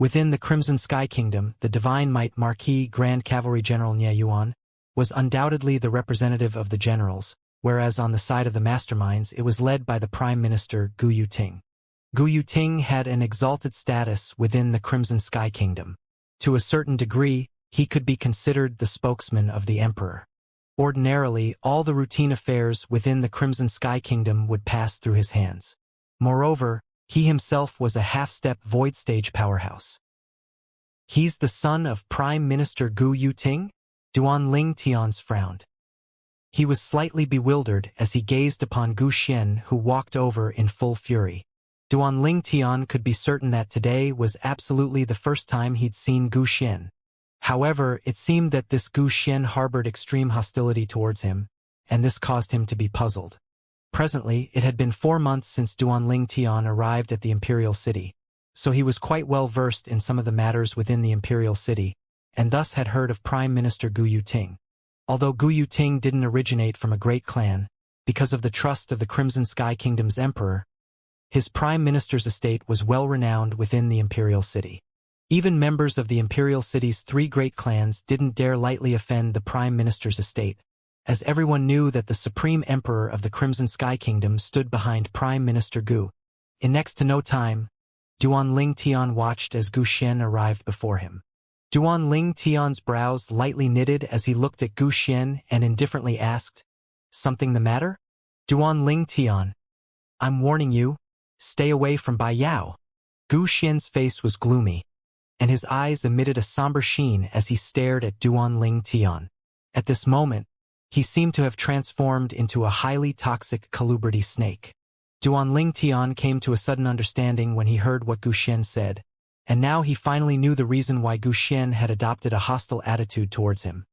Within the Crimson Sky Kingdom, the Divine Might Marquis Grand Cavalry General Nie Yuan was undoubtedly the representative of the generals, whereas on the side of the masterminds it was led by the Prime Minister Gu Yuting. Gu Yuting had an exalted status within the Crimson Sky Kingdom. To a certain degree, he could be considered the spokesman of the Emperor. Ordinarily, all the routine affairs within the Crimson Sky Kingdom would pass through his hands. Moreover, he himself was a half-step void-stage powerhouse. He's the son of Prime Minister Gu Yuting? Duan Ling Tian's frowned. He was slightly bewildered as he gazed upon Gu Xian, who walked over in full fury. Duan Ling Tian could be certain that today was absolutely the first time he'd seen Gu Xian. However, it seemed that this Gu Xian harbored extreme hostility towards him, and this caused him to be puzzled. Presently, it had been 4 months since Duan Ling Tian arrived at the Imperial City, so he was quite well versed in some of the matters within the Imperial City, and thus had heard of Prime Minister Gu Yuting. Although Gu Yuting didn't originate from a great clan, because of the trust of the Crimson Sky Kingdom's emperor, his Prime Minister's estate was well renowned within the Imperial City. Even members of the Imperial City's 3 great clans didn't dare lightly offend the Prime Minister's estate, as everyone knew that the Supreme Emperor of the Crimson Sky Kingdom stood behind Prime Minister Gu. In next to no time, Duan Ling Tian watched as Gu Xian arrived before him. Duan Ling Tian's brows lightly knitted as he looked at Gu Xian and indifferently asked, "Something the matter?" Duan Ling Tian, "I'm warning you, stay away from Bai Yao." Gu Xian's face was gloomy, and his eyes emitted a somber sheen as he stared at Duan Ling Tian. At this moment, he seemed to have transformed into a highly toxic colubrity snake. Duan Ling Tian came to a sudden understanding when he heard what Gu Xian said, and now he finally knew the reason why Gu Xian had adopted a hostile attitude towards him.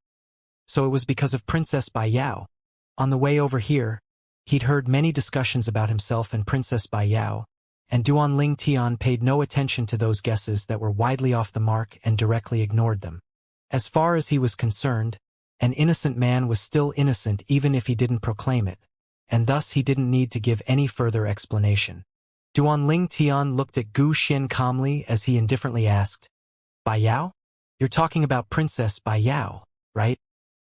So it was because of Princess Bai Yao. On the way over here, he'd heard many discussions about himself and Princess Bai Yao, and Duan Ling Tian paid no attention to those guesses that were widely off the mark and directly ignored them. As far as he was concerned, an innocent man was still innocent even if he didn't proclaim it, and thus he didn't need to give any further explanation. Duan Ling Tian looked at Gu Xian calmly as he indifferently asked, "Bai Yao? You're talking about Princess Bai Yao, right?"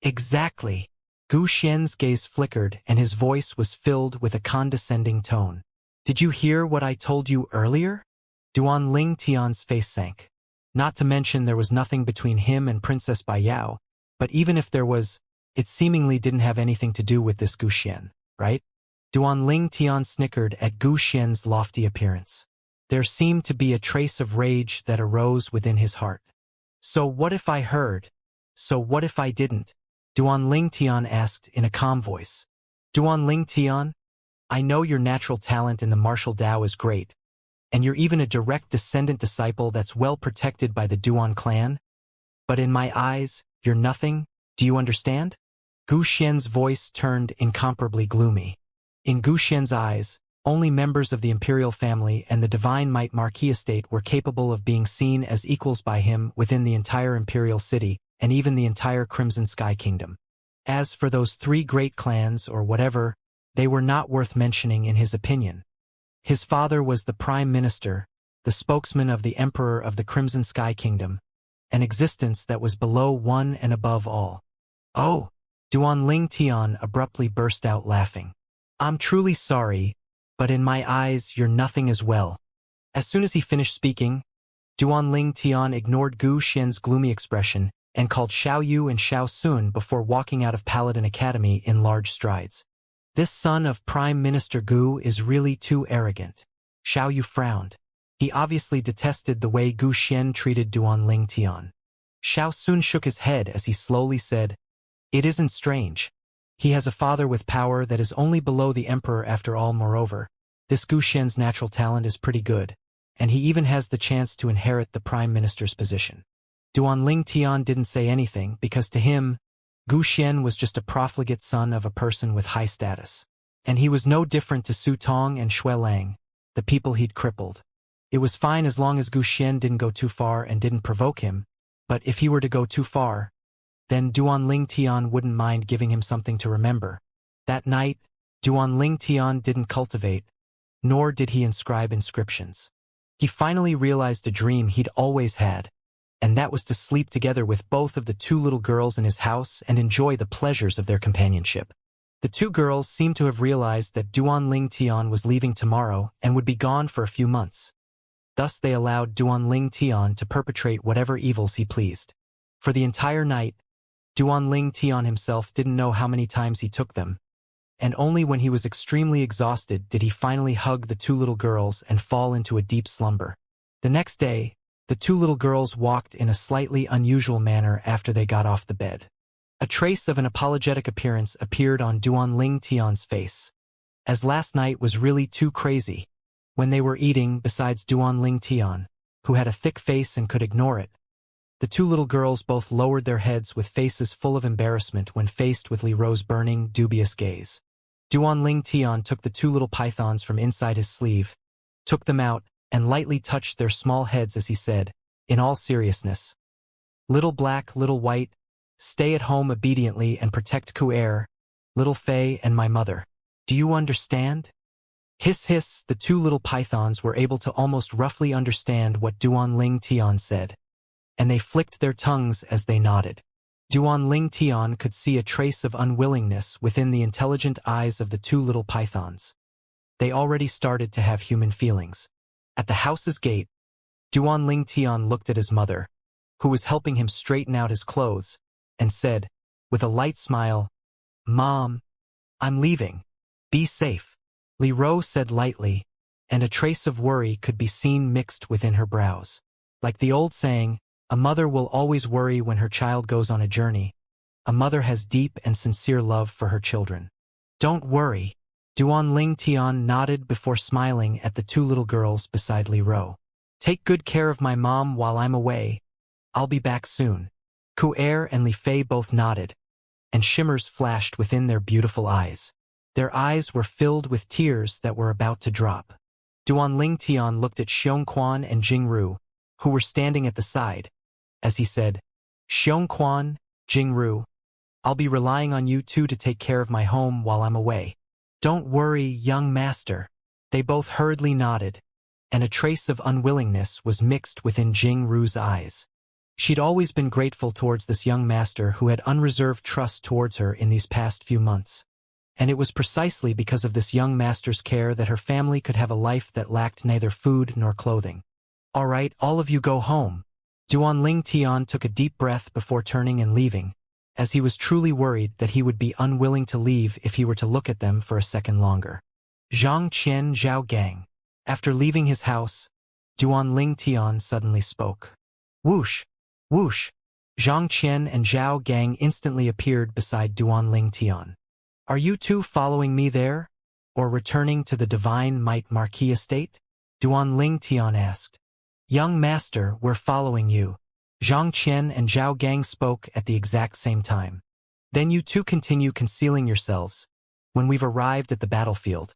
"Exactly." Gu Xian's gaze flickered and his voice was filled with a condescending tone. "Did you hear what I told you earlier?" Duan Ling Tian's face sank. Not to mention there was nothing between him and Princess Bai Yao, but even if there was, it seemingly didn't have anything to do with this Gu Xian, right? Duan Ling Tian snickered at Gu Xian's lofty appearance. There seemed to be a trace of rage that arose within his heart. "So what if I heard? So what if I didn't?" Duan Ling Tian asked in a calm voice. "Duan Ling Tian, I know your natural talent in the martial Tao is great, and you're even a direct descendant disciple that's well protected by the Duan clan. But in my eyes, you're nothing, do you understand?" Gu Xian's voice turned incomparably gloomy. In Gu Xian's eyes, only members of the imperial family and the Divine Might Marquis estate were capable of being seen as equals by him within the entire imperial city and even the entire Crimson Sky Kingdom. As for those 3 great clans or whatever, they were not worth mentioning in his opinion. His father was the Prime Minister, the spokesman of the Emperor of the Crimson Sky Kingdom, an existence that was below one and above all. "Oh!" Duan Ling Tian abruptly burst out laughing. "I'm truly sorry, but in my eyes you're nothing as well." As soon as he finished speaking, Duan Ling Tian ignored Gu Xian's gloomy expression and called Xiao Yu and Xiao Sun before walking out of Paladin Academy in large strides. "This son of Prime Minister Gu is really too arrogant." Xiao Yu frowned. He obviously detested the way Gu Xian treated Duan Ling Tian. Xiao Sun shook his head as he slowly said, "It isn't strange. He has a father with power that is only below the emperor after all. Moreover, this Gu Xian's natural talent is pretty good, and he even has the chance to inherit the Prime Minister's position." Duan Ling Tian didn't say anything because to him, Gu Xian was just a profligate son of a person with high status. And he was no different to Su Tong and Shui Lang, the people he'd crippled. It was fine as long as Gu Xian didn't go too far and didn't provoke him, but if he were to go too far, then Duan Ling Tian wouldn't mind giving him something to remember. That night, Duan Ling Tian didn't cultivate, nor did he inscribe inscriptions. He finally realized a dream he'd always had, and that was to sleep together with both of the two little girls in his house and enjoy the pleasures of their companionship. The two girls seemed to have realized that Duanling Tian was leaving tomorrow and would be gone for a few months. Thus they allowed Duanling Tian to perpetrate whatever evils he pleased. For the entire night, Duanling Tian himself didn't know how many times he took them, and only when he was extremely exhausted did he finally hug the two little girls and fall into a deep slumber. The next day, the two little girls walked in a slightly unusual manner after they got off the bed. A trace of an apologetic appearance appeared on Duanling Tian's face, as last night was really too crazy. When they were eating, besides Duanling Tian, who had a thick face and could ignore it, the two little girls both lowered their heads with faces full of embarrassment when faced with Li Ro's burning, dubious gaze. Duanling Tian took the two little pythons from inside his sleeve, took them out, and lightly touched their small heads as he said, in all seriousness, "Little black, little white, stay at home obediently and protect Ku'er, little Fei and my mother. Do you understand?" Hiss hiss, the two little pythons were able to almost roughly understand what Duanling Tian said, and they flicked their tongues as they nodded. Duanling Tian could see a trace of unwillingness within the intelligent eyes of the two little pythons. They already started to have human feelings. At the house's gate, Duanling Tian looked at his mother, who was helping him straighten out his clothes, and said, with a light smile, "Mom, I'm leaving. Be safe." Li Ro said lightly, and a trace of worry could be seen mixed within her brows. Like the old saying, a mother will always worry when her child goes on a journey. A mother has deep and sincere love for her children. "Don't worry." Duanling Tian nodded before smiling at the two little girls beside Li Ro. "Take good care of my mom while I'm away. I'll be back soon." Ku'er and Li Fei both nodded, and shimmers flashed within their beautiful eyes. Their eyes were filled with tears that were about to drop. Duanling Tian looked at Xiongquan and Jingru, who were standing at the side, as he said, "Xiongquan, Jingru, I'll be relying on you two to take care of my home while I'm away." "Don't worry, young master." They both hurriedly nodded, and a trace of unwillingness was mixed within Jingru's eyes. She'd always been grateful towards this young master who had unreserved trust towards her in these past few months. And it was precisely because of this young master's care that her family could have a life that lacked neither food nor clothing. "All right, all of you go home." Duanling Tian took a deep breath before turning and leaving, as he was truly worried that he would be unwilling to leave if he were to look at them for a second longer. Zhang Qian Zhao Gang. After leaving his house, Duanling Tian suddenly spoke. Whoosh! Whoosh! Zhang Qian and Zhao Gang instantly appeared beside Duanling Tian. "Are you two following me there, or returning to the Divine Might Marquis estate?" Duanling Tian asked. "Young master, we're following you." Zhang Qian and Zhao Gang spoke at the exact same time. "Then you two continue concealing yourselves. When we've arrived at the battlefield,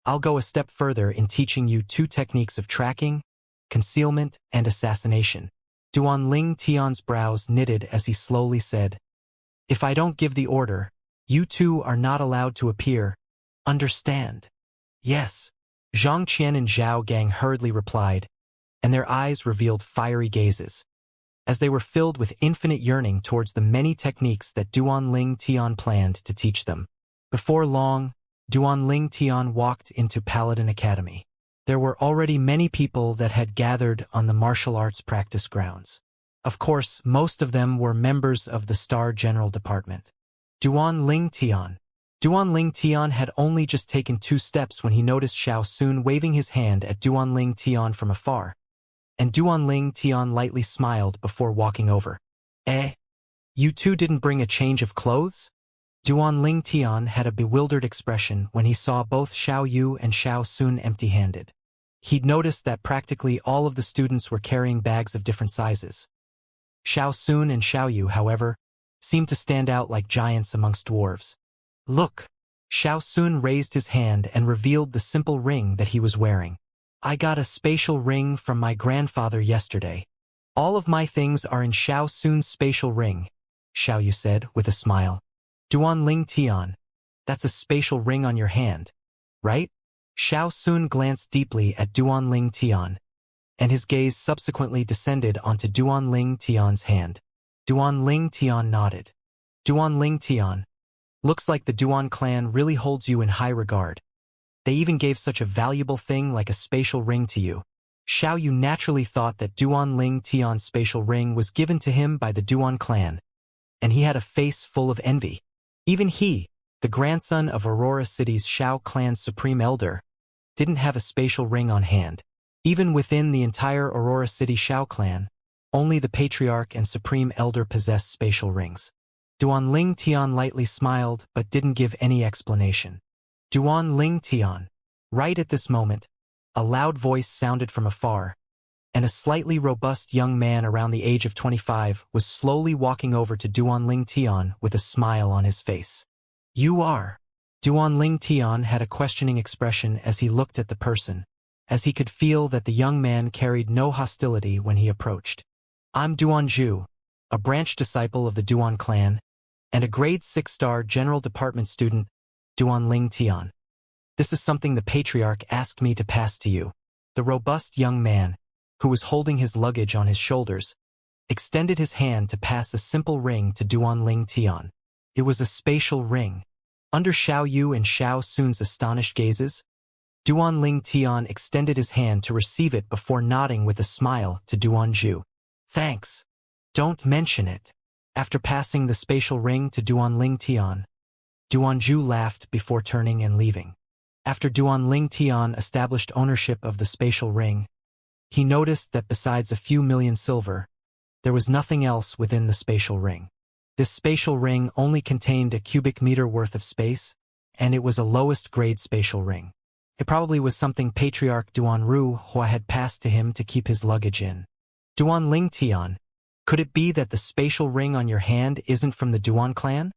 I'll go a step further in teaching you two techniques of tracking, concealment, and assassination." Duanling Tian's brows knitted as he slowly said, "If I don't give the order, you two are not allowed to appear. Understand?" "Yes." Zhang Qian and Zhao Gang hurriedly replied, and their eyes revealed fiery gazes, as they were filled with infinite yearning towards the many techniques that Duanling Tian planned to teach them. Before long, Duanling Tian walked into Paladin Academy. There were already many people that had gathered on the martial arts practice grounds. Of course, most of them were members of the Star General Department. Duanling Tian had only just taken 2 steps when he noticed Xiao Sun waving his hand at Duanling Tian from afar, and Duanling Tian lightly smiled before walking over. "Eh? You two didn't bring a change of clothes?" Duanling Tian had a bewildered expression when he saw both Xiao Yu and Xiao Sun empty-handed. He'd noticed that practically all of the students were carrying bags of different sizes. Xiao Sun and Xiao Yu, however, seemed to stand out like giants amongst dwarves. "Look!" Xiao Sun raised his hand and revealed the simple ring that he was wearing. "I got a spatial ring from my grandfather yesterday. All of my things are in Xiao Sun's spatial ring," Xiao Yu said with a smile. "Duanling Tian, that's a spatial ring on your hand, right?" Xiao Sun glanced deeply at Duanling Tian, and his gaze subsequently descended onto Duan Ling Tian's hand. Duan Ling Tian nodded. Duan Ling Tian, looks like the Duan clan really holds you in high regard. They even gave such a valuable thing like a spatial ring to you. Xiao Yu naturally thought that Duan Ling Tian's spatial ring was given to him by the Duan clan, and he had a face full of envy. Even he, the grandson of Aurora City's Xiao clan's supreme elder, didn't have a spatial ring on hand. Even within the entire Aurora City Xiao clan, only the patriarch and supreme elder possessed spatial rings. Duan Ling Tian lightly smiled but didn't give any explanation. Duan Ling Tian. Right at this moment, a loud voice sounded from afar, and a slightly robust young man around the age of 25 was slowly walking over to Duan Ling Tian with a smile on his face. You are. Duan Ling Tian had a questioning expression as he looked at the person, as he could feel that the young man carried no hostility when he approached. I'm Duan Zhu, a branch disciple of the Duan clan, and a grade 6-star general department student, Duan Ling Tian. This is something the patriarch asked me to pass to you. The robust young man, who was holding his luggage on his shoulders, extended his hand to pass a simple ring to Duan Ling Tian. It was a spatial ring. Under Xiao Yu and Xiao Sun's astonished gazes, Duan Ling Tian extended his hand to receive it before nodding with a smile to Duan Zhu. Thanks. Don't mention it. After passing the spatial ring to Duan Ling Tian, Duan Zhu laughed before turning and leaving. After Duan Ling Tian established ownership of the spatial ring, he noticed that besides a few million silver, there was nothing else within the spatial ring. This spatial ring only contained a cubic meter worth of space, and it was a lowest grade spatial ring. It probably was something Patriarch Duan Ru Hua had passed to him to keep his luggage in. Duan Ling Tian, could it be that the spatial ring on your hand isn't from the Duan clan?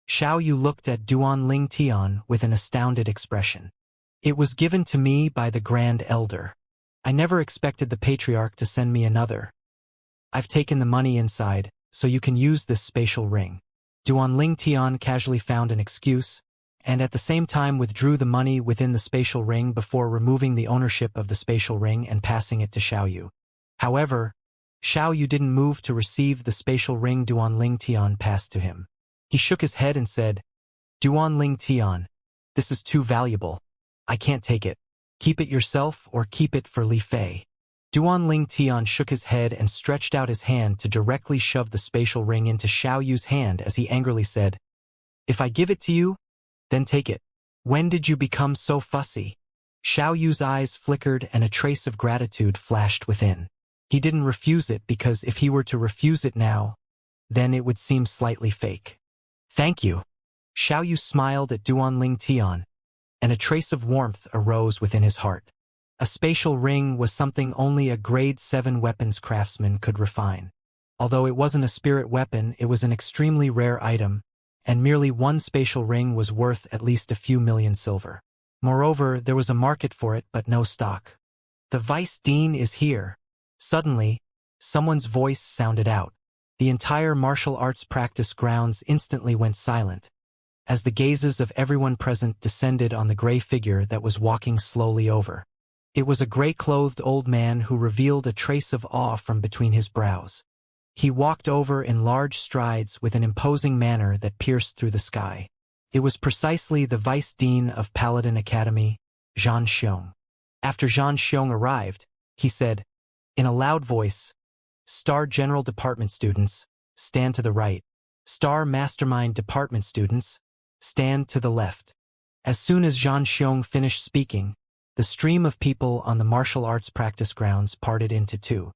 Xiao Yu looked at Duan Ling Tian with an astounded expression. It was given to me by the Grand Elder. I never expected the Patriarch to send me another. I've taken the money inside, so you can use this spatial ring. Duan Ling Tian casually found an excuse, and at the same time withdrew the money within the spatial ring before removing the ownership of the spatial ring and passing it to Xiao Yu. However, Xiao Yu didn't move to receive the spatial ring Duan Ling Tian passed to him. He shook his head and said, Duan Ling Tian, this is too valuable. I can't take it. Keep it yourself or keep it for Li Fei. Duan Ling Tian shook his head and stretched out his hand to directly shove the spatial ring into Xiao Yu's hand as he angrily said, If I give it to you, then take it. When did you become so fussy? Xiao Yu's eyes flickered and a trace of gratitude flashed within. He didn't refuse it because if he were to refuse it now, then it would seem slightly fake. Thank you. Xiao Yu smiled at Duan Ling Tian, and a trace of warmth arose within his heart. A spatial ring was something only a grade 7 weapons craftsman could refine. Although it wasn't a spirit weapon, it was an extremely rare item, and merely one spatial ring was worth at least a few million silver. Moreover, there was a market for it but no stock. The Vice Dean is here. Suddenly, someone's voice sounded out. The entire martial arts practice grounds instantly went silent, as the gazes of everyone present descended on the gray figure that was walking slowly over. It was a gray-clothed old man who revealed a trace of awe from between his brows. He walked over in large strides with an imposing manner that pierced through the sky. It was precisely the Vice Dean of Paladin Academy, Zhan Xiong. After Zhan Xiong arrived, he said, in a loud voice, Star General Department students, stand to the right. Star Mastermind Department students, stand to the left. As soon as Zhan Xiong finished speaking, the stream of people on the martial arts practice grounds parted into two.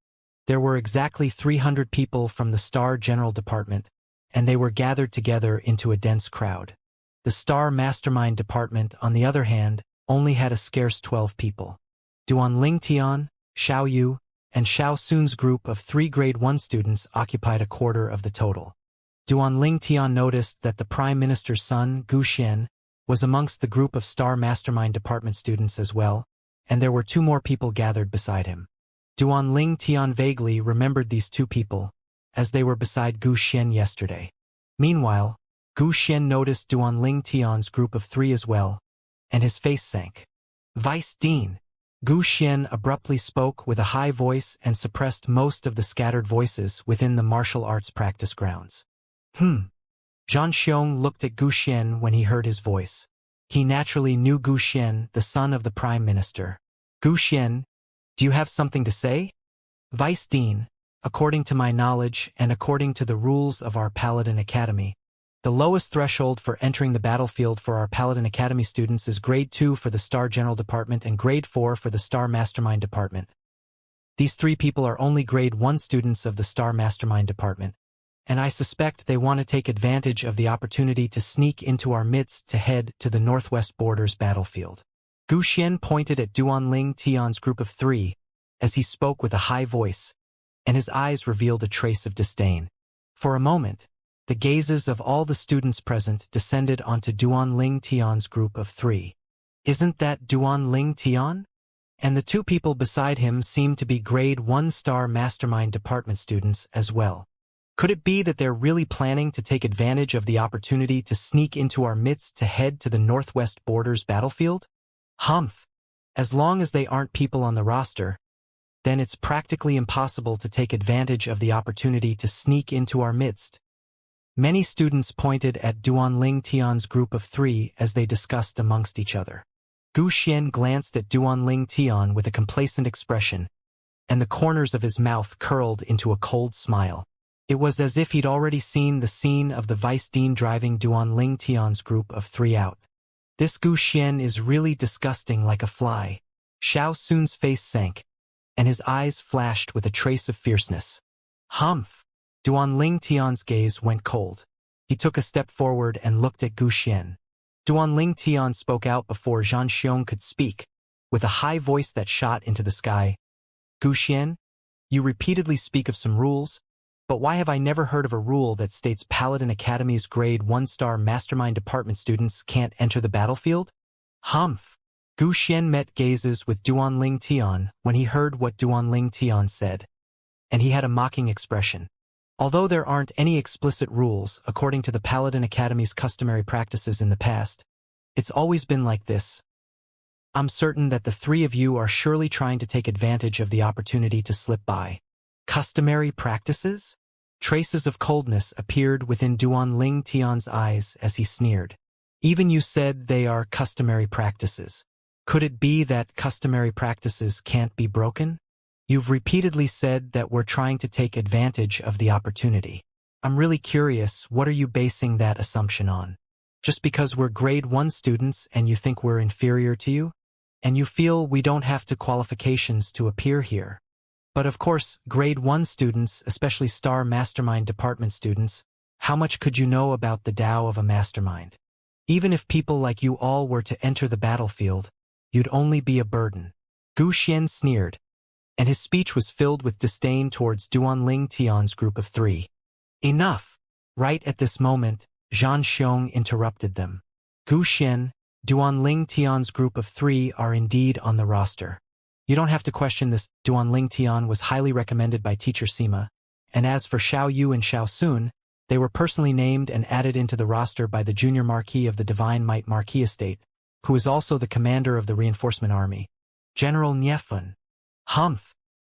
There were exactly 300 people from the Star General Department, and they were gathered together into a dense crowd. The Star Mastermind Department, on the other hand, only had a scarce 12 people. Duan Ling Tian, Xiao Yu, and Xiao Sun's group of 3 grade 1 students occupied a quarter of the total. Duan Ling Tian noticed that the Prime Minister's son, Gu Xian, was amongst the group of Star Mastermind Department students as well, and there were 2 more people gathered beside him. Duan Ling Tian vaguely remembered these 2 people, as they were beside Gu Xian yesterday. Meanwhile, Gu Xian noticed Duan Ling Tian's group of 3 as well, and his face sank. Vice Dean. Gu Xian abruptly spoke with a high voice and suppressed most of the scattered voices within the martial arts practice grounds. Zhang Xiong looked at Gu Xian when he heard his voice. He naturally knew Gu Xian, the son of the Prime Minister. Gu Xian, do you have something to say? Vice Dean, according to my knowledge and according to the rules of our Paladin Academy, the lowest threshold for entering the battlefield for our Paladin Academy students is Grade 2 for the Star General Department and Grade 4 for the Star Mastermind Department. These three people are only Grade 1 students of the Star Mastermind Department, and I suspect they want to take advantage of the opportunity to sneak into our midst to head to the Northwest Borders battlefield. Gu Xian pointed at Duanling Tian's group of three as he spoke with a high voice, and his eyes revealed a trace of disdain. For a moment, the gazes of all the students present descended onto Duanling Tian's group of three. Isn't that Duanling Tian? And the two people beside him seemed to be Grade 1 Star Mastermind Department students as well. Could it be that they're really planning to take advantage of the opportunity to sneak into our midst to head to the Northwest Borders battlefield? As long as they aren't people on the roster, then it's practically impossible to take advantage of the opportunity to sneak into our midst. Many students pointed at Duanling Tian's group of three as they discussed amongst each other. Gu Xian glanced at Duanling Tian with a complacent expression, and the corners of his mouth curled into a cold smile. It was as if he'd already seen the scene of the Vice Dean driving Duanling Tian's group of three out. This Gu Xian is really disgusting like a fly. Xiao Sun's face sank, and his eyes flashed with a trace of fierceness. Duanling Tian's gaze went cold. He took a step forward and looked at Gu Xian. Duanling Tian spoke out before Zhang Xiong could speak, with a high voice that shot into the sky. Gu Xian, you repeatedly speak of some rules, but why have I never heard of a rule that states Paladin Academy's Grade 1 Star Mastermind Department students can't enter the battlefield? Gu Xian met gazes with Duanling Tian when he heard what Duanling Tian said, and he had a mocking expression. Although there aren't any explicit rules according to the Paladin Academy's customary practices in the past, it's always been like this. I'm certain that the three of you are surely trying to take advantage of the opportunity to slip by. Customary practices? Traces of coldness appeared within Duanling Tian's eyes as he sneered. Even you said they are customary practices. Could it be that customary practices can't be broken? You've repeatedly said that we're trying to take advantage of the opportunity. I'm really curious, what are you basing that assumption on? Just because we're Grade 1 students and you think we're inferior to you? And you feel we don't have the qualifications to appear here? But of course, Grade 1 students, especially Star Mastermind Department students, how much could you know about the Tao of a mastermind? Even if people like you all were to enter the battlefield, you'd only be a burden. Gu Xian sneered, and his speech was filled with disdain towards Duanling Tian's group of three. Enough! Right at this moment, Zhang Xiong interrupted them. Gu Xian, Duanling Tian's group of three are indeed on the roster. You don't have to question this. Duanling Tian was highly recommended by Teacher Sima, and as for Xiao Yu and Xiao Sun, they were personally named and added into the roster by the Junior Marquis of the Divine Might Marquis Estate, who is also the commander of the Reinforcement Army, General Niefun.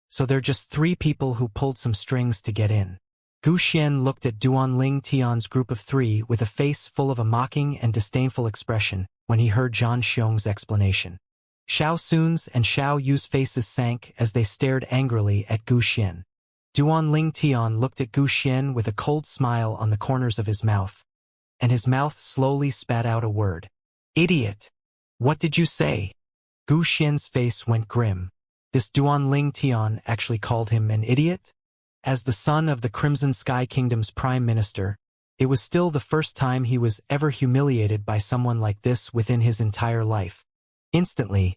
So they're just three people who pulled some strings to get in. Gu Xian looked at Duanling Tian's group of three with a face full of a mocking and disdainful expression when he heard Zhang Xiong's explanation. Xiao Sun's and Xiao Yu's faces sank as they stared angrily at Gu Xian. Duanling Tian looked at Gu Xian with a cold smile on the corners of his mouth, and his mouth slowly spat out a word. Idiot! What did you say? Gu Xian's face went grim. This Duanling Tian actually called him an idiot? As the son of the Crimson Sky Kingdom's Prime Minister, it was still the first time he was ever humiliated by someone like this within his entire life. Instantly,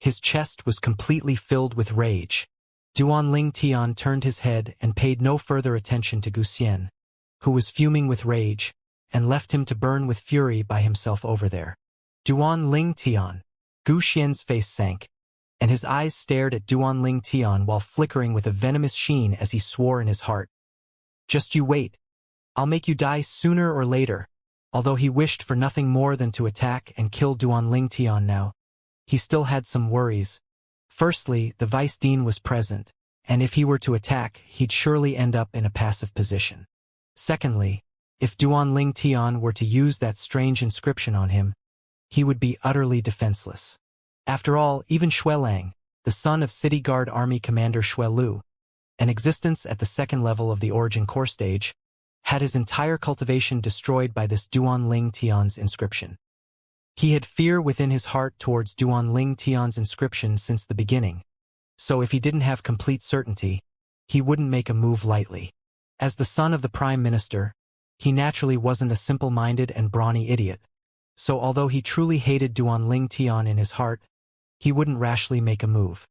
his chest was completely filled with rage. Duanling Tian turned his head and paid no further attention to Gu Xian, who was fuming with rage, and left him to burn with fury by himself over there. Duanling Tian. Gu Xian's face sank, and his eyes stared at Duanling Tian while flickering with a venomous sheen as he swore in his heart. Just you wait. I'll make you die sooner or later. Although he wished for nothing more than to attack and kill Duanling Tian now, he still had some worries. Firstly, the vice dean was present, and if he were to attack, he'd surely end up in a passive position. Secondly, if Duanling Tian were to use that strange inscription on him, he would be utterly defenseless. After all, even Xuelang, the son of City Guard Army Commander Xuelu, an existence at the second level of the Origin Core stage, had his entire cultivation destroyed by this Duanling Tian's inscription. He had fear within his heart towards Duanling Tian's inscription since the beginning, so if he didn't have complete certainty, he wouldn't make a move lightly. As the son of the Prime Minister, he naturally wasn't a simple-minded and brawny idiot, so although he truly hated Duanling Tian in his heart, he wouldn't rashly make a move.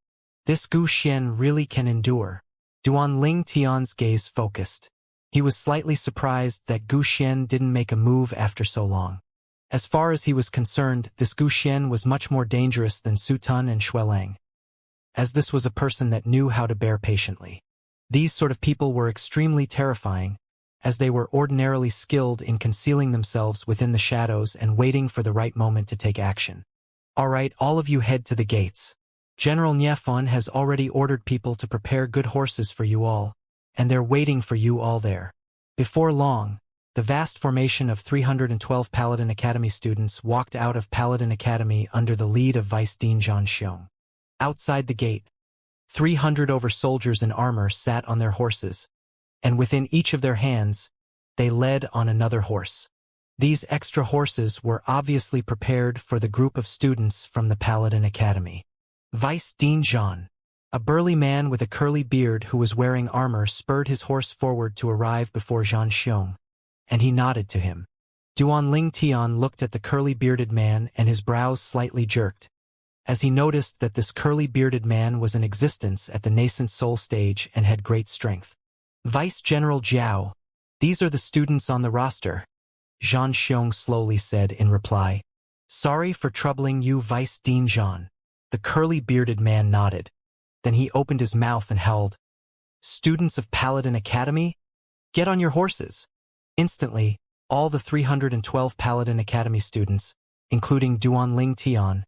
This Gu Xian really can endure. Duanling Tian's gaze focused. He was slightly surprised that Gu Xian didn't make a move after so long. As far as he was concerned, this Gu Xian was much more dangerous than Su Tun and Xuelang, as this was a person that knew how to bear patiently. These sort of people were extremely terrifying, as they were ordinarily skilled in concealing themselves within the shadows and waiting for the right moment to take action. All right, all of you head to the gates. General Niefon has already ordered people to prepare good horses for you all, and they're waiting for you all there. Before long, the vast formation of 312 Paladin Academy students walked out of Paladin Academy under the lead of Vice Dean Zhan Xiong. Outside the gate, 300 over soldiers in armor sat on their horses, and within each of their hands, they led on another horse. These extra horses were obviously prepared for the group of students from the Paladin Academy. Vice Dean Zhan, a burly man with a curly beard who was wearing armor, spurred his horse forward to arrive before Zhan Xiong, and he nodded to him. Duanling Tian looked at the curly-bearded man and his brows slightly jerked, as he noticed that this curly-bearded man was in existence at the nascent soul stage and had great strength. Vice General Jiao, these are the students on the roster, Zhan Xiong slowly said in reply. Sorry for troubling you, Vice Dean Zhan. The curly-bearded man nodded. Then he opened his mouth and howled, Students of Paladin Academy? Get on your horses! Instantly, all the 312 Paladin Academy students, including Duanling Tian,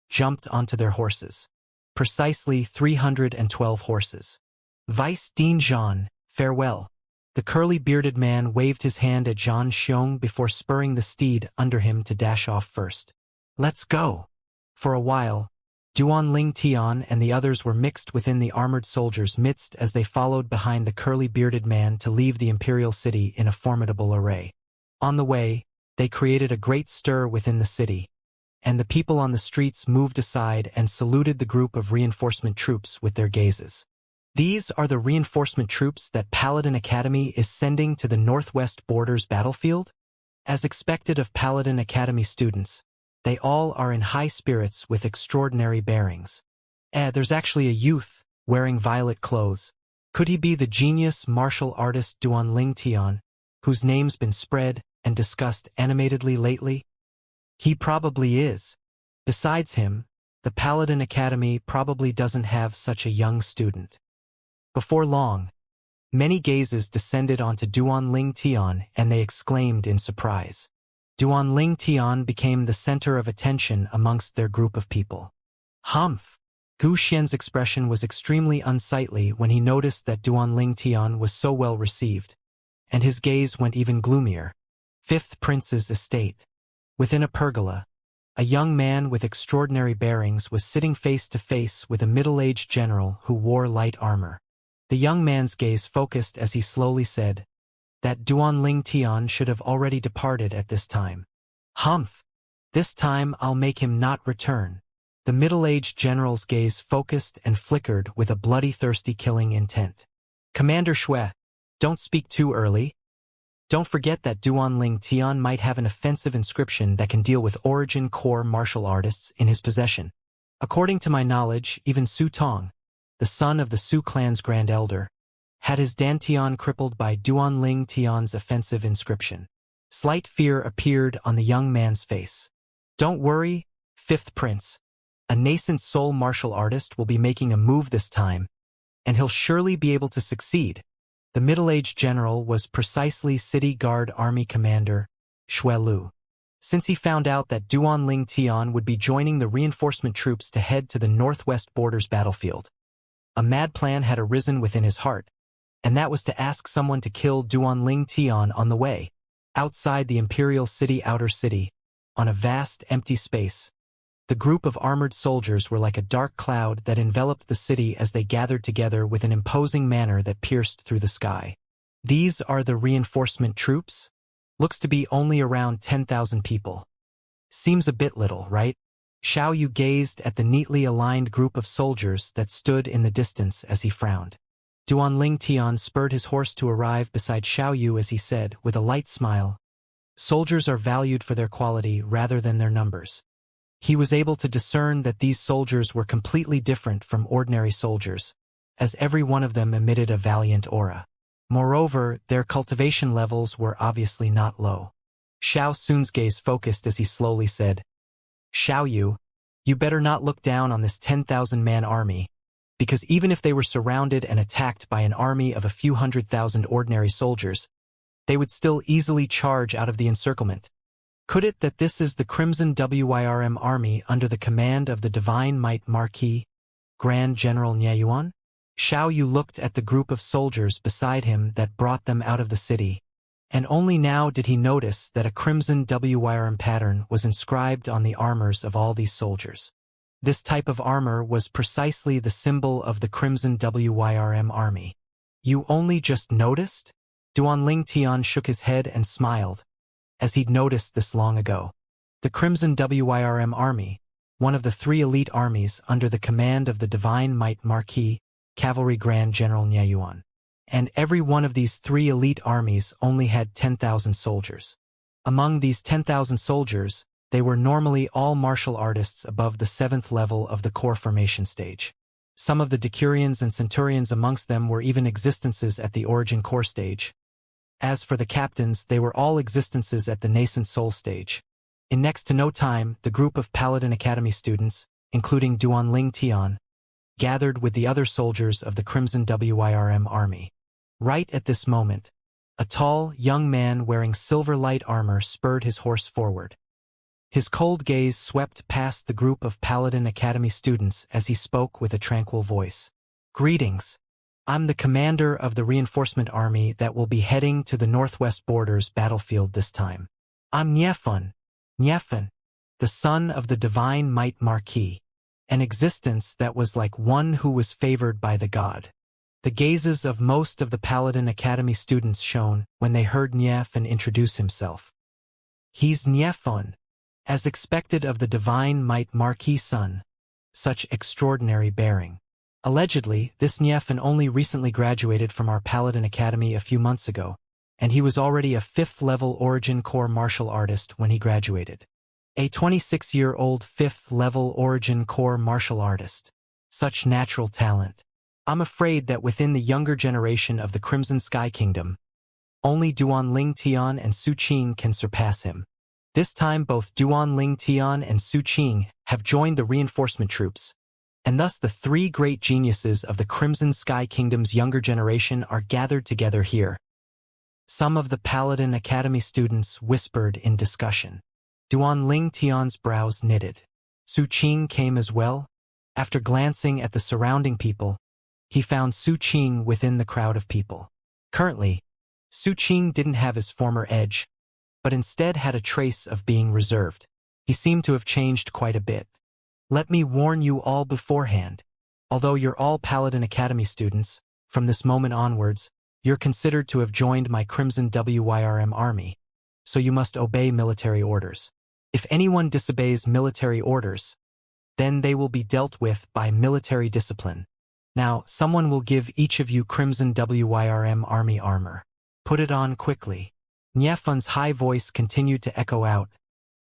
jumped onto their horses. Precisely 312 horses. Vice Dean Zhan, farewell. The curly-bearded man waved his hand at Zhan Xiong before spurring the steed under him to dash off first. Let's go! For a while, Duanling Tian and the others were mixed within the armored soldiers' midst as they followed behind the curly-bearded man to leave the imperial city in a formidable array. On the way, they created a great stir within the city, and the people on the streets moved aside and saluted the group of reinforcement troops with their gazes. These are the reinforcement troops that Paladin Academy is sending to the northwest borders battlefield? As expected of Paladin Academy students, they all are in high spirits with extraordinary bearings. There's actually a youth wearing violet clothes. Could he be the genius martial artist Duanling Tian, whose name's been spread and discussed animatedly lately? He probably is. Besides him, the Paladin Academy probably doesn't have such a young student. Before long, many gazes descended onto Duanling Tian and they exclaimed in surprise. Duanling Tian became the center of attention amongst their group of people. Humph! Gu Xian's expression was extremely unsightly when he noticed that Duanling Tian was so well received, and his gaze went even gloomier. Fifth Prince's estate. Within a pergola, a young man with extraordinary bearings was sitting face to face with a middle-aged general who wore light armor. The young man's gaze focused as he slowly said, that Duanling Tian should have already departed at this time. Humph! This time I'll make him not return. The middle-aged general's gaze focused and flickered with a bloody thirsty killing intent. Commander Xue, don't speak too early. Don't forget that Duanling Tian might have an offensive inscription that can deal with Origin Core martial artists in his possession. According to my knowledge, even Su Tong, the son of the Su clan's Grand Elder, had his Dantian crippled by Duanling Tian's offensive inscription. Slight fear appeared on the young man's face. Don't worry, Fifth Prince. A nascent soul martial artist will be making a move this time, and he'll surely be able to succeed. The middle-aged general was precisely City Guard Army Commander Xuelu. Since he found out that Duanling Tian would be joining the reinforcement troops to head to the northwest borders battlefield. A mad plan had arisen within his heart, and that was to ask someone to kill Duanling Tian on the way, outside the imperial city outer city, on a vast empty space. The group of armored soldiers were like a dark cloud that enveloped the city as they gathered together with an imposing manner that pierced through the sky. These are the reinforcement troops? Looks to be only around 10,000 people. Seems a bit little, right? Xiao Yu gazed at the neatly aligned group of soldiers that stood in the distance as he frowned. Duanling Tian spurred his horse to arrive beside Xiao Yu as he said, with a light smile, "Soldiers are valued for their quality rather than their numbers." He was able to discern that these soldiers were completely different from ordinary soldiers, as every one of them emitted a valiant aura. Moreover, their cultivation levels were obviously not low. Xiao Sun's gaze focused as he slowly said, "Xiao Yu, you better not look down on this 10,000-man army, because even if they were surrounded and attacked by an army of a few 100,000 ordinary soldiers, they would still easily charge out of the encirclement. Could it that this is the Crimson Wyrm army under the command of the Divine Might Marquis, Grand General Nyayuan?" Xiao Yu looked at the group of soldiers beside him that brought them out of the city, and only now did he notice that a Crimson Wyrm pattern was inscribed on the armors of all these soldiers. This type of armor was precisely the symbol of the Crimson Wyrm army. "You only just noticed?" Duanling Tian shook his head and smiled, as he'd noticed this long ago. The Crimson Wyrm army, one of the 3 elite armies under the command of the Divine Might Marquis, Cavalry Grand General Nyayuan. And every one of these 3 elite armies only had 10,000 soldiers. Among these 10,000 soldiers, they were normally all martial artists above the 7th level of the core formation stage. Some of the decurions and centurions amongst them were even existences at the origin core stage. As for the captains, they were all existences at the nascent soul stage. In next to no time, the group of Paladin Academy students, including Duanling Tian, gathered with the other soldiers of the Crimson Wyrm army. Right at this moment, a tall, young man wearing silver light armor spurred his horse forward. His cold gaze swept past the group of Paladin Academy students as he spoke with a tranquil voice. "Greetings. I'm the commander of the reinforcement army that will be heading to the northwest borders battlefield this time. I'm Nyefun, the son of the Divine Might Marquis, an existence that was like one who was favored by the god." The gazes of most of the Paladin Academy students shone when they heard Nyefun introduce himself. "He's Nyefun, as expected of the Divine Might Marquis' son. Such extraordinary bearing. Allegedly, this Nyefun only recently graduated from our Paladin Academy a few months ago, and he was already a 5th-level Origin Core martial artist when he graduated. A 26-year-old 5th-level Origin Core martial artist. Such natural talent. I'm afraid that within the younger generation of the Crimson Sky Kingdom, only Duanling Tian and Su Qing can surpass him. This time both Duanling Tian and Su Qing have joined the reinforcement troops, and thus the 3 great geniuses of the Crimson Sky Kingdom's younger generation are gathered together here. Some of the Paladin Academy students whispered in discussion. Duanling Tian's brows knitted. Su Qing came as well. After glancing at the surrounding people, he found Su Qing within the crowd of people. Currently, Su Qing didn't have his former edge, but instead had a trace of being reserved. He seemed to have changed quite a bit. Let me warn you all beforehand. Although you're all Paladin Academy students, from this moment onwards, you're considered to have joined my Crimson Wyrm army, so you must obey military orders. If anyone disobeys military orders, then they will be dealt with by military discipline. Now, someone will give each of you Crimson Wyrm army armor. Put it on quickly." Nyefun's high voice continued to echo out,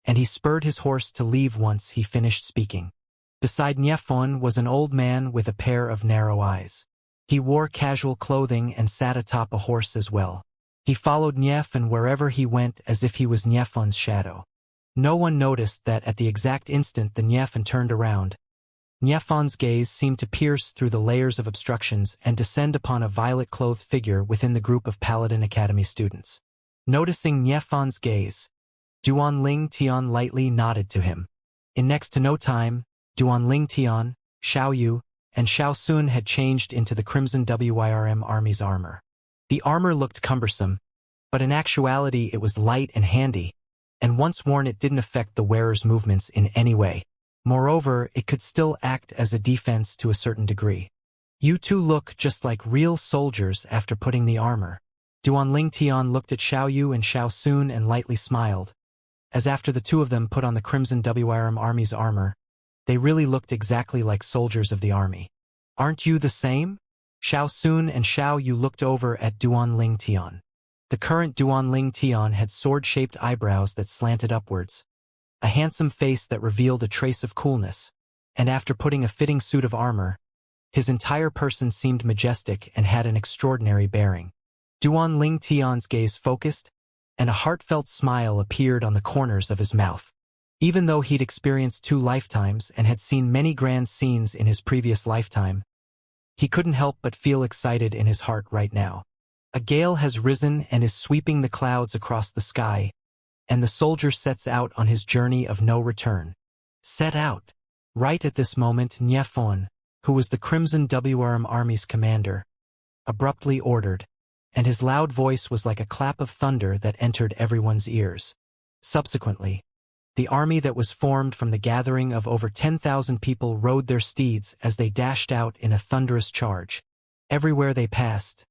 and he spurred his horse to leave once he finished speaking. Beside Nyefun was an old man with a pair of narrow eyes. He wore casual clothing and sat atop a horse as well. He followed Nyefun wherever he went as if he was Nyefun's shadow. No one noticed that at the exact instant the Nyefun turned around, Nyefun's gaze seemed to pierce through the layers of obstructions and descend upon a violet-clothed figure within the group of Paladin Academy students. Noticing Nyefun's gaze, Duan Ling Tian lightly nodded to him. In next to no time, Duan Ling Tian, Xiao Yu, and Xiao Sun had changed into the Crimson Wyrm Army's armor. The armor looked cumbersome, but in actuality it was light and handy, and once worn it didn't affect the wearer's movements in any way. Moreover, it could still act as a defense to a certain degree. You two look just like real soldiers after putting the armor. Duan Ling Tian looked at Xiao Yu and Xiao Sun and lightly smiled, as after the two of them put on the Crimson Wyrm Army's armor, they really looked exactly like soldiers of the army. Aren't you the same? Xiao Sun and Xiao Yu looked over at Duan Ling Tian. The current Duan Ling Tian had sword-shaped eyebrows that slanted upwards, a handsome face that revealed a trace of coolness, and after putting a fitting suit of armor, his entire person seemed majestic and had an extraordinary bearing. Duan Ling Tian's gaze focused, and a heartfelt smile appeared on the corners of his mouth. Even though he'd experienced 2 lifetimes and had seen many grand scenes in his previous lifetime, he couldn't help but feel excited in his heart right now. A gale has risen and is sweeping the clouds across the sky, and the soldier sets out on his journey of no return. Set out. Right at this moment, Niefon, who was the Crimson Wyrm Army's commander, abruptly ordered, and his loud voice was like a clap of thunder that entered everyone's ears. Subsequently, the army that was formed from the gathering of over 10,000 people rode their steeds as they dashed out in a thunderous charge. Everywhere they passed,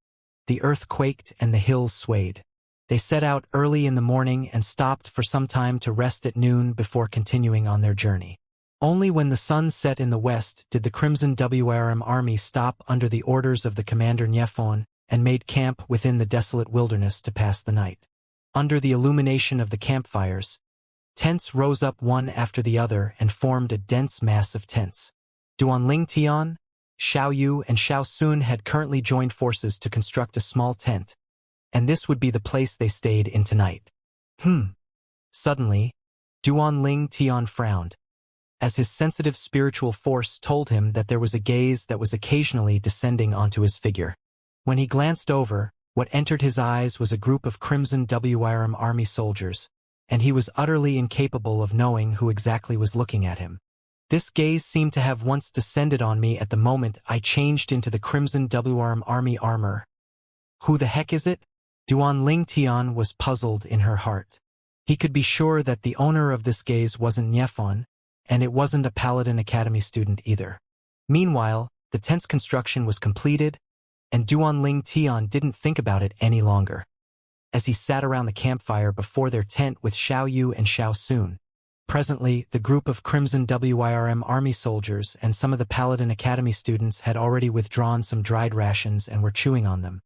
the earth quaked and the hills swayed. They set out early in the morning and stopped for some time to rest at noon before continuing on their journey. Only when the sun set in the west did the Crimson Wyrm Army stop under the orders of the commander Niefon and made camp within the desolate wilderness to pass the night. Under the illumination of the campfires, tents rose up one after the other and formed a dense mass of tents. Duan Ling Tian, Xiao Yu, and Xiao Sun had currently joined forces to construct a small tent, and this would be the place they stayed in tonight. Suddenly, Duan Ling Tian frowned, as his sensitive spiritual force told him that there was a gaze that was occasionally descending onto his figure. When he glanced over, what entered his eyes was a group of Crimson Wyrm Army soldiers, and he was utterly incapable of knowing who exactly was looking at him. This gaze seemed to have once descended on me at the moment I changed into the Crimson Wyrm Army armor. Who the heck is it? Duan Ling Tian was puzzled in her heart. He could be sure that the owner of this gaze wasn't Niefon, and it wasn't a Paladin Academy student either. Meanwhile, the tent's construction was completed, and Duan Ling Tian didn't think about it any longer. As he sat around the campfire before their tent with Xiao Yu and Xiao Sun, presently the group of Crimson Wyrm Army soldiers and some of the Paladin Academy students had already withdrawn some dried rations and were chewing on them.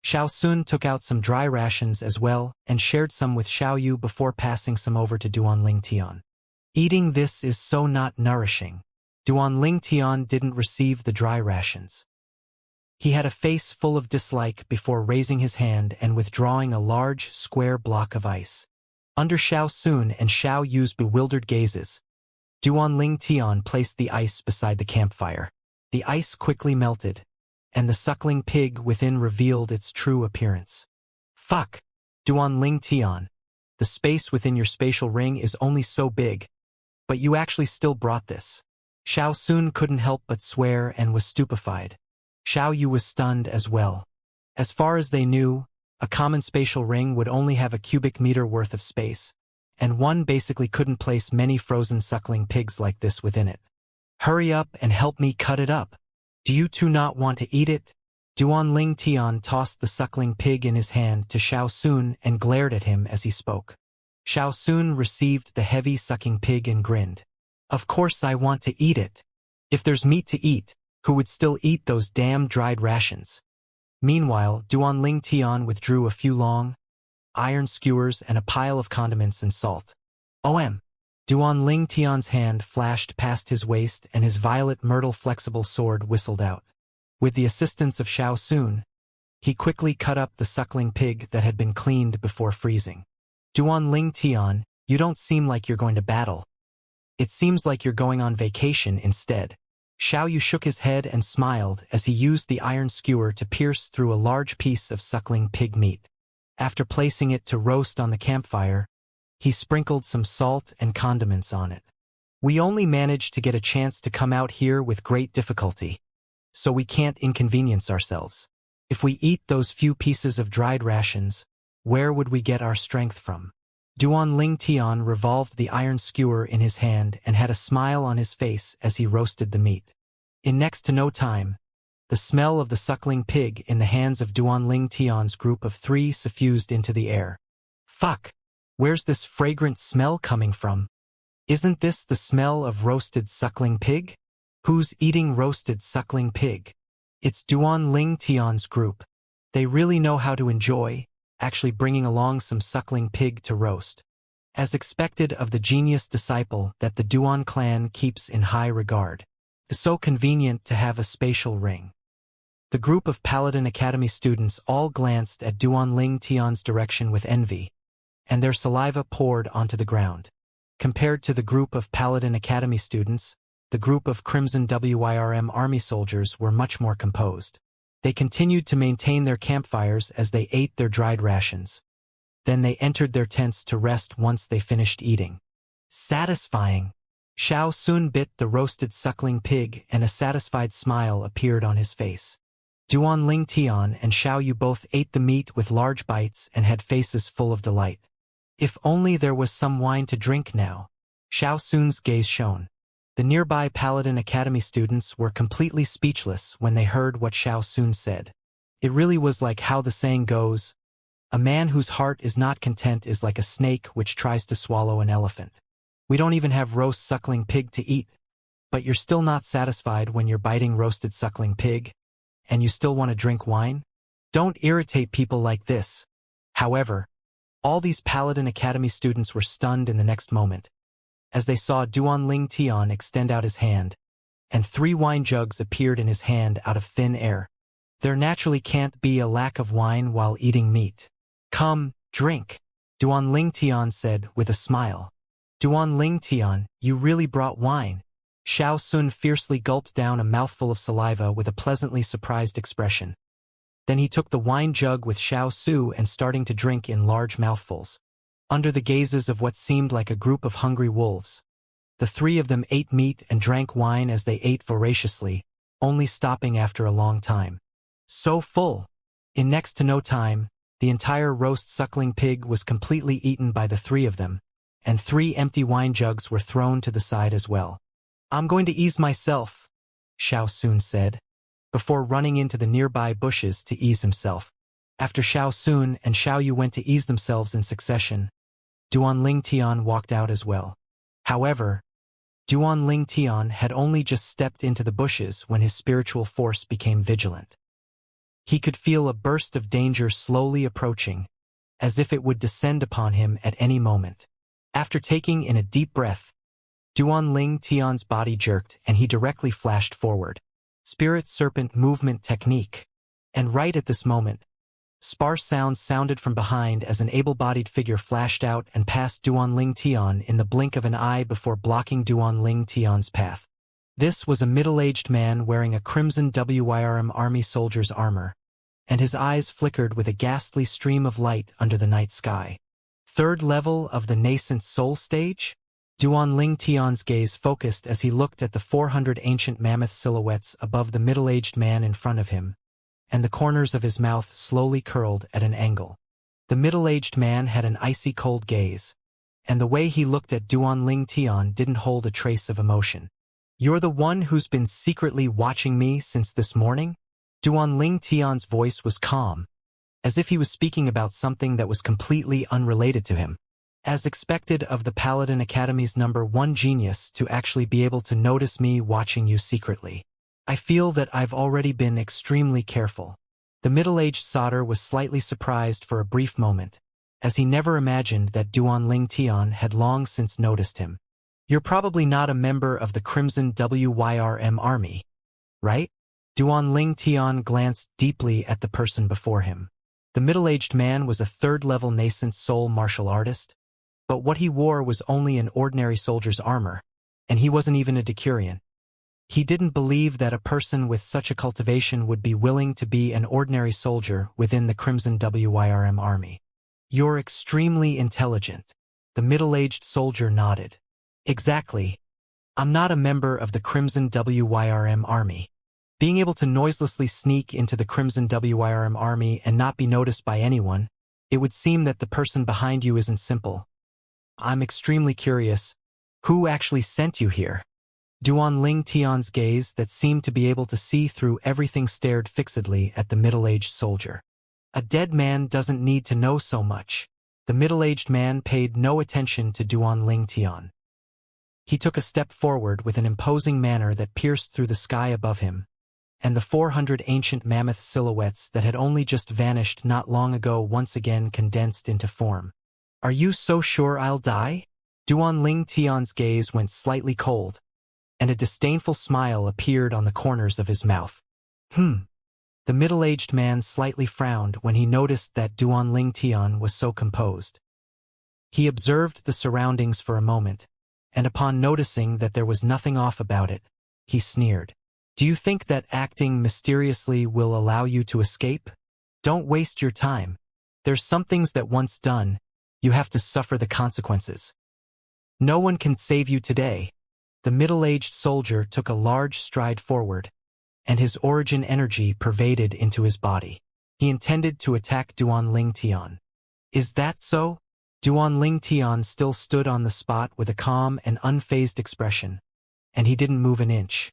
Xiao Sun took out some dry rations as well and shared some with Xiao Yu before passing some over to Duan Ling Tian. Eating this is so not nourishing. Duan Ling Tian didn't receive the dry rations. He had a face full of dislike before raising his hand and withdrawing a large, square block of ice. Under Xiao Sun and Xiao Yu's bewildered gazes, Duan Ling Tian placed the ice beside the campfire. The ice quickly melted, and the suckling pig within revealed its true appearance. Fuck! Duan Ling Tian, the space within your spatial ring is only so big, but you actually still brought this. Xiao Sun couldn't help but swear and was stupefied. Xiao Yu was stunned as well. As far as they knew, a common spatial ring would only have a cubic meter worth of space, and one basically couldn't place many frozen suckling pigs like this within it. Hurry up and help me cut it up. Do you two not want to eat it? Duan Ling Tian tossed the suckling pig in his hand to Xiao Sun and glared at him as he spoke. Xiao Sun received the heavy sucking pig and grinned. Of course I want to eat it. If there's meat to eat, who would still eat those damn dried rations? Meanwhile, Duan Ling Tian withdrew a few long, iron skewers and a pile of condiments and salt. Duan Ling Tian's hand flashed past his waist and his violet myrtle flexible sword whistled out. With the assistance of Xiao Sun, he quickly cut up the suckling pig that had been cleaned before freezing. Duan Ling Tian, you don't seem like you're going to battle. It seems like you're going on vacation instead. Xiao Yu shook his head and smiled as he used the iron skewer to pierce through a large piece of suckling pig meat. After placing it to roast on the campfire, He sprinkled some salt and condiments on it. We only managed to get a chance to come out here with great difficulty, so we can't inconvenience ourselves. If we eat those few pieces of dried rations, where would we get our strength from? Duan Ling Tian revolved the iron skewer in his hand and had a smile on his face as he roasted the meat. In next to no time, the smell of the suckling pig in the hands of Duan Ling Tian's group of 3 suffused into the air. Fuck! Where's this fragrant smell coming from? Isn't this the smell of roasted suckling pig? Who's eating roasted suckling pig? It's Duan Ling Tian's group. They really know how to enjoy, actually bringing along some suckling pig to roast. As expected of the genius disciple that the Duan clan keeps in high regard. It's so convenient to have a spatial ring. The group of Paladin Academy students all glanced at Duan Ling Tian's direction with envy, and their saliva poured onto the ground. Compared to the group of Paladin Academy students, the group of Crimson WIRM army soldiers were much more composed. They continued to maintain their campfires as they ate their dried rations. Then they entered their tents to rest once they finished eating. Satisfying! Xiao Sun bit the roasted suckling pig and a satisfied smile appeared on his face. Duan Ling Tian and Xiao Yu both ate the meat with large bites and had faces full of delight. If only there was some wine to drink now. Xiao Sun's gaze shone. The nearby Paladin Academy students were completely speechless when they heard what Xiao Sun said. It really was like how the saying goes, a man whose heart is not content is like a snake which tries to swallow an elephant. We don't even have roast suckling pig to eat, but you're still not satisfied when you're biting roasted suckling pig, and you still want to drink wine? Don't irritate people like this. However, all these Paladin Academy students were stunned in the next moment, as they saw Duan Ling Tian extend out his hand, and 3 wine jugs appeared in his hand out of thin air. There naturally can't be a lack of wine while eating meat. Come, drink, Duan Ling Tian said with a smile. Duan Ling Tian, you really brought wine. Xiao Sun fiercely gulped down a mouthful of saliva with a pleasantly surprised expression. Then he took the wine jug with Xiao Su and starting to drink in large mouthfuls. Under the gazes of what seemed like a group of hungry wolves, the 3 of them ate meat and drank wine as they ate voraciously, only stopping after a long time. So full! In next to no time, the entire roast suckling pig was completely eaten by the 3 of them, and 3 empty wine jugs were thrown to the side as well. I'm going to ease myself, Xiao Sun said, before running into the nearby bushes to ease himself. After Xiao Sun and Xiao Yu went to ease themselves in succession, Duan Ling Tian walked out as well. However, Duan Ling Tian had only just stepped into the bushes when his spiritual force became vigilant. He could feel a burst of danger slowly approaching, as if it would descend upon him at any moment. After taking in a deep breath, Duan Ling Tian's body jerked and he directly flashed forward. Spirit Serpent Movement Technique. And right at this moment, sparse sounds sounded from behind as an able-bodied figure flashed out and passed Duan Ling Tian in the blink of an eye before blocking Duan Ling Tian's path. This was a middle-aged man wearing a crimson WIRM army soldier's armor, and his eyes flickered with a ghastly stream of light under the night sky. 3rd level of the nascent soul stage? Duan Ling Tian's gaze focused as he looked at the 400 ancient mammoth silhouettes above the middle-aged man in front of him, and the corners of his mouth slowly curled at an angle. The middle-aged man had an icy cold gaze, and the way he looked at Duan Ling Tian didn't hold a trace of emotion. You're the one who's been secretly watching me since this morning? Duan Ling Tian's voice was calm, as if he was speaking about something that was completely unrelated to him. As expected of the Paladin Academy's #1 genius to actually be able to notice me watching you secretly. I feel that I've already been extremely careful. The middle-aged soldier was slightly surprised for a brief moment, as he never imagined that Duan Ling Tian had long since noticed him. You're probably not a member of the Crimson WIRM army, right? Duan Ling Tian glanced deeply at the person before him. The middle-aged man was a 3rd-level nascent soul martial artist, but what he wore was only an ordinary soldier's armor, and he wasn't even a Decurion. He didn't believe that a person with such a cultivation would be willing to be an ordinary soldier within the Crimson WIRM army. You're extremely intelligent. The middle-aged soldier nodded. Exactly. I'm not a member of the Crimson WYRM army. Being able to noiselessly sneak into the Crimson WYRM army and not be noticed by anyone, it would seem that the person behind you isn't simple. I'm extremely curious. Who actually sent you here? Duan Ling Tian's gaze that seemed to be able to see through everything stared fixedly at the middle-aged soldier. A dead man doesn't need to know so much. The middle-aged man paid no attention to Duan Ling Tian. He took a step forward with an imposing manner that pierced through the sky above him, and the 400 ancient mammoth silhouettes that had only just vanished not long ago once again condensed into form. Are you so sure I'll die? Duan Ling Tian's gaze went slightly cold, and a disdainful smile appeared on the corners of his mouth. The middle-aged man slightly frowned when he noticed that Duan Ling Tian was so composed. He observed the surroundings for a moment, and upon noticing that there was nothing off about it, he sneered. Do you think that acting mysteriously will allow you to escape? Don't waste your time. There's some things that once done, you have to suffer the consequences. No one can save you today. The middle-aged soldier took a large stride forward, and his origin energy pervaded into his body. He intended to attack Duan Ling Tian. Is that so? Duan Ling Tian still stood on the spot with a calm and unfazed expression, and he didn't move an inch.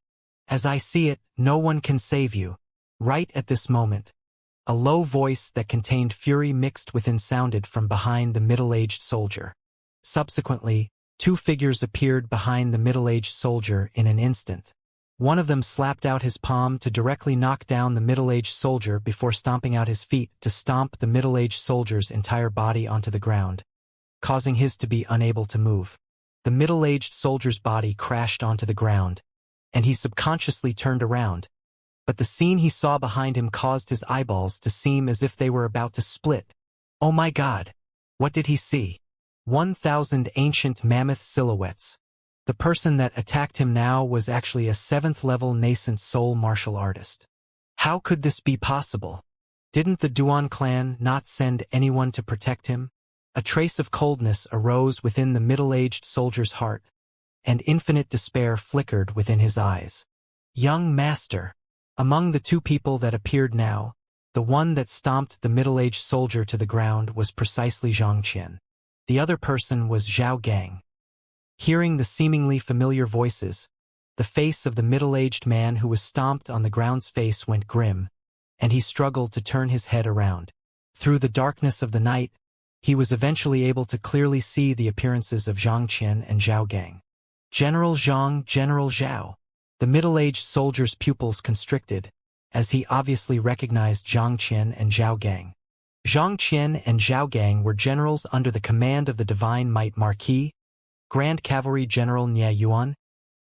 As I see it, no one can save you. Right at this moment, a low voice that contained fury mixed with sounded from behind the middle-aged soldier. Subsequently, two figures appeared behind the middle-aged soldier in an instant. One of them slapped out his palm to directly knock down the middle-aged soldier before stomping out his feet to stomp the middle-aged soldier's entire body onto the ground, causing his to be unable to move. The middle-aged soldier's body crashed onto the ground, and he subconsciously turned around, but the scene he saw behind him caused his eyeballs to seem as if they were about to split. Oh my God! What did he see? 1,000 ancient mammoth silhouettes. The person that attacked him now was actually a 7th-level nascent soul martial artist. How could this be possible? Didn't the Duan clan not send anyone to protect him? A trace of coldness arose within the middle-aged soldier's heart, and infinite despair flickered within his eyes. Young master. Among the two people that appeared now, the one that stomped the middle-aged soldier to the ground was precisely Xianxia. The other person was Zhao Gang. Hearing the seemingly familiar voices, the face of the middle-aged man who was stomped on the ground's face went grim, and he struggled to turn his head around. Through the darkness of the night, he was eventually able to clearly see the appearances of Xianxia and Zhao Gang. General Zhang, General Zhao. The middle-aged soldier's pupils constricted, as he obviously recognized Xianxia and Zhao Gang. Xianxia and Zhao Gang were generals under the command of the Divine Might Marquis, Grand Cavalry General Nie Yuan,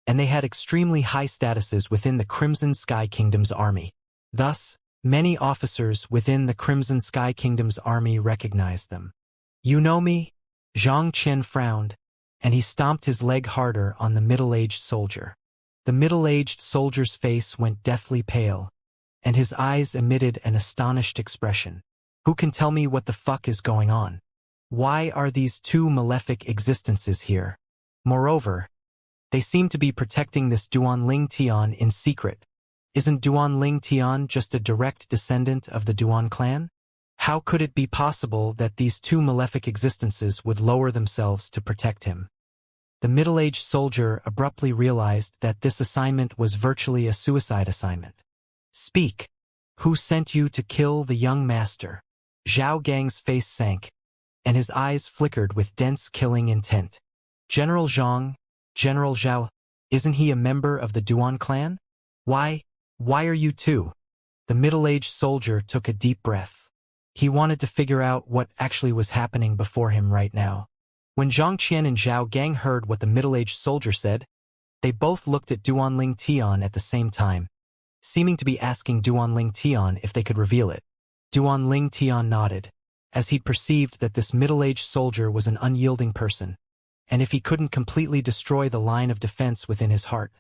and they had extremely high statuses within the Crimson Sky Kingdom's army. Thus, many officers within the Crimson Sky Kingdom's army recognized them. You know me? Zhang Qian frowned, and he stomped his leg harder on the middle-aged soldier. The middle-aged soldier's face went deathly pale, and his eyes emitted an astonished expression. Who can tell me what the fuck is going on? Why are these two malefic existences here? Moreover, they seem to be protecting this Duan Ling Tian in secret. Isn't Duan Ling Tian just a direct descendant of the Duan clan? How could it be possible that these two malefic existences would lower themselves to protect him? The middle-aged soldier abruptly realized that this assignment was virtually a suicide assignment. Speak. Who sent you to kill the young master? Zhao Gang's face sank, and his eyes flickered with dense killing intent. General Zhang, General Zhao, isn't he a member of the Duan clan? Why are you two? The middle-aged soldier took a deep breath. He wanted to figure out what actually was happening before him right now. When Xianxia and Zhao Gang heard what the middle-aged soldier said, they both looked at Duan Ling Tian at the same time, seeming to be asking Duan Ling Tian if they could reveal it. Duan Ling Tian nodded, as he perceived that this middle-aged soldier was an unyielding person, and if he couldn't completely destroy the line of defense within his heart,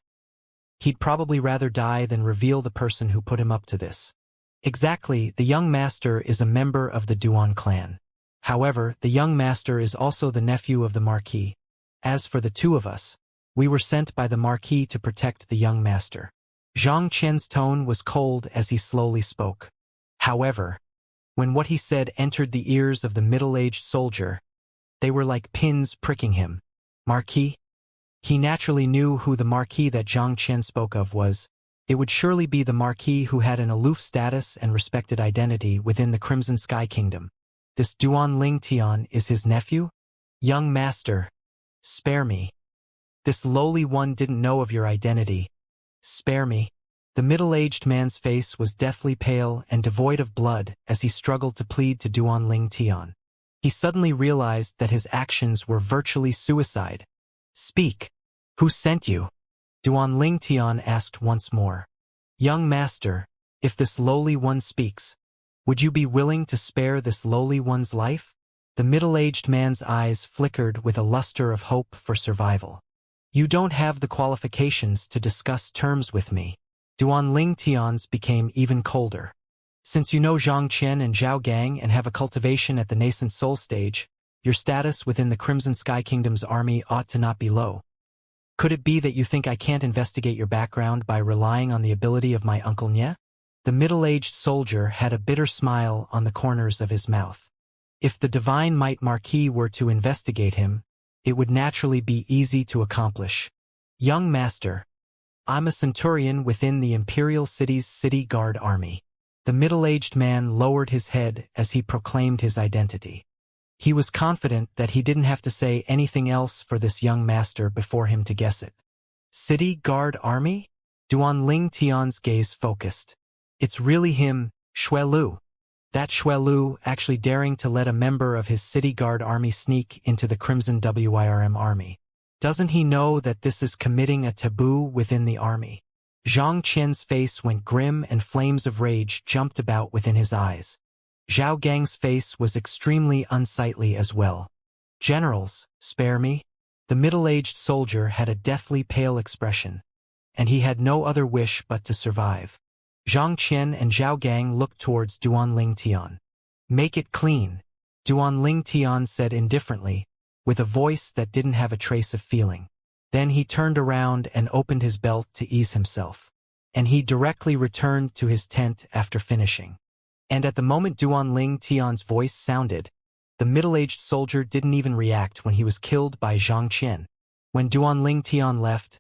he'd probably rather die than reveal the person who put him up to this. Exactly, the young master is a member of the Duan clan. However, the young master is also the nephew of the Marquis. As for the two of us, we were sent by the Marquis to protect the young master. Zhang Qian's tone was cold as he slowly spoke. However, when what he said entered the ears of the middle-aged soldier, they were like pins pricking him. Marquis? He naturally knew who the Marquis that Zhang Qian spoke of was. It would surely be the Marquis who had an aloof status and respected identity within the Crimson Sky Kingdom. This Duan Ling Tian is his nephew? Young master, spare me. This lowly one didn't know of your identity. Spare me. The middle-aged man's face was deathly pale and devoid of blood as he struggled to plead to Duan Ling Tian. He suddenly realized that his actions were virtually suicide. Speak. Who sent you? Duan Ling Tian asked once more. Young master, if this lowly one speaks, would you be willing to spare this lowly one's life? The middle-aged man's eyes flickered with a luster of hope for survival. You don't have the qualifications to discuss terms with me. Duan Ling Tian's became even colder. Since you know Zhang Qian and Zhao Gang and have a cultivation at the nascent soul stage, your status within the Crimson Sky Kingdom's army ought to not be low. Could it be that you think I can't investigate your background by relying on the ability of my Uncle Nye? The middle-aged soldier had a bitter smile on the corners of his mouth. If the Divine Might Marquis were to investigate him, it would naturally be easy to accomplish. Young master, I'm a centurion within the Imperial City's City Guard Army. The middle-aged man lowered his head as he proclaimed his identity. He was confident that he didn't have to say anything else for this young master before him to guess it. City Guard Army? Duan Ling Tian's gaze focused. It's really him, Xue Lu. That Xue Lu actually daring to let a member of his City Guard Army sneak into the Crimson WIRM army. Doesn't he know that this is committing a taboo within the army? Zhang Qian's face went grim and flames of rage jumped about within his eyes. Zhao Gang's face was extremely unsightly as well. Generals, spare me? The middle-aged soldier had a deathly pale expression, and he had no other wish but to survive. Zhang Qian and Zhao Gang looked towards Duan Ling Tian. Make it clean, Duan Ling Tian said indifferently, with a voice that didn't have a trace of feeling. Then he turned around and opened his belt to ease himself. And he directly returned to his tent after finishing. And at the moment Duan Ling Tian's voice sounded, the middle-aged soldier didn't even react when he was killed by Zhang Qian. When Duan Ling Tian left,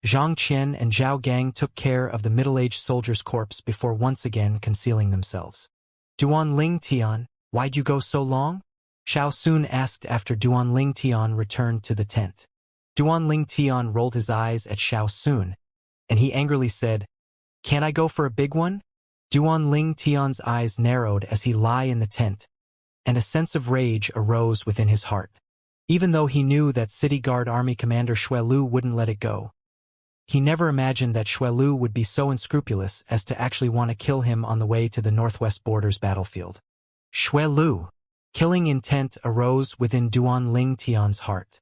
Zhang Qian and Zhao Gang took care of the middle-aged soldier's corpse before once again concealing themselves. Duan Ling Tian, why'd you go so long? Xiao Sun asked after Duan Ling Tian returned to the tent. Duan Ling Tian rolled his eyes at Xiao Sun, and he angrily said, Can't I go for a big one? Duan Ling Tian's eyes narrowed as he lay in the tent, and a sense of rage arose within his heart. Even though he knew that City Guard Army Commander Xue Lu wouldn't let it go, he never imagined that Xue Lu would be so unscrupulous as to actually want to kill him on the way to the northwest borders battlefield. Xue Lu. Killing intent arose within Duan Ling Tian's heart.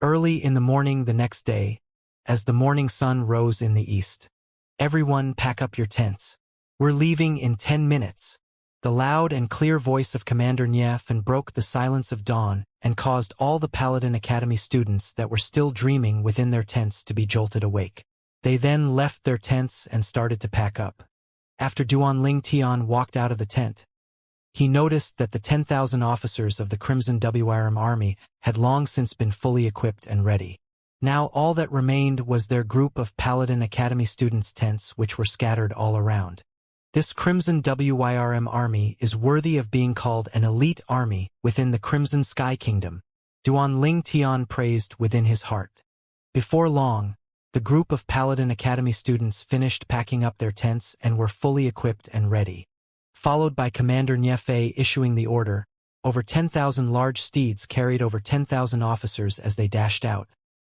Early in the morning the next day, as the morning sun rose in the east, everyone pack up your tents. We're leaving in 10 minutes. The loud and clear voice of Commander Niefan broke the silence of dawn and caused all the Paladin Academy students that were still dreaming within their tents to be jolted awake. They then left their tents and started to pack up. After Duan Ling Tian walked out of the tent, he noticed that the 10,000 officers of the Crimson WIRM army had long since been fully equipped and ready. Now all that remained was their group of Paladin Academy students' tents which were scattered all around. This Crimson WIRM army is worthy of being called an elite army within the Crimson Sky Kingdom, Duan Ling Tian praised within his heart. Before long, the group of Paladin Academy students finished packing up their tents and were fully equipped and ready. Followed by Commander Niefei issuing the order, over 10,000 large steeds carried over 10,000 officers as they dashed out,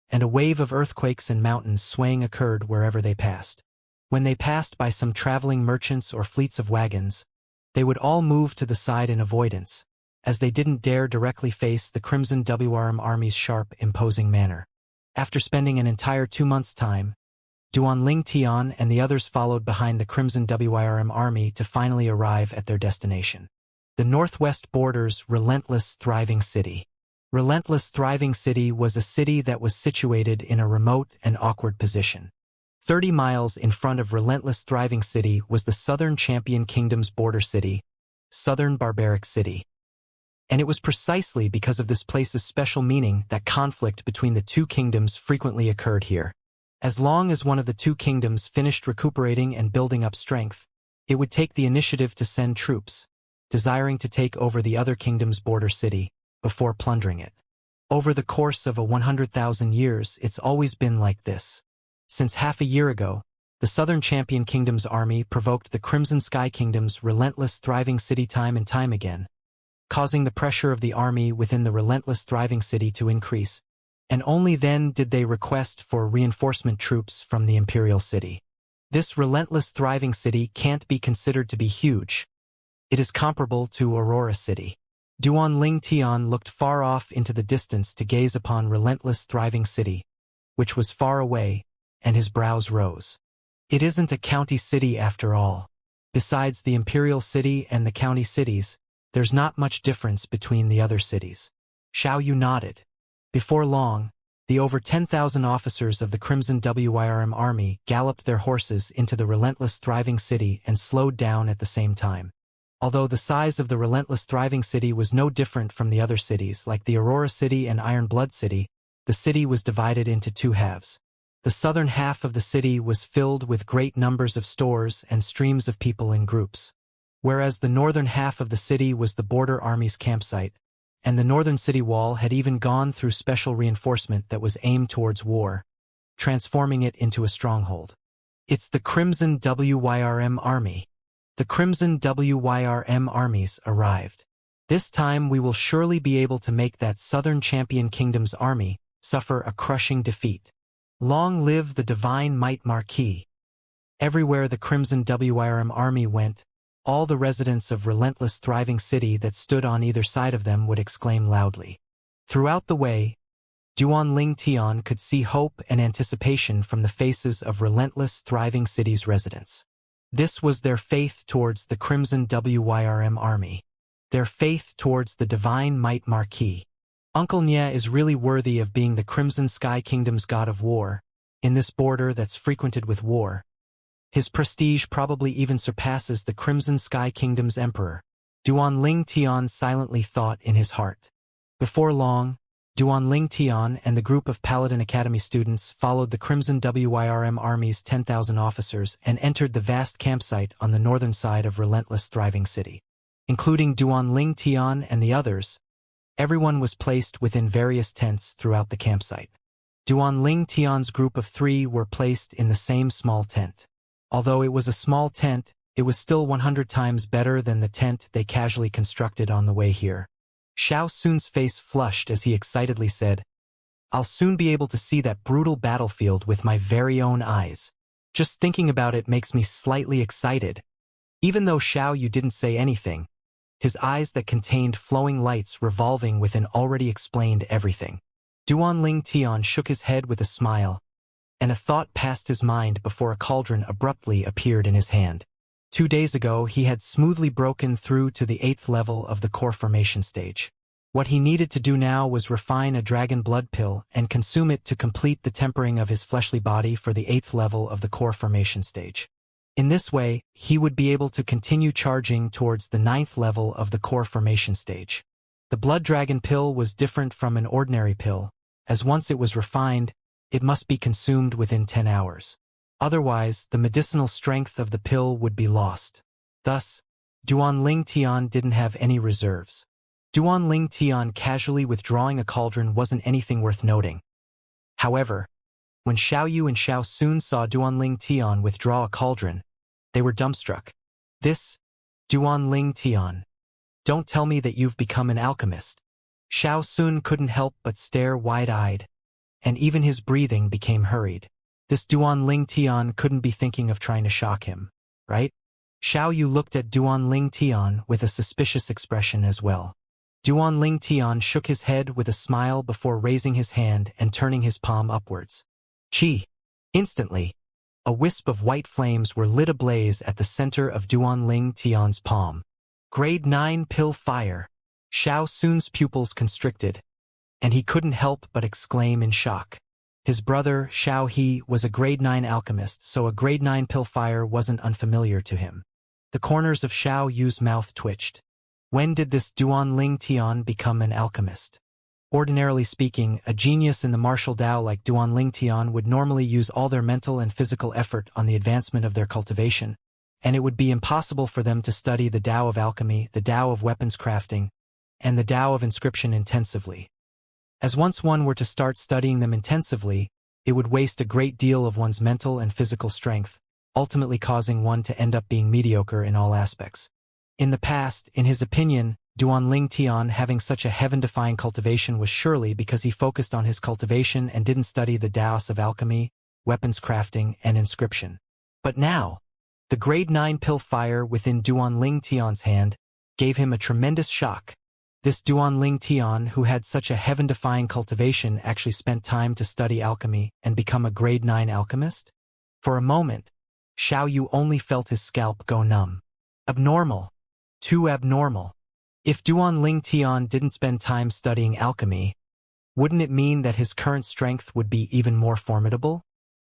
and a wave of earthquakes and mountains swaying occurred wherever they passed. When they passed by some traveling merchants or fleets of wagons, they would all move to the side in avoidance, as they didn't dare directly face the Crimson WIRM army's sharp, imposing manner. After spending an entire 2 months' time, Duan Ling Tian and the others followed behind the Crimson WIRM army to finally arrive at their destination. The northwest border's relentless thriving city. Relentless thriving city was a city that was situated in a remote and awkward position. 30 miles in front of relentless thriving city was the southern Champion Kingdom's border city, southern barbaric city. And it was precisely because of this place's special meaning that conflict between the two kingdoms frequently occurred here. As long as one of the two kingdoms finished recuperating and building up strength, it would take the initiative to send troops, desiring to take over the other kingdom's border city, before plundering it. Over the course of 100,000 years, it's always been like this. Since half a year ago, the Southern Champion Kingdom's army provoked the Crimson Sky Kingdom's relentless thriving city time and time again, causing the pressure of the army within the relentless thriving city to increase, and only then did they request for reinforcement troops from the Imperial City. This relentless thriving city can't be considered to be huge. It is comparable to Aurora City. Duan Ling Tian looked far off into the distance to gaze upon relentless thriving city, which was far away, and his brows rose. It isn't a county city after all. Besides the Imperial City and the county cities, there's not much difference between the other cities. Xiaoyu nodded. Before long, the over 10,000 officers of the Crimson WYRM army galloped their horses into the relentless thriving city and slowed down at the same time. Although the size of the relentless thriving city was no different from the other cities like the Aurora City and Iron Blood City, the city was divided into two halves. The southern half of the city was filled with great numbers of stores and streams of people in groups, whereas the northern half of the city was the border army's campsite, and the northern city wall had even gone through special reinforcement that was aimed towards war, transforming it into a stronghold. It's the Crimson WYRM army. The Crimson WYRM armies arrived. This time we will surely be able to make that Southern Champion Kingdom's army suffer a crushing defeat. Long live the Divine Might Marquis. Everywhere the Crimson WYRM army went, all the residents of relentless thriving city that stood on either side of them would exclaim loudly. Throughout the way, Duan Ling Tian could see hope and anticipation from the faces of relentless thriving city's residents. This was their faith towards the Crimson WYRM army. Their faith towards the Divine Might Marquis. Uncle Nye is really worthy of being the Crimson Sky Kingdom's god of war, in this border that's frequented with war. His prestige probably even surpasses the Crimson Sky Kingdom's emperor. Duan Ling Tian silently thought in his heart. Before long, Duan Ling Tian and the group of Paladin Academy students followed the Crimson WYRM army's 10,000 officers and entered the vast campsite on the northern side of relentless thriving city. Including Duan Ling Tian and the others, everyone was placed within various tents throughout the campsite. Duan Ling Tian's group of 3 were placed in the same small tent. Although it was a small tent, it was still 100 times better than the tent they casually constructed on the way here. Xiao Sun's face flushed as he excitedly said, "I'll soon be able to see that brutal battlefield with my very own eyes. Just thinking about it makes me slightly excited." Even though Xiaoyu didn't say anything, his eyes that contained flowing lights revolving within already explained everything. Duan Ling Tian shook his head with a smile, and a thought passed his mind before a cauldron abruptly appeared in his hand. 2 days ago, he had smoothly broken through to the 8th level of the core formation stage. What he needed to do now was refine a dragon blood pill and consume it to complete the tempering of his fleshly body for the 8th level of the core formation stage. In this way, he would be able to continue charging towards the 9th level of the core formation stage. The blood dragon pill was different from an ordinary pill, as once it was refined, it must be consumed within 10 hours. Otherwise, the medicinal strength of the pill would be lost. Thus, Duan Ling Tian didn't have any reserves. Duan Ling Tian casually withdrawing a cauldron wasn't anything worth noting. However, when Xiaoyu and Xiao Sun saw Duan Ling Tian withdraw a cauldron, they were dumbstruck. "This, Duan Ling Tian. Don't tell me that you've become an alchemist." Xiao Sun couldn't help but stare wide-eyed, and even his breathing became hurried. This Duan Ling Tian couldn't be thinking of trying to shock him, right? Xiaoyu looked at Duan Ling Tian with a suspicious expression as well. Duan Ling Tian shook his head with a smile before raising his hand and turning his palm upwards. Chi! Instantly, a wisp of white flames were lit ablaze at the center of Duan Ling Tian's palm. Grade 9 Pill Fire. Xiao Sun's pupils constricted, and he couldn't help but exclaim in shock. His brother, Xiao He, was a grade 9 alchemist, so a grade 9 pill fire wasn't unfamiliar to him. The corners of Xiao Yu's mouth twitched. When did this Duanling Tian become an alchemist? Ordinarily speaking, a genius in the martial Tao like Duanling Tian would normally use all their mental and physical effort on the advancement of their cultivation, and it would be impossible for them to study the Tao of alchemy, the Tao of weapons crafting, and the Tao of inscription intensively. As once one were to start studying them intensively, it would waste a great deal of one's mental and physical strength, ultimately causing one to end up being mediocre in all aspects. In the past, in his opinion, Duanling Tian having such a heaven-defying cultivation was surely because he focused on his cultivation and didn't study the Taos of alchemy, weapons crafting, and inscription. But now, the grade 9 pill fire within Duanling Tian's hand gave him a tremendous shock. This Duanling Tian, who had such a heaven-defying cultivation, actually spent time to study alchemy and become a grade 9 alchemist? For a moment, Xiao Yu only felt his scalp go numb. Abnormal. Too abnormal. If Duanling Tian didn't spend time studying alchemy, wouldn't it mean that his current strength would be even more formidable?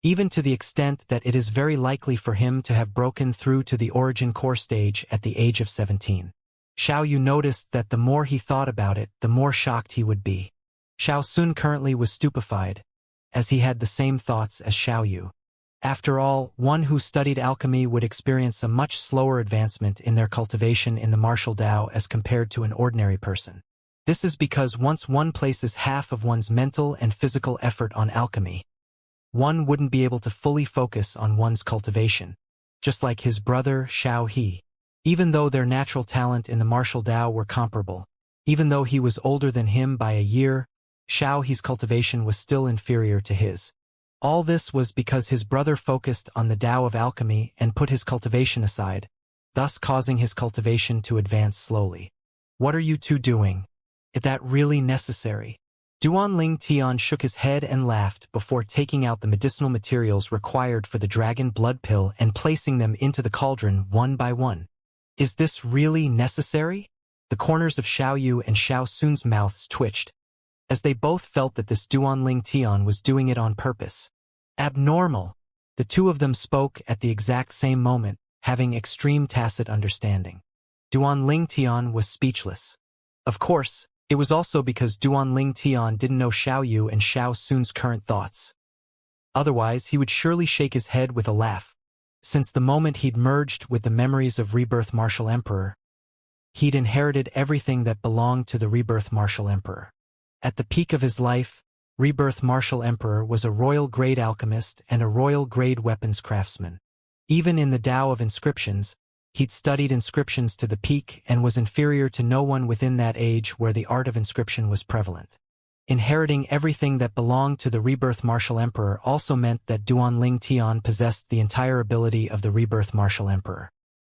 Even to the extent that it is very likely for him to have broken through to the origin core stage at the age of 17. Xiao Yu noticed that the more he thought about it, the more shocked he would be. Xiao Sun currently was stupefied, as he had the same thoughts as Xiao Yu. After all, one who studied alchemy would experience a much slower advancement in their cultivation in the martial Tao as compared to an ordinary person. This is because once one places half of one's mental and physical effort on alchemy, one wouldn't be able to fully focus on one's cultivation, just like his brother Xiao He. Even though their natural talent in the martial Tao were comparable, even though he was older than him by a year, Xiao He's cultivation was still inferior to his. All this was because his brother focused on the Tao of alchemy and put his cultivation aside, thus causing his cultivation to advance slowly. What are you two doing? Is that really necessary? Duanling Tian shook his head and laughed before taking out the medicinal materials required for the dragon blood pill and placing them into the cauldron one by one. Is this really necessary? The corners of Xiao Yu and Xiao Sun's mouths twitched, as they both felt that this Duanling Tian was doing it on purpose. Abnormal. The two of them spoke at the exact same moment, having extreme tacit understanding. Duanling Tian was speechless. Of course, it was also because Duanling Tian didn't know Xiao Yu and Xiao Sun's current thoughts. Otherwise, he would surely shake his head with a laugh. Since the moment he'd merged with the memories of Rebirth Martial Emperor, he'd inherited everything that belonged to the Rebirth Martial Emperor. At the peak of his life, Rebirth Martial Emperor was a royal-grade alchemist and a royal-grade weapons craftsman. Even in the Tao of inscriptions, he'd studied inscriptions to the peak and was inferior to no one within that age where the art of inscription was prevalent. Inheriting everything that belonged to the Rebirth Martial Emperor also meant that Duanling Tian possessed the entire ability of the Rebirth Martial Emperor.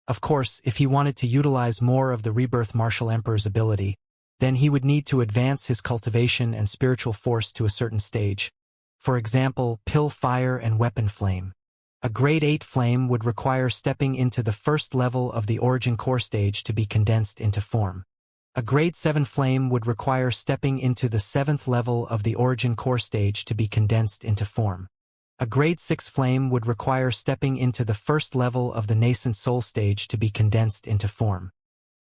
Of course, if he wanted to utilize more of the Rebirth Martial Emperor's ability, then he would need to advance his cultivation and spiritual force to a certain stage. For example, Pill Fire and Weapon Flame. A grade 8 flame would require stepping into the first level of the origin core stage to be condensed into form. A grade 7 flame would require stepping into the 7th level of the origin core stage to be condensed into form. A grade 6 flame would require stepping into the first level of the nascent soul stage to be condensed into form.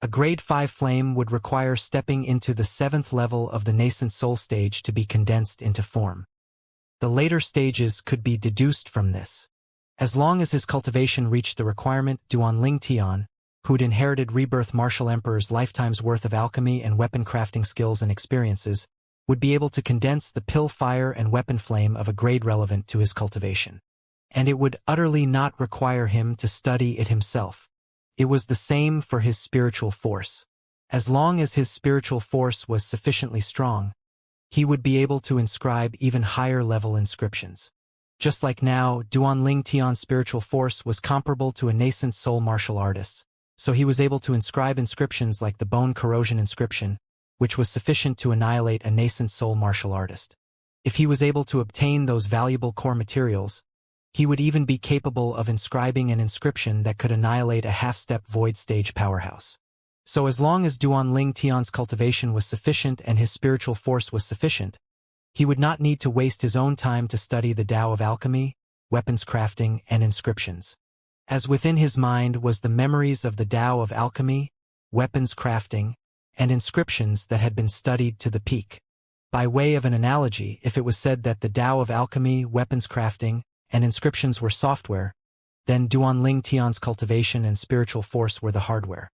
A grade 5 flame would require stepping into the 7th level of the nascent soul stage to be condensed into form. The later stages could be deduced from this. As long as his cultivation reached the requirement, Duanling Tian, who'd inherited Rebirth Martial Emperor's lifetime's worth of alchemy and weapon crafting skills and experiences, would be able to condense the Pill Fire and Weapon Flame of a grade relevant to his cultivation. And it would utterly not require him to study it himself. It was the same for his spiritual force. As long as his spiritual force was sufficiently strong, he would be able to inscribe even higher-level inscriptions. Just like now, Duanling Tian's spiritual force was comparable to a nascent soul martial artist's, so he was able to inscribe inscriptions like the Bone Corrosion inscription, which was sufficient to annihilate a nascent soul martial artist. If he was able to obtain those valuable core materials, he would even be capable of inscribing an inscription that could annihilate a half-step void stage powerhouse. So as long as Duanling Tian's cultivation was sufficient and his spiritual force was sufficient, he would not need to waste his own time to study the Tao of alchemy, weapons crafting, and inscriptions. As within his mind was the memories of the Tao of alchemy, weapons crafting, and inscriptions that had been studied to the peak. By way of an analogy, if it was said that the Tao of alchemy, weapons crafting, and inscriptions were software, then Duanling Tian's cultivation and spiritual force were the hardware.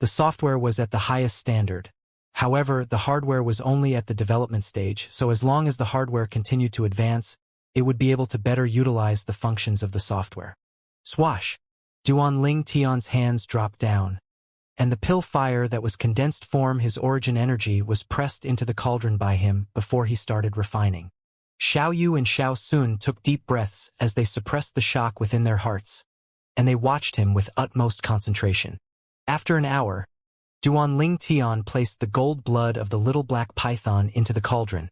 The software was at the highest standard. However, the hardware was only at the development stage, so as long as the hardware continued to advance, it would be able to better utilize the functions of the software. Swash! Duanling Tian's hands dropped down, and the pill fire that was condensed form his origin energy was pressed into the cauldron by him before he started refining. Xiaoyu and Xiao Sun took deep breaths as they suppressed the shock within their hearts, and they watched him with utmost concentration. After an hour, Duanling Tian placed the gold blood of the little black python into the cauldron,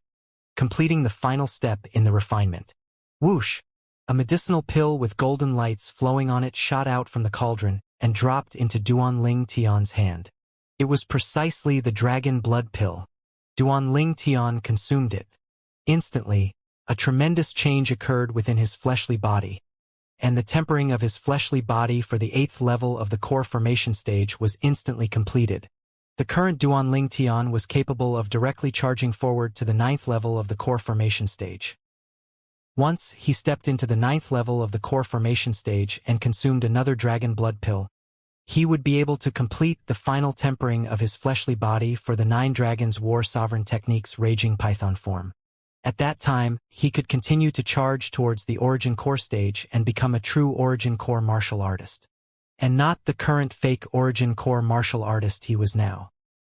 completing the final step in the refinement. Whoosh! A medicinal pill with golden lights flowing on it shot out from the cauldron and dropped into Duanling Tian's hand. It was precisely the dragon blood pill. Duanling Tian consumed it. Instantly, a tremendous change occurred within his fleshly body, and the tempering of his fleshly body for the 8th level of the core formation stage was instantly completed. The current Duanling Tian was capable of directly charging forward to the 9th level of the core formation stage. Once he stepped into the 9th level of the core formation stage and consumed another dragon blood pill, he would be able to complete the final tempering of his fleshly body for the 9 Dragons War Sovereign Technique's Raging Python form. At that time, he could continue to charge towards the Origin Core stage and become a true Origin Core martial artist. And not the current fake Origin Core martial artist he was now.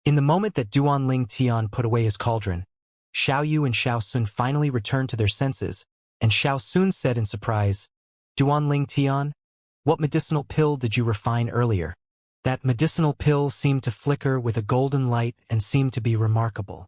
In the moment that Duanling Tian put away his cauldron, Xiaoyu and Xiao Sun finally returned to their senses, and Xiao Sun said in surprise, "Duanling Tian, what medicinal pill did you refine earlier?" That medicinal pill seemed to flicker with a golden light and seemed to be remarkable.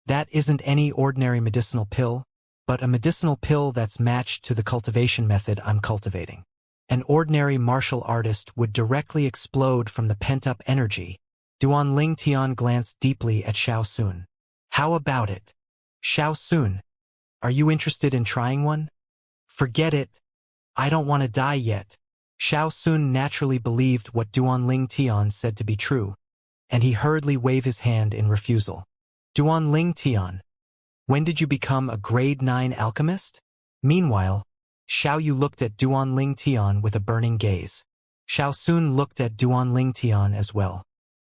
That isn't any ordinary medicinal pill, but a medicinal pill that's matched to the cultivation method I'm cultivating. An ordinary martial artist would directly explode from the pent-up energy. Duanling Tian glanced deeply at Xiao Sun. How about it? Xiao Sun, are you interested in trying one? Forget it. I don't want to die yet. Xiao Sun naturally believed what Duanling Tian said to be true, and he hurriedly waved his hand in refusal. Duanling Tian, when did you become a grade 9 alchemist? Meanwhile, Xiaoyu looked at Duanling Tian with a burning gaze. Xiao Sun looked at Duanling Tian as well.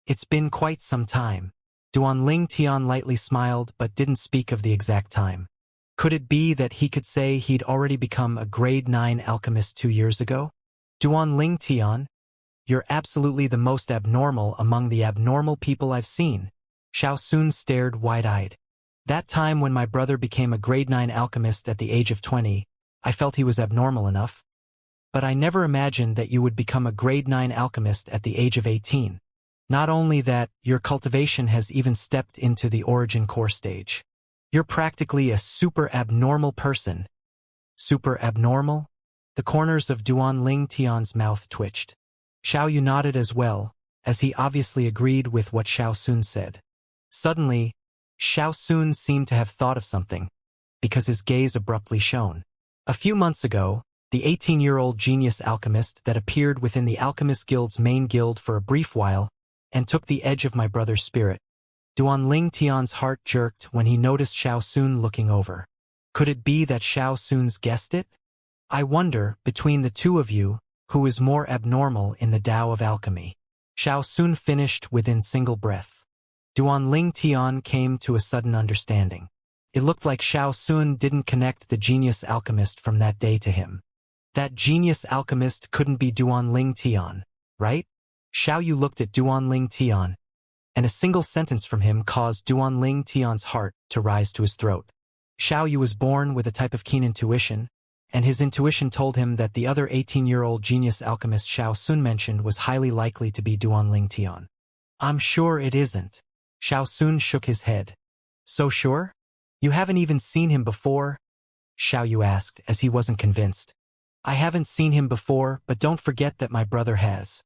It's been quite some time. Duanling Tian lightly smiled but didn't speak of the exact time. Could it be that he could say he'd already become a grade 9 alchemist 2 years ago? Duanling Tian, you're absolutely the most abnormal among the abnormal people I've seen. Xiao Sun stared wide-eyed. That time when my brother became a grade 9 alchemist at the age of 20, I felt he was abnormal enough. But I never imagined that you would become a grade 9 alchemist at the age of 18. Not only that, your cultivation has even stepped into the Origin Core stage. You're practically a super abnormal person. Super abnormal? The corners of Duanling Tian's mouth twitched. Xiaoyu nodded as well, as he obviously agreed with what Xiao Sun said. Suddenly, Xiao Sun seemed to have thought of something, because his gaze abruptly shone. A few months ago, the 18-year-old genius alchemist that appeared within the Alchemist Guild's main guild for a brief while and took the edge of my brother's spirit. Duanling Tian's heart jerked when he noticed Xiao Sun looking over. Could it be that Xiao Sun's guessed it? I wonder, between the two of you, who is more abnormal in the Tao of alchemy? Xiao Sun finished within single breath. Duanling Tian came to a sudden understanding. It looked like Xiao Sun didn't connect the genius alchemist from that day to him. That genius alchemist couldn't be Duanling Tian, right? Xiaoyu looked at Duanling Tian, and a single sentence from him caused Duanling Tian's heart to rise to his throat. Xiaoyu was born with a type of keen intuition, and his intuition told him that the other 18-year-old genius alchemist Xiao Sun mentioned was highly likely to be Duanling Tian. I'm sure it isn't. Xiao Sun shook his head. So sure? You haven't even seen him before? Xiaoyu asked, as he wasn't convinced. I haven't seen him before, but don't forget that my brother has.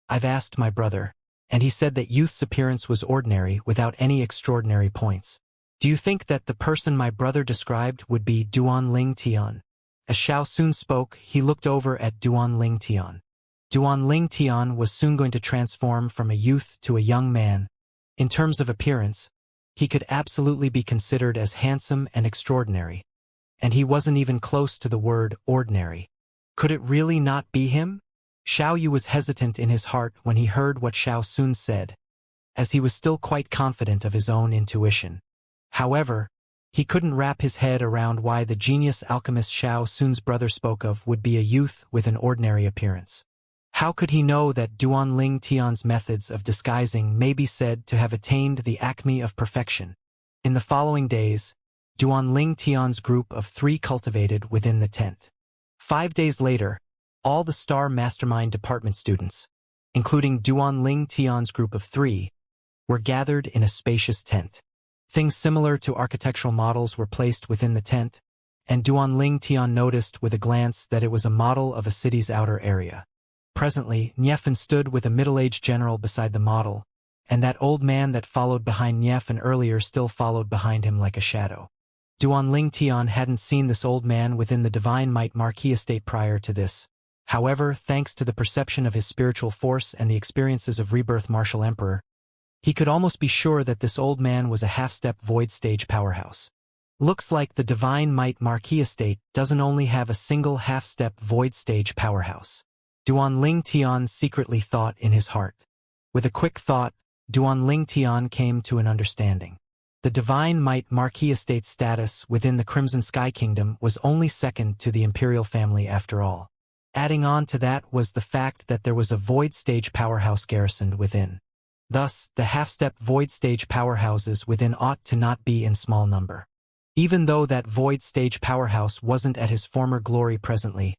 I've asked my brother. and he said that youth's appearance was ordinary without any extraordinary points. Do you think that the person my brother described would be Duan Ling Tian? As Xiao soon spoke, he looked over at Duan Ling Tian. Duan Ling Tian was soon going to transform from a youth to a young man. In terms of appearance, he could absolutely be considered as handsome and extraordinary. And he wasn't even close to the word ordinary. Could it really not be him? Xiao Yu was hesitant in his heart when he heard what Xiao Sun said, as he was still quite confident of his own intuition. However, he couldn't wrap his head around why the genius alchemist Xiao Sun's brother spoke of would be a youth with an ordinary appearance. How could he know that Duan Ling Tian's methods of disguising may be said to have attained the acme of perfection? In the following days, Duan Ling Tian's group of 3 cultivated within the tent. 5 days later, all the Star Mastermind Department students, including Duan Ling Tian's group of 3, were gathered in a spacious tent. Things similar to architectural models were placed within the tent, and Duan Ling Tian noticed with a glance that it was a model of a city's outer area. Presently, Niefan stood with a middle-aged general beside the model, and that old man that followed behind Niefan earlier still followed behind him like a shadow. Duan Ling Tian hadn't seen this old man within the Divine Might Marquis estate prior to this. However, thanks to the perception of his spiritual force and the experiences of Rebirth Martial Emperor, he could almost be sure that this old man was a half-step void stage powerhouse. Looks like the Divine Might Marquis estate doesn't only have a single half-step void stage powerhouse. Duan Ling Tian secretly thought in his heart. With a quick thought, Duan Ling Tian came to an understanding. The Divine Might Marquis estate's status within the Crimson Sky Kingdom was only second to the imperial family after all. Adding on to that was the fact that there was a void stage powerhouse garrisoned within. Thus, the half-step void stage powerhouses within ought to not be in small number. Even though that void stage powerhouse wasn't at his former glory presently,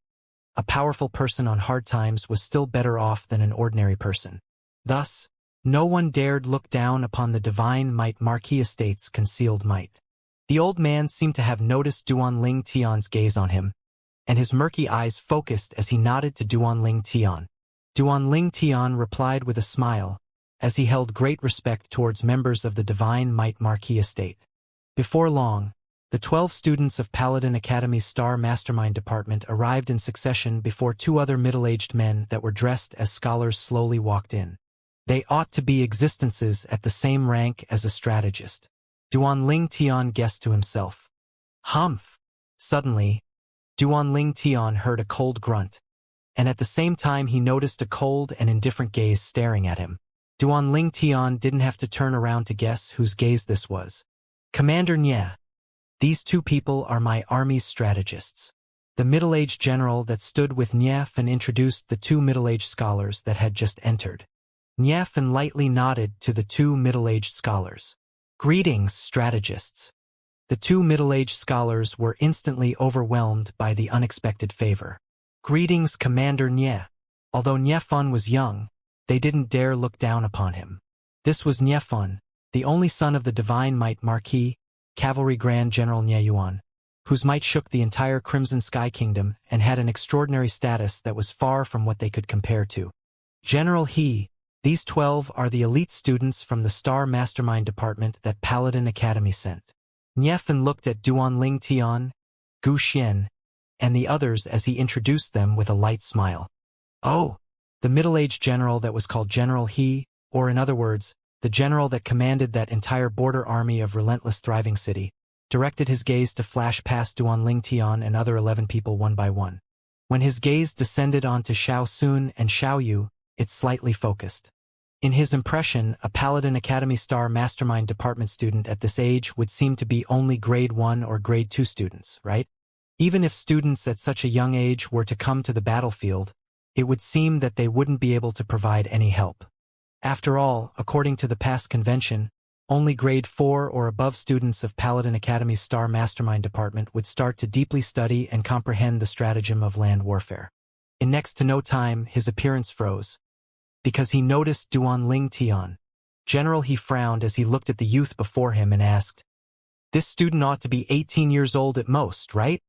a powerful person on hard times was still better off than an ordinary person. Thus, no one dared look down upon the Divine Might Marquis estate's concealed might. The old man seemed to have noticed Duan Ling Tian's gaze on him, and his murky eyes focused as he nodded to Duan Ling Tian. Duan Ling Tian replied with a smile, as he held great respect towards members of the Divine Might Marquis estate. Before long, the 12 students of Paladin Academy's Star Mastermind Department arrived in succession before 2 other middle-aged men that were dressed as scholars slowly walked in. They ought to be existences at the same rank as a strategist. Duan Ling Tian guessed to himself. Humph! Suddenly, Duan Ling Tian heard a cold grunt, and at the same time he noticed a cold and indifferent gaze staring at him. Duan Ling Tian didn't have to turn around to guess whose gaze this was. Commander Nye. These 2 people are my army's strategists. The middle-aged general that stood with Niefan introduced the 2 middle-aged scholars that had just entered. Niefan lightly nodded to the 2 middle-aged scholars. Greetings, strategists. The 2 middle-aged scholars were instantly overwhelmed by the unexpected favor. Greetings, Commander Nye. Although Niefan was young, they didn't dare look down upon him. This was Niefan, the only son of the Divine Might Marquis, Cavalry Grand General Nye Yuan, whose might shook the entire Crimson Sky Kingdom and had an extraordinary status that was far from what they could compare to. General He, these 12 are the elite students from the Star Mastermind Department that Paladin Academy sent. Niefan looked at Duan Ling Tian, Gu Xian, and the others as he introduced them with a light smile. Oh! The middle-aged general that was called General He, or in other words, the general that commanded that entire border army of relentless thriving city, directed his gaze to flash past Duan Ling Tian and other 11 people one by one. When his gaze descended onto Xiao Sun and Xiao Yu, it slightly focused. In his impression, a Paladin Academy Star Mastermind Department student at this age would seem to be only grade 1 or grade 2 students, right? Even if students at such a young age were to come to the battlefield, it would seem that they wouldn't be able to provide any help. After all, according to the past convention, only grade 4 or above students of Paladin Academy's Star Mastermind Department would start to deeply study and comprehend the stratagem of land warfare. In next to no time, his appearance froze, because he noticed Duan Ling Tian. General He frowned as he looked at the youth before him and asked, "This student ought to be 18 years old at most, right?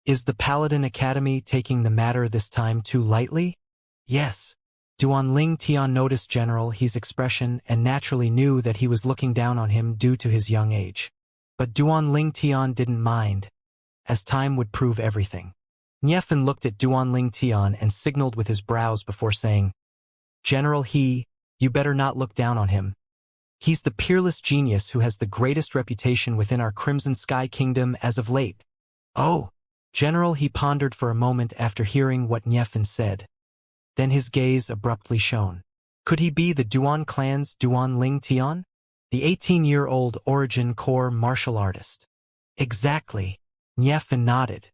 Is the Paladin Academy taking the matter this time too lightly?" "Yes," Duan Ling Tian noticed General He's expression and naturally knew that he was looking down on him due to his young age. But Duan Ling Tian didn't mind, as time would prove everything. Niefan looked at Duan Ling Tian and signaled with his brows before saying, General He, you better not look down on him. He's the peerless genius who has the greatest reputation within our Crimson Sky Kingdom as of late. Oh! General He pondered for a moment after hearing what Niefan said. Then his gaze abruptly shone. Could he be the Duan clan's Duan Ling Tian? The 18-year-old origin core martial artist. Exactly. Niefan nodded.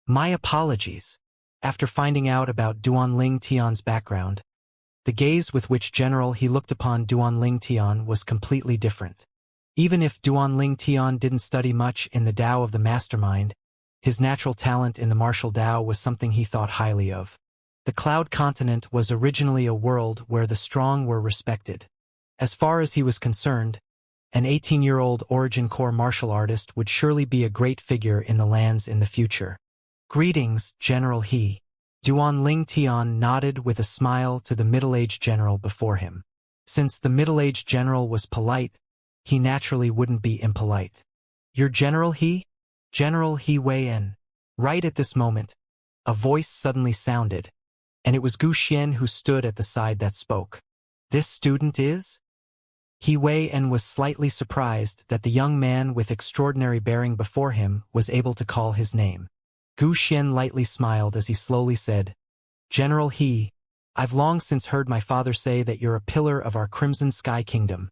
My apologies. After finding out about Duan Ling Tian's background, the gaze with which General He looked upon Duan Ling Tian was completely different. Even if Duan Ling Tian didn't study much in the Tao of the Mastermind, his natural talent in the martial Tao was something he thought highly of. The Cloud Continent was originally a world where the strong were respected. As far as he was concerned, an 18-year-old origin core martial artist would surely be a great figure in the lands in the future. Greetings, General He. Duan Ling Tian nodded with a smile to the middle-aged general before him. Since the middle-aged general was polite, he naturally wouldn't be impolite. Your General He? General He Wei-en. Right at this moment, a voice suddenly sounded, and it was Gu Xian who stood at the side that spoke. This student is? He Wei-en was slightly surprised that the young man with extraordinary bearing before him was able to call his name. Gu Xian lightly smiled as he slowly said, General He, I've long since heard my father say that you're a pillar of our Crimson Sky Kingdom.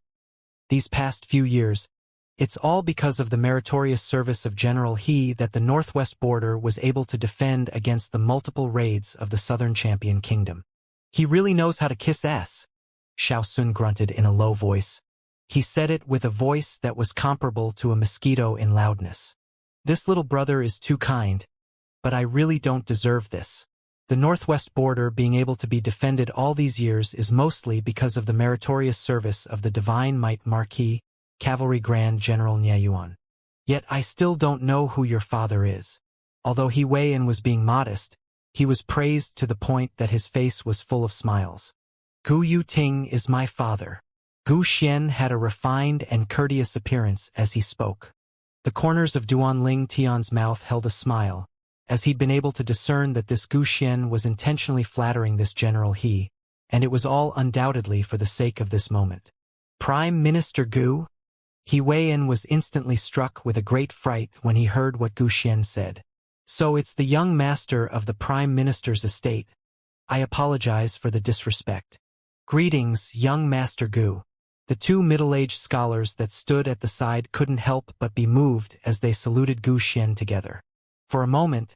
These past few years, it's all because of the meritorious service of General He that the northwest border was able to defend against the multiple raids of the Southern Champion Kingdom. He really knows how to kiss ass, Xiao Sun grunted in a low voice. He said it with a voice that was comparable to a mosquito in loudness. This little brother is too kind, but I really don't deserve this. The northwest border being able to be defended all these years is mostly because of the meritorious service of the Divine Might Marquis, Cavalry Grand General Nie Yuan. Yet I still don't know who your father is. Although He Wei-en was being modest, he was praised to the point that his face was full of smiles. Gu Yuting is my father. Gu Xian had a refined and courteous appearance as he spoke. The corners of Duan Ling Tian's mouth held a smile, as he'd been able to discern that this Gu Xian was intentionally flattering this General He, and it was all undoubtedly for the sake of this moment. Prime Minister Gu? He Wei-en was instantly struck with a great fright when he heard what Gu Xian said. So it's the young master of the Prime Minister's estate. I apologize for the disrespect. Greetings, young Master Gu. The two middle-aged scholars that stood at the side couldn't help but be moved as they saluted Gu Xian together. For a moment,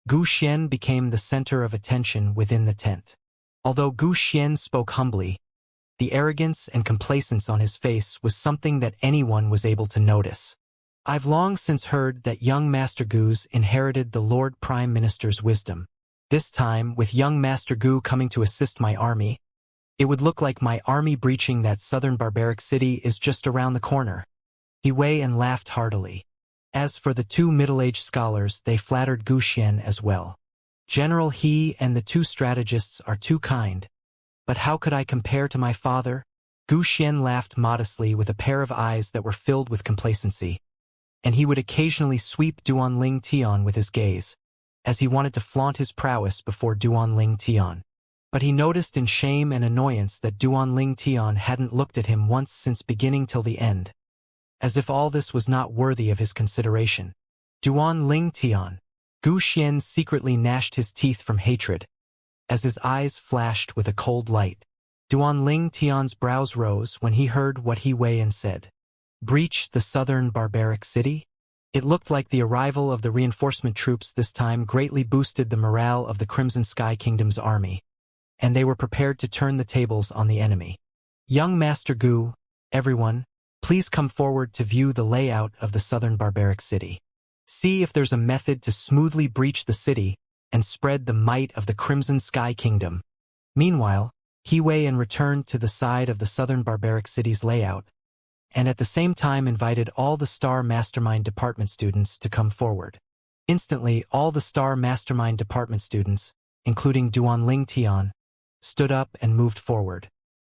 Gu Xian became the center of attention within the tent. Although Gu Xian spoke humbly, the arrogance and complacence on his face was something that anyone was able to notice. I've long since heard that young Master Gu's inherited the Lord Prime Minister's wisdom. This time, with young Master Gu coming to assist my army, it would look like my army breaching that southern barbaric city is just around the corner. He Wei-en laughed heartily. As for the two middle-aged scholars, they flattered Gu Xian as well. General He and the two strategists are too kind. But how could I compare to my father? Gu Xian laughed modestly with a pair of eyes that were filled with complacency, and he would occasionally sweep Duan Ling Tian with his gaze, as he wanted to flaunt his prowess before Duan Ling Tian. But he noticed in shame and annoyance that Duan Ling Tian hadn't looked at him once since beginning till the end, as if all this was not worthy of his consideration. Duan Ling Tian. Gu Xian secretly gnashed his teeth from hatred, as his eyes flashed with a cold light. Duan Ling Tian's brows rose when he heard what He Wei-en said. Breach the southern barbaric city? It looked like the arrival of the reinforcement troops this time greatly boosted the morale of the Crimson Sky Kingdom's army, and they were prepared to turn the tables on the enemy. Young Master Gu, everyone, please come forward to view the layout of the southern barbaric city. See if there's a method to smoothly breach the city and spread the might of the Crimson Sky Kingdom. Meanwhile, He Wei-en returned to the side of the southern barbaric city's layout, and at the same time invited all the Star Mastermind Department students to come forward. Instantly, all the Star Mastermind Department students, including Duan Ling Tian, stood up and moved forward.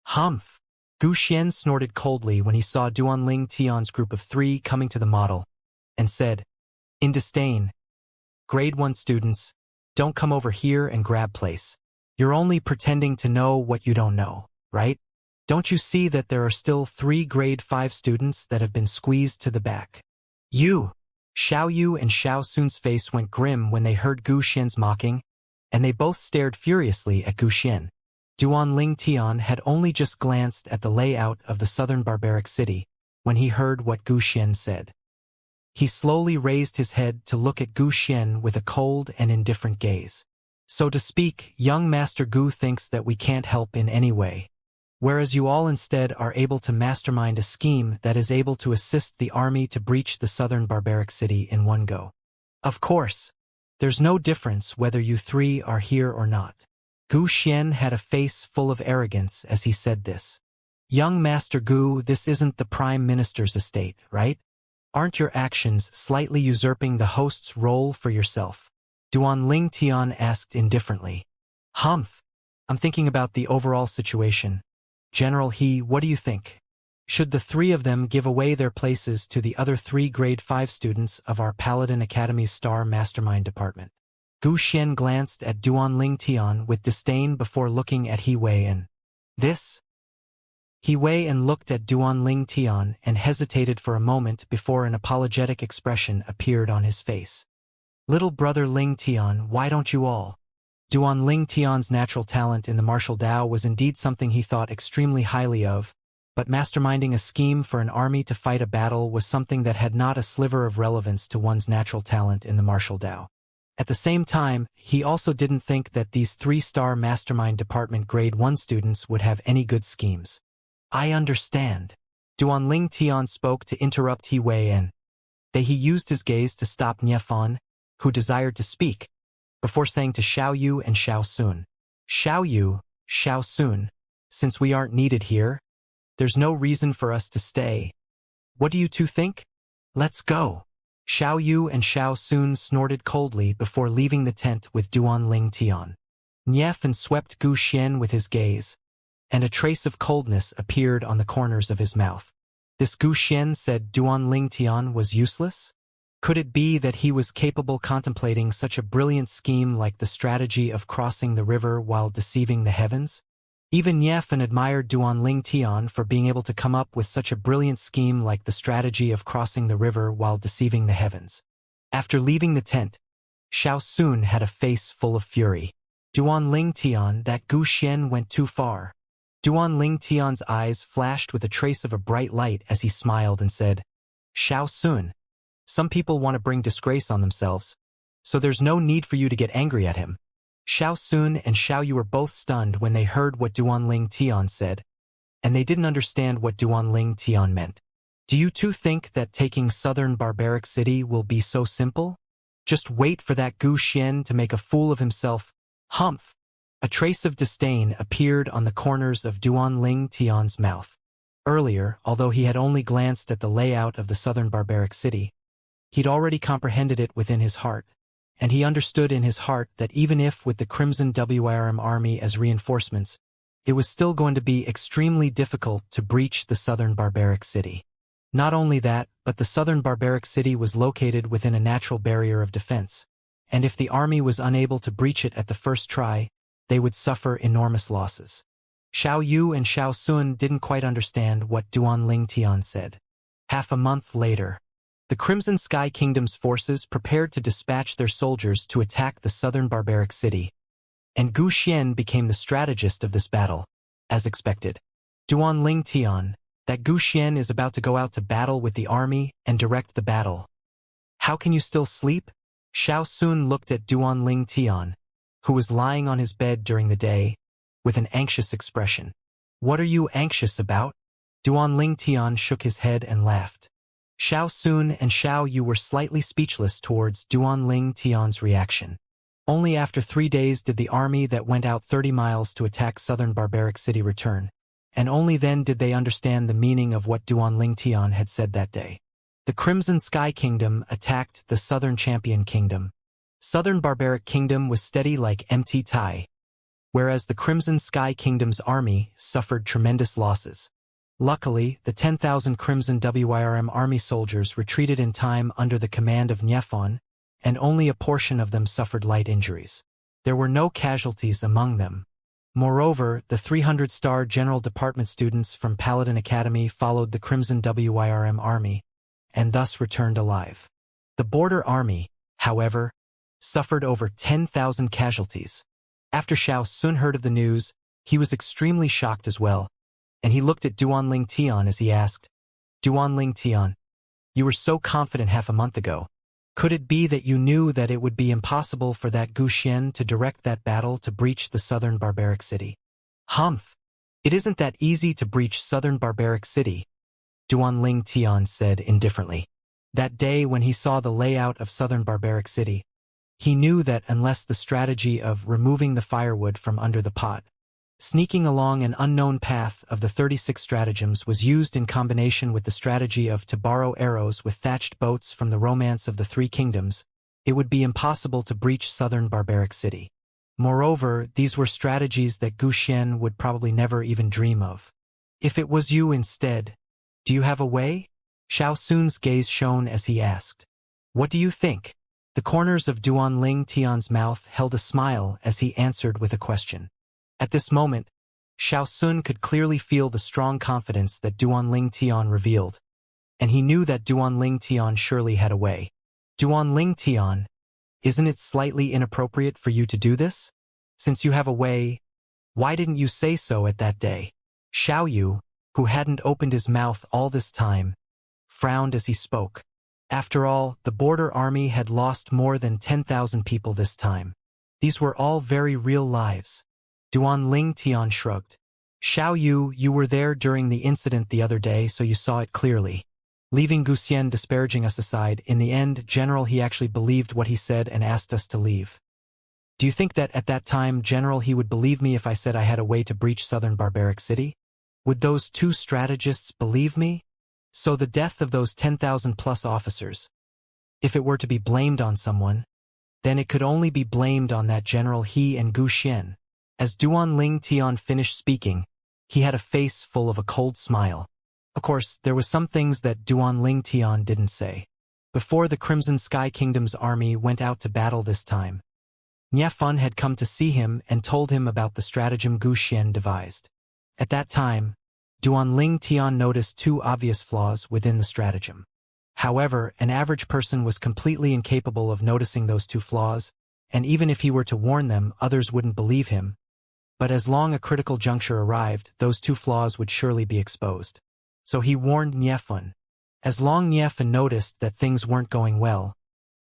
Humph! Gu Xian snorted coldly when he saw Duanling Tian's group of 3 coming to the model, and said, in disdain, Grade 1 students, don't come over here and grab place. You're only pretending to know what you don't know, right? Don't you see that there are still 3 grade 5 students that have been squeezed to the back? Xiao Yu and Xiao Sun's face went grim when they heard Gu Xian's mocking, and they both stared furiously at Gu Xian. Duanling Tian had only just glanced at the layout of the southern barbaric city when he heard what Gu Xian said. He slowly raised his head to look at Gu Xian with a cold and indifferent gaze. So to speak, young Master Gu thinks that we can't help in any way, whereas you all instead are able to mastermind a scheme that is able to assist the army to breach the southern barbaric city in one go. Of course, there's no difference whether you 3 are here or not. Gu Xian had a face full of arrogance as he said this. Young Master Gu, this isn't the Prime Minister's estate, right? Aren't your actions slightly usurping the host's role for yourself? Duanling Tian asked indifferently. Humph! I'm thinking about the overall situation. General He, what do you think? Should the 3 of them give away their places to the other 3 grade 5 students of our Paladin Academy's Star Mastermind Department? Gu Xian glanced at Duanling Tian with disdain before looking at He Wei and this? He Wei and looked at Duanling Tian and hesitated for a moment before an apologetic expression appeared on his face. Little brother Ling Tian, why don't you all? Duanling Tian's natural talent in the martial Dao was indeed something he thought extremely highly of, but masterminding a scheme for an army to fight a battle was something that had not a sliver of relevance to one's natural talent in the martial Dao. At the same time, he also didn't think that these 3-star Mastermind Department Grade 1 students would have any good schemes. I understand. Duanling Tian spoke to interrupt He Wei and he used his gaze to stop Niefan, who desired to speak, before saying to Xiao Yu and Xiao Sun, Xiao Yu, Xiao Sun, since we aren't needed here, there's no reason for us to stay. What do you 2 think? Let's go. Xiao Yu and Xiao Sun snorted coldly before leaving the tent with Duanling Tian. Niefan swept Gu Xian with his gaze, and a trace of coldness appeared on the corners of his mouth. This Gu Xian said Duanling Tian was useless? Could it be that he was capable contemplating such a brilliant scheme like the strategy of crossing the river while deceiving the heavens? Even Niefan admired Duanling Tian for being able to come up with such a brilliant scheme like the strategy of crossing the river while deceiving the heavens. After leaving the tent, Xiao Sun had a face full of fury. Duanling Tian, that Gu Xian went too far. Duanling Tian's eyes flashed with a trace of a bright light as he smiled and said, Xiao Sun, some people want to bring disgrace on themselves, so there's no need for you to get angry at him. Xiao Sun and Xiao Yu were both stunned when they heard what Duanling Tian said, and they didn't understand what Duanling Tian meant. Do you 2 think that taking southern barbaric city will be so simple? Just wait for that Gu Xian to make a fool of himself. Humph! A trace of disdain appeared on the corners of Duanling Tian's mouth. Earlier, although he had only glanced at the layout of the southern barbaric city, he'd already comprehended it within his heart, and he understood in his heart that even if with the Crimson WRM army as reinforcements, it was still going to be extremely difficult to breach the southern barbaric city. Not only that, but the southern barbaric city was located within a natural barrier of defense, and if the army was unable to breach it at the first try, they would suffer enormous losses. Xiao Yu and Xiao Sun didn't quite understand what Duanling Tian said. Half a month later, the Crimson Sky Kingdom's forces prepared to dispatch their soldiers to attack the southern barbaric city, and Gu Xian became the strategist of this battle, as expected. Duanling Tian, that Gu Xian is about to go out to battle with the army and direct the battle. How can you still sleep? Xiao Sun looked at Duanling Tian, who was lying on his bed during the day, with an anxious expression. What are you anxious about? Duanling Tian shook his head and laughed. Xiao Sun and Xiao Yu were slightly speechless towards Duanling Tian's reaction. Only after 3 days did the army that went out 30 miles to attack southern barbaric city return, and only then did they understand the meaning of what Duanling Tian had said that day. The Crimson Sky Kingdom attacked the Southern Champion Kingdom. Southern Barbaric Kingdom was steady like empty tide. whereas the Crimson Sky Kingdom's army suffered tremendous losses. Luckily, the 10,000 Crimson WIRM army soldiers retreated in time under the command of Niefon, and only a portion of them suffered light injuries. There were no casualties among them. Moreover, the 300-star General Department students from Paladin Academy followed the Crimson WIRM army, and thus returned alive. The Border Army, however, suffered over 10,000 casualties. After Xiao Sun heard of the news, he was extremely shocked as well, and he looked at Duanling Tian as he asked, "Duanling Tian, you were so confident half a month ago. Could it be that you knew that it would be impossible for that Gu Xian to direct that battle to breach the southern barbaric city?" "Humph! It isn't that easy to breach southern barbaric city," Duanling Tian said indifferently. That day when he saw the layout of southern barbaric city, he knew that unless the strategy of removing the firewood from under the pot, sneaking along an unknown path of the 36 stratagems was used in combination with the strategy of to borrow arrows with thatched boats from the Romance of the Three Kingdoms, it would be impossible to breach southern barbaric city. Moreover, these were strategies that Gu Xian would probably never even dream of. "If it was you instead, do you have a way?" Xiao Sun's gaze shone as he asked. "What do you think?" The corners of Duanling Tian's mouth held a smile as he answered with a question. At this moment, Xiao Sun could clearly feel the strong confidence that Duanling Tian revealed, and he knew that Duanling Tian surely had a way. "Duanling Tian, isn't it slightly inappropriate for you to do this? Since you have a way, why didn't you say so at that day?" Xiao Yu, who hadn't opened his mouth all this time, frowned as he spoke. After all, the Border Army had lost more than 10,000 people this time. These were all very real lives. Duanling Tian shrugged. "Xiao Yu, you were there during the incident the other day, so you saw it clearly. Leaving Gu Xian disparaging us aside, in the end, General, he actually believed what he said and asked us to leave. Do you think that at that time, General, he would believe me if I said I had a way to breach southern barbaric city? Would those two strategists believe me? So the death of those 10,000 plus officers, if it were to be blamed on someone, then it could only be blamed on that General He and Gu Xian." As Duanling Tian finished speaking, he had a face full of a cold smile. Of course, there were some things that Duanling Tian didn't say. Before the Crimson Sky Kingdom's army went out to battle this time, Niefon had come to see him and told him about the stratagem Gu Xian devised. At that time, Duanling Tian noticed two obvious flaws within the stratagem. However, an average person was completely incapable of noticing those two flaws, and even if he were to warn them, others wouldn't believe him. But as long a critical juncture arrived, those two flaws would surely be exposed. So he warned Niefon. As long Niefon noticed that things weren't going well,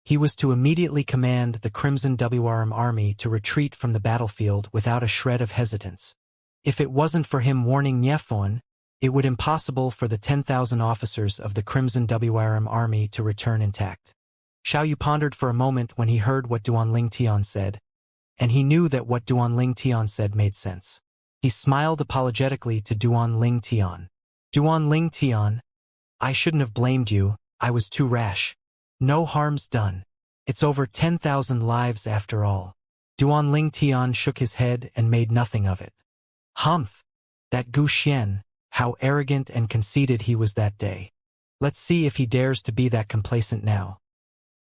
he was to immediately command the Crimson WRM army to retreat from the battlefield without a shred of hesitance. If it wasn't for him warning Niefon, it would be impossible for the 10,000 officers of the Crimson WRM army to return intact. Xiao Yu pondered for a moment when he heard what Duanling Tian said, and he knew that what Duanling Tian said made sense. He smiled apologetically to Duanling Tian. "Duanling Tian, I shouldn't have blamed you, I was too rash. No harm's done. It's over 10,000 lives after all." Duanling Tian shook his head and made nothing of it. "Humph! That Gu Xian, how arrogant and conceited he was that day. Let's see if he dares to be that complacent now."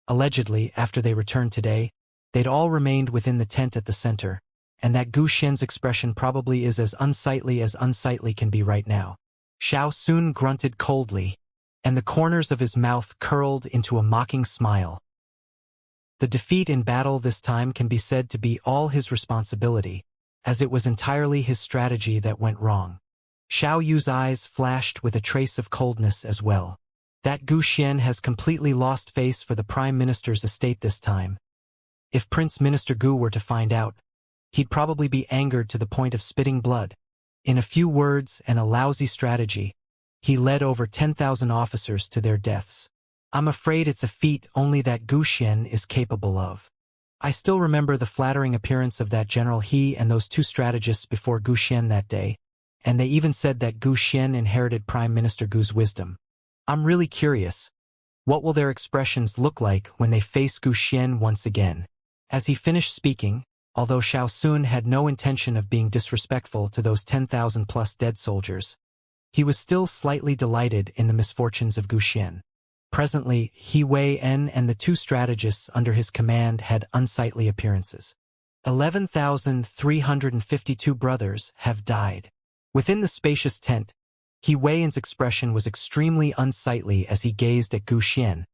Allegedly, after they returned today, they'd all remained within the tent at the center, and that Gu Xian's expression probably is as unsightly can be right now. Xiao Sun grunted coldly, and the corners of his mouth curled into a mocking smile. The defeat in battle this time can be said to be all his responsibility, as it was entirely his strategy that went wrong. Xiao Yu's eyes flashed with a trace of coldness as well. That Gu Xian has completely lost face for the Prime Minister's estate this time. If Prince Minister Gu were to find out, he'd probably be angered to the point of spitting blood. In a few words and a lousy strategy, he led over 10,000 officers to their deaths. I'm afraid it's a feat only that Gu Xian is capable of. I still remember the flattering appearance of that General He and those two strategists before Gu Xian that day, and they even said that Gu Xian inherited Prime Minister Gu's wisdom. I'm really curious. What will their expressions look like when they face Gu Xian once again? As he finished speaking, although Xiao Sun had no intention of being disrespectful to those 10,000-plus dead soldiers. He was still slightly delighted in the misfortunes of Guxian. Presently, He Wei-en and the two strategists under his command had unsightly appearances. 11,352 brothers have died. Within the spacious tent, He Wei-en's expression was extremely unsightly as he gazed at Guxian,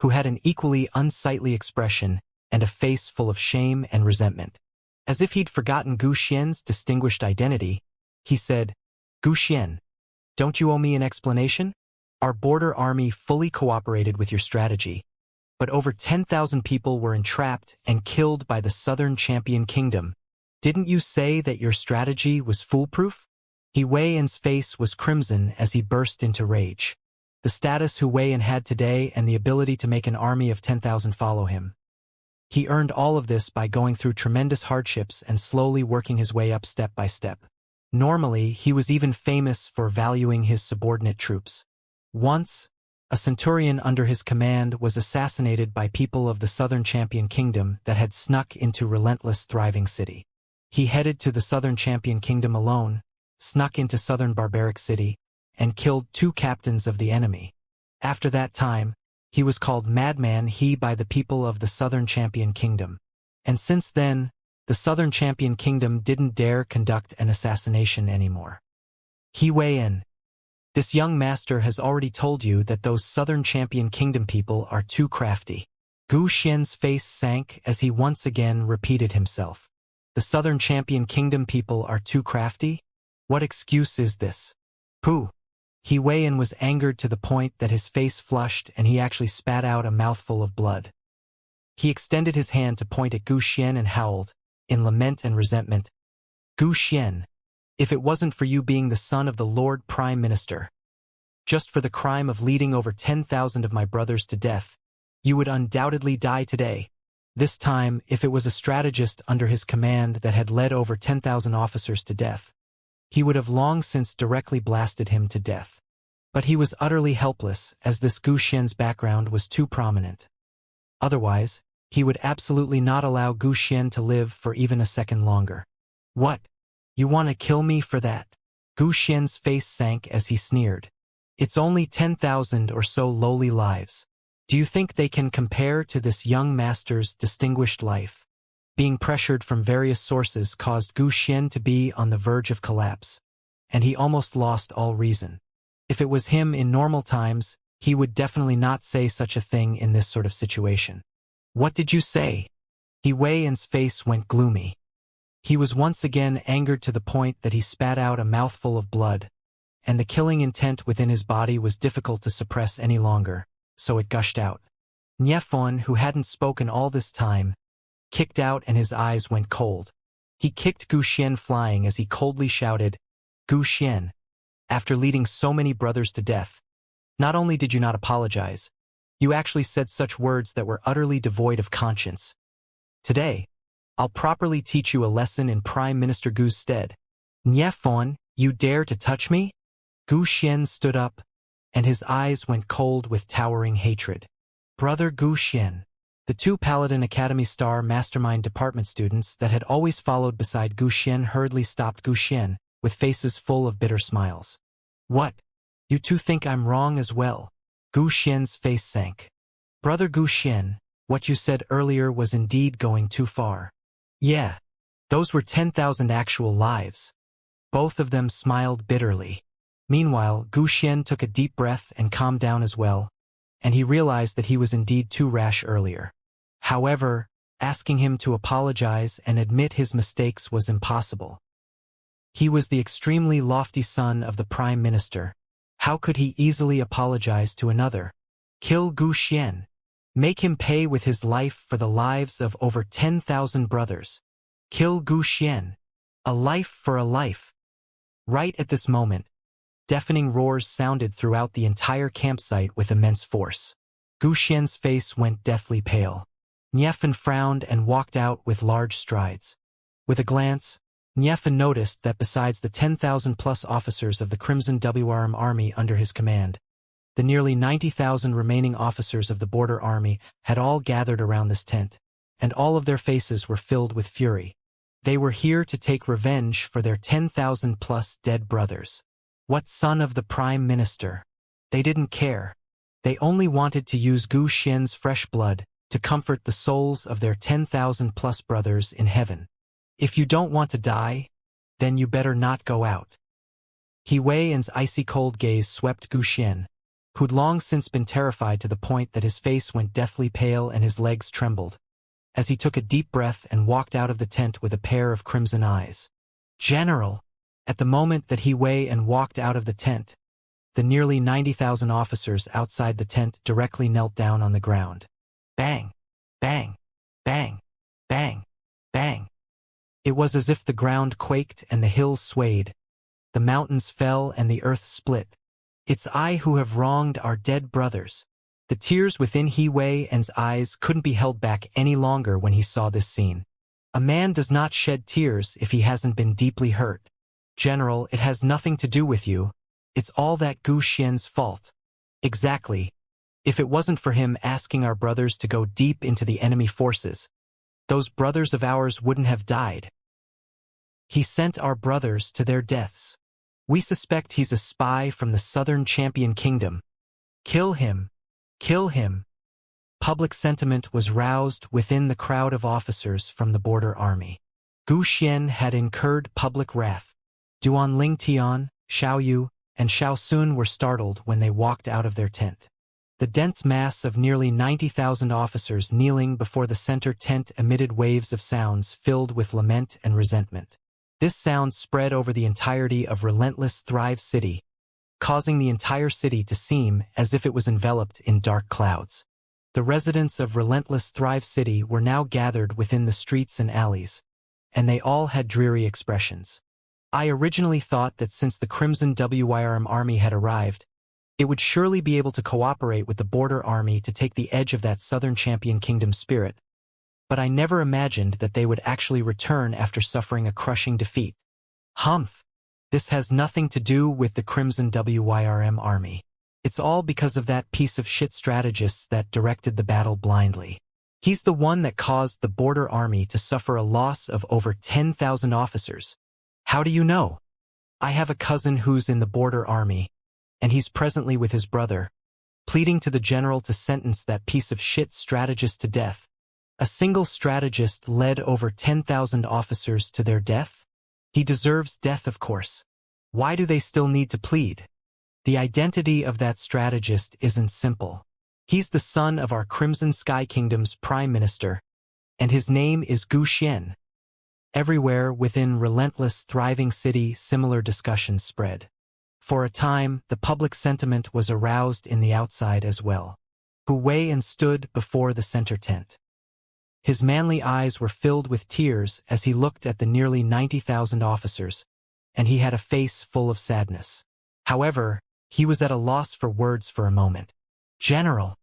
who had an equally unsightly expression and a face full of shame and resentment. As if he'd forgotten Guxian's distinguished identity, he said, "Guxian, don't you owe me an explanation? Our border army fully cooperated with your strategy, but over 10,000 people were entrapped and killed by the Southern Champion Kingdom. Didn't you say that your strategy was foolproof?" He Wei-en's face was crimson as he burst into rage. The status He Wei-en had today and the ability to make an army of 10,000 follow him. He earned all of this by going through tremendous hardships and slowly working his way up step by step. Normally, he was even famous for valuing his subordinate troops. Once, a centurion under his command was assassinated by people of the Southern Champion Kingdom that had snuck into relentless thriving city. He headed to the Southern Champion Kingdom alone, snuck into Southern Barbaric City, and killed 2 captains of the enemy. After that time, he was called Madman He by the people of the Southern Champion Kingdom. And since then, the Southern Champion Kingdom didn't dare conduct an assassination anymore. He Wei-en, this young master has already told you that those Southern Champion Kingdom people are too crafty. Guxian's face sank as he once again repeated himself. The Southern Champion Kingdom people are too crafty? What excuse is this? Pooh! He Wei-en was angered to the point that his face flushed and he actually spat out a mouthful of blood. He extended his hand to point at Guxian and howled, in lament and resentment, "Guxian, if it wasn't for you being the son of the Lord Prime Minister, just for the crime of leading over 10,000 of my brothers to death, you would undoubtedly die today." This time, if it was a strategist under his command that had led over 10,000 officers to death, he would have long since directly blasted him to death. But he was utterly helpless as this Guxian's background was too prominent. Otherwise, he would absolutely not allow Guxian to live for even a second longer. "What? You want to kill me for that?" Guxian's face sank as he sneered. "It's only 10,000 or so lowly lives. Do you think they can compare to this young master's distinguished life?" Being pressured from various sources caused Guxian to be on the verge of collapse, and he almost lost all reason. If it was him in normal times, he would definitely not say such a thing in this sort of situation. "What did you say?" He Wei-en's face went gloomy. He was once again angered to the point that he spat out a mouthful of blood, and the killing intent within his body was difficult to suppress any longer, so it gushed out. Niefon, who hadn't spoken all this time, kicked out and his eyes went cold. He kicked Guxian flying as he coldly shouted, "Guxian, after leading so many brothers to death, not only did you not apologize, you actually said such words that were utterly devoid of conscience. Today, I'll properly teach you a lesson in Prime Minister Gu's stead. Niefon, you dare to touch me?" Guxian stood up, and his eyes went cold with towering hatred. "Brother Guxian." The 2 Paladin Academy Star Mastermind Department students that had always followed beside Guxian hurriedly stopped Guxian, with faces full of bitter smiles. "What? You 2 think I'm wrong as well?" Guxian's face sank. "Brother Guxian, what you said earlier was indeed going too far." "Yeah, those were 10,000 actual lives." Both of them smiled bitterly. Meanwhile, Guxian took a deep breath and calmed down as well, and he realized that he was indeed too rash earlier. However, asking him to apologize and admit his mistakes was impossible. He was the extremely lofty son of the Prime Minister. How could he easily apologize to another? Kill Guxian. Make him pay with his life for the lives of over 10,000 brothers. Kill Guxian. A life for a life. Right at this moment, deafening roars sounded throughout the entire campsite with immense force. Guxian's face went deathly pale. Niefon frowned and walked out with large strides. With a glance, Niefon noticed that besides the 10,000-plus officers of the Crimson WRM army under his command, the nearly 90,000 remaining officers of the border army had all gathered around this tent, and all of their faces were filled with fury. They were here to take revenge for their 10,000-plus dead brothers. What son of the Prime Minister? They didn't care. They only wanted to use Gu Xian's fresh blood to comfort the souls of their 10,000-plus brothers in heaven. If you don't want to die, then you better not go out. He Wei's icy-cold gaze swept Gu Xian, who'd long since been terrified to the point that his face went deathly pale and his legs trembled, as he took a deep breath and walked out of the tent with a pair of crimson eyes. General! At the moment that He Wei walked out of the tent, the nearly 90,000 officers outside the tent directly knelt down on the ground. Bang! Bang! Bang! Bang! Bang! It was as if the ground quaked and the hills swayed. The mountains fell and the earth split. It's I who have wronged our dead brothers. The tears within He Wei's eyes couldn't be held back any longer when he saw this scene. A man does not shed tears if he hasn't been deeply hurt. General, it has nothing to do with you. It's all that Gu Xian's fault. Exactly. If it wasn't for him asking our brothers to go deep into the enemy forces, those brothers of ours wouldn't have died. He sent our brothers to their deaths. We suspect he's a spy from the Southern Champion Kingdom. Kill him. Kill him. Public sentiment was roused within the crowd of officers from the border army. Gu Xian had incurred public wrath. Duan Ling Tian, Xiao Yu, and Xiao Sun were startled when they walked out of their tent. The dense mass of nearly 90,000 officers kneeling before the center tent emitted waves of sounds filled with lament and resentment. This sound spread over the entirety of Relentless Thrive City, causing the entire city to seem as if it was enveloped in dark clouds. The residents of Relentless Thrive City were now gathered within the streets and alleys, and they all had dreary expressions. I originally thought that since the Crimson Wyrm army had arrived, it would surely be able to cooperate with the border army to take the edge of that Southern Champion Kingdom spirit, but I never imagined that they would actually return after suffering a crushing defeat. Humph! This has nothing to do with the Crimson Wyrm army. It's all because of that piece of shit strategist that directed the battle blindly. He's the one that caused the border army to suffer a loss of over 10,000 officers. How do you know? I have a cousin who's in the border army, and he's presently with his brother, pleading to the general to sentence that piece of shit strategist to death. A single strategist led over 10,000 officers to their death? He deserves death, of course. Why do they still need to plead? The identity of that strategist isn't simple. He's the son of our Crimson Sky Kingdom's Prime Minister, and his name is Gu Xian. Everywhere within Relentless Thriving City, similar discussions spread. For a time, the public sentiment was aroused in the outside as well. Hu Wei stood before the center tent. His manly eyes were filled with tears as he looked at the nearly 90,000 officers, and he had a face full of sadness. However, he was at a loss for words for a moment. General,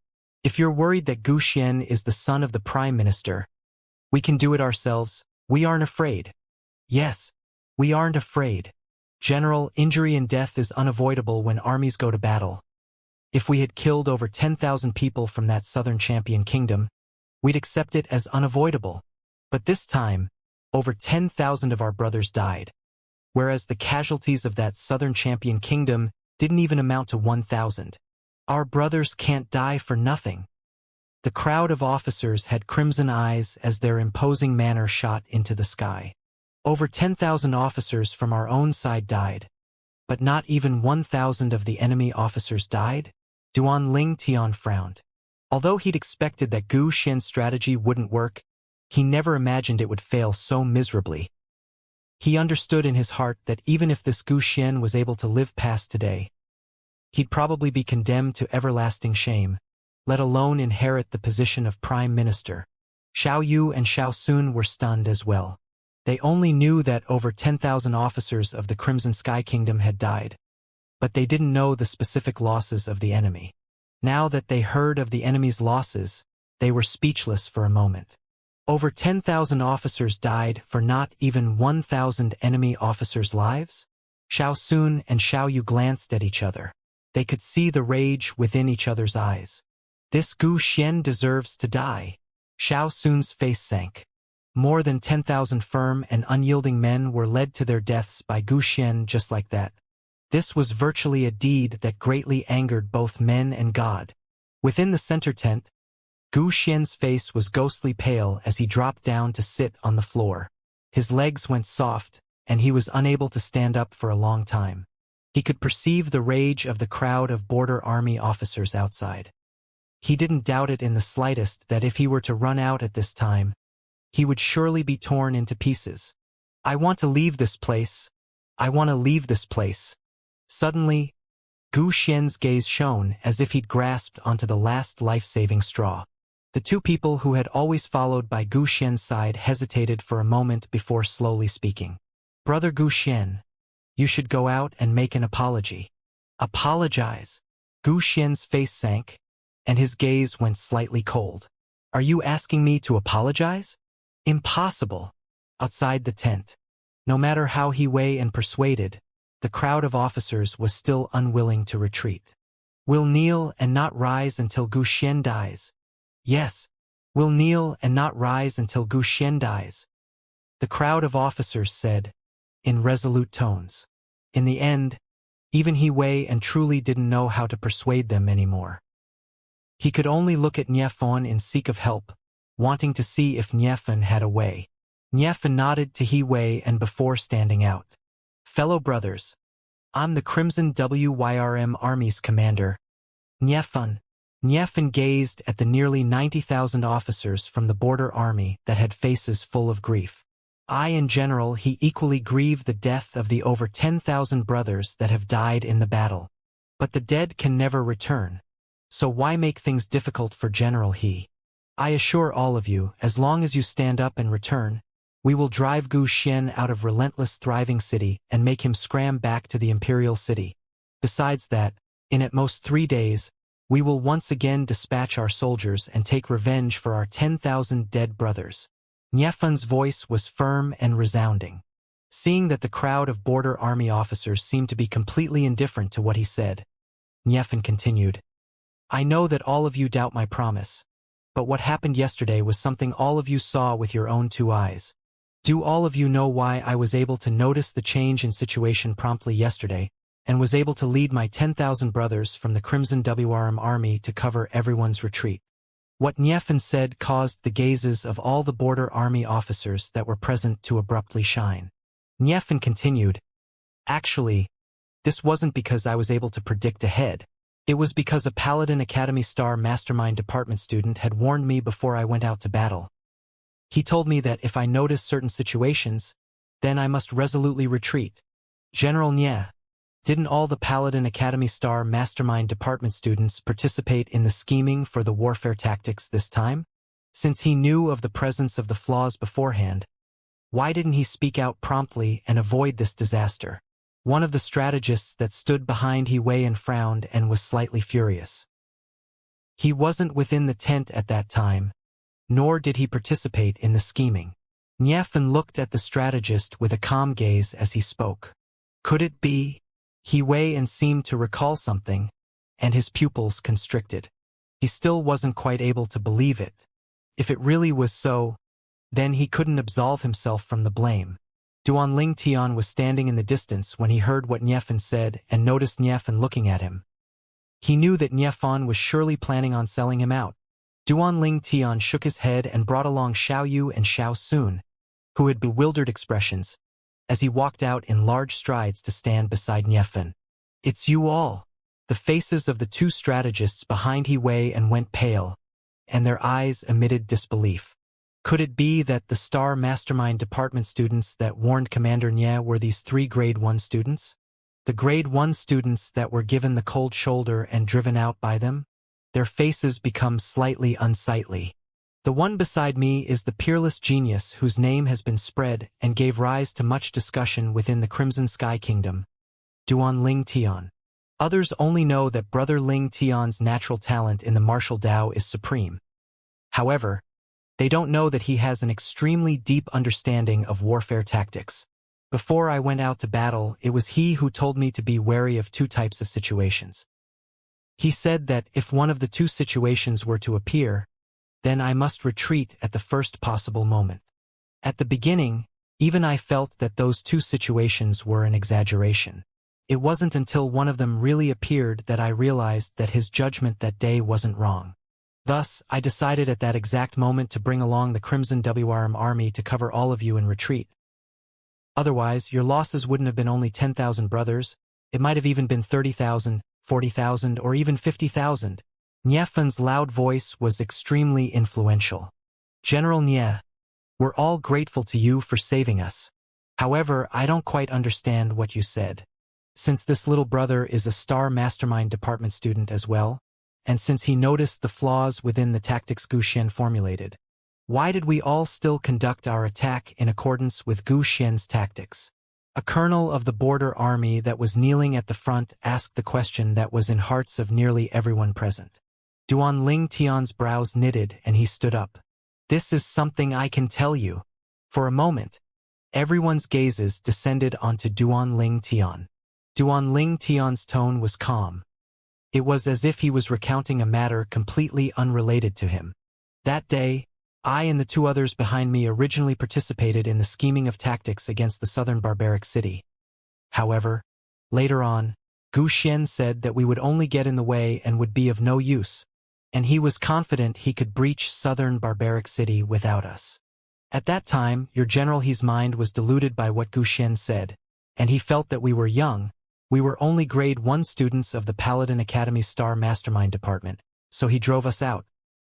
if you're worried that Gu Xian is the son of the Prime Minister, we can do it ourselves. We aren't afraid. Yes, we aren't afraid. General, injury and death is unavoidable when armies go to battle. If we had killed over 10,000 people from that Southern Champion Kingdom, we'd accept it as unavoidable. But this time, over 10,000 of our brothers died, whereas the casualties of that Southern Champion Kingdom didn't even amount to 1,000. Our brothers can't die for nothing. The crowd of officers had crimson eyes as their imposing manner shot into the sky. Over 10,000 officers from our own side died, but not even 1,000 of the enemy officers died? Duan Ling Tian frowned. Although he'd expected that Gu Xian's strategy wouldn't work, he never imagined it would fail so miserably. He understood in his heart that even if this Gu Xian was able to live past today, he'd probably be condemned to everlasting shame, let alone inherit the position of Prime Minister. Xiao Yu and Xiao Sun were stunned as well. They only knew that over 10,000 officers of the Crimson Sky Kingdom had died, but they didn't know the specific losses of the enemy. Now that they heard of the enemy's losses, they were speechless for a moment. Over 10,000 officers died for not even 1,000 enemy officers' lives? Xiao Sun and Xiao Yu glanced at each other. They could see the rage within each other's eyes. This Gu Xian deserves to die. Xiao Sun's face sank. More than 10,000 firm and unyielding men were led to their deaths by Gu Xian just like that. This was virtually a deed that greatly angered both men and God. Within the center tent, Gu Xian's face was ghostly pale as he dropped down to sit on the floor. His legs went soft, and he was unable to stand up for a long time. He could perceive the rage of the crowd of border army officers outside. He didn't doubt it in the slightest that if he were to run out at this time, he would surely be torn into pieces. I want to leave this place. I want to leave this place. Suddenly, Gu Xian's gaze shone as if he'd grasped onto the last life-saving straw. The two people who had always followed by Gu Xian's side hesitated for a moment before slowly speaking. Brother Gu Xian, you should go out and make an apology. Apologize. Gu Xian's face sank, and his gaze went slightly cold. Are you asking me to apologize? Impossible. Outside the tent, no matter how he weighed and persuaded, the crowd of officers was still unwilling to retreat. We'll kneel and not rise until Gu Xian dies. Yes, we'll kneel and not rise until Gu Xian dies, the crowd of officers said, in resolute tones. In the end, even He Wei and truly didn't know how to persuade them anymore. He could only look at Niefan in seek of help, wanting to see if Niefan had a way. Niefan nodded to He Wei and before standing out. Fellow brothers, I'm the Crimson WYRM Army's commander. Niefan. Niefan gazed at the nearly 90,000 officers from the border army that had faces full of grief. In general, he equally grieved the death of the over 10,000 brothers that have died in the battle. But the dead can never return. So why make things difficult for General He? I assure all of you, as long as you stand up and return, we will drive Gu Xian out of relentless thriving city and make him scram back to the imperial city. Besides that, in at most 3 days, we will once again dispatch our soldiers and take revenge for our 10,000 dead brothers. Niefan's voice was firm and resounding. Seeing that the crowd of border army officers seemed to be completely indifferent to what he said, Niefan continued, I know that all of you doubt my promise, but what happened yesterday was something all of you saw with your own 2 eyes. Do all of you know why I was able to notice the change in situation promptly yesterday, and was able to lead my 10,000 brothers from the Crimson WRM army to cover everyone's retreat? What Niefan said caused the gazes of all the border army officers that were present to abruptly shine. Niefan continued, Actually, this wasn't because I was able to predict ahead. It was because a Paladin Academy Star Mastermind Department student had warned me before I went out to battle. He told me that if I noticed certain situations, then I must resolutely retreat. General Nie, didn't all the Paladin Academy Star Mastermind Department students participate in the scheming for the warfare tactics this time? Since he knew of the presence of the flaws beforehand, why didn't he speak out promptly and avoid this disaster? One of the strategists that stood behind He Wei and frowned and was slightly furious. He wasn't within the tent at that time, nor did he participate in the scheming. Niefan looked at the strategist with a calm gaze as he spoke. Could it be? He Wei and seemed to recall something, and his pupils constricted. He still wasn't quite able to believe it. If it really was so, then he couldn't absolve himself from the blame. Duanling Tian was standing in the distance when he heard what Niefan said and noticed Niefan looking at him. He knew that Niefan was surely planning on selling him out. Duanling Tian shook his head and brought along Xiao Yu and Xiao Sun, who had bewildered expressions, as he walked out in large strides to stand beside Niefan. It's you all. The faces of the 2 strategists behind He Wei and went pale, and their eyes emitted disbelief. Could it be that the Star Mastermind Department students that warned Commander Nie were these 3 Grade 1 students? The Grade 1 students that were given the cold shoulder and driven out by them? Their faces become slightly unsightly. The one beside me is the peerless genius whose name has been spread and gave rise to much discussion within the Crimson Sky Kingdom, Duanling Tian. Others only know that Brother Ling Tian's natural talent in the martial Tao is supreme. However, they don't know that he has an extremely deep understanding of warfare tactics. Before I went out to battle, it was he who told me to be wary of 2 types of situations. He said that if one of the 2 situations were to appear, then I must retreat at the first possible moment. At the beginning, even I felt that those two situations were an exaggeration. It wasn't until one of them really appeared that I realized that his judgment that day wasn't wrong. Thus, I decided at that exact moment to bring along the Crimson WRM army to cover all of you in retreat. Otherwise, your losses wouldn't have been only 10,000 brothers, it might have even been 30,000, 40,000, or even 50,000. Niefen's loud voice was extremely influential. General Nie, we're all grateful to you for saving us. However, I don't quite understand what you said. Since this little brother is a Star Mastermind Department student as well, and since he noticed the flaws within the tactics Gu Xian formulated, why did we all still conduct our attack in accordance with Gu Xian's tactics? A colonel of the border army that was kneeling at the front asked the question that was in hearts of nearly everyone present. Duan Ling Tian's brows knitted and he stood up. This is something I can tell you. For a moment, everyone's gazes descended onto Duan Ling Tian. Duan Ling Tian's tone was calm. It was as if he was recounting a matter completely unrelated to him. That day, I and the two others behind me originally participated in the scheming of tactics against the southern barbaric city. However, later on, Gu Xian said that we would only get in the way and would be of no use, and he was confident he could breach southern barbaric city without us. At that time, your General He's mind was deluded by what Gu Xian said, and he felt that we were young. We were only grade 1 students of the Paladin Academy's Star Mastermind Department, so he drove us out.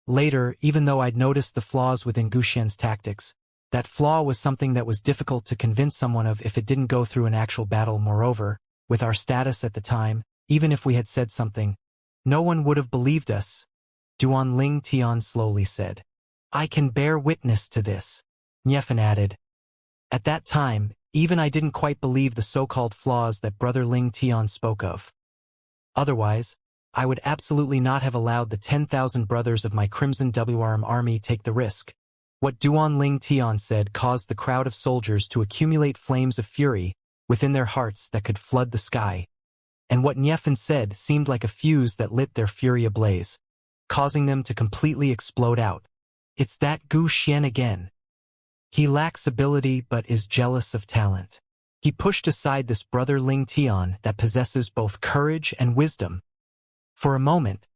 Later, even though I'd noticed the flaws within Gu Xian's tactics, that flaw was something that was difficult to convince someone of if it didn't go through an actual battle. Moreover, with our status at the time, even if we had said something, no one would have believed us. Duan Ling Tian slowly said. I can bear witness to this. Niefen added. At that time, even I didn't quite believe the so-called flaws that Brother Ling Tian spoke of. Otherwise, I would absolutely not have allowed the 10,000 brothers of my Crimson WRM army take the risk. What Duan Ling Tian said caused the crowd of soldiers to accumulate flames of fury within their hearts that could flood the sky. And what Niefen said seemed like a fuse that lit their fury ablaze, causing them to completely explode out. It's that Gu Xian again. He lacks ability but is jealous of talent. He pushed aside this Brother Ling Tian that possesses both courage and wisdom. For a moment,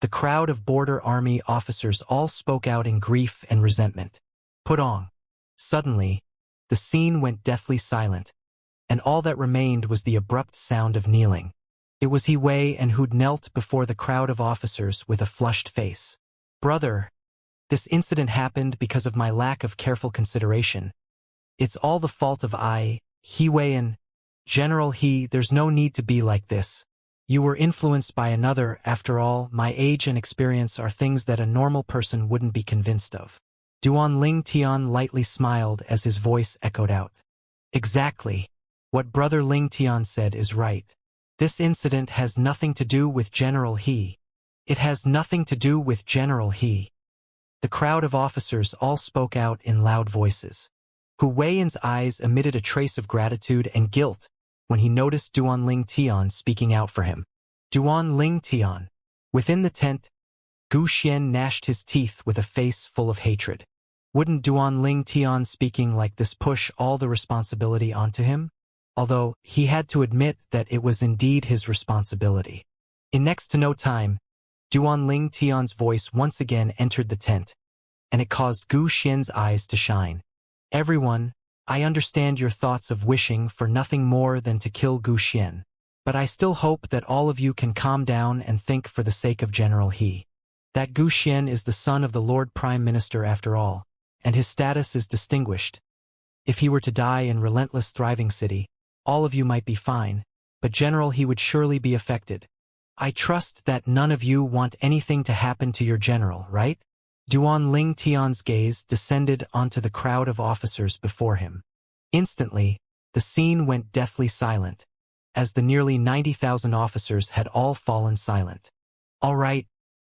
the crowd of border army officers all spoke out in grief and resentment. Pudong. Suddenly, the scene went deathly silent, and all that remained was the abrupt sound of kneeling. It was He Wei and who'd knelt before the crowd of officers with a flushed face. Brother, this incident happened because of my lack of careful consideration. It's all the fault of He Wei and General He. There's no need to be like this. You were influenced by another. After all, my age and experience are things that a normal person wouldn't be convinced of. Duan Ling Tian lightly smiled as his voice echoed out. Exactly. What Brother Ling Tian said is right. This incident has nothing to do with General He. It has nothing to do with General He. The crowd of officers all spoke out in loud voices. Hu Weiyan's eyes emitted a trace of gratitude and guilt when he noticed Duan Ling Tian speaking out for him. Duan Ling Tian. Within the tent, Gu Xian gnashed his teeth with a face full of hatred. Wouldn't Duan Ling Tian speaking like this push all the responsibility onto him? Although, he had to admit that it was indeed his responsibility. In next to no time, Duan Ling Tian's voice once again entered the tent, and it caused Gu Xian's eyes to shine. Everyone, I understand your thoughts of wishing for nothing more than to kill Gu Xian, but I still hope that all of you can calm down and think for the sake of General He. That Gu Xian is the son of the Lord Prime Minister after all, and his status is distinguished. If he were to die in relentless thriving city, all of you might be fine, but General He would surely be affected. I trust that none of you want anything to happen to your general, right? Duan Ling Tian's gaze descended onto the crowd of officers before him. Instantly, the scene went deathly silent, as the nearly 90,000 officers had all fallen silent. All right,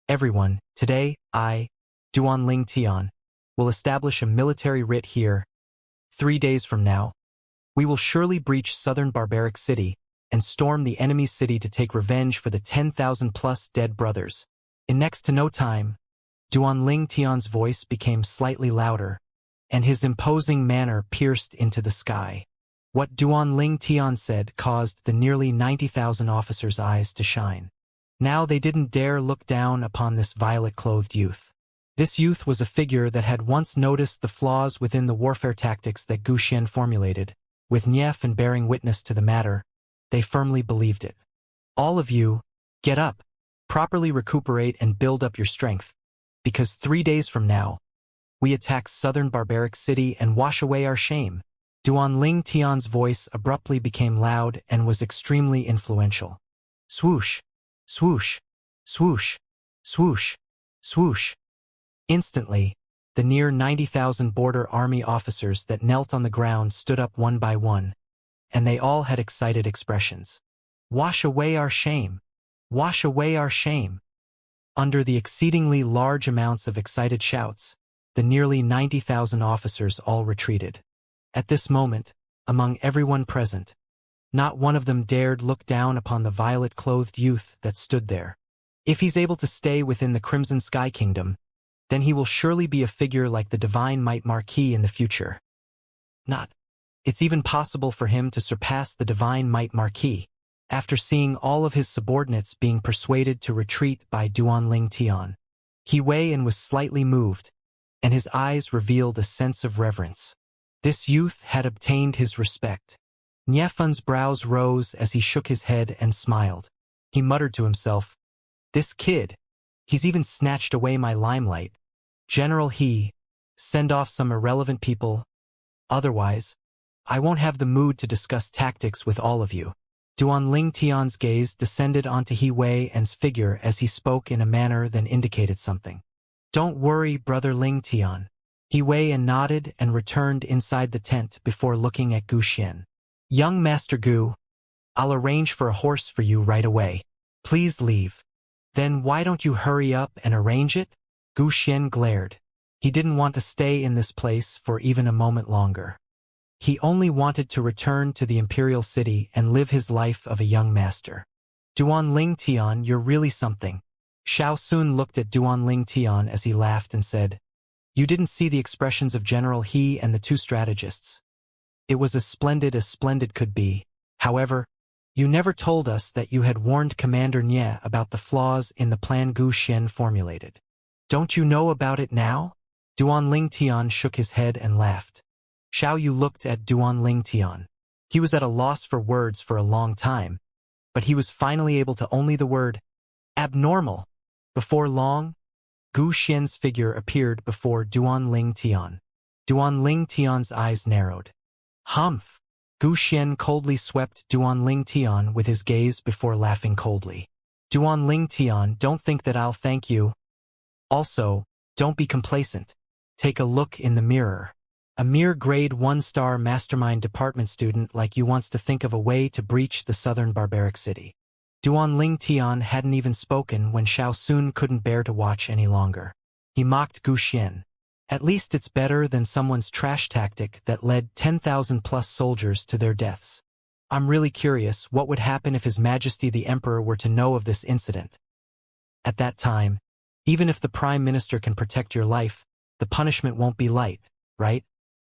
everyone, today, I, Duan Ling Tian, will establish a military writ here. 3 days from now, we will surely breach southern barbaric city and storm the enemy's city to take revenge for the 10,000+ dead brothers. In next to no time, Duan Ling Tian's voice became slightly louder, and his imposing manner pierced into the sky. What Duan Ling Tian said caused the nearly 90,000 officers' eyes to shine. Now they didn't dare look down upon this violet-clothed youth. This youth was a figure that had once noticed the flaws within the warfare tactics that Gu Xian formulated. With Nief and bearing witness to the matter, they firmly believed it. All of you, get up, properly recuperate and build up your strength, because 3 days from now, we attack southern barbaric city and wash away our shame. Duan Ling Tian's voice abruptly became loud and was extremely influential. Swoosh, swoosh, swoosh, swoosh, swoosh. Instantly, the near 90,000 border army officers that knelt on the ground stood up one by one, and they all had excited expressions. Wash away our shame! Wash away our shame! Under the exceedingly large amounts of excited shouts, the nearly 90,000 officers all retreated. At this moment, among everyone present, not one of them dared look down upon the violet-clothed youth that stood there. If he's able to stay within the Crimson Sky Kingdom, then he will surely be a figure like the Divine Might Marquis in the future. It's even possible for him to surpass the Divine Might Marquis, after seeing all of his subordinates being persuaded to retreat by Duan Ling Tian. He Wei-En was slightly moved, and his eyes revealed a sense of reverence. This youth had obtained his respect. Niefen's brows rose as he shook his head and smiled. He muttered to himself, "This kid, he's even snatched away my limelight. General He, send off some irrelevant people. Otherwise, I won't have the mood to discuss tactics with all of you." Duan Ling Tian's gaze descended onto He Wei-En's figure as he spoke in a manner that indicated something. "Don't worry, brother Ling Tian." He Wei-En nodded and returned inside the tent before looking at Gu Xian. "Young Master Gu, I'll arrange for a horse for you right away. Please leave." "Then why don't you hurry up and arrange it?" Gu Xian glared. He didn't want to stay in this place for even a moment longer. He only wanted to return to the imperial city and live his life of a young master. "Duan Ling Tian, you're really something." Xiao Sun looked at Duan Ling Tian as he laughed and said, "You didn't see the expressions of General He and the two strategists. It was as splendid could be. However, you never told us that you had warned Commander Nie about the flaws in the plan Gu Xian formulated. Don't you know about it now?" Duan Ling Tian shook his head and laughed. Xiao Yu looked at Duan Ling Tian. He was at a loss for words for a long time, but he was finally able to only the word, "abnormal." Before long, Gu Xian's figure appeared before Duan Ling Tian. Duan Ling Tian's eyes narrowed. "Humph!" Gu Xian coldly swept Duan Ling Tian with his gaze before laughing coldly. "Duan Ling Tian, don't think that I'll thank you. Also, don't be complacent. Take a look in the mirror. A mere grade 1-star mastermind department student like you wants to think of a way to breach the southern barbaric city." Duan Ling Tian hadn't even spoken when Xiao Sun couldn't bear to watch any longer. He mocked Gu Xian. "At least it's better than someone's trash tactic that led 10,000+ soldiers to their deaths. I'm really curious what would happen if His Majesty the Emperor were to know of this incident. At that time, even if the Prime Minister can protect your life, the punishment won't be light, right?"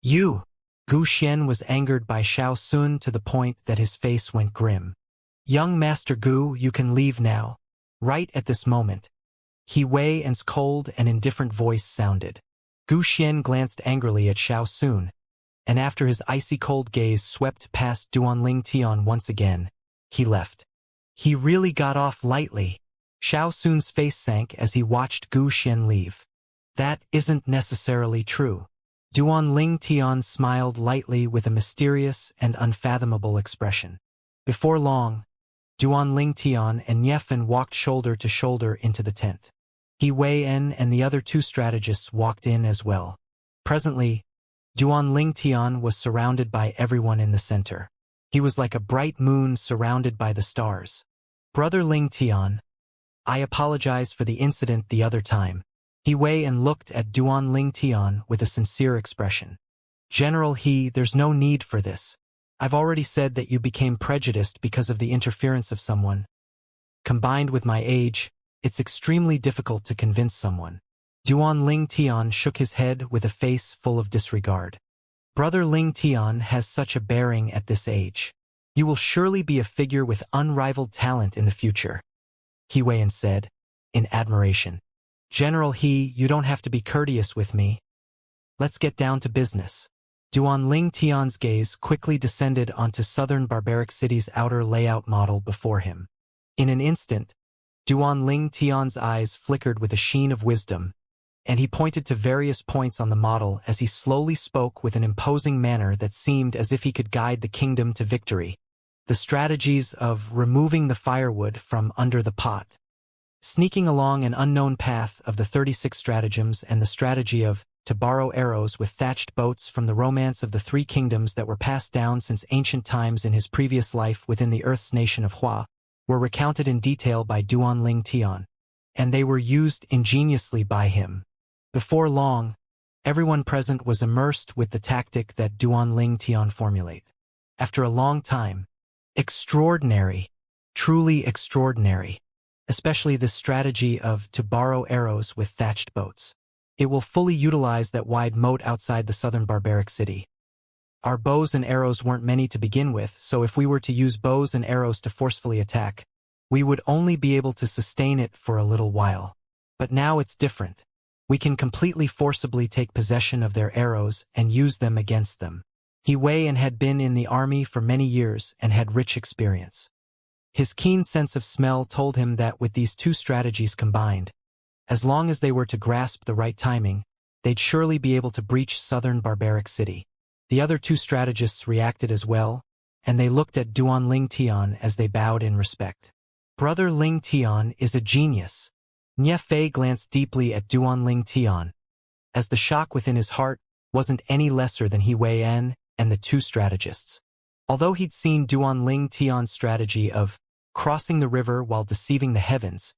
"You!" Gu Xian was angered by Xiao Sun to the point that his face went grim. "Young Master Gu, you can leave now." Right at this moment, He Wei-En's cold and indifferent voice sounded. Gu Xian glanced angrily at Xiao Sun, and after his icy-cold gaze swept past Duan Ling Tian once again, he left. He really got off lightly. Xiao Sun's face sank as he watched Gu Xian leave. "That isn't necessarily true." Duan Ling Tian smiled lightly with a mysterious and unfathomable expression. Before long, Duan Ling Tian and Niefen walked shoulder to shoulder into the tent. He Wei-En and the other two strategists walked in as well. Presently, Duan Ling Tian was surrounded by everyone in the center. He was like a bright moon surrounded by the stars. "Brother Ling Tian, I apologize for the incident the other time." He Wei-En looked at Duan Ling Tian with a sincere expression. "General He, there's no need for this. I've already said that you became prejudiced because of the interference of someone. Combined with my age, it's extremely difficult to convince someone. Duan Ling Tian shook his head with a face full of disregard. Brother Ling Tian has such a bearing at this age. You will surely be a figure with unrivaled talent in the future, He Weiyan said, in admiration. General He, you don't have to be courteous with me. Let's get down to business. Duan Ling Tian's gaze quickly descended onto southern barbaric city's outer layout model before him. In an instant, Duan Ling Tian's eyes flickered with a sheen of wisdom, and he pointed to various points on the model as he slowly spoke with an imposing manner that seemed as if he could guide the kingdom to victory. The strategies of removing the firewood from under the pot, sneaking along an unknown path of the 36 stratagems, and the strategy of to borrow arrows with thatched boats from the romance of the three kingdoms that were passed down since ancient times in his previous life within the Earth's nation of Hua, were recounted in detail by Duan Ling Tian, and they were used ingeniously by him. Before long, everyone present was immersed with the tactic that Duan Ling Tian formulated. After a long time, extraordinary, truly extraordinary, especially this strategy of to borrow arrows with thatched boats. It will fully utilize that wide moat outside the southern barbaric city. Our bows and arrows weren't many to begin with, so if we were to use bows and arrows to forcefully attack, we would only be able to sustain it for a little while. But now it's different. We can completely forcibly take possession of their arrows and use them against them. He Weiyan had been in the army for many years and had rich experience. His keen sense of smell told him that with these two strategies combined, as long as they were to grasp the right timing, they'd surely be able to breach southern barbaric city. The other two strategists reacted as well, and they looked at Duan Ling Tian as they bowed in respect. Brother Ling Tian is a genius. Nye Fei glanced deeply at Duan Ling Tian, as the shock within his heart wasn't any lesser than He Weiyan and the two strategists. Although he'd seen Duan Ling Tian's strategy of crossing the river while deceiving the heavens,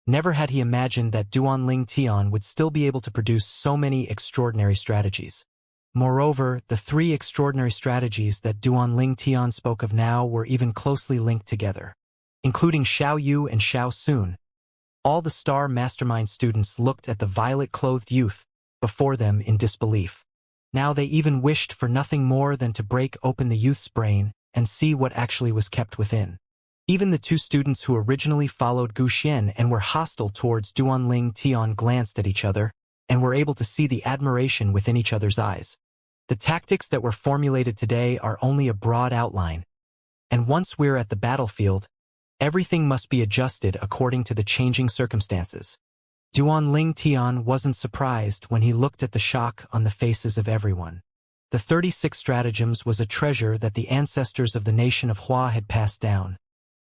never had he imagined that Duan Ling Tian would still be able to produce so many extraordinary strategies. Moreover, the three extraordinary strategies that Duan Ling Tian spoke of now were even closely linked together, including Xiao Yu and Xiao Sun. All the star mastermind students looked at the violet-clothed youth before them in disbelief. Now they even wished for nothing more than to break open the youth's brain and see what actually was kept within. Even the two students who originally followed Gu Xian and were hostile towards Duan Ling Tian glanced at each other and were able to see the admiration within each other's eyes. The tactics that were formulated today are only a broad outline, and once we're at the battlefield, everything must be adjusted according to the changing circumstances. Duan Ling Tian wasn't surprised when he looked at the shock on the faces of everyone. The 36 stratagems was a treasure that the ancestors of the nation of Hua had passed down,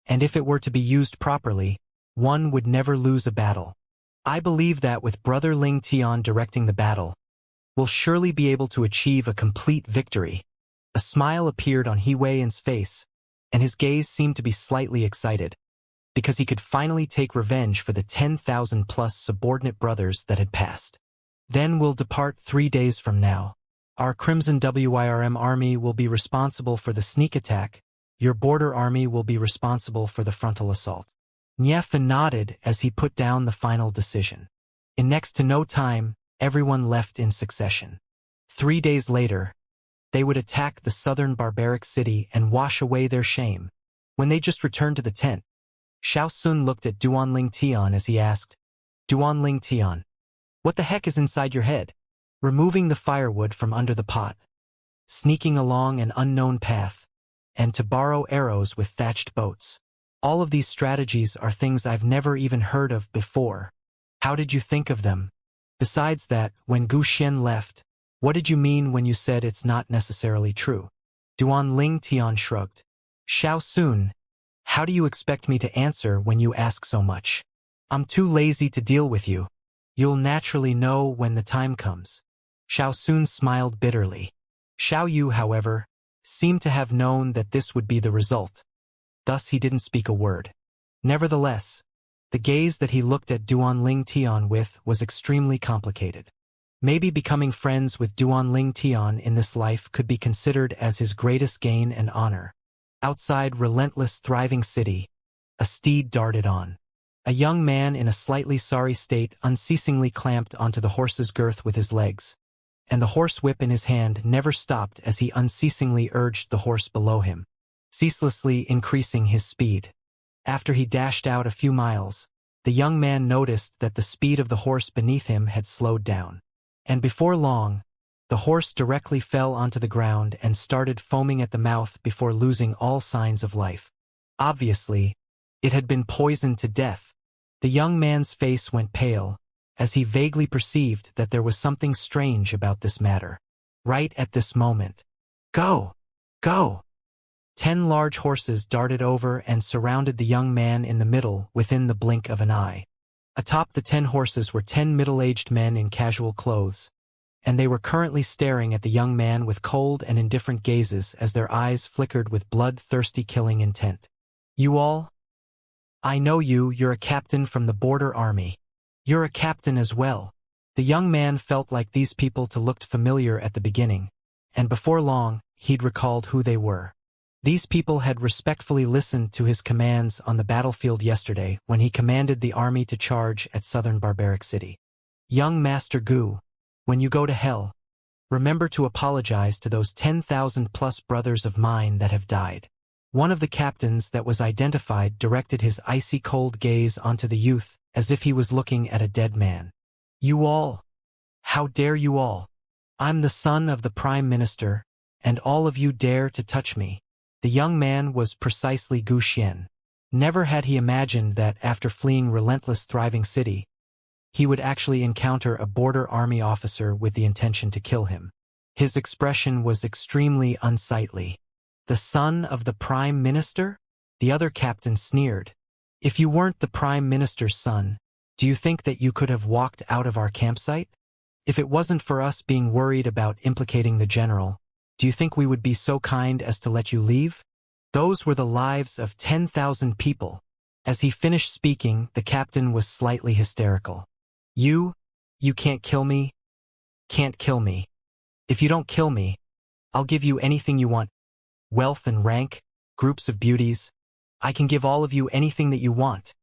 and if it were to be used properly, one would never lose a battle. I believe that with Brother Ling Tian directing the battle, we'll surely be able to achieve a complete victory. A smile appeared on He Weiyan's face, and his gaze seemed to be slightly excited, because he could finally take revenge for the 10,000-plus subordinate brothers that had passed. Then we'll depart 3 days from now. Our Crimson WIRM army will be responsible for the sneak attack. Your border army will be responsible for the frontal assault. Nye Fei nodded as he put down the final decision. In next to no time, everyone left in succession. 3 days later, they would attack the southern barbaric city and wash away their shame. When they just returned to the tent, Xiao Sun looked at Duan Ling Tian as he asked, Duan Ling Tian, what the heck is inside your head? Removing the firewood from under the pot, sneaking along an unknown path, and to borrow arrows with thatched boats. All of these strategies are things I've never even heard of before. How did you think of them? Besides that, when Gu Xian left, what did you mean when you said it's not necessarily true? Duan Ling Tian shrugged. Xiao Sun, how do you expect me to answer when you ask so much? I'm too lazy to deal with you. You'll naturally know when the time comes. Xiao Sun smiled bitterly. Xiao Yu, however, seemed to have known that this would be the result. Thus he didn't speak a word. Nevertheless, the gaze that he looked at Duan Ling Tian with was extremely complicated. Maybe becoming friends with Duan Ling Tian in this life could be considered as his greatest gain and honor. Outside relentless thriving city, a steed darted on. A young man in a slightly sorry state unceasingly clamped onto the horse's girth with his legs, and the horse whip in his hand never stopped as he unceasingly urged the horse below him, ceaselessly increasing his speed. After he dashed out a few miles, the young man noticed that the speed of the horse beneath him had slowed down. And before long, the horse directly fell onto the ground and started foaming at the mouth before losing all signs of life. Obviously, it had been poisoned to death. The young man's face went pale, as he vaguely perceived that there was something strange about this matter. Right at this moment. Go! Go! 10 large horses darted over and surrounded the young man in the middle within the blink of an eye. Atop the 10 horses were 10 middle-aged men in casual clothes, and they were currently staring at the young man with cold and indifferent gazes as their eyes flickered with bloodthirsty killing intent. You all? I know you, you're a captain from the border army. You're a captain as well. The young man felt like these people looked familiar at the beginning, and before long, he'd recalled who they were. These people had respectfully listened to his commands on the battlefield yesterday when he commanded the army to charge at southern Barbaric City. Young Master Gu, when you go to hell, remember to apologize to those 10,000+ brothers of mine that have died. One of the captains that was identified directed his icy cold gaze onto the youth as if he was looking at a dead man. You all? How dare you all? I'm the son of the Prime Minister, and all of you dare to touch me. The young man was precisely Gu Xian. Never had he imagined that after fleeing relentless thriving city, he would actually encounter a border army officer with the intention to kill him. His expression was extremely unsightly. The son of the Prime Minister? The other captain sneered. If you weren't the Prime Minister's son, do you think that you could have walked out of our campsite? If it wasn't for us being worried about implicating the general, do you think we would be so kind as to let you leave? Those were the lives of 10,000 people. As he finished speaking, the captain was slightly hysterical. You can't kill me? Can't kill me. If you don't kill me, I'll give you anything you want. Wealth and rank, groups of beauties. I can give all of you anything that you want.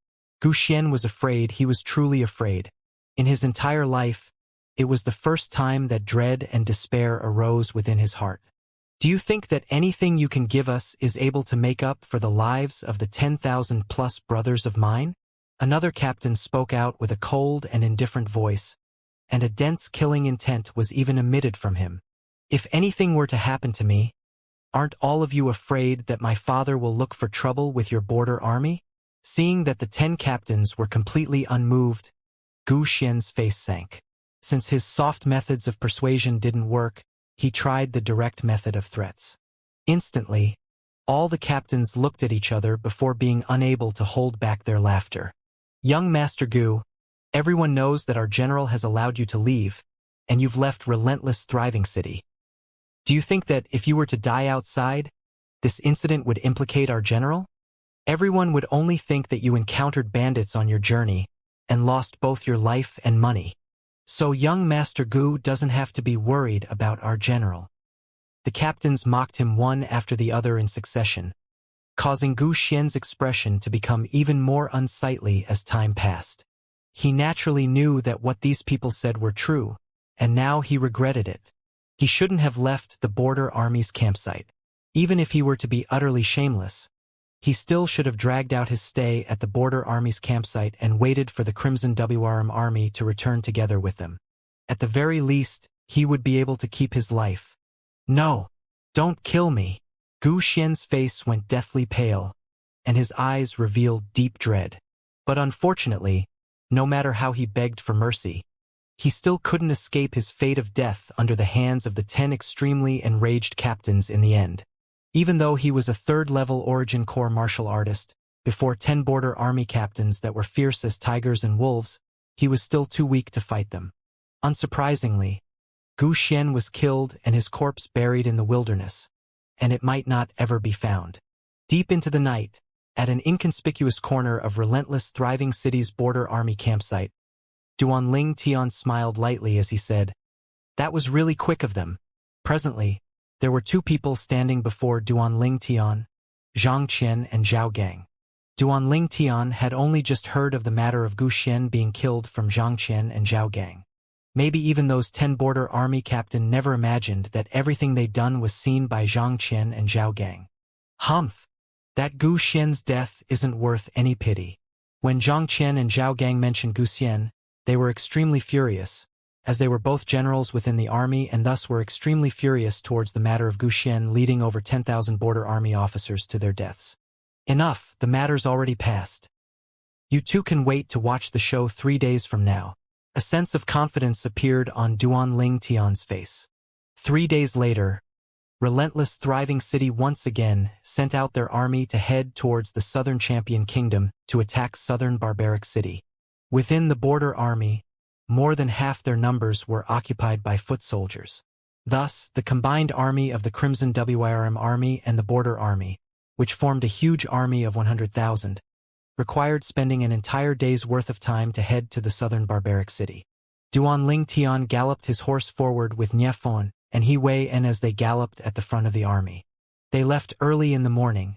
Gu Xian was afraid. He was truly afraid. In his entire life, it was the first time that dread and despair arose within his heart. Do you think that anything you can give us is able to make up for the lives of the 10,000+ brothers of mine? Another captain spoke out with a cold and indifferent voice, and a dense killing intent was even emitted from him. If anything were to happen to me, aren't all of you afraid that my father will look for trouble with your border army? Seeing that the 10 captains were completely unmoved, Gu Xian's face sank. Since his soft methods of persuasion didn't work, he tried the direct method of threats. Instantly, all the captains looked at each other before being unable to hold back their laughter. Young Master Gu, everyone knows that our general has allowed you to leave, and you've left relentless thriving city. Do you think that if you were to die outside, this incident would implicate our general? Everyone would only think that you encountered bandits on your journey and lost both your life and money. So young Master Gu doesn't have to be worried about our general. The captains mocked him one after the other in succession, causing Gu Xian's expression to become even more unsightly as time passed. He naturally knew that what these people said were true, and now he regretted it. He shouldn't have left the border army's campsite. Even if he were to be utterly shameless, he still should have dragged out his stay at the border army's campsite and waited for the Crimson WRM army to return together with them. At the very least, he would be able to keep his life. No, don't kill me. Gu Xian's face went deathly pale, and his eyes revealed deep dread. But unfortunately, no matter how he begged for mercy, he still couldn't escape his fate of death under the hands of the 10 extremely enraged captains in the end. Even though he was a third-level Origin Corps martial artist, before 10 border army captains that were fierce as tigers and wolves, he was still too weak to fight them. Unsurprisingly, Gu Xian was killed and his corpse buried in the wilderness, and it might not ever be found. Deep into the night, at an inconspicuous corner of relentless thriving city's border army campsite, Duanling Tian smiled lightly as he said, "That was really quick of them." Presently, there were 2 people standing before Duanling Tian, Zhang Qian and Zhao Gang. Duanling Tian had only just heard of the matter of Gu Xian being killed from Zhang Qian and Zhao Gang. Maybe even those 10 border army captain never imagined that everything they'd done was seen by Zhang Qian and Zhao Gang. Humph! That Gu Xian's death isn't worth any pity. When Zhang Qian and Zhao Gang mentioned Gu Xian, they were extremely furious, as they were both generals within the army and thus were extremely furious towards the matter of Gu Xian leading over 10,000 border army officers to their deaths. Enough, the matter's already passed. You two can wait to watch the show 3 days from now. A sense of confidence appeared on Duanling Tian's face. 3 days later, Relentless Thriving City once again sent out their army to head towards the Southern Champion Kingdom to attack Southern Barbaric City. Within the border army, more than half their numbers were occupied by foot soldiers. Thus, the combined army of the Crimson WIRM Army and the Border Army, which formed a huge army of 100,000, required spending an entire day's worth of time to head to the southern barbaric city. Duanling Tian galloped his horse forward with Niefon and He Wei En as they galloped at the front of the army. They left early in the morning,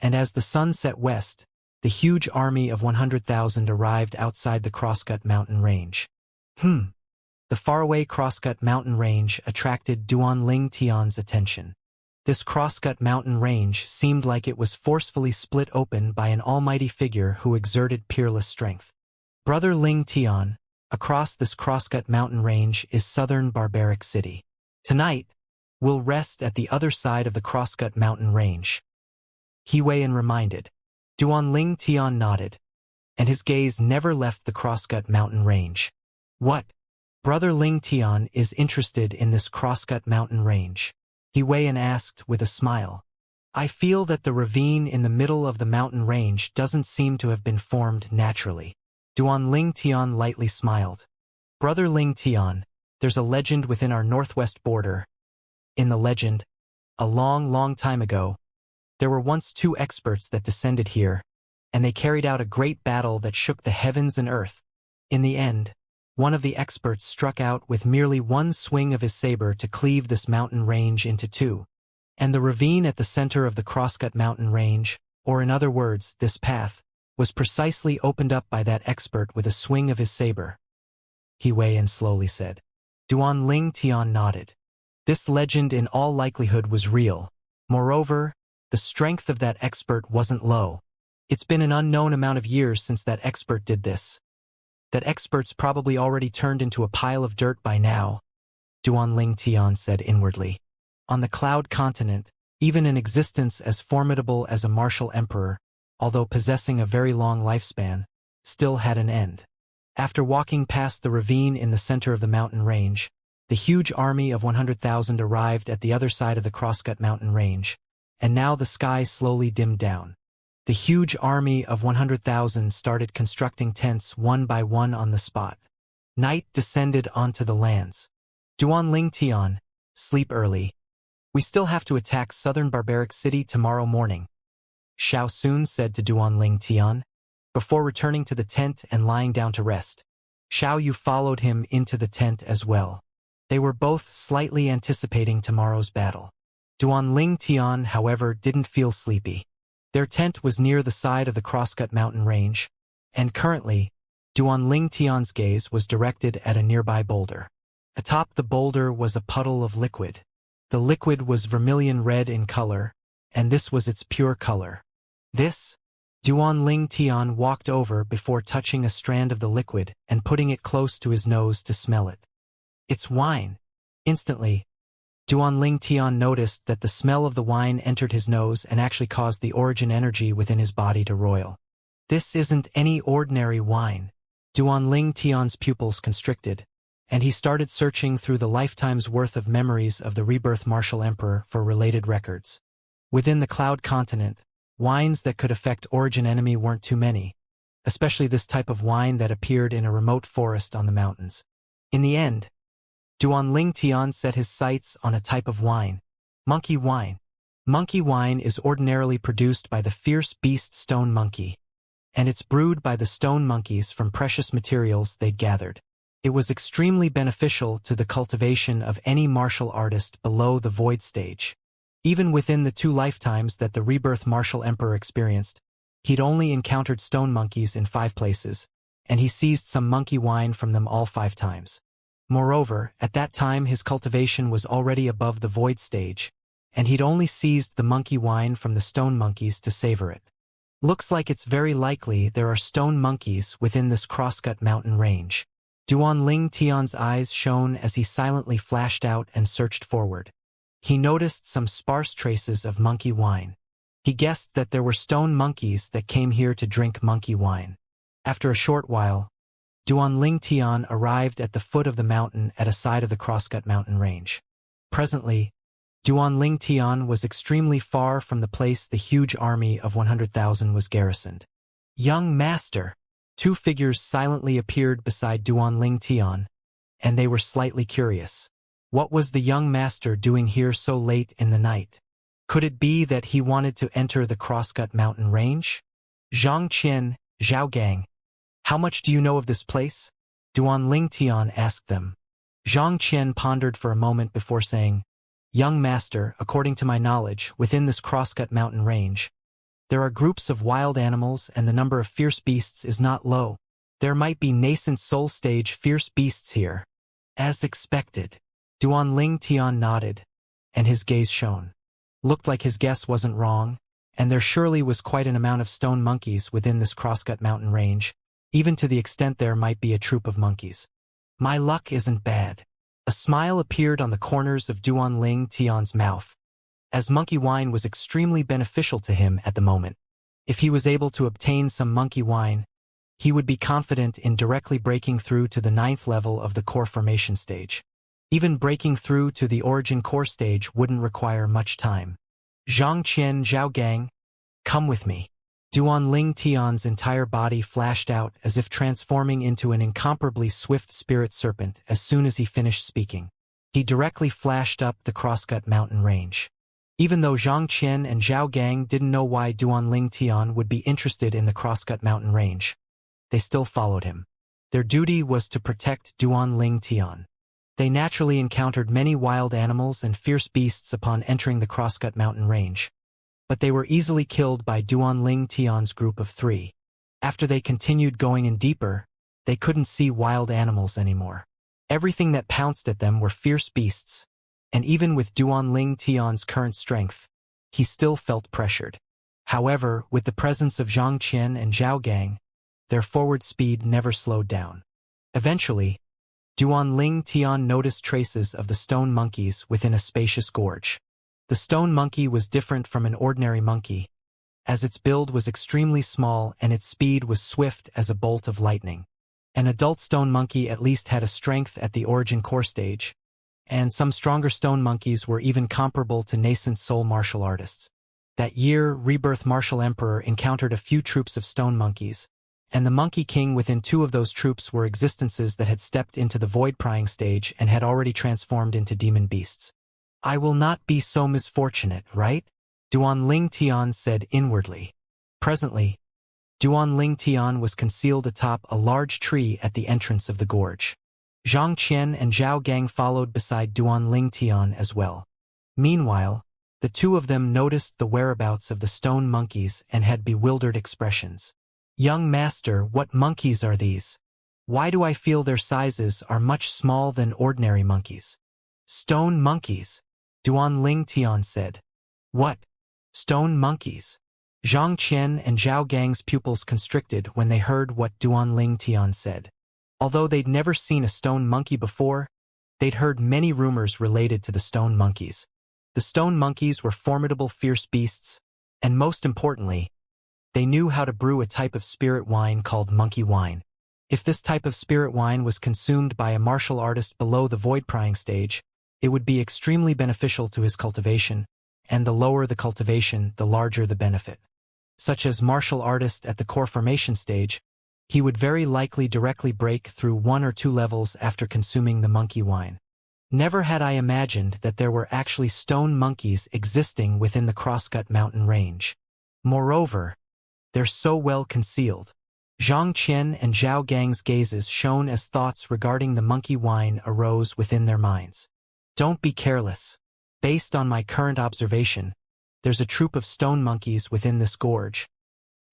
and as the sun set west, the huge army of 100,000 arrived outside the Crosscut Mountain Range. The faraway Crosscut Mountain Range attracted Duanling Tian's attention. This Crosscut Mountain Range seemed like it was forcefully split open by an almighty figure who exerted peerless strength. Brother Ling Tian, across this Crosscut Mountain Range is Southern Barbaric City. Tonight, we'll rest at the other side of the Crosscut Mountain Range. He Wei En reminded. Duanling Tian nodded, and his gaze never left the Crosscut Mountain Range. What? Brother Ling Tian is interested in this Crosscut Mountain Range. He Wei En asked with a smile. I feel that the ravine in the middle of the mountain range doesn't seem to have been formed naturally. Duanling Tian lightly smiled. Brother Ling Tian, there's a legend within our northwest border. In the legend, a long time ago, there were once 2 experts that descended here, and they carried out a great battle that shook the heavens and earth. In the end, one of the experts struck out with merely one swing of his saber to cleave this mountain range into 2. And the ravine at the center of the Crosscut Mountain Range, or in other words, this path, was precisely opened up by that expert with a swing of his saber. He Wei En slowly said. Duanling Tian nodded. This legend in all likelihood was real. Moreover, the strength of that expert wasn't low. It's been an unknown amount of years since that expert did this. That expert's probably already turned into a pile of dirt by now, Duanling Tian said inwardly. On the Cloud Continent, even an existence as formidable as a martial emperor, although possessing a very long lifespan, still had an end. After walking past the ravine in the center of the mountain range, the huge army of 100,000 arrived at the other side of the Crosscut Mountain Range, and now the sky slowly dimmed down. The huge army of 100,000 started constructing tents one by one on the spot. Night descended onto the lands. Duanling Tian, sleep early. We still have to attack Southern Barbaric City tomorrow morning, Xiao Sun said to Duanling Tian, before returning to the tent and lying down to rest. Xiao Yu followed him into the tent as well. They were both slightly anticipating tomorrow's battle. Duanling Tian, however, didn't feel sleepy. Their tent was near the side of the Crosscut Mountain Range, and currently, Duanling Tian's gaze was directed at a nearby boulder. Atop the boulder was a puddle of liquid. The liquid was vermilion red in color, and this was its pure color. This? Duanling Tian walked over before touching a strand of the liquid and putting it close to his nose to smell it. It's wine. Instantly, Duanling Tian noticed that the smell of the wine entered his nose and actually caused the origin energy within his body to roil. This isn't any ordinary wine. Duanling Tian's pupils constricted, and he started searching through the lifetime's worth of memories of the rebirth martial emperor for related records. Within the Cloud Continent, wines that could affect origin enemy weren't too many, especially this type of wine that appeared in a remote forest on the mountains. In the end, Duanling Tian set his sights on a type of wine, monkey wine. Monkey wine is ordinarily produced by the fierce beast stone monkey, and it's brewed by the stone monkeys from precious materials they'd gathered. It was extremely beneficial to the cultivation of any martial artist below the void stage. Even within the 2 lifetimes that the rebirth martial emperor experienced, He'd only encountered stone monkeys in 5 places, and he seized some monkey wine from them all 5 times. Moreover, at that time his cultivation was already above the void stage, and he'd only seized the monkey wine from the stone monkeys to savor it. Looks like it's very likely there are stone monkeys within this crosscut mountain range. Duan Ling Tian's eyes shone as he silently flashed out and searched forward. He noticed some sparse traces of monkey wine. He guessed that there were stone monkeys that came here to drink monkey wine. After a short while, Duan Ling Tian arrived at the foot of the mountain at a side of the crosscut mountain range. Presently, Duan Ling Tian was extremely far from the place the huge army of 100,000 was garrisoned. Young master! 2 figures silently appeared beside Duan Ling Tian, and they were slightly curious. What was the young master doing here so late in the night? Could it be that he wanted to enter the crosscut mountain range? Zhang Qian, Zhao Gang. How much do you know of this place? Duan Ling Tian asked them. Zhang Qian pondered for a moment before saying, Young master, according to my knowledge, within this crosscut mountain range, there are groups of wild animals and the number of fierce beasts is not low. There might be nascent soul stage fierce beasts here. As expected. Duan Ling Tian nodded, and his gaze shone. Looked like his guess wasn't wrong, and there surely was quite an amount of stone monkeys within this crosscut mountain range, even to the extent there might be a troop of monkeys. My luck isn't bad. A smile appeared on the corners of Duan Ling Tian's mouth, as monkey wine was extremely beneficial to him at the moment. If he was able to obtain some monkey wine, he would be confident in directly breaking through to the 9th level of the core formation stage. Even breaking through to the origin core stage wouldn't require much time. Zhang Qian Zhao Gang, come with me. Duan Ling Tian's entire body flashed out as if transforming into an incomparably swift spirit serpent as soon as he finished speaking. He directly flashed up the crosscut mountain range. Even though Zhang Qian and Zhao Gang didn't know why Duan Ling Tian would be interested in the crosscut mountain range, they still followed him. Their duty was to protect Duan Ling Tian. They naturally encountered many wild animals and fierce beasts upon entering the crosscut mountain range, but they were easily killed by Duan Ling Tian's group of 3. After they continued going in deeper, they couldn't see wild animals anymore. Everything that pounced at them were fierce beasts, and even with Duan Ling Tian's current strength, he still felt pressured. However, with the presence of Zhang Qian and Zhao Gang, their forward speed never slowed down. Eventually, Duan Ling Tian noticed traces of the stone monkeys within a spacious gorge. The stone monkey was different from an ordinary monkey, as its build was extremely small and its speed was swift as a bolt of lightning. An adult stone monkey at least had a strength at the origin core stage, and some stronger stone monkeys were even comparable to nascent soul martial artists. That year, Rebirth Martial Emperor encountered a few troops of stone monkeys, and the Monkey King within 2 of those troops were existences that had stepped into the void prying stage and had already transformed into demon beasts. I will not be so misfortunate, right? Duan Ling Tian said inwardly. Presently, Duan Ling Tian was concealed atop a large tree at the entrance of the gorge. Zhang Qian and Zhao Gang followed beside Duan Ling Tian as well. Meanwhile, the 2 of them noticed the whereabouts of the stone monkeys and had bewildered expressions. Young master, what monkeys are these? Why do I feel their sizes are much smaller than ordinary monkeys? Stone monkeys, Duan Ling Tian said. What? Stone monkeys? Zhang Qian and Zhao Gang's pupils constricted when they heard what Duan Ling Tian said. Although they'd never seen a stone monkey before, they'd heard many rumors related to the stone monkeys. The stone monkeys were formidable fierce beasts, and most importantly, they knew how to brew a type of spirit wine called monkey wine. If this type of spirit wine was consumed by a martial artist below the void prying stage, it would be extremely beneficial to his cultivation, and the lower the cultivation, the larger the benefit. Such as martial artist at the core formation stage, he would very likely directly break through 1 or 2 levels after consuming the monkey wine. Never had I imagined that there were actually stone monkeys existing within the crosscut mountain range. Moreover, they're so well concealed. Zhang Qian and Zhao Gang's gazes shone as thoughts regarding the monkey wine arose within their minds. Don't be careless. Based on my current observation, there's a troop of stone monkeys within this gorge.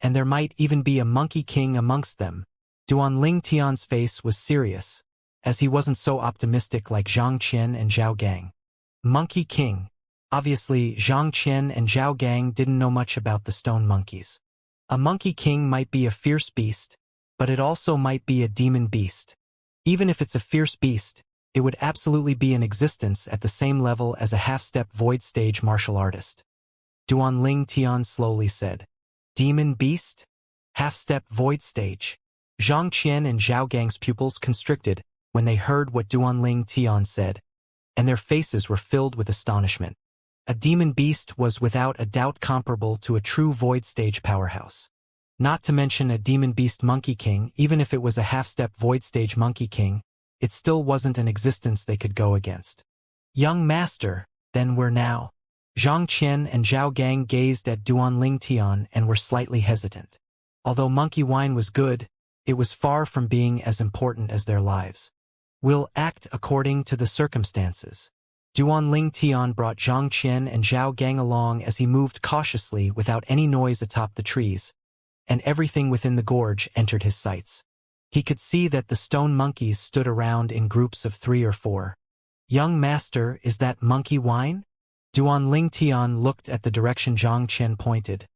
and there might even be a monkey king amongst them. Duanling Tian's face was serious, as he wasn't so optimistic like Zhang Qian and Zhao Gang. Monkey king. Obviously, Zhang Qian and Zhao Gang didn't know much about the stone monkeys. A monkey king might be a fierce beast, but it also might be a demon beast. Even if it's a fierce beast, it would absolutely be in existence at the same level as a half-step void stage martial artist. Duanling Tian slowly said, "Demon beast? Half-step void stage." Zhang Qian and Zhao Gang's pupils constricted when they heard what Duanling Tian said, and their faces were filled with astonishment. A demon beast was without a doubt comparable to a true void stage powerhouse. Not to mention a demon beast monkey king. Even if it was a half-step void stage monkey king, it still wasn't an existence they could go against. Young master, then we're now. Zhang Qian and Zhao Gang gazed at Duanling Tian and were slightly hesitant. Although monkey wine was good, it was far from being as important as their lives. We'll act according to the circumstances. Duanling Tian brought Zhang Qian and Zhao Gang along as he moved cautiously without any noise atop the trees, and everything within the gorge entered his sights. He could see that the stone monkeys stood around in groups of 3 or 4. Young master, is that monkey wine? Duanling Tian looked at the direction Zhang Qian pointed,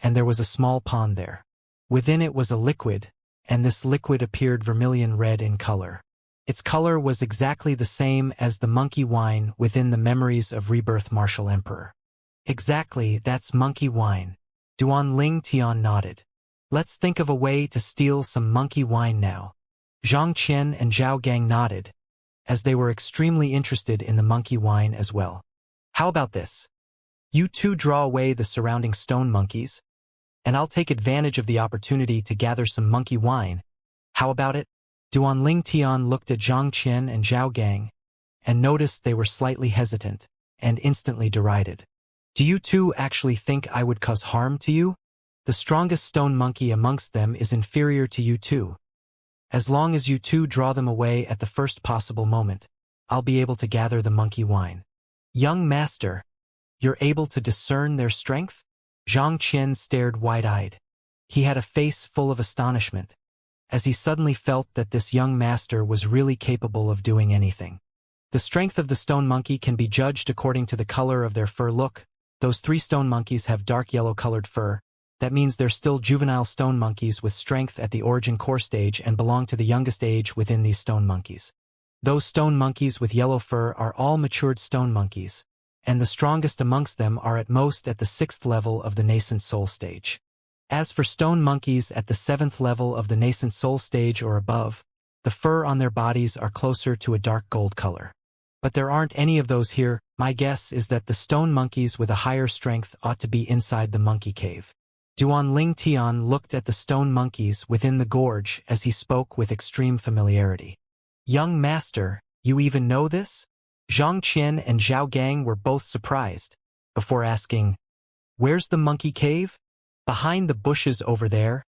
and there was a small pond there. Within it was a liquid, and this liquid appeared vermilion red in color. Its color was exactly the same as the monkey wine within the Memories of Rebirth Martial Emperor. Exactly, that's monkey wine. Duanling Tian nodded. Let's think of a way to steal some monkey wine now. Zhang Qian and Zhao Gang nodded, as they were extremely interested in the monkey wine as well. How about this? You two draw away the surrounding stone monkeys, and I'll take advantage of the opportunity to gather some monkey wine. How about it? Duanling Tian looked at Zhang Qian and Zhao Gang, and noticed they were slightly hesitant, and instantly derided. Do you two actually think I would cause harm to you? The strongest stone monkey amongst them is inferior to you two. As long as you two draw them away at the first possible moment, I'll be able to gather the monkey wine. Young master, you're able to discern their strength? Zhang Qian stared wide-eyed. He had a face full of astonishment, as he suddenly felt that this young master was really capable of doing anything. The strength of the stone monkey can be judged according to the color of their fur. Look, those 3 stone monkeys have dark yellow-colored fur. That means they're still juvenile stone monkeys with strength at the origin core stage and belong to the youngest age within these stone monkeys. Those stone monkeys with yellow fur are all matured stone monkeys, and the strongest amongst them are at most at the 6th level of the nascent soul stage. As for stone monkeys at the 7th level of the nascent soul stage or above, the fur on their bodies are closer to a dark gold color. But there aren't any of those here. My guess is that the stone monkeys with a higher strength ought to be inside the monkey cave. Duanling Tian looked at the stone monkeys within the gorge as he spoke with extreme familiarity. Young master, you even know this? Zhang Qian and Zhao Gang were both surprised, before asking, where's the monkey cave? Behind the bushes over there.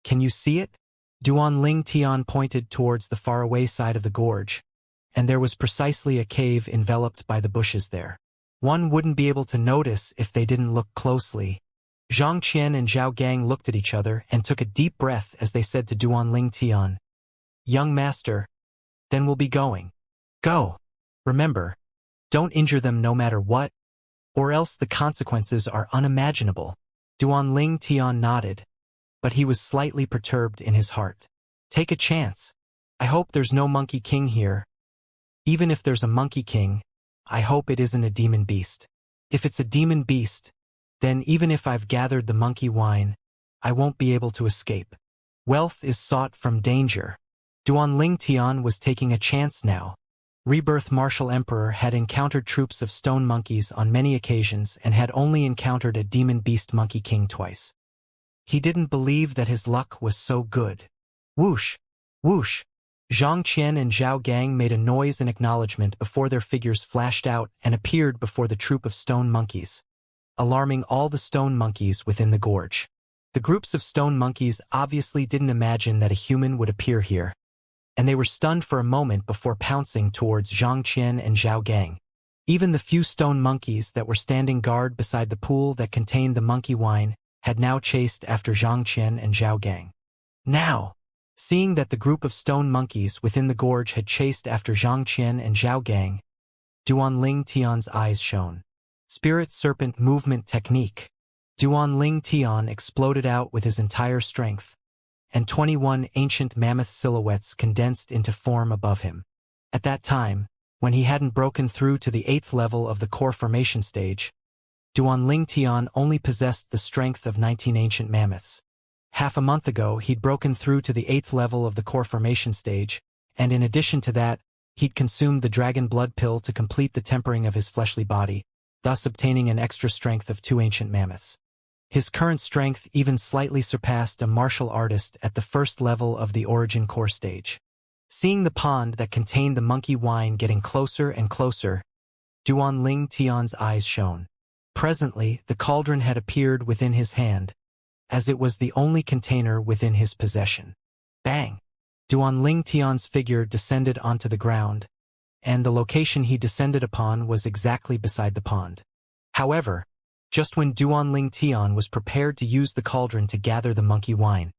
Can you see it? Duanling Tian pointed towards the faraway side of the gorge, and there was precisely a cave enveloped by the bushes there. One wouldn't be able to notice if they didn't look closely. Zhang Qian and Zhao Gang looked at each other and took a deep breath as they said to Duanling Tian, Young master, then we'll be going. Go. Remember, don't injure them no matter what, or else the consequences are unimaginable. Duanling Tian nodded, but he was slightly perturbed in his heart. Take a chance. I hope there's no monkey king here. Even if there's a monkey king, I hope it isn't a demon beast. If it's a demon beast, then even if I've gathered the monkey wine, I won't be able to escape. Wealth is sought from danger. Duanling Tian was taking a chance now. Rebirth Martial Emperor had encountered troops of stone monkeys on many occasions and had only encountered a demon beast monkey king twice. He didn't believe that his luck was so good. Whoosh! Whoosh! Zhang Qian and Zhao Gang made a noise in acknowledgement before their figures flashed out and appeared before the troop of stone monkeys, alarming all the stone monkeys within the gorge. The groups of stone monkeys obviously didn't imagine that a human would appear here, and they were stunned for a moment before pouncing towards Zhang Qian and Zhao Gang. Even the few stone monkeys that were standing guard beside the pool that contained the monkey wine had now chased after Zhang Qian and Zhao Gang. Now, seeing that the group of stone monkeys within the gorge had chased after Zhang Qian and Zhao Gang, Duanling Tian's eyes shone. Spirit Serpent Movement Technique. Duanling Tian exploded out with his entire strength, and 21 ancient mammoth silhouettes condensed into form above him. At that time, when he hadn't broken through to the 8th level of the core formation stage, Duanling Tian only possessed the strength of 19 ancient mammoths. Half a month ago, he'd broken through to the 8th level of the core formation stage, and in addition to that, he'd consumed the dragon blood pill to complete the tempering of his fleshly body, thus obtaining an extra strength of 2 ancient mammoths. His current strength even slightly surpassed a martial artist at the 1st level of the origin core stage. Seeing the pond that contained the monkey wine getting closer and closer, Duanling Tian's eyes shone. Presently, the cauldron had appeared within his hand, as it was the only container within his possession. Bang! Duanling Tian's figure descended onto the ground, and the location he descended upon was exactly beside the pond. However, just when Duanling Tian was prepared to use the cauldron to gather the monkey wine,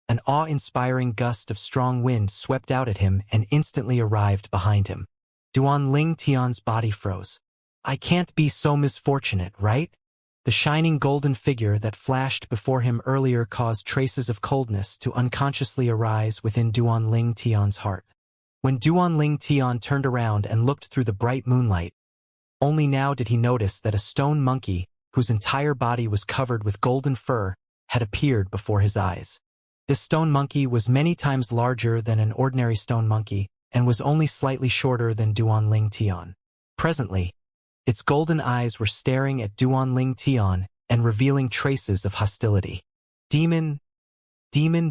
an awe-inspiring gust of strong wind swept out at him and instantly arrived behind him. Duanling Tian's body froze. I can't be so misfortunate, right? The shining golden figure that flashed before him earlier caused traces of coldness to unconsciously arise within Duanling Tian's heart. When Duanling Tian turned around and looked through the bright moonlight, only now did he notice that a stone monkey, whose entire body was covered with golden fur, had appeared before his eyes. This stone monkey was many times larger than an ordinary stone monkey and was only slightly shorter than Duanling Tian. Presently, its golden eyes were staring at Duanling Tian and revealing traces of hostility. Demon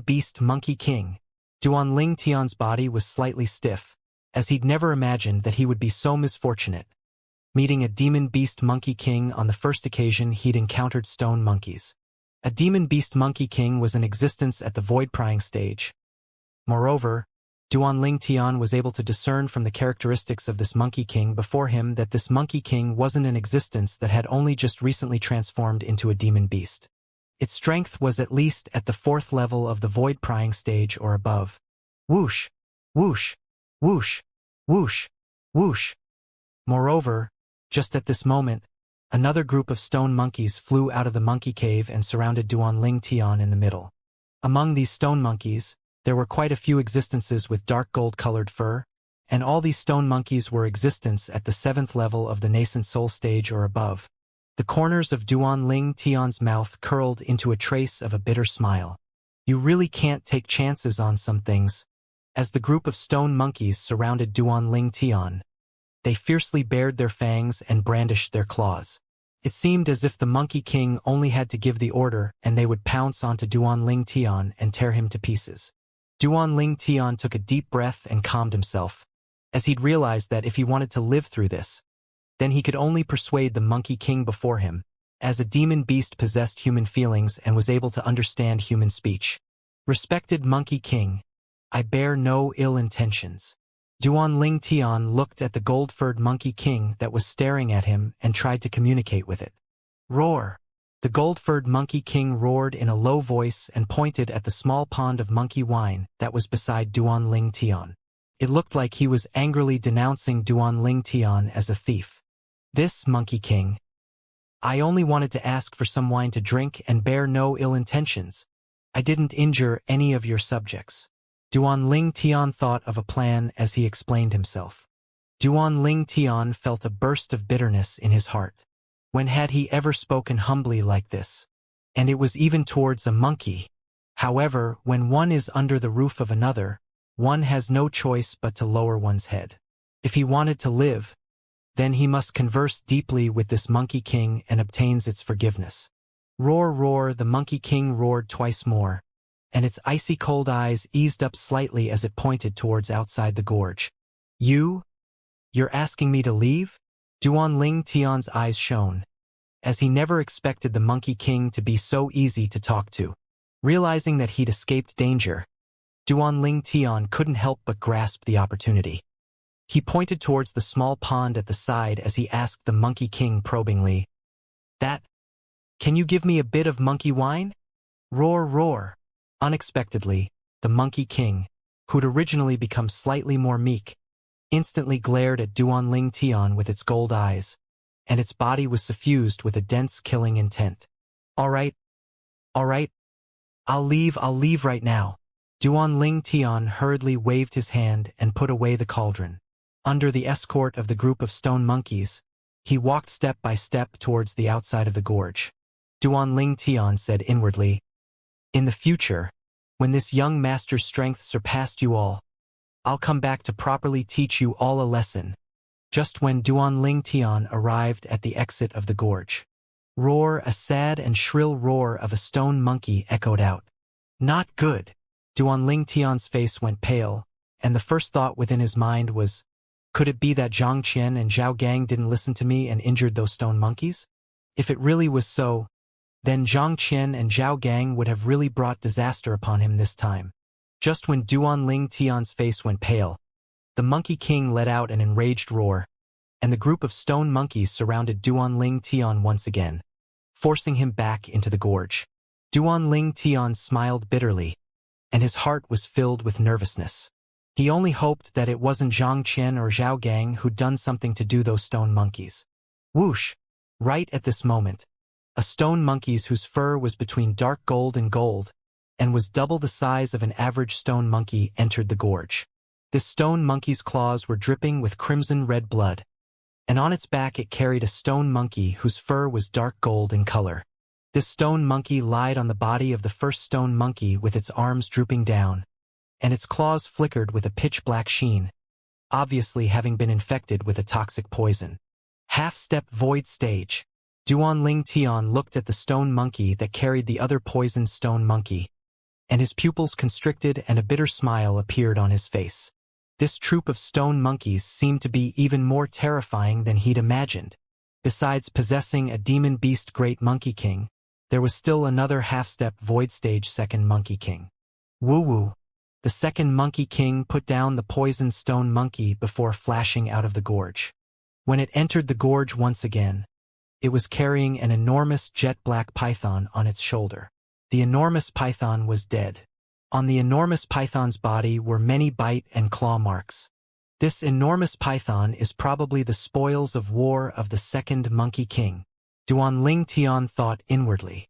Beast Monkey King. Duanling Tian's body was slightly stiff, as he'd never imagined that he would be so misfortunate, meeting a Demon Beast Monkey King on the first occasion he'd encountered stone monkeys. A Demon Beast Monkey King was in existence at the Void Prying stage. Moreover, Duanling Tian was able to discern from the characteristics of this Monkey King before him that this Monkey King wasn't in existence that had only just recently transformed into a demon beast. Its strength was at least at the 4th level of the Void Prying stage or above. Whoosh! Whoosh! Whoosh! Whoosh! Whoosh! Moreover, just at this moment, another group of stone monkeys flew out of the monkey cave and surrounded Duanling Tian in the middle. Among these stone monkeys, there were quite a few existences with dark gold-colored fur, and all these stone monkeys were existence at the 7th level of the nascent soul stage or above. The corners of Duanling Tian's mouth curled into a trace of a bitter smile. You really can't take chances on some things. As the group of stone monkeys surrounded Duanling Tian, they fiercely bared their fangs and brandished their claws. It seemed as if the Monkey King only had to give the order and they would pounce onto Duanling Tian and tear him to pieces. Duanling Tian took a deep breath and calmed himself, as he'd realized that if he wanted to live through this, then he could only persuade the Monkey King before him, as a demon beast possessed human feelings and was able to understand human speech. Respected Monkey King, I bear no ill intentions. Duanling Tian looked at the gold-furred Monkey King that was staring at him and tried to communicate with it. Roar! The gold-furred Monkey King roared in a low voice and pointed at the small pond of monkey wine that was beside Duanling Tian. It looked like he was angrily denouncing Duanling Tian as a thief. This, Monkey King. I only wanted to ask for some wine to drink and bear no ill intentions. I didn't injure any of your subjects. Duanling Tian thought of a plan as he explained himself. Duanling Tian felt a burst of bitterness in his heart. When had he ever spoken humbly like this? And it was even towards a monkey. However, when one is under the roof of another, one has no choice but to lower one's head. If he wanted to live, then he must converse deeply with this Monkey King and obtains its forgiveness. Roar, roar, the Monkey King roared twice more, and its icy cold eyes eased up slightly as it pointed towards outside the gorge. You're asking me to leave? Duanling Tian's eyes shone, as he never expected the Monkey King to be so easy to talk to. Realizing that he'd escaped danger, Duanling Tian couldn't help but grasp the opportunity. He pointed towards the small pond at the side as he asked the Monkey King probingly, That Can you give me a bit of monkey wine? Roar, roar. Unexpectedly, the Monkey King, who'd originally become slightly more meek, instantly glared at Duanling Tian with its gold eyes, and its body was suffused with a dense killing intent. All right, I'll leave right now. Duanling Tian hurriedly waved his hand and put away the cauldron. Under the escort of the group of stone monkeys, he walked step by step towards the outside of the gorge. Duanling Tian said inwardly, "In the future, when this young master's strength surpassed you all, I'll come back to properly teach you all a lesson." Just when Duanling Tian arrived at the exit of the gorge, roar, a sad and shrill roar of a stone monkey echoed out. Not good. Duanling Tian's face went pale, and the first thought within his mind was, could it be that Zhang Qian and Zhao Gang didn't listen to me and injured those stone monkeys? If it really was so, then Zhang Qian and Zhao Gang would have really brought disaster upon him this time. Just when Duanling Tian's face went pale, the Monkey King let out an enraged roar, and the group of stone monkeys surrounded Duanling Tian once again, forcing him back into the gorge. Duanling Tian smiled bitterly, and his heart was filled with nervousness. He only hoped that it wasn't Zhang Qian or Zhao Gang who'd done something to do those stone monkeys. Whoosh! Right at this moment, a stone monkey whose fur was between dark gold and was double the size of an average stone monkey entered the gorge. This stone monkey's claws were dripping with crimson-red blood, and on its back it carried a stone monkey whose fur was dark gold in color. This stone monkey lied on the body of the first stone monkey with its arms drooping down, and its claws flickered with a pitch-black sheen, obviously having been infected with a toxic poison. Half-step void stage. Duanling Tian looked at the stone monkey that carried the other poisoned stone monkey, and his pupils constricted and a bitter smile appeared on his face. This troop of stone monkeys seemed to be even more terrifying than he'd imagined. Besides possessing a demon beast Great Monkey King, there was still another half-step void stage Second Monkey King. Woo-woo. The Second Monkey King put down the poisoned stone monkey before flashing out of the gorge. When it entered the gorge once again, it was carrying an enormous jet-black python on its shoulder. The enormous python was dead. On the enormous python's body were many bite and claw marks. This enormous python is probably the spoils of war of the Second Monkey King. Duanling Tian thought inwardly.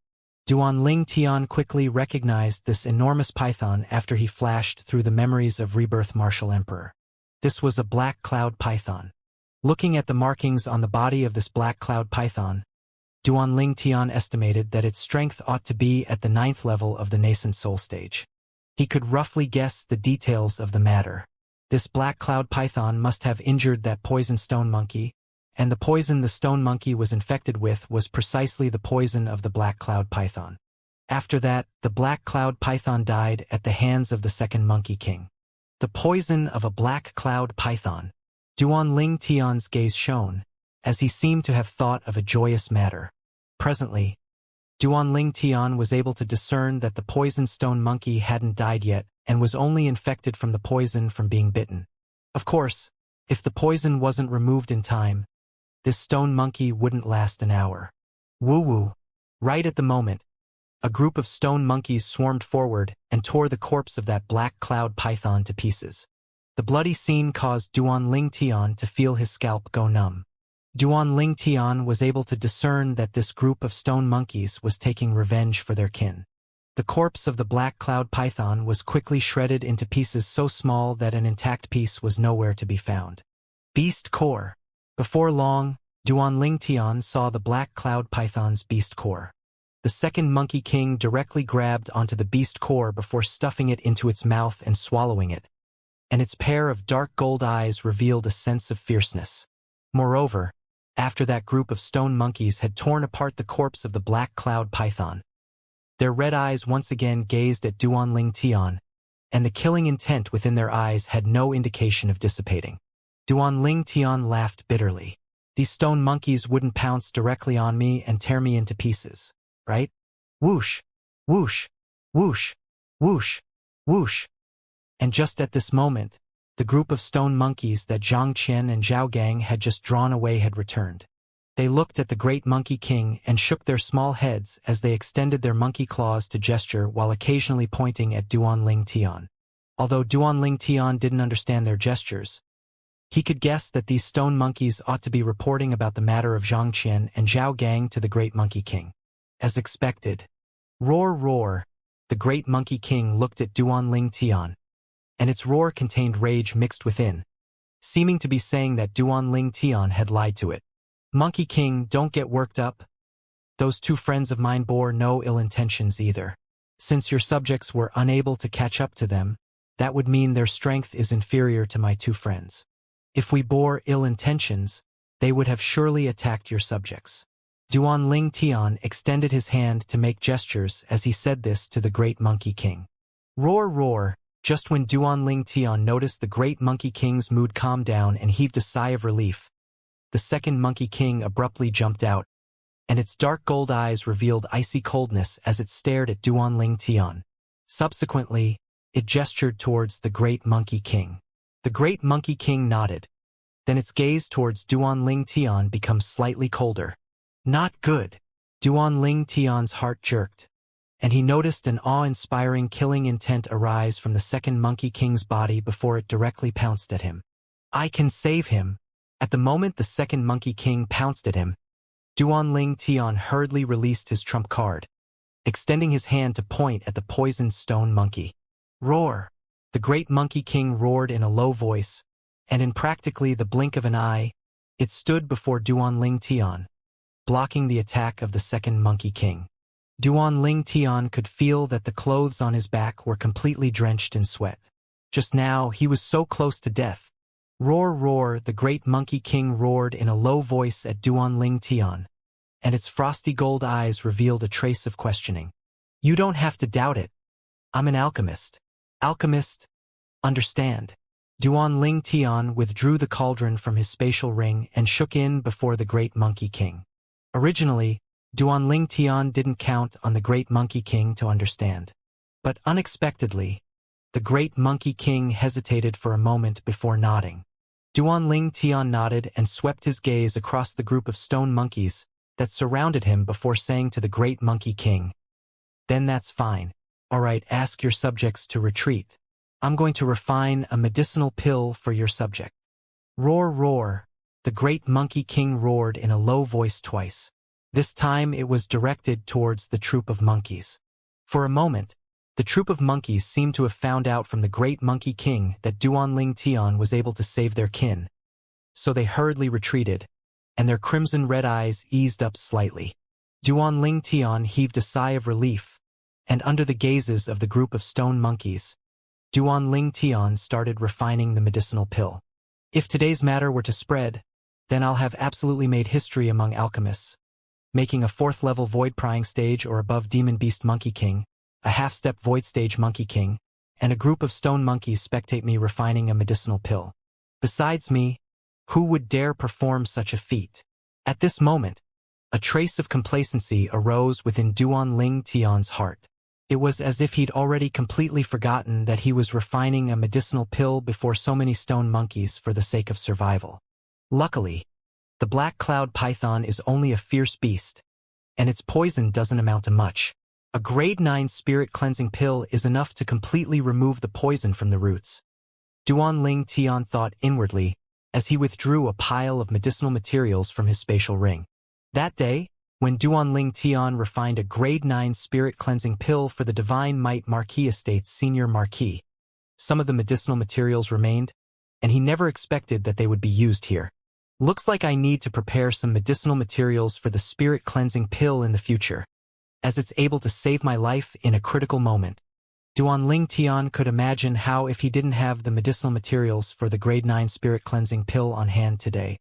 Duanling Tian quickly recognized this enormous python after he flashed through the memories of Rebirth Martial Emperor. This was a black cloud python. Looking at the markings on the body of this black cloud python, Duanling Tian estimated that its strength ought to be at the 9th level of the nascent soul stage. He could roughly guess the details of the matter. This black cloud python must have injured that poison stone monkey, and the poison the stone monkey was infected with was precisely the poison of the black cloud python. After that, the black cloud python died at the hands of the Second Monkey King. The poison of a black cloud python. Duanling Tian's gaze shone, as he seemed to have thought of a joyous matter. Presently, Duanling Tian was able to discern that the poisoned stone monkey hadn't died yet and was only infected from the poison from being bitten. Of course, if the poison wasn't removed in time, this stone monkey wouldn't last an hour. Woo-woo. Right at the moment, a group of stone monkeys swarmed forward and tore the corpse of that black cloud python to pieces. The bloody scene caused Duanling Tian to feel his scalp go numb. Duanling Tian was able to discern that this group of stone monkeys was taking revenge for their kin. The corpse of the black cloud python was quickly shredded into pieces so small that an intact piece was nowhere to be found. Beast core. Before long, Duanling Tian saw the black cloud python's beast core. The Second Monkey King directly grabbed onto the beast core before stuffing it into its mouth and swallowing it, and its pair of dark gold eyes revealed a sense of fierceness. Moreover, after that group of stone monkeys had torn apart the corpse of the black cloud python, their red eyes once again gazed at Duanling Tian, and the killing intent within their eyes had no indication of dissipating. Duanling Tian laughed bitterly. These stone monkeys wouldn't pounce directly on me and tear me into pieces, right? Whoosh, whoosh, whoosh, whoosh, whoosh. And just at this moment, the group of stone monkeys that Zhang Qian and Zhao Gang had just drawn away had returned. They looked at the great Monkey King and shook their small heads as they extended their monkey claws to gesture while occasionally pointing at Duanling Tian. Although Duanling Tian didn't understand their gestures, he could guess that these stone monkeys ought to be reporting about the matter of Xianxia and Zhao Gang to the great Monkey King. As expected, roar roar, the great Monkey King looked at Duanling Tian, and its roar contained rage mixed within, seeming to be saying that Duanling Tian had lied to it. Monkey King, don't get worked up. Those two friends of mine bore no ill intentions either. Since your subjects were unable to catch up to them, that would mean their strength is inferior to my two friends. If we bore ill intentions, they would have surely attacked your subjects. Duanling Tian extended his hand to make gestures as he said this to the great Monkey King. Roar roar, just when Duanling Tian noticed the great Monkey King's mood calm down and heaved a sigh of relief, the second Monkey King abruptly jumped out, and its dark gold eyes revealed icy coldness as it stared at Duanling Tian. Subsequently, it gestured towards the great Monkey King. The great Monkey King nodded. Then its gaze towards Duanling Tian becomes slightly colder. Not good. Duanling Tian's heart jerked, and he noticed an awe-inspiring killing intent arise from the second Monkey King's body before it directly pounced at him. I can save him. At the moment the second Monkey King pounced at him, Duanling Tian hurriedly released his trump card, extending his hand to point at the poisoned stone monkey. Roar! The great Monkey King roared in a low voice, and in practically the blink of an eye, it stood before Duanling Tian, blocking the attack of the second Monkey King. Duanling Tian could feel that the clothes on his back were completely drenched in sweat. Just now he was so close to death. Roar roar, the great Monkey King roared in a low voice at Duanling Tian, and its frosty gold eyes revealed a trace of questioning. You don't have to doubt it. I'm an alchemist. Alchemist, understand. Duanling Tian withdrew the cauldron from his spatial ring and shook in before the great Monkey King. Originally, Duanling Tian didn't count on the great Monkey King to understand. But unexpectedly, the great Monkey King hesitated for a moment before nodding. Duanling Tian nodded and swept his gaze across the group of stone monkeys that surrounded him before saying to the great Monkey King, Then that's fine. All right, ask your subjects to retreat. I'm going to refine a medicinal pill for your subject. Roar roar, the great Monkey King roared in a low voice twice. This time it was directed towards the troop of monkeys. For a moment, the troop of monkeys seemed to have found out from the great Monkey King that Duanling Tian was able to save their kin. So they hurriedly retreated, and their crimson red eyes eased up slightly. Duanling Tian heaved a sigh of relief, and under the gazes of the group of stone monkeys, Duanling Tian started refining the medicinal pill. If today's matter were to spread, then I'll have absolutely made history among alchemists, making a 4th level void prying stage or above demon beast Monkey King, a half-step void stage Monkey King, and a group of stone monkeys spectate me refining a medicinal pill. Besides me, who would dare perform such a feat? At this moment, a trace of complacency arose within Duanling Tian's heart. It was as if he'd already completely forgotten that he was refining a medicinal pill before so many stone monkeys for the sake of survival. Luckily, the black cloud python is only a fierce beast, and its poison doesn't amount to much. A grade 9 spirit cleansing pill is enough to completely remove the poison from the roots. Duanling Tian thought inwardly as he withdrew a pile of medicinal materials from his spatial ring. That day, when Duanling Tian refined a grade 9 spirit cleansing pill for the Divine Might Marquis Estate's senior marquis, some of the medicinal materials remained, and he never expected that they would be used here. Looks like I need to prepare some medicinal materials for the spirit cleansing pill in the future, as it's able to save my life in a critical moment. Duanling Tian could imagine how if he didn't have the medicinal materials for the grade 9 spirit cleansing pill on hand today,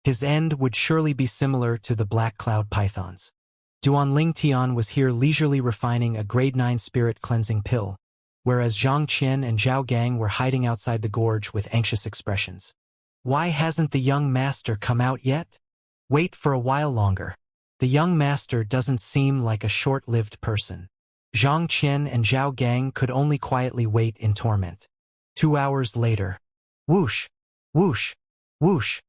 his end would surely be similar to the black cloud pythons. Duanling Tian was here leisurely refining a grade 9 spirit cleansing pill, whereas Xianxia and Zhao Gang were hiding outside the gorge with anxious expressions. Why hasn't the young master come out yet? Wait for a while longer. The young master doesn't seem like a short-lived person. Xianxia and Zhao Gang could only quietly wait in torment. 2 hours later. Whoosh! Whoosh! Whoosh!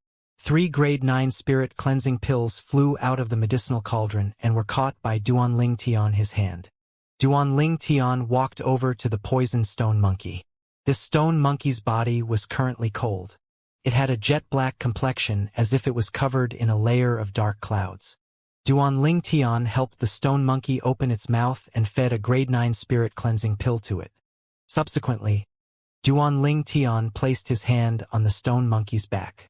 3 grade 9 spirit cleansing pills flew out of the medicinal cauldron and were caught by Duanling Tian his hand. Duanling Tian walked over to the poisoned stone monkey. This stone monkey's body was currently cold. It had a jet-black complexion as if it was covered in a layer of dark clouds. Duanling Tian helped the stone monkey open its mouth and fed a grade 9 spirit cleansing pill to it. Subsequently, Duanling Tian placed his hand on the stone monkey's back.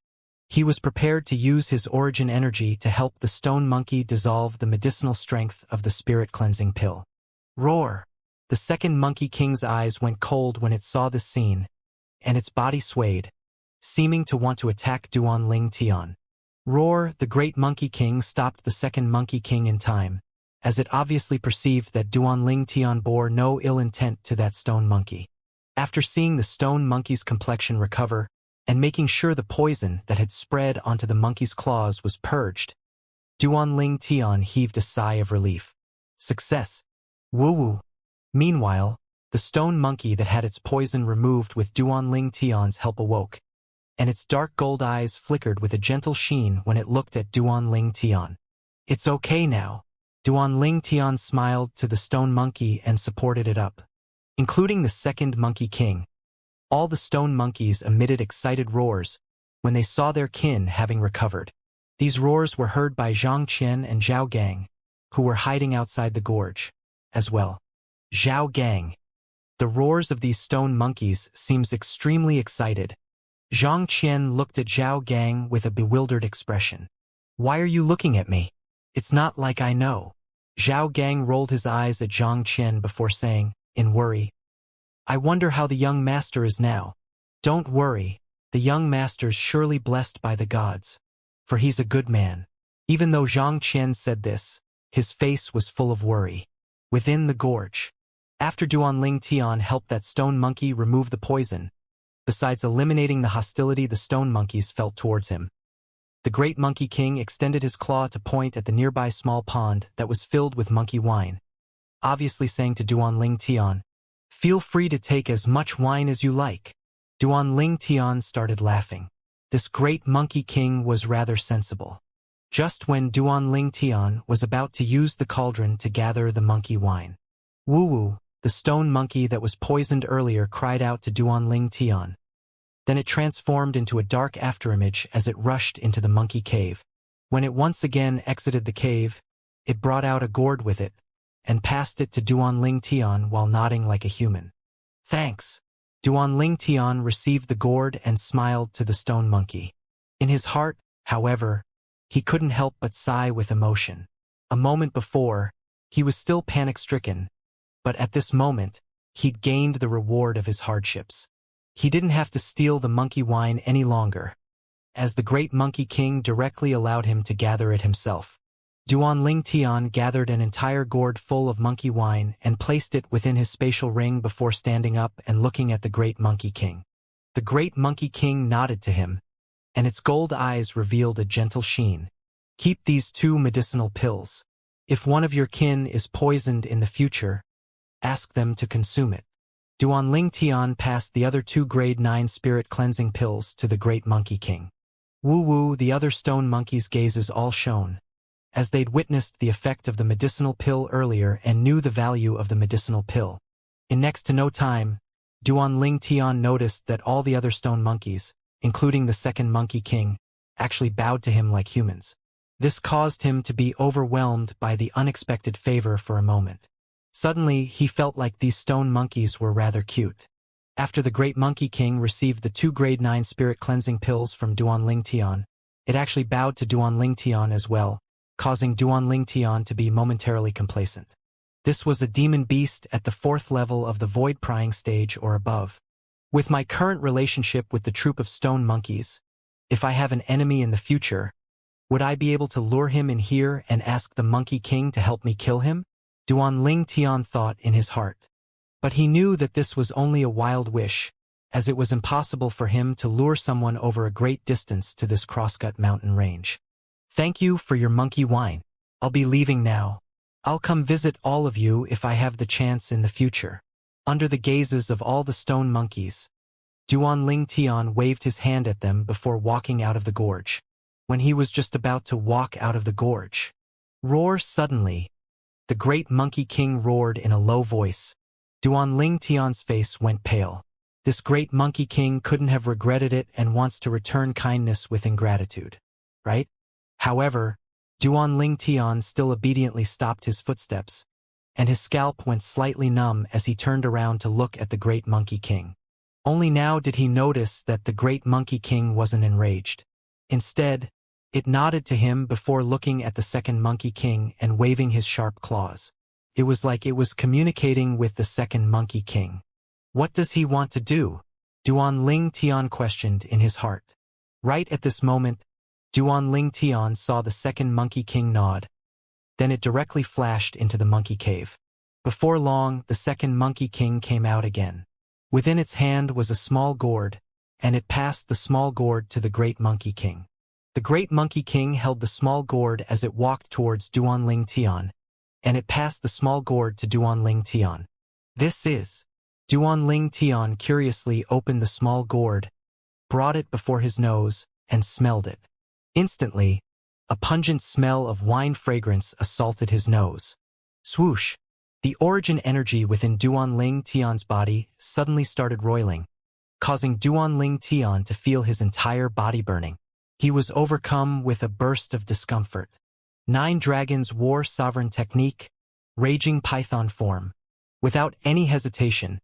He was prepared to use his origin energy to help the stone monkey dissolve the medicinal strength of the spirit cleansing pill. Roar! The second Monkey King's eyes went cold when it saw this scene, and its body swayed, seeming to want to attack Duanling Tian. Roar! The great Monkey King stopped the second Monkey King in time, as it obviously perceived that Duanling Tian bore no ill intent to that stone monkey. After seeing the stone monkey's complexion recover, and making sure the poison that had spread onto the monkey's claws was purged, Duanling Tian heaved a sigh of relief. Success! Woo-woo! Meanwhile, the stone monkey that had its poison removed with Duanling Tian's help awoke, and its dark gold eyes flickered with a gentle sheen when it looked at Duanling Tian. It's okay now. Duanling Tian smiled to the stone monkey and supported it up. Including the second Monkey King, all the stone monkeys emitted excited roars when they saw their kin having recovered. These roars were heard by Xianxia and Zhao Gang, who were hiding outside the gorge, as well. Zhao Gang. The roars of these stone monkeys seems extremely excited. Xianxia looked at Zhao Gang with a bewildered expression. Why are you looking at me? It's not like I know. Zhao Gang rolled his eyes at Xianxia before saying, in worry, I wonder how the young master is now. Don't worry, the young master's surely blessed by the gods, for he's a good man. Even though Xianxia said this, his face was full of worry. Within the gorge, after Duanling Tian helped that stone monkey remove the poison, besides eliminating the hostility the stone monkeys felt towards him, the great Monkey King extended his claw to point at the nearby small pond that was filled with monkey wine, obviously saying to Duanling Tian, feel free to take as much wine as you like. Duanling Tian started laughing. This great Monkey King was rather sensible. Just when Duanling Tian was about to use the cauldron to gather the monkey wine, Woo-woo, the stone monkey that was poisoned earlier, cried out to Duanling Tian. Then it transformed into a dark afterimage as it rushed into the monkey cave. When it once again exited the cave, it brought out a gourd with it, and passed it to Duanling Tian while nodding like a human. Thanks. Duanling Tian received the gourd and smiled to the stone monkey. In his heart, however, he couldn't help but sigh with emotion. A moment before, he was still panic-stricken, but at this moment, he'd gained the reward of his hardships. He didn't have to steal the monkey wine any longer, as the great Monkey King directly allowed him to gather it himself. Duanling Tian gathered an entire gourd full of monkey wine and placed it within his spatial ring before standing up and looking at the great Monkey King. The great Monkey King nodded to him, and its gold eyes revealed a gentle sheen. Keep these 2 medicinal pills. If one of your kin is poisoned in the future, ask them to consume it. Duanling Tian passed the other 2 grade 9 spirit cleansing pills to the great Monkey King. Woo-woo, the other stone monkeys' gazes all shone, as they'd witnessed the effect of the medicinal pill earlier and knew the value of the medicinal pill. In next to no time, Duanling Tian noticed that all the other stone monkeys, including the second Monkey King, actually bowed to him like humans. This caused him to be overwhelmed by the unexpected favor for a moment. Suddenly, he felt like these stone monkeys were rather cute. After the great Monkey King received the 2 grade 9 spirit cleansing pills from Duanling Tian, it actually bowed to Duanling Tian as well, causing Duanling Tian to be momentarily complacent. This was a demon beast at the 4th level of the void prying stage or above. With my current relationship with the troop of stone monkeys, if I have an enemy in the future, would I be able to lure him in here and ask the Monkey King to help me kill him? Duanling Tian thought in his heart. But he knew that this was only a wild wish, as it was impossible for him to lure someone over a great distance to this crosscut mountain range. Thank you for your monkey wine. I'll be leaving now. I'll come visit all of you if I have the chance in the future. Under the gazes of all the stone monkeys, Duanling Tian waved his hand at them before walking out of the gorge. when he was just about to walk out of the gorge. Roar suddenly. The great Monkey King roared in a low voice. Duanling Tian's face went pale. This great Monkey King couldn't have regretted it and wants to return kindness with ingratitude. Right? However, Duanling Tian still obediently stopped his footsteps, and his scalp went slightly numb as he turned around to look at the great Monkey King. Only now did he notice that the great Monkey King wasn't enraged. Instead, it nodded to him before looking at the second Monkey King and waving his sharp claws. It was like it was communicating with the second Monkey King. What does he want to do? Duanling Tian questioned in his heart. Right at this moment, Duanling Tian saw the second Monkey King nod. Then it directly flashed into the monkey cave. Before long, the second Monkey King came out again. Within its hand was a small gourd, and it passed the small gourd to the great Monkey King. The great Monkey King held the small gourd as it walked towards Duanling Tian, and it passed the small gourd to Duanling Tian. This is. Duanling Tian curiously opened the small gourd, brought it before his nose, and smelled it. Instantly, a pungent smell of wine fragrance assaulted his nose. Swoosh! The origin energy within Duanling Tian's body suddenly started roiling, causing Duanling Tian to feel his entire body burning. He was overcome with a burst of discomfort. 9 Dragons War Sovereign Technique, Raging Python Form. Without any hesitation,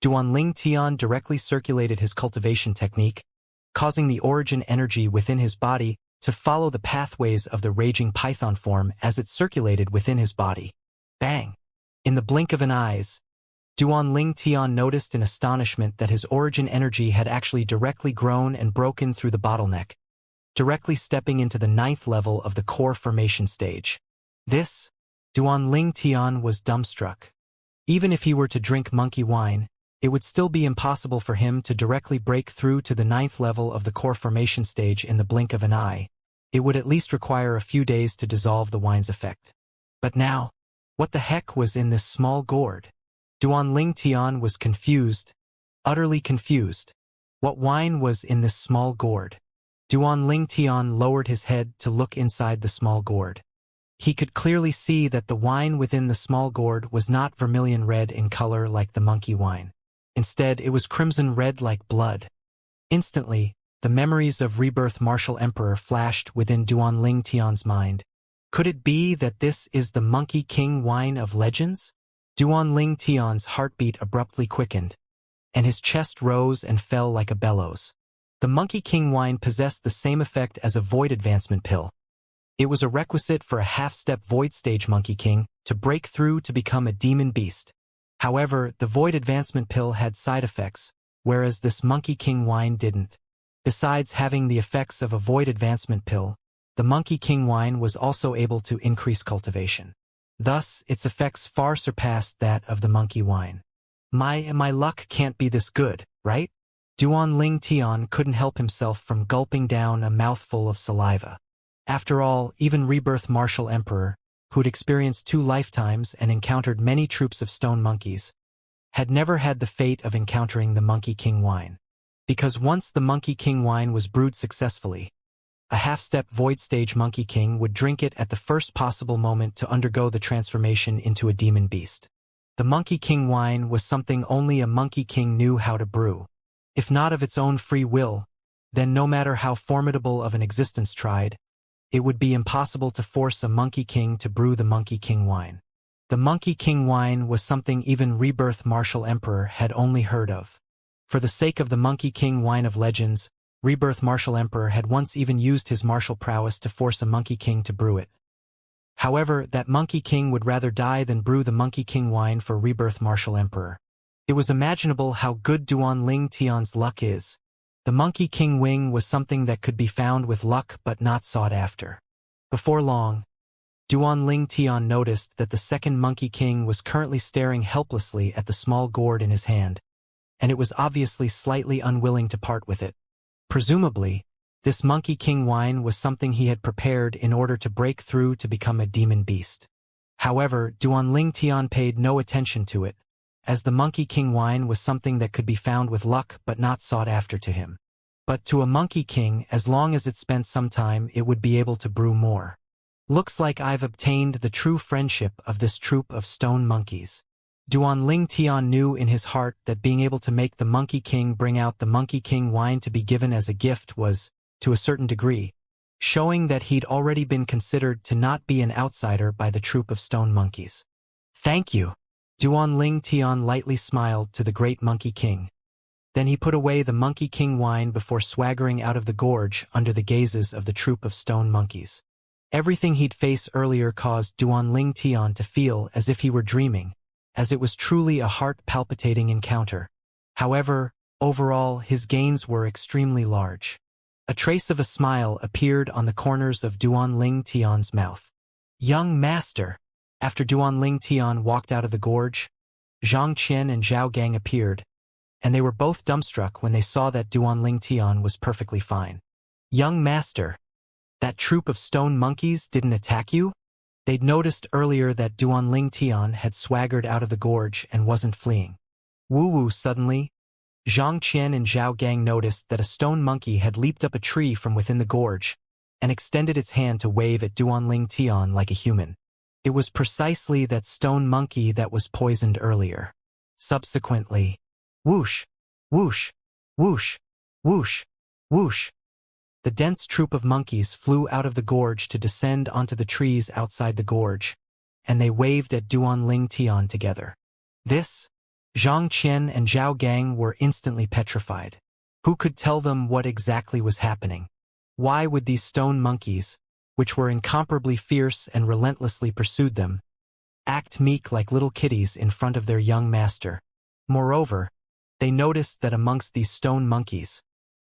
Duanling Tian directly circulated his cultivation technique, causing the origin energy within his body to follow the pathways of the raging python form as it circulated within his body. Bang! In the blink of an eye, Duanling Tian noticed in astonishment that his origin energy had actually directly grown and broken through the bottleneck, directly stepping into the 9th level of the core formation stage. This, Duanling Tian was dumbstruck. Even if he were to drink monkey wine, it would still be impossible for him to directly break through to the 9th level of the core formation stage in the blink of an eye. It would at least require a few days to dissolve the wine's effect. But now, what the heck was in this small gourd? Duanling Tian was confused, utterly confused. What wine was in this small gourd? Duanling Tian lowered his head to look inside the small gourd. He could clearly see that the wine within the small gourd was not vermilion red in color like the monkey wine. Instead, it was crimson red like blood. Instantly, the memories of Rebirth Martial Emperor flashed within Duanling Tian's mind. Could it be that this is the Monkey King wine of legends? Duanling Tian's heartbeat abruptly quickened, and his chest rose and fell like a bellows. The Monkey King wine possessed the same effect as a void advancement pill. It was a requisite for a half-step void stage Monkey King to break through to become a demon beast. However, the void advancement pill had side effects, whereas this Monkey King wine didn't. Besides having the effects of a void advancement pill, the Monkey King wine was also able to increase cultivation. Thus, its effects far surpassed that of the monkey wine. My luck can't be this good, right? Duanling Tian couldn't help himself from gulping down a mouthful of saliva. After all, even Rebirth Martial Emperor, who'd experienced 2 lifetimes and encountered many troops of stone monkeys, had never had the fate of encountering the Monkey King wine. Because once the Monkey King wine was brewed successfully, a half-step void stage Monkey King would drink it at the first possible moment to undergo the transformation into a demon beast. The Monkey King wine was something only a Monkey King knew how to brew. If not of its own free will, then no matter how formidable of an existence tried, it would be impossible to force a Monkey King to brew the Monkey King wine. The Monkey King wine was something even Rebirth Martial Emperor had only heard of. For the sake of the Monkey King wine of legends, Rebirth Martial Emperor had once even used his martial prowess to force a Monkey King to brew it. However, that Monkey King would rather die than brew the Monkey King wine for Rebirth Martial Emperor. It was imaginable how good Duanling Tian's luck is. The Monkey King wing was something that could be found with luck but not sought after. Before long, Duanling Tian noticed that the second Monkey King was currently staring helplessly at the small gourd in his hand, and it was obviously slightly unwilling to part with it. Presumably, this Monkey King wine was something he had prepared in order to break through to become a demon beast. However, Duanling Tian paid no attention to it, as the Monkey King wine was something that could be found with luck but not sought after to him. But to a monkey king, as long as it spent some time, it would be able to brew more. Looks like I've obtained the true friendship of this troop of stone monkeys. Duan Ling Tian knew in his heart that being able to make the Monkey King bring out the Monkey King wine to be given as a gift was, to a certain degree, showing that he'd already been considered to not be an outsider by the troop of stone monkeys. Thank you. Duan Ling Tian lightly smiled to the great Monkey King. Then he put away the Monkey King wine before swaggering out of the gorge under the gazes of the troop of stone monkeys. Everything he'd faced earlier caused Duan Ling Tian to feel as if he were dreaming, as it was truly a heart-palpitating encounter. However, overall, his gains were extremely large. A trace of a smile appeared on the corners of Duan Ling Tian's mouth. Young master! After Duan Ling Tian walked out of the gorge, Zhang Qian and Zhao Gang appeared, and they were both dumbstruck when they saw that Duan Ling Tian was perfectly fine. Young master! That troop of stone monkeys didn't attack you? They'd noticed earlier that Duan Ling Tian had swaggered out of the gorge and wasn't fleeing. Woo-woo! Suddenly, Zhang Qian and Zhao Gang noticed that a stone monkey had leaped up a tree from within the gorge and extended its hand to wave at Duan Ling Tian like a human. It was precisely that stone monkey that was poisoned earlier. Subsequently, whoosh, whoosh, whoosh, whoosh, whoosh. The dense troop of monkeys flew out of the gorge to descend onto the trees outside the gorge, and they waved at Duan Ling Tian together. This, Zhang Qian and Zhao Gang were instantly petrified. Who could tell them what exactly was happening? Why would these stone monkeys, which were incomparably fierce and relentlessly pursued them, act meek like little kitties in front of their young master? Moreover, they noticed that amongst these stone monkeys,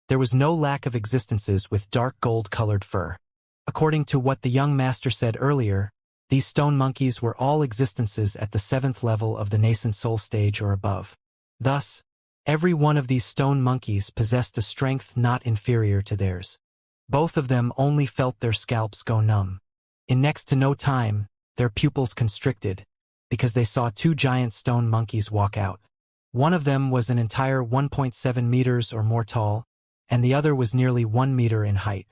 there was no lack of existences with dark gold-colored fur. According to what the young master said earlier, these stone monkeys were all existences at the 7th level of the nascent soul stage or above. Thus, every one of these stone monkeys possessed a strength not inferior to theirs. Both of them only felt their scalps go numb. In next to no time, their pupils constricted, because they saw two giant stone monkeys walk out. One of them was an entire 1.7 meters or more tall, and the other was nearly 1 meter in height.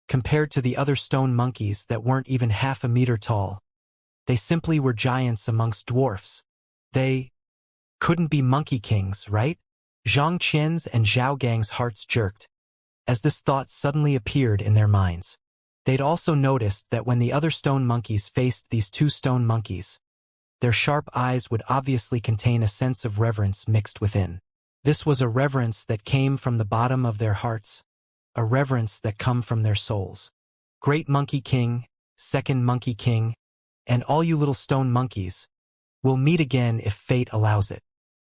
Compared to the other stone monkeys that weren't even half a meter tall, they simply were giants amongst dwarfs. They couldn't be monkey kings, right? Zhang Qian's and Zhao Gang's hearts jerked, as this thought suddenly appeared in their minds. They'd also noticed that when the other stone monkeys faced these two stone monkeys, their sharp eyes would obviously contain a sense of reverence mixed within. This was a reverence that came from the bottom of their hearts, a reverence that come from their souls. Great Monkey King, Second Monkey King, and all you little stone monkeys, we'll meet again if fate allows it.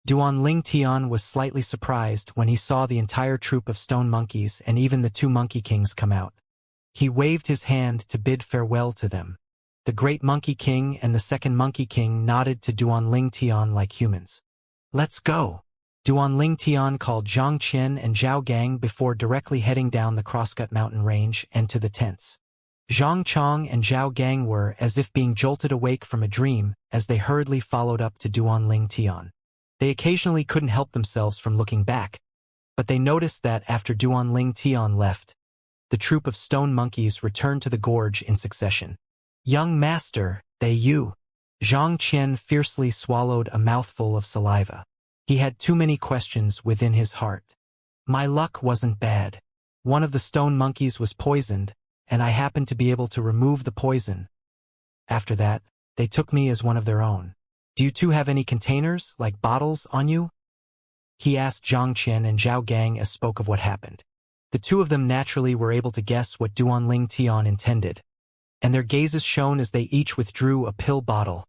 Duan Ling Tian was slightly surprised when he saw the entire troop of stone monkeys and even the two Monkey Kings come out. He waved his hand to bid farewell to them. The Great Monkey King and the Second Monkey King nodded to Duan Ling Tian like humans. Let's go! Duan Ling Tian called Zhang Qian and Zhao Gang before directly heading down the Crosscut mountain range and to the tents. Zhang Chong and Zhao Gang were as if being jolted awake from a dream as they hurriedly followed up to Duan Ling Tian. They occasionally couldn't help themselves from looking back, but they noticed that after Duan Ling Tian left, the troop of stone monkeys returned to the gorge in succession. Young master, you. Zhang Qian fiercely swallowed a mouthful of saliva. He had too many questions within his heart. My luck wasn't bad. One of the stone monkeys was poisoned, and I happened to be able to remove the poison. After that, they took me as one of their own. Do you two have any containers, like bottles, on you? He asked Zhang Qian and Zhao Gang as spoke of what happened. The two of them naturally were able to guess what Duan Ling Tian intended, and their gazes shone as they each withdrew a pill bottle,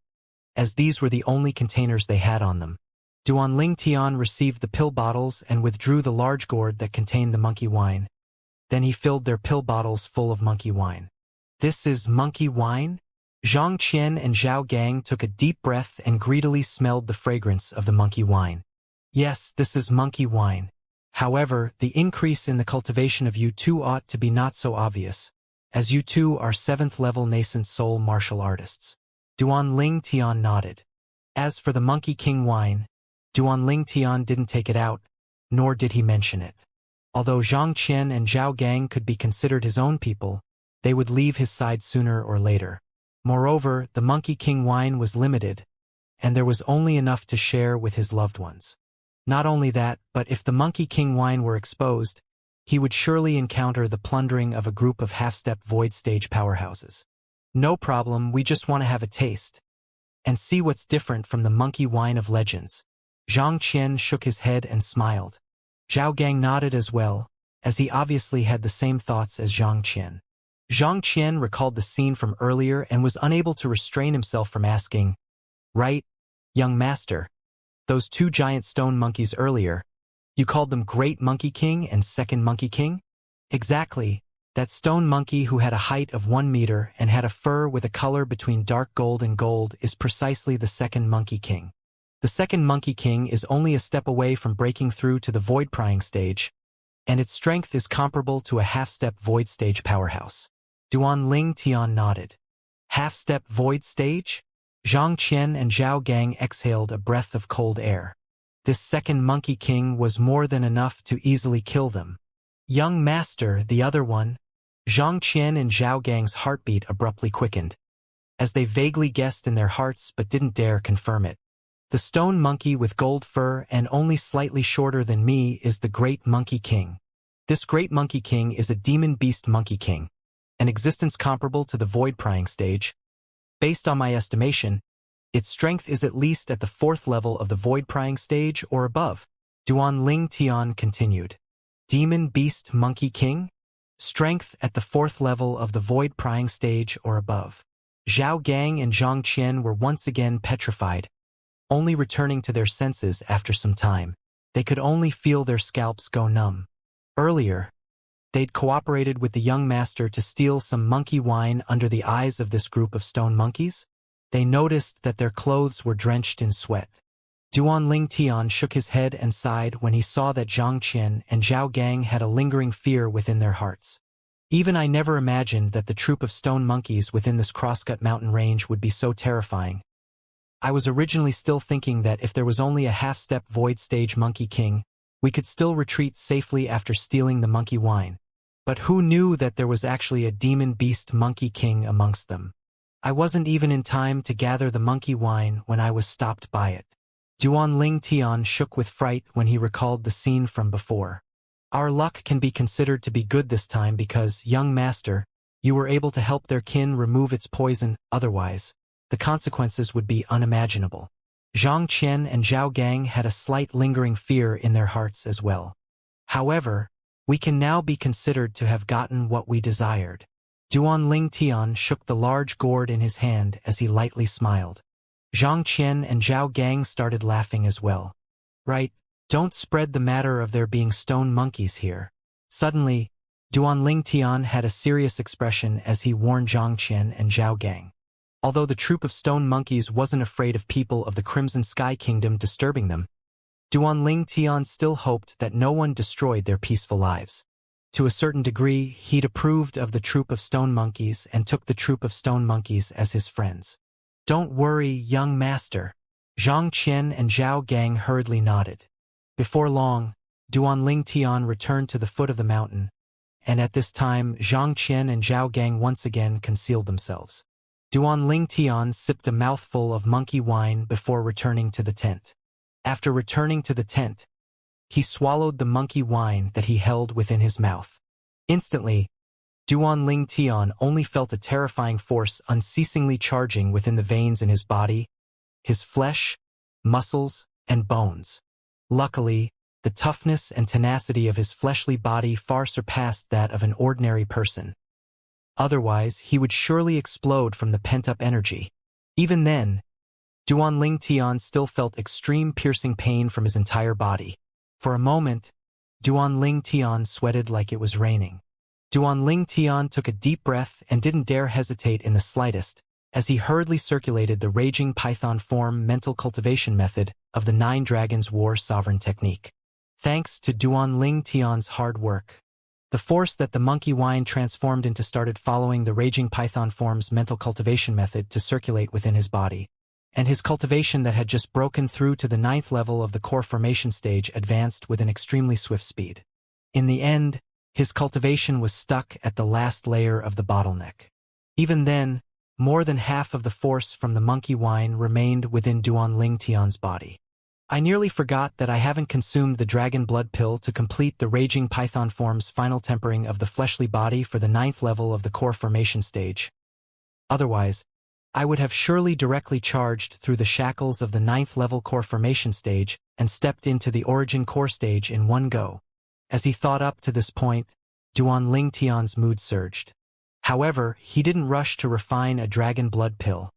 as these were the only containers they had on them. Duan Ling Tian received the pill bottles and withdrew the large gourd that contained the monkey wine. Then he filled their pill bottles full of monkey wine. This is monkey wine? Zhang Qian and Zhao Gang took a deep breath and greedily smelled the fragrance of the monkey wine. Yes, this is monkey wine. However, the increase in the cultivation of you two ought to be not so obvious, as you two are 7th level nascent soul martial artists. Duan Ling Tian nodded. As for the Monkey King wine, Duan Ling Tian didn't take it out, nor did he mention it. Although Zhang Qian and Zhao Gang could be considered his own people, they would leave his side sooner or later. Moreover, the Monkey King wine was limited, and there was only enough to share with his loved ones. Not only that, but if the Monkey King wine were exposed, he would surely encounter the plundering of a group of half-step void stage powerhouses. No problem, we just want to have a taste and see what's different from the monkey wine of legends. Zhang Qian shook his head and smiled. Zhao Gang nodded as well, as he obviously had the same thoughts as Zhang Qian. Zhang Qian recalled the scene from earlier and was unable to restrain himself from asking, "Right, young master, those two giant stone monkeys earlier, you called them Great Monkey King and Second Monkey King?" "Exactly, that stone monkey who had a height of 1 meter and had a fur with a color between dark gold and gold is precisely the Second Monkey King. The Second Monkey King is only a step away from breaking through to the void prying stage, and its strength is comparable to a half-step void stage powerhouse." Duan Ling Tian nodded. Half-step void stage? Zhang Qian and Zhao Gang exhaled a breath of cold air. This Second Monkey King was more than enough to easily kill them. "Young master, the other one." Zhang Qian and Zhao Gang's heartbeat abruptly quickened, as they vaguely guessed in their hearts but didn't dare confirm it. "The stone monkey with gold fur and only slightly shorter than me is the Great Monkey King. This Great Monkey King is a demon beast monkey king, an existence comparable to the void prying stage. Based on my estimation, its strength is at least at the 4th level of the void prying stage or above." Duan Ling Tian continued. "Demon beast monkey king? Strength at the 4th level of the void prying stage or above." Zhao Gang and Zhang Qian were once again petrified, only returning to their senses after some time. They could only feel their scalps go numb. Earlier, they'd cooperated with the young master to steal some monkey wine under the eyes of this group of stone monkeys. They noticed that their clothes were drenched in sweat. Duan Ling Tian shook his head and sighed when he saw that Zhang Qian and Zhao Gang had a lingering fear within their hearts. "Even I never imagined that the troop of stone monkeys within this crosscut mountain range would be so terrifying. I was originally still thinking that if there was only a half-step void stage monkey king, we could still retreat safely after stealing the monkey wine. But who knew that there was actually a demon beast monkey king amongst them? I wasn't even in time to gather the monkey wine when I was stopped by it." Duan Ling Tian shook with fright when he recalled the scene from before. "Our luck can be considered to be good this time because, young master, you were able to help their kin remove its poison, otherwise, the consequences would be unimaginable." Zhang Qian and Zhao Gang had a slight lingering fear in their hearts as well. "However, we can now be considered to have gotten what we desired." Duan Ling Tian shook the large gourd in his hand as he lightly smiled. Zhang Qian and Zhao Gang started laughing as well. "Right, don't spread the matter of there being stone monkeys here." Suddenly, Duan Ling Tian had a serious expression as he warned Zhang Qian and Zhao Gang. Although the troop of stone monkeys wasn't afraid of people of the Crimson Sky Kingdom disturbing them, Duan Ling Tian still hoped that no one destroyed their peaceful lives. To a certain degree, he'd approved of the troop of stone monkeys and took the troop of stone monkeys as his friends. "Don't worry, young master." Zhang Qian and Zhao Gang hurriedly nodded. Before long, Duan Ling Tian returned to the foot of the mountain, and at this time Zhang Qian and Zhao Gang once again concealed themselves. Duan Ling Tian sipped a mouthful of monkey wine before returning to the tent. After returning to the tent, he swallowed the monkey wine that he held within his mouth. Instantly, Duan Ling Tian only felt a terrifying force unceasingly charging within the veins in his body, his flesh, muscles, and bones. Luckily, the toughness and tenacity of his fleshly body far surpassed that of an ordinary person. Otherwise, he would surely explode from the pent-up energy. Even then, Duan Ling Tian still felt extreme piercing pain from his entire body. For a moment, Duan Ling Tian sweated like it was raining. Duan Ling Tian took a deep breath and didn't dare hesitate in the slightest, as he hurriedly circulated the Raging Python form mental cultivation method of the 9 Dragons War Sovereign technique. Thanks to Duan Ling Tian's hard work, the force that the monkey wine transformed into started following the Raging Python form's mental cultivation method to circulate within his body, and his cultivation that had just broken through to the 9th level of the core formation stage advanced with an extremely swift speed. In the end, his cultivation was stuck at the last layer of the bottleneck. Even then, more than half of the force from the monkey wine remained within Duanling Tian's body. I nearly forgot that I haven't consumed the dragon blood pill to complete the raging python form's final tempering of the fleshly body for the 9th level of the core formation stage. Otherwise, I would have surely directly charged through the shackles of the 9th level core formation stage and stepped into the origin core stage in one go. As he thought up to this point, Duanling Tian's mood surged. However, he didn't rush to refine a dragon blood pill,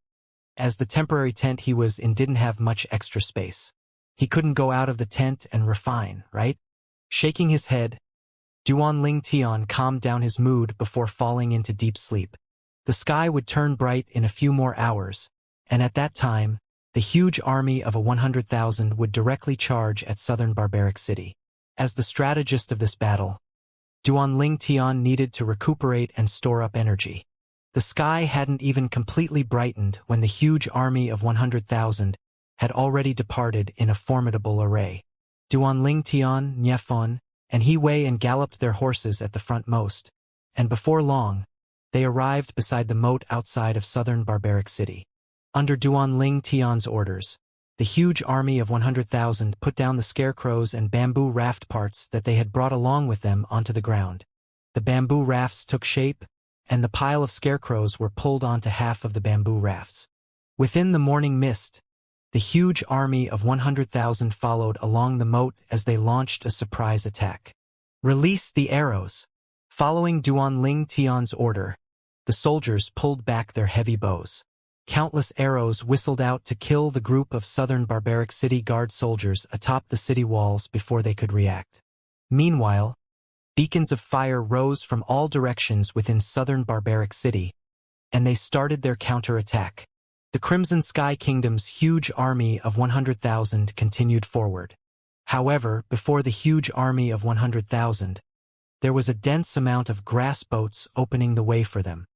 as the temporary tent he was in didn't have much extra space. He couldn't go out of the tent and refine, right? Shaking his head, Duanling Tian calmed down his mood before falling into deep sleep. The sky would turn bright in a few more hours, and at that time, the huge army of 100,000 would directly charge at southern Barbaric City. As the strategist of this battle, Duanling Tian needed to recuperate and store up energy. The sky hadn't even completely brightened when the huge army of 100,000 had already departed in a formidable array. Duanling Tian, Niefon, and He Wei galloped their horses at the frontmost, and before long, they arrived beside the moat outside of southern Barbaric City. Under Duanling Tian's orders, the huge army of 100,000 put down the scarecrows and bamboo raft parts that they had brought along with them onto the ground. The bamboo rafts took shape, and the pile of scarecrows were pulled onto half of the bamboo rafts. Within the morning mist, the huge army of 100,000 followed along the moat as they launched a surprise attack. Release the arrows! Following Duanling Tian's order, the soldiers pulled back their heavy bows. Countless arrows whistled out to kill the group of southern Barbaric City guard soldiers atop the city walls before they could react. Meanwhile, beacons of fire rose from all directions within southern Barbaric City, and they started their counterattack. The Crimson Sky Kingdom's huge army of 100,000 continued forward. However, before the huge army of 100,000, there was a dense amount of grass boats opening the way for them.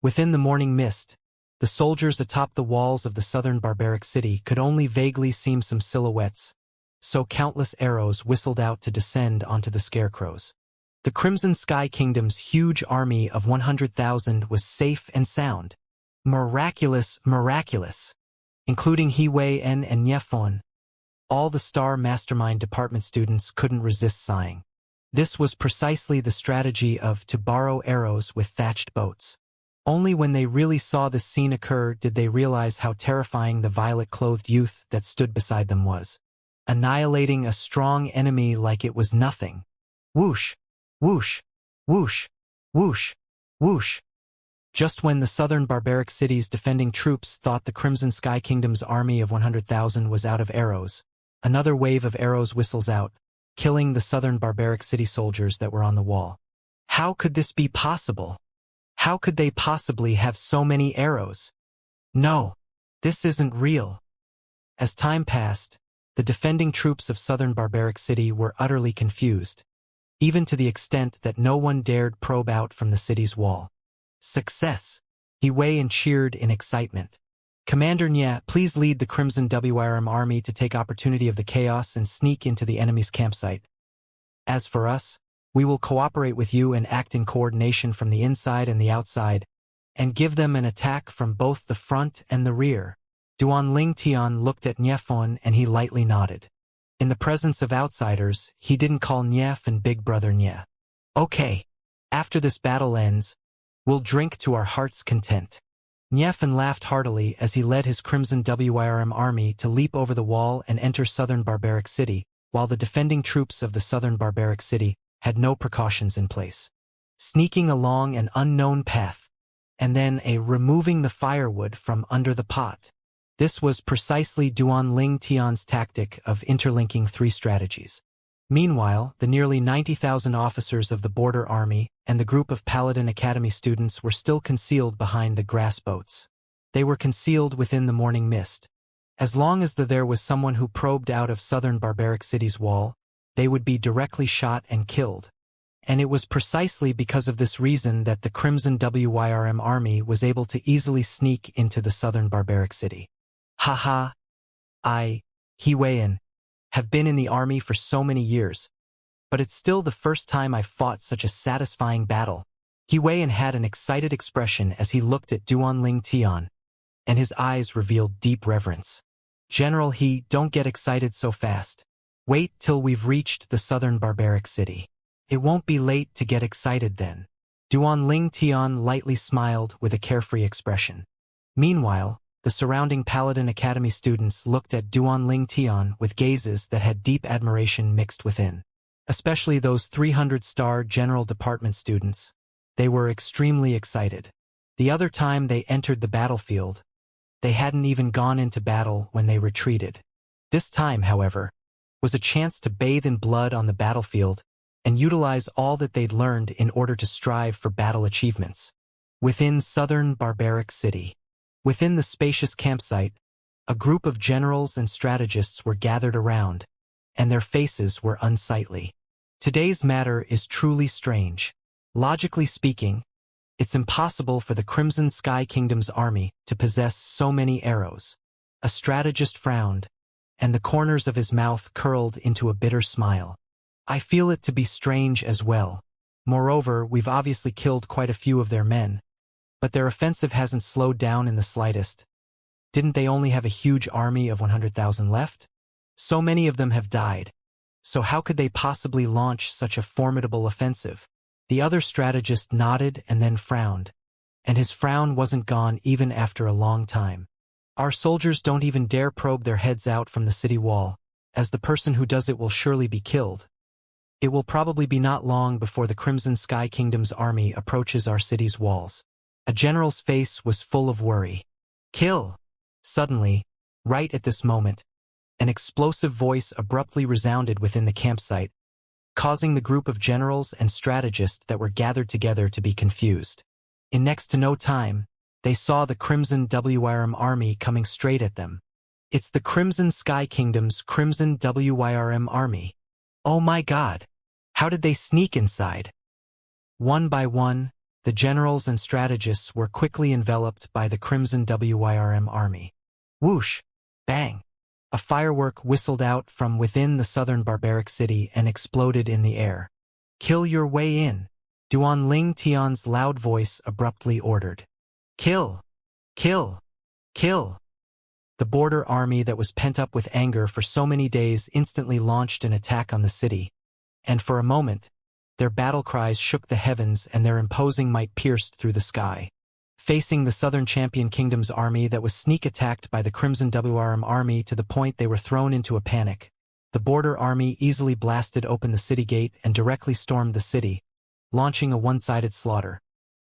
Within the morning mist, the soldiers atop the walls of the southern Barbaric City could only vaguely see some silhouettes, so countless arrows whistled out to descend onto the scarecrows. The Crimson Sky Kingdom's huge army of 100,000 was safe and sound. Miraculous, miraculous! Including He Wei and Niefon. All the Star Mastermind department students couldn't resist sighing. This was precisely the strategy of to borrow arrows with thatched boats. Only when they really saw this scene occur did they realize how terrifying the violet-clothed youth that stood beside them was. Annihilating a strong enemy like it was nothing. Whoosh! Whoosh! Whoosh! Whoosh! Whoosh! Just when the southern Barbaric City's defending troops thought the Crimson Sky Kingdom's army of 100,000 was out of arrows, another wave of arrows whistles out, killing the southern Barbaric City soldiers that were on the wall. How could this be possible? How could they possibly have so many arrows? No, this isn't real. As time passed, the defending troops of southern Barbaric City were utterly confused, even to the extent that no one dared probe out from the city's wall. Success! He Wei cheered in excitement. Commander Nye, please lead the Crimson WRM army to take opportunity of the chaos and sneak into the enemy's campsite. As for us, we will cooperate with you and act in coordination from the inside and the outside, and give them an attack from both the front and the rear. Duanling Tian looked at Niefon and he lightly nodded. In the presence of outsiders, he didn't call Nief and Big Brother Nye. Okay, after this battle ends, we'll drink to our heart's content. Niefon laughed heartily as he led his Crimson WRM army to leap over the wall and enter southern Barbaric City, while the defending troops of the southern Barbaric City had no precautions in place. Sneaking along an unknown path, and then removing the firewood from under the pot. This was precisely Duanling Tian's tactic of interlinking three strategies. Meanwhile, the nearly 90,000 officers of the Border Army and the group of Paladin Academy students were still concealed behind the grass boats. They were concealed within the morning mist. As long as there was someone who probed out of southern Barbaric City's wall, they would be directly shot and killed. And it was precisely because of this reason that the Crimson WYRM army was able to easily sneak into the southern Barbaric City. Haha, He Wei have been in the army for so many years. but it's still the first time I've fought such a satisfying battle. He Wei had an excited expression as he looked at Duanling Tian, and his eyes revealed deep reverence. General He, don't get excited so fast. Wait till we've reached the southern barbaric city. It won't be late to get excited then. Duanling Tian lightly smiled with a carefree expression. Meanwhile, the surrounding Paladin Academy students looked at Duanling Tian with gazes that had deep admiration mixed within. Especially those 300-star General Department students. They were extremely excited. The other time they entered the battlefield, they hadn't even gone into battle when they retreated. This time, however, was a chance to bathe in blood on the battlefield and utilize all that they'd learned in order to strive for battle achievements. Within southern barbaric city, within the spacious campsite, a group of generals and strategists were gathered around, and their faces were unsightly. Today's matter is truly strange. Logically speaking, it's impossible for the Crimson Sky Kingdom's army to possess so many arrows. A strategist frowned, and the corners of his mouth curled into a bitter smile. I feel it to be strange as well. Moreover, we've obviously killed quite a few of their men, but their offensive hasn't slowed down in the slightest. Didn't they only have a huge army of 100,000 left? So many of them have died. So how could they possibly launch such a formidable offensive? The other strategist nodded and then frowned, and his frown wasn't gone even after a long time. Our soldiers don't even dare probe their heads out from the city wall, as the person who does it will surely be killed. It will probably be not long before the Crimson Sky Kingdom's army approaches our city's walls. A general's face was full of worry. Kill! Suddenly, right at this moment, an explosive voice abruptly resounded within the campsite, causing the group of generals and strategists that were gathered together to be confused. In next to no time, they saw the Crimson WYRM army coming straight at them. It's the Crimson Sky Kingdom's Crimson WYRM army. Oh my God! How did they sneak inside? One by one, the generals and strategists were quickly enveloped by the Crimson WYRM army. Whoosh! Bang! A firework whistled out from within the southern barbaric city and exploded in the air. Kill your way in, Duanling Tian's loud voice abruptly ordered. Kill! Kill! Kill! The border army that was pent up with anger for so many days instantly launched an attack on the city, and for a moment, their battle cries shook the heavens and their imposing might pierced through the sky. Facing the Southern Champion Kingdom's army that was sneak-attacked by the Crimson WRM army to the point they were thrown into a panic, the border army easily blasted open the city gate and directly stormed the city, launching a one-sided slaughter.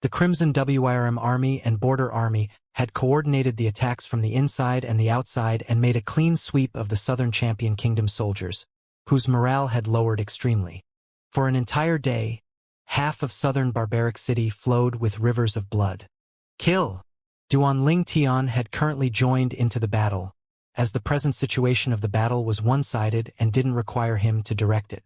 The Crimson WRM army and border army had coordinated the attacks from the inside and the outside and made a clean sweep of the Southern Champion Kingdom soldiers, whose morale had lowered extremely. For an entire day, half of southern barbaric city flowed with rivers of blood. Kill! Duanling Tian had currently joined into the battle, as the present situation of the battle was one-sided and didn't require him to direct it.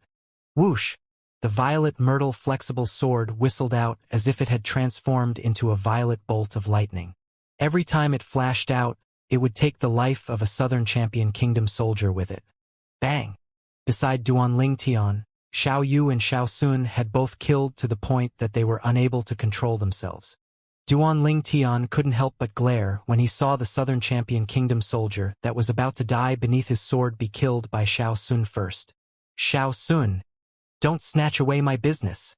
Whoosh! The violet myrtle flexible sword whistled out as if it had transformed into a violet bolt of lightning. Every time it flashed out, it would take the life of a Southern Champion Kingdom soldier with it. Bang! Beside Duanling Tian, Xiao Yu and Xiao Sun had both killed to the point that they were unable to control themselves. Duanling Tian couldn't help but glare when he saw the Southern Champion Kingdom soldier that was about to die beneath his sword be killed by Xiao Sun first. Xiao Sun! Don't snatch away my business!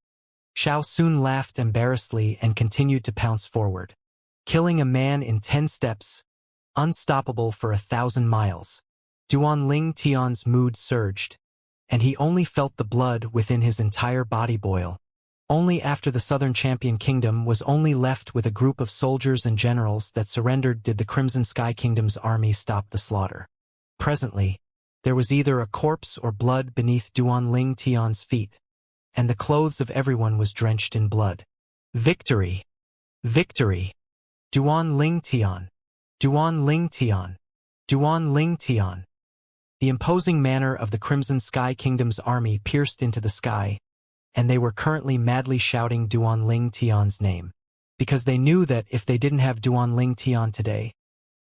Xiao Sun laughed embarrassedly and continued to pounce forward. Killing a man in 10 steps, unstoppable for 1,000 miles. Duanling Tian's mood surged, and he only felt the blood within his entire body boil. Only after the Southern Champion Kingdom was only left with a group of soldiers and generals that surrendered did the Crimson Sky Kingdom's army stop the slaughter. Presently, there was either a corpse or blood beneath Duanling Tian's feet, and the clothes of everyone was drenched in blood. Victory! Victory! Duanling Tian! Duanling Tian! Duanling Tian! The imposing manner of the Crimson Sky Kingdom's army pierced into the sky, and they were currently madly shouting Duanling Tian's name, because they knew that if they didn't have Duanling Tian today,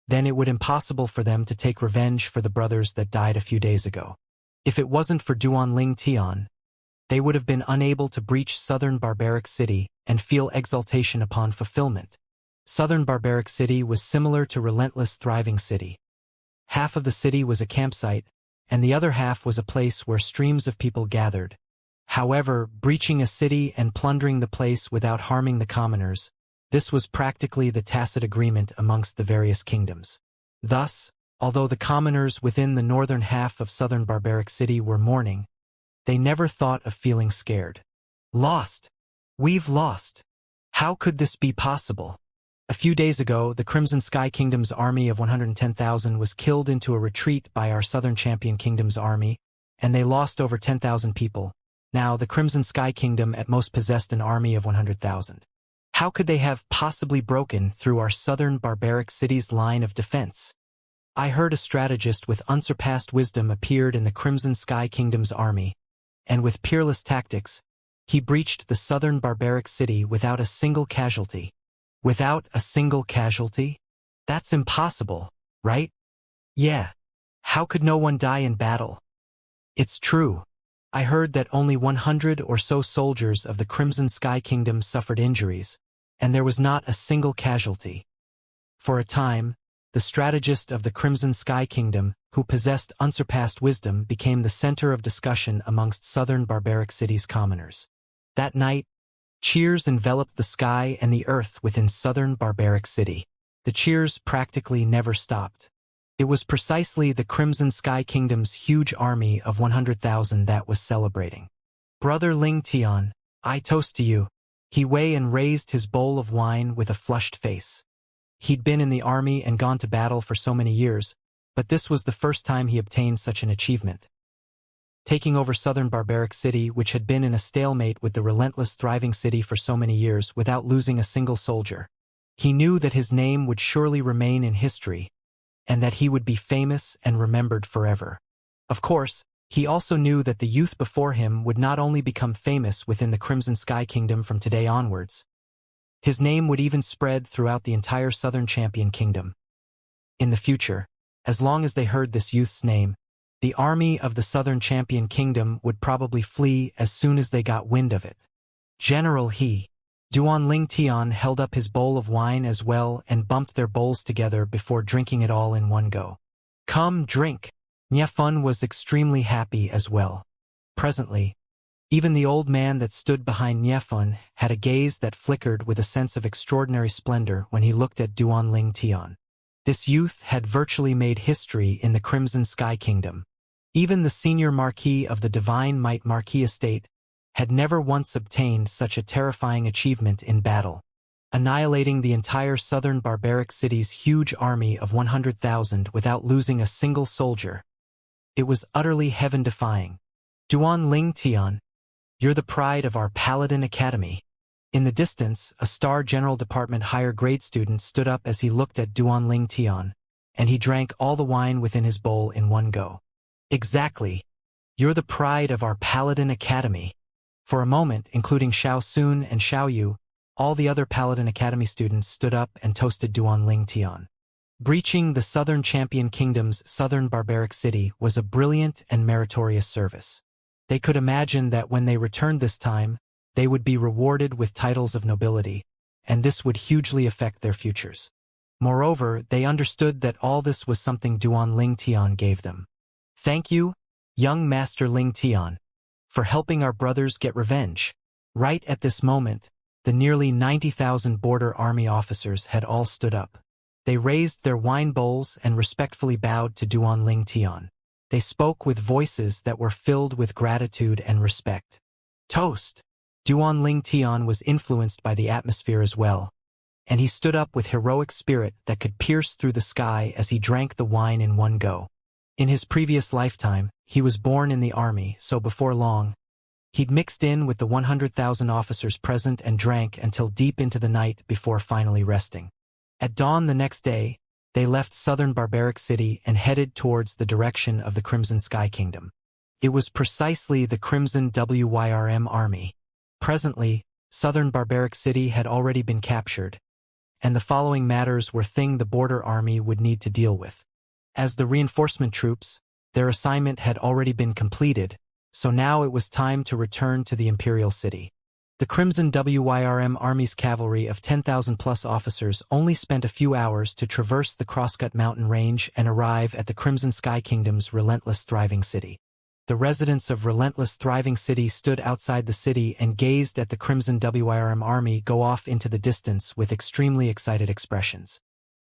then it would be impossible for them to take revenge for the brothers that died a few days ago. If it wasn't for Duanling Tian, they would have been unable to breach southern barbaric city and feel exultation upon fulfillment. Southern barbaric city was similar to relentless thriving city. Half of the city was a campsite, and the other half was a place where streams of people gathered. However, breaching a city and plundering the place without harming the commoners, this was practically the tacit agreement amongst the various kingdoms. Thus, although the commoners within the northern half of southern barbaric city were mourning, they never thought of feeling scared. Lost! We've lost! How could this be possible? A few days ago, the Crimson Sky Kingdom's army of 110,000 was killed into a retreat by our Southern Champion Kingdom's army, and they lost over 10,000 people. Now, the Crimson Sky Kingdom at most possessed an army of 100,000. How could they have possibly broken through our southern barbaric city's line of defense? I heard a strategist with unsurpassed wisdom appeared in the Crimson Sky Kingdom's army, and with peerless tactics, he breached the southern barbaric city without a single casualty. Without a single casualty? That's impossible, right? Yeah. How could no one die in battle? It's true. I heard that only 100 or so soldiers of the Crimson Sky Kingdom suffered injuries, and there was not a single casualty. For a time, the strategist of the Crimson Sky Kingdom, who possessed unsurpassed wisdom, became the center of discussion amongst southern barbaric city's commoners. That night, cheers enveloped the sky and the earth within southern barbaric city. The cheers practically never stopped. It was precisely the Crimson Sky Kingdom's huge army of 100,000 that was celebrating. Brother Ling Tian, I toast to you. He weighed and raised his bowl of wine with a flushed face. He'd been in the army and gone to battle for so many years, but this was the first time he obtained such an achievement. Taking over southern barbaric city, which had been in a stalemate with the relentless thriving city for so many years without losing a single soldier. He knew that his name would surely remain in history, and that he would be famous and remembered forever. Of course, he also knew that the youth before him would not only become famous within the Crimson Sky Kingdom from today onwards. His name would even spread throughout the entire Southern Champion Kingdom. In the future, as long as they heard this youth's name, the army of the Southern Champion Kingdom would probably flee as soon as they got wind of it. General He. Duan Ling Tian held up his bowl of wine as well and bumped their bowls together before drinking it all in one go. Come, drink. Niefun was extremely happy as well. Presently, even the old man that stood behind Niefun had a gaze that flickered with a sense of extraordinary splendor when he looked at Duan Ling Tian. This youth had virtually made history in the Crimson Sky Kingdom. Even the senior Marquis of the Divine Might Marquis estate had never once obtained such a terrifying achievement in battle, annihilating the entire southern barbaric city's huge army of 100,000 without losing a single soldier. It was utterly heaven-defying. Duan Ling Tian, you're the pride of our Paladin Academy. In the distance, a Star General Department higher grade student stood up as he looked at Duan Ling Tian, and he drank all the wine within his bowl in one go. Exactly. You're the pride of our Paladin Academy. For a moment, including Xiao Sun and Xiao Yu, all the other Paladin Academy students stood up and toasted Duan Ling Tian. Breaching the Southern Champion Kingdom's southern barbaric city was a brilliant and meritorious service. They could imagine that when they returned this time, they would be rewarded with titles of nobility, and this would hugely affect their futures. Moreover, they understood that all this was something Duan Ling Tian gave them. Thank you, young Master Ling Tian, for helping our brothers get revenge. Right at this moment, the nearly 90,000 border army officers had all stood up. They raised their wine bowls and respectfully bowed to Duan Ling Tian. They spoke with voices that were filled with gratitude and respect. Toast! Duan Ling Tian was influenced by the atmosphere as well, and he stood up with heroic spirit that could pierce through the sky as he drank the wine in one go. In his previous lifetime, he was born in the army, so before long, he'd mixed in with the 100,000 officers present and drank until deep into the night before finally resting. At dawn the next day, they left southern barbaric city and headed towards the direction of the Crimson Sky Kingdom. It was precisely the Crimson WYRM army. Presently, southern barbaric city had already been captured, and the following matters were things the border army would need to deal with. As the reinforcement troops, their assignment had already been completed, so now it was time to return to the imperial city. The Crimson Wyrm Army's cavalry of 10,000-plus officers only spent a few hours to traverse the Crosscut mountain range and arrive at the Crimson Sky Kingdom's relentless thriving city. The residents of relentless thriving city stood outside the city and gazed at the Crimson Wyrm Army go off into the distance with extremely excited expressions.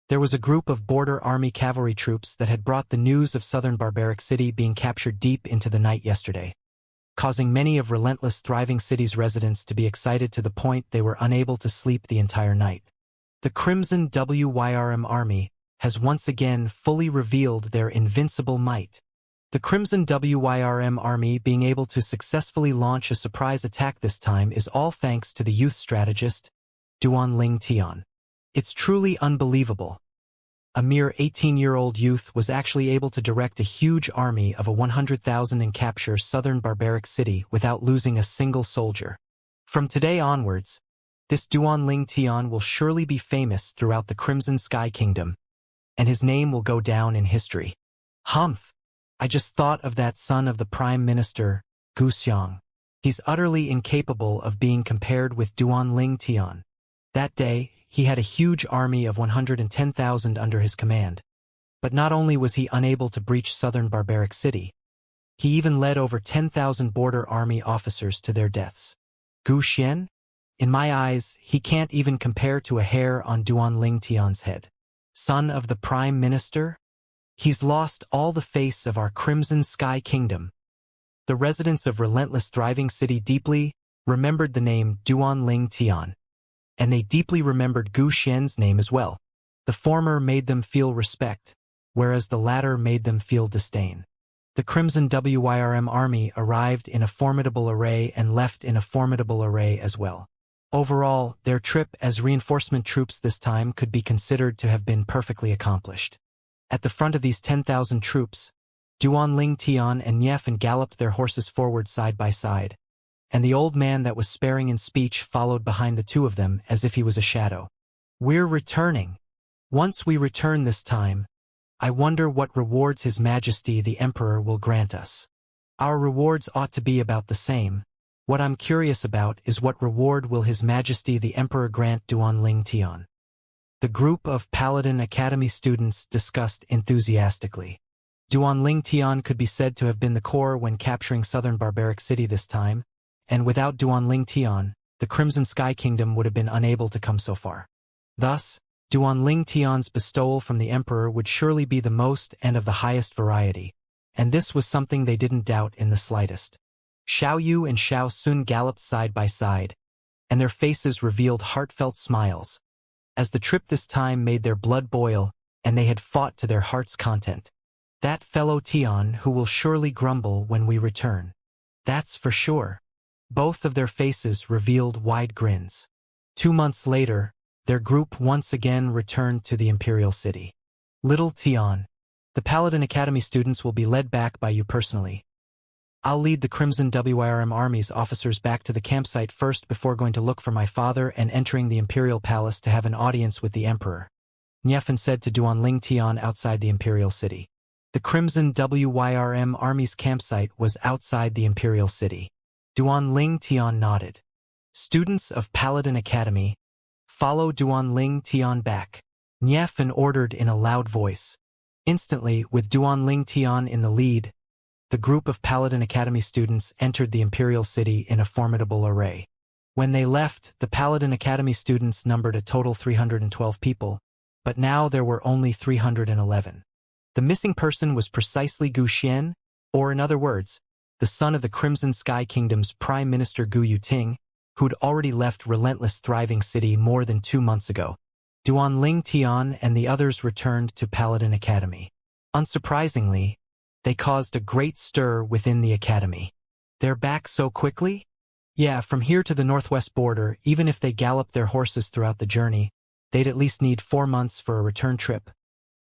There was a group of border army cavalry troops that had brought the news of southern barbaric city being captured deep into the night yesterday, causing many of relentless thriving city's residents to be excited to the point they were unable to sleep the entire night. The Crimson Wyrm Army has once again fully revealed their invincible might. The Crimson Wyrm Army being able to successfully launch a surprise attack this time is all thanks to the youth strategist, Duanling Tian. It's truly unbelievable. A mere 18-year-old youth was actually able to direct a huge army of 100,000 and capture southern barbaric city without losing a single soldier. From today onwards, this Duanling Tian will surely be famous throughout the Crimson Sky Kingdom, and his name will go down in history. Humph! I just thought of that son of the Prime Minister, Wuxia. He's utterly incapable of being compared with Duanling Tian. That day, he had a huge army of 110,000 under his command. But not only was he unable to breach southern barbaric city, he even led over 10,000 border army officers to their deaths. Gu Xian? In my eyes, he can't even compare to a hair on Duanling Tian's head. Son of the Prime Minister? He's lost all the face of our Crimson Sky Kingdom. The residents of relentless thriving city deeply remembered the name Duanling Tian, and they deeply remembered Gu Xian's name as well. The former made them feel respect, whereas the latter made them feel disdain. The Crimson Wyrm Army arrived in a formidable array and left in a formidable array as well. Overall, their trip as reinforcement troops this time could be considered to have been perfectly accomplished. At the front of these 10,000 troops, Duanling Tian and Niefan galloped their horses forward side by side, and the old man that was sparing in speech followed behind the two of them as if he was a shadow. We're returning. Once we return this time, I wonder what rewards His Majesty the Emperor will grant us. Our rewards ought to be about the same. What I'm curious about is what reward will His Majesty the Emperor grant Duanling Tian. The group of Paladin Academy students discussed enthusiastically. Duanling Tian could be said to have been the core when capturing southern barbaric city this time, and without Duanling Tian, the Crimson Sky Kingdom would have been unable to come so far. Thus, Duanling Tian's bestowal from the Emperor would surely be the most and of the highest variety, and this was something they didn't doubt in the slightest. Xiao Yu and Xiao Sun galloped side by side, and their faces revealed heartfelt smiles, as the trip this time made their blood boil, and they had fought to their heart's content. That fellow Tian who will surely grumble when we return. That's for sure. Both of their faces revealed wide grins. 2 months later, their group once again returned to the imperial city. Little Tian, the Paladin Academy students will be led back by you personally. I'll lead the Crimson Wyrm Army's officers back to the campsite first before going to look for my father and entering the Imperial Palace to have an audience with the Emperor. Niefan said to Duanling Tian outside the Imperial City. The Crimson Wyrm Army's campsite was outside the Imperial City. Duanling Tian nodded. Students of Paladin Academy, follow Duanling Tian back. Niefan ordered in a loud voice. Instantly, with Duanling Tian in the lead, the group of Paladin Academy students entered the Imperial City in a formidable array. When they left, the Paladin Academy students numbered a total 312 people, but now there were only 311. The missing person was precisely Gu Xian, or in other words, the son of the Crimson Sky Kingdom's Prime Minister Gu Yuting, who'd already left relentless thriving city more than 2 months ago. Duanling Tian and the others returned to Paladin Academy. Unsurprisingly, they caused a great stir within the academy. They're back so quickly? Yeah, from here to the northwest border, even if they galloped their horses throughout the journey, they'd at least need 4 months for a return trip.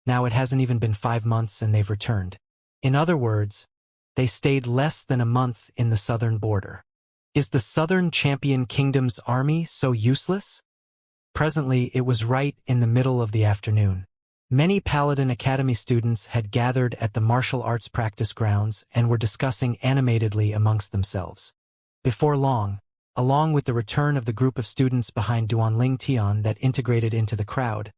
Now it hasn't even been 5 months and they've returned. In other words, they stayed less than a month in the southern border. Is the Southern Champion Kingdom's army so useless? Presently, it was right in the middle of the afternoon. Many Paladin Academy students had gathered at the martial arts practice grounds and were discussing animatedly amongst themselves. Before long, along with the return of the group of students behind Duanling Tian that integrated into the crowd,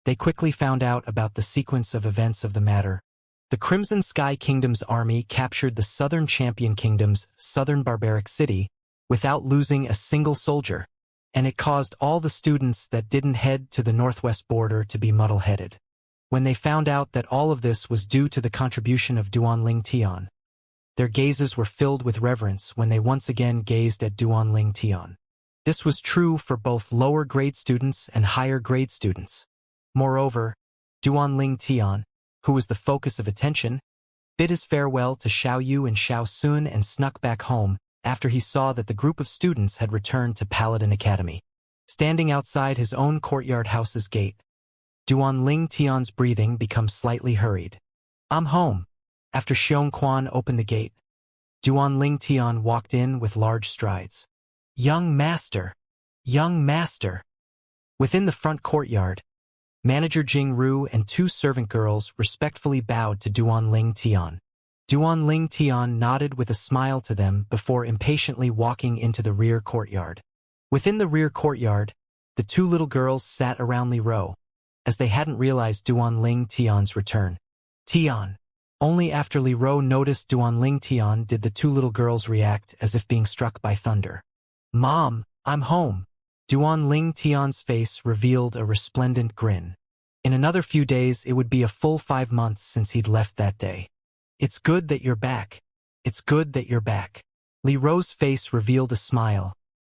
they quickly found out about the sequence of events of the matter. The Crimson Sky Kingdom's army captured the Southern Champion Kingdom's southern barbaric city without losing a single soldier, and it caused all the students that didn't head to the northwest border to be muddle-headed. When they found out that all of this was due to the contribution of Duanling Tian, their gazes were filled with reverence when they once again gazed at Duanling Tian. This was true for both lower-grade students and higher-grade students. Moreover, Duanling Tian, who was the focus of attention, bid his farewell to Xiao Yu and Xiao Sun and snuck back home after he saw that the group of students had returned to Paladin Academy. Standing outside his own courtyard house's gate, Duanling Tian's breathing becomes slightly hurried. "I'm home." After Xiong Quan opened the gate, Duanling Tian walked in with large strides. "Young master! Young master!" Within the front courtyard, Manager Jing Ru and two servant girls respectfully bowed to Duanling Tian. Duanling Tian nodded with a smile to them before impatiently walking into the rear courtyard. Within the rear courtyard, the two little girls sat around Li Ro, as they hadn't realized Duanling Tian's return. "Tian." Only after Li Ro noticed Duanling Tian did the two little girls react as if being struck by thunder. "Mom, I'm home." Duanling Tian's face revealed a resplendent grin. In another few days it would be a full 5 months since he'd left that day. "It's good that you're back. It's good that you're back." Li Ro's face revealed a smile,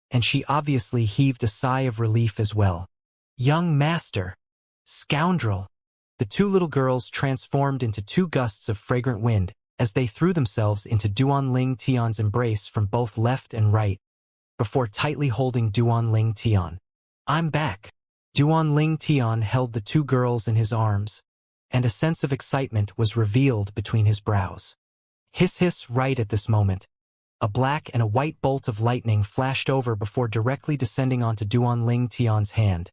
and she obviously heaved a sigh of relief as well. "Young master! Scoundrel!" The two little girls transformed into two gusts of fragrant wind as they threw themselves into Duanling Tian's embrace from both left and right, before tightly holding Duanling Tian. "I'm back." Duanling Tian held the two girls in his arms, and a sense of excitement was revealed between his brows. Hiss hiss! Right at this moment, a black and a white bolt of lightning flashed over before directly descending onto Duanling Tian's hand,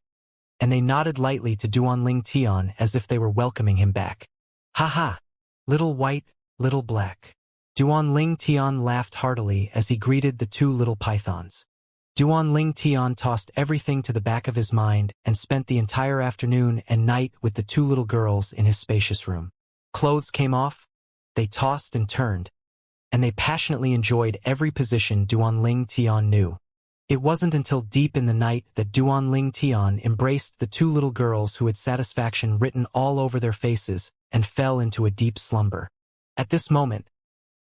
and they nodded lightly to Duanling Tian as if they were welcoming him back. "Ha ha! Little white, little black." Duanling Tian laughed heartily as he greeted the two little pythons. Duanling Tian tossed everything to the back of his mind and spent the entire afternoon and night with the two little girls in his spacious room. Clothes came off, they tossed and turned, and they passionately enjoyed every position Duanling Tian knew. It wasn't until deep in the night that Duanling Tian embraced the two little girls who had satisfaction written all over their faces and fell into a deep slumber. At this moment,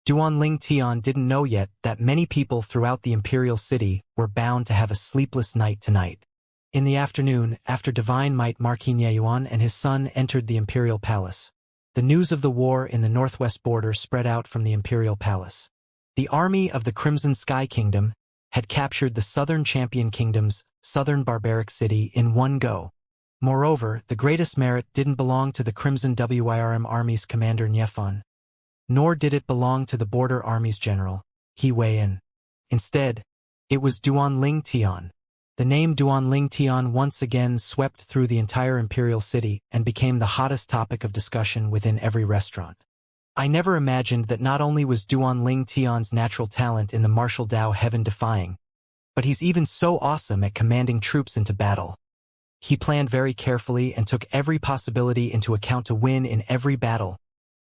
Duanling Tian didn't know yet that many people throughout the imperial city were bound to have a sleepless night tonight. In the afternoon, after Divine Might Marquis Yuan and his son entered the imperial palace, the news of the war in the northwest border spread out from the imperial palace. The army of the Crimson Sky Kingdom had captured the Southern Champion Kingdom's southern barbaric city in one go. Moreover, the greatest merit didn't belong to the Crimson Wirm Army's commander Niefan, nor did it belong to the Border Army's general, He Wei-in. Instead, it was Duanling Tian. The name Duanling Tian once again swept through the entire imperial city and became the hottest topic of discussion within every restaurant. I never imagined that not only was Duanling Tian's natural talent in the martial Dao heaven-defying, but he's even so awesome at commanding troops into battle. He planned very carefully and took every possibility into account to win in every battle.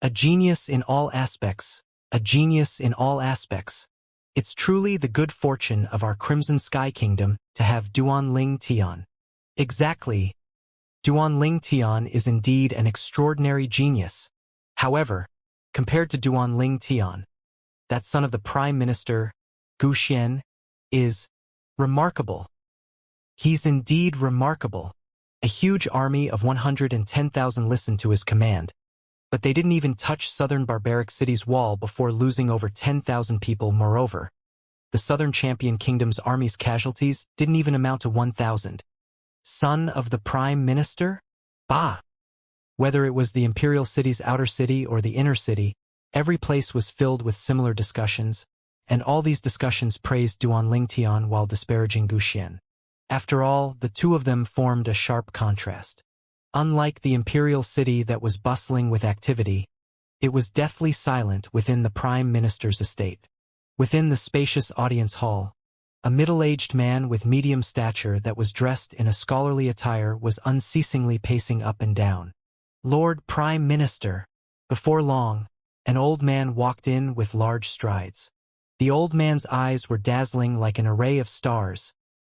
A genius in all aspects, a genius in all aspects. It's truly the good fortune of our Crimson Sky Kingdom to have Duanling Tian. Exactly. Duanling Tian is indeed an extraordinary genius. However, compared to Duanling Tian, that son of the Prime Minister, Gu Xian, is remarkable. He's indeed remarkable. A huge army of 110,000 listened to his command, but they didn't even touch southern barbaric city's wall before losing over 10,000 people. Moreover, the Southern Champion Kingdom's army's casualties didn't even amount to 1,000. Son of the Prime Minister? Bah! Whether it was the imperial city's outer city or the inner city, every place was filled with similar discussions, and all these discussions praised Duanling Tian while disparaging Gu Xian. After all, the two of them formed a sharp contrast. Unlike the imperial city that was bustling with activity, it was deathly silent within the prime minister's estate. Within the spacious audience hall, a middle-aged man with medium stature that was dressed in a scholarly attire was unceasingly pacing up and down. Lord Prime Minister. Before long, an old man walked in with large strides. The old man's eyes were dazzling like an array of stars,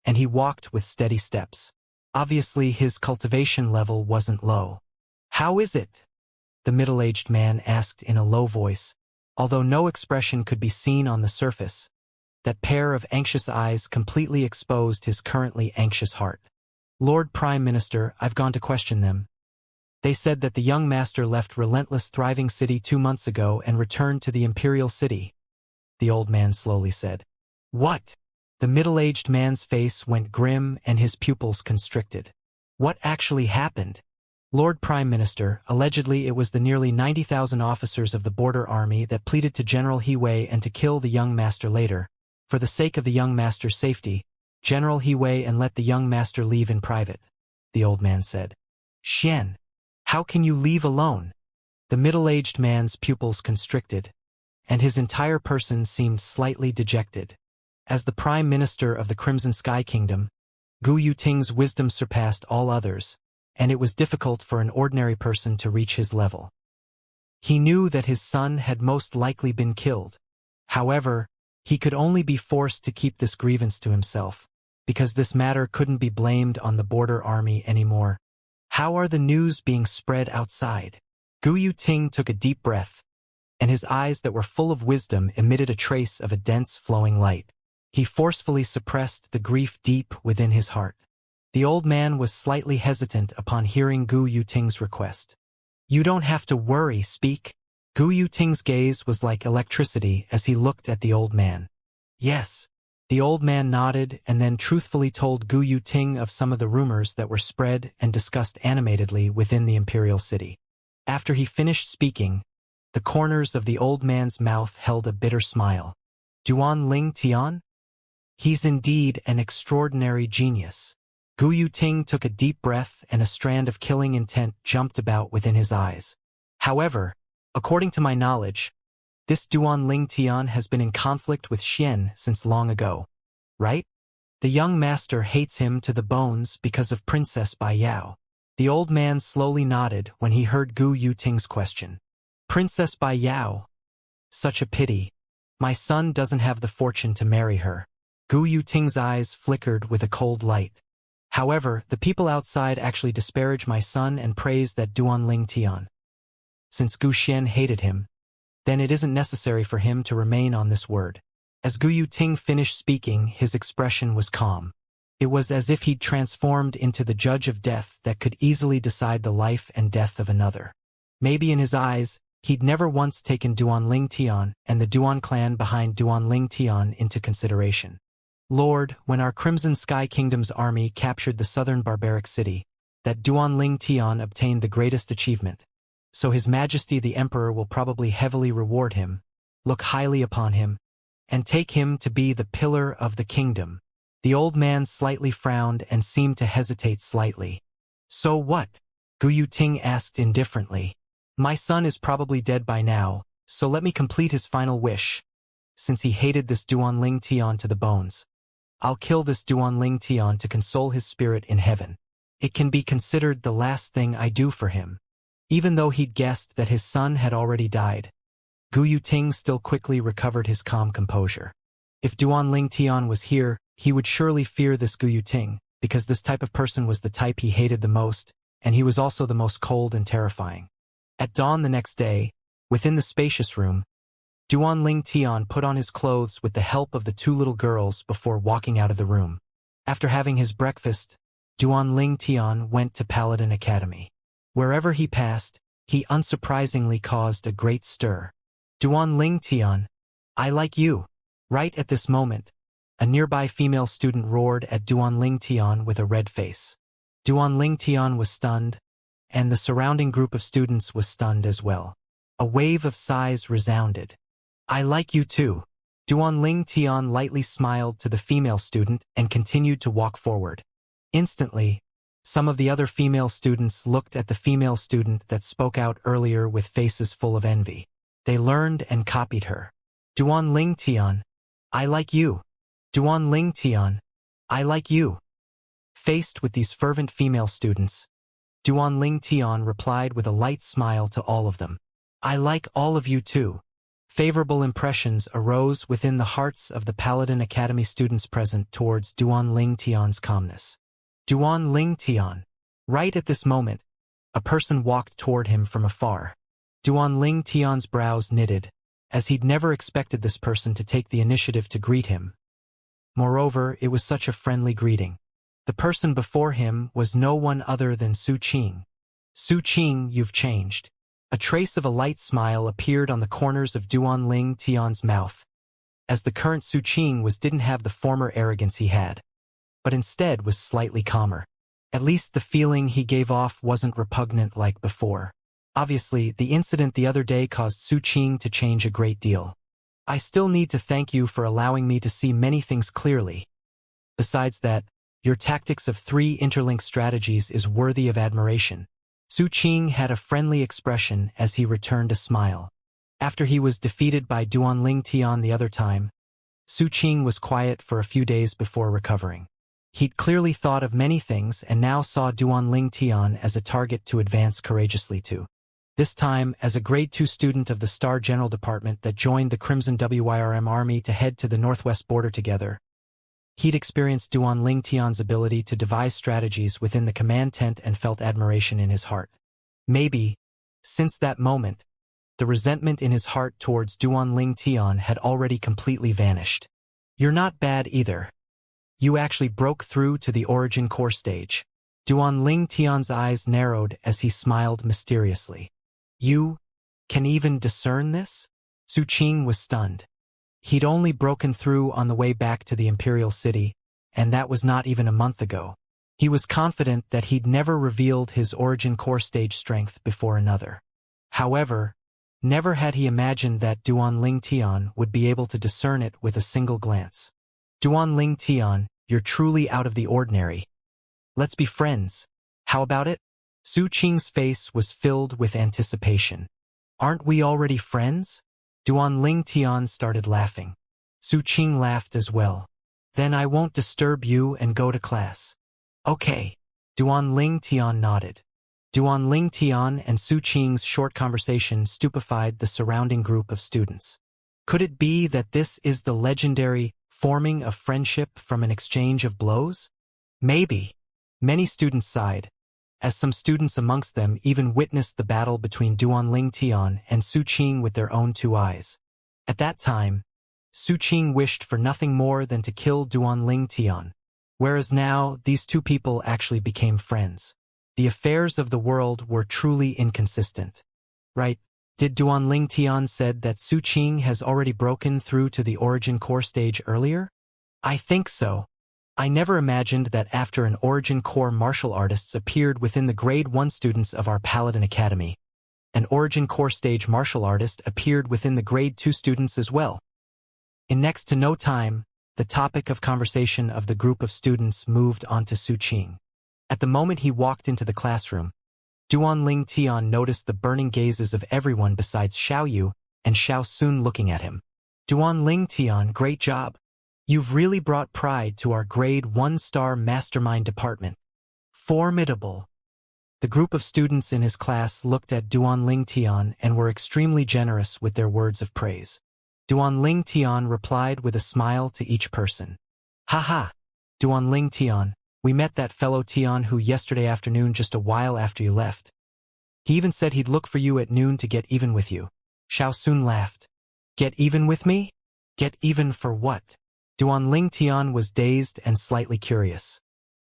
and he walked with steady steps. Obviously, his cultivation level wasn't low. "How is it?" the middle-aged man asked in a low voice, although no expression could be seen on the surface. That pair of anxious eyes completely exposed his currently anxious heart. "Lord Prime Minister, I've gone to question them. They said that the young master left relentless thriving city 2 months ago and returned to the imperial city," the old man slowly said. "What?" The middle-aged man's face went grim and his pupils constricted. "What actually happened?" "Lord Prime Minister, allegedly it was the nearly 90,000 officers of the border army that pleaded to General He and to kill the young master later. For the sake of the young master's safety, General He and let the young master leave in private," the old man said. "Xian, how can you leave alone?" The middle-aged man's pupils constricted, and his entire person seemed slightly dejected. As the Prime Minister of the Crimson Sky Kingdom, Gu Yuting's wisdom surpassed all others, and it was difficult for an ordinary person to reach his level. He knew that his son had most likely been killed. However, he could only be forced to keep this grievance to himself, because this matter couldn't be blamed on the border army anymore. "How are the news being spread outside?" Gu Yuting took a deep breath, and his eyes that were full of wisdom emitted a trace of a dense flowing light. He forcefully suppressed the grief deep within his heart. The old man was slightly hesitant upon hearing Gu Yuting's request. "You don't have to worry, speak." Gu Yuting's gaze was like electricity as he looked at the old man. "Yes." The old man nodded and then truthfully told Gu Yuting of some of the rumors that were spread and discussed animatedly within the imperial city. After he finished speaking, the corners of the old man's mouth held a bitter smile. "Duan Ling Tian? He's indeed an extraordinary genius." Gu Yuting took a deep breath and a strand of killing intent jumped about within his eyes. "However, according to my knowledge, this Duan Ling Tian has been in conflict with Xian since long ago, right? The young master hates him to the bones because of Princess Bai Yao." The old man slowly nodded when he heard Gu Yuting's question. "Princess Bai Yao? Such a pity. My son doesn't have the fortune to marry her." Gu Yuting's eyes flickered with a cold light. "However, the people outside actually disparage my son and praise that Duan Ling Tian. Since Gu Xian hated him, then it isn't necessary for him to remain on this word." As Gu Yuting finished speaking, his expression was calm. It was as if he'd transformed into the judge of death that could easily decide the life and death of another. Maybe in his eyes, he'd never once taken Duan Ling Tian and the Duan clan behind Duan Ling Tian into consideration. "Lord, when our Crimson Sky Kingdom's army captured the southern barbaric city, that Duan Ling Tian obtained the greatest achievement. So His Majesty the Emperor will probably heavily reward him, look highly upon him, and take him to be the pillar of the kingdom." The old man slightly frowned and seemed to hesitate slightly. "So what?" Gu Yuting asked indifferently. "My son is probably dead by now, so let me complete his final wish. Since he hated this Duan Ling Tian to the bones, I'll kill this Duan Ling Tian to console his spirit in heaven. It can be considered the last thing I do for him." Even though he'd guessed that his son had already died, Gu Yuting still quickly recovered his calm composure. If Duan Ling Tian was here, he would surely fear this Gu Yuting, because this type of person was the type he hated the most, and he was also the most cold and terrifying. At dawn the next day, within the spacious room, Duan Ling Tian put on his clothes with the help of the 2 little girls before walking out of the room. After having his breakfast, Duan Ling Tian went to Paladin Academy. Wherever he passed, he unsurprisingly caused a great stir. "Duan Ling Tian, I like you." Right at this moment, a nearby female student roared at Duan Ling Tian with a red face. Duan Ling Tian was stunned, and the surrounding group of students was stunned as well. A wave of sighs resounded. "I like you too." Duan Ling Tian lightly smiled to the female student and continued to walk forward. Instantly, Some of the other female students looked at the female student that spoke out earlier with faces full of envy. They learned and copied her. Duan Ling Tian, I like you. Duan Ling Tian, I like you. Faced with these fervent female students, Duan Ling Tian replied with a light smile to all of them. I like all of you too. Favorable impressions arose within the hearts of the Paladin Academy students present towards Duan Ling Tian's calmness. Duan Ling Tian. Right at this moment, a person walked toward him from afar. Duan Ling Tian's brows knitted, as he'd never expected this person to take the initiative to greet him. Moreover, it was such a friendly greeting. The person before him was no one other than Su Qing. Su Qing, you've changed. A trace of a light smile appeared on the corners of Duan Ling Tian's mouth, as the current Su Qing didn't have the former arrogance he had, but instead was slightly calmer. At least the feeling he gave off wasn't repugnant like before. Obviously, the incident the other day caused Su Qing to change a great deal. I still need to thank you for allowing me to see many things clearly. Besides that, your tactics of 3 interlinked strategies is worthy of admiration. Su Qing had a friendly expression as he returned a smile. After he was defeated by Duan Ling Tian the other time, Su Qing was quiet for a few days before recovering. He'd clearly thought of many things and now saw Duan Ling Tian as a target to advance courageously to. This time, as a Grade 2 student of the Star General Department that joined the Crimson WIRM Army to head to the northwest border together, he'd experienced Duan Ling Tian's ability to devise strategies within the command tent and felt admiration in his heart. Maybe, since that moment, the resentment in his heart towards Duan Ling Tian had already completely vanished. You're not bad either. You actually broke through to the origin core stage. Duan Ling Tian's eyes narrowed as he smiled mysteriously. You can even discern this? Su Qing was stunned. He'd only broken through on the way back to the Imperial City, and that was not even a month ago. He was confident that he'd never revealed his origin core stage strength before another. However, never had he imagined that Duan Ling Tian would be able to discern it with a single glance. Duan Ling Tian, you're truly out of the ordinary. Let's be friends. How about it? Su Qing's face was filled with anticipation. Aren't we already friends? Duan Ling Tian started laughing. Su Qing laughed as well. Then I won't disturb you and go to class. Okay. Duan Ling Tian nodded. Duan Ling Tian and Su Qing's short conversation stupefied the surrounding group of students. Could it be that this is the legendary forming of friendship from an exchange of blows? Maybe. Many students sighed, as some students amongst them even witnessed the battle between Duan Ling Tian and Su Qing with their own 2 eyes. At that time, Su Qing wished for nothing more than to kill Duan Ling Tian, whereas now these 2 people actually became friends. The affairs of the world were truly inconsistent. Right? Did Duan Ling Tian said that Su Qing has already broken through to the origin core stage earlier? I think so. I never imagined that after an origin core martial artists appeared within the Grade 1 students of our Paladin Academy, an origin core stage martial artist appeared within the Grade 2 students as well. In next to no time, the topic of conversation of the group of students moved on to Su Qing. At the moment he walked into the classroom, Duan Ling Tian noticed the burning gazes of everyone besides Xiao Yu and Xiao Sun looking at him. Duan Ling Tian, great job. You've really brought pride to our Grade 1-star mastermind department. Formidable. The group of students in his class looked at Duan Ling Tian and were extremely generous with their words of praise. Duan Ling Tian replied with a smile to each person. Haha. Duan Ling Tian, we met that fellow Tian who yesterday afternoon just a while after you left. He even said he'd look for you at noon to get even with you. Xiao Sun laughed. Get even with me? Get even for what? Duan Ling Tian was dazed and slightly curious.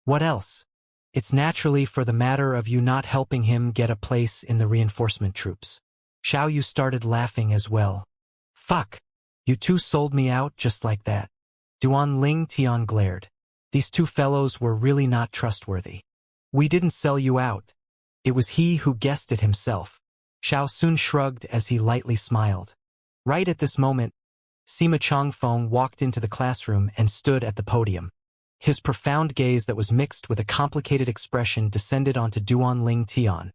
What else? It's naturally for the matter of you not helping him get a place in the reinforcement troops. Xiao Yu started laughing as well. Fuck. You 2 sold me out just like that. Duan Ling Tian glared. These 2 fellows were really not trustworthy. We didn't sell you out. It was he who guessed it himself. Xiao Sun shrugged as he lightly smiled. Right at this moment, Sima Changfeng walked into the classroom and stood at the podium. His profound gaze that was mixed with a complicated expression descended onto Duan Ling Tian,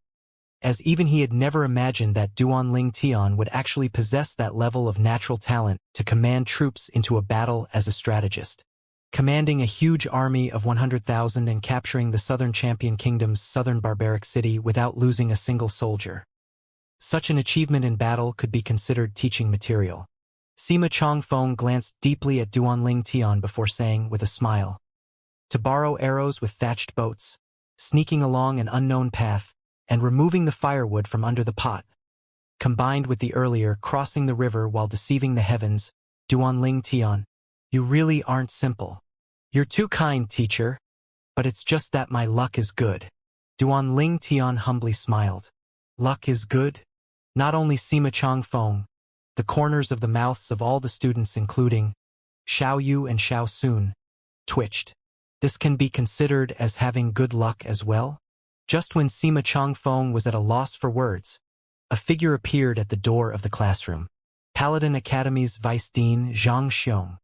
as even he had never imagined that Duan Ling Tian would actually possess that level of natural talent to command troops into a battle as a strategist. Commanding a huge army of 100,000 and capturing the Southern Champion Kingdom's southern barbaric city without losing a single soldier. Such an achievement in battle could be considered teaching material. Sima Chongfeng glanced deeply at Duan Ling Tian before saying, with a smile, "To borrow arrows with thatched boats, sneaking along an unknown path, and removing the firewood from under the pot, combined with the earlier crossing the river while deceiving the heavens, Duan Ling Tian, you really aren't simple. You're too kind, teacher, but it's just that my luck is good." Duan Ling Tian humbly smiled. Luck is good? Not only Sima Chongfeng, the corners of the mouths of all the students including Xiao Yu and Xiao Sun twitched. This can be considered as having good luck as well? Just when Sima Chongfeng was at a loss for words, a figure appeared at the door of the classroom. Paladin Academy's Vice Dean Zhang Xiong.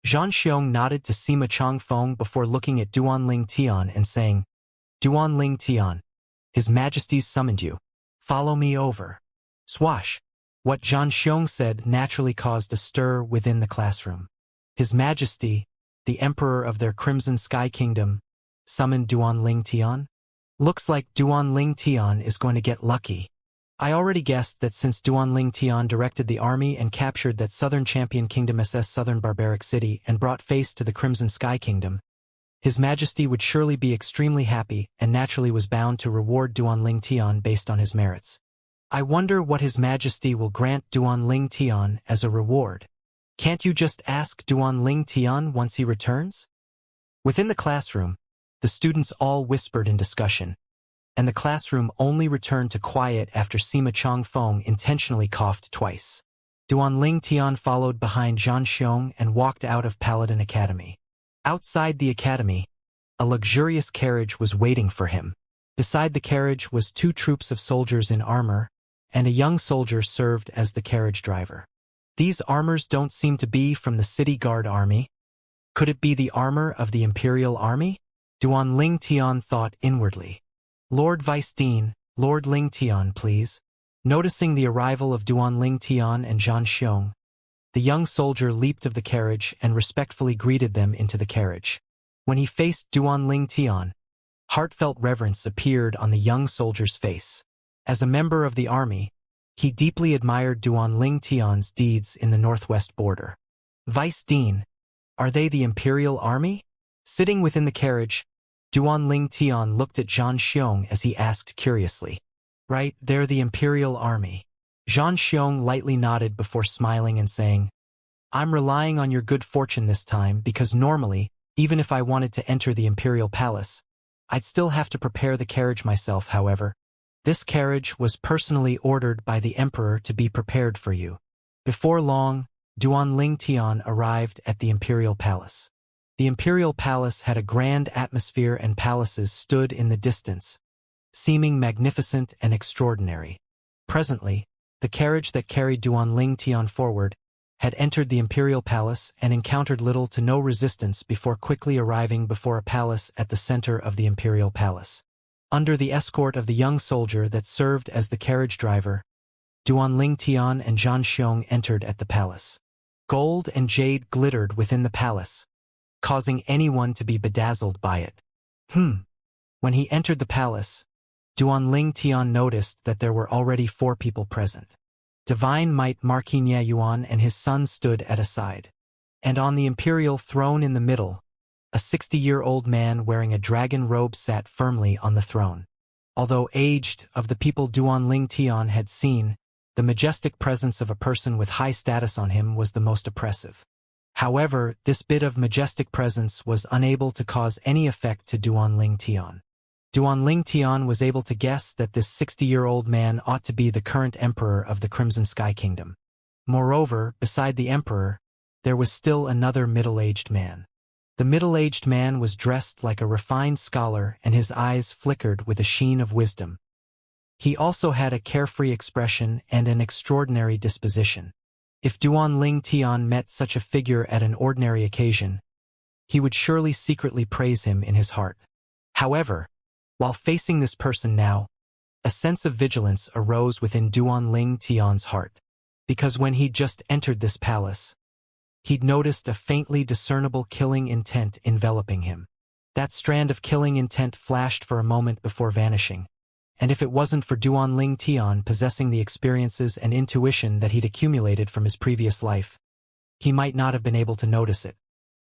Zhang Xiong nodded to Sima Chongfeng before looking at Duan Ling Tian and saying, "Duan Ling Tian, His Majesty's summoned you. Follow me over." Swash! What Zhang Xiong said naturally caused a stir within the classroom. His Majesty, the Emperor of their Crimson Sky Kingdom, summoned Duan Ling Tian? Looks like Duan Ling Tian is going to get lucky. I already guessed that since Duan Ling Tian directed the army and captured that Southern Champion Kingdom SS Southern Barbaric City and brought face to the Crimson Sky Kingdom, His Majesty would surely be extremely happy and naturally was bound to reward Duan Ling Tian based on his merits. I wonder what His Majesty will grant Duan Ling Tian as a reward. Can't you just ask Duan Ling Tian once he returns? Within the classroom, the students all whispered in discussion, and the classroom only returned to quiet after Sima Chongfeng intentionally coughed twice. Duan Ling Tian followed behind Zhang Xiong and walked out of Paladin Academy. Outside the academy, a luxurious carriage was waiting for him. Beside the carriage was 2 troops of soldiers in armor, and a young soldier served as the carriage driver. These armors don't seem to be from the city guard army. Could it be the armor of the Imperial Army? Duan Ling Tian thought inwardly. Lord Vice Dean, Lord Ling Tian, please. Noticing the arrival of Duan Ling Tian and Zhang Xiong, the young soldier leaped of the carriage and respectfully greeted them into the carriage. When he faced Duan Ling Tian, heartfelt reverence appeared on the young soldier's face. As a member of the army, he deeply admired Duan Ling Tian's deeds in the northwest border. Vice Dean, are they the Imperial Army? Sitting within the carriage, Duan Ling Tian looked at Zhang Xiong as he asked curiously. Right, they're the Imperial Army. Zhang Xiong lightly nodded before smiling and saying, I'm relying on your good fortune this time because normally, even if I wanted to enter the Imperial Palace, I'd still have to prepare the carriage myself, however. This carriage was personally ordered by the Emperor to be prepared for you. Before long, Duan Ling Tian arrived at the Imperial Palace. The Imperial Palace had a grand atmosphere and palaces stood in the distance, seeming magnificent and extraordinary. Presently, the carriage that carried Duan Ling Tian forward had entered the Imperial Palace and encountered little to no resistance before quickly arriving before a palace at the center of the Imperial Palace. Under the escort of the young soldier that served as the carriage driver, Duan Ling Tian and Zhang Xiong entered at the palace. Gold and jade glittered within the palace, causing anyone to be bedazzled by it. When he entered the palace, Duan Ling Tian noticed that there were already 4 people present. Divine Might Marquis Nye Yuan and his son stood at a side. And on the imperial throne in the middle, a 60-year-old man wearing a dragon robe sat firmly on the throne. Although aged, of the people Duan Ling Tian had seen, the majestic presence of a person with high status on him was the most oppressive. However, this bit of majestic presence was unable to cause any effect to Duan Ling Tian. Duan Ling Tian was able to guess that this 60-year-old man ought to be the current emperor of the Crimson Sky Kingdom. Moreover, beside the emperor, there was still another middle-aged man. The middle-aged man was dressed like a refined scholar and his eyes flickered with a sheen of wisdom. He also had a carefree expression and an extraordinary disposition. If Duan Ling Tian met such a figure at an ordinary occasion, he would surely secretly praise him in his heart. However, while facing this person now, a sense of vigilance arose within Duan Tian's heart, because when he'd just entered this palace, he'd noticed a faintly discernible killing intent enveloping him. That strand of killing intent flashed for a moment before vanishing, and if it wasn't for Duan Tian possessing the experiences and intuition that he'd accumulated from his previous life, he might not have been able to notice it.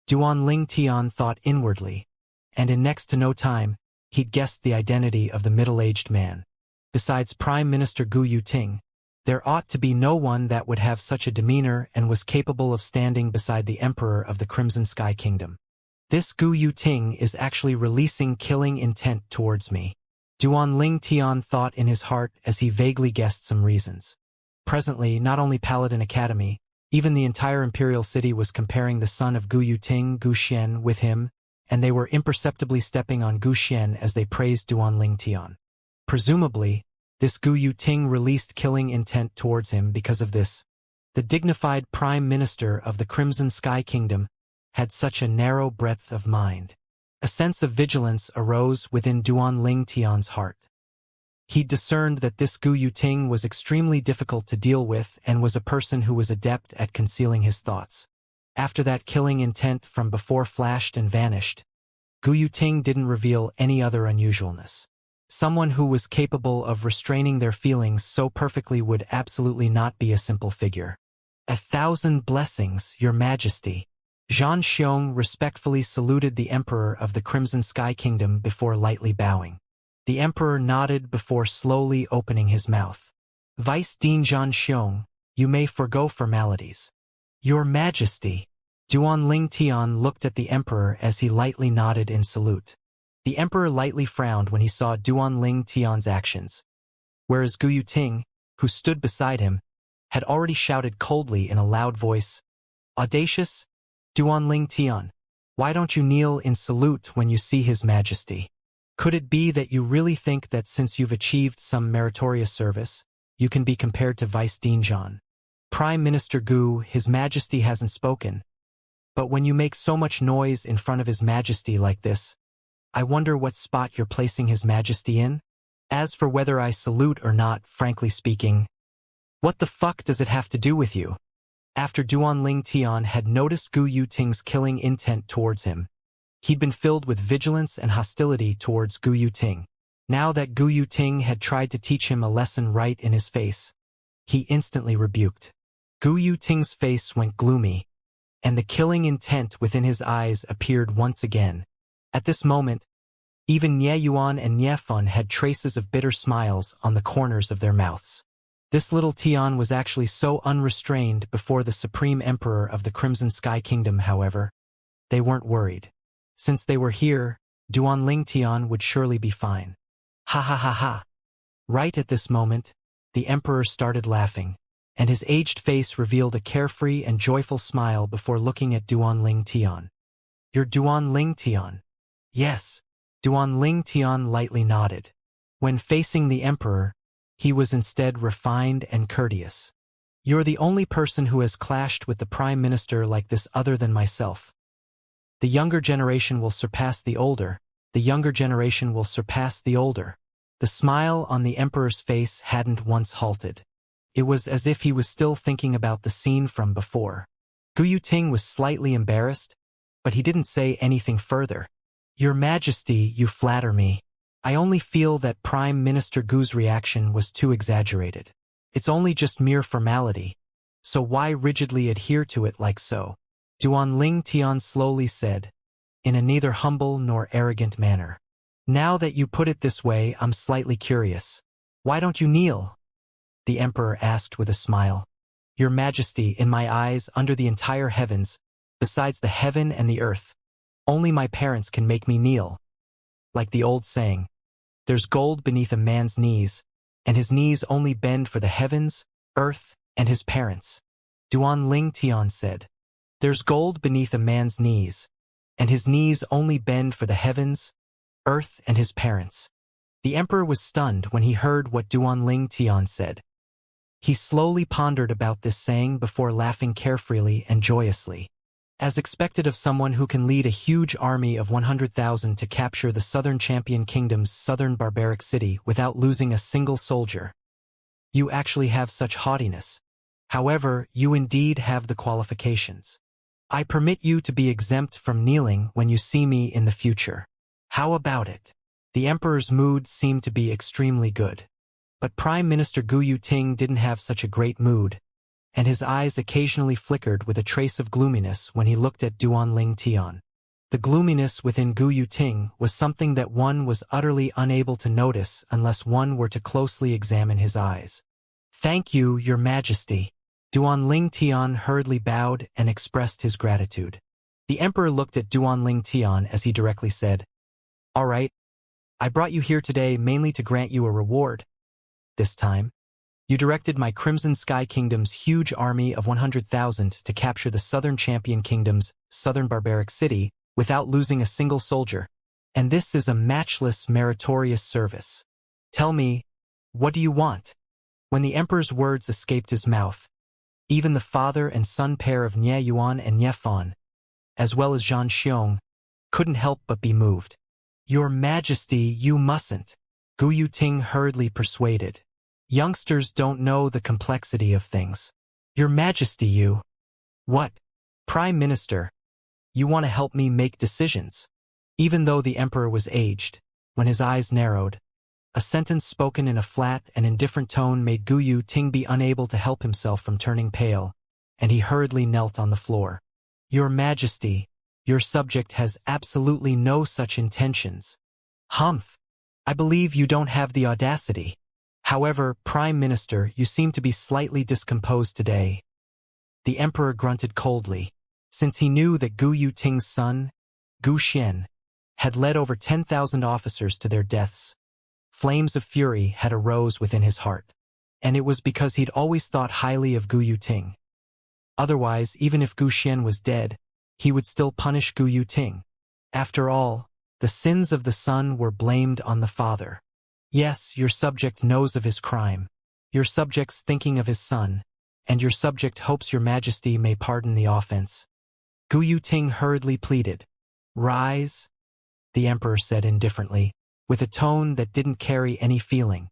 Duan Tian thought inwardly, and in next to no time, he'd guessed the identity of the middle-aged man. Besides Prime Minister Gu Yuting, there ought to be no one that would have such a demeanor and was capable of standing beside the Emperor of the Crimson Sky Kingdom. This Gu Yuting is actually releasing killing intent towards me. Duan Tian thought in his heart as he vaguely guessed some reasons. Presently, not only Paladin Academy, even the entire Imperial City was comparing the son of Gu Yuting, Gu Xian, with him, and they were imperceptibly stepping on Gu Xian as they praised Duan Tian. Presumably, this Gu Yuting released killing intent towards him because of this. The dignified Prime Minister of the Crimson Sky Kingdom had such a narrow breadth of mind. A sense of vigilance arose within Duan Tian's heart. He discerned that this Gu Yuting was extremely difficult to deal with and was a person who was adept at concealing his thoughts. After that killing intent from before flashed and vanished, Gu Yuting didn't reveal any other unusualness. Someone who was capable of restraining their feelings so perfectly would absolutely not be a simple figure. 1,000 blessings, Your Majesty. Zhan Xiong respectfully saluted the Emperor of the Crimson Sky Kingdom before lightly bowing. The Emperor nodded before slowly opening his mouth. Vice Dean Zhan Xiong, you may forgo formalities. Your Majesty. Duan Tian looked at the Emperor as he lightly nodded in salute. The Emperor lightly frowned when he saw Duan Tian's actions, whereas Gu Yuting, who stood beside him, had already shouted coldly in a loud voice, "Audacious? Duan Tian, why don't you kneel in salute when you see His Majesty? Could it be that you really think that since you've achieved some meritorious service, you can be compared to Vice Dean Zhan? Prime Minister Gu, His Majesty hasn't spoken, but when you make so much noise in front of His Majesty like this, I wonder what spot you're placing His Majesty in? As for whether I salute or not, frankly speaking, what the fuck does it have to do with you?" After Duan Tian had noticed Gu Yuting's killing intent towards him, he'd been filled with vigilance and hostility towards Gu Yuting. Now that Gu Yuting had tried to teach him a lesson right in his face, he instantly rebuked. Gu Yuting's face went gloomy, and the killing intent within his eyes appeared once again. At this moment, even Nie Yuan and Nie Fun had traces of bitter smiles on the corners of their mouths. This little Tian was actually so unrestrained before the Supreme Emperor of the Crimson Sky Kingdom, however. They weren't worried. Since they were here, Duan Tian would surely be fine. Ha ha ha ha. Right at this moment, the Emperor started laughing, and his aged face revealed a carefree and joyful smile before looking at Duan Tian. "You're Duan Tian?" "Yes." Duan Tian lightly nodded. When facing the Emperor, he was instead refined and courteous. "You're the only person who has clashed with the Prime Minister like this other than myself. The younger generation will surpass the older. The younger generation will surpass the older." The smile on the Emperor's face hadn't once halted. It was as if he was still thinking about the scene from before. Gu Yuting was slightly embarrassed, but he didn't say anything further. "Your Majesty, you flatter me. I only feel that Prime Minister Gu's reaction was too exaggerated. It's only just mere formality, so why rigidly adhere to it like so?" Duan Tian slowly said, in a neither humble nor arrogant manner. "Now that you put it this way, I'm slightly curious. Why don't you kneel?" The Emperor asked with a smile. "Your Majesty, in my eyes, under the entire heavens, besides the heaven and the earth, only my parents can make me kneel. Like the old saying, there's gold beneath a man's knees, and his knees only bend for the heavens, earth, and his parents." Duan Tian said, "There's gold beneath a man's knees, and his knees only bend for the heavens, earth, and his parents." The Emperor was stunned when he heard what Duan Tian said. He slowly pondered about this saying before laughing carefreely and joyously. As expected of someone who can lead a huge army of 100,000 to capture the southern champion kingdom's southern barbaric city without losing a single soldier. You actually have such haughtiness. However, you indeed have the qualifications. I permit you to be exempt from kneeling when you see me in the future. How about it? The emperor's mood seemed to be extremely good. But Prime Minister Gu Yuting didn't have such a great mood, and his eyes occasionally flickered with a trace of gloominess when he looked at Duanling Tian. The gloominess within Gu Yuting was something that one was utterly unable to notice unless one were to closely examine his eyes. "Thank you, Your Majesty." Duanling Tian hurriedly bowed and expressed his gratitude. The emperor looked at Duanling Tian as he directly said, "All right, I brought you here today mainly to grant you a reward. This time, you directed my Crimson Sky Kingdom's huge army of 100,000 to capture the southern champion kingdom's southern barbaric city without losing a single soldier, and this is a matchless meritorious service. Tell me, what do you want?" When the emperor's words escaped his mouth, even the father and son pair of Nie Yuan and Nie Fan, as well as Zhang Xiong, couldn't help but be moved. "Your Majesty, you mustn't," Gu Yuting hurriedly persuaded. "Youngsters don't know the complexity of things. Your Majesty, you..." "What? Prime Minister, you want to help me make decisions?" Even though the emperor was aged, when his eyes narrowed, a sentence spoken in a flat and indifferent tone made Gu Yuting be unable to help himself from turning pale, and he hurriedly knelt on the floor. "Your Majesty, your subject has absolutely no such intentions." "Humph! I believe you don't have the audacity. However, Prime Minister, you seem to be slightly discomposed today." The emperor grunted coldly, since he knew that Gu Yuting's son, Gu Xian, had led over 10,000 officers to their deaths. Flames of fury had arose within his heart, and it was because he'd always thought highly of Gu Yuting. Otherwise, even if Gu Xian was dead, he would still punish Gu Yuting. After all, the sins of the son were blamed on the father. Yes, your subject knows of his crime. Your subject's thinking of his son, and your subject hopes your Majesty may pardon the offense. Gu Yuting hurriedly pleaded. "Rise," the emperor said indifferently, with a tone that didn't carry any feeling.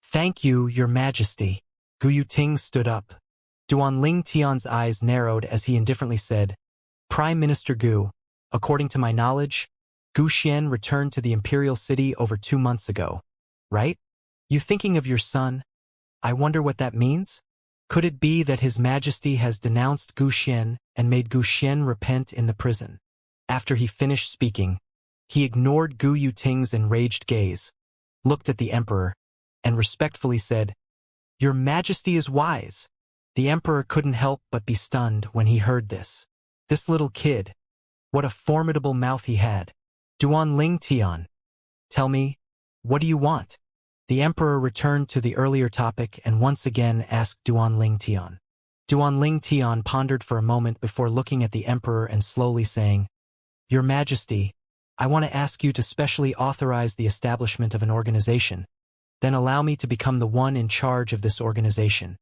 "Thank you, Your Majesty." Gu Yuting stood up. Duanling Tian's eyes narrowed as he indifferently said, "Prime Minister Gu, according to my knowledge, Gu Xian returned to the imperial city over 2 months ago, right? You thinking of your son? I wonder what that means? Could it be that His Majesty has denounced Gu Xian and made Gu Xian repent in the prison?" After he finished speaking, he ignored Gu Yuting's enraged gaze, looked at the emperor, and respectfully said, "Your Majesty is wise." The emperor couldn't help but be stunned when he heard this. This little kid, what a formidable mouth he had. "Duanling Tian, tell me, what do you want?" The emperor returned to the earlier topic and once again asked Duanling Tian. Duanling Tian pondered for a moment before looking at the emperor and slowly saying, "Your Majesty, I want to ask you to specially authorize the establishment of an organization, then allow me to become the one in charge of this organization."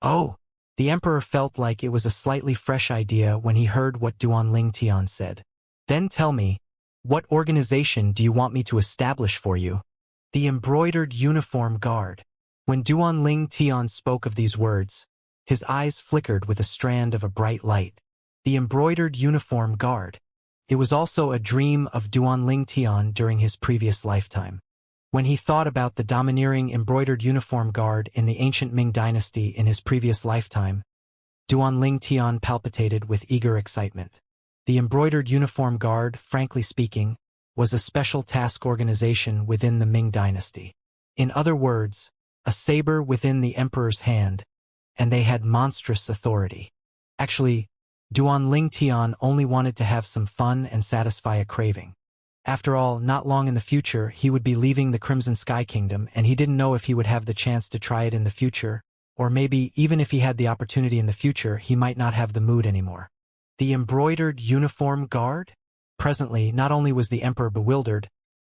"Oh!" The emperor felt like it was a slightly fresh idea when he heard what Duanling Tian said. "Then tell me, what organization do you want me to establish for you?" "The Embroidered Uniform Guard." When Duanling Tian spoke of these words, his eyes flickered with a strand of a bright light. The Embroidered Uniform Guard. It was also a dream of Duanling Tian during his previous lifetime. When he thought about the domineering Embroidered Uniform Guard in the ancient Ming dynasty in his previous lifetime, Duanling Tian palpitated with eager excitement. The Embroidered Uniform Guard, frankly speaking, was a special task organization within the Ming dynasty. In other words, a saber within the emperor's hand, and they had monstrous authority. Actually, Duanling Tian only wanted to have some fun and satisfy a craving. After all, not long in the future, he would be leaving the Crimson Sky Kingdom, and he didn't know if he would have the chance to try it in the future, or maybe even if he had the opportunity in the future, he might not have the mood anymore. The Embroidered Uniform Guard? Presently, not only was the emperor bewildered,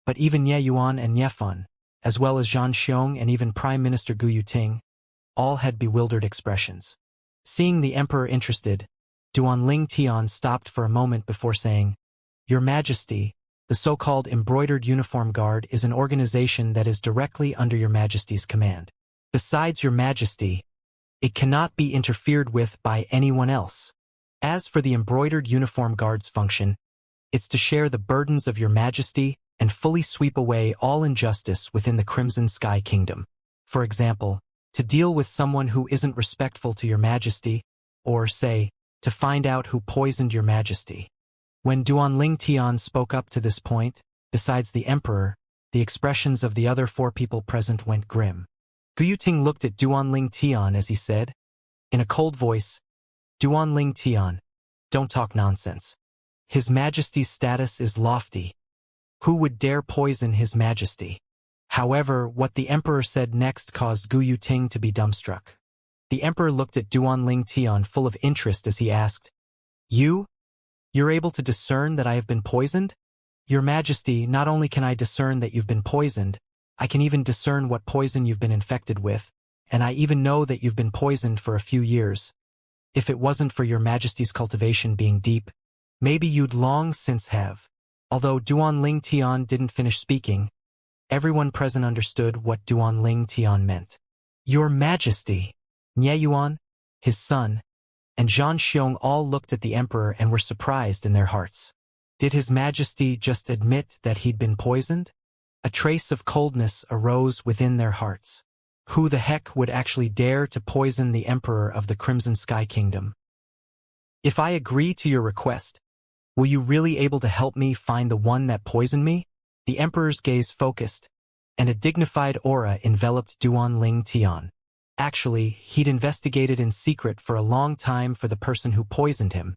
but even Nie Yuan and Nie Fan, as well as Zhang Xiong and even Prime Minister Gu Yuting, all had bewildered expressions. Seeing the emperor interested, Duanling Tian stopped for a moment before saying, "Your Majesty, the so-called Embroidered Uniform Guard is an organization that is directly under Your Majesty's command. Besides Your Majesty, it cannot be interfered with by anyone else. As for the Embroidered Uniform Guard's function, it's to share the burdens of Your Majesty and fully sweep away all injustice within the Crimson Sky Kingdom. For example, to deal with someone who isn't respectful to Your Majesty, or, say, to find out who poisoned Your Majesty." When Duanling Tian spoke up to this point, besides the Emperor, the expressions of the other 4 people present went grim. Guyuting looked at Duanling Tian as he said, in a cold voice, "Duanling Tian, don't talk nonsense. His Majesty's status is lofty. Who would dare poison His Majesty?" However, what the Emperor said next caused Guyuting to be dumbstruck. The Emperor looked at Duanling Tian full of interest as he asked, You're able to discern that I have been poisoned? Your Majesty, not only can I discern that you've been poisoned, I can even discern what poison you've been infected with, and I even know that you've been poisoned for a few years. If it wasn't for Your Majesty's cultivation being deep, maybe you'd long since have." Although Duanling Tian didn't finish speaking, everyone present understood what Duanling Tian meant. "Your Majesty!" Nie Yuan, his son, and Zhan Xiong all looked at the Emperor and were surprised in their hearts. Did His Majesty just admit that he'd been poisoned? A trace of coldness arose within their hearts. Who the heck would actually dare to poison the Emperor of the Crimson Sky Kingdom? "If I agree to your request, will you really able to help me find the one that poisoned me?" The Emperor's gaze focused, and a dignified aura enveloped Duanling Tian. Actually, he'd investigated in secret for a long time for the person who poisoned him,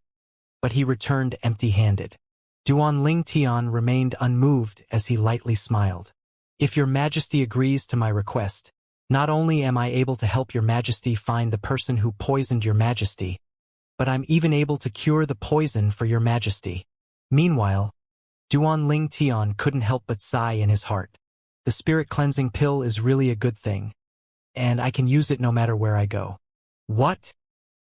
but he returned empty-handed. Duanling Tian remained unmoved as he lightly smiled. "If Your Majesty agrees to my request, not only am I able to help Your Majesty find the person who poisoned Your Majesty, but I'm even able to cure the poison for Your Majesty." Meanwhile, Duanling Tian couldn't help but sigh in his heart. The spirit cleansing pill is really a good thing, and I can use it no matter where I go. "What?"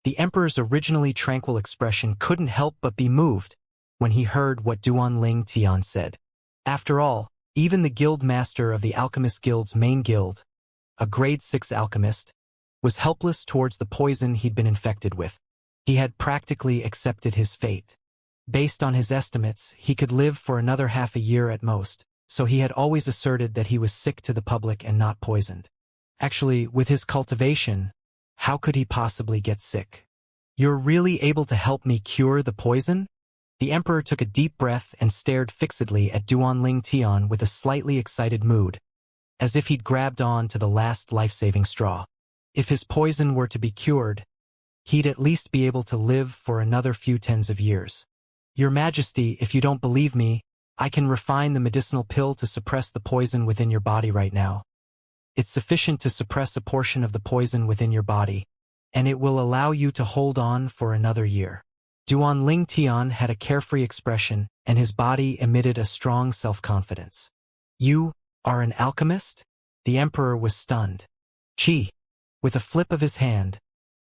The Emperor's originally tranquil expression couldn't help but be moved when he heard what Duanling Tian said. After all, even the guild master of the Alchemist Guild's main guild, a grade 6 alchemist, was helpless towards the poison he'd been infected with. He had practically accepted his fate. Based on his estimates, he could live for another half a year at most, so he had always asserted that he was sick to the public and not poisoned. Actually, with his cultivation, how could he possibly get sick? "You're really able to help me cure the poison?" The Emperor took a deep breath and stared fixedly at Duanling Tian with a slightly excited mood, as if he'd grabbed on to the last life-saving straw. If his poison were to be cured, he'd at least be able to live for another few tens of years. "Your Majesty, if you don't believe me, I can refine the medicinal pill to suppress the poison within your body right now. It's sufficient to suppress a portion of the poison within your body, and it will allow you to hold on for another year." Duanling Tian had a carefree expression, and his body emitted a strong self-confidence. "You are an alchemist?" The Emperor was stunned. "Chi!" With a flip of his hand,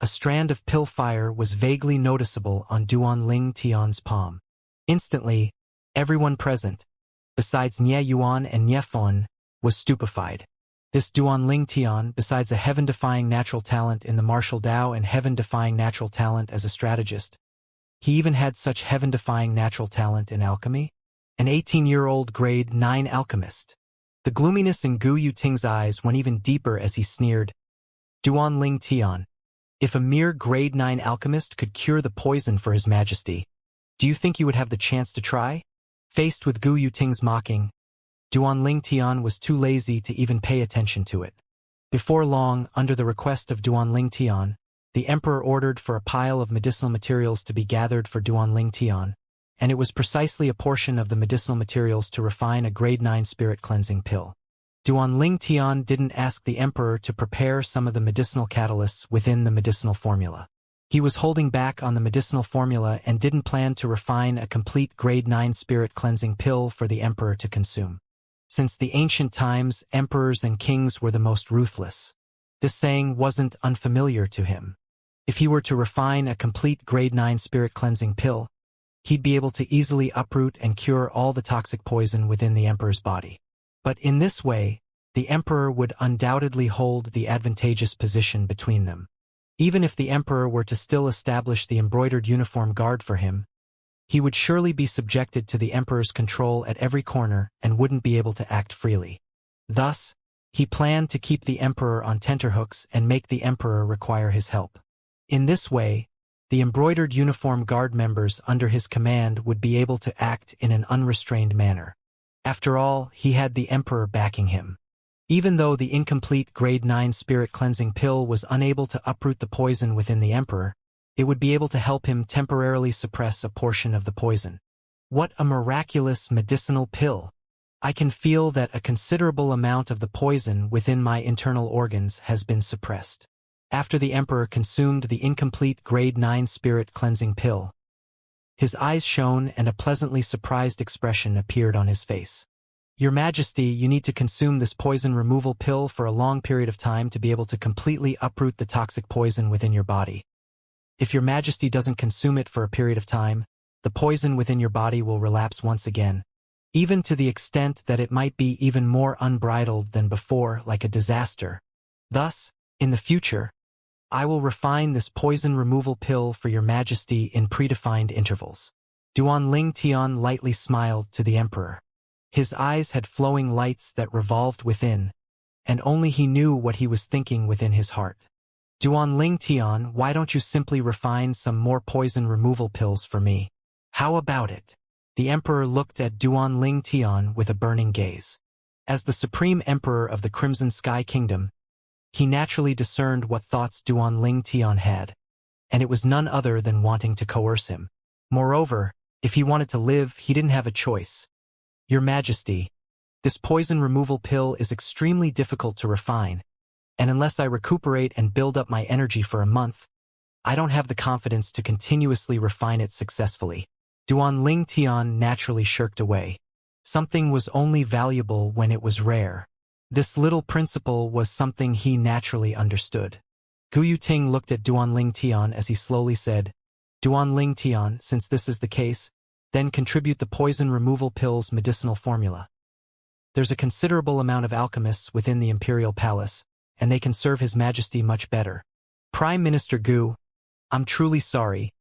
a strand of pill fire was vaguely noticeable on Duanling Tian's palm. Instantly, everyone present, besides Nie Yuan and Nie Fon, was stupefied. This Duanling Tian, besides a heaven-defying natural talent in the martial Dao and heaven-defying natural talent as a strategist, he even had such heaven-defying natural talent in alchemy? An 18-year-old grade 9 alchemist. The gloominess in Gu Yuting's eyes went even deeper as he sneered, "Duanling Tian, if a mere grade 9 alchemist could cure the poison for His Majesty, do you think you would have the chance to try?" Faced with Gu Yuting's mocking, Duanling Tian was too lazy to even pay attention to it. Before long, under the request of Duanling Tian, the Emperor ordered for a pile of medicinal materials to be gathered for Duanling Tian, and it was precisely a portion of the medicinal materials to refine a grade 9 spirit cleansing pill. Duanling Tian didn't ask the Emperor to prepare some of the medicinal catalysts within the medicinal formula. He was holding back on the medicinal formula and didn't plan to refine a complete grade 9 spirit cleansing pill for the Emperor to consume. Since the ancient times, emperors and kings were the most ruthless. This saying wasn't unfamiliar to him. If he were to refine a complete grade 9 spirit cleansing pill, he'd be able to easily uproot and cure all the toxic poison within the Emperor's body. But in this way, the Emperor would undoubtedly hold the advantageous position between them. Even if the Emperor were to still establish the embroidered uniform guard for him, he would surely be subjected to the Emperor's control at every corner and wouldn't be able to act freely. Thus, he planned to keep the Emperor on tenterhooks and make the Emperor require his help. In this way, the embroidered uniform guard members under his command would be able to act in an unrestrained manner. After all, he had the Emperor backing him. Even though the incomplete grade 9 spirit cleansing pill was unable to uproot the poison within the Emperor, it would be able to help him temporarily suppress a portion of the poison. What a miraculous medicinal pill! I can feel that a considerable amount of the poison within my internal organs has been suppressed. After the Emperor consumed the incomplete grade 9 spirit cleansing pill, his eyes shone and a pleasantly surprised expression appeared on his face. Your Majesty, you need to consume this poison removal pill for a long period of time to be able to completely uproot the toxic poison within your body. If your Majesty doesn't consume it for a period of time, the poison within your body will relapse once again, even to the extent that it might be even more unbridled than before, like a disaster. Thus, in the future, I will refine this poison removal pill for your Majesty in predefined intervals. Duan Ling Tian lightly smiled to the Emperor. His eyes had flowing lights that revolved within, and only he knew what he was thinking within his heart. Duan Ling Tian, why don't you simply refine some more poison removal pills for me? How about it? The Emperor looked at Duan Ling Tian with a burning gaze. As the Supreme Emperor of the Crimson Sky Kingdom, he naturally discerned what thoughts Duan Ling Tian had, and it was none other than wanting to coerce him. Moreover, if he wanted to live, he didn't have a choice. Your Majesty, this poison removal pill is extremely difficult to refine, and unless I recuperate and build up my energy for a month, I don't have the confidence to continuously refine it successfully. Duan Ling Tian naturally shirked away. Something was only valuable when it was rare. This little principle was something he naturally understood. Gu Yuting looked at Duan Ling Tian as he slowly said, Duan Ling Tian, since this is the case, then contribute the poison removal pill's medicinal formula. There's a considerable amount of alchemists within the Imperial Palace, and they can serve His Majesty much better. Prime Minister Gu, I'm truly sorry,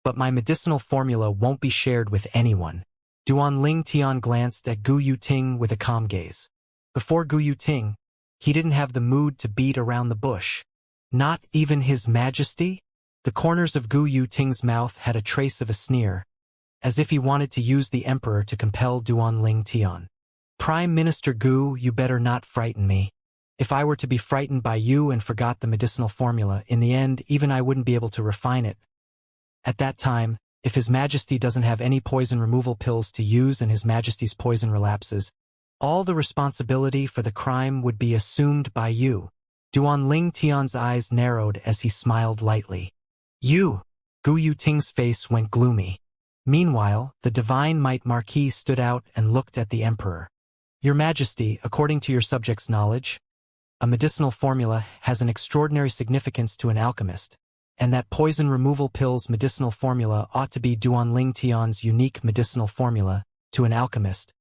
but my medicinal formula won't be shared with anyone. Duan Ling Tian glanced at Gu Yuting with a calm gaze. Before Gu Yuting, he didn't have the mood to beat around the bush. Not even His Majesty? The corners of Gu Yuting's mouth had a trace of a sneer, as if he wanted to use the Emperor to compel Duan Ling Tian. Prime Minister Gu, you better not frighten me. If I were to be frightened by you and forgot the medicinal formula, in the end, even I wouldn't be able to refine it. At that time, if His Majesty doesn't have any poison removal pills to use and His Majesty's poison relapses, all the responsibility for the crime would be assumed by you. Duan Ling Tian's eyes narrowed as he smiled lightly. You! Gu Yuting's face went gloomy. Meanwhile, the Divine Might Marquis stood out and looked at the Emperor. Your Majesty, according to your subjects' knowledge, a medicinal formula has an extraordinary significance to an alchemist, and that poison removal pill's medicinal formula ought to be Duan Ling Tian's unique medicinal formula to an alchemist.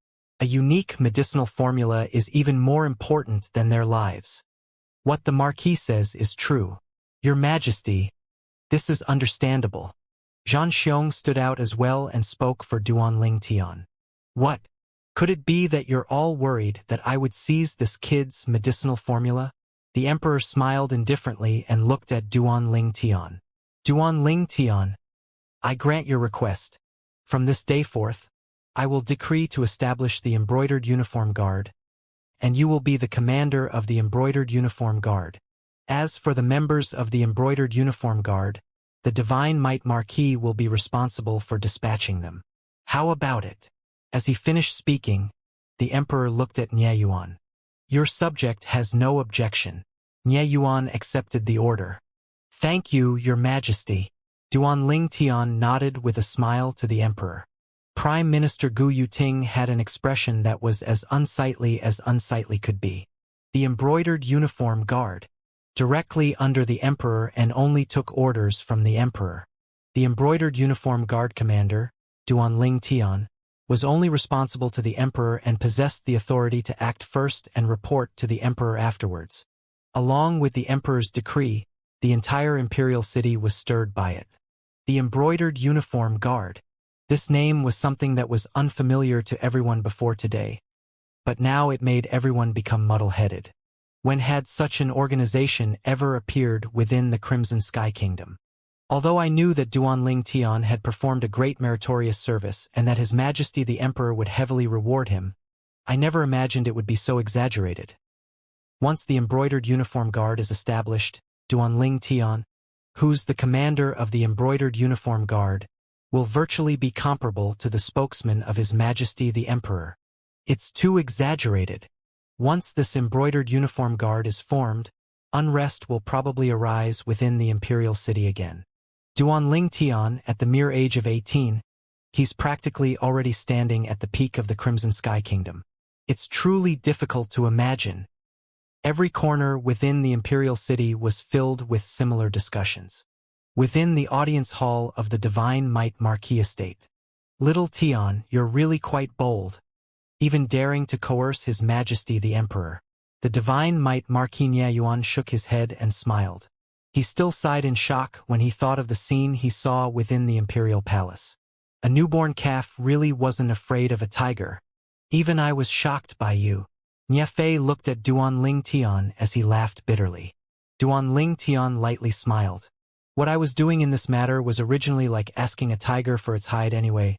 A unique medicinal formula is even more important than their lives. What the Marquis says is true. Your Majesty, this is understandable. Zhan Xiong stood out as well and spoke for Duan Ling Tian. What? Could it be that you're all worried that I would seize this kid's medicinal formula? The Emperor smiled indifferently and looked at Duan Ling Tian. Duan Ling Tian, I grant your request. From this day forth, I will decree to establish the Embroidered Uniform Guard, and you will be the commander of the Embroidered Uniform Guard. As for the members of the Embroidered Uniform Guard, the Divine Might Marquis will be responsible for dispatching them. How about it? As he finished speaking, the Emperor looked at Nie Yuan. Your subject has no objection. Nie Yuan accepted the order. Thank you, Your Majesty. Duan Ling Tian nodded with a smile to the Emperor. Prime Minister Gu Yuting had an expression that was as unsightly could be. The Embroidered Uniform Guard. directly under the emperor and only took orders from the emperor. The embroidered uniform guard commander, Duanling Tian, was only responsible to the emperor and possessed the authority to act first and report to the emperor afterwards. Along with the emperor's decree, the entire imperial city was stirred by it. The embroidered uniform guard. This name was something that was unfamiliar to everyone before today, but now it made everyone become muddle-headed. When had such an organization ever appeared within the Crimson Sky Kingdom? Although I knew that Duanling Tian had performed a great meritorious service and that His Majesty the Emperor would heavily reward him, I never imagined it would be so exaggerated. Once the embroidered uniform guard is established, Duanling Tian, who's the commander of the embroidered uniform guard, will virtually be comparable to the spokesman of His Majesty the Emperor. It's too exaggerated. Once this embroidered uniform guard is formed, unrest will probably arise within the imperial city again. Duanling Tian, at the mere age of 18, he's practically already standing at the peak of the Crimson Sky Kingdom. It's truly difficult to imagine. Every corner within the imperial city was filled with similar discussions. Within the audience hall of the Divine Might Marquis estate. Little Tian, you're really quite bold, even daring to coerce His Majesty the Emperor. The Divine Might Marquis Yuan shook his head and smiled. He still sighed in shock when he thought of the scene he saw within the imperial palace. A newborn calf really wasn't afraid of a tiger. Even I was shocked by you. Niefei looked at Duanling Tian as he laughed bitterly. Duanling Tian lightly smiled. What I was doing in this matter was originally like asking a tiger for its hide anyway.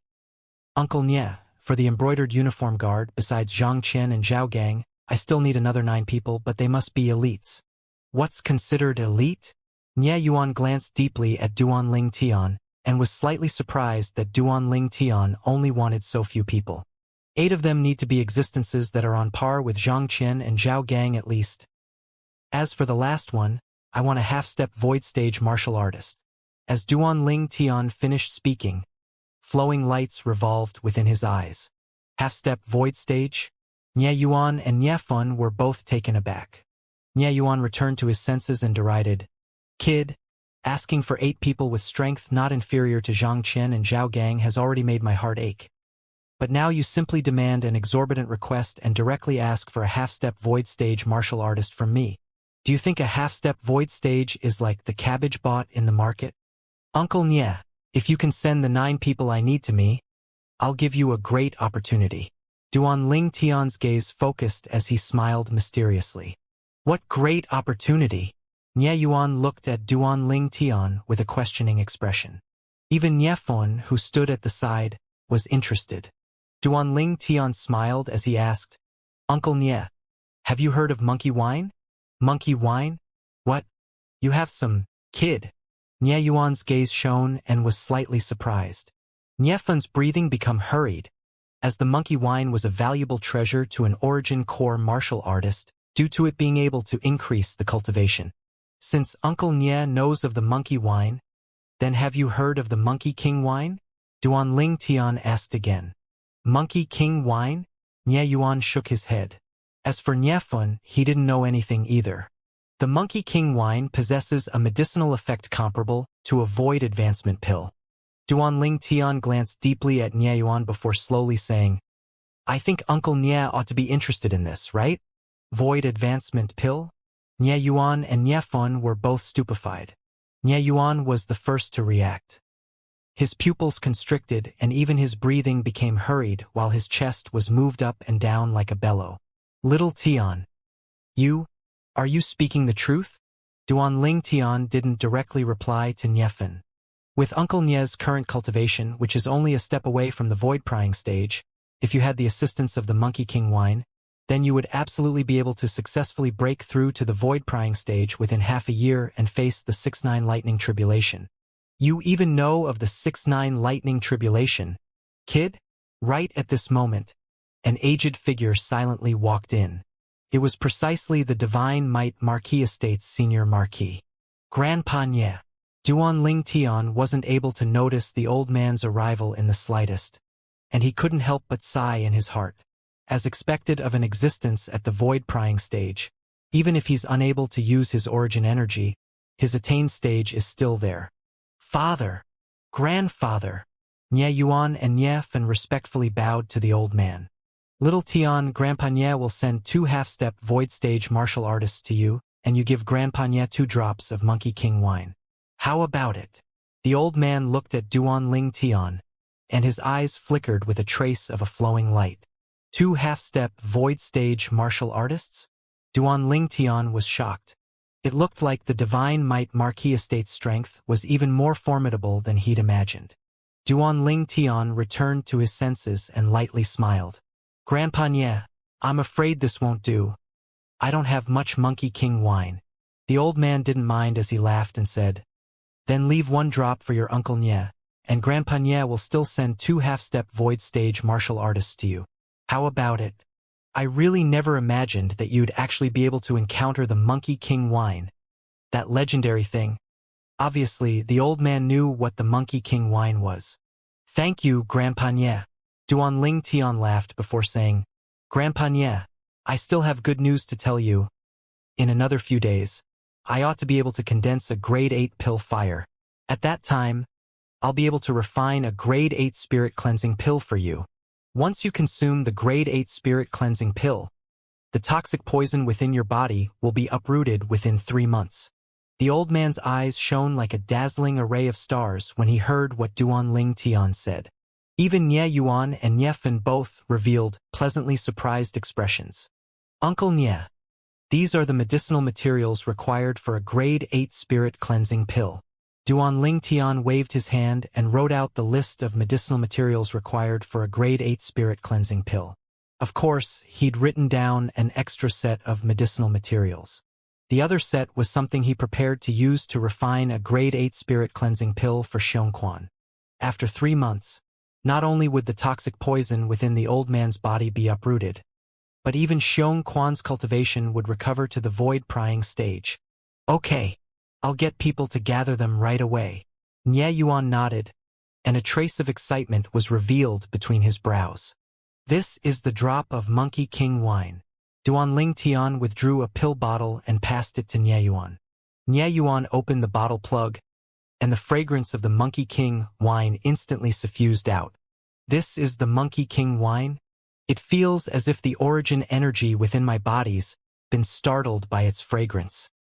Uncle Nie, for the embroidered uniform guard, besides Zhang Qian and Zhao Gang, I still need another 9 people, but they must be elites. What's considered elite? Nie Yuan glanced deeply at Duanling Tian and was slightly surprised that Duanling Tian only wanted so few people. 8 of them need to be existences that are on par with Zhang Qian and Zhao Gang at least. As for the last one, I want a half-step void stage martial artist. As Duanling Tian finished speaking, flowing lights revolved within his eyes. Half-step void stage? Nie Yuan and Nie Fun were both taken aback. Nie Yuan returned to his senses and derided, "Kid, asking for 8 people with strength not inferior to Zhang Qian and Zhao Gang has already made my heart ache. But now you simply demand an exorbitant request and directly ask for a half-step void stage martial artist from me. Do you think a half-step void stage is like the cabbage bought in the market? Uncle Nie, if you can send the 9 people I need to me, I'll give you a great opportunity." Duanling Tian's gaze focused as he smiled mysteriously. What great opportunity? Nie Yuan looked at Duanling Tian with a questioning expression. Even Nie Fun, who stood at the side, was interested. Duanling Tian smiled as he asked, "Uncle Nie, have you heard of monkey wine?" "Monkey wine? What? You have some, kid?" Nie Yuan's gaze shone and was slightly surprised. Nie Fun's breathing became hurried, as the monkey wine was a valuable treasure to an origin core martial artist, due to it being able to increase the cultivation. Since Uncle Nie knows of the monkey wine, then have you heard of the Monkey King wine? Duanling Tian asked again. Monkey King wine? Nie Yuan shook his head. As for Nie Fun, he didn't know anything either. The Monkey King wine possesses a medicinal effect comparable to a void advancement pill. Duanling Tian glanced deeply at Nie Yuan before slowly saying, "I think Uncle Nie ought to be interested in this, right? Void advancement pill?" Nie Yuan and Nie Fun were both stupefied. Nie Yuan was the first to react. His pupils constricted and even his breathing became hurried while his chest was moved up and down like a bellow. "Little Tian, are you speaking the truth?" Duanling Tian didn't directly reply to Nie Fun. With Uncle Nie's current cultivation, which is only a step away from the void prying stage, if you had the assistance of the Monkey King wine, then you would absolutely be able to successfully break through to the void prying stage within half a year and face the 6-9 lightning tribulation. You even know of the 6-9 lightning tribulation, kid? Right at this moment, an aged figure silently walked in. It was precisely the Divine Might Marquis Estate's senior marquis. Grandpa Nie. Duanling Tian wasn't able to notice the old man's arrival in the slightest, and he couldn't help but sigh in his heart. As expected of an existence at the void prying stage, Even if he's unable to use his origin energy, his attained stage is still there. Father! Grandfather! Nye Yuan and Nye Fan respectfully bowed to the old man. Little Tian, Grandpa Nye will send 2 half-step void stage martial artists to you, and you give Grandpa Nye 2 drops of Monkey King wine. How about it? The old man looked at Duan Ling Tian, and his eyes flickered with a trace of a flowing light. 2 half-step void stage martial artists? Duan Ling Tian was shocked. It looked like the divine might Marquis Estate's strength was even more formidable than he'd imagined. Duan Ling Tian returned to his senses and lightly smiled. Grandpa Nye, I'm afraid this won't do. I don't have much Monkey King wine. The old man didn't mind as he laughed and said, Then leave 1 drop for your Uncle Nye, and Grandpa Nye will still send 2 half-step void stage martial artists to you. How about it? I really never imagined that you'd actually be able to encounter the Monkey King wine. That legendary thing. Obviously, the old man knew what the Monkey King wine was. Thank you, Grandpa Nye. Duan Ling Tian laughed before saying, Grandpa Nye, I still have good news to tell you. In another few days, I ought to be able to condense a grade 8 pill fire. At that time, I'll be able to refine a grade 8 spirit cleansing pill for you. Once you consume the grade 8 spirit cleansing pill, the toxic poison within your body will be uprooted within 3 months. The old man's eyes shone like a dazzling array of stars when he heard what Duan Ling Tian said. Even Nye Yuan and Nye Fan both revealed pleasantly surprised expressions. Uncle Nye, these are the medicinal materials required for a grade 8 spirit cleansing pill. Duan Ling Tian waved his hand and wrote out the list of medicinal materials required for a grade 8 spirit cleansing pill. Of course, he'd written down an extra set of medicinal materials. The other set was something he prepared to use to refine a grade 8 spirit cleansing pill for Xianxia. After 3 months, not only would the toxic poison within the old man's body be uprooted, but even Xianxia's cultivation would recover to the void-prying stage. Okay, I'll get people to gather them right away. Nye Yuan nodded, and a trace of excitement was revealed between his brows. This is the drop of Monkey King wine. Duan Ling Tian withdrew a pill bottle and passed it to Nye Yuan. Nye Yuan opened the bottle plug, and the fragrance of the Monkey King wine instantly suffused out. This is the Monkey King wine? It feels as if the origin energy within my body's been startled by its fragrance.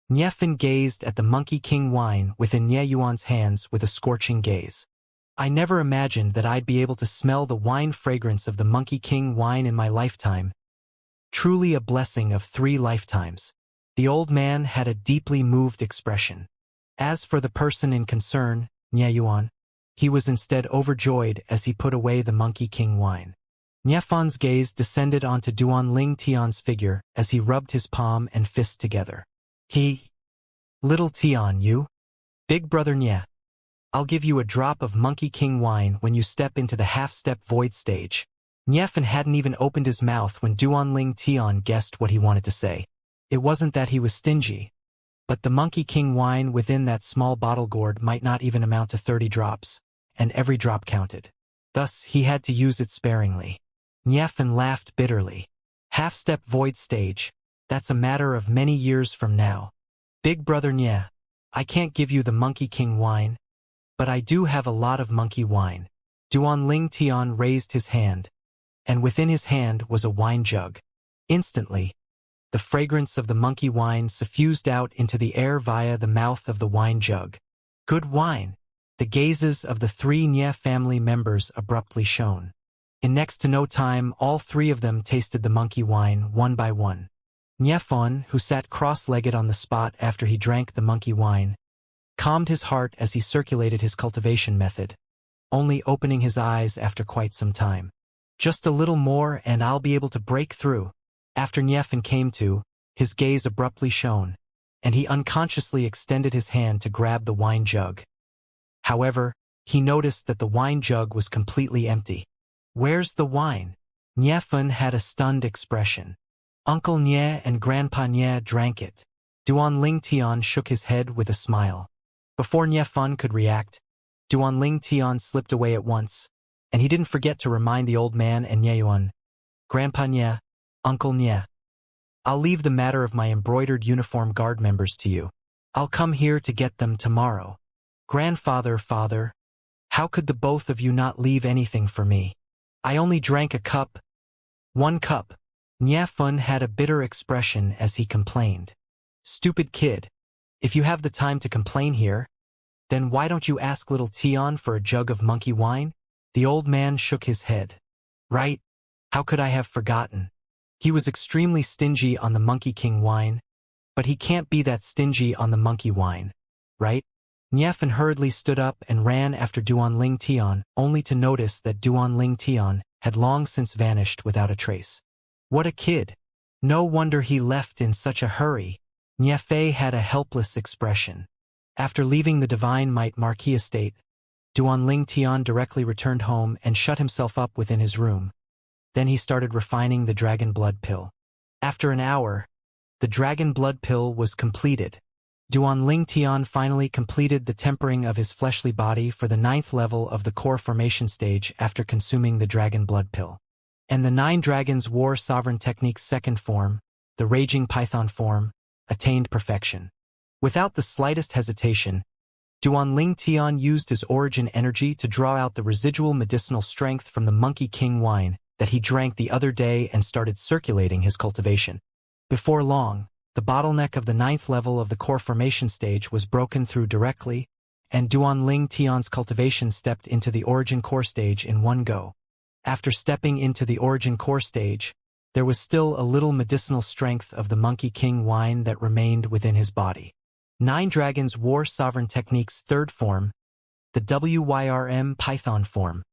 Nye Fan gazed at the Monkey King wine within Nye Yuan's hands with a scorching gaze. I never imagined that I'd be able to smell the wine fragrance of the Monkey King wine in my lifetime. Truly a blessing of 3 lifetimes. The old man had a deeply moved expression. As for the person in concern, Nye Yuan, he was instead overjoyed as he put away the Monkey King wine. Nye Fan's gaze descended onto Duan Ling Tian's figure as he rubbed his palm and fist together. Little Tian, you? Big brother Nye. I'll give you a drop of Monkey King wine when you step into the half-step void stage. Nye Fan hadn't even opened his mouth when Duan Ling Tian guessed what he wanted to say. It wasn't that he was stingy, but the Monkey King wine within that small bottle gourd might not even amount to 30 drops, and every drop counted. Thus, he had to use it sparingly. Nye Fan laughed bitterly. Half-step void stage, that's a matter of many years from now. Big brother Nye, I can't give you the Monkey King wine, but I do have a lot of monkey wine. Duan Ling Tian raised his hand, and within his hand was a wine jug. Instantly, the fragrance of the monkey wine suffused out into the air via the mouth of the wine jug. Good wine! The gazes of the 3 Nye family members abruptly shone. In next to no time, all 3 of them tasted the monkey wine one by one. Nye Fan, who sat cross-legged on the spot after he drank the monkey wine, calmed his heart as he circulated his cultivation method, only opening his eyes after quite some time. Just a little more and I'll be able to break through. After Nye Fan came to, his gaze abruptly shone, and he unconsciously extended his hand to grab the wine jug. However, he noticed that the wine jug was completely empty. Where's the wine? Nye Fan had a stunned expression. Uncle Nye and Grandpa Nye drank it. Duan Ling Tian shook his head with a smile. Before Nye Fan could react, Duan Ling Tian slipped away at once, and he didn't forget to remind the old man and Nye Yuan, Grandpa Nye, Uncle Nye, I'll leave the matter of my embroidered uniform guard members to you. I'll come here to get them tomorrow. Grandfather, father, how could the both of you not leave anything for me? I only drank a cup. 1 cup. Nya Fun had a bitter expression as he complained. Stupid kid. If you have the time to complain here, then why don't you ask little Tian for a jug of monkey wine? The old man shook his head. Right? How could I have forgotten? He was extremely stingy on the Monkey King wine, but he can't be that stingy on the monkey wine, right? Niefan hurriedly stood up and ran after Duanling Tian, only to notice that Duanling Tian had long since vanished without a trace. What a kid! No wonder he left in such a hurry. Niefei had a helpless expression. After leaving the Divine Might Marquis estate, Duanling Tian directly returned home and shut himself up within his room. Then he started refining the dragon blood pill. After an hour, the dragon blood pill was completed. Duanling Tian finally completed the tempering of his fleshly body for the 9th level of the core formation stage after consuming the dragon blood pill. And the 9 Dragons War Sovereign Technique's 2nd form, the Raging Python form, attained perfection. Without the slightest hesitation, Duanling Tian used his origin energy to draw out the residual medicinal strength from the Monkey King wine that he drank the other day and started circulating his cultivation. Before long, the bottleneck of the 9th level of the core formation stage was broken through directly, and Duanling Tian's cultivation stepped into the origin core stage in one go. After stepping into the origin core stage, there was still a little medicinal strength of the Monkey King wine that remained within his body. 9 Dragons War Sovereign Technique's 3rd form, the WYRM Python form.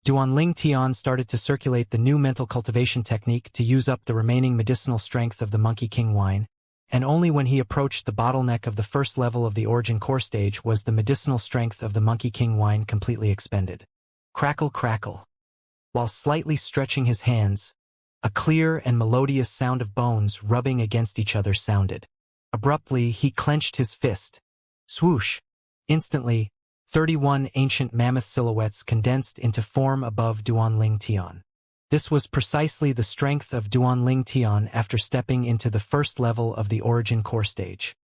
Duanling Tian started to circulate the new mental cultivation technique to use up the remaining medicinal strength of the Monkey King wine, and only when he approached the bottleneck of the 1st level of the origin core stage was the medicinal strength of the Monkey King wine completely expended. Crackle, crackle. While slightly stretching his hands, a clear and melodious sound of bones rubbing against each other sounded. Abruptly, he clenched his fist. Swoosh! Instantly, 31 ancient mammoth silhouettes condensed into form above Duanling Tian. This was precisely the strength of Duanling Tian after stepping into the 1st level of the origin core stage.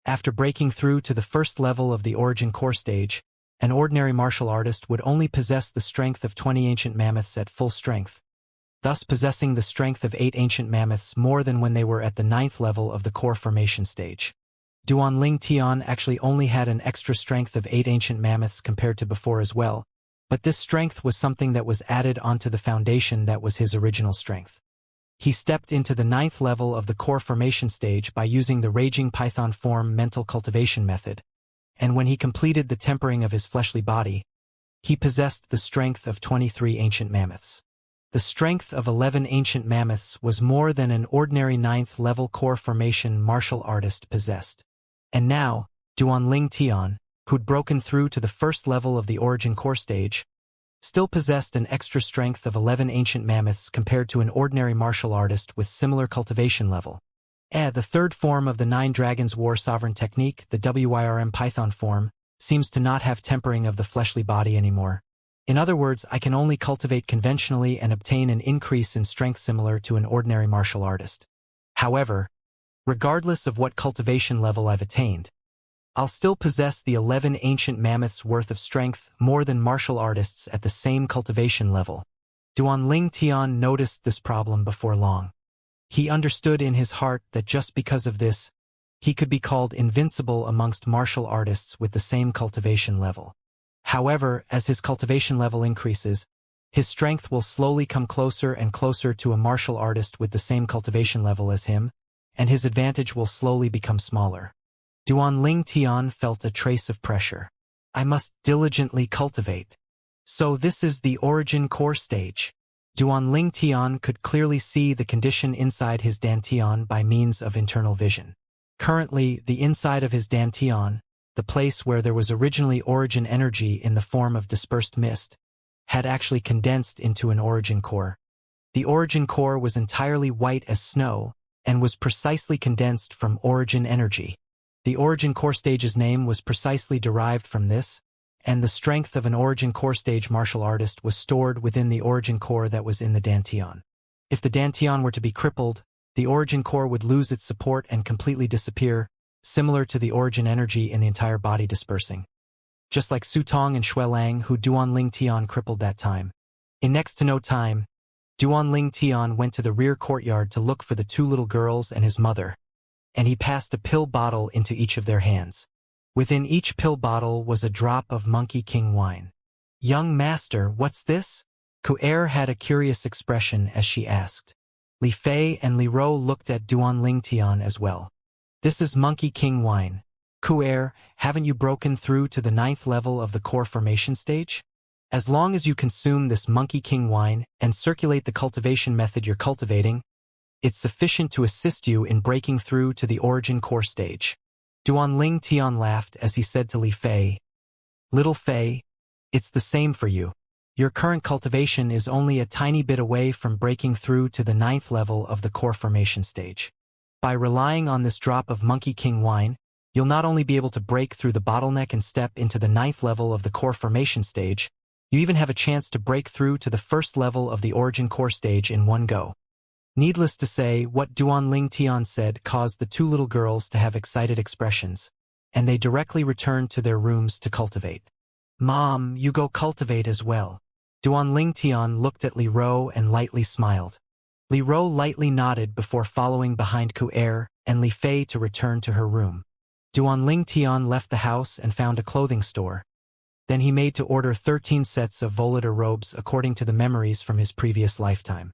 After breaking through to the 1st level of the origin core stage, an ordinary martial artist would only possess the strength of 20 ancient mammoths at full strength, thus possessing the strength of 8 ancient mammoths more than when they were at the 9th level of the core formation stage. Duanling Tian actually only had an extra strength of 8 ancient mammoths compared to before as well, but this strength was something that was added onto the foundation that was his original strength. He stepped into the 9th level of the core formation stage by using the Raging Python form mental cultivation method, and when he completed the tempering of his fleshly body, he possessed the strength of 23 ancient mammoths. The strength of 11 ancient mammoths was more than an ordinary 9th level core formation martial artist possessed. And now, Duanling Tian, who'd broken through to the 1st level of the origin core stage, still possessed an extra strength of 11 ancient mammoths compared to an ordinary martial artist with similar cultivation level. The 3rd form of the 9 Dragons War Sovereign Technique, the WYRM Python form, seems to not have tempering of the fleshly body anymore. In other words, I can only cultivate conventionally and obtain an increase in strength similar to an ordinary martial artist. However, regardless of what cultivation level I've attained, I'll still possess the 11 ancient mammoths worth of strength more than martial artists at the same cultivation level. Duanling Tian noticed this problem before long. He understood in his heart that just because of this, he could be called invincible amongst martial artists with the same cultivation level. However, as his cultivation level increases, his strength will slowly come closer and closer to a martial artist with the same cultivation level as him, and his advantage will slowly become smaller. Duanling Tian felt a trace of pressure. I must diligently cultivate. So this is the origin core stage. Duanling Tian could clearly see the condition inside his dantian by means of internal vision. Currently, the inside of his dantian, the place where there was originally origin energy in the form of dispersed mist, had actually condensed into an origin core. The origin core was entirely white as snow, and was precisely condensed from origin energy. The origin core stage's name was precisely derived from this, and the strength of an origin core stage martial artist was stored within the origin core that was in the dantian. If the dantian were to be crippled, the origin core would lose its support and completely disappear, similar to the origin energy in the entire body dispersing. Just like Su Tong and Xue Lang, who Duanling Tian crippled that time. In next to no time, Duanling Tian went to the rear courtyard to look for the two little girls and his mother, and he passed a pill bottle into each of their hands. Within each pill bottle was a drop of Monkey King wine. "Young master, what's this?" Ku'er had a curious expression as she asked. Li Fei and Li Ro looked at Duanling Tian as well. "This is Monkey King wine. Ku'er, haven't you broken through to the 9th level of the core formation stage? As long as you consume this Monkey King wine and circulate the cultivation method you're cultivating, it's sufficient to assist you in breaking through to the origin core stage." Duanling Tian laughed as he said to Li Fei, "Little Fei, it's the same for you. Your current cultivation is only a tiny bit away from breaking through to the 9th level of the core formation stage. By relying on this drop of Monkey King wine, you'll not only be able to break through the bottleneck and step into the 9th level of the core formation stage, you even have a chance to break through to the 1st level of the origin core stage in one go." Needless to say, what Duanling Tian said caused the two little girls to have excited expressions, and they directly returned to their rooms to cultivate. "Mom, you go cultivate as well." Duanling Tian looked at Li Ro and lightly smiled. Li Ro lightly nodded before following behind Ku'er and Li Fei to return to her room. Duanling Tian left the house and found a clothing store. Then he made to order 13 sets of volator robes according to the memories from his previous lifetime.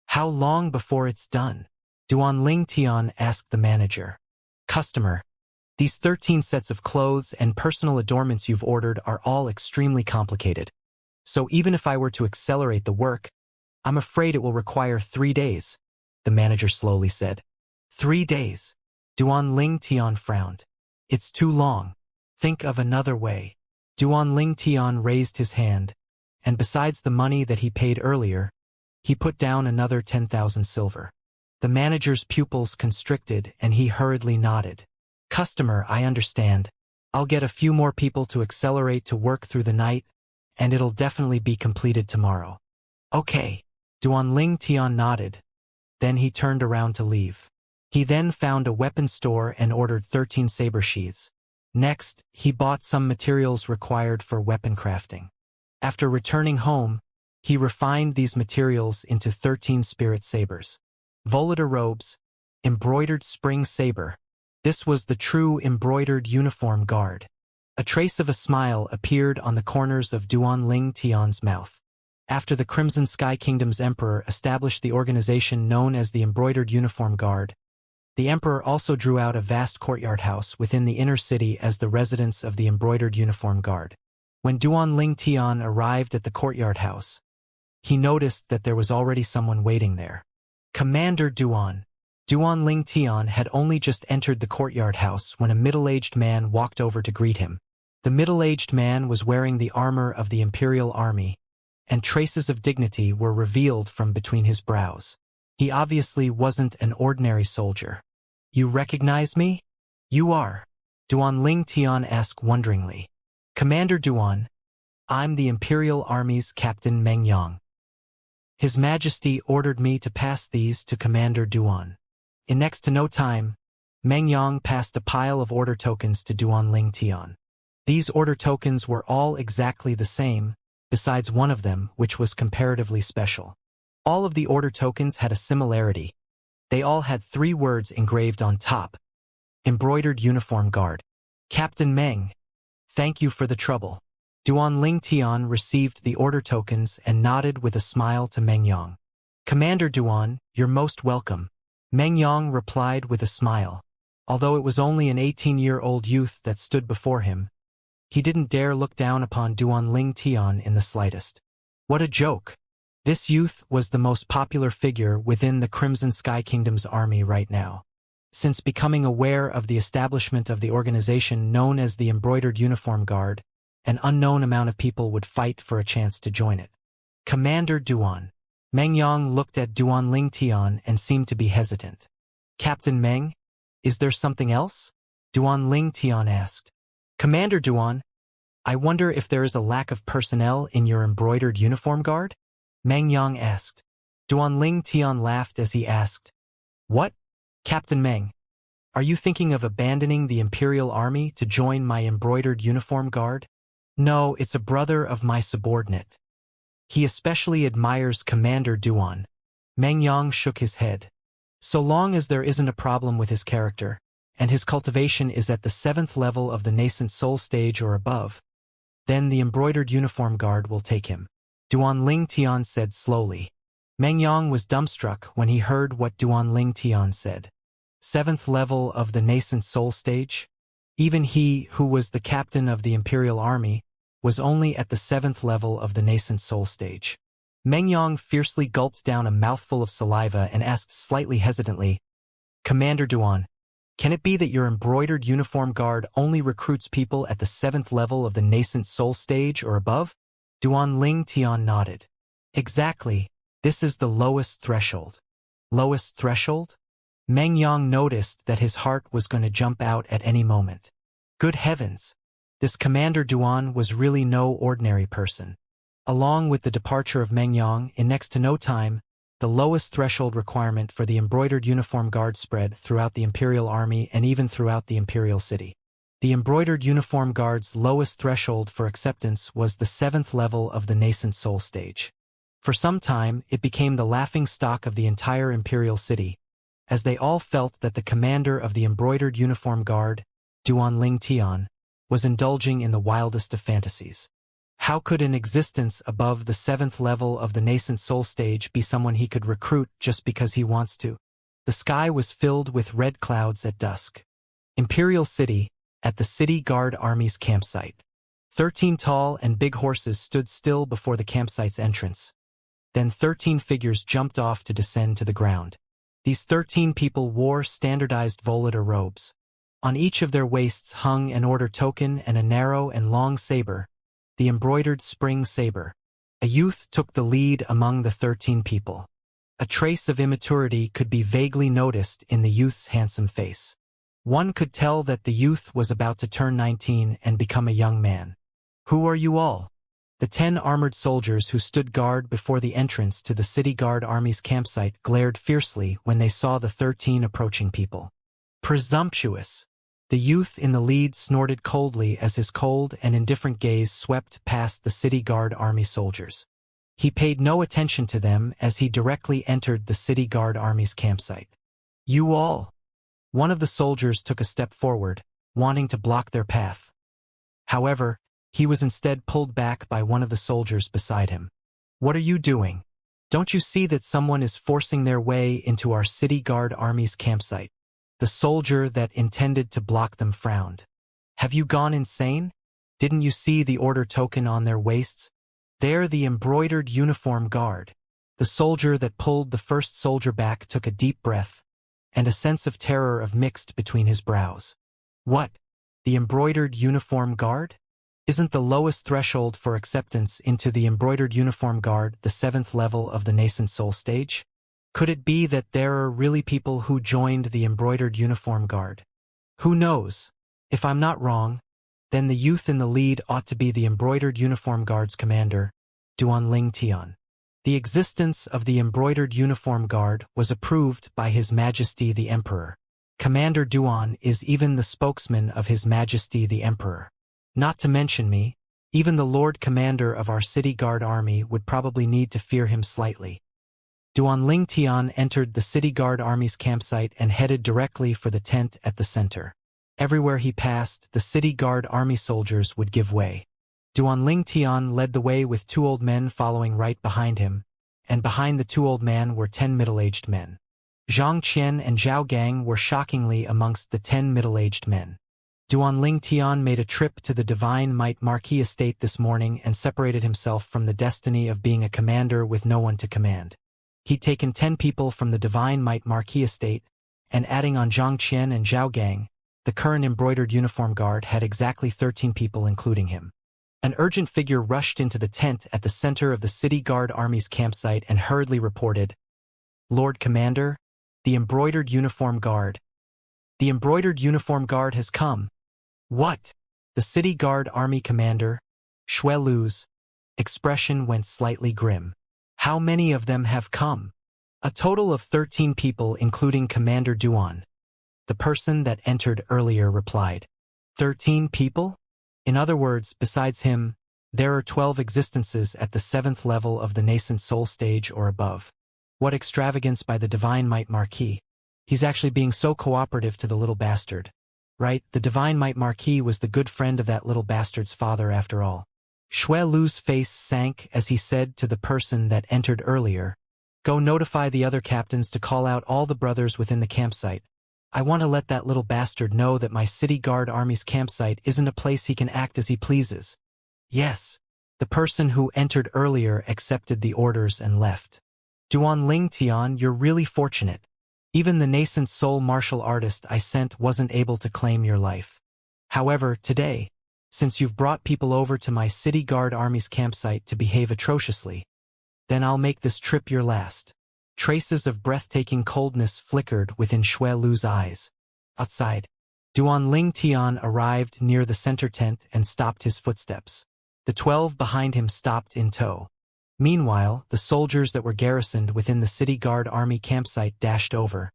"How long before it's done?" Duanling Tian asked the manager. "Customer, these 13 sets of clothes and personal adornments you've ordered are all extremely complicated. So even if I were to accelerate the work, I'm afraid it will require 3 days," the manager slowly said. 3 days. Duanling Tian frowned. "It's too long. Think of another way." Duanling Tian raised his hand, and besides the money that he paid earlier, he put down another 10,000 silver. The manager's pupils constricted and he hurriedly nodded. "Customer, I understand. I'll get a few more people to accelerate to work through the night, and it'll definitely be completed tomorrow." "Okay." Duanling Tian nodded. Then he turned around to leave. He then found a weapon store and ordered 13 saber sheaths. Next, he bought some materials required for weapon crafting. After returning home, he refined these materials into 13 spirit sabers. Volator robes, embroidered spring saber. This was the true embroidered uniform guard. A trace of a smile appeared on the corners of Duanling Tian's mouth. After the Crimson Sky Kingdom's emperor established the organization known as the Embroidered Uniform Guard, the emperor also drew out a vast courtyard house within the inner city as the residence of the Embroidered Uniform Guard. When Duanling Tian arrived at the courtyard house, he noticed that there was already someone waiting there. "Commander Duan." Duanling Tian had only just entered the courtyard house when a middle-aged man walked over to greet him. The middle-aged man was wearing the armor of the Imperial Army, and traces of dignity were revealed from between his brows. He obviously wasn't an ordinary soldier. "You recognize me?" "You are?" Duanling Tian asked wonderingly. "Commander Duan, I'm the Imperial Army's Captain Meng Yang. His Majesty ordered me to pass these to Commander Duan." In next to no time, Meng Yang passed a pile of order tokens to Duanling Tian. These order tokens were all exactly the same, besides one of them, which was comparatively special. All of the order tokens had a similarity. They all had 3 words engraved on top. Embroidered Uniform Guard. "Captain Meng, thank you for the trouble." Duanling Tian received the order tokens and nodded with a smile to Meng Yang. "Commander Duan, you're most welcome." Meng Yang replied with a smile. Although it was only an 18-year-old youth that stood before him, he didn't dare look down upon Duanling Tian in the slightest. What a joke! This youth was the most popular figure within the Crimson Sky Kingdom's army right now. Since becoming aware of the establishment of the organization known as the Embroidered Uniform Guard, an unknown amount of people would fight for a chance to join it. "Commander Duan." Meng Yang looked at Duanling Tian and seemed to be hesitant. "Captain Meng, is there something else?" Duanling Tian asked. "Commander Duan, I wonder if there is a lack of personnel in your Embroidered Uniform Guard?" Meng Yang asked. Duanling Tian laughed as he asked, What? Captain Meng, are you thinking of abandoning the Imperial Army to join my embroidered uniform guard? No, it's a brother of my subordinate. He especially admires Commander Duan. Meng Yang shook his head. So long as there isn't a problem with his character, and his cultivation is at the 7th level of the nascent soul stage or above, then the embroidered uniform guard will take him. Duan Ling Tian said slowly. Meng Yang was dumbstruck when he heard what Duan Ling Tian said. 7th level of the nascent soul stage? Even he, who was the captain of the Imperial Army, was only at the 7th level of the nascent soul stage. Meng Yang fiercely gulped down a mouthful of saliva and asked slightly hesitantly, Commander Duan, can it be that your embroidered uniform guard only recruits people at the 7th level of the nascent soul stage or above? Duan Ling Tian nodded. Exactly, this is the lowest threshold. Lowest threshold? Meng Yang noticed that his heart was going to jump out at any moment. Good heavens! This Commander Duan was really no ordinary person. Along with the departure of Meng Yang, in next to no time, the lowest threshold requirement for the embroidered uniform guard spread throughout the Imperial Army and even throughout the Imperial City. The embroidered uniform guard's lowest threshold for acceptance was the 7th level of the nascent soul stage. For some time, it became the laughingstock of the entire Imperial City, as they all felt that the commander of the embroidered uniform guard, Duan Ling Tian, was indulging in the wildest of fantasies. How could an existence above the 7th level of the nascent soul stage be someone he could recruit just because he wants to? The sky was filled with red clouds at dusk. Imperial City, at the City Guard Army's campsite. 13 tall and big horses stood still before the campsite's entrance. Then 13 figures jumped off to descend to the ground. These 13 people wore standardized volata robes. On each of their waists hung an order token and a narrow and long saber, the embroidered spring saber. A youth took the lead among the 13 people. A trace of immaturity could be vaguely noticed in the youth's handsome face. One could tell that the youth was about to turn 19 and become a young man. Who are you all? The 10 armored soldiers who stood guard before the entrance to the City Guard Army's campsite glared fiercely when they saw the 13 approaching people. Presumptuous! The youth in the lead snorted coldly as his cold and indifferent gaze swept past the City Guard Army soldiers. He paid no attention to them as he directly entered the City Guard Army's campsite. You all! One of the soldiers took a step forward, wanting to block their path. However, he was instead pulled back by one of the soldiers beside him. What are you doing? Don't you see that someone is forcing their way into our City Guard Army's campsite? The soldier that intended to block them frowned. Have you gone insane? Didn't you see the order token on their waists? They're the embroidered uniform guard. The soldier that pulled the first soldier back took a deep breath, and a sense of terror mixed between his brows. What? The embroidered uniform guard? Isn't the lowest threshold for acceptance into the embroidered uniform guard the 7th level of the nascent soul stage? Could it be that there are really people who joined the embroidered uniform guard? Who knows? If I'm not wrong, then the youth in the lead ought to be the embroidered uniform guard's commander, Duan Ling Tian. The existence of the embroidered uniform guard was approved by His Majesty the Emperor. Commander Duan is even the spokesman of His Majesty the Emperor. Not to mention me, even the Lord Commander of our City Guard Army would probably need to fear him slightly. Duan Ling Tian entered the City Guard Army's campsite and headed directly for the tent at the center. Everywhere he passed, the City Guard Army soldiers would give way. Duan Ling Tian led the way with 2 old men following right behind him, and behind the 2 old men were 10 middle-aged men. Zhang Qian and Zhao Gang were shockingly amongst the 10 middle-aged men. Duan Ling Tian made a trip to the Divine Might Marquis estate this morning and separated himself from the destiny of being a commander with no one to command. He'd taken 10 people from the Divine Might Marquis estate, and adding on Zhang Qian and Zhao Gang, the current embroidered uniform guard had exactly 13 people including him. An urgent figure rushed into the tent at the center of the City Guard Army's campsite and hurriedly reported, Lord Commander, the embroidered uniform guard. The embroidered uniform guard has come. What? The City Guard Army commander, Shui Lu's expression went slightly grim. How many of them have come? A total of 13 people including Commander Duan. The person that entered earlier replied. 13 people? In other words, besides him, there are 12 existences at the 7th level of the nascent soul stage or above. What extravagance by the Divine Might Marquis. He's actually being so cooperative to the little bastard. Right, the Divine Might Marquis was the good friend of that little bastard's father after all. Xue Lu's face sank as he said to the person that entered earlier, "Go notify the other captains to call out all the brothers within the campsite. I want to let that little bastard know that my city guard army's campsite isn't a place he can act as he pleases." Yes. The person who entered earlier accepted the orders and left. Duan Ling Tian, you're really fortunate. Even the nascent soul martial artist I sent wasn't able to claim your life. However, today, since you've brought people over to my city guard army's campsite to behave atrociously, then I'll make this trip your last. Traces of breathtaking coldness flickered within Xue Lu's eyes. Outside, Duan Ling Tian arrived near the center tent and stopped his footsteps. The 12 behind him stopped in tow. Meanwhile, the soldiers that were garrisoned within the city guard army campsite dashed over.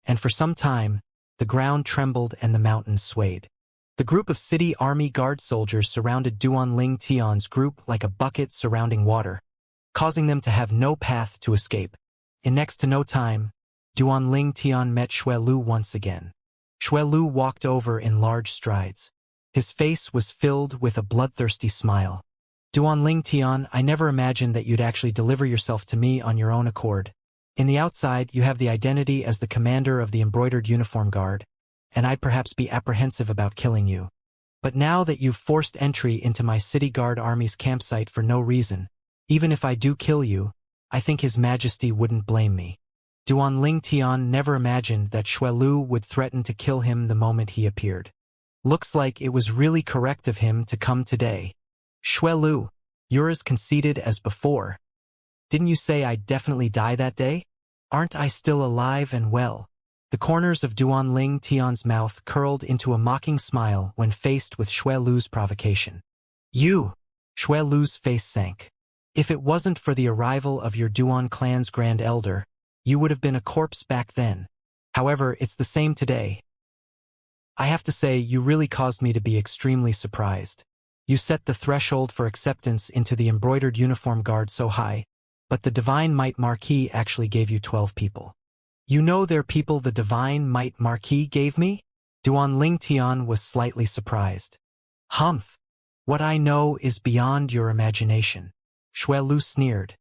And for some time, the ground trembled and the mountains swayed. The group of city army guard soldiers surrounded Duan Ling Tian's group like a bucket surrounding water, causing them to have no path to escape. In next to no time, Duan Ling Tian met Xue Lu once again. Xue Lu walked over in large strides. His face was filled with a bloodthirsty smile. Duan Ling Tian, I never imagined that you'd actually deliver yourself to me on your own accord. In the outside, you have the identity as the commander of the embroidered uniform guard, and I'd perhaps be apprehensive about killing you. But now that you've forced entry into my city guard army's campsite for no reason, even if I do kill you, I think His Majesty wouldn't blame me. Duan Ling Tian never imagined that Xue Lu would threaten to kill him the moment he appeared. Looks like it was really correct of him to come today. Xue Lu, you're as conceited as before. Didn't you say I'd definitely die that day? Aren't I still alive and well? The corners of Duan Ling Tian's mouth curled into a mocking smile when faced with Xue Lu's provocation. You! Xue Lu's face sank. If it wasn't for the arrival of your Duan clan's Grand Elder, you would have been a corpse back then. However, it's the same today. I have to say, you really caused me to be extremely surprised. You set the threshold for acceptance into the embroidered uniform guard so high, but the Divine Might Marquis actually gave you 12 people. You know they're people the Divine Might Marquis gave me? Duan Ling Tian was slightly surprised. Humph! What I know is beyond your imagination. Xue Lu sneered.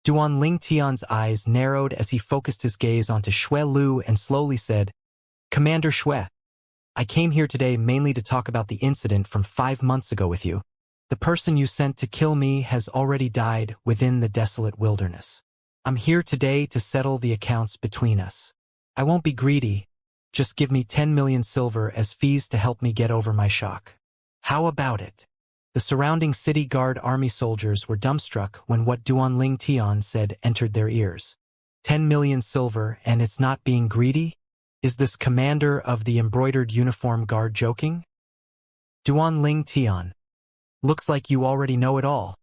Duan Ling Tian's eyes narrowed as he focused his gaze onto Xue Lu and slowly said, Commander Xue, I came here today mainly to talk about the incident from 5 months ago with you. The person you sent to kill me has already died within the desolate wilderness. I'm here today to settle the accounts between us. I won't be greedy. Just give me 10 million silver as fees to help me get over my shock. How about it? The surrounding city guard army soldiers were dumbstruck when what Duan Ling Tian said entered their ears. 10 million silver and it's not being greedy? Is this commander of the embroidered uniform guard joking? Duan Ling Tian. Looks like you already know it all.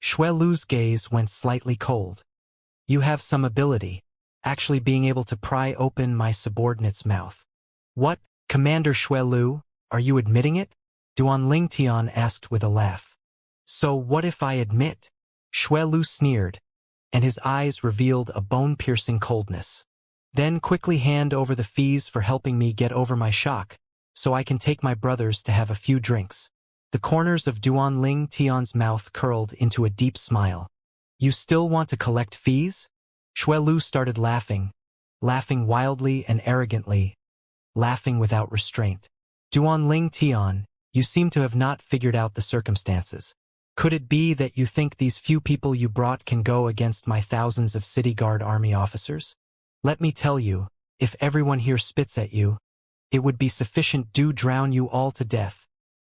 Xue Lu's gaze went slightly cold. You have some ability, actually being able to pry open my subordinate's mouth. What, Commander Xue Lu, are you admitting it? Duan Ling Tian asked with a laugh. So what if I admit? Xue Lu sneered, and his eyes revealed a bone-piercing coldness. Then quickly hand over the fees for helping me get over my shock, so I can take my brothers to have a few drinks. The corners of Duan Ling Tian's mouth curled into a deep smile. You still want to collect fees? Xue Lu started laughing wildly and arrogantly, laughing without restraint. Duan Ling Tian, you seem to have not figured out the circumstances. Could it be that you think these few people you brought can go against my thousands of city guard army officers? Let me tell you, if everyone here spits at you, it would be sufficient to drown you all to death.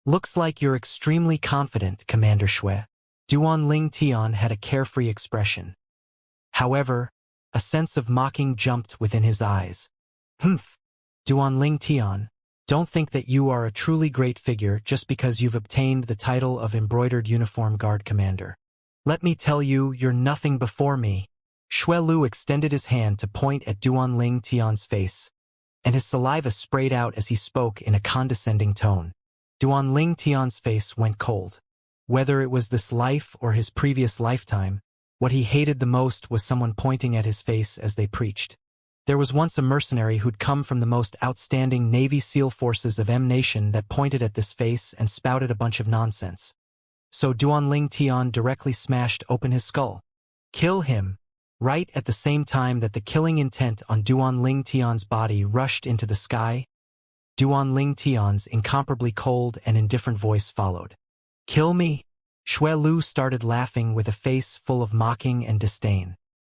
Looks like you're extremely confident, Commander Xue. Duan Ling Tian had a carefree expression. However, a sense of mocking jumped within his eyes. Humph! Duan Ling Tian, don't think that you are a truly great figure just because you've obtained the title of Embroidered Uniform Guard Commander. Let me tell you, you're nothing before me. Lu extended his hand to point at Duanling Tian's face, and his saliva sprayed out as he spoke in a condescending tone. Duanling Tian's face went cold. Whether it was this life or his previous lifetime, what he hated the most was someone pointing at his face as they preached. There was once a mercenary who'd come from the most outstanding Navy SEAL forces of M Nation that pointed at this face and spouted a bunch of nonsense. So Duanling Tian directly smashed open his skull. Kill him! Right at the same time that the killing intent on Duanling Tian's body rushed into the sky, Duanling Tian's incomparably cold and indifferent voice followed. Kill me? Lu started laughing with a face full of mocking and disdain.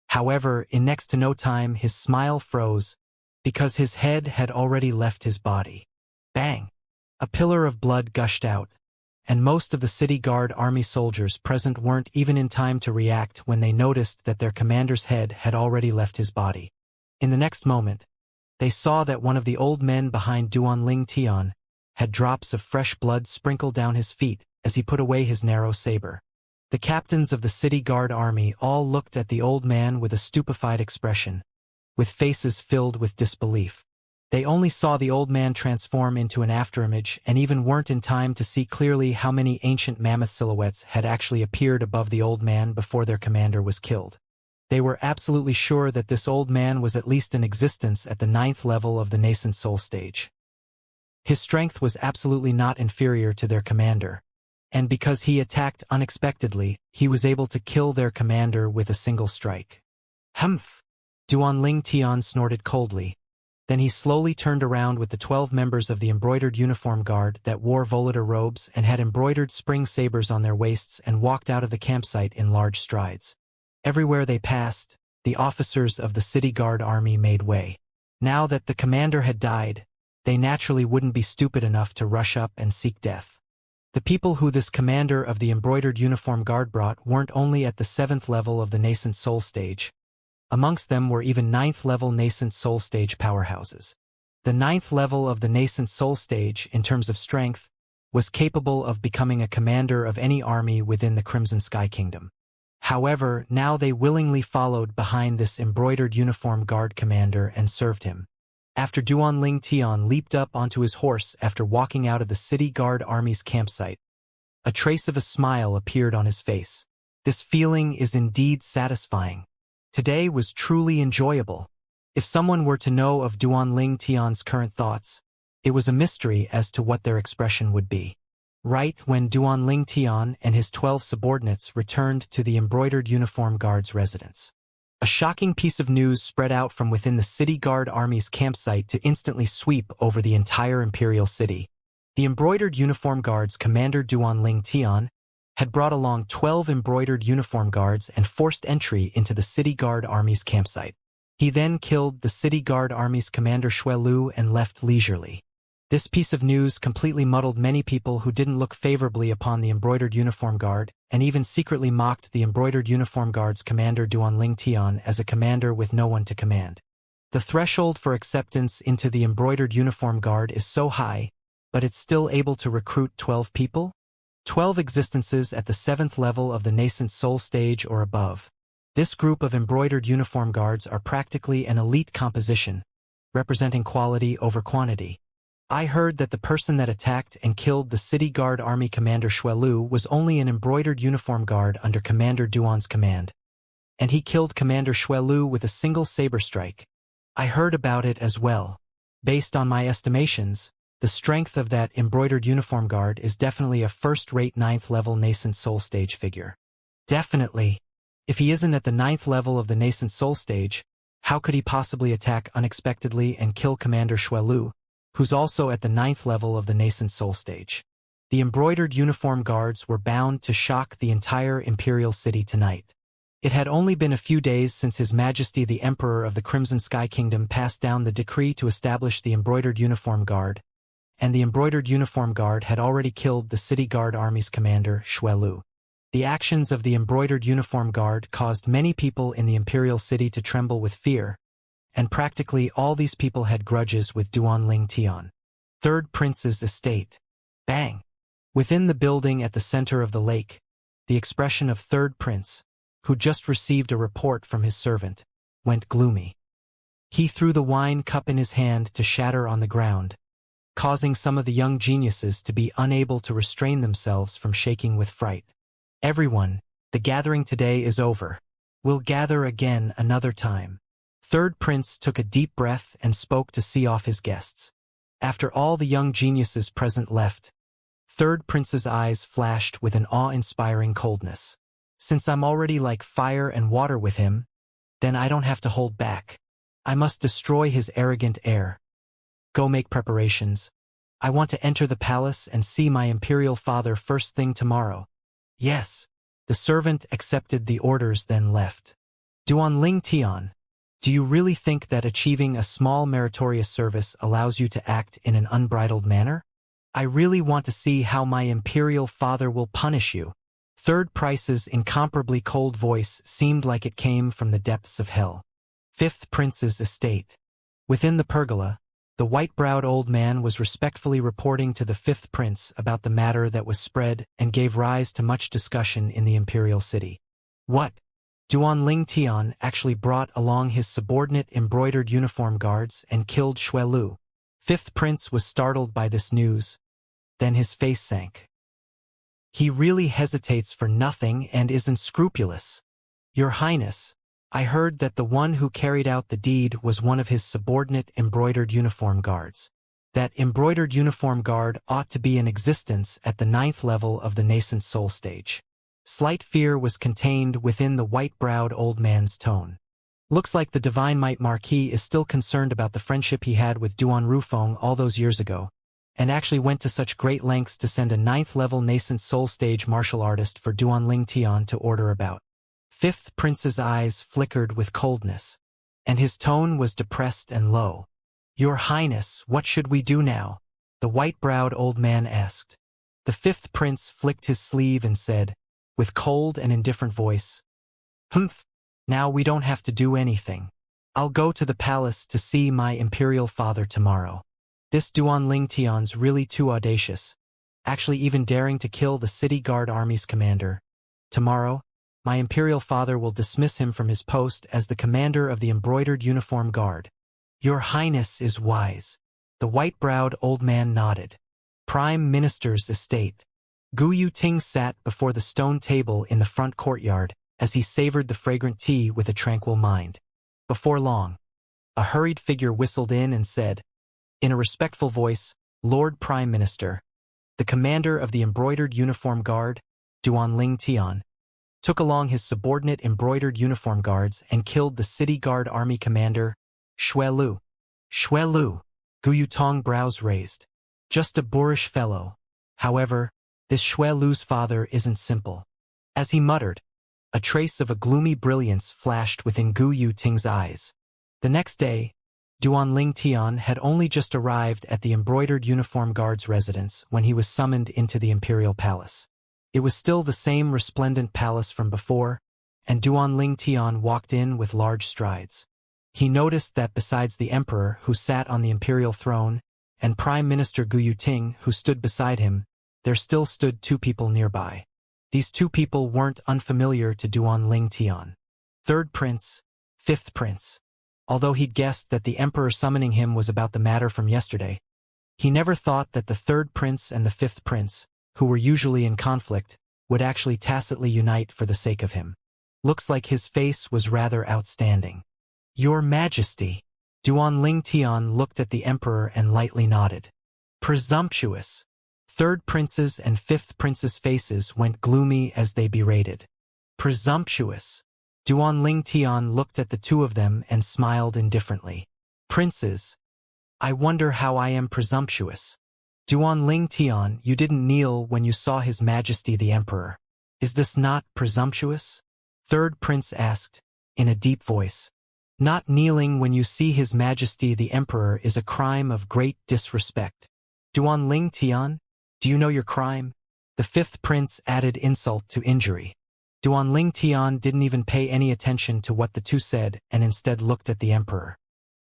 However, in next to no time his smile froze, because his head had already left his body. Bang! A pillar of blood gushed out, and most of the city guard army soldiers present weren't even in time to react when they noticed that their commander's head had already left his body. In the next moment, they saw that one of the old men behind Duanling Tian had drops of fresh blood sprinkled down his feet as he put away his narrow saber. The captains of the city guard army all looked at the old man with a stupefied expression, with faces filled with disbelief. They only saw the old man transform into an afterimage and even weren't in time to see clearly how many ancient mammoth silhouettes had actually appeared above the old man before their commander was killed. They were absolutely sure that this old man was at least in existence at the 9th level of the nascent soul stage. His strength was absolutely not inferior to their commander, and because he attacked unexpectedly, he was able to kill their commander with a single strike. Humph! Duanling Tian snorted coldly. Then he slowly turned around with the 12 members of the embroidered uniform guard that wore volator robes and had embroidered spring sabers on their waists and walked out of the campsite in large strides. Everywhere they passed, the officers of the city guard army made way. Now that the commander had died, they naturally wouldn't be stupid enough to rush up and seek death. The people who this commander of the embroidered uniform guard brought weren't only at the 7th level of the nascent soul stage. Amongst them were even 9th level nascent soul stage powerhouses. The 9th level of the nascent soul stage, in terms of strength, was capable of becoming a commander of any army within the Crimson Sky Kingdom. However, now they willingly followed behind this embroidered uniform guard commander and served him. After Duanling Tian leaped up onto his horse after walking out of the city guard army's campsite, a trace of a smile appeared on his face. This feeling is indeed satisfying. Today was truly enjoyable. If someone were to know of Duanling Tian's current thoughts, it was a mystery as to what their expression would be. Right when Duanling Tian and his 12 subordinates returned to the embroidered uniform guard's residence, a shocking piece of news spread out from within the city guard army's campsite to instantly sweep over the entire imperial city. The embroidered uniform guard's commander Duanling Tian had brought along 12 embroidered uniform guards and forced entry into the city guard army's campsite. He then killed the city guard army's commander Lu and left leisurely. This piece of news completely muddled many people who didn't look favorably upon the embroidered uniform guard, and even secretly mocked the embroidered uniform guard's commander Duanling Tian as a commander with no one to command. The threshold for acceptance into the embroidered uniform guard is so high, but it's still able to recruit 12 people? 12 existences at the 7th level of the nascent soul stage or above. This group of embroidered uniform guards are practically an elite composition, representing quality over quantity. I heard that the person that attacked and killed the city guard army commander Lu was only an embroidered uniform guard under Commander Duan's command. And he killed Commander Lu with a single saber strike. I heard about it as well. Based on my estimations, the strength of that embroidered uniform guard is definitely a first-rate 9th level nascent soul stage figure. Definitely. If he isn't at the 9th level of the nascent soul stage, how could he possibly attack unexpectedly and kill Commander Lu, who's also at the 9th level of the nascent soul stage? The embroidered uniform guards were bound to shock the entire imperial city tonight. It had only been a few days since His Majesty the Emperor of the Crimson Sky Kingdom passed down the decree to establish the embroidered uniform guard, and the embroidered uniform guard had already killed the city guard army's commander, Lu. The actions of the embroidered uniform guard caused many people in the imperial city to tremble with fear, and practically all these people had grudges with Duanling Tian. Third Prince's estate. Bang! Within the building at the center of the lake, the expression of Third Prince, who just received a report from his servant, went gloomy. He threw the wine cup in his hand to shatter on the ground, causing some of the young geniuses to be unable to restrain themselves from shaking with fright. Everyone, the gathering today is over. We'll gather again another time. Third Prince took a deep breath and spoke to see off his guests. After all the young geniuses present left, Third Prince's eyes flashed with an awe-inspiring coldness. Since I'm already like fire and water with him, then I don't have to hold back. I must destroy his arrogant air. Go make preparations. I want to enter the palace and see my imperial father first thing tomorrow. Yes. The servant accepted the orders then left. Duan Ling Tian, do you really think that achieving a small meritorious service allows you to act in an unbridled manner? I really want to see how my imperial father will punish you. Third Prince's incomparably cold voice seemed like it came from the depths of hell. Fifth Prince's estate. Within the pergola, the white-browed old man was respectfully reporting to the Fifth Prince about the matter that was spread and gave rise to much discussion in the imperial city. What? Duan Ling Tian actually brought along his subordinate embroidered uniform guards and killed Xue Lu. Fifth Prince was startled by this news. Then his face sank. He really hesitates for nothing and is unscrupulous. Your Highness, I heard that the one who carried out the deed was one of his subordinate embroidered uniform guards. That embroidered uniform guard ought to be in existence at the 9th level of the nascent soul stage. Slight fear was contained within the white-browed old man's tone. Looks like the Divine Might Marquis is still concerned about the friendship he had with Duan Rufeng all those years ago, and actually went to such great lengths to send a 9th level nascent soul stage martial artist for Duan Ling Tian to order about. Fifth Prince's eyes flickered with coldness, and his tone was depressed and low. Your Highness, what should we do now? The white-browed old man asked. The Fifth Prince flicked his sleeve and said, with cold and indifferent voice, Humph, now we don't have to do anything. I'll go to the palace to see my imperial father tomorrow. This Duan Ling Tian's really too audacious, actually even daring to kill the city guard army's commander. Tomorrow, my imperial father will dismiss him from his post as the commander of the embroidered uniform guard. Your Highness is wise. The white-browed old man nodded. Prime Minister's estate. Gu Yuting sat before the stone table in the front courtyard as he savored the fragrant tea with a tranquil mind. Before long, a hurried figure whistled in and said, in a respectful voice, Lord Prime Minister, the commander of the embroidered uniform guard, Duan Ling Tian, took along his subordinate embroidered uniform guards and killed the city guard army commander, Xue Lu. Xue Lu, Gu Yutong brows raised. Just a boorish fellow. However, this Xue Lu's father isn't simple. As he muttered, a trace of a gloomy brilliance flashed within Gu Yuting's eyes. The next day, Duan Ling Tian had only just arrived at the embroidered uniform guard's residence when he was summoned into the imperial palace. It was still the same resplendent palace from before, and Duan Ling Tian walked in with large strides. He noticed that besides the emperor who sat on the imperial throne and Prime Minister Gu Yuting who stood beside him, there still stood two people nearby. These two people weren't unfamiliar to Duan Ling Tian. Third Prince, Fifth Prince. Although he'd guessed that the emperor summoning him was about the matter from yesterday, he never thought that the Third Prince and the Fifth Prince, who were usually in conflict, would actually tacitly unite for the sake of him. Looks like his face was rather outstanding. Your Majesty. Duan Ling Tian looked at the emperor and lightly nodded. Presumptuous. Third Prince's and Fifth Prince's faces went gloomy as they berated. Presumptuous. Duan Ling Tian looked at the two of them and smiled indifferently. Princes, I wonder how I am presumptuous. Duan Ling Tian, you didn't kneel when you saw His Majesty the Emperor. Is this not presumptuous? Third Prince asked, in a deep voice. Not kneeling when you see His Majesty the Emperor is a crime of great disrespect. Duan Ling Tian, do you know your crime? The Fifth Prince added insult to injury. Duan Ling Tian didn't even pay any attention to what the two said and instead looked at the emperor.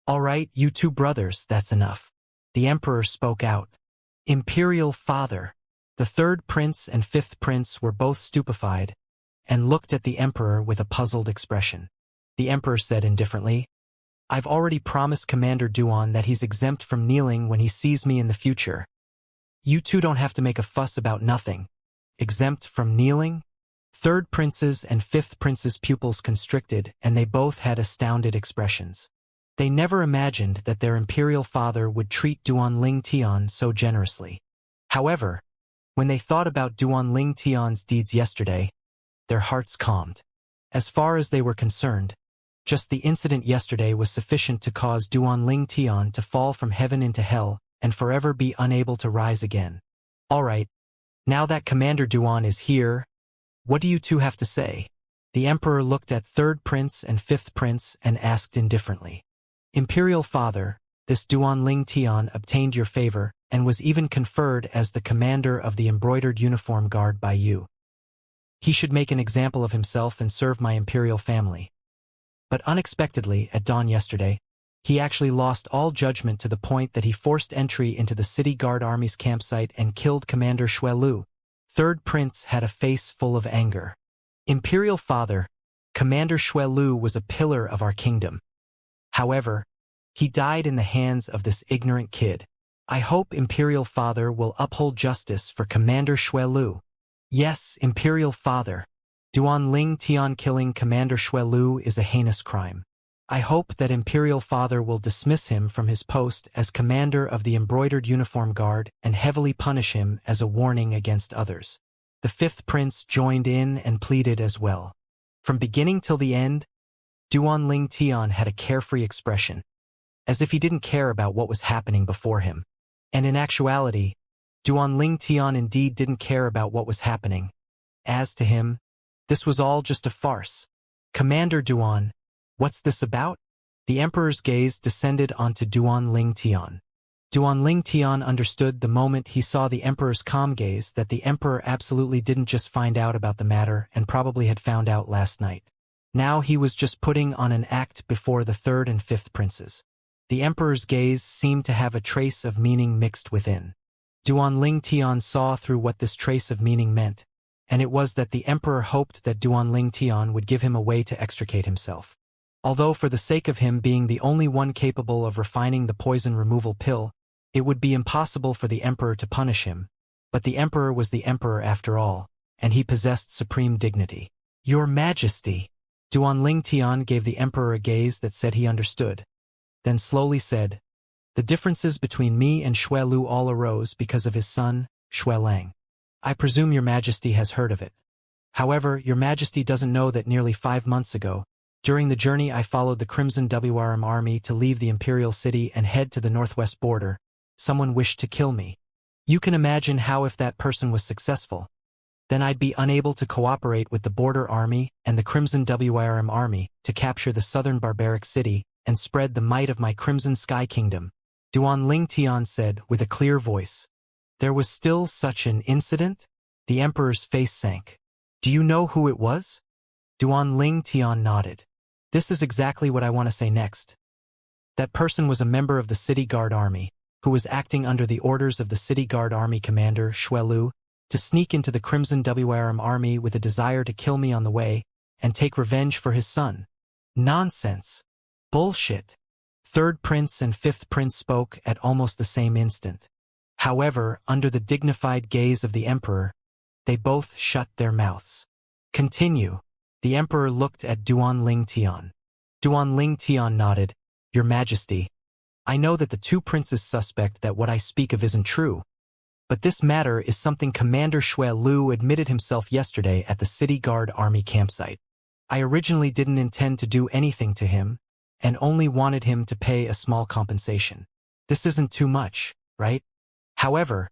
All right, you two brothers, that's enough. The emperor spoke out. Imperial father. The Third Prince and Fifth Prince were both stupefied, and looked at the emperor with a puzzled expression. The emperor said indifferently, "I've already promised Commander Duan that he's exempt from kneeling when he sees me in the future. You two don't have to make a fuss about nothing." Exempt from kneeling? Third prince's and fifth prince's pupils constricted, and they both had astounded expressions. They never imagined that their imperial father would treat Duan Ling Tian so generously. However, when they thought about Duan Ling Tian's deeds yesterday, their hearts calmed. As far as they were concerned, just the incident yesterday was sufficient to cause Duan Ling Tian to fall from heaven into hell and forever be unable to rise again. All right, now that Commander Duan is here, what do you two have to say? The emperor looked at third prince and fifth prince and asked indifferently. Imperial father, this Duan Ling Tian obtained your favor and was even conferred as the commander of the embroidered uniform guard by you. He should make an example of himself and serve my imperial family. But unexpectedly, at dawn yesterday, he actually lost all judgment to the point that he forced entry into the city guard army's campsite and killed Commander Xue Lu. Third prince had a face full of anger. Imperial father, Commander Xue Lu was a pillar of our kingdom. However, he died in the hands of this ignorant kid. I hope Imperial father will uphold justice for Commander Xue Lu. Yes, Imperial father. Duan Ling Tian killing Commander Xue Lu is a heinous crime. I hope that Imperial father will dismiss him from his post as commander of the embroidered uniform guard and heavily punish him as a warning against others. The fifth prince joined in and pleaded as well. From beginning till the end, Duan Ling Tian had a carefree expression, as if he didn't care about what was happening before him. And in actuality, Duan Ling Tian indeed didn't care about what was happening. As to him, this was all just a farce. Commander Duan, what's this about? The emperor's gaze descended onto Duan Ling Tian. Duan Ling Tian understood the moment he saw the emperor's calm gaze that the emperor absolutely didn't just find out about the matter and probably had found out last night. Now he was just putting on an act before the third and fifth princes. The emperor's gaze seemed to have a trace of meaning mixed within. Duan Ling Tian saw through what this trace of meaning meant, and it was that the emperor hoped that Duan Ling Tian would give him a way to extricate himself. Although for the sake of him being the only one capable of refining the poison removal pill, it would be impossible for the emperor to punish him, but the emperor was the emperor after all, and he possessed supreme dignity. Your Majesty! Duan Ling Tian gave the emperor a gaze that said he understood, then slowly said, "The differences between me and Xue Lu all arose because of his son, Xue Lang. I presume your Majesty has heard of it. However, your Majesty doesn't know that nearly 5 months ago, during the journey I followed the Crimson WRM army to leave the imperial city and head to the northwest border, someone wished to kill me. You can imagine how if that person was successful, then I'd be unable to cooperate with the border army and the Crimson WRM army to capture the southern barbaric city and spread the might of my Crimson Sky Kingdom." Duan Ling Tian said with a clear voice. "There was still such an incident?" The emperor's face sank. "Do you know who it was?" Duan Ling Tian nodded. "This is exactly what I want to say next. That person was a member of the City Guard Army, who was acting under the orders of the City Guard Army commander, Xue Lu, to sneak into the Crimson WRM army with a desire to kill me on the way and take revenge for his son. Nonsense. Bullshit. Third prince and fifth prince spoke at almost the same instant. However, under the dignified gaze of the emperor, they both shut their mouths. Continue. The emperor looked at Duan Ling Tian. Duan Ling Tian nodded. Your Majesty, I know that the two princes suspect that what I speak of isn't true, but this matter is something Commander Xue Lu admitted himself yesterday at the City Guard Army campsite. I originally didn't intend to do anything to him, and only wanted him to pay a small compensation. This isn't too much, right? However,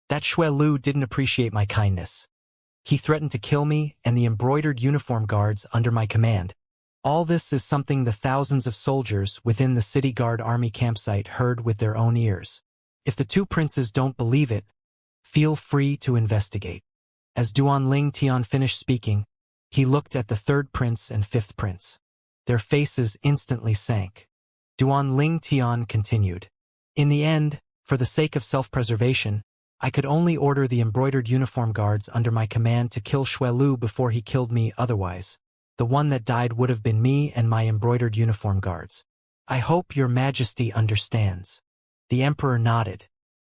that Xue Lu didn't appreciate my kindness. He threatened to kill me and the embroidered uniform guards under my command. All this is something the thousands of soldiers within the City Guard Army campsite heard with their own ears. If the two princes don't believe it, feel free to investigate. As Duan Ling Tian finished speaking, he looked at the third prince and fifth prince. Their faces instantly sank. Duan Ling Tian continued. In the end, for the sake of self-preservation, I could only order the embroidered uniform guards under my command to kill Xuelu before he killed me otherwise. The one that died would have been me and my embroidered uniform guards. I hope your majesty understands. The emperor nodded.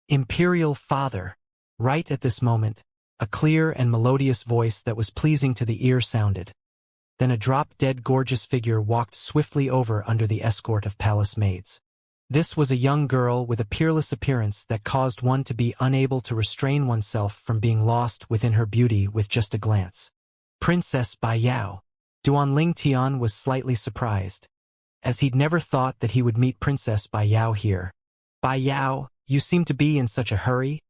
Imperial father. Right at this moment, a clear and melodious voice that was pleasing to the ear sounded. Then a drop-dead gorgeous figure walked swiftly over under the escort of palace maids. This was a young girl with a peerless appearance that caused one to be unable to restrain oneself from being lost within her beauty with just a glance. Princess Bai Yao. Duan Tian was slightly surprised, as he'd never thought that he would meet Princess Bai Yao here. Bai Yao, you seem to be in such a hurry.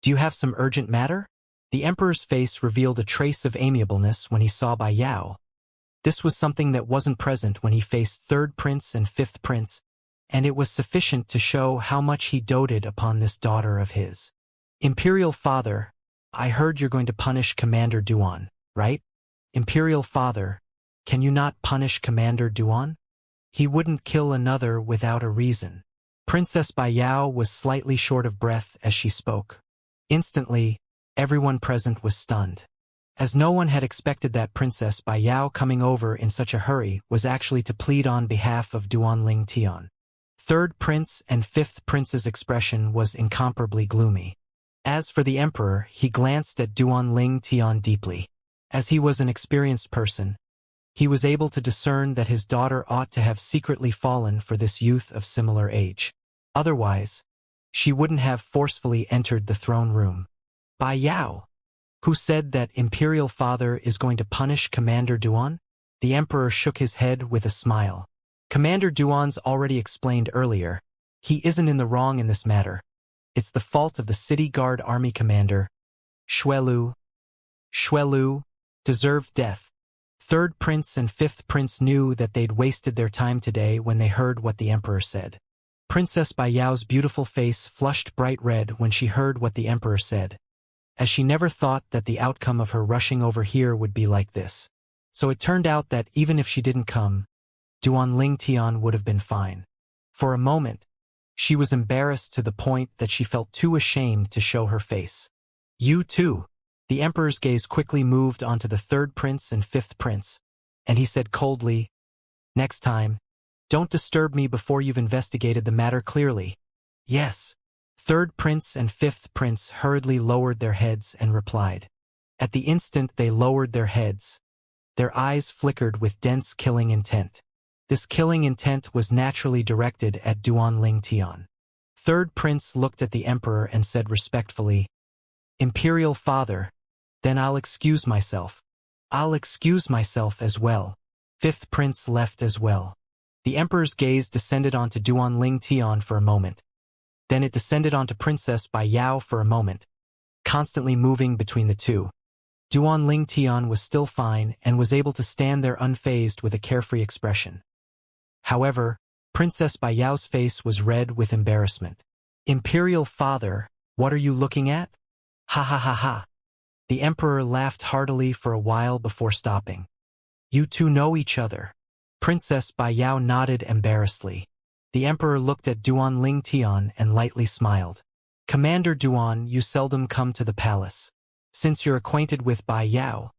Do you have some urgent matter? The emperor's face revealed a trace of amiableness when he saw Bai Yao. This was something that wasn't present when he faced third prince and fifth prince, and it was sufficient to show how much he doted upon this daughter of his. Imperial father, I heard you're going to punish Commander Duan, right? Imperial father, can you not punish Commander Duan? He wouldn't kill another without a reason. Princess Bai Yao was slightly short of breath as she spoke. Instantly, everyone present was stunned, as no one had expected that Princess Bai Yao coming over in such a hurry was actually to plead on behalf of Duan Tian. Third prince and fifth prince's expression was incomparably gloomy. As for the emperor, he glanced at Duan Tian deeply. As he was an experienced person, he was able to discern that his daughter ought to have secretly fallen for this youth of similar age. Otherwise, she wouldn't have forcefully entered the throne room. Bai Yao, who said that Imperial Father is going to punish Commander Duan? The emperor shook his head with a smile. Commander Duan's already explained earlier. He isn't in the wrong in this matter. It's the fault of the city guard army commander. Xuelu deserved death. Third prince and fifth prince knew that they'd wasted their time today when they heard what the emperor said. Princess Bai Yao's beautiful face flushed bright red when she heard what the emperor said, as she never thought that the outcome of her rushing over here would be like this. So it turned out that even if she didn't come, Duan Tian would have been fine. For a moment, she was embarrassed to the point that she felt too ashamed to show her face. You too. The emperor's gaze quickly moved onto the third prince and fifth prince, and he said coldly, Next time, don't disturb me before you've investigated the matter clearly. Yes. Third prince and fifth prince hurriedly lowered their heads and replied. At the instant they lowered their heads, their eyes flickered with dense killing intent. This killing intent was naturally directed at Duan Tian. Third prince looked at the emperor and said respectfully, Imperial father, then I'll excuse myself. I'll excuse myself as well. Fifth prince left as well. The emperor's gaze descended onto Duan Tian for a moment. Then it descended onto Princess Bai Yao for a moment, constantly moving between the two. Duan Tian was still fine and was able to stand there unfazed with a carefree expression. However, Princess Bai Yao's face was red with embarrassment. Imperial father, what are you looking at? Ha ha ha ha. The emperor laughed heartily for a while before stopping. You two know each other. Princess Bai Yao nodded embarrassedly. The emperor looked at Duan Tian and lightly smiled. Commander Duan, you seldom come to the palace. Since you're acquainted with Bai Yao,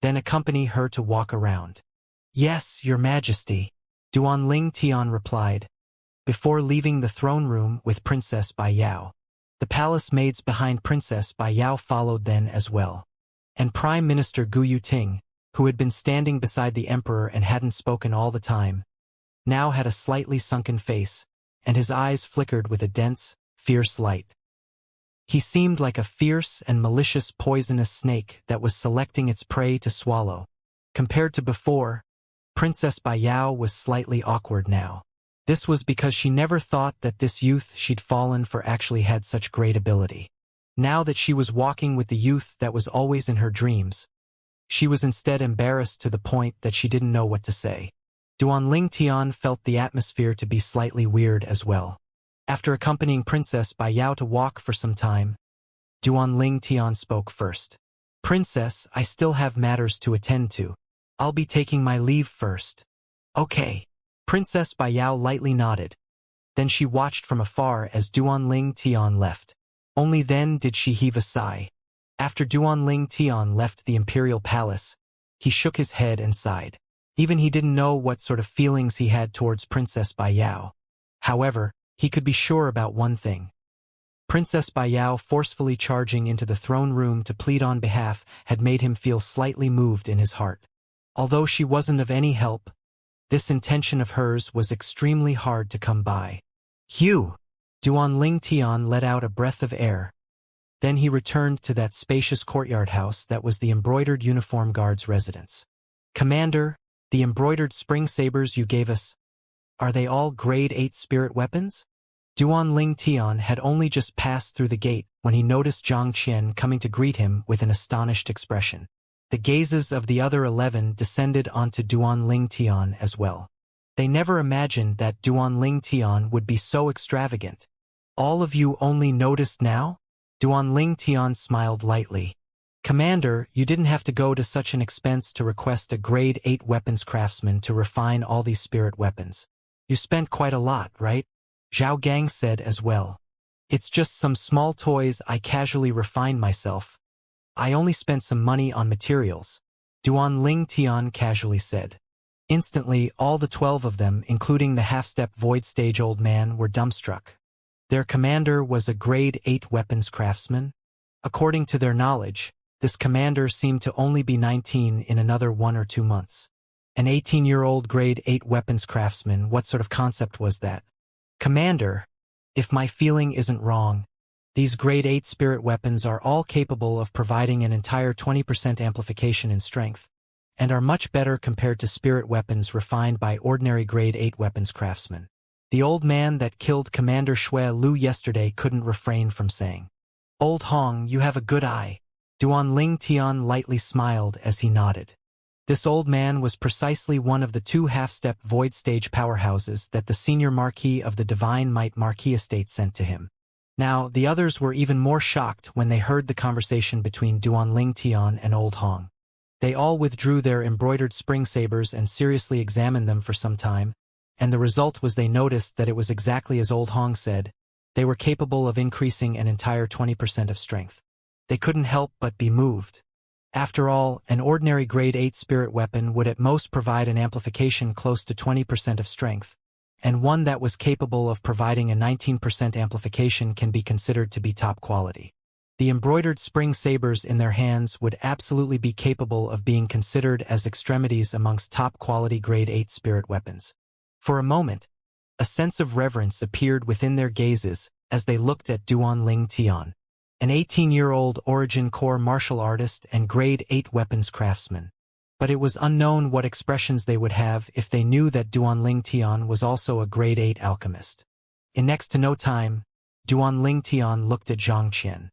then accompany her to walk around. Yes, your majesty. Duan Tian replied, before leaving the throne room with Princess Bai Yao. The palace maids behind Princess Bai Yao followed then as well. And Prime Minister Gu Yuting, who had been standing beside the emperor and hadn't spoken all the time, now had a slightly sunken face, and his eyes flickered with a dense, fierce light. He seemed like a fierce and malicious poisonous snake that was selecting its prey to swallow. Compared to before, Princess Bai Yao was slightly awkward now. This was because she never thought that this youth she'd fallen for actually had such great ability. Now that she was walking with the youth that was always in her dreams, she was instead embarrassed to the point that she didn't know what to say. Duan Tian felt the atmosphere to be slightly weird as well. After accompanying Princess Bai Yao to walk for some time, Duan Tian spoke first. Princess, I still have matters to attend to. I'll be taking my leave first. Okay. Princess Bai Yao lightly nodded. Then she watched from afar as Duan Tian left. Only then did she heave a sigh. After Duanling Tian left the imperial palace, he shook his head and sighed. Even he didn't know what sort of feelings he had towards Princess Baiyao. However, he could be sure about one thing. Princess Baiyao forcefully charging into the throne room to plead on behalf had made him feel slightly moved in his heart. Although she wasn't of any help, this intention of hers was extremely hard to come by. Hugh! Duanling Tian let out a breath of air. Then he returned to that spacious courtyard house that was the embroidered uniform guard's residence. Commander, the embroidered spring sabers you gave us, are they all grade 8 spirit weapons? Duanling Tian had only just passed through the gate when he noticed Zhang Qian coming to greet him with an astonished expression. The gazes of the other 11 descended onto Duanling Tian as well. They never imagined that Duanling Tian would be so extravagant. All of you only noticed now? Duanling Tian smiled lightly. Commander, you didn't have to go to such an expense to request a grade 8 weapons craftsman to refine all these spirit weapons. You spent quite a lot, right? Zhao Gang said as well. It's just some small toys I casually refined myself. I only spent some money on materials, Duanling Tian casually said. Instantly, all the 12 of them, including the half-step void stage old man, were dumbstruck. Their commander was a grade 8 weapons craftsman. According to their knowledge, this commander seemed to only be 19 in another 1 or 2 months. An 18-year-old grade 8 weapons craftsman, what sort of concept was that? Commander, if my feeling isn't wrong, these grade 8 spirit weapons are all capable of providing an entire 20% amplification in strength, and are much better compared to spirit weapons refined by ordinary grade 8 weapons craftsmen. The old man that killed Commander Shui Lu yesterday couldn't refrain from saying. Old Hong, you have a good eye. Duanling Tian lightly smiled as he nodded. This old man was precisely one of the 2 half-step void stage powerhouses that the senior Marquis of the Divine Might Marquis estate sent to him. Now, the others were even more shocked when they heard the conversation between Duanling Tian and Old Hong. They all withdrew their embroidered spring sabers and seriously examined them for some time, and the result was they noticed that it was exactly as Old Hong said. They were capable of increasing an entire 20% of strength. They couldn't help but be moved. After all, an ordinary grade 8 spirit weapon would at most provide an amplification close to 20% of strength, and one that was capable of providing a 19% amplification can be considered to be top quality. The embroidered spring sabers in their hands would absolutely be capable of being considered as extremities amongst top quality grade 8 spirit weapons. For a moment, a sense of reverence appeared within their gazes as they looked at Duanling Tian, an 18-year-old origin core martial artist and grade 8 weapons craftsman. But it was unknown what expressions they would have if they knew that Duanling Tian was also a grade 8 alchemist. In next to no time, Duanling Tian looked at Zhang Qian.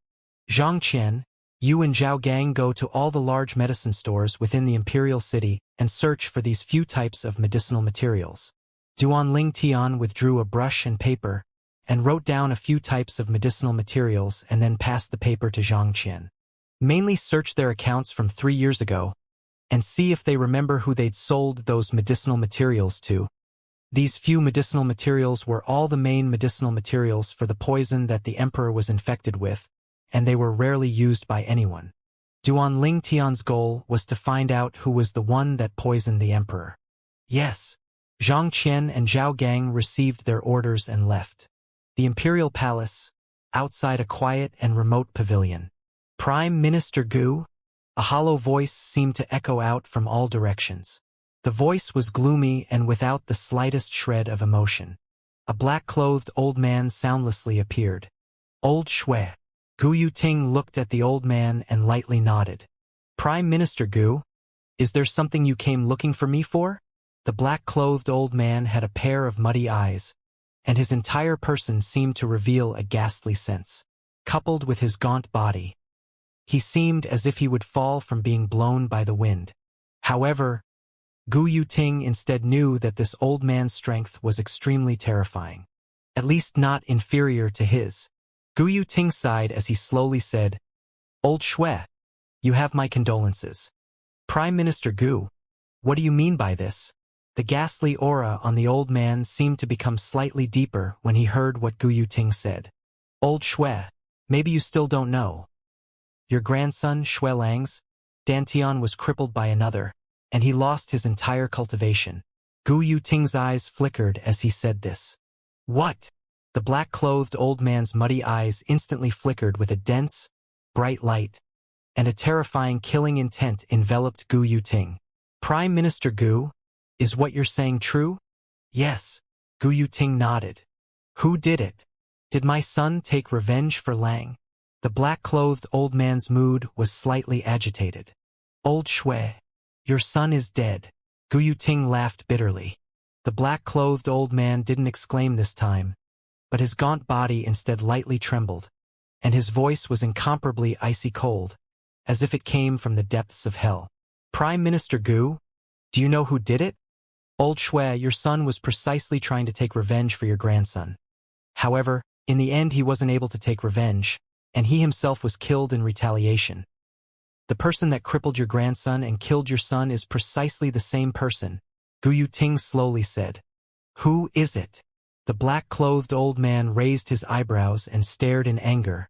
Zhang Qian, you and Zhao Gang go to all the large medicine stores within the imperial city and search for these few types of medicinal materials. Duanling Tian withdrew a brush and paper and wrote down a few types of medicinal materials and then passed the paper to Zhang Qian. Mainly search their accounts from 3 years ago and see if they remember who they'd sold those medicinal materials to. These few medicinal materials were all the main medicinal materials for the poison that the emperor was infected with, and they were rarely used by anyone. Duanling Tian's goal was to find out who was the one that poisoned the emperor. Yes. Zhang Qian and Zhao Gang received their orders and left the imperial palace, outside a quiet and remote pavilion. Prime Minister Gu? A hollow voice seemed to echo out from all directions. The voice was gloomy and without the slightest shred of emotion. A black-clothed old man soundlessly appeared. Old Shui. Gu Yuting looked at the old man and lightly nodded. Prime Minister Gu? Is there something you came looking for me for? The black-clothed old man had a pair of muddy eyes, and his entire person seemed to reveal a ghastly sense. Coupled with his gaunt body, he seemed as if he would fall from being blown by the wind. However, Gu Yuting instead knew that this old man's strength was extremely terrifying, at least not inferior to his. Gu Yuting sighed as he slowly said, Old Shui, you have my condolences. Prime Minister Gu, what do you mean by this? The ghastly aura on the old man seemed to become slightly deeper when he heard what Gu Yuting said. Old Shui, Maybe you still don't know. Your grandson, Shui Lang's, Dantian was crippled by another, and he lost his entire cultivation. Gu Yuting's eyes flickered as he said this. What? The black-clothed old man's muddy eyes instantly flickered with a dense, bright light, and a terrifying killing intent enveloped Gu Yuting. Prime Minister Gu, is what you're saying true? Yes, Gu Yuting nodded. Who did it? Did my son take revenge for Lang? The black-clothed old man's mood was slightly agitated. Old Shui, your son is dead. Gu Yuting laughed bitterly. The black-clothed old man didn't exclaim this time, but his gaunt body instead lightly trembled, and his voice was incomparably icy cold, as if it came from the depths of hell. Prime Minister Gu, do you know who did it? Old Shui, your son was precisely trying to take revenge for your grandson. However, in the end he wasn't able to take revenge, and he himself was killed in retaliation. The person that crippled your grandson and killed your son is precisely the same person, Gu Yuting slowly said. Who is it? The black-clothed old man raised his eyebrows and stared in anger.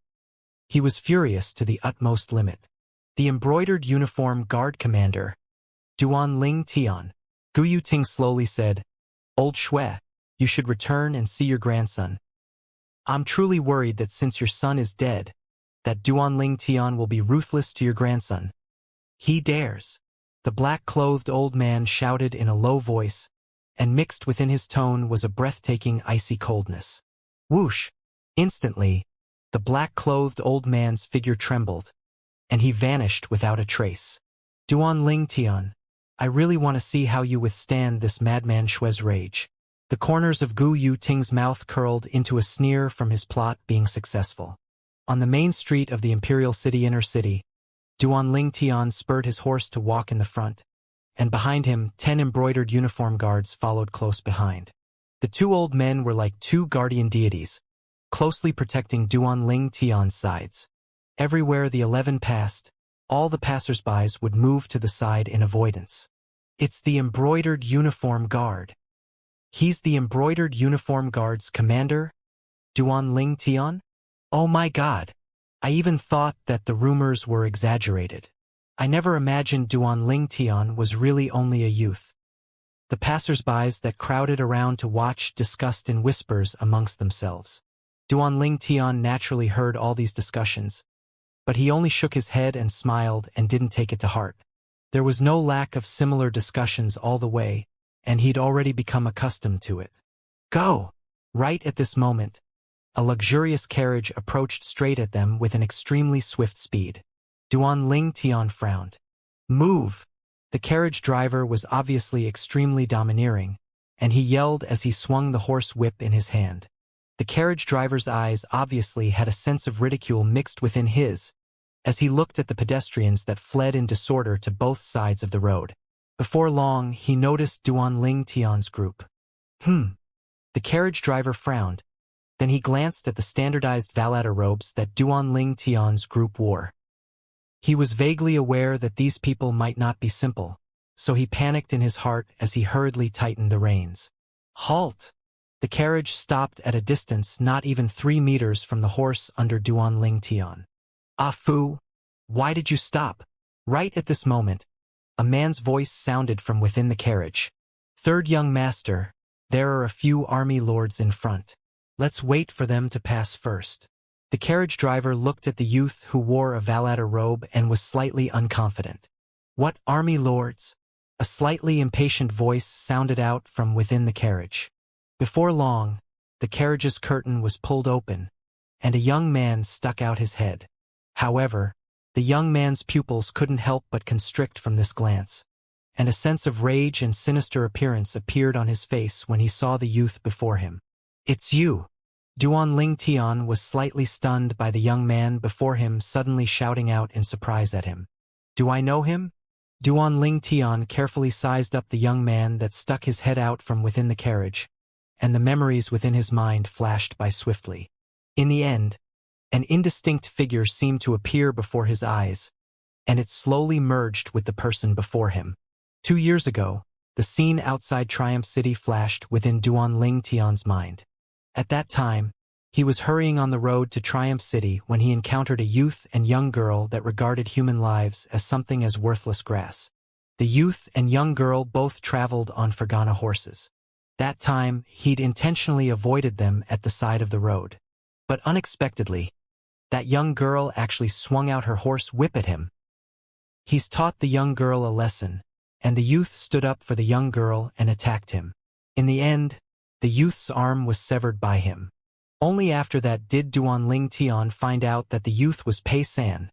He was furious to the utmost limit. The embroidered uniform guard commander, Duan Ling Tian. Gu Yuting slowly said, Old Shui, you should return and see your grandson. I'm truly worried that since your son is dead, that Duan Ling Tian will be ruthless to your grandson. He dares. The black-clothed old man shouted in a low voice, and mixed within his tone was a breathtaking icy coldness. Whoosh! Instantly, the black-clothed old man's figure trembled, and he vanished without a trace. Duan Ling Tian, I really want to see how you withstand this madman Shui's rage. The corners of Gu Yuting's mouth curled into a sneer from his plot being successful. On the main street of the imperial city inner city, Duan Ling Tian spurred his horse to walk in the front, and behind him 10 embroidered uniform guards followed close behind. The two old men were like two guardian deities, closely protecting Duan Ling Tian's sides. Everywhere the 11 passed, all the passers-by would move to the side in avoidance. It's the embroidered uniform guard. He's the embroidered uniform guard's commander, Duan Ling Tian? Oh my God! I even thought that the rumors were exaggerated. I never imagined Duan Ling Tian was really only a youth. The passers-by that crowded around to watch discussed in whispers amongst themselves. Duan Ling Tian naturally heard all these discussions, but he only shook his head and smiled and didn't take it to heart. There was no lack of similar discussions all the way, and he'd already become accustomed to it. Go! Right at this moment, a luxurious carriage approached straight at them with an extremely swift speed. Duan Ling Tian frowned. Move! The carriage driver was obviously extremely domineering, and he yelled as he swung the horse whip in his hand. The carriage driver's eyes obviously had a sense of ridicule mixed within his, as he looked at the pedestrians that fled in disorder to both sides of the road. Before long, he noticed Duan Ling Tian's group. The carriage driver frowned. Then he glanced at the standardized valader robes that Duan Ling Tian's group wore. He was vaguely aware that these people might not be simple, so he panicked in his heart as he hurriedly tightened the reins. Halt! The carriage stopped at a distance not even 3 meters from the horse under Duan Ling Tian. Ah Fu! Why did you stop? Right at this moment, a man's voice sounded from within the carriage. Third young master, there are a few army lords in front. Let's wait for them to pass first. The carriage driver looked at the youth who wore a valader robe and was slightly unconfident. What army lords? A slightly impatient voice sounded out from within the carriage. Before long, the carriage's curtain was pulled open, and a young man stuck out his head. However, the young man's pupils couldn't help but constrict from this glance, and a sense of rage and sinister appearance appeared on his face when he saw the youth before him. It's you! Duan Ling Tian was slightly stunned by the young man before him suddenly shouting out in surprise at him. Do I know him? Duan Ling Tian carefully sized up the young man that stuck his head out from within the carriage, and the memories within his mind flashed by swiftly. In the end, an indistinct figure seemed to appear before his eyes, and it slowly merged with the person before him. 2 years ago, the scene outside Triumph City flashed within Duan Ling Tian's mind. At that time, He was hurrying on the road to Triumph City when he encountered a youth and young girl that regarded human lives as something as worthless grass. The youth and young girl both traveled on Fergana horses. That time, he'd intentionally avoided them at the side of the road. But unexpectedly, that young girl actually swung out her horse whip at him. He's taught the young girl a lesson, and the youth stood up for the young girl and attacked him. In the end, the youth's arm was severed by him. Only after that did Duanling Tian find out that the youth was Pei San,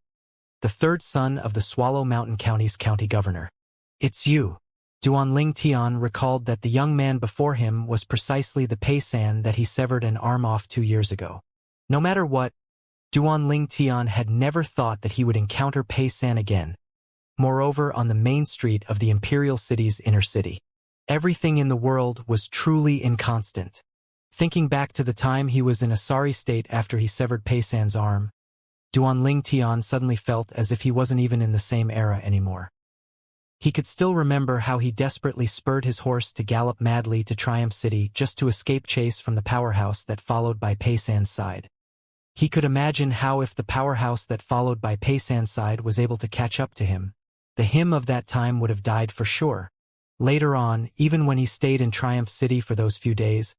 the third son of the Swallow Mountain County's county governor. "It's you." Duanling Tian recalled that the young man before him was precisely the Pei San that he severed an arm off 2 years ago. No matter what, Duanling Tian had never thought that he would encounter Pei San again. Moreover, on the main street of the imperial city's inner city, everything in the world was truly inconstant. Thinking back to the time he was in a sorry state after he severed Pei San's arm, Duanling Tian suddenly felt as if he wasn't even in the same era anymore. He could still remember how he desperately spurred his horse to gallop madly to Triumph City just to escape chase from the powerhouse that followed by Pei San's side. He could imagine how if the powerhouse that followed by Pei San's side was able to catch up to him, the him of that time would have died for sure. Later on, even when he stayed in Triumph City for those few days,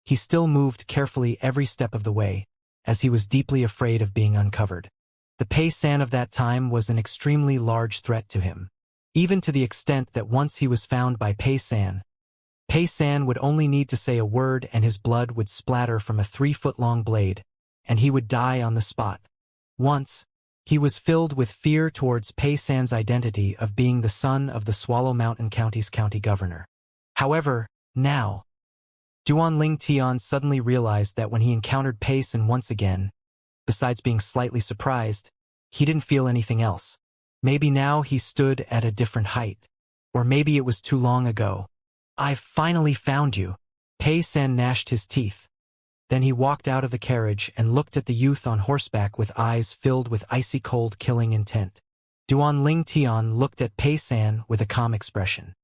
he still moved carefully every step of the way, as he was deeply afraid of being uncovered. The Pei San of that time was an extremely large threat to him, even to the extent that once he was found by Pei San would only need to say a word and his blood would splatter from a 3-foot-long blade, and he would die on the spot. Once, he was filled with fear towards Pei San's identity of being the son of the Swallow Mountain County's county governor. However, now, Duanling Tian suddenly realized that when he encountered Pei San once again, besides being slightly surprised, he didn't feel anything else. Maybe now he stood at a different height. Or maybe it was too long ago. "I've finally found you." Pei San gnashed his teeth. Then he walked out of the carriage and looked at the youth on horseback with eyes filled with icy cold killing intent. Duanling Tian looked at Pei San with a calm expression.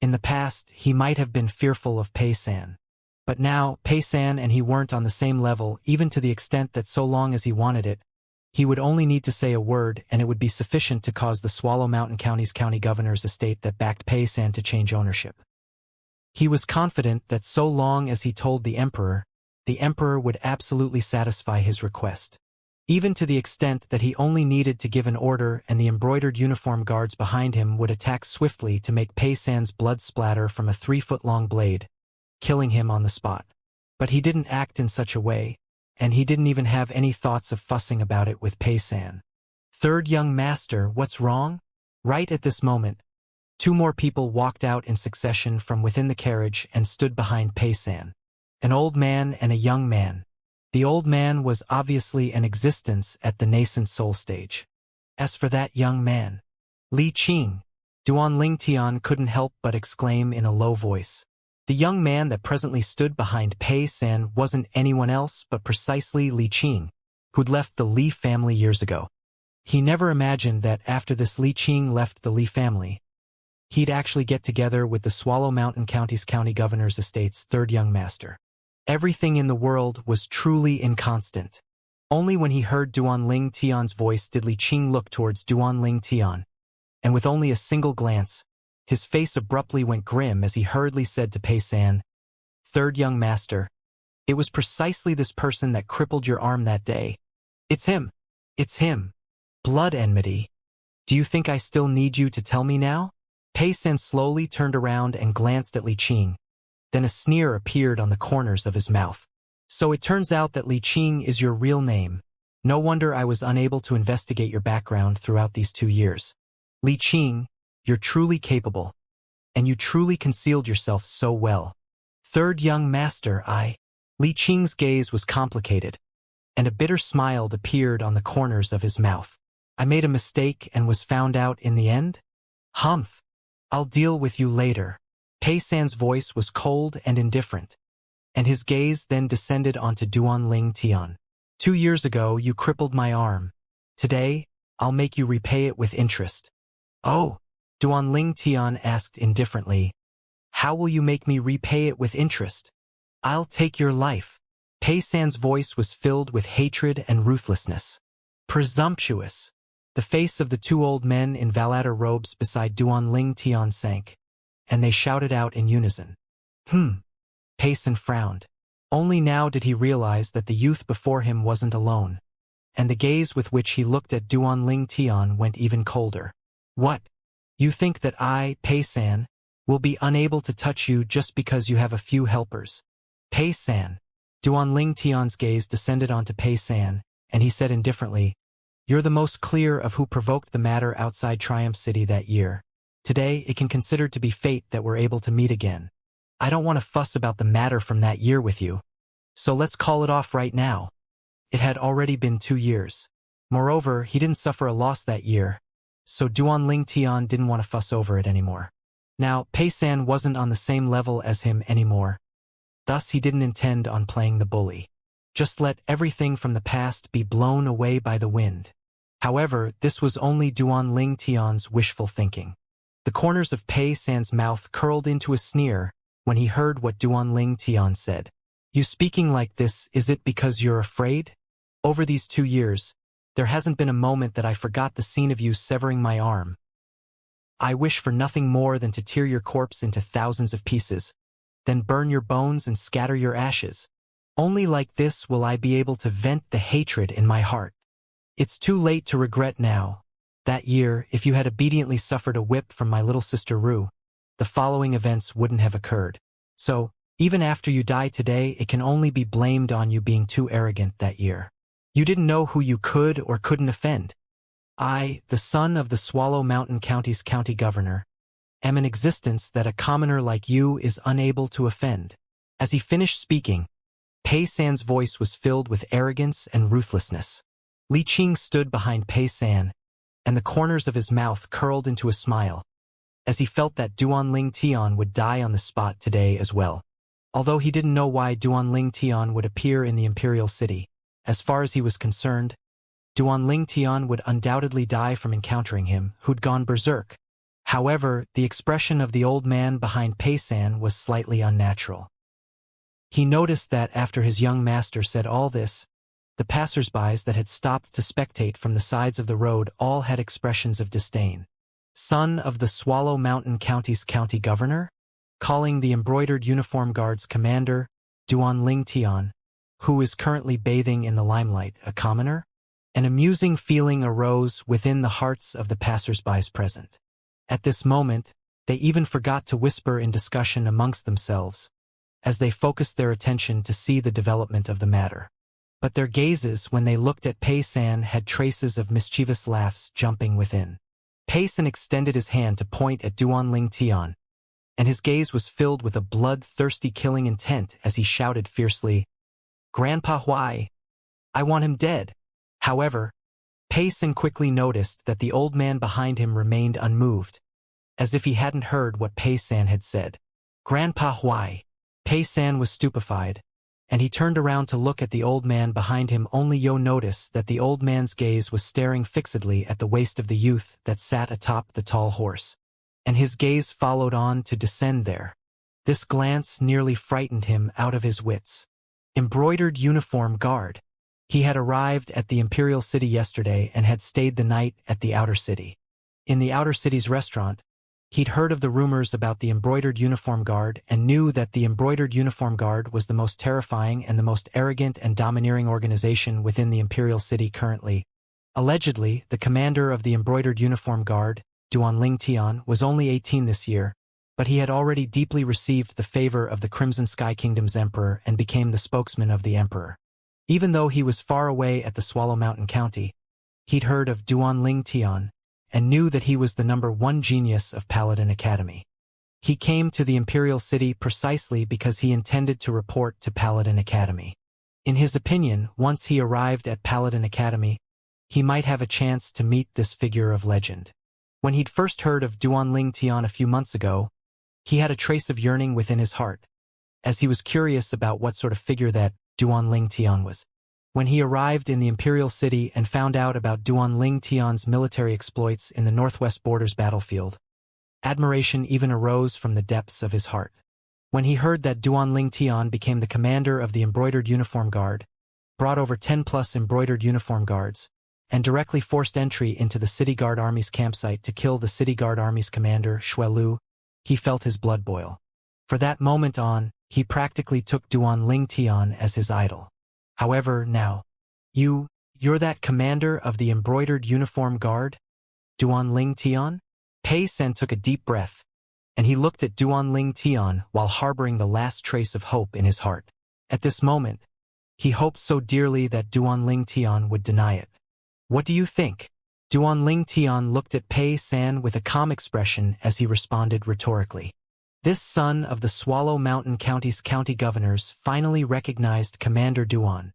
In the past, he might have been fearful of Pei San. But now, Pei San and he weren't on the same level, even to the extent that so long as he wanted it, he would only need to say a word and it would be sufficient to cause the Swallow Mountain County's county governor's estate that backed Pei San to change ownership. He was confident that so long as he told the Emperor would absolutely satisfy his request, even to the extent that he only needed to give an order and the embroidered uniform guards behind him would attack swiftly to make Pei San's blood splatter from a 3-foot-long blade, killing him on the spot. But he didn't act in such a way, and he didn't even have any thoughts of fussing about it with Pei San. "Third young master, what's wrong?" Right at this moment, 2 more people walked out in succession from within the carriage and stood behind Pei San. An old man and a young man. The old man was obviously an existence at the nascent soul stage. As for that young man, Li Qing, Duanling Tian couldn't help but exclaim in a low voice. The young man that presently stood behind Pei San wasn't anyone else but precisely Li Qing, who'd left the Li family years ago. He never imagined that after this Li Qing left the Li family, he'd actually get together with the Swallow Mountain County's county governor's estate's third young master. Everything in the world was truly inconstant. Only when he heard Duanling Tian's voice did Li Qing look towards Duanling Tian, and with only a single glance, his face abruptly went grim as he hurriedly said to Pei San, "Third young master, it was precisely this person that crippled your arm that day. It's him. It's him. Blood enmity. Do you think I still need you to tell me now?" Pei San slowly turned around and glanced at Li Qing. Then a sneer appeared on the corners of his mouth. "So it turns out that Li Qing is your real name. No wonder I was unable to investigate your background throughout these 2 years. Li Qing, you're truly capable, and you truly concealed yourself so well. Third young master, Li Qing's gaze was complicated, and a bitter smile appeared on the corners of his mouth. "I made a mistake and was found out in the end? Humph. I'll deal with you later." Pei San's voice was cold and indifferent, and his gaze then descended onto Duanling Tian. 2 years ago, you crippled my arm. Today, I'll make you repay it with interest." "Oh," Duanling Tian asked indifferently, "how will you make me repay it with interest?" "I'll take your life." Pei San's voice was filled with hatred and ruthlessness. Presumptuous! The face of the two old men in Valader robes beside Duanling Tian sank, and they shouted out in unison. Pei San frowned. Only now did he realize that the youth before him wasn't alone, and the gaze with which he looked at Duanling Tian went even colder. What? You think that I, Pei San, will be unable to touch you just because you have a few helpers? Pei San. Duanling Tian's gaze descended onto Pei San, and he said indifferently, You're the most clear of who provoked the matter outside Triumph City that year. Today, it can consider to be fate that we're able to meet again. I don't want to fuss about the matter from that year with you. So let's call it off right now. It had already been 2 years. Moreover, he didn't suffer a loss that year, so Duanling Tian didn't want to fuss over it anymore. Now, Pei San wasn't on the same level as him anymore. Thus, he didn't intend on playing the bully. Just let everything from the past be blown away by the wind. However, this was only Duanling Tian's wishful thinking. The corners of Pei San's mouth curled into a sneer when he heard what Duanling Tian said. You speaking like this, is it because you're afraid? Over these 2 years, there hasn't been a moment that I forgot the scene of you severing my arm. I wish for nothing more than to tear your corpse into thousands of pieces, then burn your bones and scatter your ashes. Only like this will I be able to vent the hatred in my heart. It's too late to regret now. That year, if you had obediently suffered a whip from my little sister Ru, the following events wouldn't have occurred. So, even after you die today, it can only be blamed on you being too arrogant that year. You didn't know who you could or couldn't offend. I, the son of the Swallow Mountain County's county governor, am an existence that a commoner like you is unable to offend. As he finished speaking, Pei San's voice was filled with arrogance and ruthlessness. Li Qing stood behind Pei San, and the corners of his mouth curled into a smile, as he felt that Duanling Tian would die on the spot today as well. Although he didn't know why Duanling Tian would appear in the Imperial City, as far as he was concerned, Duanling Tian would undoubtedly die from encountering him, who'd gone berserk. However, the expression of the old man behind Pei San was slightly unnatural. He noticed that after his young master said all this, the passers-by that had stopped to spectate from the sides of the road all had expressions of disdain. Son of the Swallow Mountain County's county governor? Calling the embroidered uniform guard's commander, Duanling Tian, who is currently bathing in the limelight, a commoner? An amusing feeling arose within the hearts of the passers-by present. At this moment, they even forgot to whisper in discussion amongst themselves, as they focused their attention to see the development of the matter. But their gazes, when they looked at Pei San, had traces of mischievous laughs jumping within. Pei San extended his hand to point at Duanling Tian, and his gaze was filled with a blood-thirsty killing intent as he shouted fiercely, Grandpa Huai! I want him dead! However, Pei San quickly noticed that the old man behind him remained unmoved, as if he hadn't heard what Pei San had said. Grandpa Huai! Pei San was stupefied, and he turned around to look at the old man behind him. Only Yo noticed that the old man's gaze was staring fixedly at the waist of the youth that sat atop the tall horse, and his gaze followed on to descend there. This glance nearly frightened him out of his wits. Embroidered uniform guard. He had arrived at the Imperial City yesterday and had stayed the night at the Outer City. In the Outer City's restaurant, he'd heard of the rumors about the Embroidered Uniform Guard and knew that the Embroidered Uniform Guard was the most terrifying and the most arrogant and domineering organization within the Imperial City currently. Allegedly, the commander of the Embroidered Uniform Guard, Duanling Tian, was only 18 this year, but he had already deeply received the favor of the Crimson Sky Kingdom's emperor and became the spokesman of the emperor. Even though he was far away at the Swallow Mountain County, he'd heard of Duanling Tian and knew that he was the #1 genius of Paladin Academy. He came to the Imperial City precisely because he intended to report to Paladin Academy. In his opinion, once he arrived at Paladin Academy, he might have a chance to meet this figure of legend. When he'd first heard of Duanling Tian a few months ago, he had a trace of yearning within his heart, as he was curious about what sort of figure that Duanling Tian was. When he arrived in the Imperial City and found out about Duanling Tian's military exploits in the Northwest Borders battlefield, admiration even arose from the depths of his heart. When he heard that Duan Ling Tian became the commander of the Embroidered Uniform Guard, brought over 10+ embroidered uniform guards, and directly forced entry into the City Guard Army's campsite to kill the City Guard Army's commander, Xue Lu, he felt his blood boil. For that moment on, he practically took Duan Ling Tian as his idol. However, now, you're that commander of the Embroidered Uniform Guard? Duan Ling Tian? Pei San took a deep breath, and he looked at Duan Ling Tian while harboring the last trace of hope in his heart. At this moment, he hoped so dearly that Duan Ling Tian would deny it. What do you think? Duan Ling Tian looked at Pei San with a calm expression as he responded rhetorically. This son of the Swallow Mountain County's county governors finally recognized Commander Duan.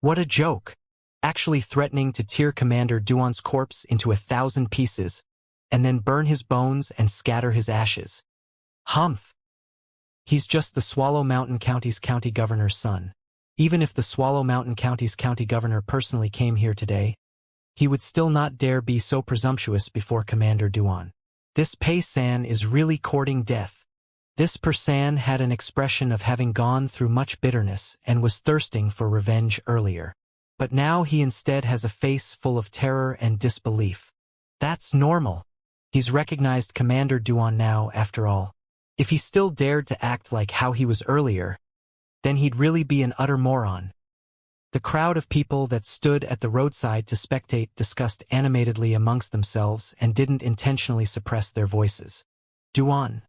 What a joke! Actually threatening to tear Commander Duan's corpse into 1,000 pieces, and then burn his bones and scatter his ashes. Humph! He's just the Swallow Mountain County's county governor's son. Even if the Swallow Mountain County's county governor personally came here today, he would still not dare be so presumptuous before Commander Duan. This Pei San is really courting death. This person had an expression of having gone through much bitterness and was thirsting for revenge earlier. But now he instead has a face full of terror and disbelief. That's normal. He's recognized Commander Duan now, after all. If he still dared to act like how he was earlier, then he'd really be an utter moron. The crowd of people that stood at the roadside to spectate discussed animatedly amongst themselves and didn't intentionally suppress their voices. Duan.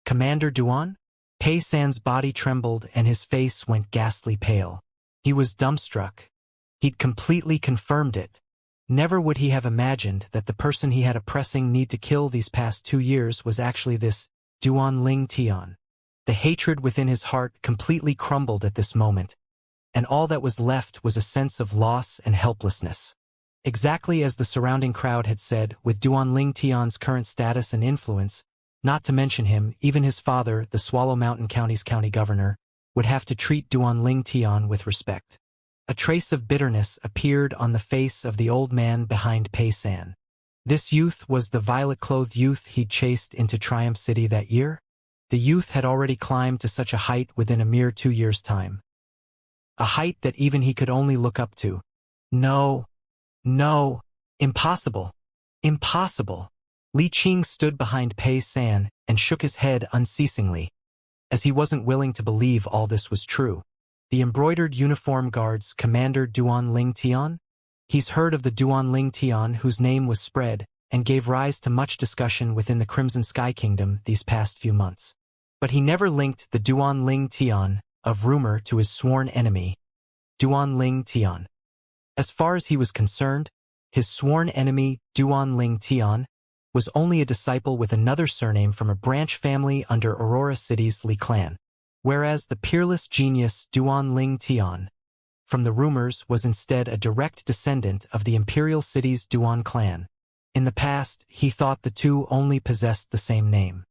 Commander Duan? Pei San's body trembled and his face went ghastly pale. He was dumbstruck. He'd completely confirmed it. Never would he have imagined that the person he had a pressing need to kill these past 2 years was actually this Duan Ling Tian. The hatred within his heart completely crumbled at this moment, and all that was left was a sense of loss and helplessness. Exactly as the surrounding crowd had said, with Duan Ling Tian's current status and influence, not to mention him, even his father, the Swallow Mountain County's county governor, would have to treat Duan Ling Tian with respect. A trace of bitterness appeared on the face of the old man behind Pei San. This youth was the violet-clothed youth he'd chased into Triumph City that year? The youth had already climbed to such a height within a mere 2 years' time. A height that even he could only look up to. No. Impossible. Impossible. Li Qing stood behind Pei San and shook his head unceasingly, as he wasn't willing to believe all this was true. The Embroidered Uniform Guard's Commander Duan Ling Tian? He's heard of the Duan Ling Tian whose name was spread and gave rise to much discussion within the Crimson Sky Kingdom these past few months. But he never linked the Duan Ling Tian of rumor to his sworn enemy, Duan Ling Tian. As far as he was concerned, his sworn enemy, Duan Ling Tian, was only a disciple with another surname from a branch family under Aurora City's Li clan, whereas the peerless genius Duan Ling Tian, from the rumors, was instead a direct descendant of the Imperial City's Duan clan. In the past, he thought the two only possessed the same name.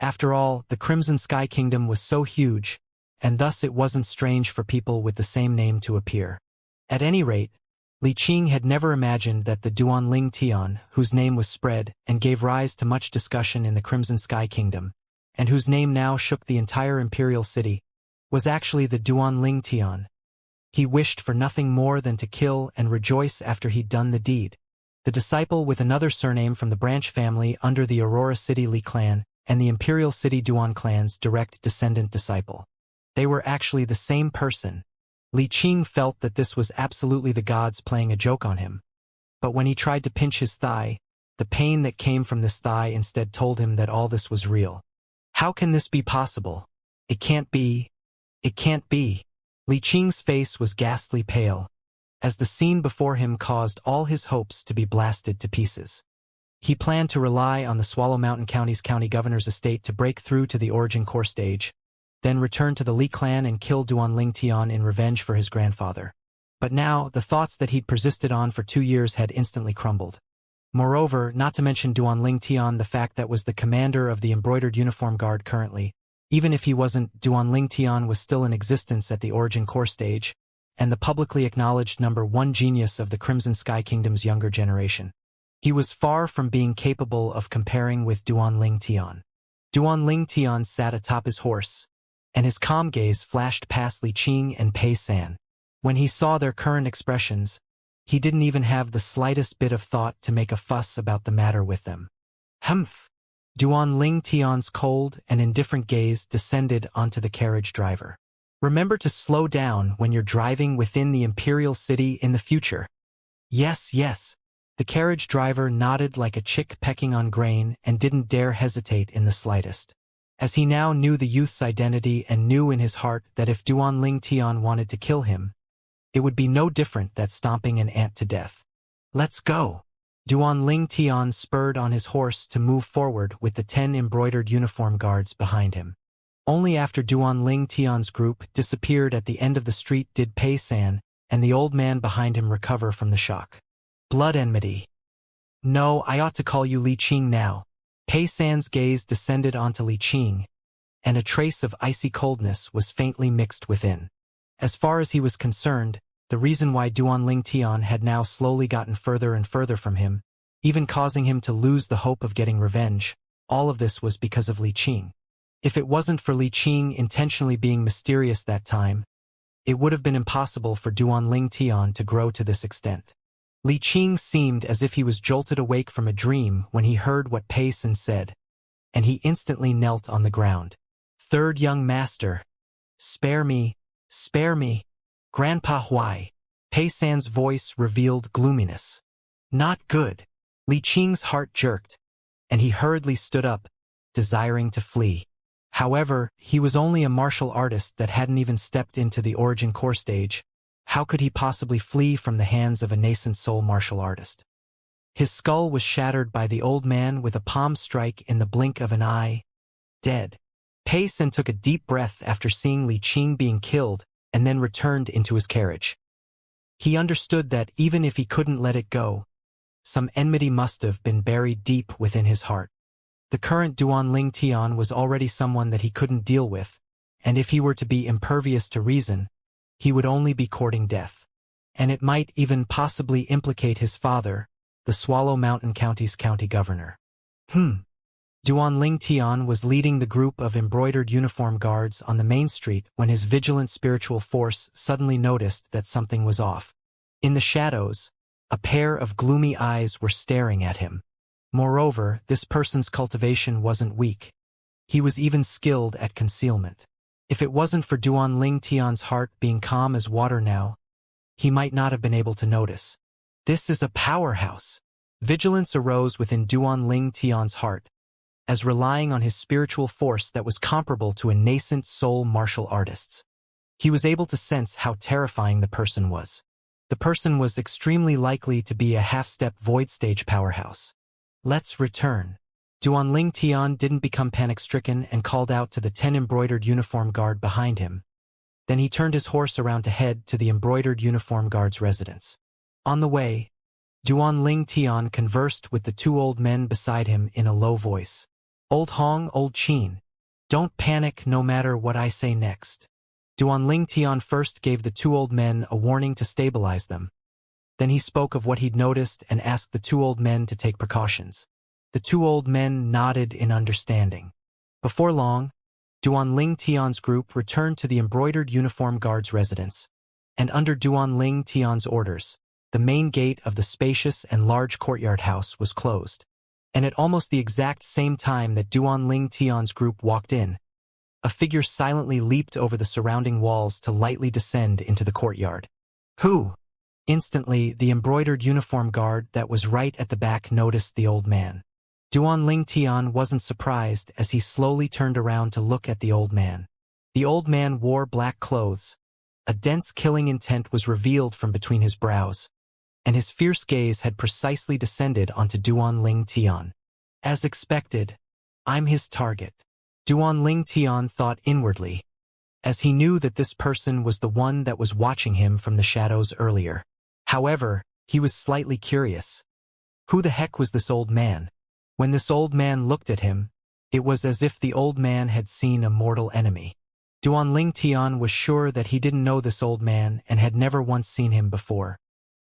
After all, the Crimson Sky Kingdom was so huge, and thus it wasn't strange for people with the same name to appear. At any rate, Li Qing had never imagined that the Duan Ling Tian, whose name was spread and gave rise to much discussion in the Crimson Sky Kingdom, and whose name now shook the entire Imperial City, was actually the Duan Ling Tian. He wished for nothing more than to kill and rejoice after he'd done the deed. The disciple with another surname from the branch family under the Aurora City Li clan and the Imperial City Duan clan's direct descendant disciple. They were actually the same person. Li Qing felt that this was absolutely the gods playing a joke on him. But when he tried to pinch his thigh, the pain that came from this thigh instead told him that all this was real. How can this be possible? It can't be. It can't be. Li Qing's face was ghastly pale, as the scene before him caused all his hopes to be blasted to pieces. He planned to rely on the Swallow Mountain County's county governor's estate to break through to the origin core stage, then return to the Li clan and kill Duan Ling Tian in revenge for his grandfather. But now, the thoughts that he'd persisted on for 2 years had instantly crumbled. Moreover, not to mention Duan Ling Tian, the fact that was the commander of the Embroidered Uniform Guard currently, even if he wasn't, Duan Ling Tian was still in existence at the origin core stage, and the publicly acknowledged #1 genius of the Crimson Sky Kingdom's younger generation. He was far from being capable of comparing with Duan Ling Tian. Duan Ling Tian sat atop his horse, and his calm gaze flashed past Li Qing and Pei San. When he saw their current expressions, he didn't even have the slightest bit of thought to make a fuss about the matter with them. Humph! Duan Ling Tian's cold and indifferent gaze descended onto the carriage driver. Remember to slow down when you're driving within the imperial city in the future. Yes, yes. The carriage driver nodded like a chick pecking on grain and didn't dare hesitate in the slightest. As he now knew the youth's identity and knew in his heart that if Duan Ling Tian wanted to kill him, it would be no different than stomping an ant to death. Let's go! Duan Ling Tian spurred on his horse to move forward with the 10 embroidered uniform guards behind him. Only after Duan Ling Tian's group disappeared at the end of the street did Pei San and the old man behind him recover from the shock. Blood enmity. No, I ought to call you Li Qing now. Pei San's gaze descended onto Li Qing, and a trace of icy coldness was faintly mixed within. As far as he was concerned, the reason why Duan Ling Tian had now slowly gotten further and further from him, even causing him to lose the hope of getting revenge, all of this was because of Li Qing. If it wasn't for Li Qing intentionally being mysterious that time, it would have been impossible for Duan Ling Tian to grow to this extent. Li Qing seemed as if he was jolted awake from a dream when he heard what Pei San said, and he instantly knelt on the ground. Third young master. Spare me, Grandpa Huai. Pei San's voice revealed gloominess. Not good. Li Qing's heart jerked, and he hurriedly stood up, desiring to flee. However, he was only a martial artist that hadn't even stepped into the origin core stage. How could he possibly flee from the hands of a nascent soul martial artist? His skull was shattered by the old man with a palm strike in the blink of an eye. Dead. Pei San took a deep breath after seeing Li Qing being killed and then returned into his carriage. He understood that even if he couldn't let it go, some enmity must have been buried deep within his heart. The current Duan Ling Tian was already someone that he couldn't deal with, and if he were to be impervious to reason, he would only be courting death. And it might even possibly implicate his father, the Swallow Mountain County's county governor. Duan Ling Tian was leading the group of embroidered uniform guards on the main street when his vigilant spiritual force suddenly noticed that something was off. In the shadows, a pair of gloomy eyes were staring at him. Moreover, this person's cultivation wasn't weak. He was even skilled at concealment. If it wasn't for Duan Ling Tian's heart being calm as water now, he might not have been able to notice. This is a powerhouse. Vigilance arose within Duan Ling Tian's heart, as relying on his spiritual force that was comparable to a nascent soul martial artist's. He was able to sense how terrifying the person was. The person was extremely likely to be a half-step void stage powerhouse. Let's return. Duan Ling Tian didn't become panic-stricken and called out to the 10 embroidered uniform guard behind him. Then he turned his horse around to head to the embroidered uniform guard's residence. On the way, Duan Ling Tian conversed with the 2 old men beside him in a low voice. Old Hong, Old Qin, don't panic no matter what I say next. Duan Ling Tian first gave the 2 old men a warning to stabilize them. Then he spoke of what he'd noticed and asked the 2 old men to take precautions. The 2 old men nodded in understanding. Before long, Duan Ling Tian's group returned to the embroidered uniform guard's residence, and under Duan Ling Tian's orders, the main gate of the spacious and large courtyard house was closed. And at almost the exact same time that Duan Ling Tian's group walked in, a figure silently leaped over the surrounding walls to lightly descend into the courtyard. Who? Instantly, the embroidered uniform guard that was right at the back noticed the old man. Duan Ling Tian wasn't surprised as he slowly turned around to look at the old man. The old man wore black clothes. A dense killing intent was revealed from between his brows, and his fierce gaze had precisely descended onto Duan Ling Tian. As expected, I'm his target. Duan Ling Tian thought inwardly, as he knew that this person was the one that was watching him from the shadows earlier. However, he was slightly curious. Who the heck was this old man? When this old man looked at him, it was as if the old man had seen a mortal enemy. Duan Ling Tian was sure that he didn't know this old man and had never once seen him before.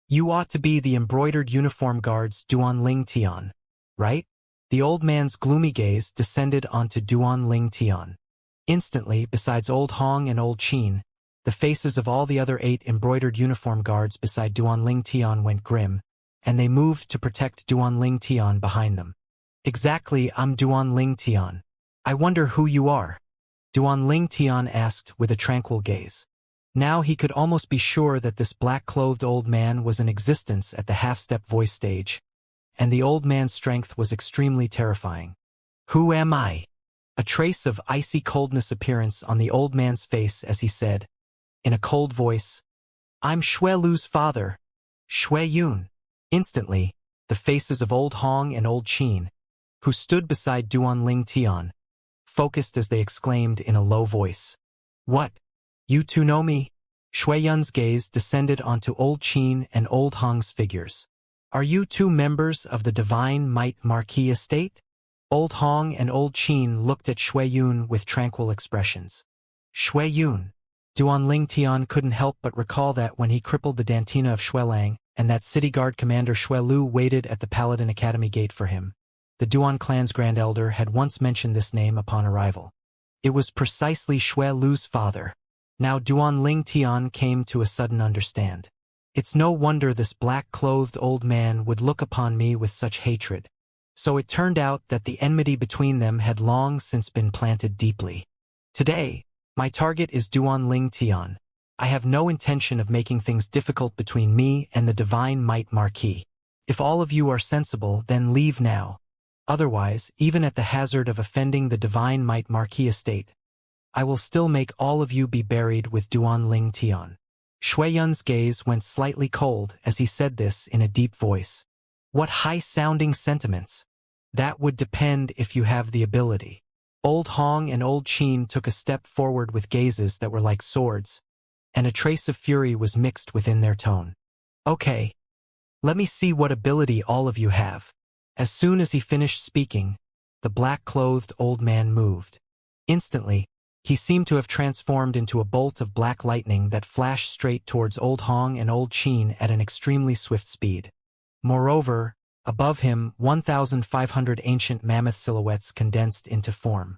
You ought to be the embroidered uniform guard's Duan Ling Tian, right? The old man's gloomy gaze descended onto Duan Ling Tian. Instantly, besides Old Hong and Old Qin, the faces of all the other 8 embroidered uniform guards beside Duanling Tian went grim, and they moved to protect Duanling Tian behind them. Exactly, I'm Duanling Tian. I wonder who you are. Duanling Tian asked with a tranquil gaze. Now he could almost be sure that this black-clothed old man was in existence at the half-step voice stage, and the old man's strength was extremely terrifying. Who am I? A trace of icy coldness appearance on the old man's face as he said, in a cold voice, I'm Xue Lu's father, Xue Yun. Instantly, the faces of Old Hong and Old Qin, who stood beside Duanling Tian, focused as they exclaimed in a low voice. What? You two know me? Xue Yun's gaze descended onto Old Qin and Old Hong's figures. Are you two members of the Divine Might Marquis estate? Old Hong and Old Qin looked at Xue Yun with tranquil expressions. Xue Yun. Duanling Tian couldn't help but recall that when he crippled the Dantina of Xuelang, and that city guard commander Xue Lu waited at the Paladin Academy gate for him, the Duan clan's grand elder had once mentioned this name upon arrival. It was precisely Xue Lu's father. Now Duanling Tian came to a sudden understand. It's no wonder this black-clothed old man would look upon me with such hatred. So it turned out that the enmity between them had long since been planted deeply. Today, my target is Duanling Tian. I have no intention of making things difficult between me and the Divine Might Marquis. If all of you are sensible, then leave now. Otherwise, even at the hazard of offending the Divine Might Marquis estate, I will still make all of you be buried with Duanling Tian. Xue Yun's gaze went slightly cold as he said this in a deep voice. What high-sounding sentiments! That would depend if you have the ability. Old Hong and Old Qin took a step forward with gazes that were like swords, and a trace of fury was mixed within their tone. Okay. Let me see what ability all of you have. As soon as he finished speaking, the black-clothed old man moved. Instantly, he seemed to have transformed into a bolt of black lightning that flashed straight towards Old Hong and Old Qin at an extremely swift speed. Moreover, above him, 1,500 ancient mammoth silhouettes condensed into form.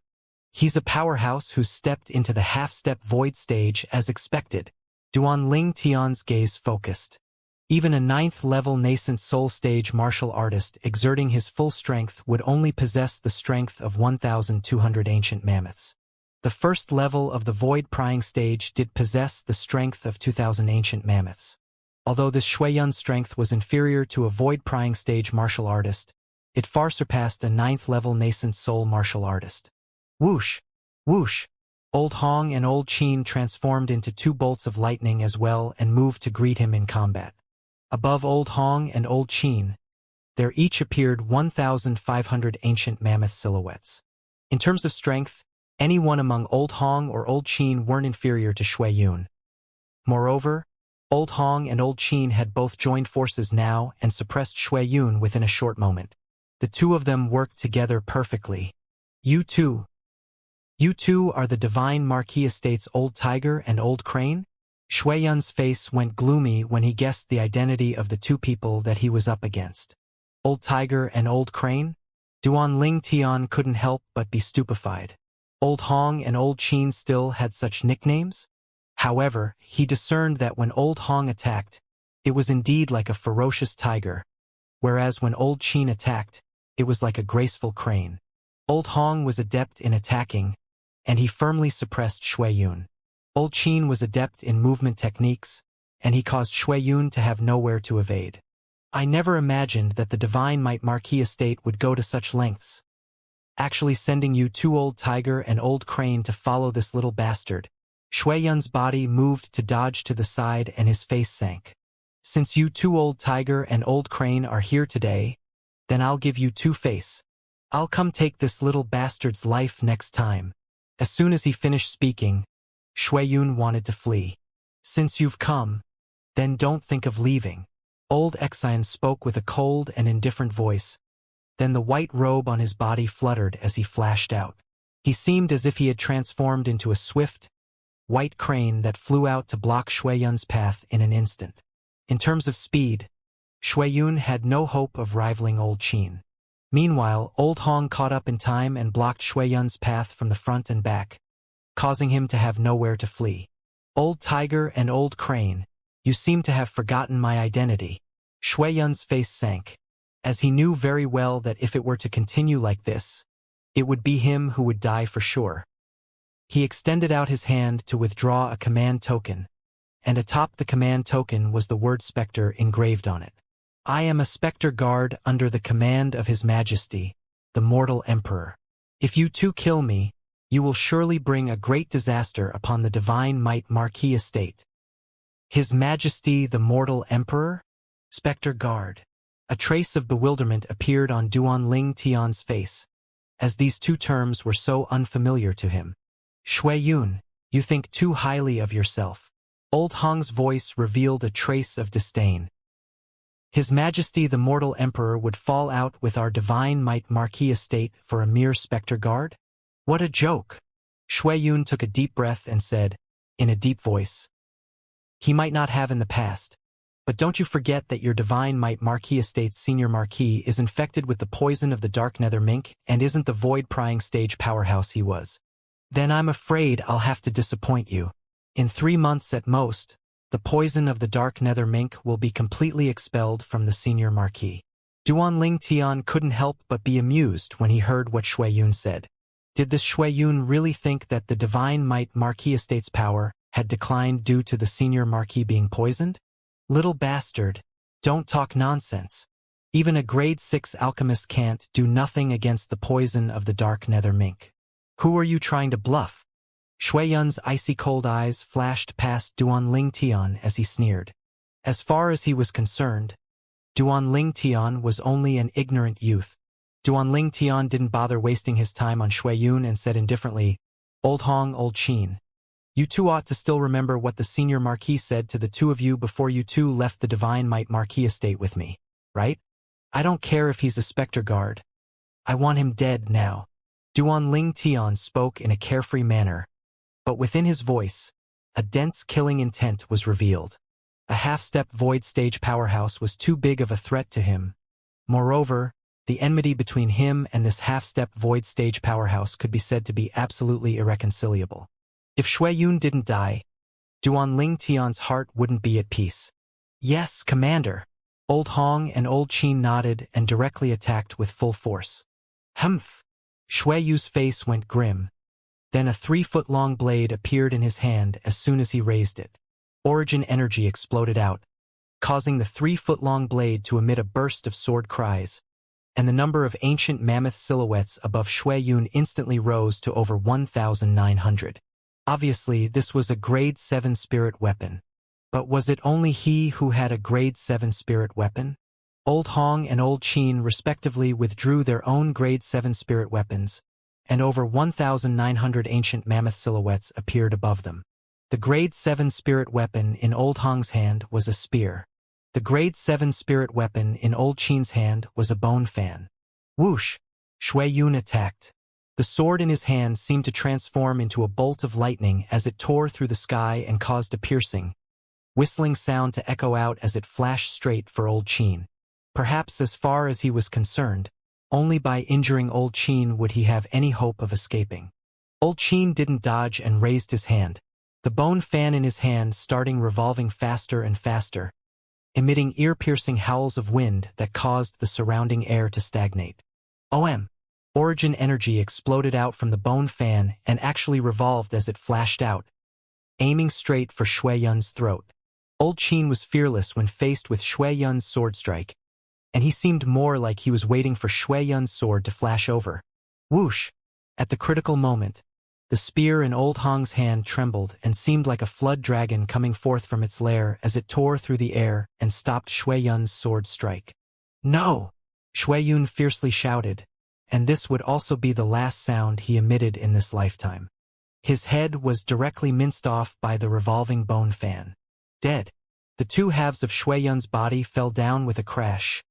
He's a powerhouse who stepped into the half-step void stage as expected. Duanling Tian's gaze focused. Even a 9th-level nascent soul stage martial artist exerting his full strength would only possess the strength of 1,200 ancient mammoths. The first level of the void prying stage did possess the strength of 2,000 ancient mammoths. Although this Xue Yun's strength was inferior to a void prying stage martial artist, it far surpassed a 9th-level nascent soul martial artist. Whoosh! Whoosh! Old Hong and Old Qin transformed into 2 bolts of lightning as well and moved to greet him in combat. Above Old Hong and Old Qin, there each appeared 1,500 ancient mammoth silhouettes. In terms of strength, anyone among Old Hong or Old Qin weren't inferior to Xue Yun. Moreover, Old Hong and Old Qin had both joined forces now and suppressed Xue Yun within a short moment. The two of them worked together perfectly. You two are the Divine Marquis Estate's Old Tiger and Old Crane? Xue Yun's face went gloomy when he guessed the identity of the 2 people that he was up against. Old Tiger and Old Crane? Duanling Tian couldn't help but be stupefied. Old Hong and Old Qin still had such nicknames? However, he discerned that when Old Hong attacked, it was indeed like a ferocious tiger, whereas when Old Qin attacked, it was like a graceful crane. Old Hong was adept in attacking, and he firmly suppressed Xue Yun. Old Qin was adept in movement techniques, and he caused Xue Yun to have nowhere to evade. I never imagined that the Divine Might Marquis estate would go to such lengths. Actually sending you 2 Old Tiger and Old Crane to follow this little bastard. Xue Yun's body moved to dodge to the side and his face sank. Since you 2 Old Tiger and Old Crane are here today, then I'll give you 2 face. I'll come take this little bastard's life next time. As soon as he finished speaking, Xue Yun wanted to flee. Since you've come, then don't think of leaving. Old Xian spoke with a cold and indifferent voice. Then the white robe on his body fluttered as he flashed out. He seemed as if he had transformed into a swift, white crane that flew out to block Xue Yun's path in an instant. In terms of speed, Xue Yun had no hope of rivaling Old Qin. Meanwhile, Old Hong caught up in time and blocked Xue Yun's path from the front and back, causing him to have nowhere to flee. Old tiger and old crane, you seem to have forgotten my identity. Shui Yun's face sank, as he knew very well that if it were to continue like this, it would be him who would die for sure. He extended out his hand to withdraw a command token, and atop the command token was the word Spectre engraved on it. I am a Spectre guard under the command of His Majesty, the Mortal Emperor. If you too kill me, you will surely bring a great disaster upon the divine might Marquis estate. His Majesty the Mortal Emperor? Spectre guard. A trace of bewilderment appeared on Duanling Tian's face, as these two terms were so unfamiliar to him. Shui Yun, you think too highly of yourself. Old Hong's voice revealed a trace of disdain. His Majesty the Mortal Emperor would fall out with our divine might Marquis estate for a mere Spectre guard? What a joke! Shui Yun took a deep breath and said, in a deep voice, he might not have in the past, but don't you forget that your divine might Marquis estate's senior Marquis is infected with the poison of the dark nether mink and isn't the void-prying stage powerhouse he was. Then I'm afraid I'll have to disappoint you. In 3 months at most, the poison of the dark nether mink will be completely expelled from the senior Marquis. Duanling Tian couldn't help but be amused when he heard what Shui Yun said. Did this Shui Yun really think that the divine might Marquis estate's power had declined due to the senior Marquis being poisoned? Little bastard, don't talk nonsense. Even a grade 6 alchemist can't do nothing against the poison of the dark nether mink. Who are you trying to bluff? Shui Yun's icy cold eyes flashed past Duanling Tian as he sneered. As far as he was concerned, Duanling Tian was only an ignorant youth. Duanling Tian didn't bother wasting his time on Shui Yun and said indifferently, Old Hong, Old Qin. You two ought to still remember what the senior Marquis said to the two of you before you two left the divine might Marquis estate with me, right? I don't care if he's a Spectre guard. I want him dead now. Duanling Tian spoke in a carefree manner, but within his voice, a dense killing intent was revealed. A half-step void stage powerhouse was too big of a threat to him. Moreover, the enmity between him and this half-step void stage powerhouse could be said to be absolutely irreconcilable. If Shui Yun didn't die, Duanling Tian's heart wouldn't be at peace. Yes, Commander. Old Hong and Old Qin nodded and directly attacked with full force. Humph! Shui Yu's face went grim. Then a 3-foot-long blade appeared in his hand as soon as he raised it. Origin energy exploded out, causing the 3-foot-long blade to emit a burst of sword cries, and the number of ancient mammoth silhouettes above Shui Yun instantly rose to over 1,900. Obviously, this was a grade 7 spirit weapon. But was it only he who had a grade 7 spirit weapon? Old Hong and Old Qin respectively withdrew their own grade 7 spirit weapons, and over 1,900 ancient mammoth silhouettes appeared above them. The grade 7 spirit weapon in Old Hong's hand was a spear. The grade 7 spirit weapon in Old Qin's hand was a bone fan. Whoosh! Shui Yun attacked. The sword in his hand seemed to transform into a bolt of lightning as it tore through the sky and caused a piercing, whistling sound to echo out as it flashed straight for Old Qin. Perhaps as far as he was concerned, only by injuring Old Qin would he have any hope of escaping. Old Qin didn't dodge and raised his hand, the bone fan in his hand starting revolving faster and faster, emitting ear-piercing howls of wind that caused the surrounding air to stagnate. OM! Origin energy exploded out from the bone fan and actually revolved as it flashed out, aiming straight for Shui Yun's throat. Old Qin was fearless when faced with Shui Yun's sword strike, and he seemed more like he was waiting for Shui Yun's sword to flash over. Whoosh! At the critical moment, the spear in Old Hong's hand trembled and seemed like a flood dragon coming forth from its lair as it tore through the air and stopped Shui Yun's sword strike. No! Shui Yun fiercely shouted, and this would also be the last sound he emitted in this lifetime. His head was directly minced off by the revolving bone fan. Dead. The two halves of Shui Yun's body fell down with a crash,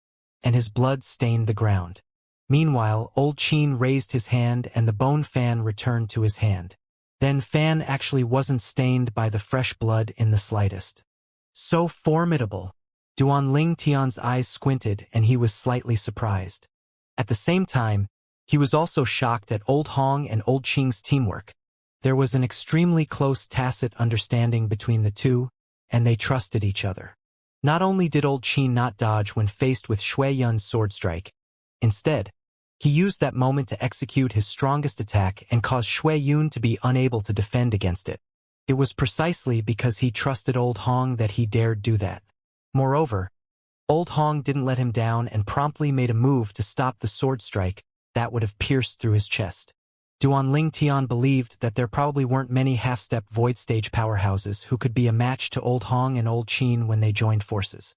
and his blood stained the ground. Meanwhile, Old Qin raised his hand and the bone fan returned to his hand. Then fan actually wasn't stained by the fresh blood in the slightest. So formidable! Duanling Tian's eyes squinted and he was slightly surprised. At the same time, he was also shocked at Old Hong and Old Qin's teamwork. There was an extremely close tacit understanding between the two, and they trusted each other. Not only did old Qin not dodge when faced with Shui Yun's sword strike, instead, he used that moment to execute his strongest attack and cause Shui Yun to be unable to defend against it. It was precisely because he trusted Old Hong that he dared do that. Moreover, Old Hong didn't let him down and promptly made a move to stop the sword strike that would have pierced through his chest. Duanling Tian believed that there probably weren't many half-step void stage powerhouses who could be a match to Old Hong and Old Qin when they joined forces.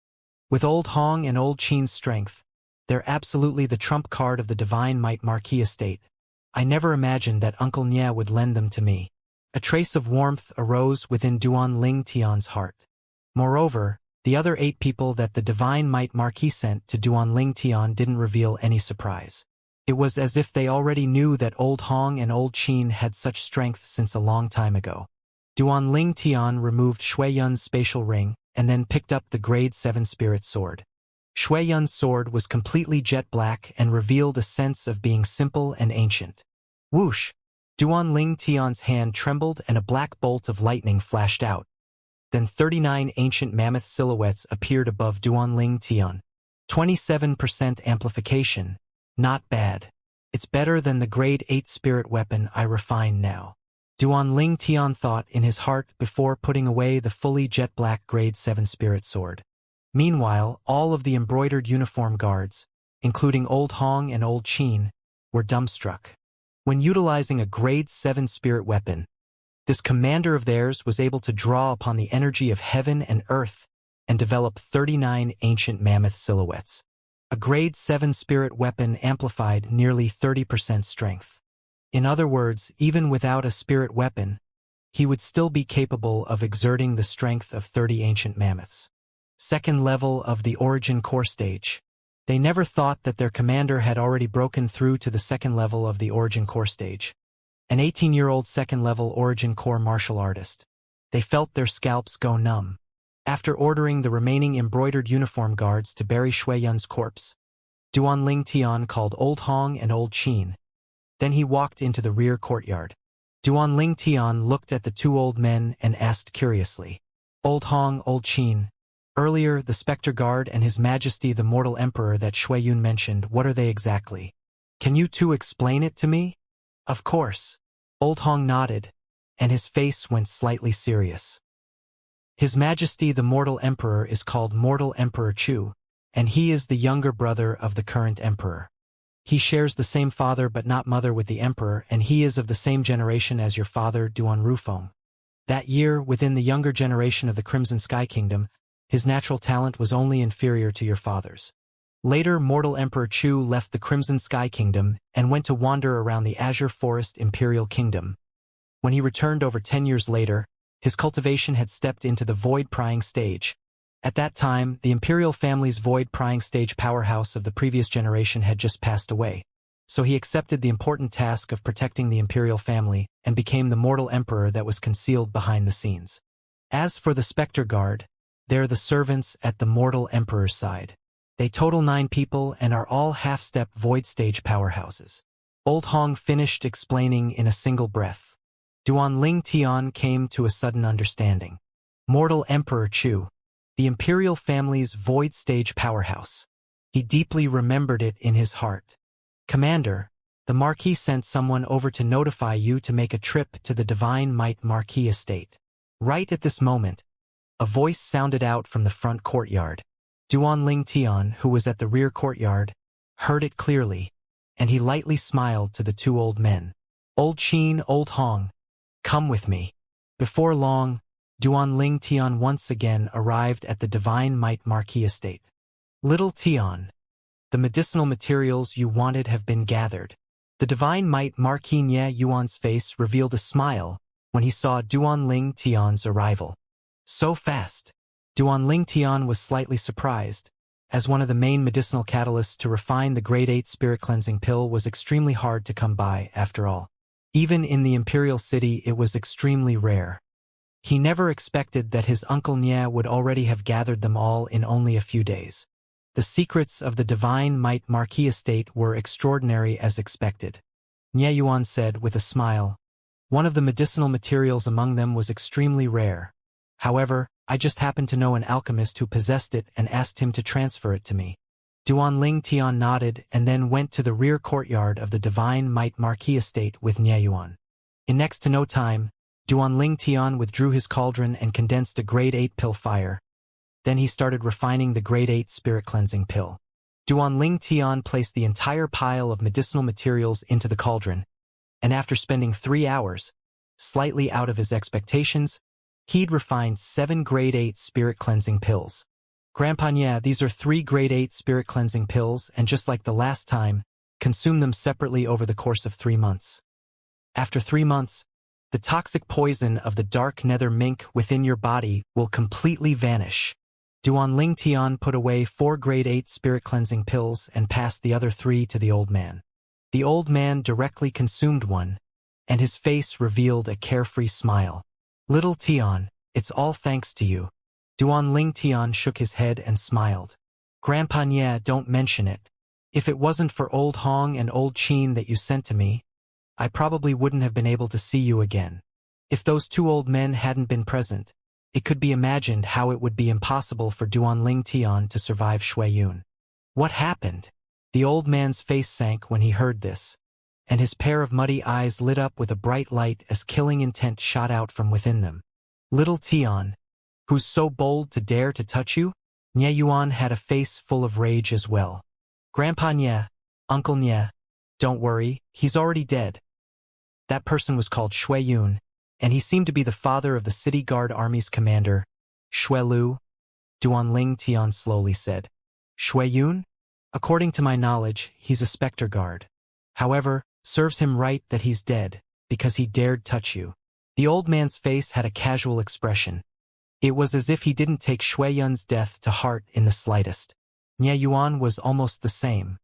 With Old Hong and Old Qin's strength, they're absolutely the trump card of the Divine Might Marquis estate. I never imagined that Uncle Nya would lend them to me. A trace of warmth arose within Duanling Tian's heart. Moreover, the other 8 people that the Divine Might Marquis sent to Duanling Tian didn't reveal any surprise. It was as if they already knew that Old Hong and Old Qin had such strength since a long time ago. Duanling Tian removed Shui Yun's spatial ring and then picked up the grade 7 spirit sword. Shui Yun's sword was completely jet black and revealed a sense of being simple and ancient. Whoosh! Duanling Tian's hand trembled and a black bolt of lightning flashed out. Then 39 ancient mammoth silhouettes appeared above Duanling Tian. 27% amplification. Not bad. It's better than the grade 8 spirit weapon I refine now. Duanling Tian thought in his heart before putting away the fully jet black grade 7 spirit sword. Meanwhile, all of the embroidered uniform guards, including Old Hong and Old Qin, were dumbstruck. When utilizing a grade 7 spirit weapon, this commander of theirs was able to draw upon the energy of heaven and earth and develop 39 ancient mammoth silhouettes. A grade 7 spirit weapon amplified nearly 30% strength. In other words, even without a spirit weapon, he would still be capable of exerting the strength of 30 ancient mammoths. Second level of the Origin Core stage. They never thought that their commander had already broken through to the second level of the Origin Core stage. An 18-year-old second-level Origin Core martial artist. They felt their scalps go numb. After ordering the remaining embroidered uniform guards to bury Shui Yun's corpse, Duanling Tian called Old Hong and Old Qin. Then he walked into the rear courtyard. Duanling Tian looked at the 2 old men and asked curiously, Old Hong, Old Qin, earlier the Spectre Guard and His Majesty the Mortal Emperor that Shui Yun mentioned, what are they exactly? Can you 2 explain it to me? Of course. Old Hong nodded, and his face went slightly serious. His Majesty the Mortal Emperor is called Mortal Emperor Chu, and he is the younger brother of the current emperor. He shares the same father but not mother with the emperor, and he is of the same generation as your father Duan Rufeng. That year, within the younger generation of the Crimson Sky Kingdom, his natural talent was only inferior to your father's. Later, Mortal Emperor Chu left the Crimson Sky Kingdom and went to wander around the Azure Forest Imperial Kingdom. When he returned over 10 years later, his cultivation had stepped into the Void Prying stage. At that time, the Imperial family's Void Prying stage powerhouse of the previous generation had just passed away, so he accepted the important task of protecting the Imperial family and became the Mortal Emperor that was concealed behind the scenes. As for the Spectre Guard, they're the servants at the Mortal Emperor's side. They total 9 people and are all half-step void stage powerhouses. Old Hong finished explaining in a single breath. Duanling Tian came to a sudden understanding. Mortal Emperor Chu, the Imperial family's void stage powerhouse. He deeply remembered it in his heart. Commander, the Marquis sent someone over to notify you to make a trip to the Divine Might Marquis estate. Right at this moment, a voice sounded out from the front courtyard. Duanling Tian, who was at the rear courtyard, heard it clearly, and he lightly smiled to the 2 old men. Old Qin, Old Hong, come with me. Before long, Duanling Tian once again arrived at the Divine Might Marquis estate. Little Tian, the medicinal materials you wanted have been gathered. The Divine Might Marquis Nye Yuan's face revealed a smile when he saw Duanling Tian's arrival. So fast. Duanling Tian was slightly surprised, as one of the main medicinal catalysts to refine the grade 8 spirit cleansing pill was extremely hard to come by, after all. Even in the Imperial City it was extremely rare. He never expected that his Uncle Nya would already have gathered them all in only a few days. The secrets of the Divine Might Marquis estate were extraordinary as expected. Nye Yuan said with a smile, One of the medicinal materials among them was extremely rare. However, I just happened to know an alchemist who possessed it and asked him to transfer it to me. Duanling Tian nodded and then went to the rear courtyard of the Divine Might Marquis estate with Nieyuan. In next to no time, Duanling Tian withdrew his cauldron and condensed a grade 8 pill fire. Then he started refining the grade 8 spirit cleansing pill. Duanling Tian placed the entire pile of medicinal materials into the cauldron, and after spending 3 hours, slightly out of his expectations, he'd refined 7 grade 8 spirit cleansing pills. Grandpa, yeah, these are 3 grade 8 spirit cleansing pills, and just like the last time, consume them separately over the course of 3 months. After 3 months, the toxic poison of the dark nether mink within your body will completely vanish. Duanling Tian put away 4 grade 8 spirit cleansing pills and passed the other 3 to the old man. The old man directly consumed one, and his face revealed a carefree smile. Little Tian, it's all thanks to you. Duanling Tian shook his head and smiled. Grandpa, yeah, don't mention it. If it wasn't for old Hong and old Qin that you sent to me, I probably wouldn't have been able to see you again. If those 2 old men hadn't been present, it could be imagined how it would be impossible for Duanling Tian to survive Shui Yun. What happened? The old man's face sank when he heard this, and his pair of muddy eyes lit up with a bright light as killing intent shot out from within them. Little Tian, who's so bold to dare to touch you? Nieyuan had a face full of rage as well. Grandpa Nye, Uncle Nye, don't worry, he's already dead. That person was called Shui Yun, and he seemed to be the father of the City Guard Army's commander, Shui Lu. Duanling Tian slowly said. Shui Yun? According to my knowledge, he's a specter guard. However, serves him right that he's dead, because he dared touch you. The old man's face had a casual expression. It was as if he didn't take Shui Yun's death to heart in the slightest. Nye Yuan was almost the same.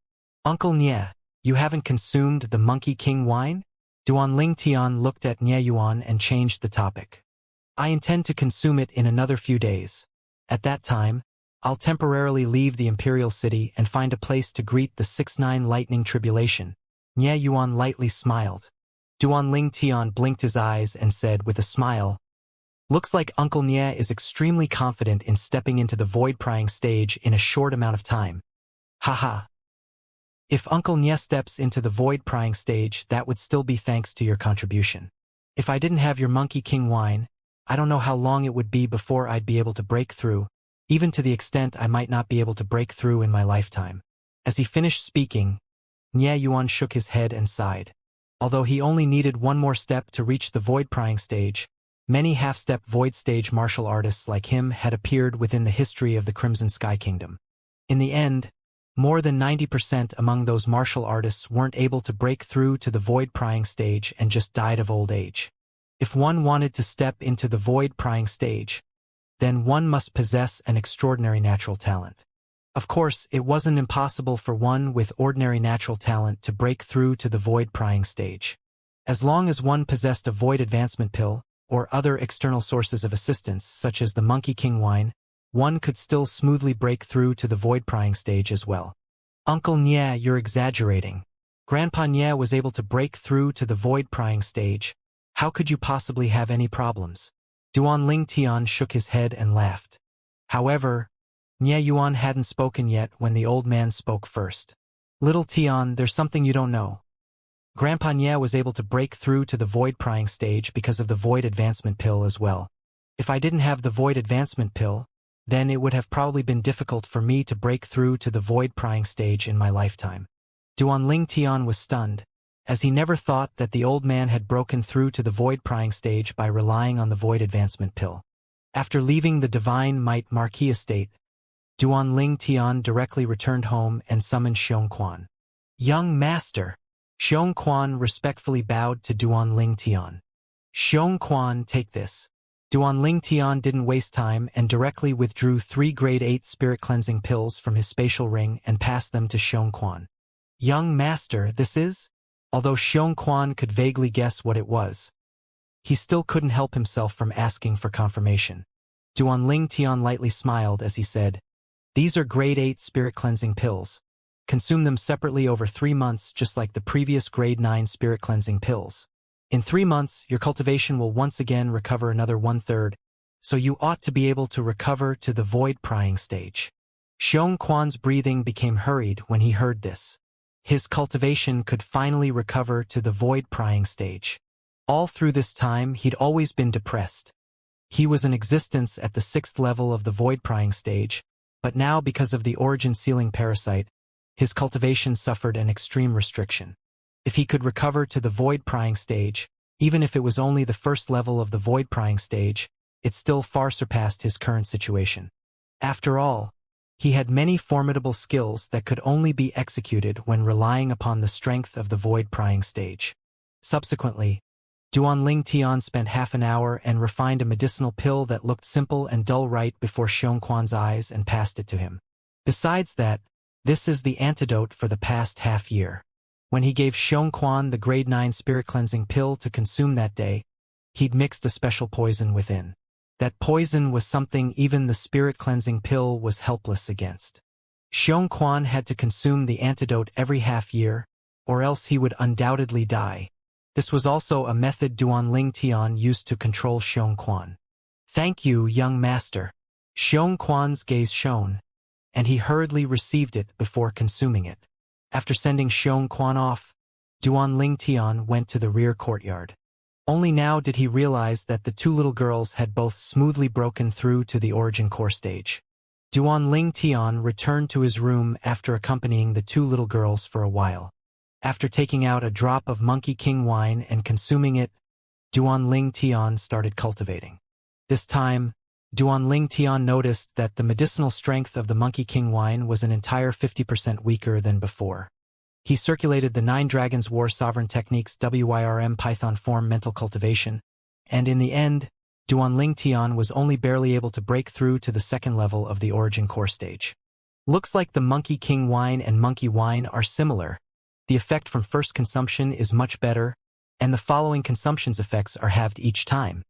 Uncle Nye, you haven't consumed the Monkey King wine? Duanling Tian looked at Nye Yuan and changed the topic. I intend to consume it in another few days. At that time, I'll temporarily leave the Imperial City and find a place to greet the 6-9 lightning tribulation. Nye Yuan lightly smiled. Duanling Tian blinked his eyes and said with a smile, looks like Uncle Nye is extremely confident in stepping into the void-prying stage in a short amount of time. Haha. If Uncle Nye steps into the void-prying stage, that would still be thanks to your contribution. If I didn't have your Monkey King wine, I don't know how long it would be before I'd be able to break through, even to the extent I might not be able to break through in my lifetime. As he finished speaking, Nye Yuan shook his head and sighed. Although he only needed one more step to reach the void-prying stage, many half-step void stage martial artists like him had appeared within the history of the Crimson Sky Kingdom. In the end, more than 90% among those martial artists weren't able to break through to the void-prying stage and just died of old age. If one wanted to step into the void-prying stage, then one must possess an extraordinary natural talent. Of course, it wasn't impossible for one with ordinary natural talent to break through to the void-prying stage. As long as one possessed a void advancement pill, or other external sources of assistance such as the Monkey King wine, one could still smoothly break through to the void-prying stage as well. Uncle Nye, you're exaggerating. Grandpa Nye was able to break through to the void-prying stage. How could you possibly have any problems? Duanling Tian shook his head and laughed. However, Nye Yuan hadn't spoken yet when the old man spoke first. Little Tian, there's something you don't know. Grandpa Nye was able to break through to the void-prying stage because of the void advancement pill as well. If I didn't have the void advancement pill, then it would have probably been difficult for me to break through to the void-prying stage in my lifetime. Duanling Tian was stunned, as he never thought that the old man had broken through to the void-prying stage by relying on the void advancement pill. After leaving the Divine Might Marquis estate, Duanling Tian directly returned home and summoned Xianxia. Young master! Xianxia respectfully bowed to Duanling Tian. Xianxia, take this. Duanling Tian didn't waste time and directly withdrew 3 grade 8 spirit cleansing pills from his spatial ring and passed them to Xianxia. Young master, this is? Although Xianxia could vaguely guess what it was, he still couldn't help himself from asking for confirmation. Duanling Tian lightly smiled as he said, these are grade 8 spirit cleansing pills. Consume them separately over 3 months just like the previous grade 9 spirit cleansing pills. In 3 months, your cultivation will once again recover another 1/3, so you ought to be able to recover to the void prying stage. Xianxia's breathing became hurried when he heard this. His cultivation could finally recover to the void prying stage. All through this time, he'd always been depressed. He was in existence at the 6th level of the void prying stage, but now because of the origin sealing parasite, his cultivation suffered an extreme restriction. If he could recover to the void prying stage, even if it was only the 1st level of the void prying stage, it still far surpassed his current situation. After all, he had many formidable skills that could only be executed when relying upon the strength of the void prying stage. Subsequently, Duanling Tian spent half an hour and refined a medicinal pill that looked simple and dull right before Xianxia's eyes and passed it to him. Besides that, this is the antidote for the past half year. When he gave Xianxia the grade 9 spirit cleansing pill to consume that day, he'd mixed a special poison within. That poison was something even the spirit cleansing pill was helpless against. Xianxia had to consume the antidote every half year, or else he would undoubtedly die. This was also a method Duanling Tian used to control Xianxia. "Thank you, young master." Xianxia's gaze shone, and he hurriedly received it before consuming it. After sending Xianxia off, Duanling Tian went to the rear courtyard. Only now did he realize that the 2 little girls had both smoothly broken through to the origin core stage. Duanling Tian returned to his room after accompanying the 2 little girls for a while. After taking out a drop of Monkey King wine and consuming it, Duanling Tian started cultivating. This time, Duanling Tian noticed that the medicinal strength of the Monkey King wine was an entire 50% weaker than before. He circulated the 9 Dragons War Sovereign Techniques WYRM Python form mental cultivation, and in the end, Duanling Tian was only barely able to break through to the 2nd level of the origin core stage. Looks like the Monkey King wine and Monkey wine are similar. The effect from first consumption is much better, and the following consumption's effects are halved each time.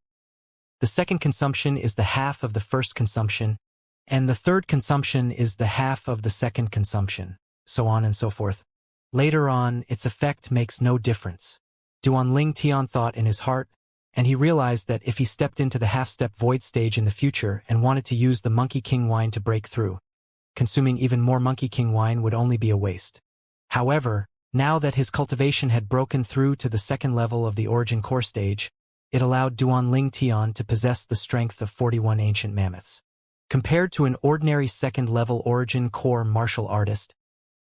The 2nd consumption is the half of the 1st consumption, and the 3rd consumption is the half of the 2nd consumption, so on and so forth. Later on, its effect makes no difference. Duanling Tian thought in his heart, and he realized that if he stepped into the half-step void stage in the future and wanted to use the Monkey King wine to break through, consuming even more Monkey King wine would only be a waste. However, now that his cultivation had broken through to the 2nd level of the origin core stage, it allowed Duanling Tian to possess the strength of 41 ancient mammoths. Compared to an ordinary 2nd-level origin core martial artist,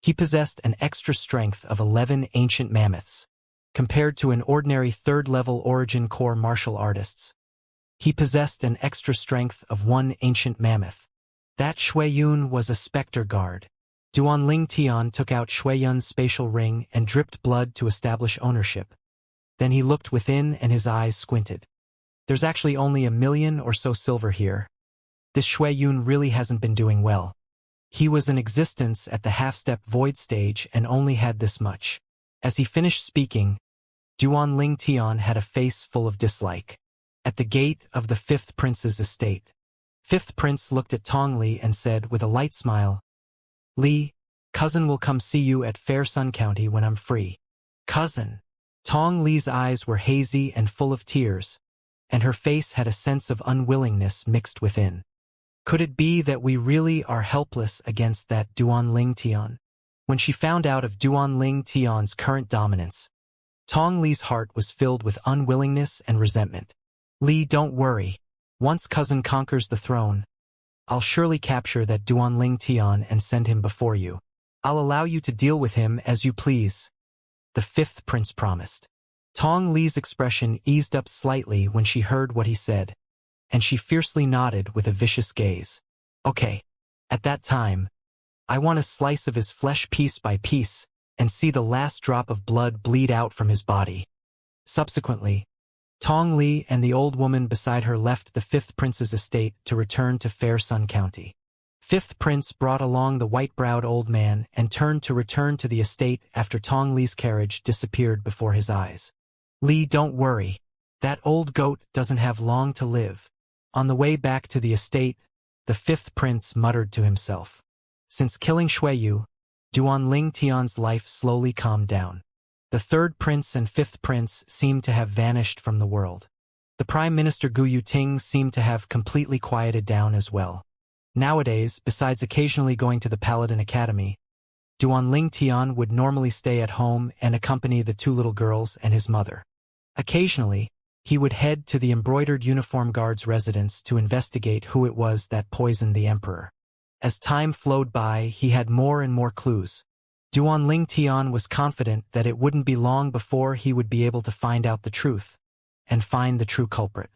he possessed an extra strength of 11 ancient mammoths. Compared to an ordinary 3rd-level origin core martial artists, he possessed an extra strength of 1 ancient mammoth. That Shuiyun was a specter guard. Duanling Tian took out Shuiyun's spatial ring and dripped blood to establish ownership. Then he looked within and his eyes squinted. There's actually only 1 million or so silver here. This Shuiyun really hasn't been doing well. He was in existence at the half-step void stage and only had this much. As he finished speaking, Duanling Tian had a face full of dislike. At the gate of the 5th prince's estate, 5th prince looked at Tong Li and said with a light smile, "Li, cousin will come see you at Fair Sun County when I'm free." "Cousin?" Tong Li's eyes were hazy and full of tears, and her face had a sense of unwillingness mixed within. Could it be that we really are helpless against that Duanling Tian? When she found out of Duanling Tian's current dominance, Tong Li's heart was filled with unwillingness and resentment. "Li, don't worry. Once cousin conquers the throne, I'll surely capture that Duanling Tian and send him before you. I'll allow you to deal with him as you please," the 5th prince promised. Tong Li's expression eased up slightly when she heard what he said, and she fiercely nodded with a vicious gaze. "Okay. At that time, I want a slice of his flesh piece by piece and see the last drop of blood bleed out from his body." Subsequently, Tong Li and the old woman beside her left the 5th prince's estate to return to Fair Sun County. 5th prince brought along the white-browed old man and turned to return to the estate after Tong Li's carriage disappeared before his eyes. "Li, don't worry. That old goat doesn't have long to live." On the way back to the estate, the 5th prince muttered to himself. Since killing Shuiyu, Duanling Tian's life slowly calmed down. The third prince and fifth prince seemed to have vanished from the world. The Prime Minister Gu Yuting seemed to have completely quieted down as well. Nowadays, besides occasionally going to the Paladin Academy, Duanling Tian would normally stay at home and accompany the two little girls and his mother. Occasionally, he would head to the embroidered uniform guard's residence to investigate who it was that poisoned the emperor. As time flowed by, he had more and more clues. Duanling Tian was confident that it wouldn't be long before he would be able to find out the truth and find the true culprit.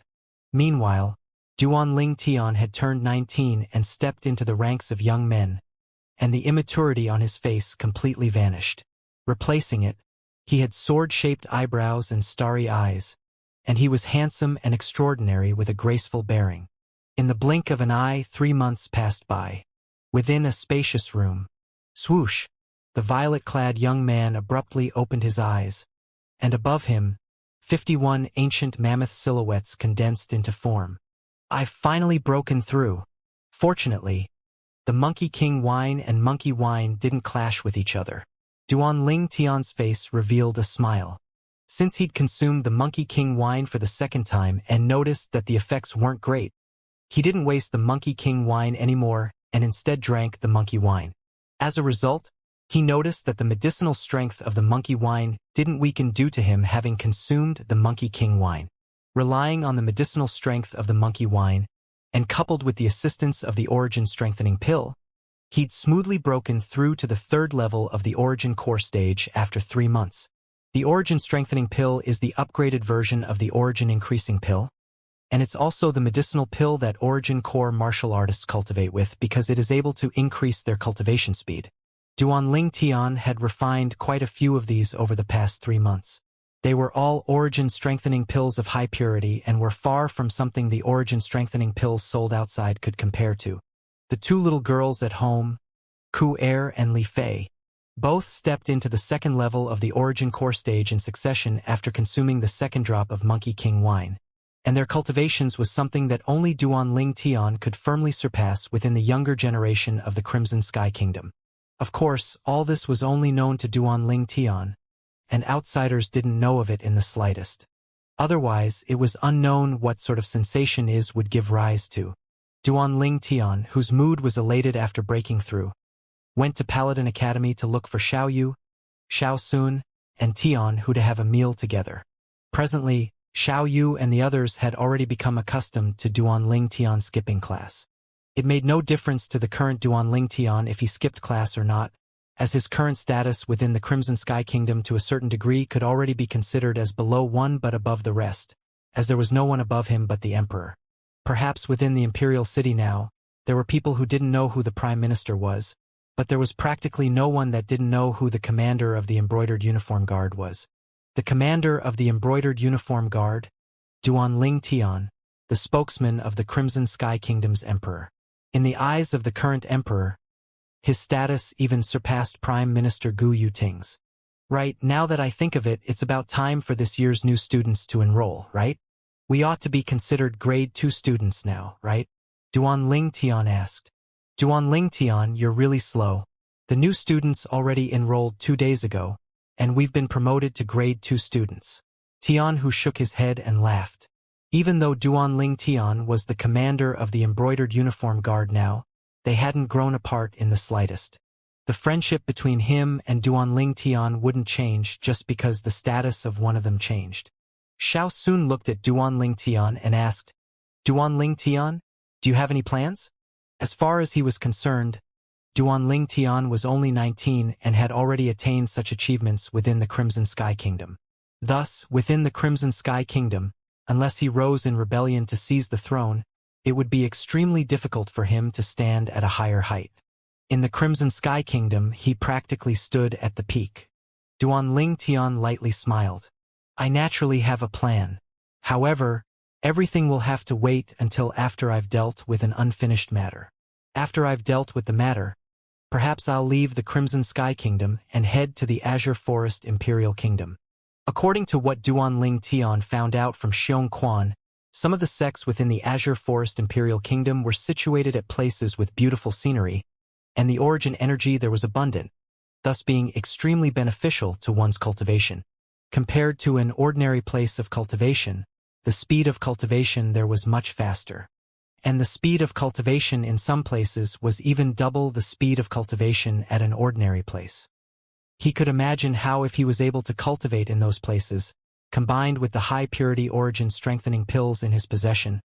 Meanwhile, Duanling Tian had turned 19 and stepped into the ranks of young men, and the immaturity on his face completely vanished. Replacing it, he had sword-shaped eyebrows and starry eyes, and he was handsome and extraordinary with a graceful bearing. In the blink of an eye, 3 months passed by. Within a spacious room, swoosh, the violet-clad young man abruptly opened his eyes, and above him, 51 ancient mammoth silhouettes condensed into form. "I've finally broken through." Fortunately, the Monkey King wine and Monkey wine didn't clash with each other. Duanling Tian's face revealed a smile. Since he'd consumed the Monkey King wine for the second time and noticed that the effects weren't great, he didn't waste the Monkey King wine anymore and instead drank the monkey wine. As a result, he noticed that the medicinal strength of the monkey wine didn't weaken due to him having consumed the Monkey King wine. Relying on the medicinal strength of the monkey wine, and coupled with the assistance of the origin strengthening pill, he'd smoothly broken through to the third level of the origin core stage after 3 months. The origin strengthening pill is the upgraded version of the origin increasing pill, and it's also the medicinal pill that origin core martial artists cultivate with because it is able to increase their cultivation speed. Duanling Tian had refined quite a few of these over the past 3 months. They were all origin-strengthening pills of high purity and were far from something the origin-strengthening pills sold outside could compare to. The two little girls at home, Ku Er and Li Fei, both stepped into the second level of the origin core stage in succession after consuming the second drop of Monkey King wine, and their cultivations was something that only Duanling Tian could firmly surpass within the younger generation of the Crimson Sky Kingdom. Of course, all this was only known to Duanling Tian, and outsiders didn't know of it in the slightest. Otherwise, it was unknown what sort of sensation is would give rise to. Duanling Tian, whose mood was elated after breaking through, went to Paladin Academy to look for Xiaoyu, Xiaosun, and Tian who to have a meal together. Presently, Xiaoyu and the others had already become accustomed to Duanling Tian's skipping class. It made no difference to the current Duanling Tian if he skipped class or not, as his current status within the Crimson Sky Kingdom to a certain degree could already be considered as below one but above the rest, as there was no one above him but the Emperor. Perhaps within the Imperial City now, there were people who didn't know who the Prime Minister was, but there was practically no one that didn't know who the commander of the Embroidered Uniform Guard was. The commander of the Embroidered Uniform Guard, Duanling Tian, the spokesman of the Crimson Sky Kingdom's Emperor. In the eyes of the current Emperor, his status even surpassed Prime Minister Gu Yuting's. Right, now that I think of it, it's about time for this year's new students to enroll, right? We ought to be considered grade 2 students now, right? Duanling Tian asked. Duanling Tian, you're really slow. The new students already enrolled 2 days ago, and we've been promoted to grade 2 students. Tian who shook his head and laughed. Even though Duanling Tian was the commander of the Embroidered Uniform Guard now, they hadn't grown apart in the slightest. The friendship between him and Duanling Tian wouldn't change just because the status of one of them changed. Xiao Sun looked at Duanling Tian and asked, Duanling Tian, do you have any plans? As far as he was concerned, Duanling Tian was only 19 and had already attained such achievements within the Crimson Sky Kingdom. Thus, within the Crimson Sky Kingdom, unless he rose in rebellion to seize the throne, it would be extremely difficult for him to stand at a higher height. In the Crimson Sky Kingdom, he practically stood at the peak. Duanling Tian lightly smiled. I naturally have a plan. However, everything will have to wait until after I've dealt with an unfinished matter. After I've dealt with the matter, perhaps I'll leave the Crimson Sky Kingdom and head to the Azure Forest Imperial Kingdom. According to what Duanling Tian found out from Xiong Quan, some of the sects within the Azure Forest Imperial Kingdom were situated at places with beautiful scenery, and the origin energy there was abundant, thus being extremely beneficial to one's cultivation. Compared to an ordinary place of cultivation, the speed of cultivation there was much faster. And the speed of cultivation in some places was even double the speed of cultivation at an ordinary place. He could imagine how if he was able to cultivate in those places, combined with the high-purity origin-strengthening pills in his possession,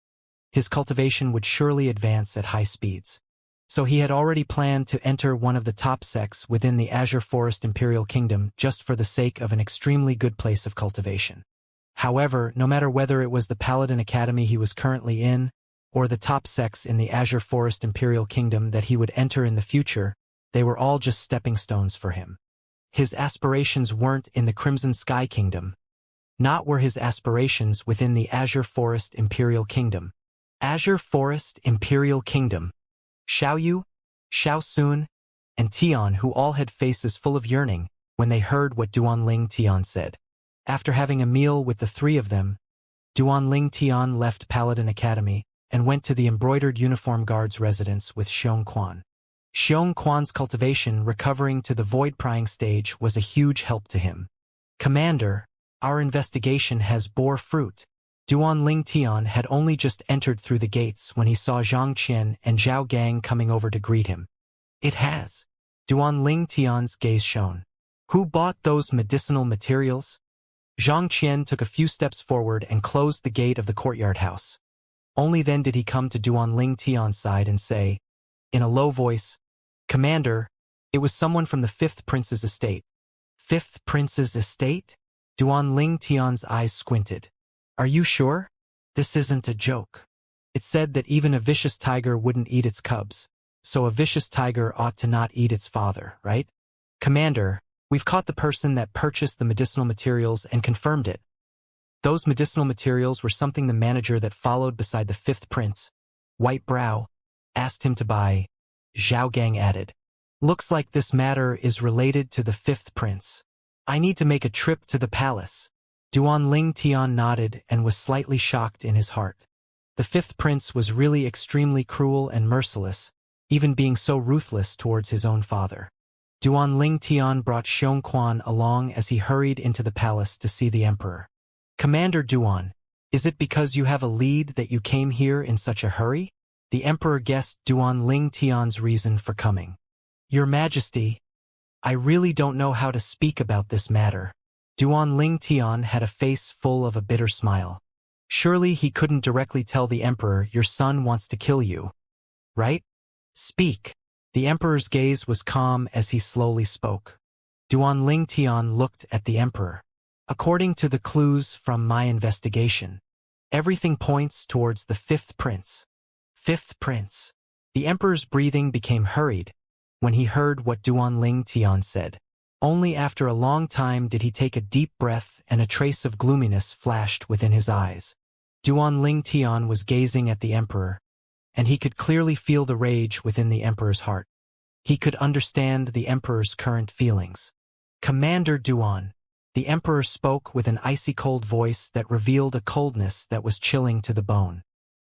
his cultivation would surely advance at high speeds. So he had already planned to enter one of the top sects within the Azure Forest Imperial Kingdom just for the sake of an extremely good place of cultivation. However, no matter whether it was the Paladin Academy he was currently in, or the top sects in the Azure Forest Imperial Kingdom that he would enter in the future, they were all just stepping stones for him. His aspirations weren't in the Crimson Sky Kingdom. Not were his aspirations within the Azure Forest Imperial Kingdom. Azure Forest Imperial Kingdom. Xiaoyu, Xiaosun, and Tian, who all had faces full of yearning when they heard what Duanling Tian said. After having a meal with the three of them, Duanling Tian left Paladin Academy and went to the embroidered uniform guard's residence with Xiong Quan. Xiong Quan's cultivation recovering to the void-prying stage was a huge help to him. Commander, our investigation has bore fruit. Duanling Tian had only just entered through the gates when he saw Zhang Qian and Zhao Gang coming over to greet him. It has. Duanling Tian's gaze shone. Who bought those medicinal materials? Zhang Qian took a few steps forward and closed the gate of the courtyard house. Only then did he come to Duanling Tian's side and say, in a low voice, Commander, it was someone from the 5th Prince's estate. 5th Prince's estate? Duanling Tian's eyes squinted. Are you sure? This isn't a joke. It said that even a vicious tiger wouldn't eat its cubs, so a vicious tiger ought to not eat its father, right? Commander, we've caught the person that purchased the medicinal materials and confirmed it. Those medicinal materials were something the manager that followed beside the 5th Prince, White Brow, asked him to buy. Zhao Gang added. Looks like this matter is related to the 5th Prince. I need to make a trip to the palace. Duanling Tian nodded and was slightly shocked in his heart. The 5th Prince was really extremely cruel and merciless, even being so ruthless towards his own father. Duanling Tian brought Xiong Quan along as he hurried into the palace to see the emperor. Commander Duan, is it because you have a lead that you came here in such a hurry? The emperor guessed Duanling Tian's reason for coming. Your Majesty, I really don't know how to speak about this matter. Duanling Tian had a face full of a bitter smile. Surely he couldn't directly tell the emperor your son wants to kill you. Right? Speak. The emperor's gaze was calm as he slowly spoke. Duanling Tian looked at the emperor. According to the clues from my investigation, everything points towards the 5th Prince. 5th Prince. The emperor's breathing became hurried when he heard what Duanling Tian said. Only after a long time did he take a deep breath and a trace of gloominess flashed within his eyes. Duanling Tian was gazing at the emperor, and he could clearly feel the rage within the emperor's heart. He could understand the emperor's current feelings. Commander Duan, the emperor spoke with an icy-cold voice that revealed a coldness that was chilling to the bone.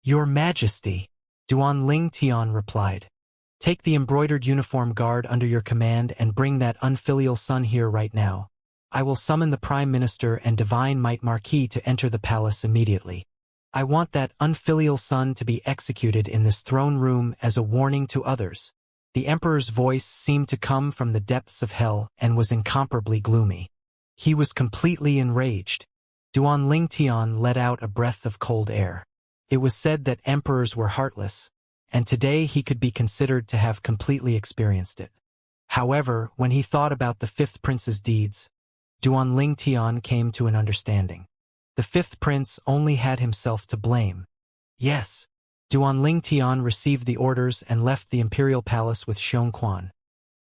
Your Majesty, Duanling Tian replied. Take the embroidered uniform guard under your command and bring that unfilial son here right now. I will summon the Prime Minister and Divine Might Marquis to enter the palace immediately. I want that unfilial son to be executed in this throne room as a warning to others. The emperor's voice seemed to come from the depths of hell and was incomparably gloomy. He was completely enraged. Duanling Tian let out a breath of cold air. It was said that emperors were heartless, and today he could be considered to have completely experienced it. However, when he thought about the 5th Prince's deeds, Duanling Tian came to an understanding. The 5th Prince only had himself to blame. Yes. Duanling Tian received the orders and left the imperial palace with Xiong Quan.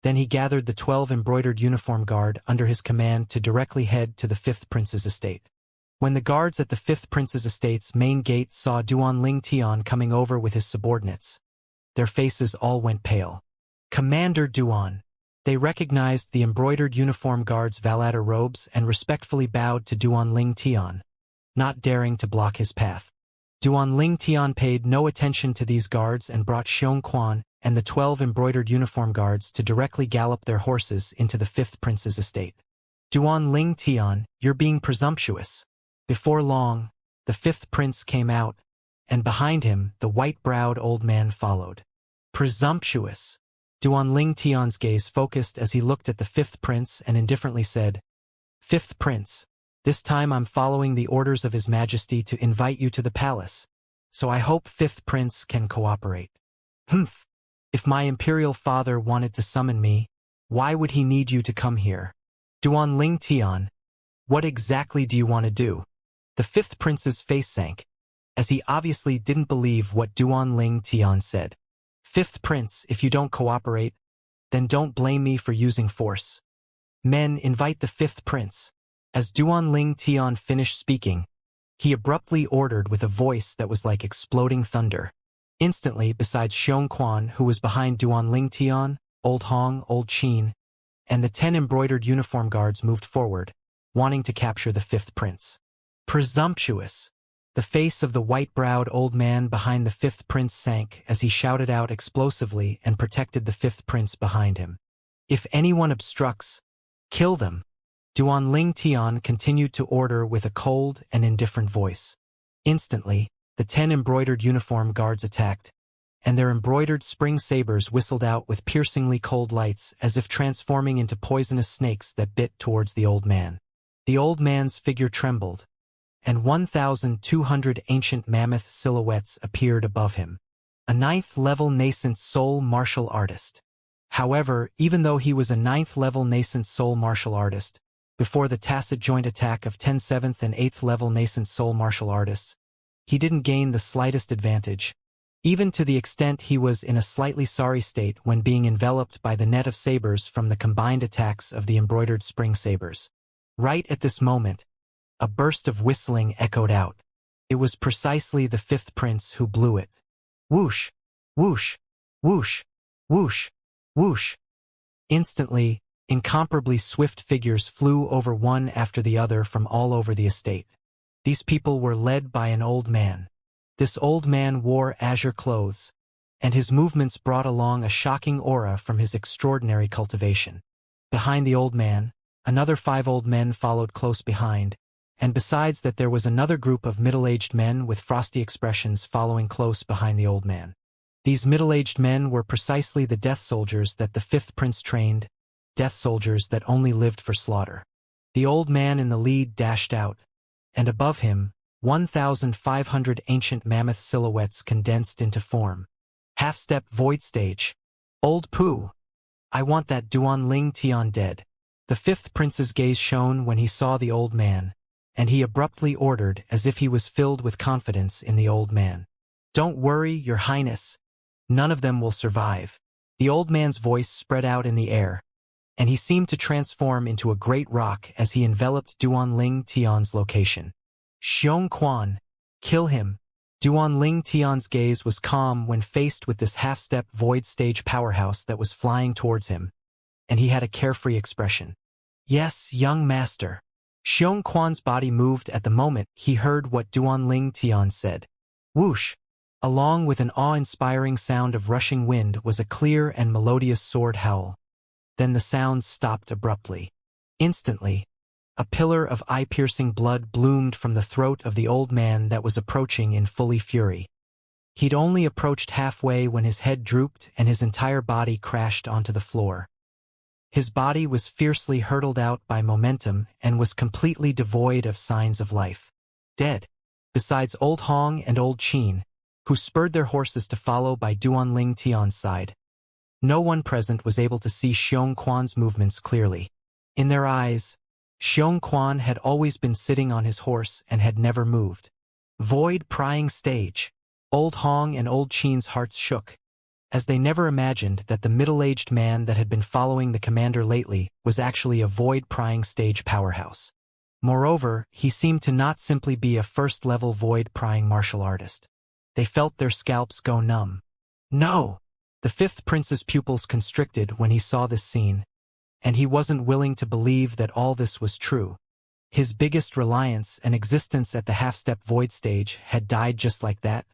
Then he gathered the 12 embroidered uniform guard under his command to directly head to the 5th Prince's estate. When the guards at the 5th Prince's estate's main gate saw Duanling Tian coming over with his subordinates, their faces all went pale. Commander Duan. They recognized the embroidered uniform guard's Valader robes and respectfully bowed to Duanling Tian, not daring to block his path. Duanling Tian paid no attention to these guards and brought Xiongquan and the 12 embroidered uniform guards to directly gallop their horses into the fifth prince's estate. Duanling Tian, you're being presumptuous. Before long, the fifth prince came out, and behind him the white-browed old man followed. Presumptuous. Duanling Tian's gaze focused as he looked at the fifth prince and indifferently said, "Fifth prince, this time I'm following the orders of His Majesty to invite you to the palace, so I hope fifth prince can cooperate." "Humph. If my imperial father wanted to summon me, why would he need you to come here?" "Duanling Tian, what exactly do you want to do?" The fifth prince's face sank, as he obviously didn't believe what Duanling Tian said. "Fifth prince, if you don't cooperate, then don't blame me for using force. Men, invite the fifth prince." As Duanling Tian finished speaking, he abruptly ordered with a voice that was like exploding thunder. Instantly, besides Xiongquan, who was behind Duanling Tian, Old Hong, Old Qin, and the 10 embroidered uniform guards moved forward, wanting to capture the fifth prince. Presumptuous. The face of the white-browed old man behind the fifth prince sank as he shouted out explosively and protected the fifth prince behind him. "If anyone obstructs, kill them." Duanling Tian continued to order with a cold and indifferent voice. Instantly, the 10 embroidered uniform guards attacked, and their embroidered spring sabers whistled out with piercingly cold lights as if transforming into poisonous snakes that bit towards the old man. The old man's figure trembled, and 1,200 ancient mammoth silhouettes appeared above him. A 9th-level nascent soul martial artist. However, even though he was a 9th-level nascent soul martial artist, before the tacit joint attack of 10 7th and 8th-level nascent soul martial artists, he didn't gain the slightest advantage, even to the extent he was in a slightly sorry state when being enveloped by the net of sabers from the combined attacks of the embroidered spring sabers. Right at this moment, a burst of whistling echoed out. It was precisely the fifth prince who blew it. Whoosh! Whoosh! Whoosh! Whoosh! Whoosh! Instantly, incomparably swift figures flew over one after the other from all over the estate. These people were led by an old man. This old man wore azure clothes, and his movements brought along a shocking aura from his extraordinary cultivation. Behind the old man, another 5 old men followed close behind, and besides that there was another group of middle-aged men with frosty expressions following close behind the old man. These middle-aged men were precisely the death soldiers that the fifth prince trained, death soldiers that only lived for slaughter. The old man in the lead dashed out, and above him, 1,500 ancient mammoth silhouettes condensed into form. Half-step void stage. Old Pooh. I want that Duanling Tian dead. The fifth prince's gaze shone when he saw the old man, and he abruptly ordered as if he was filled with confidence in the old man. "Don't worry, your highness. None of them will survive." The old man's voice spread out in the air, and he seemed to transform into a great rock as he enveloped Duanling Tian's location. "Xiongquan, kill him." Duanling Tian's gaze was calm when faced with this half-step void stage powerhouse that was flying towards him, and he had a carefree expression. "Yes, young master." Xiongquan's body moved at the moment he heard what Duanling Tian said. Whoosh! Along with an awe-inspiring sound of rushing wind was a clear and melodious sword howl. Then the sounds stopped abruptly. Instantly, a pillar of eye-piercing blood bloomed from the throat of the old man that was approaching in fully fury. He'd only approached halfway when his head drooped and his entire body crashed onto the floor. His body was fiercely hurtled out by momentum and was completely devoid of signs of life. Dead. Besides Old Hong and Old Qin, who spurred their horses to follow by Duanling Tian's side, no one present was able to see Xiongquan's movements clearly. In their eyes, Xiongquan had always been sitting on his horse and had never moved. Void prying stage. Old Hong and Old Qin's hearts shook, as they never imagined that the middle-aged man that had been following the commander lately was actually a void-prying stage powerhouse. Moreover, he seemed to not simply be a first-level void-prying martial artist. They felt their scalps go numb. No! The fifth prince's pupils constricted when he saw this scene, and he wasn't willing to believe that all this was true. His biggest reliance and existence at the half-step void stage had died just like that.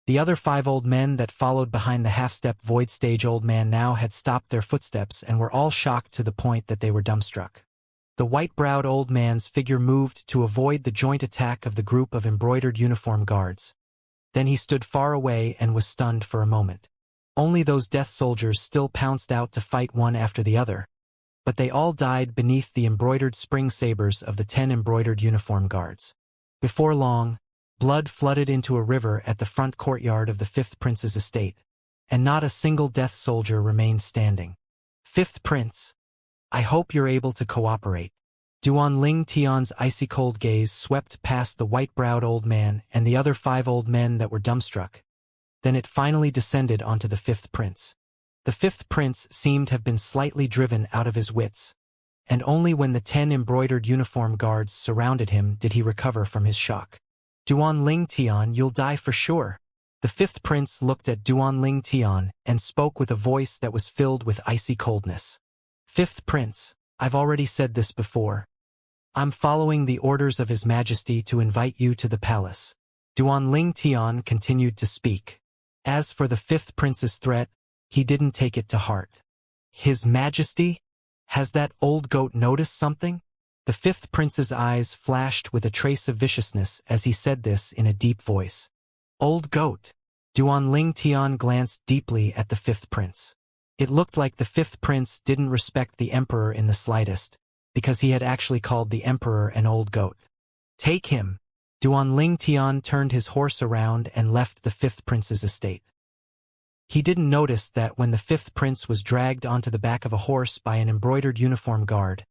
The other 5 old men that followed behind the half-step void stage old man now had stopped their footsteps and were all shocked to the point that they were dumbstruck. The white-browed old man's figure moved to avoid the joint attack of the group of embroidered uniform guards. Then he stood far away and was stunned for a moment. Only those death soldiers still pounced out to fight one after the other, but they all died beneath the embroidered spring sabers of the 10 embroidered uniform guards. Before long, blood flooded into a river at the front courtyard of the 5th Prince's estate, and not a single death soldier remained standing. 5th Prince, I hope you're able to cooperate. Duan Ling Tian's icy-cold gaze swept past the white-browed old man and the other 5 old men that were dumbstruck. Then it finally descended onto the 5th Prince. The 5th Prince seemed to have been slightly driven out of his wits, and only when the 10 embroidered uniform guards surrounded him did he recover from his shock. Duan Ling Tian, you'll die for sure. The 5th Prince looked at Duan Ling Tian and spoke with a voice that was filled with icy coldness. 5th Prince, I've already said this before. I'm following the orders of His Majesty to invite you to the palace. Duan Ling Tian continued to speak. As for the 5th Prince's threat, he didn't take it to heart. His Majesty? Has that old goat noticed something? The 5th Prince's eyes flashed with a trace of viciousness as he said this in a deep voice. Old goat. Duan Ling Tian glanced deeply at the 5th Prince. It looked like the 5th Prince didn't respect the Emperor in the slightest, because he had actually called the Emperor an old goat. Take him. Duan Ling Tian turned his horse around and left the 5th Prince's estate. He didn't notice that when the 5th Prince was dragged onto the back of a horse by an embroidered uniform guard,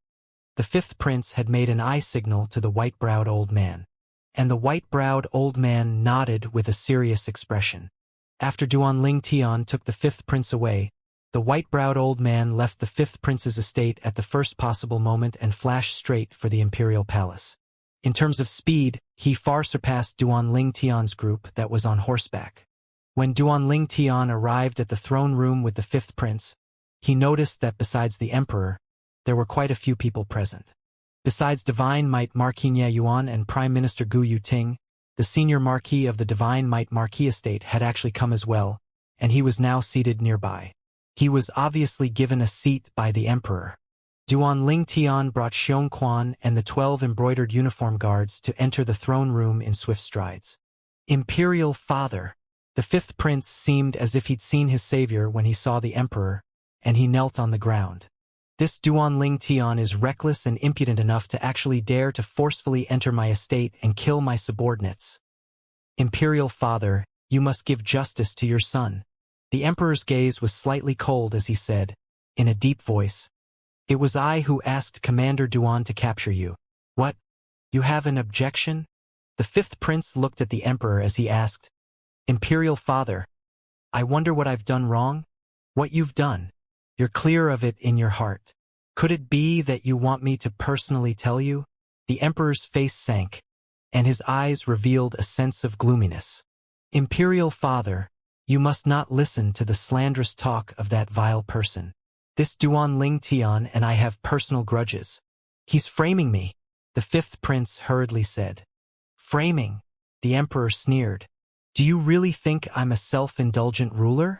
the 5th Prince had made an eye signal to the white-browed old man, and the white-browed old man nodded with a serious expression. After Duan Ling Tian took the 5th Prince away, the white-browed old man left the 5th Prince's estate at the first possible moment and flashed straight for the imperial palace. In terms of speed, he far surpassed Duan Ling Tian's group that was on horseback. When Duan Ling Tian arrived at the throne room with the 5th Prince, he noticed that besides the Emperor, there were quite a few people present. Besides Divine Might Marquis Nie Yuan and Prime Minister Gu Yuting, the senior Marquis of the Divine Might Marquis estate had actually come as well, and he was now seated nearby. He was obviously given a seat by the Emperor. Duan Ling Tian brought Xianxia and the 12 embroidered uniform guards to enter the throne room in swift strides. Imperial Father. The 5th Prince seemed as if he'd seen his savior when he saw the Emperor, and he knelt on the ground. This Duan Ling Tian is reckless and impudent enough to actually dare to forcefully enter my estate and kill my subordinates. Imperial Father, you must give justice to your son. The Emperor's gaze was slightly cold as he said, in a deep voice, It was I who asked Commander Duan to capture you. What? You have an objection? The 5th Prince looked at the Emperor as he asked, Imperial Father, I wonder what I've done wrong? What you've done. You're clear of it in your heart. Could it be that you want me to personally tell you? The Emperor's face sank, and his eyes revealed a sense of gloominess. Imperial Father, you must not listen to the slanderous talk of that vile person. This Duan Ling Tian and I have personal grudges. He's framing me, the 5th Prince hurriedly said. Framing? The Emperor sneered. Do you really think I'm a self-indulgent ruler?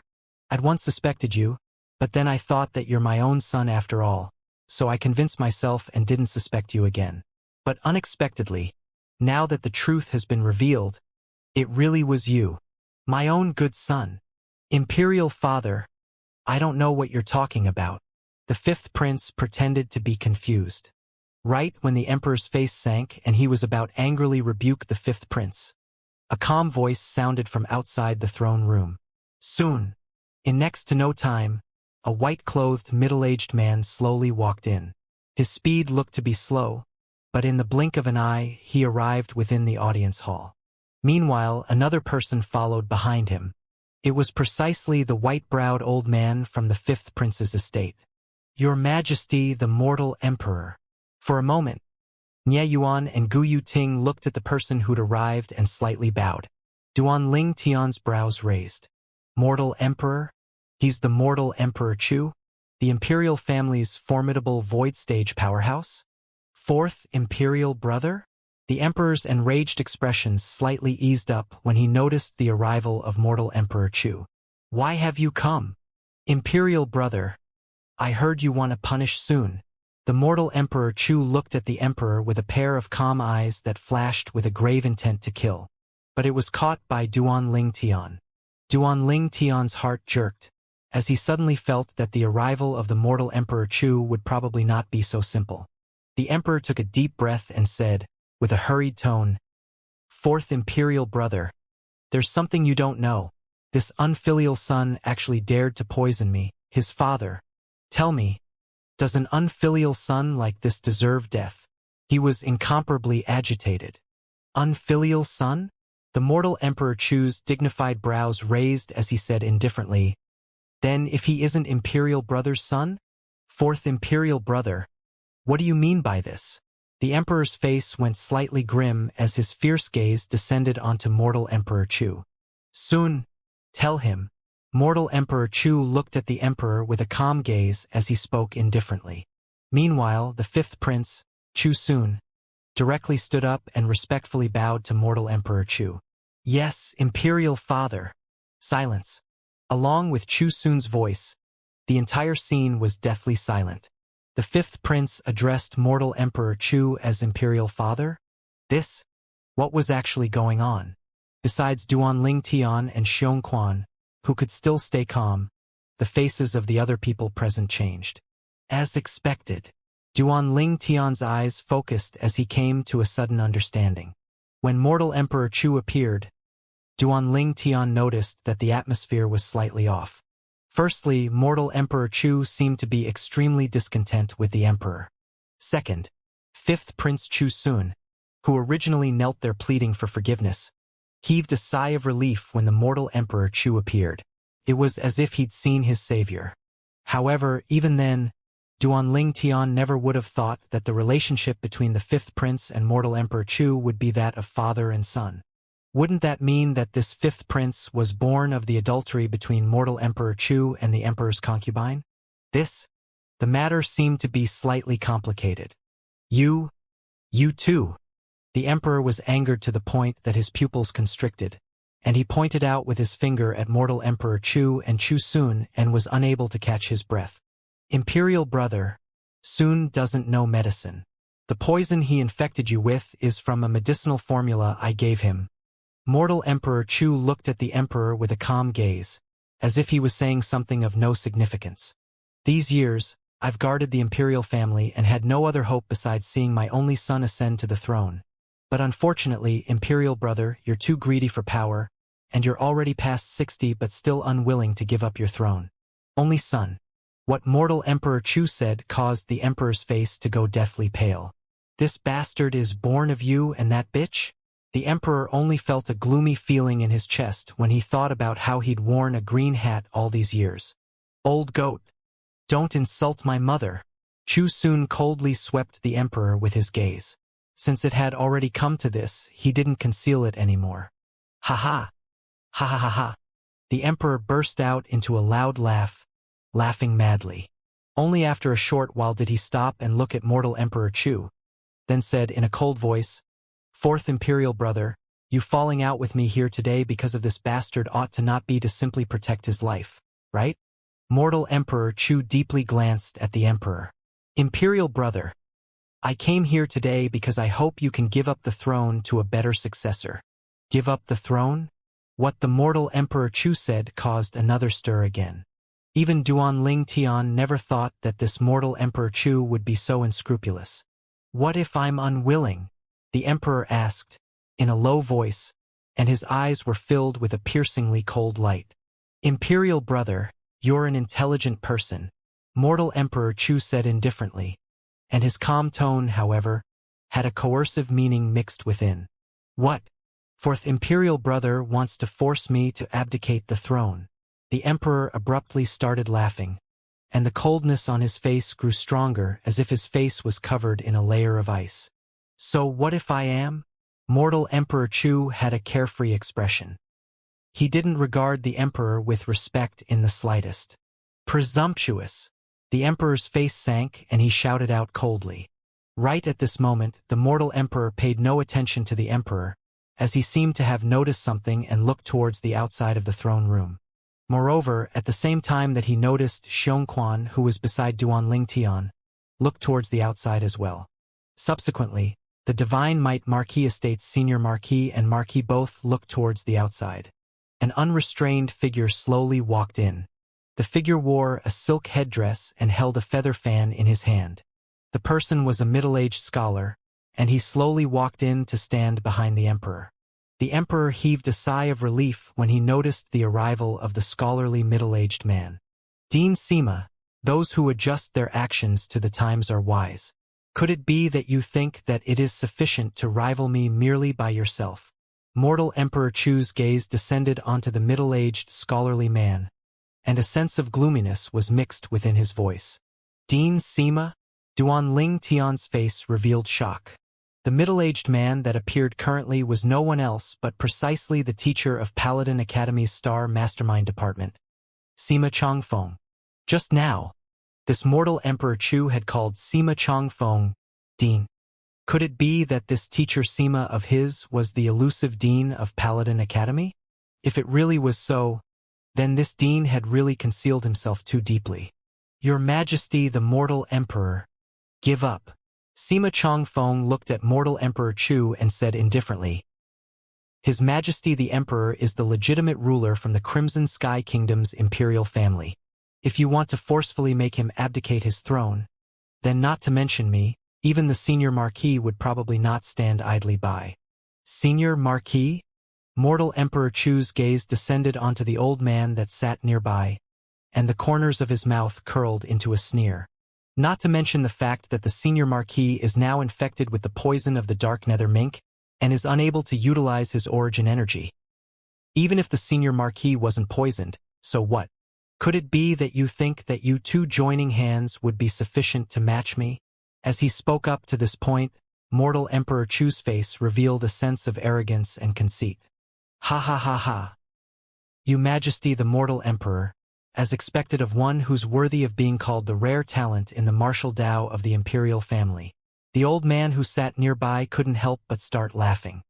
I'd once suspected you, but then I thought that you're my own son after all, so I convinced myself and didn't suspect you again. But unexpectedly, now that the truth has been revealed, it really was you. My own good son. Imperial Father, I don't know what you're talking about. The 5th Prince pretended to be confused. Right when the Emperor's face sank and he was about angrily rebuke the 5th Prince, a calm voice sounded from outside the throne room. Soon, in next to no time, a white-clothed middle-aged man slowly walked in. His speed looked to be slow, but in the blink of an eye he arrived within the audience hall. Meanwhile, another person followed behind him. It was precisely the white-browed old man from the 5th Prince's estate. Your Majesty, the mortal Emperor. For a moment, Nie Yuan and Gu Yuting looked at the person who'd arrived and slightly bowed. Duan Ling Tian's brows raised. Mortal Emperor? He's the mortal Emperor Chu? The imperial family's formidable void stage powerhouse? Fourth imperial brother? The emperor's enraged expressions slightly eased up when he noticed the arrival of mortal Emperor Chu. Why have you come? Imperial brother, I heard you want to punish soon. The mortal Emperor Chu looked at the emperor with a pair of calm eyes that flashed with a grave intent to kill. But it was caught by Duan Ling Tian. Duan Ling Tian's heart jerked, as he suddenly felt that the arrival of the mortal Emperor Chu would probably not be so simple. The emperor took a deep breath and said, with a hurried tone, Fourth imperial brother, there's something you don't know. This unfilial son actually dared to poison me, his father. Tell me, does an unfilial son like this deserve death? He was incomparably agitated. Unfilial son? The mortal Emperor Chu's dignified brows raised as he said indifferently, Then if he isn't imperial brother's son? Fourth imperial brother, what do you mean by this? The emperor's face went slightly grim as his fierce gaze descended onto mortal Emperor Chu. Soon, tell him. Mortal Emperor Chu looked at the emperor with a calm gaze as he spoke indifferently. Meanwhile, the fifth prince, Chu Sun, directly stood up and respectfully bowed to mortal Emperor Chu. Yes, imperial father. Silence. Along with Chu Sun's voice, the entire scene was deathly silent. The fifth prince addressed mortal Emperor Chu as imperial father? What was actually going on? Besides Duan Ling Tian and Xiong Quan, who could still stay calm, the faces of the other people present changed. As expected, Duan Ling Tian's eyes focused as he came to a sudden understanding. When mortal Emperor Chu appeared, Duan Ling Tian noticed that the atmosphere was slightly off. Firstly, mortal Emperor Chu seemed to be extremely discontent with the emperor. Second, fifth Prince Chu Sun, who originally knelt there pleading for forgiveness, heaved a sigh of relief when the mortal Emperor Chu appeared. It was as if he'd seen his savior. However, even then, Duan Ling Tian never would have thought that the relationship between the fifth prince and mortal Emperor Chu would be that of father and son. Wouldn't that mean that this fifth prince was born of the adultery between mortal Emperor Chu and the emperor's concubine? The matter seemed to be slightly complicated. You too. The emperor was angered to the point that his pupils constricted, and he pointed out with his finger at mortal Emperor Chu and Chu Sun and was unable to catch his breath. Imperial brother, Sun doesn't know medicine. The poison he infected you with is from a medicinal formula I gave him. Mortal Emperor Chu looked at the emperor with a calm gaze, as if he was saying something of no significance. These years, I've guarded the imperial family and had no other hope besides seeing my only son ascend to the throne. But unfortunately, imperial brother, you're too greedy for power, and you're already past 60 but still unwilling to give up your throne. Only son. What mortal Emperor Chu said caused the emperor's face to go deathly pale. This bastard is born of you and that bitch? The emperor only felt a gloomy feeling in his chest when he thought about how he'd worn a green hat all these years. Old goat. Don't insult my mother. Chu Sun coldly swept the emperor with his gaze. Since it had already come to this, he didn't conceal it anymore. Ha ha. Ha ha ha ha. The emperor burst out into a loud laugh, laughing madly. Only after a short while did he stop and look at mortal Emperor Chu, then said in a cold voice, Fourth imperial brother, you falling out with me here today because of this bastard ought to not be to simply protect his life, right? Mortal Emperor Chu deeply glanced at the emperor. Imperial brother, I came here today because I hope you can give up the throne to a better successor. Give up the throne? What the mortal Emperor Chu said caused another stir again. Even Duan Ling Tian never thought that this mortal Emperor Chu would be so unscrupulous. What if I'm unwilling? The emperor asked, in a low voice, and his eyes were filled with a piercingly cold light. Imperial brother, you're an intelligent person, mortal Emperor Chu said indifferently, and his calm tone, however, had a coercive meaning mixed within. What? Fourth imperial brother wants to force me to abdicate the throne. The emperor abruptly started laughing, and the coldness on his face grew stronger as if his face was covered in a layer of ice. So what if I am? Mortal Emperor Chu had a carefree expression. He didn't regard the emperor with respect in the slightest. Presumptuous. The emperor's face sank and he shouted out coldly. Right at this moment, the mortal emperor paid no attention to the emperor, as he seemed to have noticed something and looked towards the outside of the throne room. Moreover, at the same time that he noticed Xianxia, who was beside Duanling Tian, looked towards the outside as well. Subsequently, the Divine Might Marquis Estate's senior marquis and marquis both looked towards the outside. An unrestrained figure slowly walked in. The figure wore a silk headdress and held a feather fan in his hand. The person was a middle-aged scholar, and he slowly walked in to stand behind the emperor. The emperor heaved a sigh of relief when he noticed the arrival of the scholarly middle-aged man. Dean Sima, those who adjust their actions to the times are wise. Could it be that you think that it is sufficient to rival me merely by yourself? Mortal Emperor Chu's gaze descended onto the middle-aged scholarly man, and a sense of gloominess was mixed within his voice. Dean Sima? Duanling Tian's face revealed shock. The middle-aged man that appeared currently was no one else but precisely the teacher of Paladin Academy's Star Mastermind Department, Sima Changfeng. Just now, this mortal Emperor Chu had called Sima Changfeng Dean. Could it be that this teacher Sima of his was the elusive dean of Paladin Academy? If it really was so, then this dean had really concealed himself too deeply. Your Majesty the mortal emperor, give up. Sima Changfeng looked at mortal Emperor Chu and said indifferently, His Majesty the Emperor is the legitimate ruler from the Crimson Sky Kingdom's imperial family. If you want to forcefully make him abdicate his throne, then not to mention me, even the senior marquis would probably not stand idly by. Senior marquis? Mortal Emperor Chu's gaze descended onto the old man that sat nearby, and the corners of his mouth curled into a sneer. Not to mention the fact that the senior marquis is now infected with the poison of the dark nether mink and is unable to utilize his origin energy. Even if the senior marquis wasn't poisoned, so what? Could it be that you think that you two joining hands would be sufficient to match me? As he spoke up to this point, mortal Emperor Chu's face revealed a sense of arrogance and conceit. Ha ha ha ha. You Majesty the mortal emperor, as expected of one who's worthy of being called the rare talent in the martial Tao of the imperial family. The old man who sat nearby couldn't help but start laughing.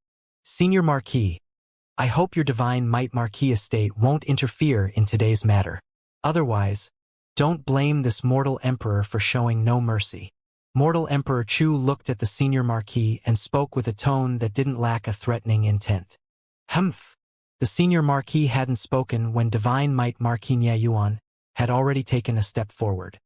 Senior Marquis, I hope your Divine Might Marquis estate won't interfere in today's matter. Otherwise, don't blame this mortal emperor for showing no mercy. Mortal Emperor Chu looked at the senior marquis and spoke with a tone that didn't lack a threatening intent. Humph! The senior marquis hadn't spoken when Divine Might Marquis Yuan had already taken a step forward.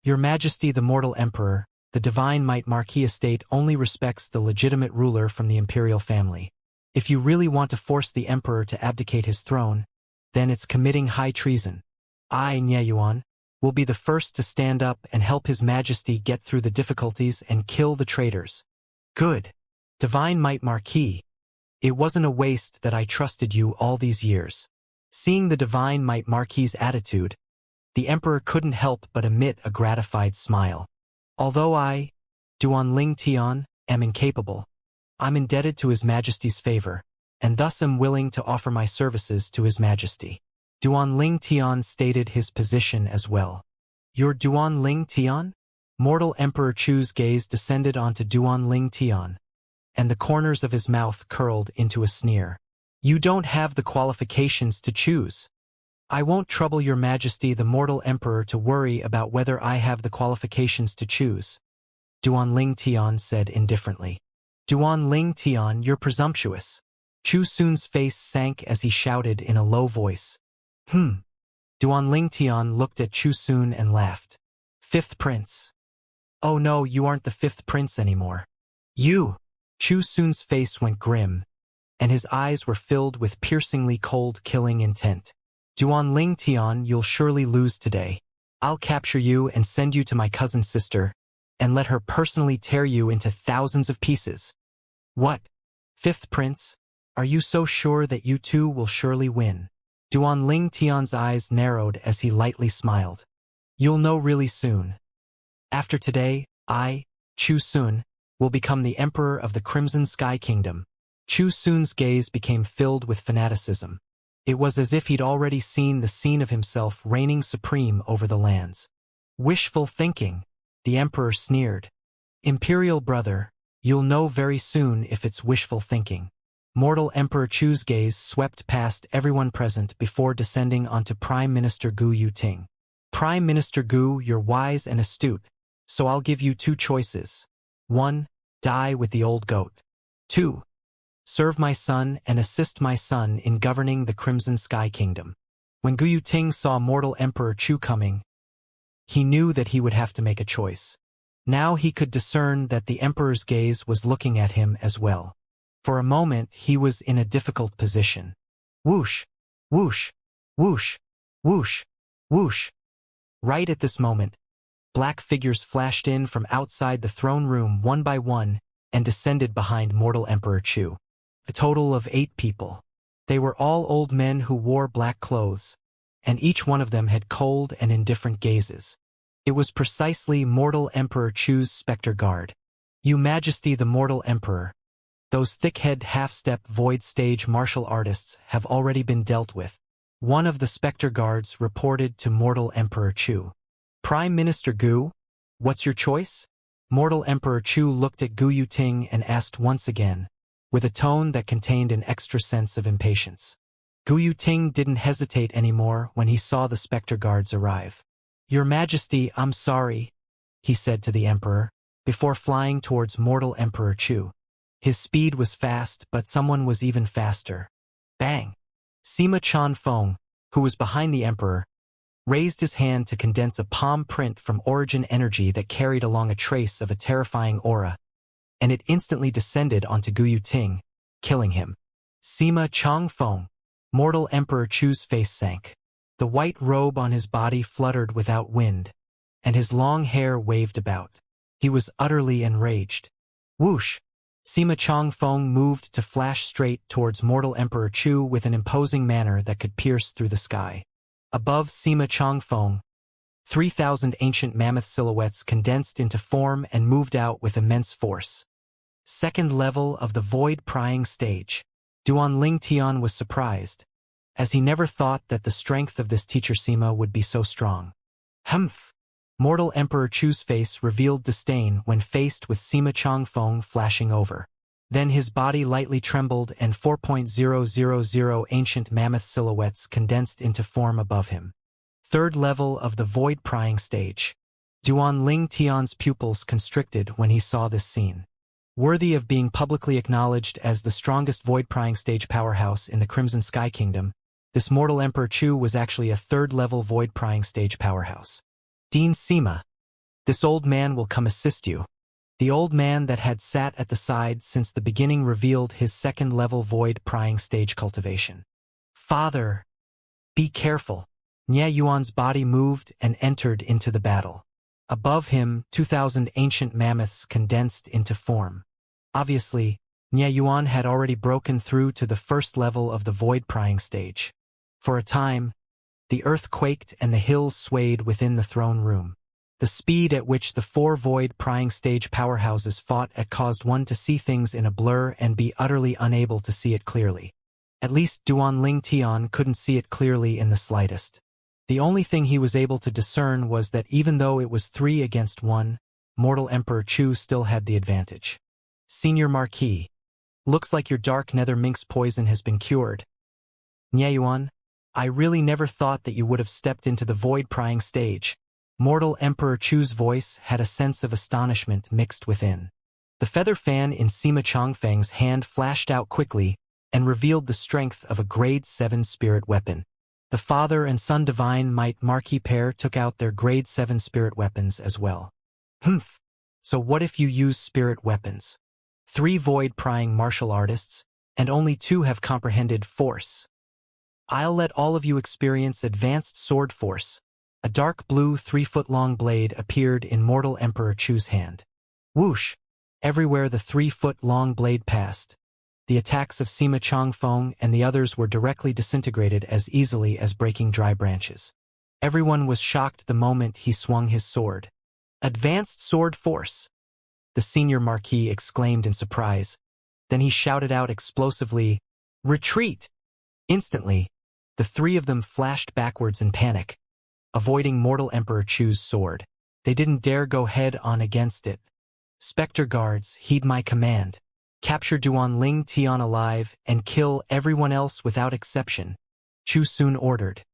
Your Majesty the mortal emperor, the Divine Might Marquis estate only respects the legitimate ruler from the imperial family. If you really want to force the emperor to abdicate his throne, then it's committing high treason. I, Yuan, will be the first to stand up and help His Majesty get through the difficulties and kill the traitors. Good. Divine Might Marquis, it wasn't a waste that I trusted you all these years. Seeing the Divine Might Marquis's attitude, the Emperor couldn't help but emit a gratified smile. Although I, Duanling Tian, am incapable, I'm indebted to His Majesty's favor, and thus am willing to offer my services to His Majesty. Duanling Tian stated his position as well. You're Duanling Tian? Mortal Emperor Chu's gaze descended onto Duanling Tian, and the corners of his mouth curled into a sneer. You don't have the qualifications to choose. I won't trouble your Majesty the mortal emperor to worry about whether I have the qualifications to choose, Duanling Tian said indifferently. Duanling Tian, you're presumptuous. Chu Sun's face sank as he shouted in a low voice. Duanling Tian looked at Chu Sun and laughed. Fifth Prince. Oh no, you aren't the fifth prince anymore. You! Chu Sun's face went grim, and his eyes were filled with piercingly cold killing intent. Duanling Tian, you'll surely lose today. I'll capture you and send you to my cousin's sister, and let her personally tear you into thousands of pieces. What? Fifth Prince? Are you so sure that you two will surely win? Duanling Tian's eyes narrowed as he lightly smiled. You'll know really soon. After today, I, Chu Sun, will become the Emperor of the Crimson Sky Kingdom. Chu Sun's gaze became filled with fanaticism. It was as if he'd already seen the scene of himself reigning supreme over the lands. Wishful thinking, the Emperor sneered. Imperial brother, you'll know very soon if it's wishful thinking. Mortal Emperor Chu's gaze swept past everyone present before descending onto Prime Minister Gu Yuting. Prime Minister Gu, you're wise and astute, so I'll give you two choices. 1. Die with the old goat. 2. Serve my son and assist my son in governing the Crimson Sky Kingdom. When Gu Yuting saw Mortal Emperor Chu coming, he knew that he would have to make a choice. Now he could discern that the Emperor's gaze was looking at him as well. For a moment he was in a difficult position. Whoosh, whoosh, whoosh, whoosh, whoosh. Right at this moment, black figures flashed in from outside the throne room one by one and descended behind Mortal Emperor Chu. A total of 8 people. They were all old men who wore black clothes, and each one of them had cold and indifferent gazes. It was precisely Mortal Emperor Chu's Spectre Guard. You Majesty the Mortal Emperor, those thick-head half-step void stage martial artists have already been dealt with. One of the Spectre Guards reported to Mortal Emperor Chu. Prime Minister Gu, what's your choice? Mortal Emperor Chu looked at Gu Yuting and asked once again, with a tone that contained an extra sense of impatience. Gu Yuting didn't hesitate anymore when he saw the Spectre Guards arrive. Your Majesty, I'm sorry, he said to the Emperor, before flying towards Mortal Emperor Chu. His speed was fast, but someone was even faster. Bang! Sima Chanfeng, who was behind the Emperor, raised his hand to condense a palm print from origin energy that carried along a trace of a terrifying aura, and it instantly descended onto Gu Yuting, killing him. Sima Changfeng, Mortal Emperor Chu's face sank. The white robe on his body fluttered without wind, and his long hair waved about. He was utterly enraged. Whoosh! Sima Changfeng moved to flash straight towards Mortal Emperor Chu with an imposing manner that could pierce through the sky. Above Sima Changfeng, 3,000 ancient mammoth silhouettes condensed into form and moved out with immense force. Second level of the void-prying stage. Duan Ling Tian was surprised, as he never thought that the strength of this teacher Sima would be so strong. Humph! Mortal Emperor Chu's face revealed disdain when faced with Sima Changfeng flashing over. Then his body lightly trembled and 4,000 ancient mammoth silhouettes condensed into form above him. Third level of the void-prying stage. Duan Ling Tian's pupils constricted when he saw this scene. Worthy of being publicly acknowledged as the strongest void-prying stage powerhouse in the Crimson Sky Kingdom, this Mortal Emperor Chu was actually a third-level void-prying stage powerhouse. Dean Sima, this old man will come assist you. The old man that had sat at the side since the beginning revealed his second-level void-prying stage cultivation. Father, be careful. Nie Yuan's body moved and entered into the battle. Above him, 2,000 ancient mammoths condensed into form. Obviously, Nie Yuan had already broken through to the first level of the void-prying stage. For a time, the earth quaked and the hills swayed within the throne room. The speed at which the 4 void-prying stage powerhouses fought caused one to see things in a blur and be utterly unable to see it clearly. At least Duan Ling Tian couldn't see it clearly in the slightest. The only thing he was able to discern was that even though it was 3 against 1, Mortal Emperor Chu still had the advantage. Senior Marquis, looks like your dark nether minx poison has been cured. Nie Yuan, I really never thought that you would have stepped into the void-prying stage. Mortal Emperor Chu's voice had a sense of astonishment mixed within. The feather fan in Sima Changfeng's hand flashed out quickly and revealed the strength of a grade 7 spirit weapon. The father and son divine might Marquis pair took out their grade 7 spirit weapons as well. Humph! So what if you use spirit weapons? 3 void-prying martial artists, and only 2 have comprehended force. I'll let all of you experience advanced sword force. A dark blue 3-foot-long blade appeared in Mortal Emperor Chu's hand. Whoosh! Everywhere the 3-foot-long blade passed, the attacks of Sima Changfeng and the others were directly disintegrated as easily as breaking dry branches. Everyone was shocked the moment he swung his sword. Advanced sword force! The senior Marquis exclaimed in surprise. Then he shouted out explosively, "Retreat!" Instantly, the 3 of them flashed backwards in panic, avoiding Mortal Emperor Chu's sword. They didn't dare go head-on against it, Spectre guards, heed my command. Capture Duan Ling Tian alive and kill everyone else without exception, Chu soon ordered.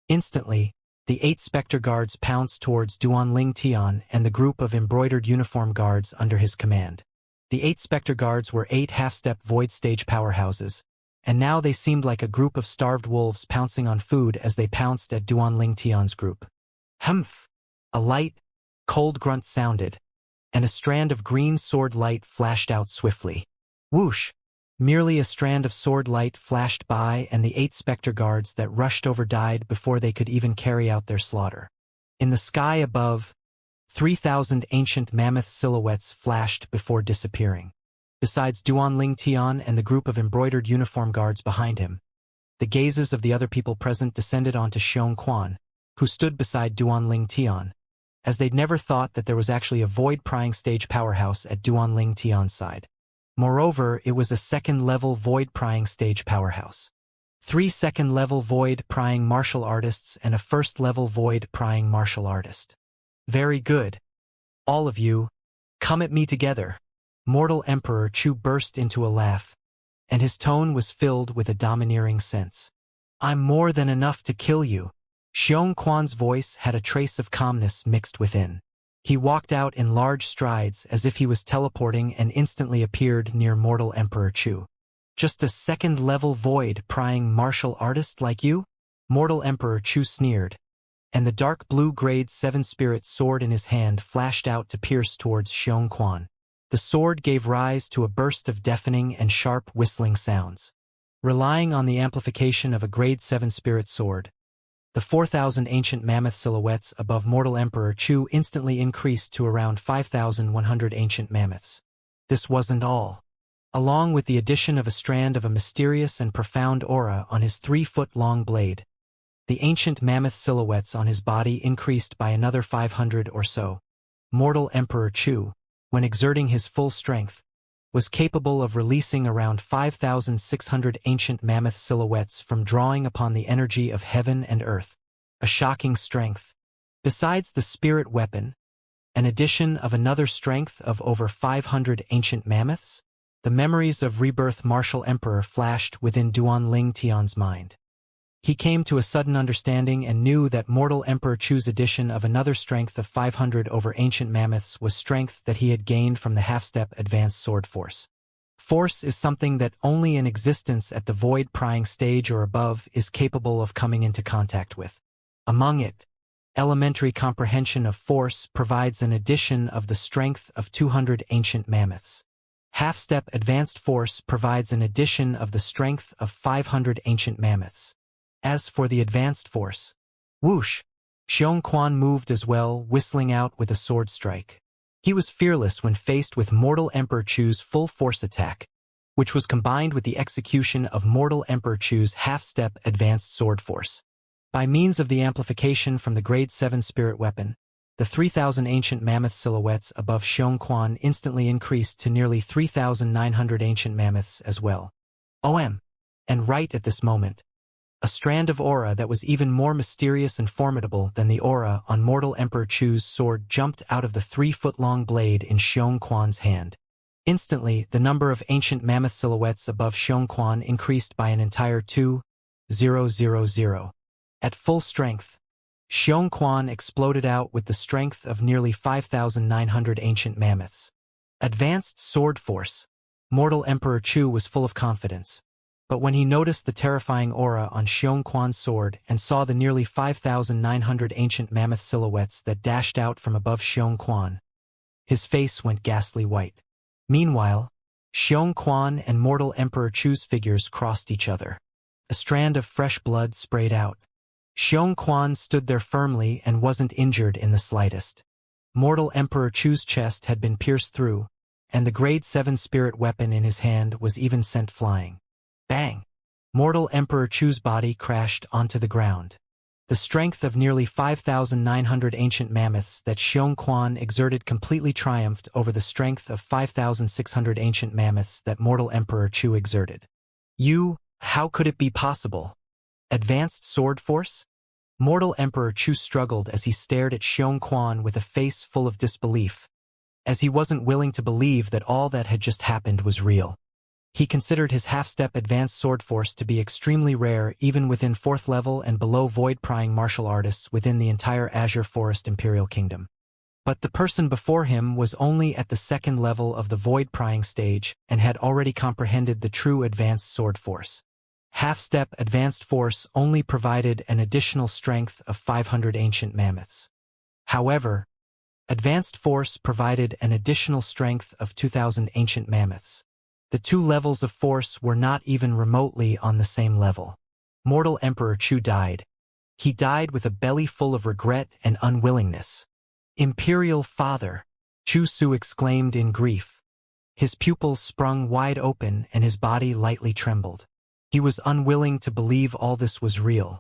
Instantly, the 8 Spectre guards pounced towards Duan Ling Tian and the group of embroidered uniform guards under his command. The 8 Spectre guards were 8 half-step void stage powerhouses, and now they seemed like a group of starved wolves pouncing on food as they pounced at Duan Ling Tian's group. Humph! A light, cold grunt sounded, and a strand of green sword light flashed out swiftly. Whoosh! Merely a strand of sword light flashed by and the 8 Spectre guards that rushed over died before they could even carry out their slaughter. In the sky above, 3,000 ancient mammoth silhouettes flashed before disappearing. Besides Duan Ling Tian and the group of embroidered uniform guards behind him, the gazes of the other people present descended onto Xianxia, who stood beside Duan Ling Tian, as they'd never thought that there was actually a void-prying stage powerhouse at Duan Ling Tian's side. Moreover, it was a second-level void-prying stage powerhouse. 3 second-level void-prying martial artists and a first-level void-prying martial artist. Very good. All of you, come at me together. Mortal Emperor Chu burst into a laugh, and his tone was filled with a domineering sense. I'm more than enough to kill you. Xianxia's voice had a trace of calmness mixed within. He walked out in large strides as if he was teleporting and instantly appeared near Mortal Emperor Chu. Just a second-level void-prying martial artist like you? Mortal Emperor Chu sneered, and the dark blue grade 7 spirit sword in his hand flashed out to pierce towards Xianxia. The sword gave rise to a burst of deafening and sharp whistling sounds. Relying on the amplification of a grade 7 spirit sword, the 4,000 ancient mammoth silhouettes above Mortal Emperor Chu instantly increased to around 5,100 ancient mammoths. This wasn't all. Along with the addition of a strand of a mysterious and profound aura on his 3-foot-long blade, the ancient mammoth silhouettes on his body increased by another 500 or so. Mortal Emperor Chu, when exerting his full strength, was capable of releasing around 5,600 ancient mammoth silhouettes from drawing upon the energy of heaven and earth. A shocking strength. Besides the spirit weapon, an addition of another strength of over 500 ancient mammoths? The memories of rebirth Martial Emperor flashed within Duan Ling Tian's mind. He came to a sudden understanding and knew that Mortal Emperor Chu's addition of another strength of 500 over ancient mammoths was strength that he had gained from the half-step advanced sword force. Force is something that only in existence at the void-prying stage or above is capable of coming into contact with. Among it, elementary comprehension of force provides an addition of the strength of 200 ancient mammoths. Half-step advanced force provides an addition of the strength of 500 ancient mammoths. As for the advanced force, whoosh! Xianxia moved as well, whistling out with a sword strike. He was fearless when faced with Mortal Emperor Chu's full force attack, which was combined with the execution of Mortal Emperor Chu's half-step advanced sword force. By means of the amplification from the grade 7 spirit weapon, the 3,000 ancient mammoth silhouettes above Xianxia instantly increased to nearly 3,900 ancient mammoths as well. And right at this moment, a strand of aura that was even more mysterious and formidable than the aura on Mortal Emperor Chu's sword jumped out of the 3-foot-long blade in Xianxia's hand. Instantly, the number of ancient mammoth silhouettes above Xianxia increased by an entire 2,000. At full strength, Xianxia exploded out with the strength of nearly 5,900 ancient mammoths. Advanced sword force. Mortal Emperor Chu was full of confidence. But when he noticed the terrifying aura on Xianxia's sword and saw the nearly 5,900 ancient mammoth silhouettes that dashed out from above Xianxia, his face went ghastly white. Meanwhile, Xianxia and Mortal Emperor Chu's figures crossed each other. A strand of fresh blood sprayed out. Xianxia stood there firmly and wasn't injured in the slightest. Mortal Emperor Chu's chest had been pierced through, and the grade 7 spirit weapon in his hand was even sent flying. Bang! Mortal Emperor Chu's body crashed onto the ground. The strength of nearly 5,900 ancient mammoths that Xianxia exerted completely triumphed over the strength of 5,600 ancient mammoths that Mortal Emperor Chu exerted. How could it be possible? Advanced sword force? Mortal Emperor Chu struggled as he stared at Xianxia with a face full of disbelief. as he wasn't willing to believe that all that had just happened was real. He considered his half-step advanced sword force to be extremely rare even within 4th level and below void-prying martial artists within the entire Azure Forest Imperial Kingdom. But the person before him was only at the 2nd level of the void-prying stage and had already comprehended the true advanced sword force. Half-step advanced force only provided an additional strength of 500 ancient mammoths. However, advanced force provided an additional strength of 2,000 ancient mammoths. The two levels of force were not even remotely on the same level. Mortal Emperor Chu died. He died with a belly full of regret and unwillingness. Imperial Father, Chu Su exclaimed in grief. His pupils sprung wide open and his body lightly trembled. He was unwilling to believe all this was real.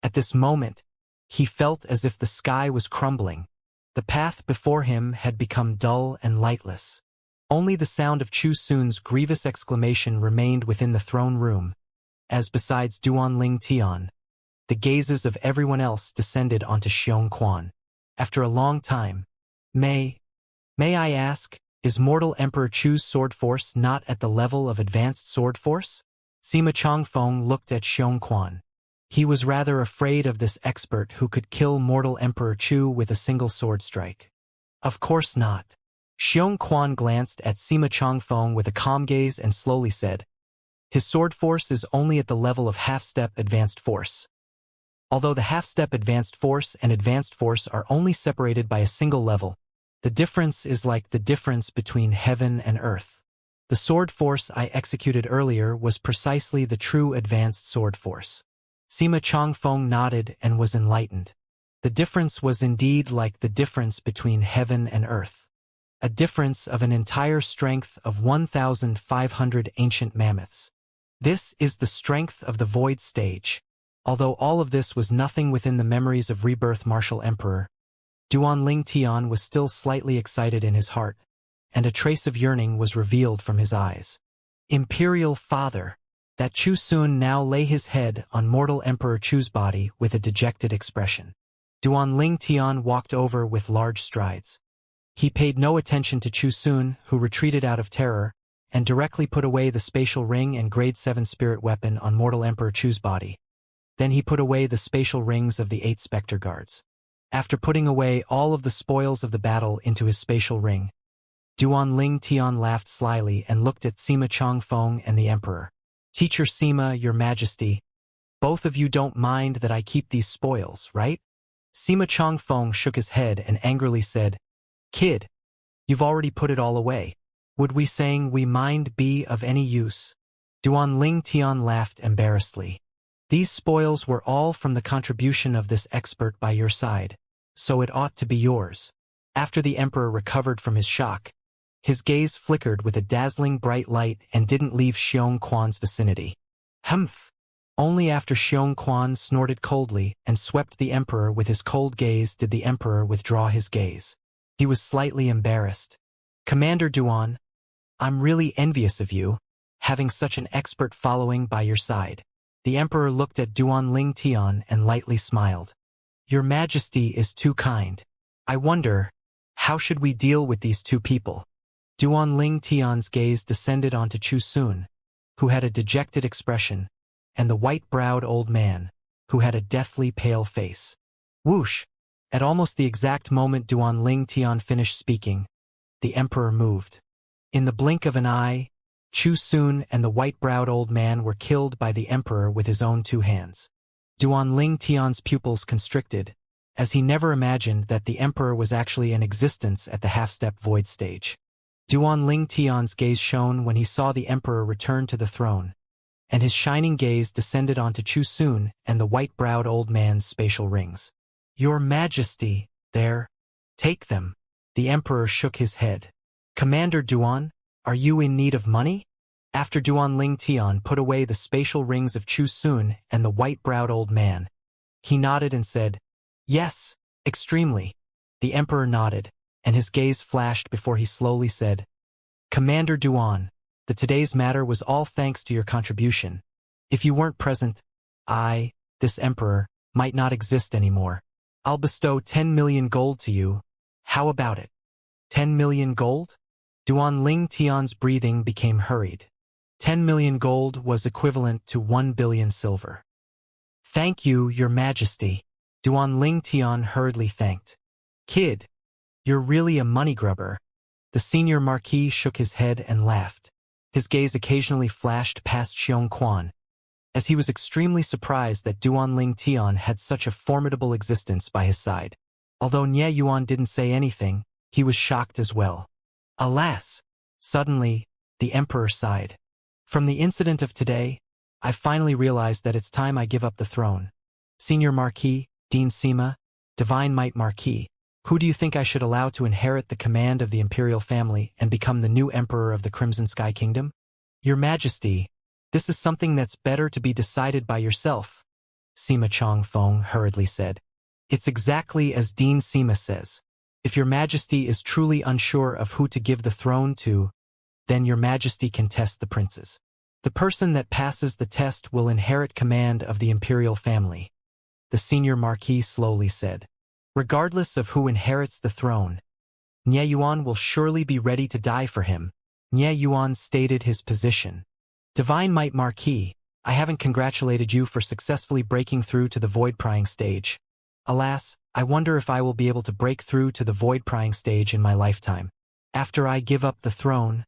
At this moment, he felt as if the sky was crumbling. The path before him had become dull and lightless. Only the sound of Chu Sun's grievous exclamation remained within the throne room, as besides Duan Tian, the gazes of everyone else descended onto Xianxia. After a long time, May I ask, is Mortal Emperor Chu's sword force not at the level of advanced sword force? Sima Changfeng looked at Xianxia. He was rather afraid of this expert who could kill Mortal Emperor Chu with a single sword strike. Of course not. Xianxia glanced at Sima Changfeng with a calm gaze and slowly said, his sword force is only at the level of half-step advanced force. Although the half-step advanced force and advanced force are only separated by a single level, the difference is like the difference between heaven and earth. The sword force I executed earlier was precisely the true advanced sword force. Sima Changfeng nodded and was enlightened. The difference was indeed like the difference between heaven and earth. A difference of an entire strength of 1,500 ancient mammoths. This is the strength of the void stage. Although all of this was nothing within the memories of rebirth Martial Emperor, Duan Tian was still slightly excited in his heart, and a trace of yearning was revealed from his eyes. Imperial Father, that Chu Sun now lay his head on Mortal Emperor Chu's body with a dejected expression. Duan Tian walked over with large strides. He paid no attention to Chu Sun, who retreated out of terror, and directly put away the spatial ring and grade 7 spirit weapon on Mortal Emperor Chu's body. Then he put away the spatial rings of the 8 specter guards. After putting away all of the spoils of the battle into his spatial ring, Duan Tian laughed slyly and looked at Sima Changfeng and the Emperor. Teacher Sima, Your Majesty, both of you don't mind that I keep these spoils, right? Sima Changfeng shook his head and angrily said, Kid, you've already put it all away. Would we saying we mind be of any use? Duan Tian laughed embarrassedly. These spoils were all from the contribution of this expert by your side, so it ought to be yours. After the Emperor recovered from his shock, his gaze flickered with a dazzling bright light and didn't leave Xianxia's vicinity. Humph! Only after Xianxia snorted coldly and swept the Emperor with his cold gaze did the Emperor withdraw his gaze. He was slightly embarrassed. Commander Duan, I'm really envious of you, having such an expert following by your side. The Emperor looked at Duan Tian and lightly smiled. Your Majesty is too kind. I wonder, how should we deal with these two people? Duan Tian's gaze descended onto Chu Sun, who had a dejected expression, and the white-browed old man, who had a deathly pale face. Whoosh! At almost the exact moment Duan Tian finished speaking, the Emperor moved. In the blink of an eye, Chu Sun and the white-browed old man were killed by the Emperor with his own 2 hands. Duan Tian's pupils constricted, as he never imagined that the Emperor was actually in existence at the half-step void stage. Duan Tian's gaze shone when he saw the Emperor return to the throne, and his shining gaze descended onto Chu Sun and the white-browed old man's spatial rings. Your Majesty, there. Take them. The Emperor shook his head. Commander Duan, are you in need of money? After Duan Tian put away the spatial rings of Chu Sun and the white-browed old man, he nodded and said, Yes, extremely. The Emperor nodded, and his gaze flashed before he slowly said, Commander Duan, the today's matter was all thanks to your contribution. If you weren't present, I, this Emperor, might not exist anymore. I'll bestow 10 million gold to you. How about it? 10 million gold? Duan Ling Tian's breathing became hurried. 10 million gold was equivalent to 1 billion silver. Thank you, Your Majesty. Duan Ling Tian hurriedly thanked. Kid, you're really a money grubber. The senior marquis shook his head and laughed. His gaze occasionally flashed past Xianxia, as he was extremely surprised that Duan Ling Tian had such a formidable existence by his side. Although Nie Yuan didn't say anything, he was shocked as well. Alas! Suddenly, the emperor sighed. From the incident of today, I finally realized that it's time I give up the throne. Senior Marquis, Dean Sima, Divine Might Marquis, who do you think I should allow to inherit the command of the imperial family and become the new emperor of the Crimson Sky Kingdom? Your Majesty, this is something that's better to be decided by yourself, Sima Chongfeng hurriedly said. It's exactly as Dean Sima says. If Your Majesty is truly unsure of who to give the throne to, then Your Majesty can test the princes. The person that passes the test will inherit command of the imperial family, the senior marquis slowly said. Regardless of who inherits the throne, Nie Yuan will surely be ready to die for him. Nie Yuan stated his position. Divine Might Marquis, I haven't congratulated you for successfully breaking through to the void prying stage. Alas, I wonder if I will be able to break through to the void prying stage in my lifetime. After I give up the throne,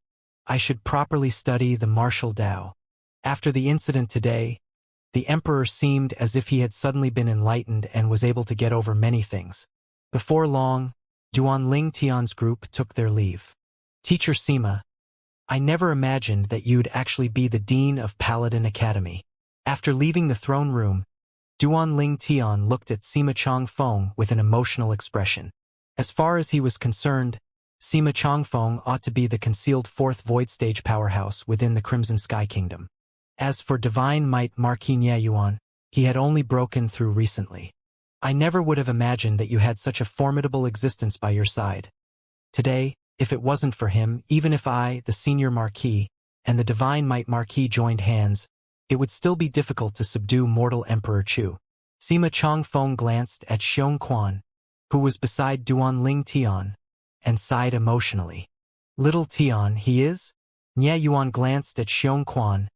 I should properly study the martial Tao. After the incident today, the emperor seemed as if he had suddenly been enlightened and was able to get over many things. Before long, Duan Ling Tian's group took their leave. Teacher Sima, I never imagined that you'd actually be the dean of Paladin Academy. After leaving the throne room, Duan Ling Tian looked at Sima Chongfeng with an emotional expression. As far as he was concerned, Sima Chongfeng ought to be the concealed fourth void stage powerhouse within the Crimson Sky Kingdom. As for Divine Might Marquis Nie Yuan, he had only broken through recently. I never would have imagined that you had such a formidable existence by your side. Today, if it wasn't for him, even if I, the senior marquis, and the Divine Might Marquis joined hands, it would still be difficult to subdue mortal Emperor Chu. Sima Chongfeng glanced at Xianxia, who was beside Duan Ling Tian, and sighed emotionally. Little Tian, he is? Nie Yuan glanced at Xianxia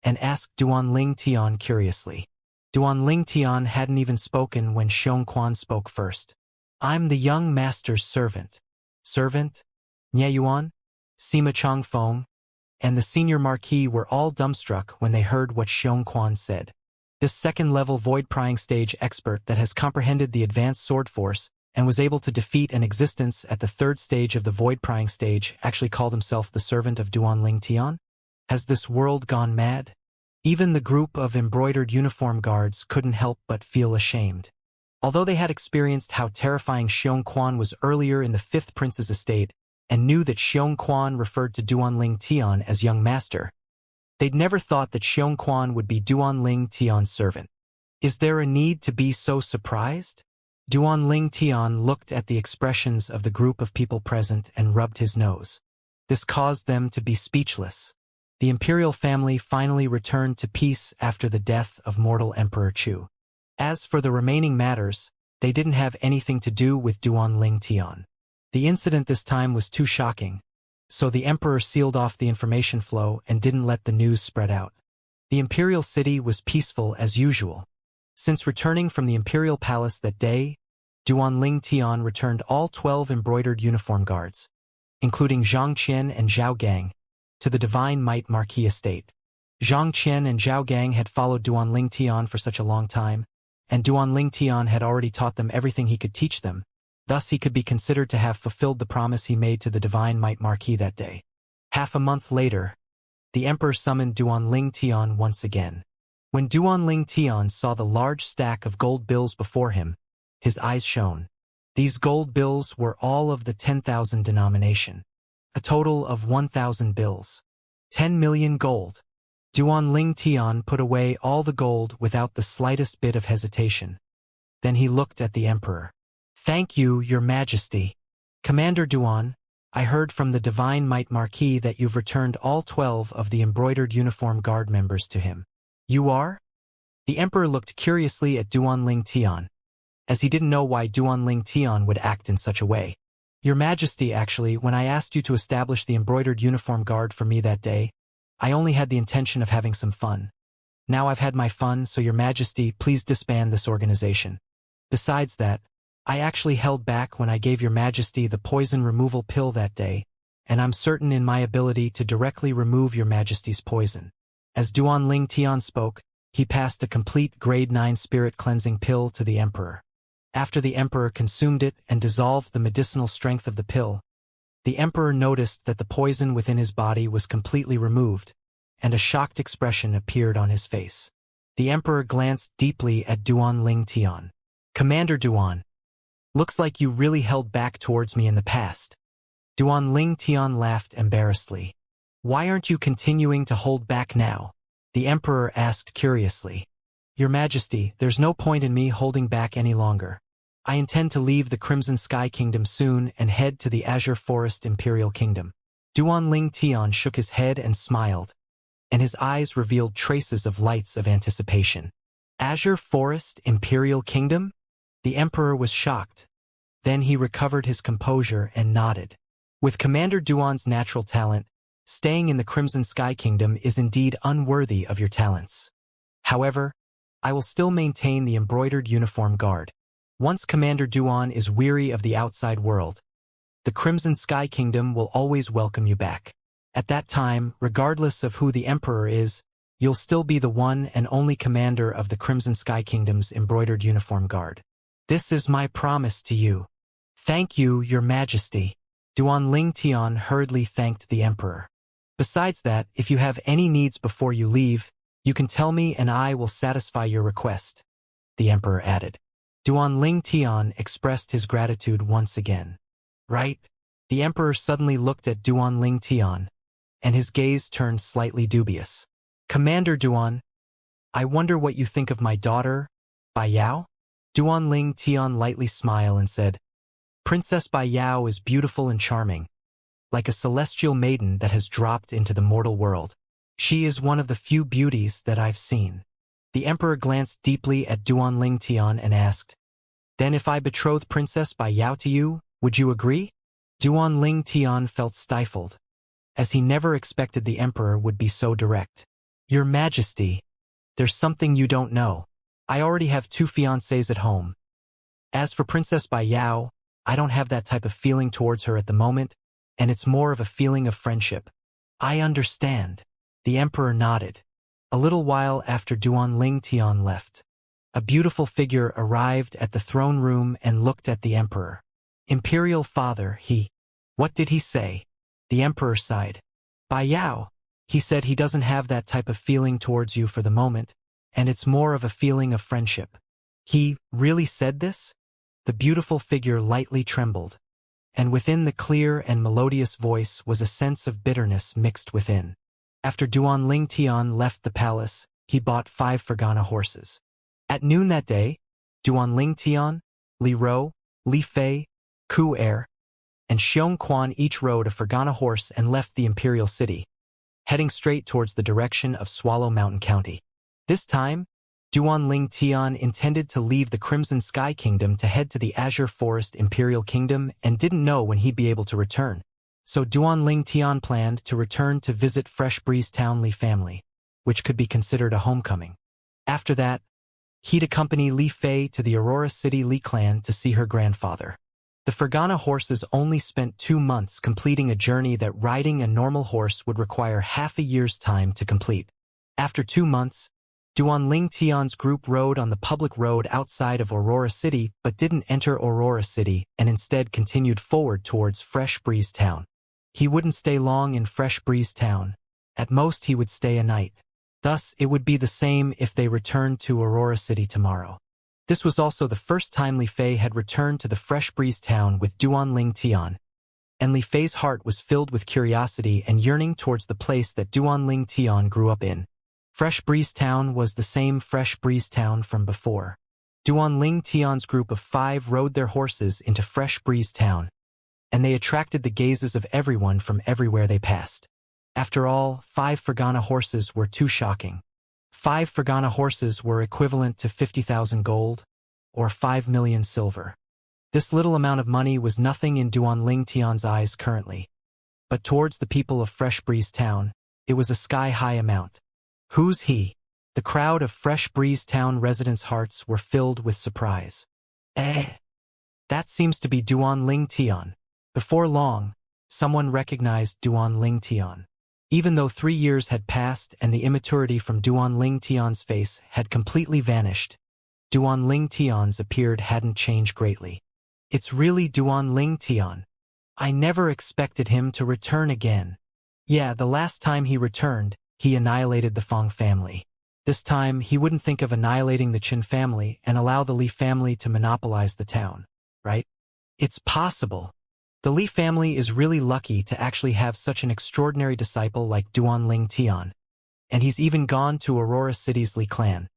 and asked Duan Ling Tian curiously. Duan Ling Tian hadn't even spoken when Xianxia spoke first. I'm the young master's servant. Servant? Nie Yuan? Sima Chongfeng and the senior marquis were all dumbstruck when they heard what Xianxia said. This second-level void-prying stage expert that has comprehended the advanced sword force and was able to defeat an existence at the third stage of the void-prying stage actually called himself the servant of Duan Ling Tian? Has this world gone mad? Even the group of embroidered uniform guards couldn't help but feel ashamed. Although they had experienced how terrifying Xianxia was earlier in the fifth prince's estate and knew that Xianxia referred to Duan Ling Tian as young master, they'd never thought that Xianxia would be Duan Ling Tian's servant. Is there a need to be so surprised? Duan Ling Tian looked at the expressions of the group of people present and rubbed his nose. This caused them to be speechless. The imperial family finally returned to peace after the death of mortal Emperor Chu. As for the remaining matters, they didn't have anything to do with Duan Ling Tian. The incident this time was too shocking, so the emperor sealed off the information flow and didn't let the news spread out. The imperial city was peaceful as usual. Since returning from the imperial palace that day, Duan Ling Tian returned all 12 embroidered uniform guards, including Zhang Qian and Zhao Gang, to the Divine Might Marquis estate. Zhang Qian and Zhao Gang had followed Duan Ling Tian for such a long time, and Duan Ling Tian had already taught them everything he could teach them. Thus he could be considered to have fulfilled the promise he made to the Divine Might Marquis that day. Half a month later, the emperor summoned Duan Ling Tian once again. When Duan Ling Tian saw the large stack of gold bills before him, his eyes shone. These gold bills were all of the 10,000 denomination, a total of 1,000 bills. 10 million gold. Duan Ling Tian put away all the gold without the slightest bit of hesitation. Then he looked at the emperor. Thank you, Your Majesty. Commander Duan, I heard from the Divine Might Marquis that you've returned all 12 of the embroidered uniform guard members to him. You are? The emperor looked curiously at Duan Ling Tian, as he didn't know why Duan Ling Tian would act in such a way. Your Majesty, actually, when I asked you to establish the embroidered uniform guard for me that day, I only had the intention of having some fun. Now I've had my fun, so Your Majesty, please disband this organization. Besides that, I actually held back when I gave Your Majesty the poison removal pill that day, and I'm certain in my ability to directly remove Your Majesty's poison. As Duan Ling Tian spoke, he passed a complete Grade 9 spirit cleansing pill to the Emperor. After the Emperor consumed it and dissolved the medicinal strength of the pill, the Emperor noticed that the poison within his body was completely removed, and a shocked expression appeared on his face. The Emperor glanced deeply at Duan Ling Tian. Commander Duan, looks like you really held back towards me in the past. Duan Ling Tian laughed embarrassedly. Why aren't you continuing to hold back now? The Emperor asked curiously. Your Majesty, there's no point in me holding back any longer. I intend to leave the Crimson Sky Kingdom soon and head to the Azure Forest Imperial Kingdom. Duan Ling Tian shook his head and smiled, and his eyes revealed traces of lights of anticipation. Azure Forest Imperial Kingdom? The Emperor was shocked. Then he recovered his composure and nodded. With Commander Duan's natural talent, staying in the Crimson Sky Kingdom is indeed unworthy of your talents. However, I will still maintain the embroidered uniform guard. Once Commander Duan is weary of the outside world, the Crimson Sky Kingdom will always welcome you back. At that time, regardless of who the Emperor is, you'll still be the one and only commander of the Crimson Sky Kingdom's embroidered uniform guard. This is my promise to you. Thank you, Your Majesty. Duan Ling Tian hurriedly thanked the Emperor. Besides that, if you have any needs before you leave, you can tell me and I will satisfy your request, the Emperor added. Duan Ling Tian expressed his gratitude once again. Right? The Emperor suddenly looked at Duan Ling Tian, and his gaze turned slightly dubious. Commander Duan, I wonder what you think of my daughter, Bai Yao? Duan Ling Tian lightly smiled and said, Princess Bai Yao is beautiful and charming, like a celestial maiden that has dropped into the mortal world. She is one of the few beauties that I've seen. The Emperor glanced deeply at Duan Ling Tian and asked, Then if I betroth Princess Bai Yao to you, would you agree? Duan Ling Tian felt stifled, as he never expected the Emperor would be so direct. Your Majesty, there's something you don't know. I already have 2 fiancés at home. As for Princess Bai Yao, I don't have that type of feeling towards her at the moment, and it's more of a feeling of friendship. I understand. The Emperor nodded. A little while after Duan Ling Tian left, a beautiful figure arrived at the throne room and looked at the Emperor. Imperial Father, What did he say? The Emperor sighed. Bai Yao. He said he doesn't have that type of feeling towards you for the moment, and it's more of a feeling of friendship. He really said this? The beautiful figure lightly trembled, and within the clear and melodious voice was a sense of bitterness mixed within. After Duan Ling Tian left the palace, he bought 5 Fergana horses. At noon that day, Duan Ling Tian, Li Ro, Li Fei, Ku Er, and Xiong Quan each rode a Fergana horse and left the imperial city, heading straight towards the direction of Swallow Mountain County. This time, Duan Ling Tian intended to leave the Crimson Sky Kingdom to head to the Azure Forest Imperial Kingdom and didn't know when he'd be able to return. So Duan Ling Tian planned to return to visit Fresh Breeze Town Li family, which could be considered a homecoming. After that, he'd accompany Li Fei to the Aurora City Li clan to see her grandfather. The Fergana horses only spent 2 months completing a journey that riding a normal horse would require half a year's time to complete. After 2 months, Duan Ling Tian's group rode on the public road outside of Aurora City but didn't enter Aurora City and instead continued forward towards Fresh Breeze Town. He wouldn't stay long in Fresh Breeze Town. At most he would stay a night. Thus, it would be the same if they returned to Aurora City tomorrow. This was also the first time Li Fei had returned to the Fresh Breeze Town with Duan Ling Tian, and Li Fei's heart was filled with curiosity and yearning towards the place that Duan Ling Tian grew up in. Fresh Breeze Town was the same Fresh Breeze Town from before. Duan Ling Tian's group of 5 rode their horses into Fresh Breeze Town, and they attracted the gazes of everyone from everywhere they passed. After all, 5 Fergana horses were too shocking. 5 Fergana horses were equivalent to 50,000 gold, or 5 million silver. This little amount of money was nothing in Duan Ling Tian's eyes currently. But towards the people of Fresh Breeze Town, it was a sky-high amount. Who's he? The crowd of Fresh Breeze Town residents' hearts were filled with surprise. That seems to be Duan Ling Tian. Before long, someone recognized Duan Ling Tian. Even though 3 years had passed and the immaturity from Duan Ling Tian's face had completely vanished, Duan Ling Tian's appeared hadn't changed greatly. It's really Duan Ling Tian. I never expected him to return again. Yeah, the last time he returned, he annihilated the Fong family. This time, he wouldn't think of annihilating the Qin family and allow the Li family to monopolize the town, right? It's possible. The Li family is really lucky to actually have such an extraordinary disciple like Duan Ling Tian, and he's even gone to Aurora City's Li clan.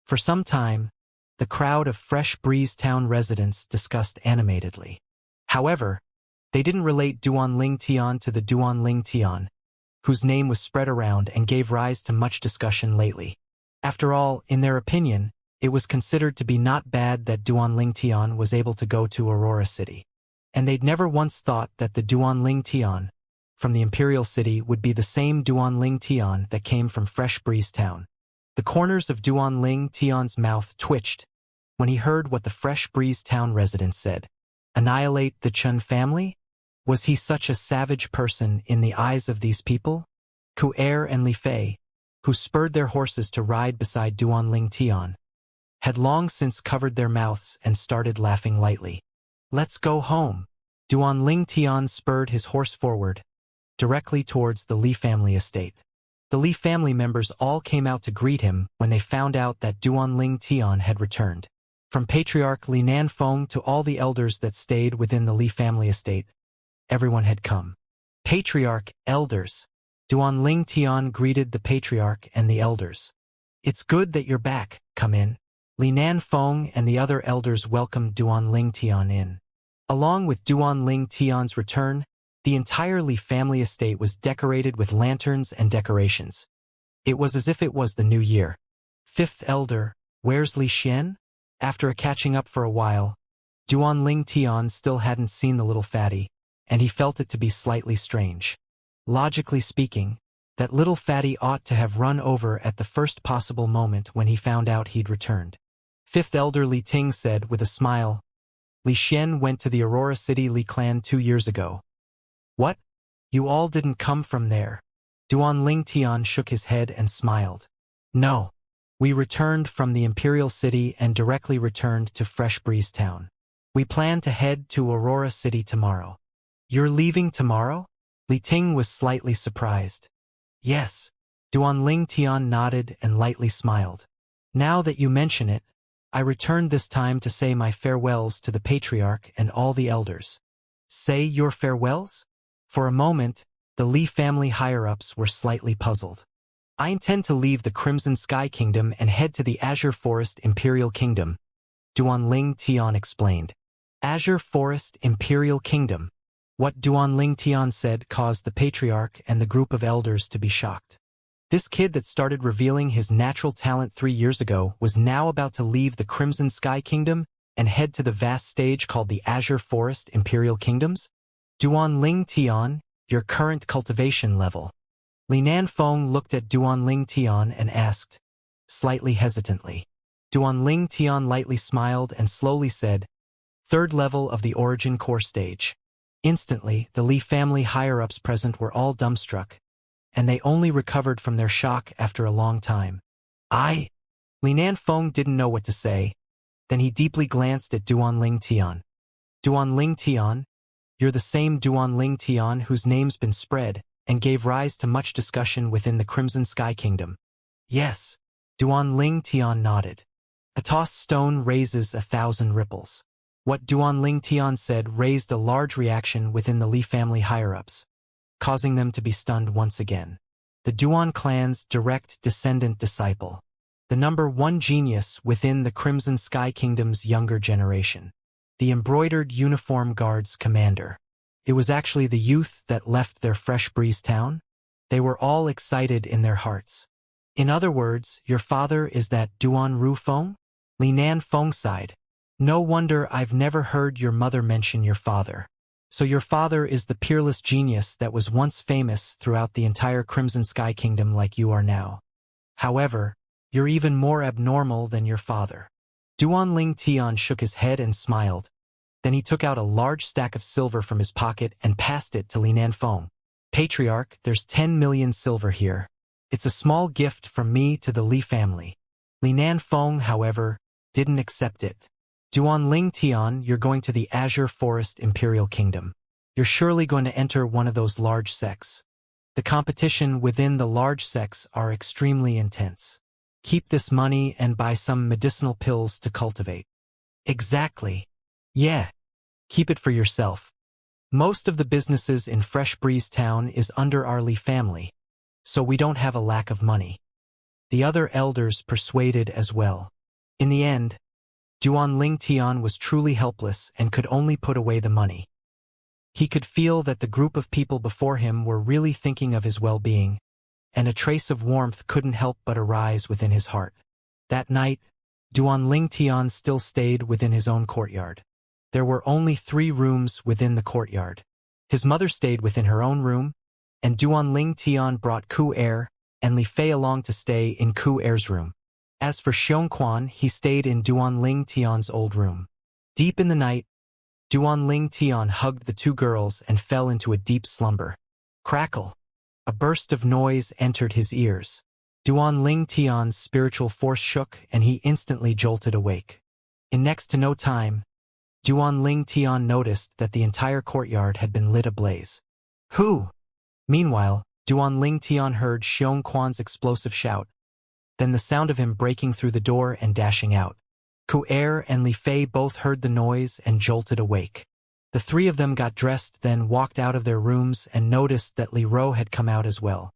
For some time, the crowd of Fresh Breeze Town residents discussed animatedly. However, they didn't relate Duan Ling Tian to the Duan Ling Tian, whose name was spread around and gave rise to much discussion lately. After all, in their opinion, it was considered to be not bad that Duan Ling Tian was able to go to Aurora City. And they'd never once thought that the Duan Ling Tian from the Imperial City would be the same Duan Ling Tian that came from Fresh Breeze Town. The corners of Duan Ling Tian's mouth twitched when he heard what the Fresh Breeze Town residents said. Annihilate the Chun family? Was he such a savage person in the eyes of these people? Ku Er and Li Fei, who spurred their horses to ride beside Duan Ling Tian, had long since covered their mouths and started laughing lightly. Let's go home. Duan Ling Tian spurred his horse forward, directly towards the Li family estate. The Li family members all came out to greet him when they found out that Duan Ling Tian had returned. From Patriarch Li Nanfeng to all the elders that stayed within the Li family estate, everyone had come. Patriarch, elders. Duan Ling Tian greeted the Patriarch and the elders. It's good that you're back, come in. Li Nanfeng and the other elders welcomed Duan Ling Tian in. Along with Duan Ling Tian's return, the entire Li family estate was decorated with lanterns and decorations. It was as if it was the new year. Fifth elder, where's Li Xian? After catching up for a while, Duan Ling Tian still hadn't seen the little fatty, and he felt it to be slightly strange. Logically speaking, that little fatty ought to have run over at the first possible moment when he found out he'd returned. Fifth elder Li Ting said with a smile, Li Xian went to the Aurora City Li clan 2 years ago. What? You all didn't come from there? Duan Ling Tian shook his head and smiled. No. We returned from the Imperial City and directly returned to Fresh Breeze Town. We plan to head to Aurora City tomorrow. You're leaving tomorrow? Li Ting was slightly surprised. Yes. Duan Ling Tian nodded and lightly smiled. Now that you mention it, I returned this time to say my farewells to the Patriarch and all the elders. Say your farewells? For a moment, the Li family higher-ups were slightly puzzled. I intend to leave the Crimson Sky Kingdom and head to the Azure Forest Imperial Kingdom, Duan Ling Tian explained. Azure Forest Imperial Kingdom. What Duan Ling Tian said caused the Patriarch and the group of elders to be shocked. This kid that started revealing his natural talent 3 years ago was now about to leave the Crimson Sky Kingdom and head to the vast stage called the Azure Forest Imperial Kingdoms? Duan Ling Tian, your current cultivation level. Li Nanfeng looked at Duan Ling Tian and asked, slightly hesitantly. Duan Ling Tian lightly smiled and slowly said, 3rd level of the Origin Core stage. Instantly, the Li family higher-ups present were all dumbstruck, and they only recovered from their shock after a long time. Li Nanfeng didn't know what to say. Then he deeply glanced at Duan Ling Tian. Duan Ling Tian, you're the same Duan Ling Tian whose name's been spread and gave rise to much discussion within the Crimson Sky Kingdom. Yes. Duan Ling Tian nodded. A tossed stone raises 1,000 ripples. What Duan Ling Tian said raised a large reaction within the Li family higher-ups, causing them to be stunned once again. The Duan clan's direct descendant disciple. The number 1 genius within the Crimson Sky Kingdom's younger generation. The embroidered uniform guards commander. It was actually the youth that left their Fresh Breeze Town. They were all excited in their hearts. In other words, your father is that Duan Rufeng? Li Nanfeng sighed. No wonder I've never heard your mother mention your father. So your father is the peerless genius that was once famous throughout the entire Crimson Sky Kingdom like you are now. However, you're even more abnormal than your father. Duanling Tian shook his head and smiled. Then he took out a large stack of silver from his pocket and passed it to Li Nanfeng. Patriarch, there's 10 million silver here. It's a small gift from me to the Li family. Li Nanfeng, however, didn't accept it. Duanling Tian, you're going to the Azure Forest Imperial Kingdom. You're surely going to enter one of those large sects. The competition within the large sects are extremely intense. Keep this money and buy some medicinal pills to cultivate. Exactly. Yeah. Keep it for yourself. Most of the businesses in Fresh Breeze Town is under our Li family, so we don't have a lack of money. The other elders persuaded as well. In the end, Duanling Tian was truly helpless and could only put away the money. He could feel that the group of people before him were really thinking of his well-being, and a trace of warmth couldn't help but arise within his heart. That night, Duanling Tian still stayed within his own courtyard. There were only 3 rooms within the courtyard. His mother stayed within her own room, and Duanling Tian brought Ku Er and Li Fei along to stay in Ku Er's room. As for Xiongquan, he stayed in Duanling Tian's old room. Deep in the night, Duanling Tian hugged the 2 girls and fell into a deep slumber. Crackle! A burst of noise entered his ears. Duanling Tian's spiritual force shook and he instantly jolted awake. In next to no time, Duanling Tian noticed that the entire courtyard had been lit ablaze. Who? Meanwhile, Duanling Tian heard Xiongquan's explosive shout, then the sound of him breaking through the door and dashing out. Ku Er and Li Fei both heard the noise and jolted awake. The 3 of them got dressed, then walked out of their rooms and noticed that Li Ro had come out as well.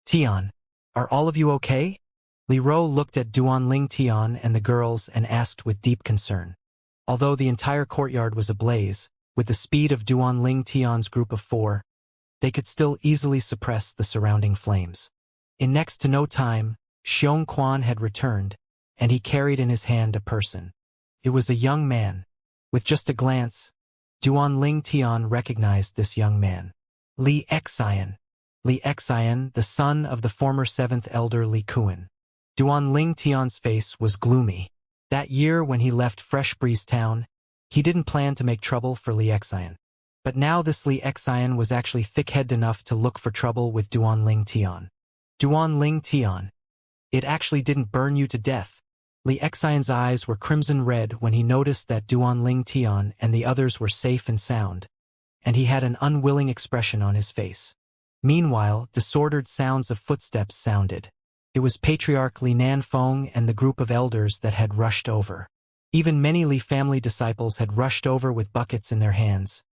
Tian, are all of you okay? Li Ro looked at Duanling Tian and the girls and asked with deep concern. Although the entire courtyard was ablaze, with the speed of Duanling Tian's group of 4, they could still easily suppress the surrounding flames. In next to no time, Xiongquan had returned, and he carried in his hand a person. It was a young man. With just a glance, Duanling Tian recognized this young man. Li Xian. Li Xian, the son of the former 7th elder Li Kuan. Duanling Tian's face was gloomy. That year when he left Fresh Breeze Town, he didn't plan to make trouble for Li Xian. But now this Li Xian was actually thick-headed enough to look for trouble with Duanling Tian. Duanling Tian. It actually didn't burn you to death. Li Xian's eyes were crimson red when he noticed that Duanling Tian and the others were safe and sound, and he had an unwilling expression on his face. Meanwhile, disordered sounds of footsteps sounded. It was Patriarch Li Nanfeng and the group of elders that had rushed over. Even many Li family disciples had rushed over with buckets in their hands.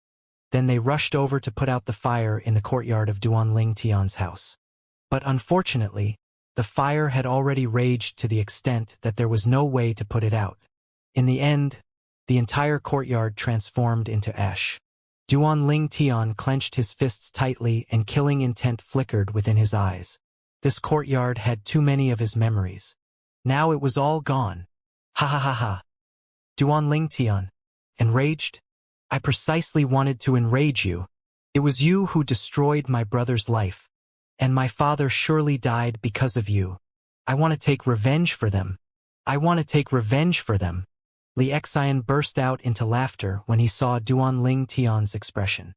Then they rushed over to put out the fire in the courtyard of Duanling Tian's house. But unfortunately, the fire had already raged to the extent that there was no way to put it out. In the end, the entire courtyard transformed into ash. Duanling Tian clenched his fists tightly and killing intent flickered within his eyes. This courtyard had too many of his memories. Now it was all gone. Ha ha ha ha. Duanling Tian. Enraged? I precisely wanted to enrage you. It was you who destroyed my brother's life. And my father surely died because of you. I want to take revenge for them. I want to take revenge for them. Li Xian burst out into laughter when he saw Duanling Tian's expression.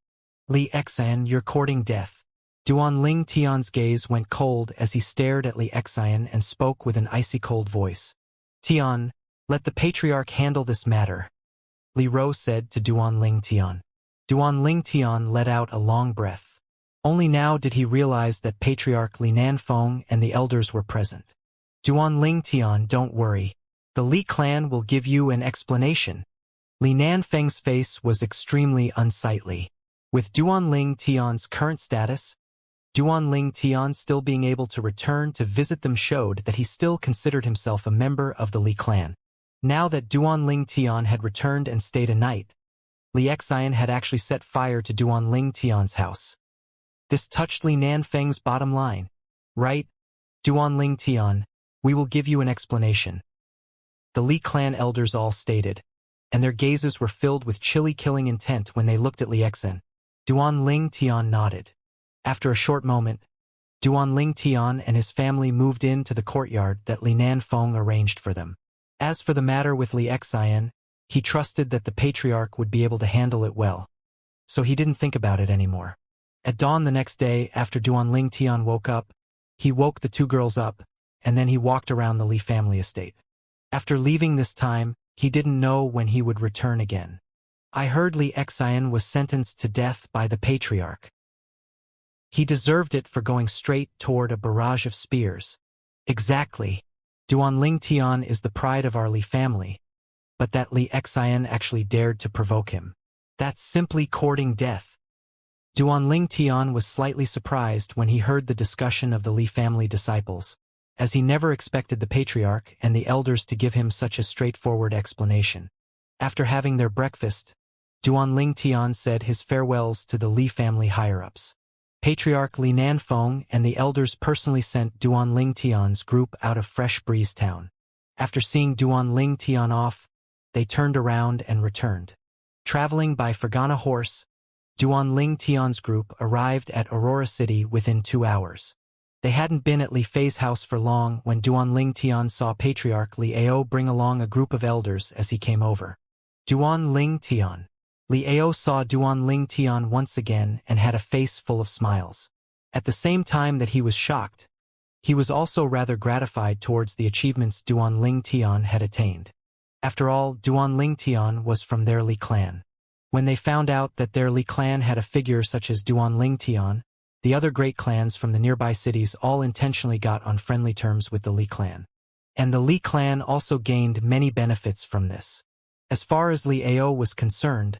Li Xian, you're courting death. Duanling Tian's gaze went cold as he stared at Li Xian and spoke with an icy cold voice. Tian, let the Patriarch handle this matter, Li Ro said to Duanling Tian. Duanling Tian let out a long breath. Only now did he realize that Patriarch Li Nanfeng and the elders were present. Duanling Tian, don't worry. The Li clan will give you an explanation. Li Nanfeng's face was extremely unsightly. With Duanling Tian's current status, Duanling Tian still being able to return to visit them showed that he still considered himself a member of the Li clan. Now that Duanling Tian had returned and stayed a night, Li Xian had actually set fire to Duanling Tian's house. This touched Li Nanfeng's bottom line. Right, Duanling Tian, we will give you an explanation. The Li clan elders all stated. and their gazes were filled with chilly killing intent when they looked at Li Exan. Duan Ling Tian nodded. After a short moment, Duan Ling Tian and his family moved into the courtyard that Li Nanfeng arranged for them. As for the matter with Li Exan, he trusted that the patriarch would be able to handle it well, so he didn't think about it anymore. At dawn the next day, after Duan Ling Tian woke up, he woke the two girls up, and then he walked around the Li family estate. After leaving this time, he didn't know when he would return again. I heard Li Exan was sentenced to death by the patriarch. He deserved it for going straight toward a barrage of spears. Exactly. Duan Ling Tian is the pride of our Li family, but that Li Exan actually dared to provoke him. That's simply courting death. Duan Ling Tian was slightly surprised when he heard the discussion of the Li family disciples, as he never expected the patriarch and the elders to give him such a straightforward explanation. After having their breakfast, Duan Ling Tian said his farewells to the Li family higher-ups. Patriarch Li Nanfeng and the elders personally sent Duan Ling Tian's group out of Fresh Breeze Town. After seeing Duan Ling Tian off, they turned around and returned. Traveling by Fergana horse, Duan Ling Tian's group arrived at Aurora City within 2 hours. They hadn't been at Li Fei's house for long when Duan Ling Tian saw Patriarch Li Ao bring along a group of elders as he came over. Duan Ling Tian. Li Ao saw Duan Ling Tian once again and had a face full of smiles. At the same time that he was shocked, he was also rather gratified towards the achievements Duan Ling Tian had attained. After all, Duan Ling Tian was from their Li clan. When they found out that their Li clan had a figure such as Duan Ling Tian, the other great clans from the nearby cities all intentionally got on friendly terms with the Li clan. And the Li clan also gained many benefits from this. As far as Li Ao was concerned,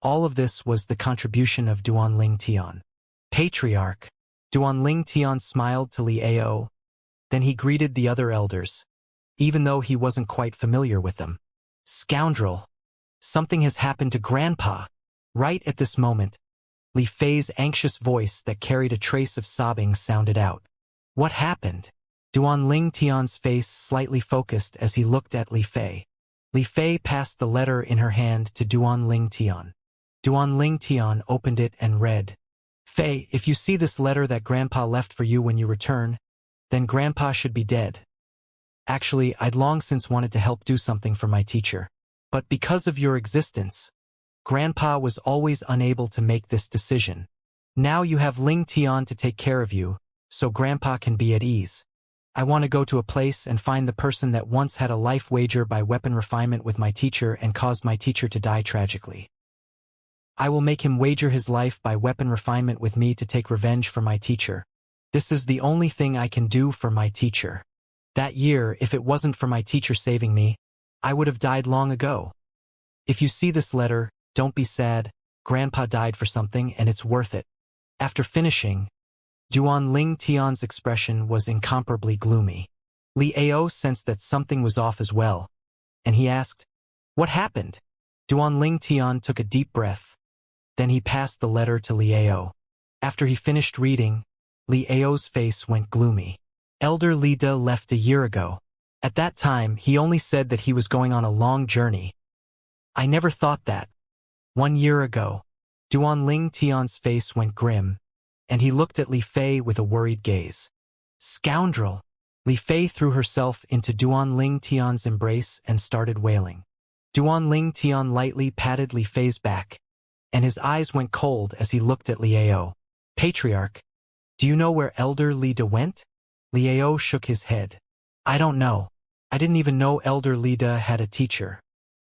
all of this was the contribution of Duan Ling Tian. Patriarch. Duan Ling Tian smiled to Li Ao. Then he greeted the other elders, even though he wasn't quite familiar with them. Scoundrel. Something has happened to Grandpa. Right at this moment, Li Fei's anxious voice that carried a trace of sobbing sounded out. What happened? Duan Ling Tian's face slightly focused as he looked at Li Fei. Li Fei passed the letter in her hand to Duan Ling Tian. Duan Ling Tian opened it and read, Fei, if you see this letter that Grandpa left for you when you return, then Grandpa should be dead. Actually, I'd long since wanted to help do something for my teacher. But because of your existence, Grandpa was always unable to make this decision. Now you have Ling Tian to take care of you, so Grandpa can be at ease. I want to go to a place and find the person that once had a life wager by weapon refinement with my teacher and caused my teacher to die tragically. I will make him wager his life by weapon refinement with me to take revenge for my teacher. This is the only thing I can do for my teacher. That year, if it wasn't for my teacher saving me, I would have died long ago. If you see this letter, don't be sad. Grandpa died for something and it's worth it. After finishing, Duan Ling Tian's expression was incomparably gloomy. Li Ao sensed that something was off as well, and he asked, What happened? Duan Ling Tian took a deep breath. Then he passed the letter to Li Ao. After he finished reading, Li Ao's face went gloomy. Elder Li De left a year ago. At that time, he only said that he was going on a long journey. I never thought that. 1 year ago. Duan Ling Tian's face went grim, and he looked at Li Fei with a worried gaze. Scoundrel! Li Fei threw herself into Duan Ling Tian's embrace and started wailing. Duan Ling Tian lightly patted Li Fei's back, and his eyes went cold as he looked at Li Ao. Patriarch, do you know where Elder Li De went? Li Ao shook his head. I don't know. I didn't even know Elder Li De had a teacher.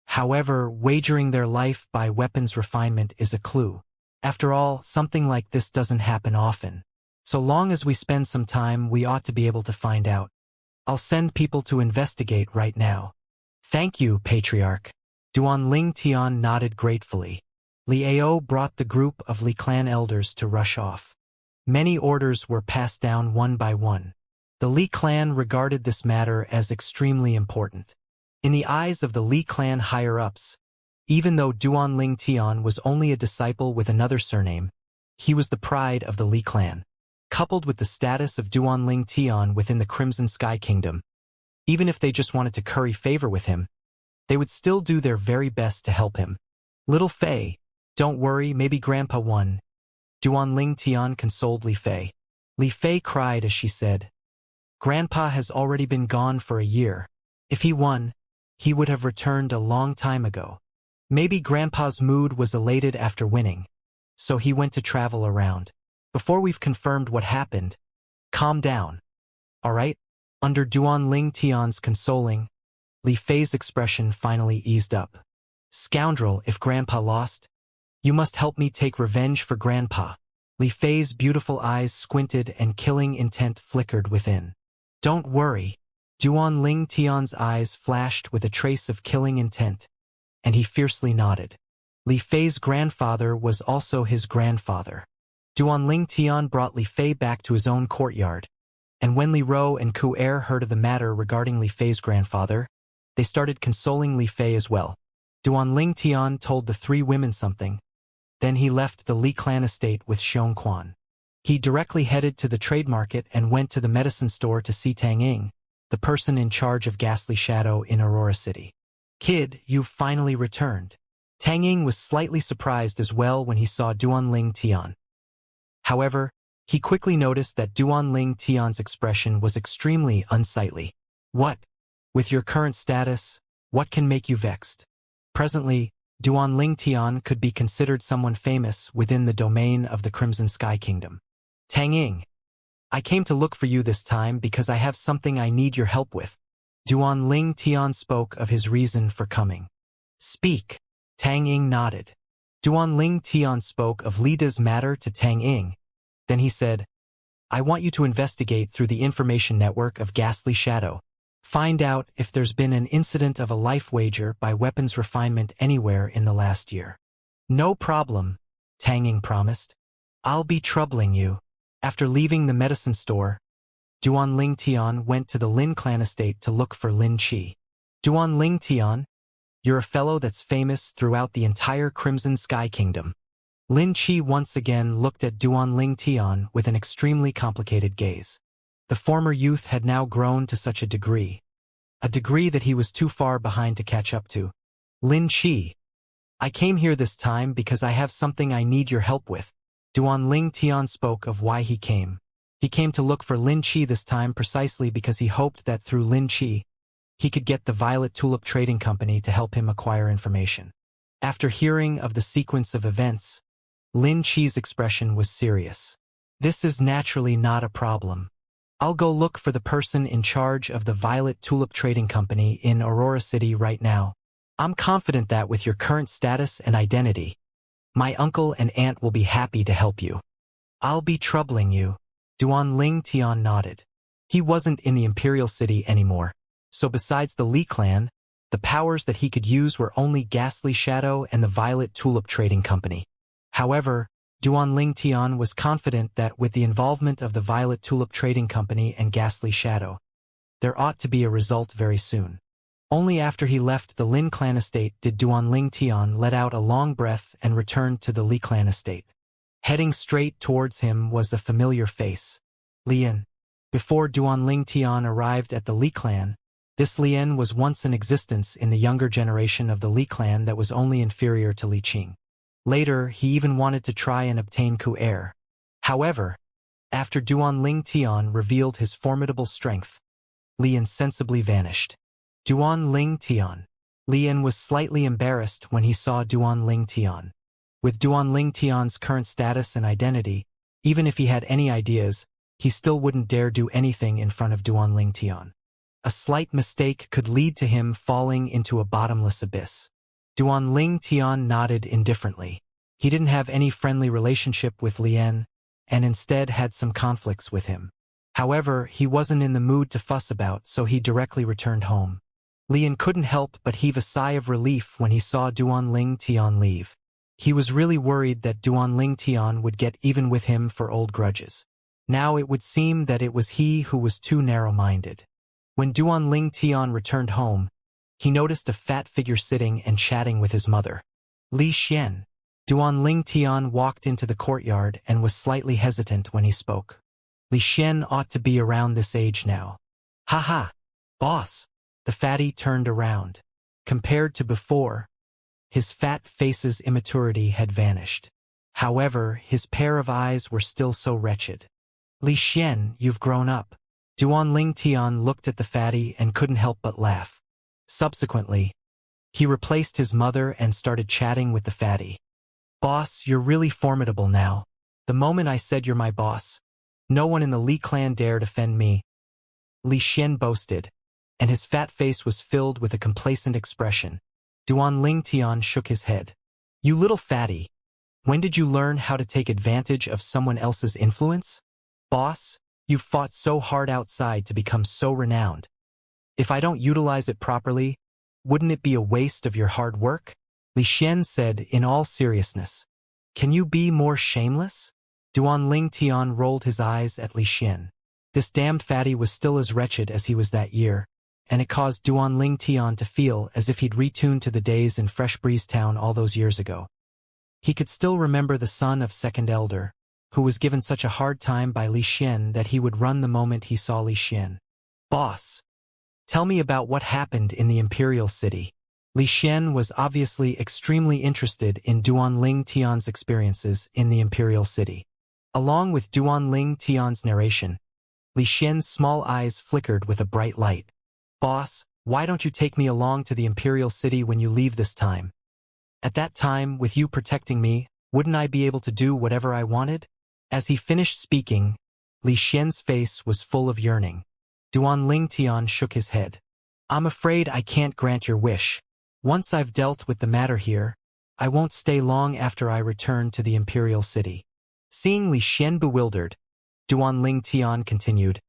However, wagering their life by weapons refinement is a clue. After all, something like this doesn't happen often. So long as we spend some time, we ought to be able to find out. I'll send people to investigate right now. Thank you, Patriarch. Duan Ling Tian nodded gratefully. Li Ao brought the group of Li clan elders to rush off. Many orders were passed down one by one. The Li clan regarded this matter as extremely important. In the eyes of the Li clan higher-ups, even though Duan Ling Tian was only a disciple with another surname, he was the pride of the Li clan. Coupled with the status of Duan Ling Tian within the Crimson Sky Kingdom, even if they just wanted to curry favor with him, They would still do their very best to help him. Little Fei, don't worry, maybe Grandpa won. Duanling Tian consoled Li Fei. Li Fei cried as she said, Grandpa has already been gone for a year. If he won, he would have returned a long time ago. Maybe Grandpa's mood was elated after winning, so he went to travel around. Before we've confirmed what happened, calm down. All right? Under Duanling Tian's consoling, Li Fei's expression finally eased up. Scoundrel, if Grandpa lost, you must help me take revenge for Grandpa. Li Fei's beautiful eyes squinted and killing intent flickered within. Don't worry. Duanling Tian's eyes flashed with a trace of killing intent, and he fiercely nodded. Li Fei's grandfather was also his grandfather. Duanling Tian brought Li Fei back to his own courtyard, and when Li Ro and Ku Er heard of the matter regarding Li Fei's grandfather, they started consoling Li Fei as well. Duanling Tian told the three women something. Then he left the Li clan estate with Xiong Quan. He directly headed to the trade market and went to the medicine store to see Tang Ying, the person in charge of Ghastly Shadow in Aurora City. Kid, you've finally returned. Tang Ying was slightly surprised as well when he saw Duanling Tian. However, he quickly noticed that Duanling Tian's expression was extremely unsightly. What? With your current status, what can make you vexed? Presently, Duanling Tian could be considered someone famous within the domain of the Crimson Sky Kingdom. Tang Ying, I came to look for you this time because I have something I need your help with. Duanling Tian spoke of his reason for coming. Speak. Tang Ying nodded. Duanling Tian spoke of Lida's matter to Tang Ying. Then he said, I want you to investigate through the information network of Ghastly Shadow. Find out if there's been an incident of a life wager by weapons refinement anywhere in the last year. No problem, Tang Ying promised. I'll be troubling you. After leaving the medicine store, Duanling Tian went to the Lin clan estate to look for Lin Qi. Duanling Tian, you're a fellow that's famous throughout the entire Crimson Sky Kingdom. Lin Qi once again looked at Duanling Tian with an extremely complicated gaze. The former youth had now grown to such a degree that he was too far behind to catch up to. Lin Qi, I came here this time because I have something I need your help with. Duanling Tian spoke of why he came. He came to look for Lin Qi this time precisely because he hoped that through Lin Qi, he could get the Violet Tulip Trading Company to help him acquire information. After hearing of the sequence of events, Lin Qi's expression was serious. This is naturally not a problem. I'll go look for the person in charge of the Violet Tulip Trading Company in Aurora City right now. I'm confident that with your current status and identity, my uncle and aunt will be happy to help you. I'll be troubling you. Duanling Tian nodded. He wasn't in the Imperial City anymore, so besides the Li clan, the powers that he could use were only Ghastly Shadow and the Violet Tulip Trading Company. However, Duanling Tian was confident that with the involvement of the Violet Tulip Trading Company and Ghastly Shadow, there ought to be a result very soon. Only after he left the Lin clan estate did Duanling Tian let out a long breath and returned to the Li clan estate. Heading straight towards him was a familiar face. Lian. Before Duanling Tian arrived at the Li clan, this Lian was once in existence in the younger generation of the Li clan that was only inferior to Li Qing. Later, he even wanted to try and obtain Ku Er. However, after Duanling Tian revealed his formidable strength, Li insensibly vanished. Duanling Tian. Lian was slightly embarrassed when he saw Duanling Tian. With Duanling Tian's current status and identity, even if he had any ideas, he still wouldn't dare do anything in front of Duanling Tian. A slight mistake could lead to him falling into a bottomless abyss. Duanling Tian nodded indifferently. He didn't have any friendly relationship with Lian, and instead had some conflicts with him. However, he wasn't in the mood to fuss about, so he directly returned home. Lian couldn't help but heave a sigh of relief when he saw Duanling Tian leave. He was really worried that Duanling Tian would get even with him for old grudges. Now it would seem that it was he who was too narrow-minded. When Duanling Tian returned home, he noticed a fat figure sitting and chatting with his mother. Li Xian. Duanling Tian walked into the courtyard and was slightly hesitant when he spoke. Li Xian ought to be around this age now. Ha ha! Boss! The fatty turned around. Compared to before, his fat face's immaturity had vanished. However, his pair of eyes were still so wretched. Li Xian, you've grown up. Duan Tian looked at the fatty and couldn't help but laugh. Subsequently, he replaced his mother and started chatting with the fatty. Boss, you're really formidable now. The moment I said you're my boss, no one in the Li clan dared offend me. Li Xian boasted, and his fat face was filled with a complacent expression. Duan Tian shook his head. You little fatty. When did you learn how to take advantage of someone else's influence? Boss, you've fought so hard outside to become so renowned. If I don't utilize it properly, wouldn't it be a waste of your hard work? Li Xian said in all seriousness. Can you be more shameless? Duan Tian rolled his eyes at Li Xian. This damned fatty was still as wretched as he was that year, and it caused Duan Tian to feel as if he'd retuned to the days in Fresh Breeze Town all those years ago. He could still remember the son of Second Elder, who was given such a hard time by Li Xian that he would run the moment he saw Li Xian. Boss, tell me about what happened in the Imperial City. Li Xian was obviously extremely interested in Duan Tian's experiences in the Imperial City. Along with Duan Tian's narration, Li Xian's small eyes flickered with a bright light. Boss, why don't you take me along to the Imperial City when you leave this time? At that time, with you protecting me, wouldn't I be able to do whatever I wanted? As he finished speaking, Li Xian's face was full of yearning. Duan Tian shook his head. I'm afraid I can't grant your wish. Once I've dealt with the matter here, I won't stay long after I return to the Imperial City. Seeing Li Xian bewildered, Duan Tian continued,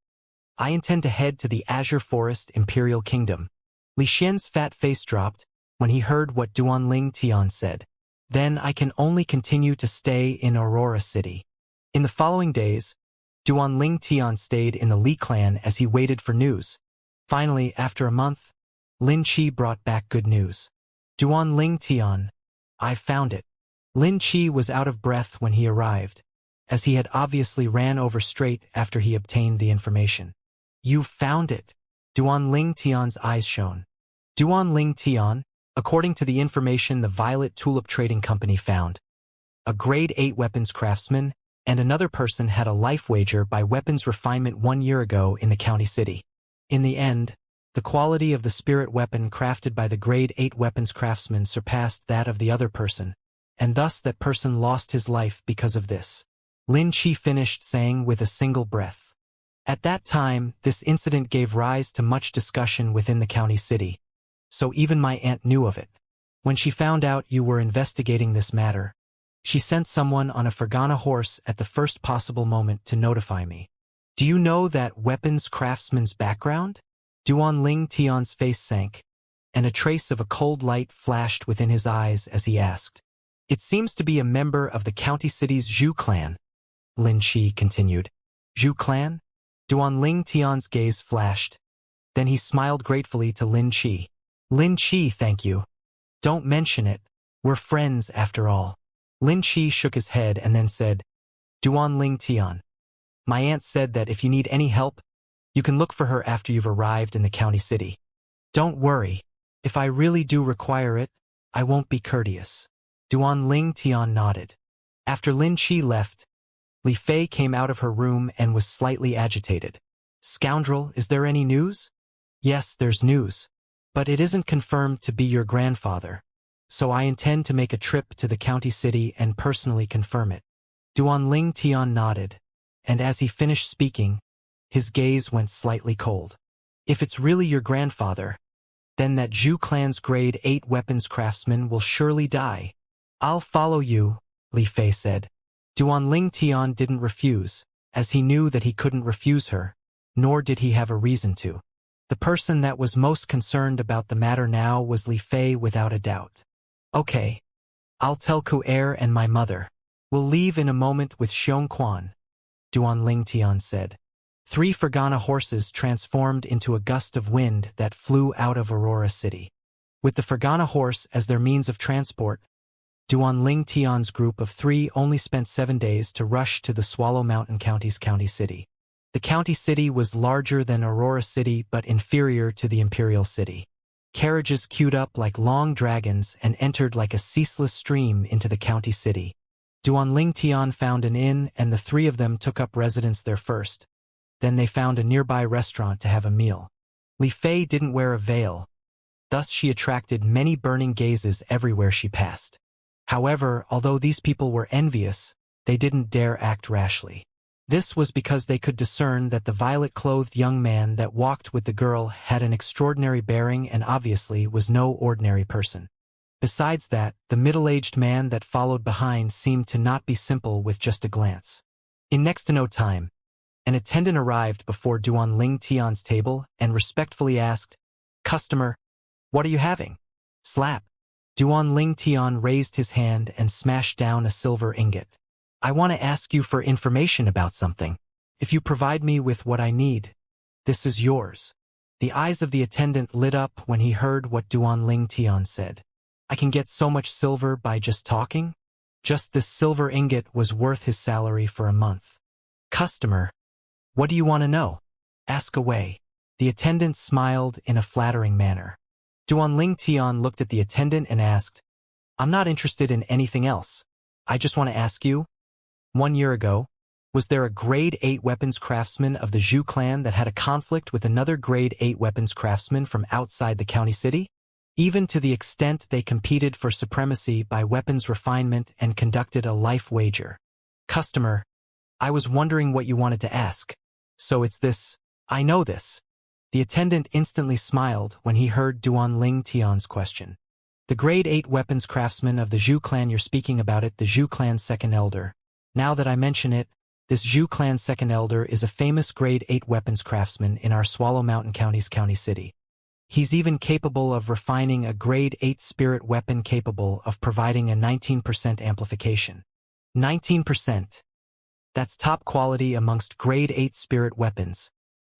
I intend to head to the Azure Forest Imperial Kingdom. Li Xian's fat face dropped when he heard what Duan Tian said. Then I can only continue to stay in Aurora City. In the following days, Duan Tian stayed in the Li clan as he waited for news. Finally, after a month, Lin Qi brought back good news. Duan Tian, I've found it. Lin Qi was out of breath when he arrived, as he had obviously ran over straight after he obtained the information. You've found it. Duan Tian's eyes shone. Duan Tian, according to the information the Violet Tulip Trading Company found, a grade 8 weapons craftsman and another person had a life wager by weapons refinement 1 year ago in the county city. In the end, the quality of the spirit weapon crafted by the grade 8 weapons craftsman surpassed that of the other person, and thus that person lost his life because of this. Lin Qi finished saying with a single breath. At that time, this incident gave rise to much discussion within the county city, so even my aunt knew of it. When she found out you were investigating this matter, she sent someone on a Fergana horse at the first possible moment to notify me. Do you know that weapons craftsman's background? Duan Tian's face sank, and a trace of a cold light flashed within his eyes as he asked. It seems to be a member of the county city's Zhu clan. Lin Qi continued. Zhu clan? Duan Tian's gaze flashed. Then he smiled gratefully to Lin Qi. Lin Qi, thank you. Don't mention it. We're friends after all. Lin Qi shook his head and then said, Duan Tian, my aunt said that if you need any help, you can look for her after you've arrived in the county city. Don't worry. If I really do require it, I won't be courteous. Duan Tian nodded. After Lin Qi left, Li Fei came out of her room and was slightly agitated. Scoundrel, is there any news? Yes, there's news. But it isn't confirmed to be your grandfather, so I intend to make a trip to the county city and personally confirm it. Duan Tian nodded, and as he finished speaking, his gaze went slightly cold. If it's really your grandfather, then that Zhu clan's grade 8 weapons craftsman will surely die. I'll follow you, Li Fei said. Duan Tian didn't refuse, as he knew that he couldn't refuse her, nor did he have a reason to. The person that was most concerned about the matter now was Li Fei without a doubt. Okay. I'll tell Ku-er and my mother. We'll leave in a moment with Xiong Quan, Duan Tian said. 3 Fergana horses transformed into a gust of wind that flew out of Aurora City. With the Fergana horse as their means of transport, Duan Tian's group of 3 only spent 7 days to rush to the Swallow Mountain County's county city. The county city was larger than Aurora City but inferior to the Imperial City. Carriages queued up like long dragons and entered like a ceaseless stream into the county city. Duanling Tian found an inn and the three of them took up residence there first. Then they found a nearby restaurant to have a meal. Li Fei didn't wear a veil. Thus she attracted many burning gazes everywhere she passed. However, although these people were envious, they didn't dare act rashly. This was because they could discern that the violet-clothed young man that walked with the girl had an extraordinary bearing and obviously was no ordinary person. Besides that, the middle-aged man that followed behind seemed to not be simple with just a glance. In next to no time, an attendant arrived before Duanling Tian's table and respectfully asked, "Customer, what are you having?" Slap. Duanling Tian raised his hand and smashed down a silver ingot. "I want to ask you for information about something. If you provide me with what I need, this is yours." The eyes of the attendant lit up when he heard what Duanling Tian said. "I can get so much silver by just talking?" Just this silver ingot was worth his salary for a month. "Customer, what do you want to know? Ask away." The attendant smiled in a flattering manner. Duanling Tian looked at the attendant and asked, "I'm not interested in anything else. I just want to ask you, 1 year ago, was there a grade 8 weapons craftsman of the Zhu clan that had a conflict with another grade 8 weapons craftsman from outside the county city? Even to the extent they competed for supremacy by weapons refinement and conducted a life wager. Customer, I was wondering what you wanted to ask. So it's this. I know this." The attendant instantly smiled when he heard Duanling Tian's question. "The grade 8 weapons craftsman of the Zhu clan you're speaking about it, the Zhu clan's second elder. Now that I mention it, this Zhu clan's second elder is a famous grade 8 weapons craftsman in our Swallow Mountain County's county city. He's even capable of refining a grade 8 spirit weapon capable of providing a 19% amplification. 19%. That's top quality amongst grade 8 spirit weapons.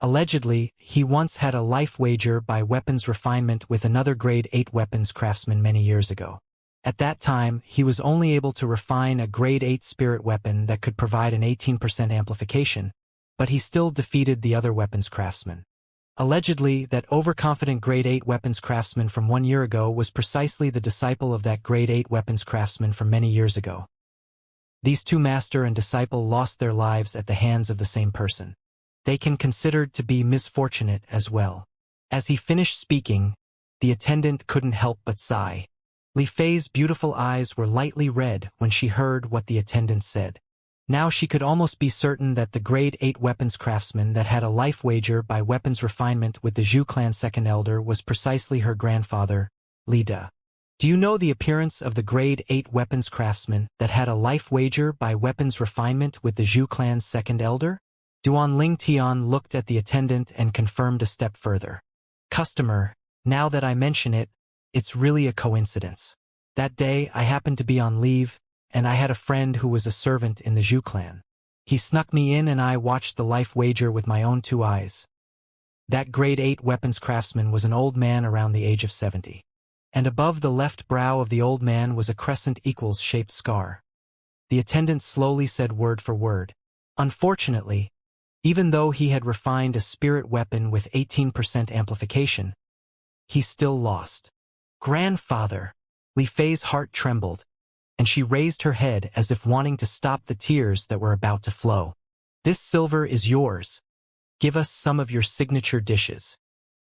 Allegedly, he once had a life wager by weapons refinement with another grade 8 weapons craftsman many years ago. At that time, he was only able to refine a grade 8 spirit weapon that could provide an 18% amplification, but he still defeated the other weapons craftsman. Allegedly, that overconfident grade 8 weapons craftsman from 1 year ago was precisely the disciple of that grade 8 weapons craftsman from many years ago. These two master and disciple lost their lives at the hands of the same person. They can considered to be misfortunate as well." As he finished speaking, the attendant couldn't help but sigh. Li Fei's beautiful eyes were lightly red when she heard what the attendant said. Now she could almost be certain that the grade 8 weapons craftsman that had a life wager by weapons refinement with the Zhu clan's second elder was precisely her grandfather, Li De. "Do you know the appearance of the grade 8 weapons craftsman that had a life wager by weapons refinement with the Zhu clan's second elder?" Duanling Tian looked at the attendant and confirmed a step further. "Customer, now that I mention it, it's really a coincidence. That day I happened to be on leave, and I had a friend who was a servant in the Zhu clan. He snuck me in and I watched the life wager with my own 2 eyes. That grade 8 weapons craftsman was an old man around the age of 70. And above the left brow of the old man was a crescent equals shaped scar." The attendant slowly said word for word. "Unfortunately, even though he had refined a spirit weapon with 18% amplification, he still lost." "Grandfather!" Li Fei's heart trembled, and she raised her head as if wanting to stop the tears that were about to flow. "This silver is yours. Give us some of your signature dishes."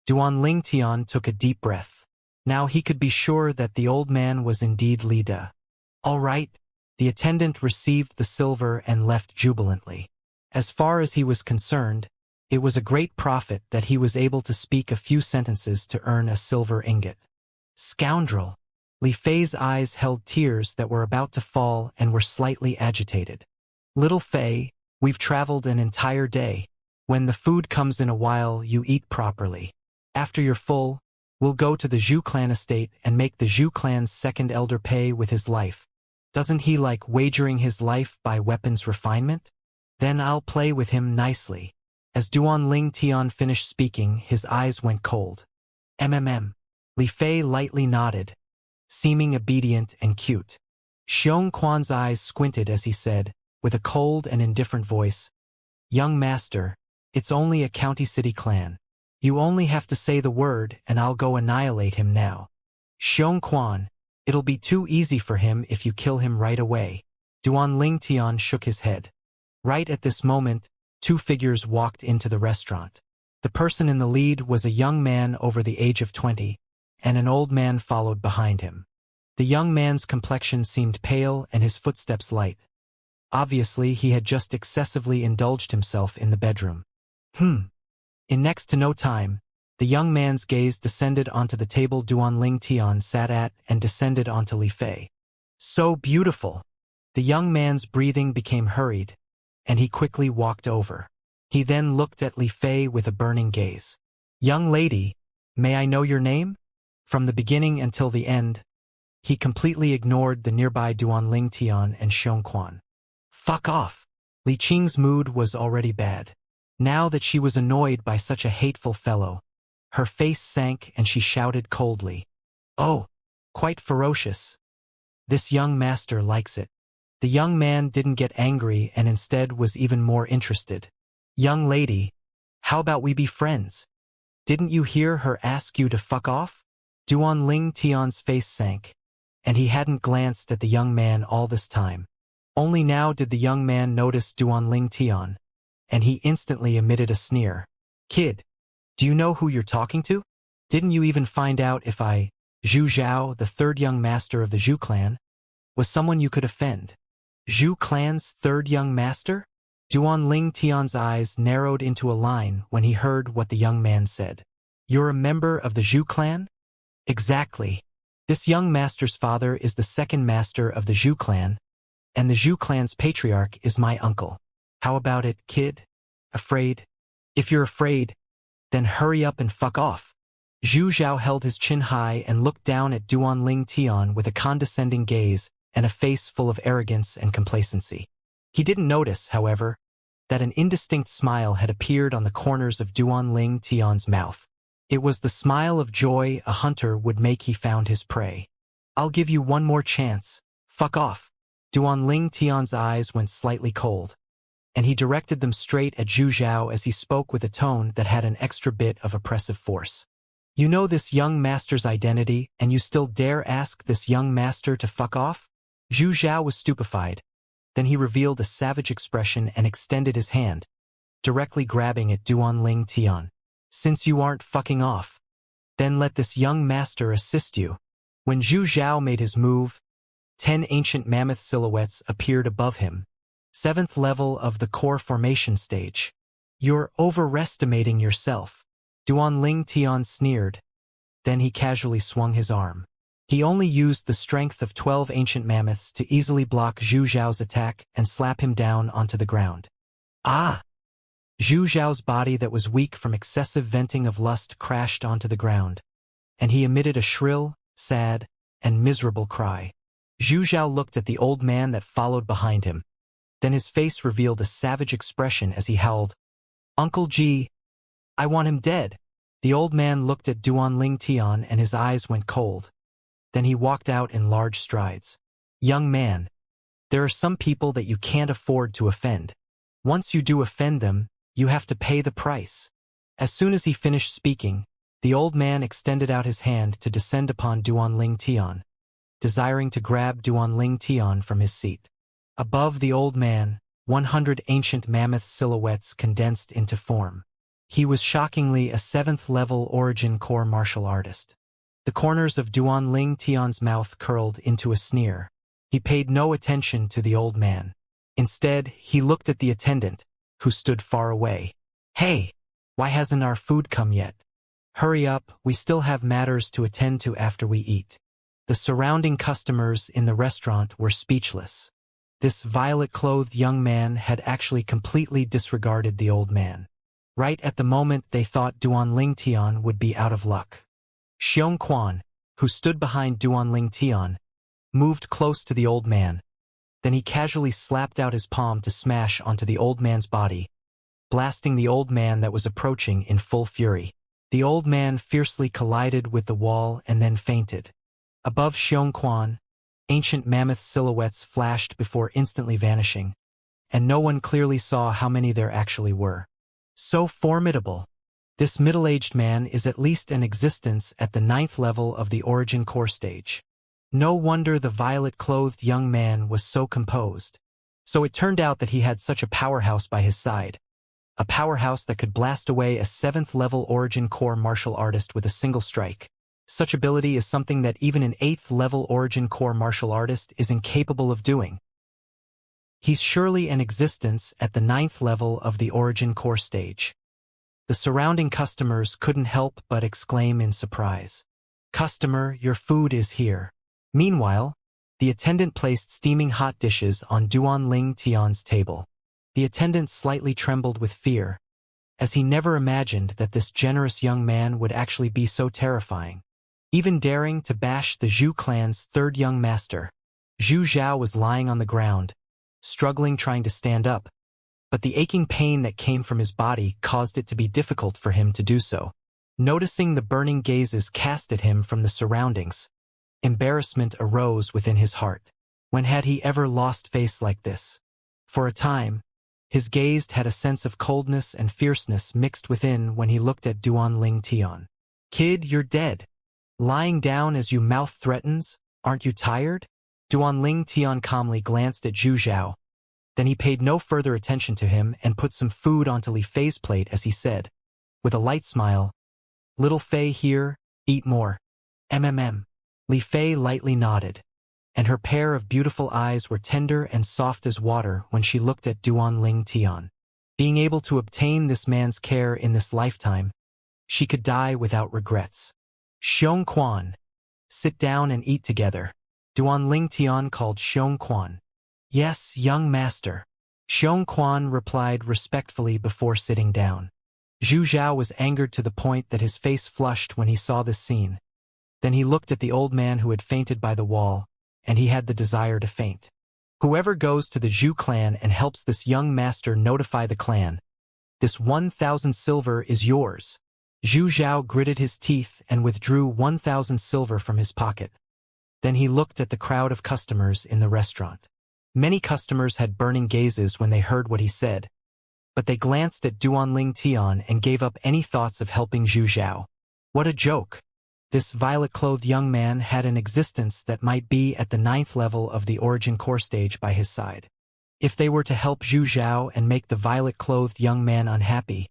Duanling Tian took a deep breath. Now he could be sure that the old man was indeed Li De. "All right." The attendant received the silver and left jubilantly. As far as he was concerned, it was a great profit that he was able to speak a few sentences to earn a silver ingot. "Scoundrel!" Li Fei's eyes held tears that were about to fall and were slightly agitated. "Little Fei, we've traveled an entire day. When the food comes in a while, you eat properly. After you're full, we'll go to the Zhu clan estate and make the Zhu clan's second elder pay with his life. Doesn't he like wagering his life by weapons refinement? Then I'll play with him nicely." As Duanling Tian finished speaking, his eyes went cold. Li Fei lightly nodded, seeming obedient and cute. Xiong Quan's eyes squinted as he said, with a cold and indifferent voice, "Young master, it's only a county city clan. You only have to say the word and I'll go annihilate him now. Xianxia, it'll be too easy for him if you kill him right away. Duan Tian shook his head. Right at this moment, two figures walked into the restaurant. The person in the lead was a young man over the age of 20, and an old man followed behind him. The young man's complexion seemed pale and his footsteps light. Obviously, he had just excessively indulged himself in the bedroom. In next to no time, the young man's gaze descended onto the table Duan Tian sat at and descended onto Li Fei. So beautiful! The young man's breathing became hurried, and he quickly walked over. He then looked at Li Fei with a burning gaze. Young lady, may I know your name? From the beginning until the end, he completely ignored the nearby Duan Tian and Xianxia. Fuck off! Li Qing's mood was already bad. Now that she was annoyed by such a hateful fellow, her face sank and she shouted coldly. Oh, quite ferocious. This young master likes it. The young man didn't get angry and instead was even more interested. Young lady, how about we be friends? Didn't you hear her ask you to fuck off? Duan Tian's face sank, and he hadn't glanced at the young man all this time. Only now did the young man notice Duan Tian, and he instantly emitted a sneer. Kid, do you know who you're talking to? Didn't you even find out if I, Zhu Zhao, the third young master of the Zhu clan, was someone you could offend? Zhu clan's third young master? Duan Tian's eyes narrowed into a line when he heard what the young man said. You're a member of the Zhu clan? Exactly. This young master's father is the second master of the Zhu clan, and the Zhu clan's patriarch is my uncle. How about it, kid? Afraid? If you're afraid, then hurry up and fuck off. Zhu Zhao held his chin high and looked down at Duan Tian with a condescending gaze and a face full of arrogance and complacency. He didn't notice, however, that an indistinct smile had appeared on the corners of Duan Tian's mouth. It was the smile of joy a hunter would make he found his prey. I'll give you one more chance. Fuck off. Duan Tian's eyes went slightly cold, and he directed them straight at Zhu Zhao as he spoke with a tone that had an extra bit of oppressive force. You know this young master's identity, and you still dare ask this young master to fuck off? Zhu Zhao was stupefied. Then he revealed a savage expression and extended his hand, directly grabbing at Duan Tian. Since you aren't fucking off, then let this young master assist you. When Zhu Zhao made his move, 10 ancient mammoth silhouettes appeared above him. 7th level of the core formation stage. You're overestimating yourself. Duan Tian sneered. Then he casually swung his arm. He only used the strength of 12 ancient mammoths to easily block Zhu Zhao's attack and slap him down onto the ground. Ah! Zhu Zhao's body that was weak from excessive venting of lust crashed onto the ground, and he emitted a shrill, sad, and miserable cry. Zhu Zhao looked at the old man that followed behind him. Then his face revealed a savage expression as he howled, Uncle G, I want him dead. The old man looked at Duan Tian and his eyes went cold. Then he walked out in large strides. Young man, there are some people that you can't afford to offend. Once you do offend them, you have to pay the price. As soon as he finished speaking, the old man extended out his hand to descend upon Duan Tian, desiring to grab Duan Tian from his seat. Above the old man, 100 ancient mammoth silhouettes condensed into form. He was shockingly a 7th-level origin core martial artist. The corners of Duan Tian's mouth curled into a sneer. He paid no attention to the old man. Instead, he looked at the attendant, who stood far away. Hey, why hasn't our food come yet? Hurry up, we still have matters to attend to after we eat. The surrounding customers in the restaurant were speechless. This violet-clothed young man had actually completely disregarded the old man. Right at the moment they thought Duan Tian would be out of luck. Xianxia, who stood behind Duan Tian, moved close to the old man. Then he casually slapped out his palm to smash onto the old man's body, blasting the old man that was approaching in full fury. The old man fiercely collided with the wall and then fainted. Above Xianxia, ancient mammoth silhouettes flashed before instantly vanishing, and no one clearly saw how many there actually were. So formidable. This middle-aged man is at least an existence at the 9th level of the origin core stage. No wonder the violet-clothed young man was so composed. So it turned out that he had such a powerhouse by his side. A powerhouse that could blast away a 7th-level origin core martial artist with a single strike. Such ability is something that even an 8th-level origin core martial artist is incapable of doing. He's surely an existence at the 9th level of the origin core stage. The surrounding customers couldn't help but exclaim in surprise. "Customer, your food is here." Meanwhile, the attendant placed steaming hot dishes on Duan Ling Tian's table. The attendant slightly trembled with fear, as he never imagined that this generous young man would actually be so terrifying, even daring to bash the Zhu clan's 3rd young master. Zhu Zhao was lying on the ground, struggling trying to stand up, but the aching pain that came from his body caused it to be difficult for him to do so. Noticing the burning gazes cast at him from the surroundings, embarrassment arose within his heart. When had he ever lost face like this? For a time, his gaze had a sense of coldness and fierceness mixed within when he looked at Duan Ling Tian. "Kid, you're dead. Lying down as you mouth threatens, aren't you tired?" Duan Ling Tian calmly glanced at Zhu Zhao. Then he paid no further attention to him and put some food onto Li Fei's plate as he said, with a light smile, "Little Fei here, eat more." Li Fei lightly nodded, and her pair of beautiful eyes were tender and soft as water when she looked at Duan Ling Tian. Being able to obtain this man's care in this lifetime, she could die without regrets. "Xiong Quan, sit down and eat together." Duan Ling Tian called Xiong Quan. "Yes, young master." Xiong Quan replied respectfully before sitting down. Zhu Zhao was angered to the point that his face flushed when he saw this scene. Then he looked at the old man who had fainted by the wall, and he had the desire to faint. "Whoever goes to the Zhu clan and helps this young master notify the clan, this 1,000 silver is yours." Zhu Zhao gritted his teeth and withdrew 1,000 silver from his pocket. Then he looked at the crowd of customers in the restaurant. Many customers had burning gazes when they heard what he said, but they glanced at Duan Ling Tian and gave up any thoughts of helping Zhu Zhao. What a joke! This violet-clothed young man had an existence that might be at the 9th level of the origin core stage by his side. If they were to help Zhu Zhao and make the violet-clothed young man unhappy,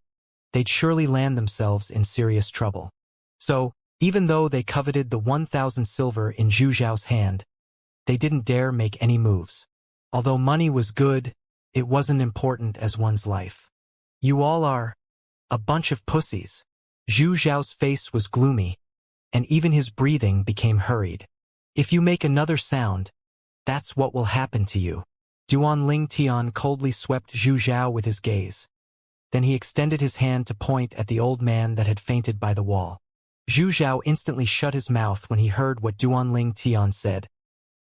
they'd surely land themselves in serious trouble. So, even though they coveted the 1,000 silver in Zhu Zhao's hand, they didn't dare make any moves. Although money was good, it wasn't important as one's life. "You all are a bunch of pussies." Zhu Zhao's face was gloomy, and even his breathing became hurried. "If you make another sound, that's what will happen to you." Duan Ling Tian coldly swept Zhu Zhao with his gaze. Then he extended his hand to point at the old man that had fainted by the wall. Zhu Zhao instantly shut his mouth when he heard what Duan Ling Tian said,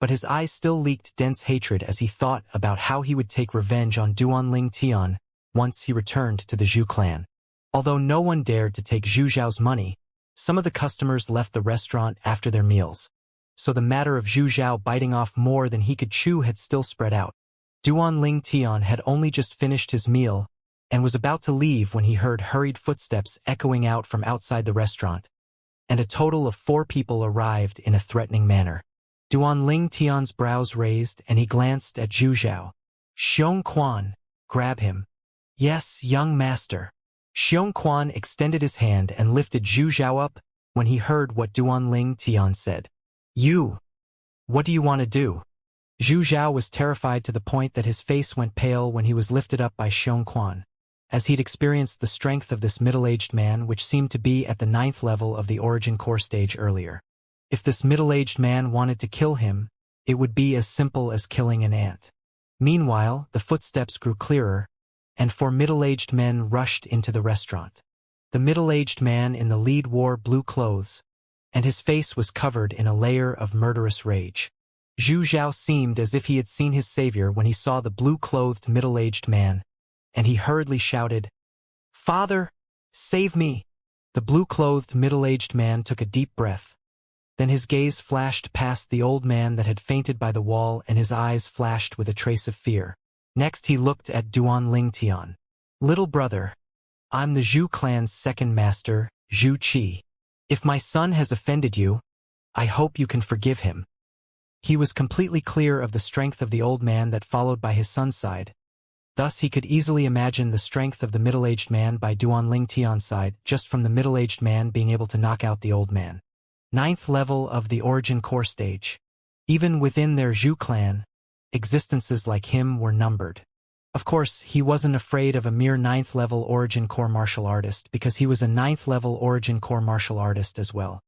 but his eyes still leaked dense hatred as he thought about how he would take revenge on Duan Ling Tian once he returned to the Zhu clan. Although no one dared to take Zhu Zhao's money, some of the customers left the restaurant after their meals, so the matter of Zhu Zhao biting off more than he could chew had still spread out. Duan Ling Tian had only just finished his meal and was about to leave when he heard hurried footsteps echoing out from outside the restaurant, and a total of 4 people arrived in a threatening manner. Duan Ling Tian's brows raised and he glanced at Zhu Zhao. "Xiong Quan, grab him." "Yes, young master." Xiong Quan extended his hand and lifted Zhu Zhao up when he heard what Duan Ling Tian said. "You, what do you want to do?" Zhu Zhao was terrified to the point that his face went pale when he was lifted up by Xiong Quan, as he'd experienced the strength of this middle-aged man which seemed to be at the 9th level of the origin core stage earlier. If this middle-aged man wanted to kill him, it would be as simple as killing an ant. Meanwhile, the footsteps grew clearer, and 4 middle-aged men rushed into the restaurant. The middle-aged man in the lead wore blue clothes, and his face was covered in a layer of murderous rage. Zhu Zhao seemed as if he had seen his savior when he saw the blue-clothed middle-aged man, and he hurriedly shouted, "Father, save me!" The blue-clothed middle-aged man took a deep breath. Then his gaze flashed past the old man that had fainted by the wall and his eyes flashed with a trace of fear. Next he looked at Duan Ling Tian. "Little brother, I'm the Zhu clan's second master, Zhu Qi. If my son has offended you, I hope you can forgive him." He was completely clear of the strength of the old man that followed by his son's side. Thus he could easily imagine the strength of the middle-aged man by Duanling Tian's side, just from the middle-aged man being able to knock out the old man. Ninth level of the origin core stage. Even within their Zhu clan, existences like him were numbered. Of course, he wasn't afraid of a mere 9th level origin core martial artist because he was a 9th level origin core martial artist as well.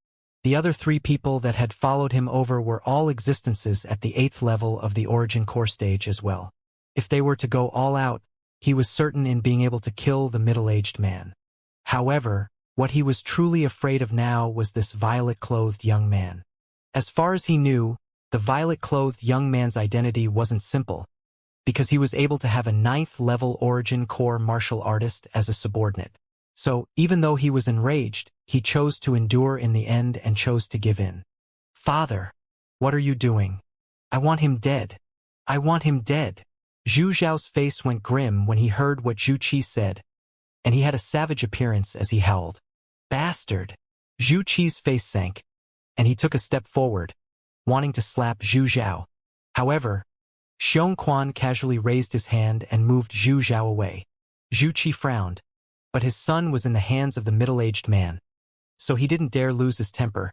The other 3 people that had followed him over were all existences at the 8th level of the origin core stage as well. If they were to go all out, he was certain in being able to kill the middle-aged man. However, what he was truly afraid of now was this violet-clothed young man. As far as he knew, the violet-clothed young man's identity wasn't simple, because he was able to have a 9th level origin core martial artist as a subordinate. So, even though he was enraged, he chose to endure in the end and chose to give in. "Father, what are you doing? I want him dead. I want him dead." Zhu Zhao's face went grim when he heard what Zhu Qi said, and he had a savage appearance as he howled. "Bastard!" Zhu Qi's face sank, and he took a step forward, wanting to slap Zhu Zhao. However, Xiong Quan casually raised his hand and moved Zhu Zhao away. Zhu Qi frowned, but his son was in the hands of the middle-aged man, so he didn't dare lose his temper,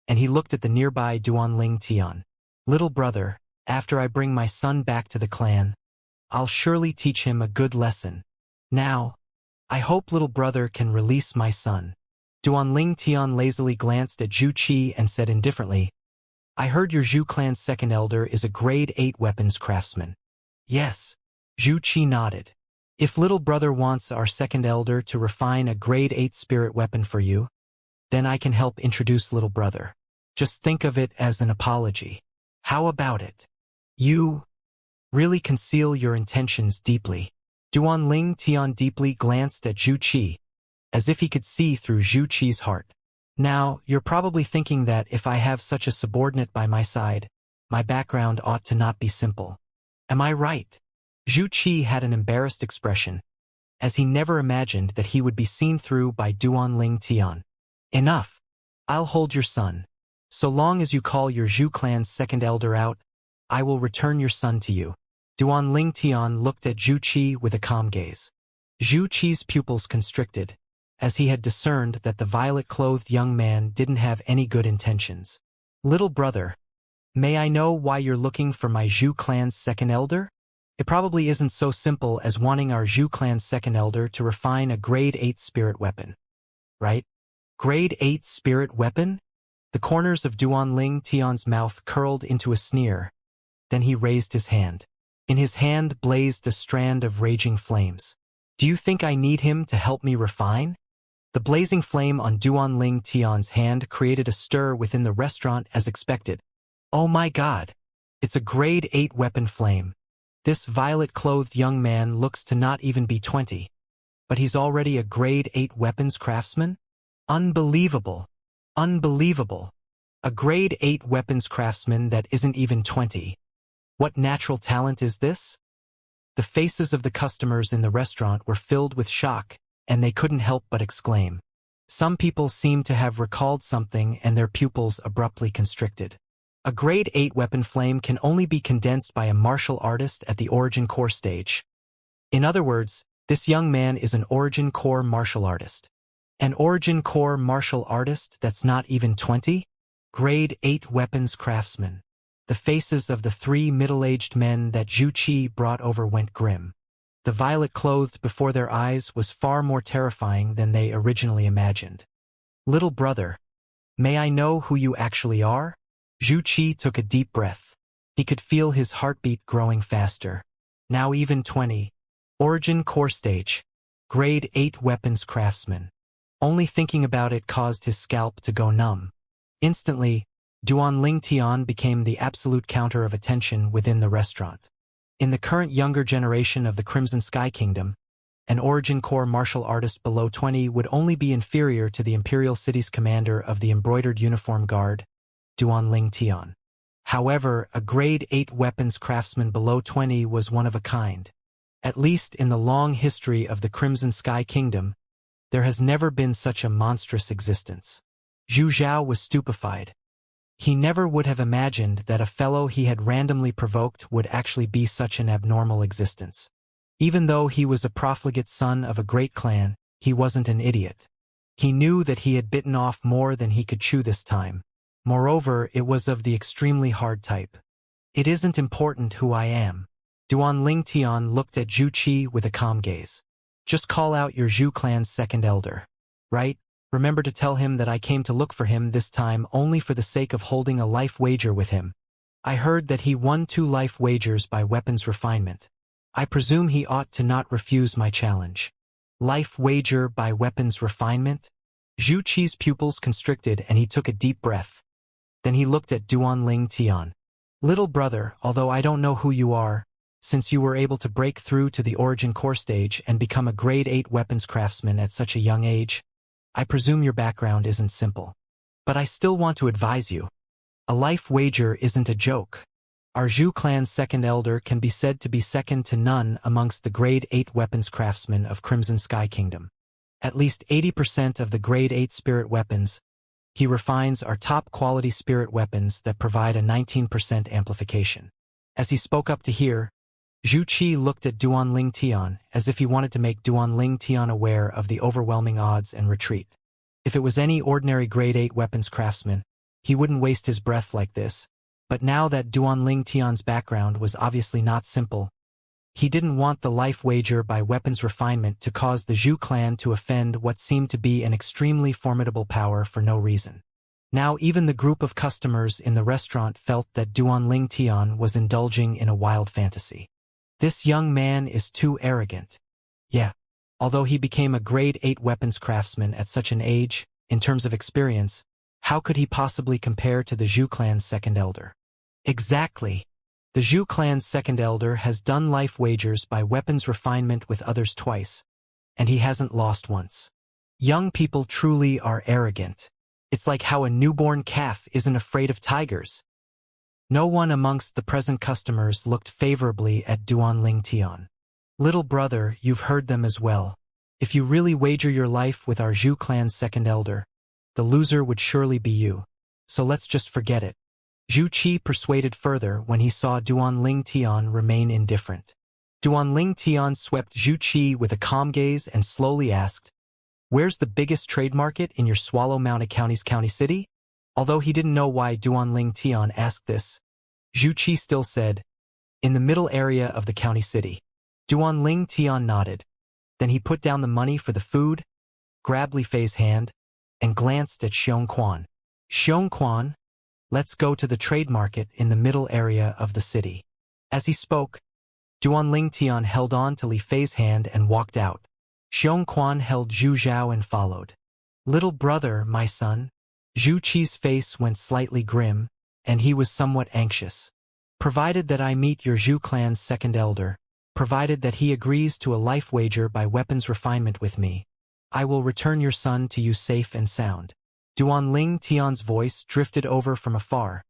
and he looked at the nearby Duanling Tian. "Little brother, after I bring my son back to the clan, I'll surely teach him a good lesson. Now, I hope little brother can release my son." Duanling Tian lazily glanced at Zhu Qi and said indifferently, "I heard your Zhu clan's second elder is a grade 8 weapons craftsman." "Yes." Zhu Qi nodded. "If little brother wants our second elder to refine a grade 8 spirit weapon for you, then I can help introduce little brother. Just think of it as an apology. How about it? You really conceal your intentions deeply." Duanling Tian deeply glanced at Zhu Qi, as if he could see through Zhu Qi's heart. "Now, you're probably thinking that if I have such a subordinate by my side, my background ought to not be simple. Am I right?" Zhu Qi had an embarrassed expression, as he never imagined that he would be seen through by Duanling Tian. "Enough. I'll hold your son. So long as you call your Zhu clan's second elder out, I will return your son to you." Duanling Tian looked at Zhu Qi with a calm gaze. Zhu Qi's pupils constricted, as he had discerned that the violet-clothed young man didn't have any good intentions. "Little brother, may I know why you're looking for my Zhu clan's second elder? It probably isn't so simple as wanting our Zhu clan's second elder to refine a grade 8 spirit weapon, right?" "Grade 8 spirit weapon?" The corners of Duanling Tian's mouth curled into a sneer. Then he raised his hand. In his hand blazed a strand of raging flames. "Do you think I need him to help me refine?" The blazing flame on Duanling Tian's hand created a stir within the restaurant as expected. "Oh my God! It's a grade 8 weapon flame. This violet-clothed young man looks to not even be 20. But he's already a grade 8 weapons craftsman? Unbelievable! Unbelievable! A grade 8 weapons craftsman that isn't even 20. What natural talent is this?" The faces of the customers in the restaurant were filled with shock, and they couldn't help but exclaim. Some people seemed to have recalled something and their pupils abruptly constricted. A grade 8 weapon flame can only be condensed by a martial artist at the origin core stage. In other words, this young man is an origin core martial artist. An origin core martial artist that's not even 20? Grade 8 weapons craftsman. The faces of the 3 middle-aged men that Zhu Qi brought over went grim. The violet clothed before their eyes was far more terrifying than they originally imagined. "Little brother, may I know who you actually are?" Zhu Qi took a deep breath. He could feel his heartbeat growing faster. Now even 20. Origin core stage. Grade 8 weapons craftsman. Only thinking about it caused his scalp to go numb. Instantly, Duanling Tian became the absolute counter of attention within the restaurant. In the current younger generation of the Crimson Sky Kingdom, an origin core martial artist below 20 would only be inferior to the Imperial City's commander of the embroidered uniform guard, Duanling Tian. However, a grade 8 weapons craftsman below 20 was one of a kind. At least in the long history of the Crimson Sky Kingdom, There has never been such a monstrous existence. Zhu Zhao was stupefied. He never would have imagined that a fellow he had randomly provoked would actually be such an abnormal existence. Even though he was a profligate son of a great clan, he wasn't an idiot. He knew that he had bitten off more than he could chew this time. Moreover, it was of the extremely hard type. It isn't important who I am. Duan Ling Tian looked at Zhu Qi with a calm gaze. Just call out your Zhu clan's second elder. Right? Remember to tell him that I came to look for him this time only for the sake of holding a life wager with him. I heard that he won 2 life wagers by weapons refinement. I presume he ought to not refuse my challenge. Life wager by weapons refinement? Zhu Qi's pupils constricted and he took a deep breath. Then he looked at Duan Ling Tian. Little brother, although I don't know who you are, since you were able to break through to the origin core stage and become a grade 8 weapons craftsman at such a young age, I presume your background isn't simple. But I still want to advise you. A life wager isn't a joke. Our Zhu clan's second elder can be said to be second to none amongst the grade 8 weapons craftsmen of Crimson Sky Kingdom. At least 80% of the grade 8 spirit weapons he refines are top-quality spirit weapons that provide a 19% amplification. As he spoke up to hear, Zhu Qi looked at Duan Ling Tian as if he wanted to make Duan Ling Tian aware of the overwhelming odds and retreat. If it was any ordinary grade 8 weapons craftsman, he wouldn't waste his breath like this, but now that Duan Ling Tian's background was obviously not simple, he didn't want the life wager by weapons refinement to cause the Zhu clan to offend what seemed to be an extremely formidable power for no reason. Now even the group of customers in the restaurant felt that Duan Ling Tian was indulging in a wild fantasy. This young man is too arrogant. Yeah, although he became a grade 8 weapons craftsman at such an age, in terms of experience, how could he possibly compare to the Zhu clan's second elder? Exactly. The Zhu clan's second elder has done life wagers by weapons refinement with others twice, and he hasn't lost once. Young people truly are arrogant. It's like how a newborn calf isn't afraid of tigers. No one amongst the present customers looked favorably at Duan Ling Tian. Little brother, you've heard them as well. If you really wager your life with our Zhu clan's second elder, the loser would surely be you. So let's just forget it. Zhu Qi persuaded further when he saw Duan Ling Tian remain indifferent. Duan Ling Tian swept Zhu Qi with a calm gaze and slowly asked, "Where's the biggest trade market in your Swallow Mountain County's county city?" Although he didn't know why Duan Ling Tian asked this, Zhu Qi still said, "In the middle area of the county city." Duan Ling Tian nodded. Then he put down the money for the food, grabbed Li Fei's hand, and glanced at Xiong. "Xiong, let's go to the trade market in the middle area of the city." As he spoke, Duan Ling Tian held on to Li Fei's hand and walked out. Xiong held Zhu Zhao and followed. "Little brother, my son." Zhu Qi's face went slightly grim, and he was somewhat anxious. "Provided that I meet your Zhu clan's second elder, provided that he agrees to a life wager by weapons refinement with me, I will return your son to you safe and sound." Duan Ling Tian's voice drifted over from afar,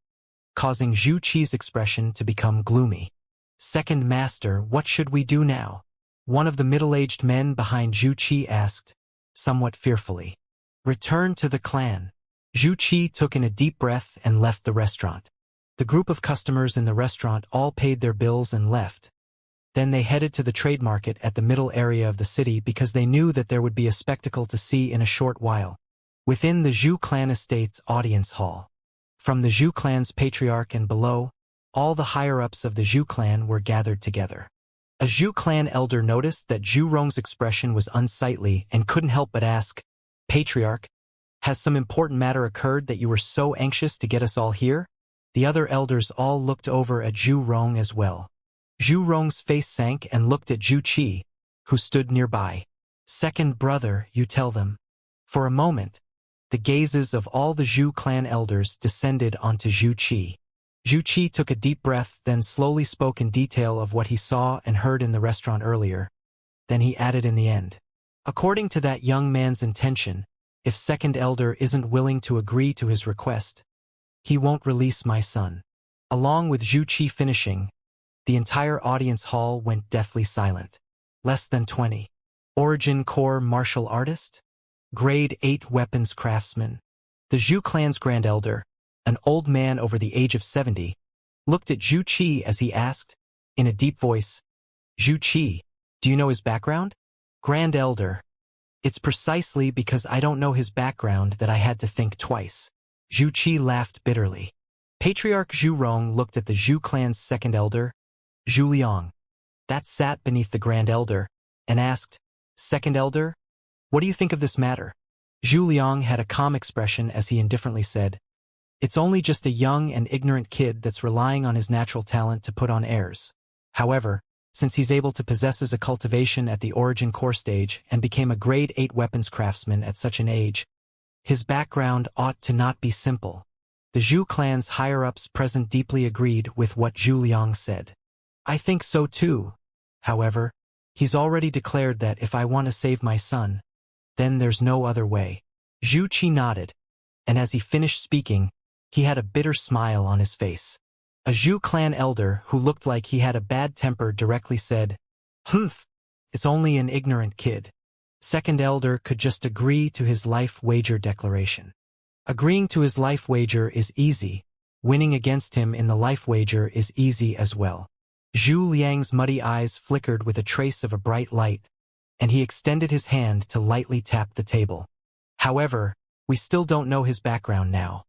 causing Zhu Qi's expression to become gloomy. "Second master, what should we do now?" One of the middle-aged men behind Zhu Qi asked, somewhat fearfully. "Return to the clan." Zhu Qi took in a deep breath and left the restaurant. The group of customers in the restaurant all paid their bills and left. Then they headed to the trade market at the middle area of the city because they knew that there would be a spectacle to see in a short while. Within the Zhu clan estate's audience hall. From the Zhu clan's patriarch and below, all the higher-ups of the Zhu clan were gathered together. A Zhu clan elder noticed that Zhu Rong's expression was unsightly and couldn't help but ask, "Patriarch, has some important matter occurred that you were so anxious to get us all here?" The other elders all looked over at Zhu Rong as well. Zhu Rong's face sank and looked at Zhu Qi, who stood nearby. "Second brother, you tell them." For a moment, the gazes of all the Zhu clan elders descended onto Zhu Qi. Zhu Qi took a deep breath, then slowly spoke in detail of what he saw and heard in the restaurant earlier. Then he added in the end, "According to that young man's intention, if second elder isn't willing to agree to his request, he won't release my son." Along with Zhu Qi finishing, the entire audience hall went deathly silent. Less than 20. Origin core martial artist? Grade 8 weapons craftsman. The Zhu clan's grand elder, an old man over the age of 70, looked at Zhu Qi as he asked, in a deep voice, Zhu Qi, do you know his background? Grand elder. It's precisely because I don't know his background that I had to think twice. Zhu Qi laughed bitterly. Patriarch Zhu Rong looked at the Zhu clan's second elder, Zhu Liang, that sat beneath the grand elder, and asked, Second elder, what do you think of this matter? Zhu Liang had a calm expression as he indifferently said, It's only just a young and ignorant kid that's relying on his natural talent to put on airs. However, since he's able to possess a cultivation at the origin core stage and became a grade 8 weapons craftsman at such an age, his background ought to not be simple. The Zhu clan's higher-ups present deeply agreed with what Zhu Liang said. I think so too. However, he's already declared that if I want to save my son, then there's no other way. Zhu Qi nodded, and as he finished speaking, he had a bitter smile on his face. A Zhu clan elder who looked like he had a bad temper directly said, Humph, it's only an ignorant kid. Second elder could just agree to his life wager declaration. Agreeing to his life wager is easy. Winning against him in the life wager is easy as well. Zhu Liang's muddy eyes flickered with a trace of a bright light, and he extended his hand to lightly tap the table. However, we still don't know his background now.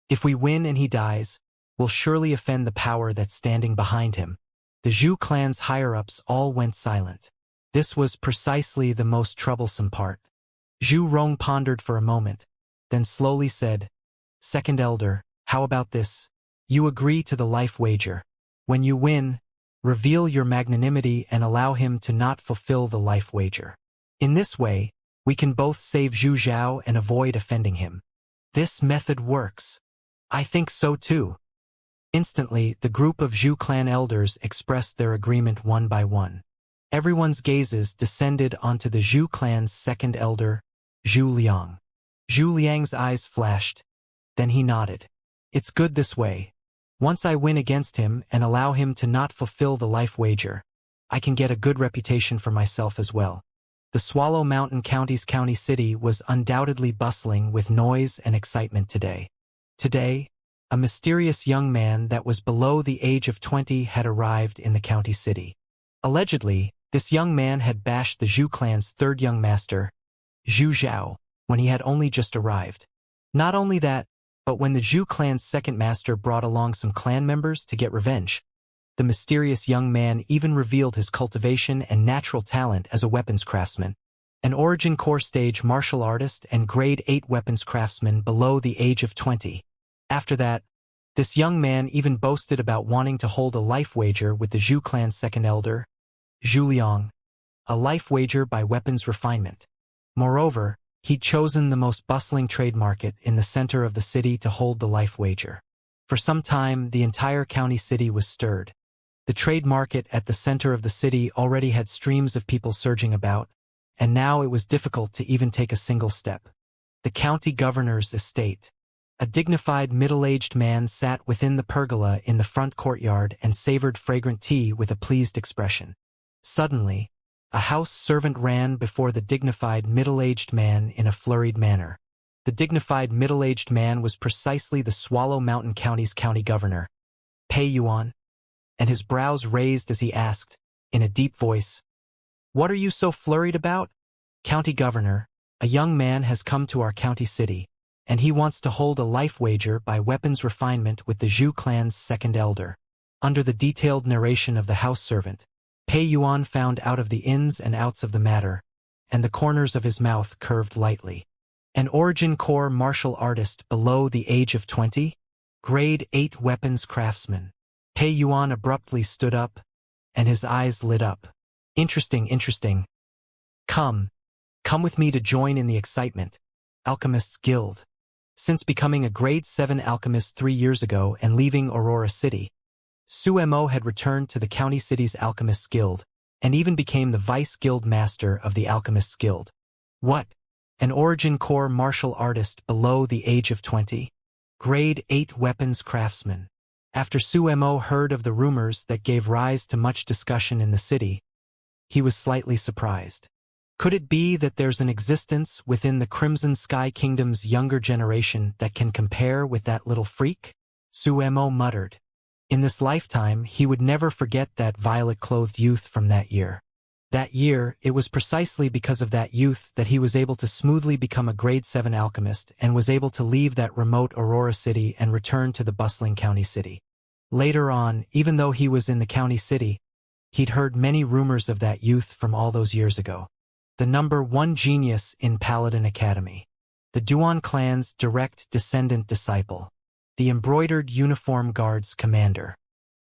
If we win and he dies, we'll surely offend the power that's standing behind him. The Zhu clan's higher-ups all went silent. This was precisely the most troublesome part. Zhu Rong pondered for a moment, then slowly said, Second elder, how about this? You agree to the life wager. When you win, reveal your magnanimity and allow him to not fulfill the life wager. In this way, we can both save Zhu Zhao and avoid offending him. This method works. I think so too. Instantly, the group of Zhu clan elders expressed their agreement one by one. Everyone's gazes descended onto the Zhu clan's second elder, Zhu Liang. Zhu Liang's eyes flashed. Then he nodded. It's good this way. Once I win against him and allow him to not fulfill the life wager, I can get a good reputation for myself as well. The Swallow Mountain County's county city was undoubtedly bustling with noise and excitement today. Today, a mysterious young man that was below the age of 20 had arrived in the county city. Allegedly, this young man had bashed the Zhu clan's third young master, Zhu Zhao, when he had only just arrived. Not only that, but when the Zhu clan's second master brought along some clan members to get revenge, the mysterious young man even revealed his cultivation and natural talent as a weapons craftsman, an origin core stage martial artist and grade 8 weapons craftsman below the age of 20. After that, this young man even boasted about wanting to hold a life wager with the Zhu clan's second elder, Zhu Liang, a life wager by weapons refinement. Moreover, he'd chosen the most bustling trade market in the center of the city to hold the life wager. For some time, the entire county city was stirred. The trade market at the center of the city already had streams of people surging about, and now it was difficult to even take a single step. The county governor's estate. A dignified middle-aged man sat within the pergola in the front courtyard and savored fragrant tea with a pleased expression. Suddenly, a house servant ran before the dignified middle-aged man in a flurried manner. The dignified middle-aged man was precisely the Swallow Mountain County's county governor, Pei Yuan, and his brows raised as he asked, in a deep voice, What are you so flurried about? County governor, a young man has come to our county city, and he wants to hold a life wager by weapons refinement with the Zhu clan's second elder. Under the detailed narration of the house servant, Pei Yuan found out of the ins and outs of the matter, and the corners of his mouth curved lightly. An origin core martial artist below the age of 20? Grade 8 weapons craftsman. Pei Yuan abruptly stood up, and his eyes lit up. Interesting. Come with me to join in the excitement. Alchemists Guild. Since becoming a grade 7 alchemist 3 years ago and leaving Aurora City, Su Mo had returned to the county city's Alchemists Guild, and even became the vice guild master of the Alchemists Guild. What? An origin core martial artist below the age of 20? Grade 8 weapons craftsman. After Su Mo heard of the rumors that gave rise to much discussion in the city, he was slightly surprised. Could it be that there's an existence within the Crimson Sky Kingdom's younger generation that can compare with that little freak? Suemo muttered. In this lifetime, he would never forget that violet-clothed youth from that year. That year, it was precisely because of that youth that he was able to smoothly become a grade 7 alchemist and was able to leave that remote Aurora city and return to the bustling county city. Later on, even though he was in the county city, he'd heard many rumors of that youth from all those years ago. The number 1 genius in Paladin Academy. The Duan clan's direct descendant disciple. The embroidered uniform guard's commander.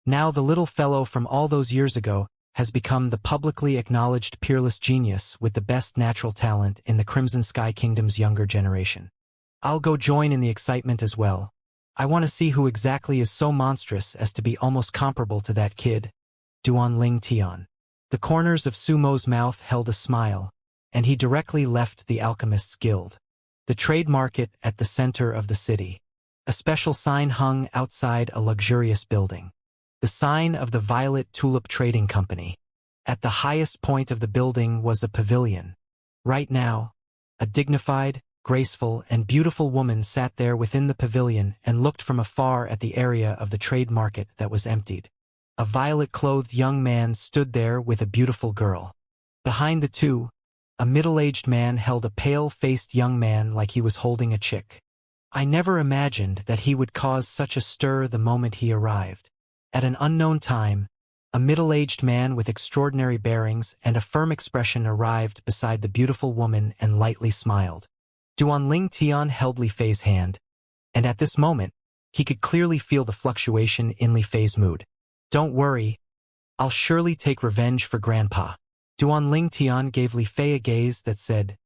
Now the little fellow from all those years ago has become the publicly acknowledged peerless genius with the best natural talent in the Crimson Sky Kingdom's younger generation. I'll go join in the excitement as well. I want to see who exactly is so monstrous as to be almost comparable to that kid. Duan Ling Tian. The corners of Sumo's mouth held a smile, and he directly left the Alchemists' Guild. The trade market at the center of the city. A special sign hung outside a luxurious building. The sign of the Violet Tulip Trading Company. At the highest point of the building was a pavilion. Right now, a dignified, graceful, and beautiful woman sat there within the pavilion and looked from afar at the area of the trade market that was emptied. A violet-clothed young man stood there with a beautiful girl. Behind the two, a middle-aged man held a pale-faced young man like he was holding a chick. I never imagined that he would cause such a stir the moment he arrived. At an unknown time, a middle-aged man with extraordinary bearings and a firm expression arrived beside the beautiful woman and lightly smiled. Duan Ling Tian held Li Fei's hand, and at this moment, he could clearly feel the fluctuation in Li Fei's mood. Don't worry, I'll surely take revenge for Grandpa. Duan Ling Tian gave Li Fei a gaze that said,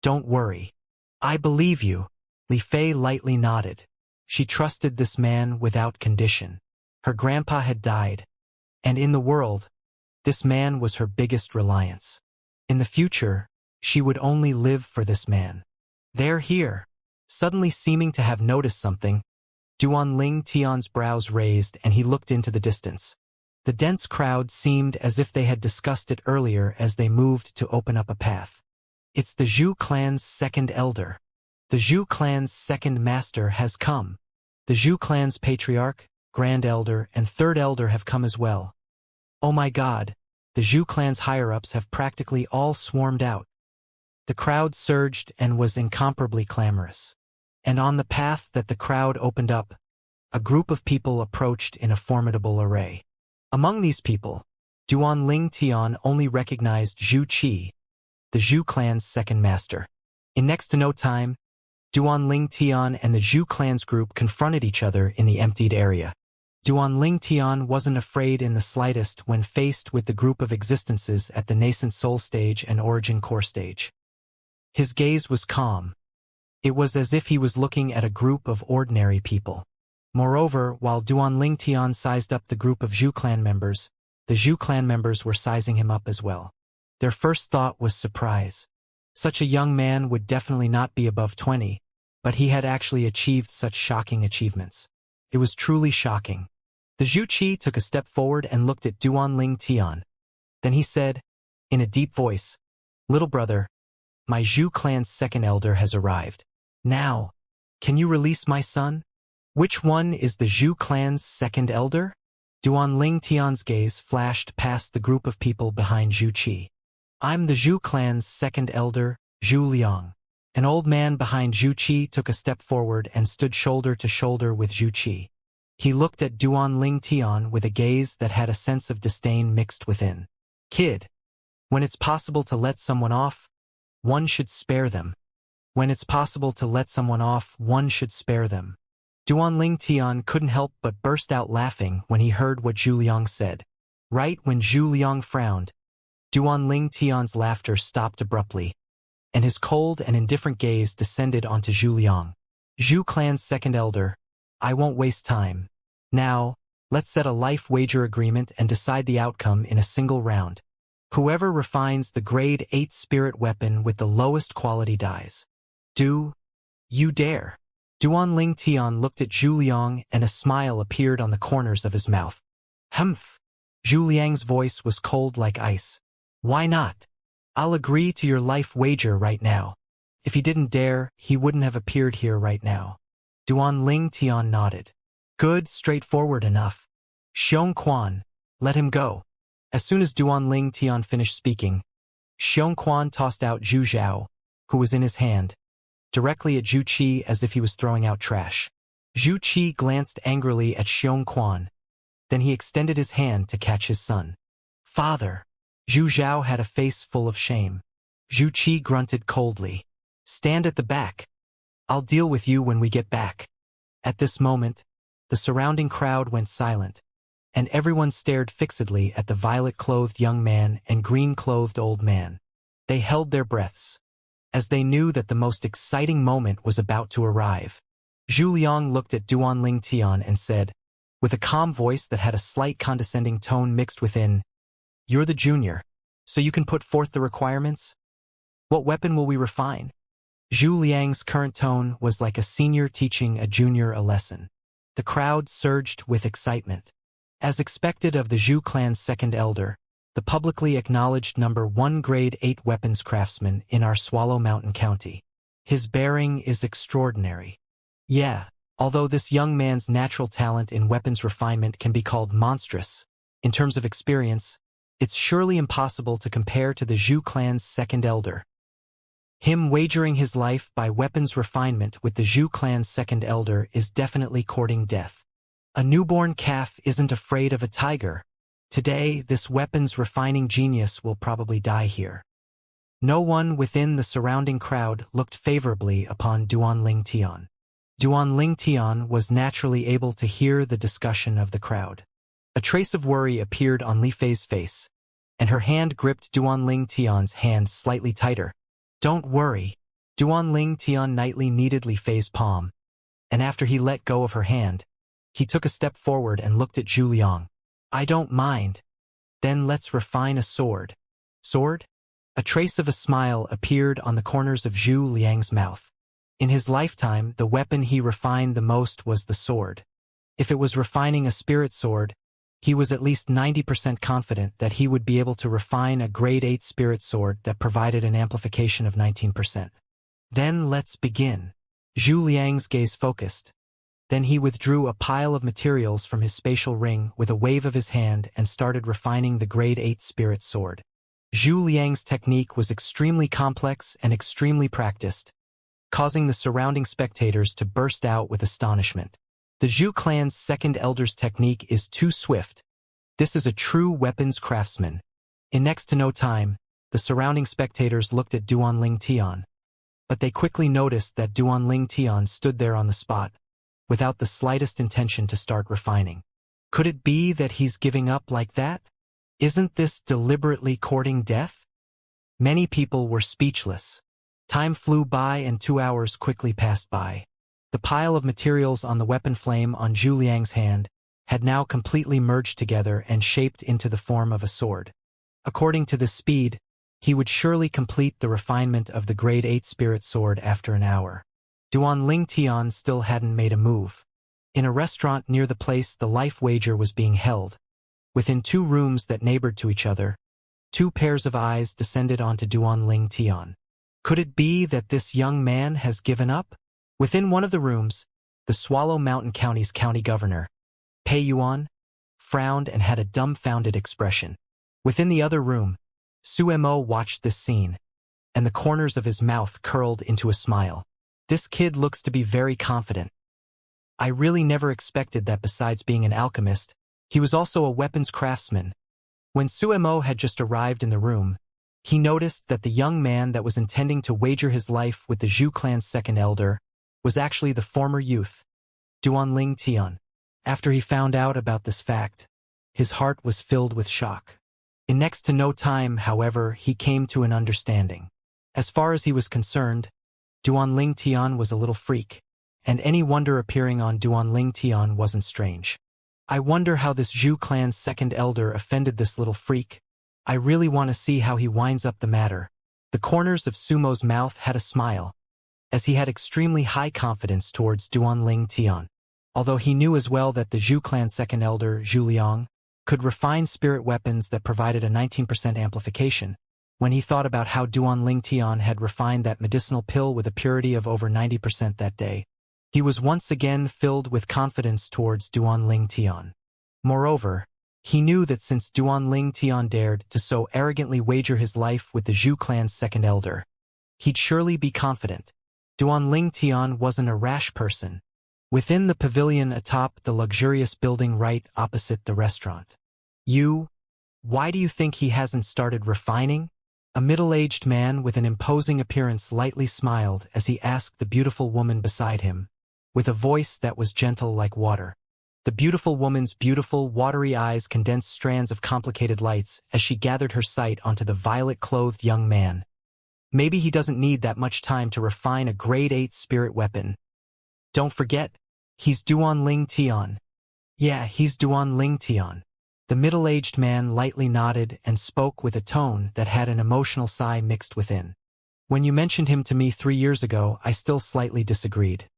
Don't worry. I believe you. Li Fei lightly nodded. She trusted this man without condition. Her grandpa had died, and in the world, this man was her biggest reliance. In the future, she would only live for this man. They're here. Suddenly seeming to have noticed something, Duan Ling Tian's brows raised and he looked into the distance. The dense crowd seemed as if they had discussed it earlier as they moved to open up a path. It's the Zhu clan's second elder. The Zhu clan's second master has come. The Zhu clan's patriarch, grand elder, and third elder have come as well. Oh my God, the Zhu clan's higher-ups have practically all swarmed out. The crowd surged and was incomparably clamorous. And on the path that the crowd opened up, a group of people approached in a formidable array. Among these people, Duan Ling Tian only recognized Zhu Qi, the Zhu clan's second master. In next to no time, Duan Ling Tian and the Zhu clan's group confronted each other in the emptied area. Duan Ling Tian wasn't afraid in the slightest when faced with the group of existences at the nascent soul stage and origin core stage. His gaze was calm. It was as if he was looking at a group of ordinary people. Moreover, while Duan Ling Tian sized up the group of Zhu clan members, the Zhu clan members were sizing him up as well. Their first thought was surprise. Such a young man would definitely not be above 20, but he had actually achieved such shocking achievements. It was truly shocking. The Zhu Qi took a step forward and looked at Duan Ling Tian. Then he said, in a deep voice, "Little brother, my Zhu clan's second elder has arrived. Now, can you release my son?" "Which one is the Zhu clan's second elder?" Duan Ling Tian's gaze flashed past the group of people behind Zhu Qi. "I'm the Zhu clan's second elder, Zhu Liang." An old man behind Zhu Qi took a step forward and stood shoulder to shoulder with Zhu Qi. He looked at Duan Ling Tian with a gaze that had a sense of disdain mixed within. "Kid, when it's possible to let someone off, one should spare them. When it's possible to let someone off, one should spare them." Duan Ling Tian couldn't help but burst out laughing when he heard what Zhu Liang said. Right when Zhu Liang frowned, Duan Ling Tian's laughter stopped abruptly, and his cold and indifferent gaze descended onto Zhu Liang. "Zhu clan's second elder, I won't waste time. Now, let's set a life wager agreement and decide the outcome in a single round. Whoever refines the grade 8 spirit weapon with the lowest quality dies. Do you dare?" Duan Ling Tian looked at Zhu Liang and a smile appeared on the corners of his mouth. "Humph." Zhu Liang's voice was cold like ice. "Why not? I'll agree to your life wager right now. If he didn't dare, he wouldn't have appeared here right now. Duan Ling Tian nodded. Good, straightforward enough. Xiong Quan, let him go. As soon as Duan Ling Tian finished speaking, Xiong Quan tossed out Zhu Zhao, who was in his hand, directly at Zhu Qi as if he was throwing out trash. Zhu Qi glanced angrily at Xiong Quan. Then he extended his hand to catch his son. Father! Zhu Zhao had a face full of shame. Zhu Qi grunted coldly. Stand at the back. I'll deal with you when we get back. At this moment, the surrounding crowd went silent, and everyone stared fixedly at the violet-clothed young man and green-clothed old man. They held their breaths, as they knew that the most exciting moment was about to arrive. Zhu Liang looked at Duan Ling Tian and said, with a calm voice that had a slight condescending tone mixed within, You're the junior, so you can put forth the requirements? What weapon will we refine? Zhu Liang's current tone was like a senior teaching a junior a lesson. The crowd surged with excitement. As expected of the Zhu clan's second elder, the publicly acknowledged #1 Grade 8 weapons craftsman in our Swallow Mountain County. His bearing is extraordinary. Yeah, although this young man's natural talent in weapons refinement can be called monstrous, in terms of experience, it's surely impossible to compare to the Zhu clan's second elder. Him wagering his life by weapons refinement with the Zhu clan's second elder is definitely courting death. A newborn calf isn't afraid of a tiger. Today, this weapons refining genius will probably die here. No one within the surrounding crowd looked favorably upon Duan Ling Tian. Duan Ling Tian was naturally able to hear the discussion of the crowd. A trace of worry appeared on Li Fei's face, and her hand gripped Duan Ling Tian's hand slightly tighter. Don't worry. Duan Ling Tian nightly kneaded Li Fei's palm, and after he let go of her hand, he took a step forward and looked at Zhu Liang. I don't mind. Then let's refine a sword. Sword? A trace of a smile appeared on the corners of Zhu Liang's mouth. In his lifetime, the weapon he refined the most was the sword. If it was refining a spirit sword, he was at least 90% confident that he would be able to refine a grade 8 spirit sword that provided an amplification of 19%. Then let's begin. Zhu Liang's gaze focused. Then he withdrew a pile of materials from his spatial ring with a wave of his hand and started refining the grade 8 spirit sword. Zhu Liang's technique was extremely complex and extremely practiced, causing the surrounding spectators to burst out with astonishment. The Zhu clan's second elder's technique is too swift. This is a true weapons craftsman. In next to no time, the surrounding spectators looked at Duan Ling Tian, but they quickly noticed that Duan Ling Tian stood there on the spot, without the slightest intention to start refining. Could it be that he's giving up like that? Isn't this deliberately courting death? Many people were speechless. Time flew by and 2 hours quickly passed by. The pile of materials on the weapon flame on Zhu Liang's hand had now completely merged together and shaped into the form of a sword. According to this speed, he would surely complete the refinement of the grade 8 spirit sword after an hour. Duan Ling Tian still hadn't made a move. In a restaurant near the place the life wager was being held, within 2 rooms that neighbored to each other, 2 pairs of eyes descended onto Duan Ling Tian. Could it be that this young man has given up? Within one of the rooms, the Swallow Mountain County's county governor, Pei Yuan, frowned and had a dumbfounded expression. Within the other room, Su Mo watched this scene, and the corners of his mouth curled into a smile. This kid looks to be very confident. I really never expected that besides being an alchemist, he was also a weapons craftsman. When Su Mo had just arrived in the room, he noticed that the young man that was intending to wager his life with the Zhu clan's second elder was actually the former youth, Duan Ling Tian. After he found out about this fact, his heart was filled with shock. In next to no time, however, he came to an understanding. As far as he was concerned, Duan Ling Tian was a little freak, and any wonder appearing on Duan Ling Tian wasn't strange. I wonder how this Zhu clan's second elder offended this little freak. I really want to see how he winds up the matter. The corners of Sumo's mouth had a smile, as he had extremely high confidence towards Duan Ling Tian. Although he knew as well that the Zhu clan's second elder, Zhu Liang, could refine spirit weapons that provided a 19% amplification, when he thought about how Duan Ling Tian had refined that medicinal pill with a purity of over 90% that day. He was once again filled with confidence towards Duan Ling Tian. Moreover, he knew that since Duan Ling Tian dared to so arrogantly wager his life with the Zhu clan's second elder, he'd surely be confident. Duan Ling Tian wasn't a rash person. Within the pavilion atop the luxurious building right opposite the restaurant. Why do you think he hasn't started refining? A middle-aged man with an imposing appearance lightly smiled as he asked the beautiful woman beside him, with a voice that was gentle like water. The beautiful woman's beautiful, watery eyes condensed strands of complicated lights as she gathered her sight onto the violet-clothed young man. Maybe he doesn't need that much time to refine a grade 8 spirit weapon. Don't forget, he's Duan Ling Tian. Yeah, he's Duan Ling Tian. The middle-aged man lightly nodded and spoke with a tone that had an emotional sigh mixed within. When you mentioned him to me 3 years ago, I still slightly disagreed.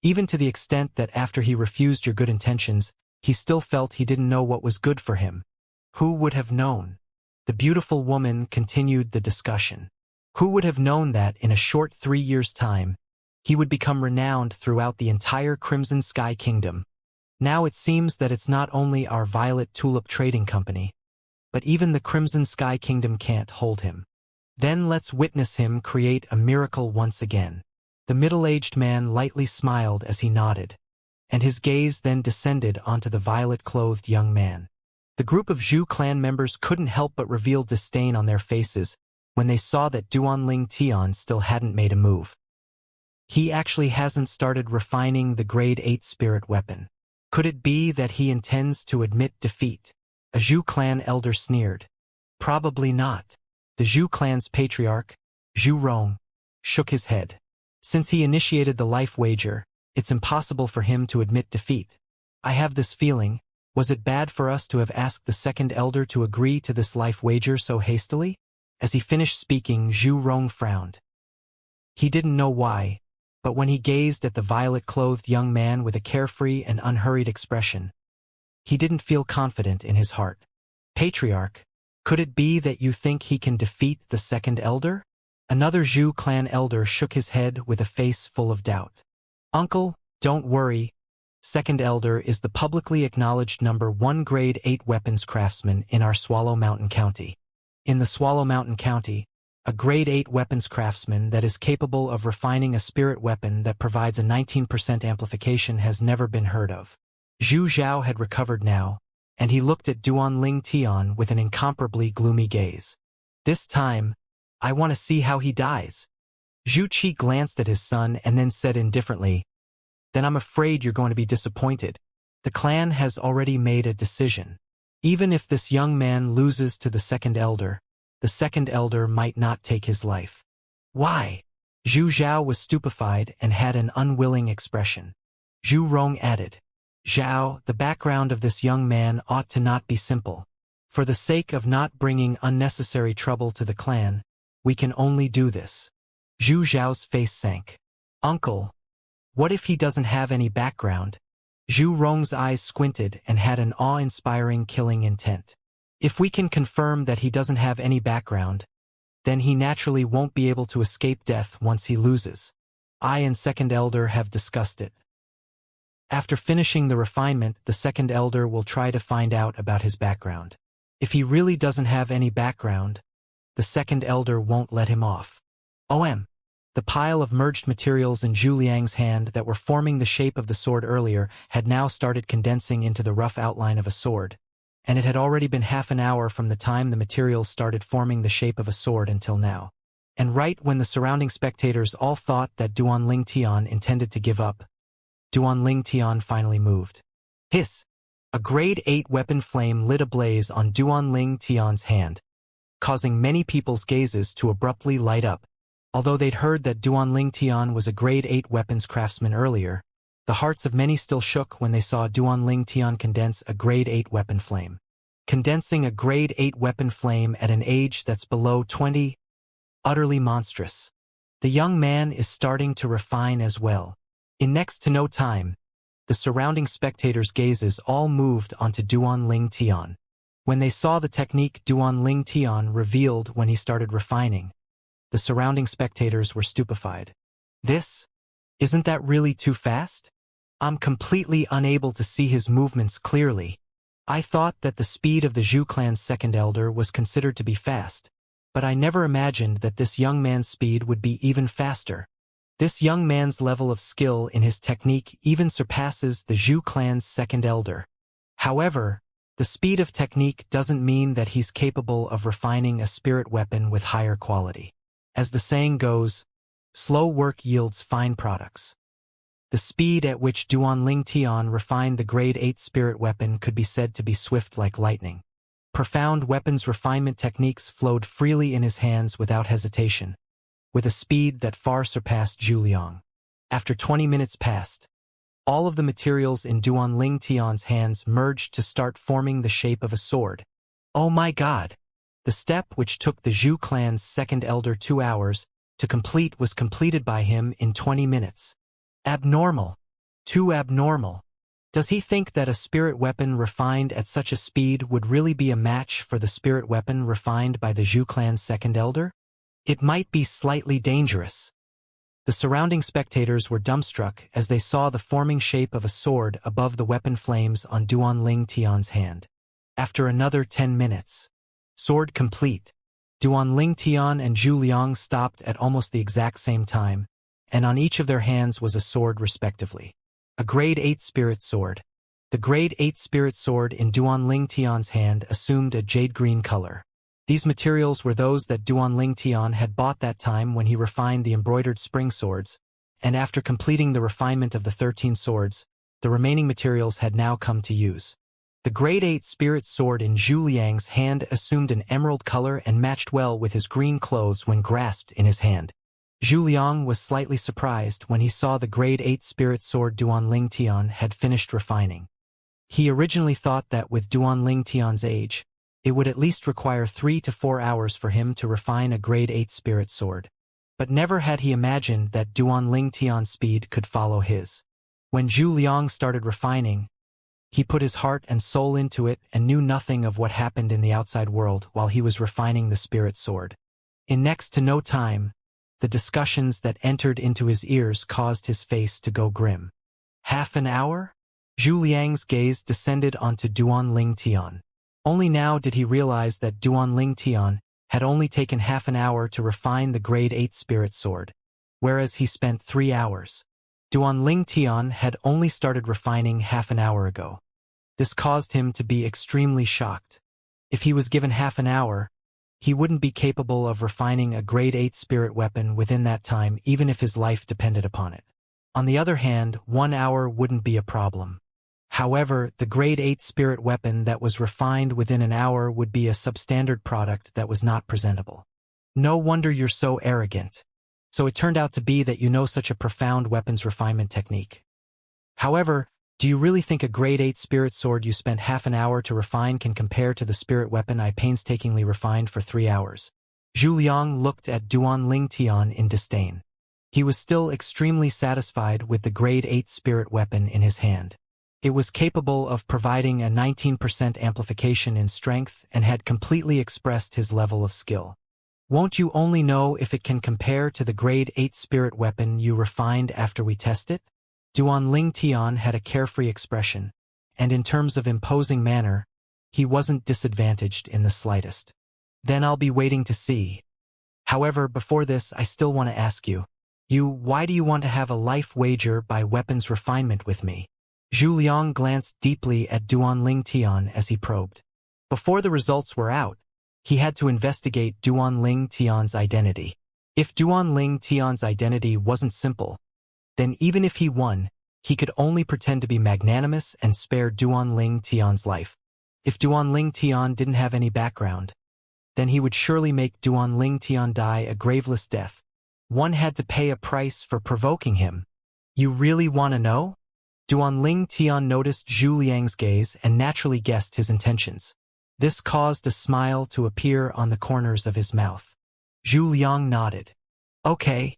Even to the extent that after he refused your good intentions, he still felt he didn't know what was good for him. Who would have known? The beautiful woman continued the discussion. Who would have known that in a short 3 years' time, he would become renowned throughout the entire Crimson Sky Kingdom? Now it seems that it's not only our Violet Tulip Trading Company, but even the Crimson Sky Kingdom can't hold him. Then let's witness him create a miracle once again. The middle-aged man lightly smiled as he nodded, and his gaze then descended onto the violet-clothed young man. The group of Zhu clan members couldn't help but reveal disdain on their faces when they saw that Duan Ling Tian still hadn't made a move. He actually hasn't started refining the grade 8 spirit weapon. Could it be that he intends to admit defeat? A Zhu clan elder sneered. Probably not. The Zhu clan's patriarch, Zhu Rong, shook his head. Since he initiated the life wager, it's impossible for him to admit defeat. I have this feeling, was it bad for us to have asked the second elder to agree to this life wager so hastily? As he finished speaking, Zhu Rong frowned. He didn't know why, but when he gazed at the violet-clothed young man with a carefree and unhurried expression, he didn't feel confident in his heart. Patriarch, could it be that you think he can defeat the second elder? Another Zhu clan elder shook his head with a face full of doubt. Uncle, don't worry. Second elder is the publicly acknowledged #1 grade 8 weapons craftsman in our Swallow Mountain County. In the Swallow Mountain County, a grade 8 weapons craftsman that is capable of refining a spirit weapon that provides a 19% amplification has never been heard of. Zhu Zhao had recovered now, and he looked at Duan Ling Tian with an incomparably gloomy gaze. This time, I want to see how he dies. Zhu Qi glanced at his son and then said indifferently, Then I'm afraid you're going to be disappointed. The clan has already made a decision. Even if this young man loses to the second elder might not take his life. Why? Zhu Zhao was stupefied and had an unwilling expression. Zhu Rong added, Zhao, the background of this young man ought to not be simple. For the sake of not bringing unnecessary trouble to the clan, we can only do this. Zhu Zhao's face sank. Uncle, what if he doesn't have any background? Zhu Rong's eyes squinted and had an awe-inspiring killing intent. If we can confirm that he doesn't have any background, then he naturally won't be able to escape death once he loses. I and second elder have discussed it. After finishing the refinement, the second elder will try to find out about his background. If he really doesn't have any background, the second elder won't let him off. The pile of merged materials in Zhu Liang's hand that were forming the shape of the sword earlier had now started condensing into the rough outline of a sword, and it had already been half an hour from the time the materials started forming the shape of a sword until now. And right when the surrounding spectators all thought that Duan Ling Tian intended to give up, Duan Ling Tian finally moved. Hiss! A grade 8 weapon flame lit ablaze on Duan Ling Tian's hand, causing many people's gazes to abruptly light up. Although they'd heard that Duan Ling Tian was a grade 8 weapons craftsman earlier, the hearts of many still shook when they saw Duan Ling Tian condense a grade 8 weapon flame. Condensing a grade 8 weapon flame at an age that's below 20? Utterly monstrous. The young man is starting to refine as well. In next to no time, the surrounding spectators' gazes all moved onto Duan Ling Tian. When they saw the technique Duan Ling Tian revealed when he started refining, the surrounding spectators were stupefied. Isn't that really too fast? I'm completely unable to see his movements clearly. I thought that the speed of the Zhu clan's second elder was considered to be fast, but I never imagined that this young man's speed would be even faster. This young man's level of skill in his technique even surpasses the Zhu clan's second elder. However, the speed of technique doesn't mean that he's capable of refining a spirit weapon with higher quality. As the saying goes, slow work yields fine products. The speed at which Duan Ling Tian refined the grade 8 spirit weapon could be said to be swift like lightning. Profound weapons refinement techniques flowed freely in his hands without hesitation, with a speed that far surpassed Zhu Liang. After 20 minutes passed, all of the materials in Duan Ling Tian's hands merged to start forming the shape of a sword. Oh my god! The step which took the Zhu clan's second elder 2 hours to complete was completed by him in 20 minutes. Abnormal. Too abnormal. Does he think that a spirit weapon refined at such a speed would really be a match for the spirit weapon refined by the Zhu clan's second elder? It might be slightly dangerous. The surrounding spectators were dumbstruck as they saw the forming shape of a sword above the weapon flames on Duan Ling Tian's hand. After another 10 minutes. Sword complete. Duan Ling Tian and Zhu Liang stopped at almost the exact same time, and on each of their hands was a sword respectively. A grade 8 spirit sword. The grade 8 spirit sword in Duan Ling Tian's hand assumed a jade green color. These materials were those that Duan Ling Tian had bought that time when he refined the embroidered spring swords, and after completing the refinement of the 13 swords, the remaining materials had now come to use. The grade 8 spirit sword in Zhu Liang's hand assumed an emerald color and matched well with his green clothes when grasped in his hand. Zhu Liang was slightly surprised when he saw the grade 8 spirit sword Duan Ling Tian had finished refining. He originally thought that with Duan Ling Tian's age, it would at least require 3 to 4 hours for him to refine a grade 8 spirit sword. But never had he imagined that Duan Ling Tian's speed could follow his. When Zhu Liang started refining, he put his heart and soul into it and knew nothing of what happened in the outside world while he was refining the spirit sword. In next to no time, the discussions that entered into his ears caused his face to go grim. Half an hour? Zhu Liang's gaze descended onto Duan Ling Tian. Only now did he realize that Duan Ling Tian had only taken half an hour to refine the grade 8 spirit sword, whereas he spent 3 hours. Duan Ling Tian had only started refining half an hour ago. This caused him to be extremely shocked. If he was given half an hour, he wouldn't be capable of refining a grade 8 spirit weapon within that time even if his life depended upon it. On the other hand, 1 hour wouldn't be a problem. However, the grade 8 spirit weapon that was refined within an hour would be a substandard product that was not presentable. No wonder you're so arrogant. So it turned out to be that you know such a profound weapons refinement technique. However, do you really think a grade 8 spirit sword you spent half an hour to refine can compare to the spirit weapon I painstakingly refined for 3 hours? Zhu Liang looked at Duan Ling Tian in disdain. He was still extremely satisfied with the grade 8 spirit weapon in his hand. It was capable of providing a 19% amplification in strength and had completely expressed his level of skill. Won't you only know if it can compare to the grade 8 spirit weapon you refined after we test it? Duan Ling Tian had a carefree expression, and in terms of imposing manner, he wasn't disadvantaged in the slightest. Then I'll be waiting to see. However, before this, I still want to ask you, why do you want to have a life wager by weapons refinement with me? Zhu Liang glanced deeply at Duan Ling Tian as he probed. Before the results were out, he had to investigate Duan Ling Tian's identity. If Duan Ling Tian's identity wasn't simple, then even if he won, he could only pretend to be magnanimous and spare Duan Ling Tian's life. If Duan Ling Tian didn't have any background, then he would surely make Duan Ling Tian die a graveless death. One had to pay a price for provoking him. You really want to know? Duan Ling Tian noticed Zhu Liang's gaze and naturally guessed his intentions. This caused a smile to appear on the corners of his mouth. Zhu Liang nodded. Okay.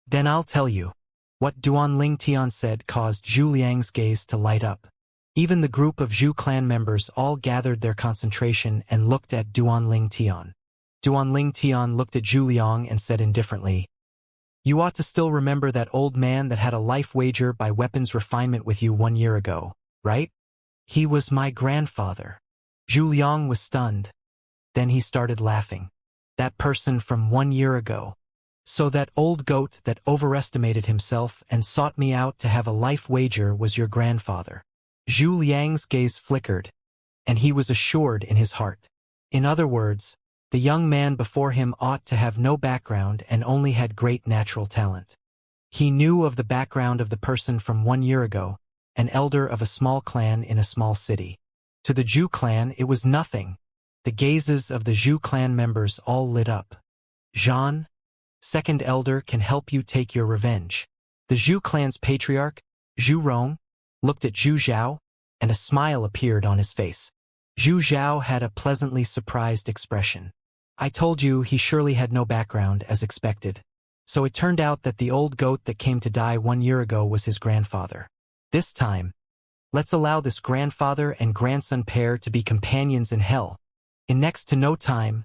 Then I'll tell you. What Duan Ling Tian said caused Zhu Liang's gaze to light up. Even the group of Zhu clan members all gathered their concentration and looked at Duanling Tian. Duanling Tian looked at Zhu Liang and said indifferently, "You ought to still remember that old man that had a life wager by weapons refinement with you 1 year ago, right? He was my grandfather." Zhu Liang was stunned. Then he started laughing. "That person from 1 year ago. So that old goat that overestimated himself and sought me out to have a life wager was your grandfather." Zhu Liang's gaze flickered, and he was assured in his heart. In other words, the young man before him ought to have no background and only had great natural talent. He knew of the background of the person from 1 year ago, an elder of a small clan in a small city. To the Zhu clan it was nothing. The gazes of the Zhu clan members all lit up. "Zhan, second elder can help you take your revenge." The Zhu clan's patriarch, Zhu Rong, looked at Zhu Zhao, and a smile appeared on his face. Zhu Zhao had a pleasantly surprised expression. "I told you he surely had no background, as expected. So it turned out that the old goat that came to die 1 year ago was his grandfather. This time, let's allow this grandfather and grandson pair to be companions in hell." In next to no time,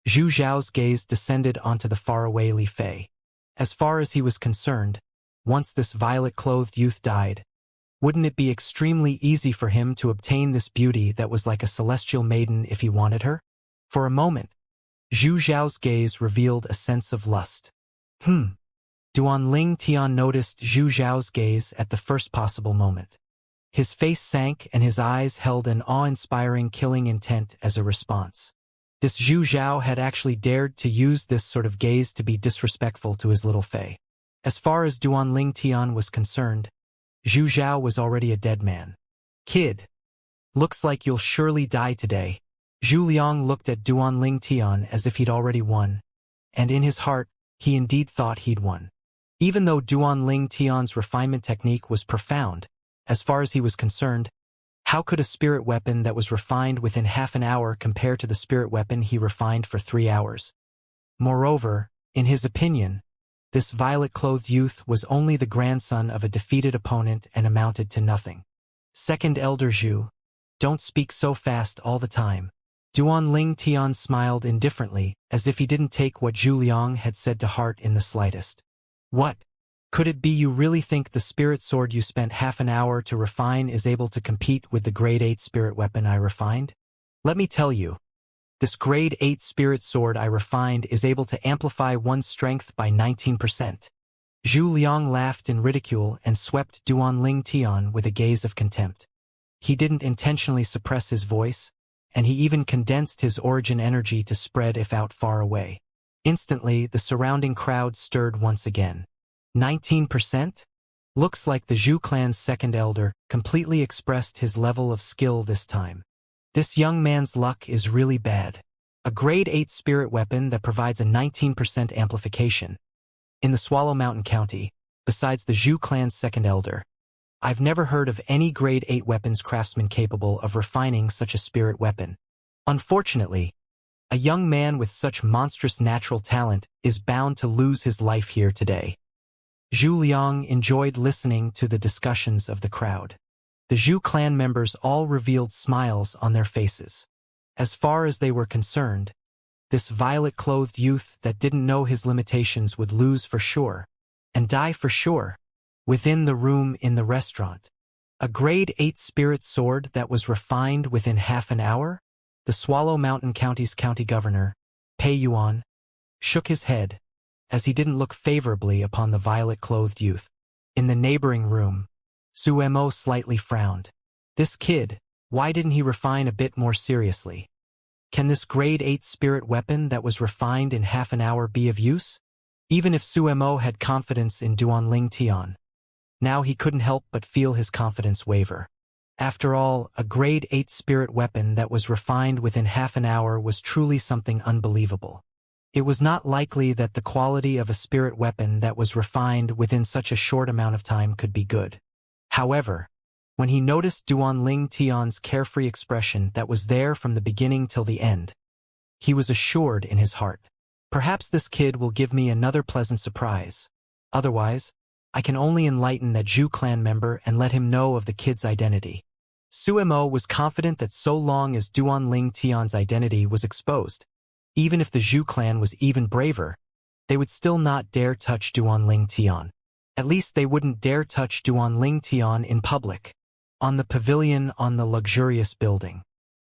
Zhu Zhao's gaze descended onto the faraway Li Fei. As far as he was concerned, once this violet-clothed youth died, wouldn't it be extremely easy for him to obtain this beauty that was like a celestial maiden if he wanted her? For a moment, Zhu Zhao's gaze revealed a sense of lust. Duanling Tian noticed Zhu Zhao's gaze at the first possible moment. His face sank and his eyes held an awe-inspiring killing intent as a response. This Zhu Zhao had actually dared to use this sort of gaze to be disrespectful to his little Fei. As far as Duanling Tian was concerned, Zhu Zhao was already a dead man. "Kid, looks like you'll surely die today." Zhu Liang looked at Duanling Tian as if he'd already won, and in his heart, he indeed thought he'd won. Even though Duanling Tian's refinement technique was profound, as far as he was concerned, how could a spirit weapon that was refined within half an hour compare to the spirit weapon he refined for 3 hours? Moreover, in his opinion, this violet-clothed youth was only the grandson of a defeated opponent and amounted to nothing. "Second Elder Zhu, don't speak so fast all the time." Duanling Tian smiled indifferently, as if he didn't take what Zhu Liang had said to heart in the slightest. "What? Could it be you really think the spirit sword you spent half an hour to refine is able to compete with the grade 8 spirit weapon I refined? Let me tell you, this grade 8 spirit sword I refined is able to amplify one's strength by 19%. Zhu Liang laughed in ridicule and swept Duanling Tian with a gaze of contempt. He didn't intentionally suppress his voice, and he even condensed his origin energy to spread if out far away. Instantly, the surrounding crowd stirred once again. 19%? Looks like the Zhu clan's second elder completely expressed his level of skill this time. This young man's luck is really bad. A grade 8 spirit weapon that provides a 19% amplification. In the Swallow Mountain County, besides the Zhu clan's second elder, I've never heard of any grade 8 weapons craftsman capable of refining such a spirit weapon. Unfortunately, a young man with such monstrous natural talent is bound to lose his life here today. Zhu Liang enjoyed listening to the discussions of the crowd. The Zhu clan members all revealed smiles on their faces. As far as they were concerned, this violet-clothed youth that didn't know his limitations would lose for sure, and die for sure, within the room in the restaurant. A grade 8 spirit sword that was refined within half an hour? The Swallow Mountain County's county governor, Pei Yuan, shook his head, as he didn't look favorably upon the violet-clothed youth. In the neighboring room, Su Mo slightly frowned. This kid, why didn't he refine a bit more seriously? Can this grade 8 spirit weapon that was refined in half an hour be of use? Even if Su Mo had confidence in Duanling Tian, now he couldn't help but feel his confidence waver. After all, a grade 8 spirit weapon that was refined within half an hour was truly something unbelievable. It was not likely that the quality of a spirit weapon that was refined within such a short amount of time could be good. However, when he noticed Duanling Tian's carefree expression that was there from the beginning till the end, he was assured in his heart. Perhaps this kid will give me another pleasant surprise. Otherwise, I can only enlighten that Zhu clan member and let him know of the kid's identity. Suemo was confident that so long as Duanling Tian's identity was exposed, even if the Zhu clan was even braver, they would still not dare touch Duanling Tian. At least they wouldn't dare touch Duanling Tian in public. On the pavilion on the luxurious building.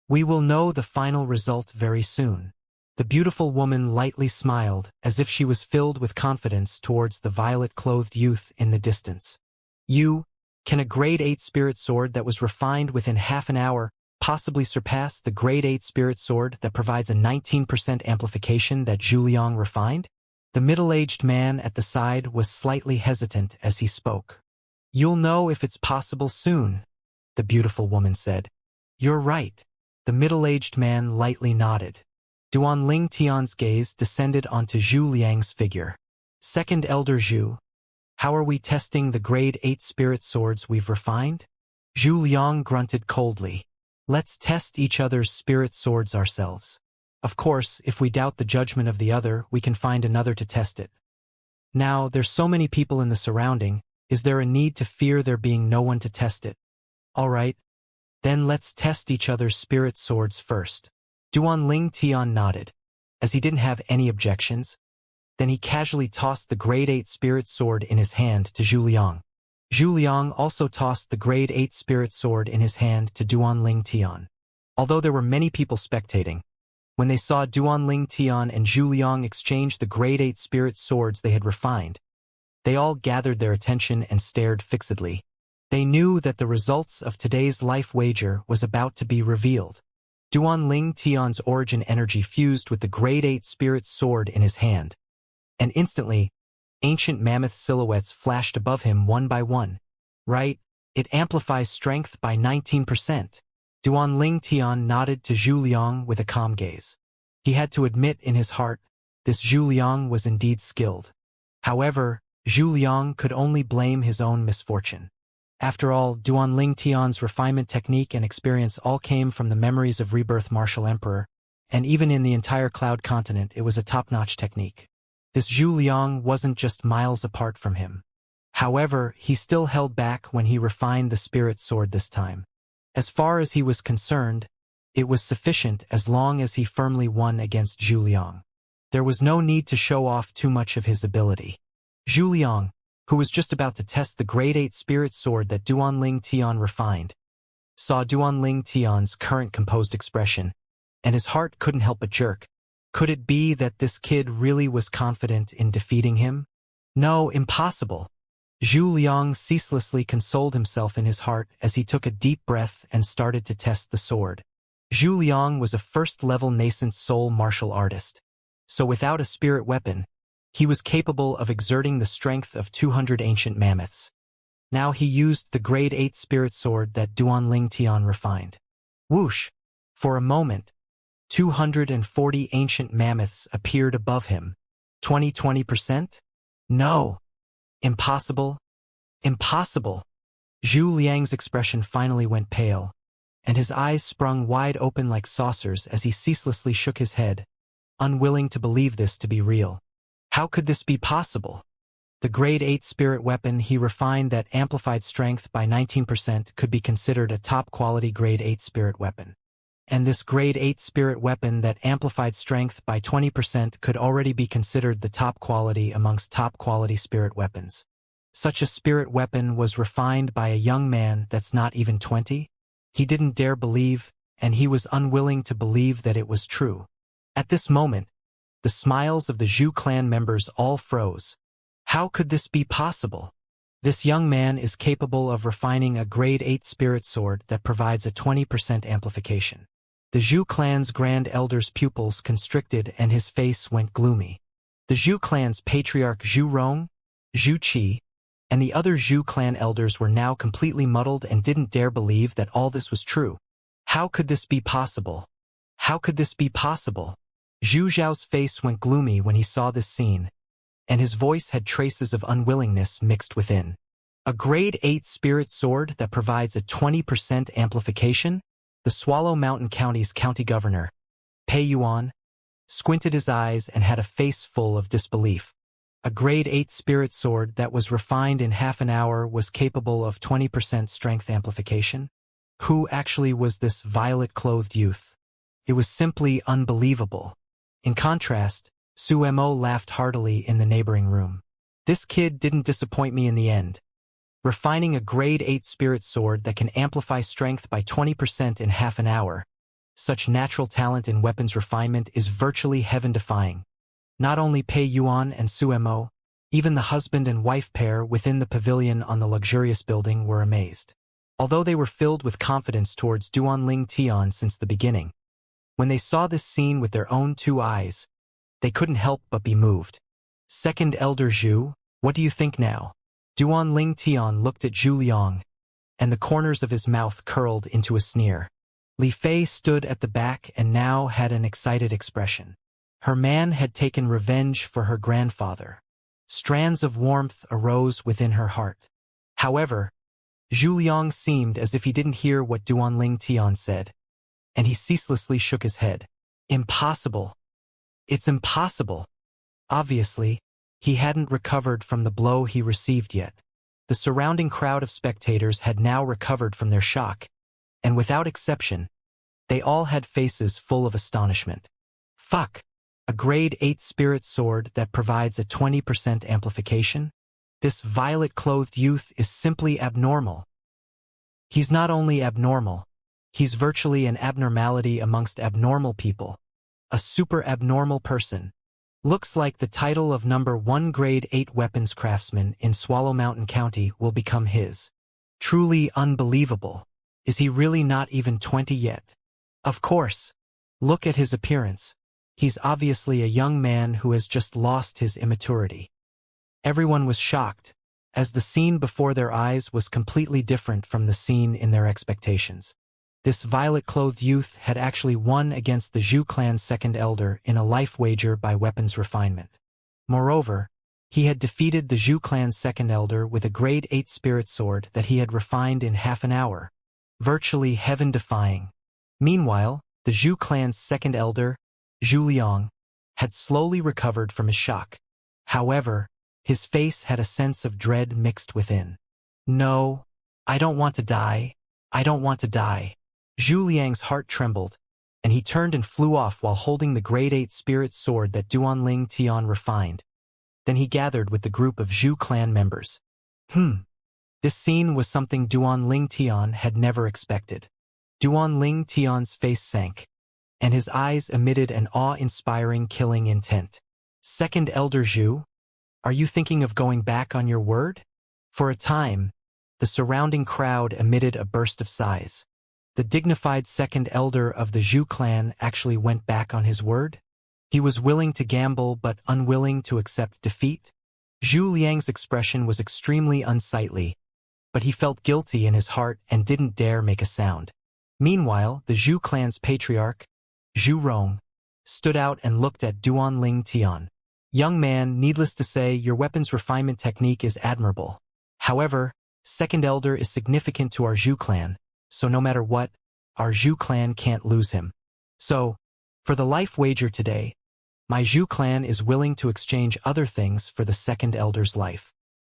We will know the final result very soon. The beautiful woman lightly smiled, as if she was filled with confidence towards the violet-clothed youth in the distance. Can a grade 8 spirit sword that was refined within half an hour possibly surpass the grade 8 spirit sword that provides a 19% amplification that Zhu Liang refined? The middle-aged man at the side was slightly hesitant as he spoke. You'll know if it's possible soon, the beautiful woman said. You're right. The middle-aged man lightly nodded. Duanling Tian's gaze descended onto Zhu Liang's figure. Second Elder Zhu. How are we testing the grade 8 spirit swords we've refined? Zhu Liang grunted coldly. Let's test each other's spirit swords ourselves. Of course, if we doubt the judgment of the other, we can find another to test it. Now, there's so many people in the surrounding, is there a need to fear there being no one to test it? All right, then let's test each other's spirit swords first. Duanling Tian nodded, as he didn't have any objections. Then he casually tossed the grade 8 spirit sword in his hand to Zhu Liang. Zhu Liang also tossed the grade 8 spirit sword in his hand to Duanling Tian. Although there were many people spectating, when they saw Duanling Tian and Zhu Liang exchange the grade 8 spirit swords they had refined, they all gathered their attention and stared fixedly. They knew that the results of today's life wager was about to be revealed. Duanling Tian's origin energy fused with the grade 8 spirit sword in his hand, and instantly, ancient mammoth silhouettes flashed above him one by one. Right, it amplifies strength by 19%. Duanling Tian nodded to Zhu Liang with a calm gaze. He had to admit in his heart, this Zhu Liang was indeed skilled. However, Zhu Liang could only blame his own misfortune. After all, Duanling Tian's refinement technique and experience all came from the memories of rebirth Martial Emperor, and even in the entire Cloud continent it was a top-notch technique. This Zhu Liang wasn't just miles apart from him. However, he still held back when he refined the spirit sword this time. As far as he was concerned, it was sufficient as long as he firmly won against Zhu Liang. There was no need to show off too much of his ability. Zhu Liang, who was just about to test the grade 8 spirit sword that Duanling Tian refined, saw Duanling Tian's current composed expression, and his heart couldn't help but jerk. Could it be that this kid really was confident in defeating him? No, impossible. Zhu Liang ceaselessly consoled himself in his heart as he took a deep breath and started to test the sword. Zhu Liang was a first-level nascent soul martial artist, so without a spirit weapon, he was capable of exerting the strength of 200 ancient mammoths. Now he used the grade 8 spirit sword that Duanling Tian refined. Whoosh! For a moment, 240 ancient mammoths appeared above him. 20%? No! Impossible! Impossible! Zhu Liang's expression finally went pale, and his eyes sprung wide open like saucers as he ceaselessly shook his head, unwilling to believe this to be real. How could this be possible? The grade 8 spirit weapon he refined that amplified strength by 19% could be considered a top-quality grade 8 spirit weapon. And this grade 8 spirit weapon that amplified strength by 20% could already be considered the top quality amongst top-quality spirit weapons. Such a spirit weapon was refined by a young man that's not even 20? He didn't dare believe, and he was unwilling to believe that it was true. At this moment, the smiles of the Zhu clan members all froze. How could this be possible? This young man is capable of refining a grade 8 spirit sword that provides a 20% amplification. The Zhu clan's Grand Elder's pupils constricted and his face went gloomy. The Zhu clan's patriarch Zhu Rong, Zhu Qi, and the other Zhu clan elders were now completely muddled and didn't dare believe that all this was true. How could this be possible? How could this be possible? Zhu Zhao's face went gloomy when he saw this scene, and his voice had traces of unwillingness mixed within. A grade 8 spirit sword that provides a 20% amplification? The Swallow Mountain County's county governor, Pei Yuan, squinted his eyes and had a face full of disbelief. A grade 8 spirit sword that was refined in half an hour was capable of 20% strength amplification? Who actually was this violet-clothed youth? It was simply unbelievable. In contrast, Su Mo laughed heartily in the neighboring room. This kid didn't disappoint me in the end. Refining a grade 8 spirit sword that can amplify strength by 20% in half an hour. Such natural talent in weapons refinement is virtually heaven-defying. Not only Pei Yuan and Su Mo, even the husband and wife pair within the pavilion on the luxurious building were amazed. Although they were filled with confidence towards Duanling Tian since the beginning, when they saw this scene with their own 2 eyes, they couldn't help but be moved. Second Elder Zhu, what do you think now? Duanling Tian looked at Zhu Liang, and the corners of his mouth curled into a sneer. Li Fei stood at the back and now had an excited expression. Her man had taken revenge for her grandfather. Strands of warmth arose within her heart. However, Zhu Liang seemed as if he didn't hear what Duanling Tian said, and he ceaselessly shook his head. Impossible. It's impossible. Obviously, he hadn't recovered from the blow he received yet. The surrounding crowd of spectators had now recovered from their shock, and without exception, they all had faces full of astonishment. Fuck! A grade 8 spirit sword that provides a 20% amplification? This violet-clothed youth is simply abnormal. He's not only abnormal, he's virtually an abnormality amongst abnormal people. A super abnormal person. Looks like the title of number 1 grade 8 weapons craftsman in Swallow Mountain County will become his. Truly unbelievable. Is he really not even 20 yet? Of course. Look at his appearance. He's obviously a young man who has just lost his immaturity. Everyone was shocked, as the scene before their eyes was completely different from the scene in their expectations. This violet-clothed youth had actually won against the Zhu clan's second elder in a life wager by weapons refinement. Moreover, he had defeated the Zhu clan's second elder with a grade 8 spirit sword that he had refined in half an hour. Virtually heaven-defying. Meanwhile, the Zhu clan's second elder, Zhu Liang, had slowly recovered from his shock. However, his face had a sense of dread mixed within. No, I don't want to die. I don't want to die. Zhu Liang's heart trembled, and he turned and flew off while holding the grade 8 spirit sword that Duanling Tian refined. Then he gathered with the group of Zhu clan members. This scene was something Duanling Tian had never expected. Duanling Tian's face sank, and his eyes emitted an awe-inspiring killing intent. Second Elder Zhu, are you thinking of going back on your word? For a time, the surrounding crowd emitted a burst of sighs. The dignified second elder of the Zhu clan actually went back on his word? He was willing to gamble but unwilling to accept defeat? Zhu Liang's expression was extremely unsightly, but he felt guilty in his heart and didn't dare make a sound. Meanwhile, the Zhu clan's patriarch, Zhu Rong, stood out and looked at Duanling Tian. Young man, needless to say, your weapons refinement technique is admirable. However, second elder is significant to our Zhu clan, so no matter what, our Zhu clan can't lose him. So, for the life wager today, my Zhu clan is willing to exchange other things for the second elder's life.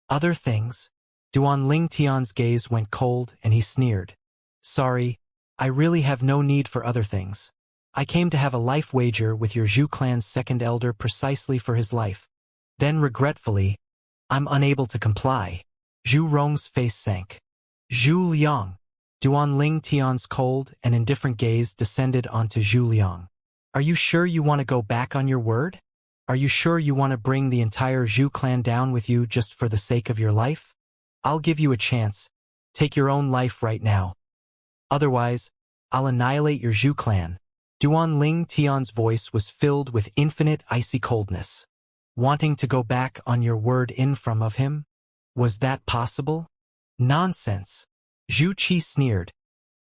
Other things? Duanling Tian's gaze went cold and he sneered. Sorry, I really have no need for other things. I came to have a life wager with your Zhu clan's second elder precisely for his life. Then regretfully, I'm unable to comply. Zhu Rong's face sank. Zhu Liang. Duanling Tian's cold and indifferent gaze descended onto Zhu Liang. Are you sure you want to go back on your word? Are you sure you want to bring the entire Zhu clan down with you just for the sake of your life? I'll give you a chance. Take your own life right now. Otherwise, I'll annihilate your Zhu clan. Duanling Tian's voice was filled with infinite icy coldness. Wanting to go back on your word in front of him? Was that possible? Nonsense. Zhu Qi sneered.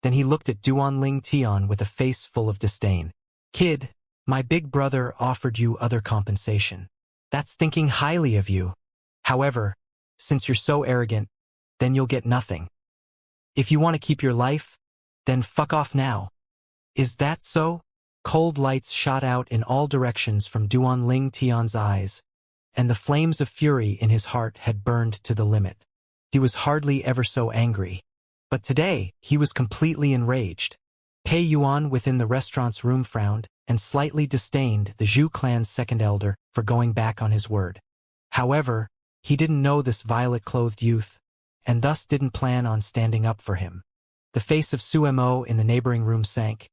Then he looked at Duanling Tian with a face full of disdain. Kid, my big brother offered you other compensation. That's thinking highly of you. However, since you're so arrogant, then you'll get nothing. If you want to keep your life, then fuck off now. Is that so? Cold lights shot out in all directions from Duanling Tian's eyes, and the flames of fury in his heart had burned to the limit. He was hardly ever so angry. But today, he was completely enraged. Pei Yuan within the restaurant's room frowned and slightly disdained the Zhu clan's second elder for going back on his word. However, he didn't know this violet-clothed youth, and thus didn't plan on standing up for him. The face of Su Mo in the neighboring room sank,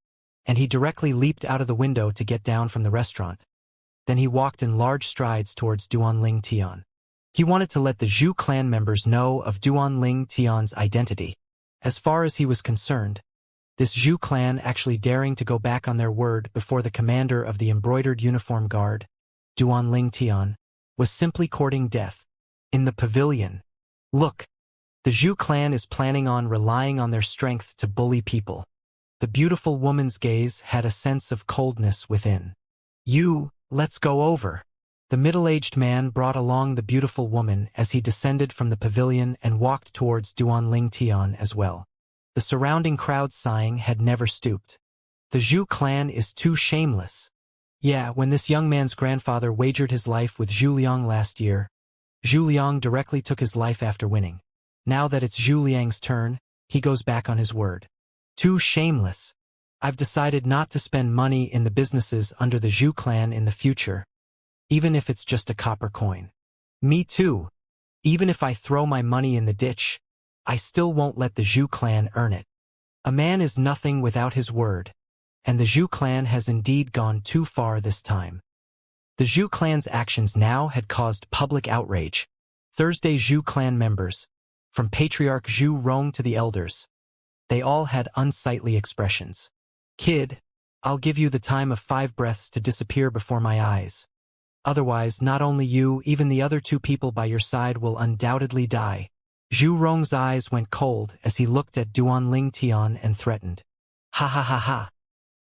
and he directly leaped out of the window to get down from the restaurant. Then he walked in large strides towards Duanling Tian. He wanted to let the Zhu clan members know of Duanling Tian's identity. As far as he was concerned, this Zhu clan actually daring to go back on their word before the commander of the embroidered uniform guard, Duanling Tian, was simply courting death. In the pavilion. Look, the Zhu clan is planning on relying on their strength to bully people. The beautiful woman's gaze had a sense of coldness within. Let's go over. The middle-aged man brought along the beautiful woman as he descended from the pavilion and walked towards Duanling Tian as well. The surrounding crowd sighing had never stooped. The Zhu clan is too shameless. Yeah, when this young man's grandfather wagered his life with Zhu Liang last year, Zhu Liang directly took his life after winning. Now that it's Zhu Liang's turn, he goes back on his word. Too shameless. I've decided not to spend money in the businesses under the Zhu clan in the future, even if it's just a copper coin. Me too. Even if I throw my money in the ditch, I still won't let the Zhu clan earn it. A man is nothing without his word, and the Zhu clan has indeed gone too far this time. The Zhu clan's actions now had caused public outrage. Thursday Zhu clan members, from Patriarch Zhu Rong to the elders, they all had unsightly expressions. Kid, I'll give you the time of 5 breaths to disappear before my eyes. Otherwise, not only you, even the other 2 people by your side will undoubtedly die. Zhu Rong's eyes went cold as he looked at Duanling Tian and threatened. Ha ha ha ha.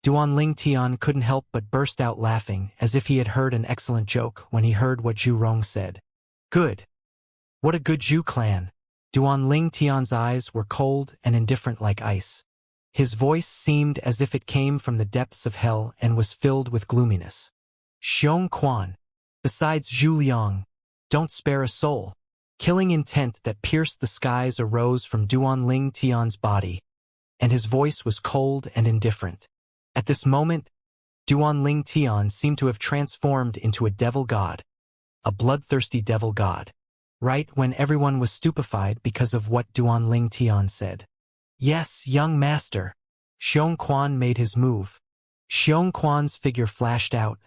Duanling Tian couldn't help but burst out laughing as if he had heard an excellent joke when he heard what Zhu Rong said. Good. What a good Zhu clan. Duanling Tian's eyes were cold and indifferent like ice. His voice seemed as if it came from the depths of hell and was filled with gloominess. Xiong Quan. Besides Zhu Liang, don't spare a soul. Killing intent that pierced the skies arose from Duanling Tian's body, and his voice was cold and indifferent. At this moment, Duanling Tian seemed to have transformed into a devil god, a bloodthirsty devil god. Right when everyone was stupefied because of what Duanling Tian said. Yes, young master. Xiong Quan made his move. Xiong Quan's figure flashed out,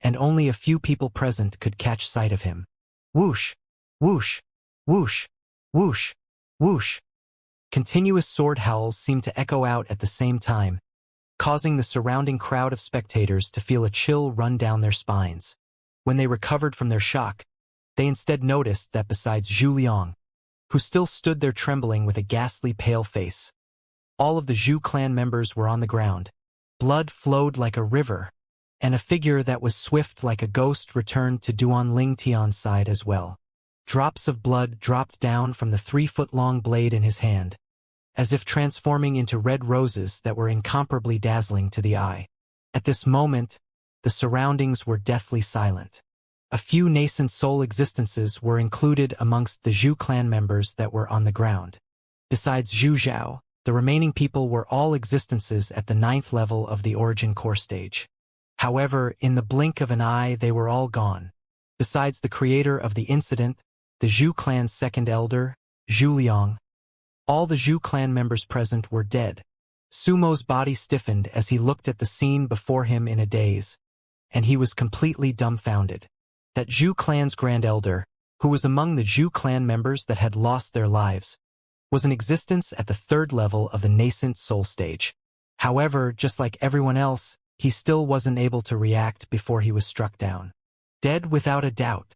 and only a few people present could catch sight of him. Whoosh, whoosh, whoosh, whoosh, whoosh. Continuous sword howls seemed to echo out at the same time, causing the surrounding crowd of spectators to feel a chill run down their spines. When they recovered from their shock, they instead noticed that besides Zhu Liang, who still stood there trembling with a ghastly pale face, all of the Zhu clan members were on the ground. Blood flowed like a river, and a figure that was swift like a ghost returned to Duanling Tian's side as well. Drops of blood dropped down from the 3-foot-long blade in his hand, as if transforming into red roses that were incomparably dazzling to the eye. At this moment, the surroundings were deathly silent. A few nascent soul existences were included amongst the Zhu clan members that were on the ground. Besides Zhu Zhao, the remaining people were all existences at the 9th level of the origin core stage. However, in the blink of an eye they were all gone. Besides the creator of the incident, the Zhu clan's second elder, Zhu Liang, all the Zhu clan members present were dead. Sumo's body stiffened as he looked at the scene before him in a daze, and he was completely dumbfounded. That Zhu clan's grand elder, who was among the Zhu clan members that had lost their lives, was in existence at the 3rd level of the nascent soul stage. However, just like everyone else, he still wasn't able to react before he was struck down. Dead without a doubt.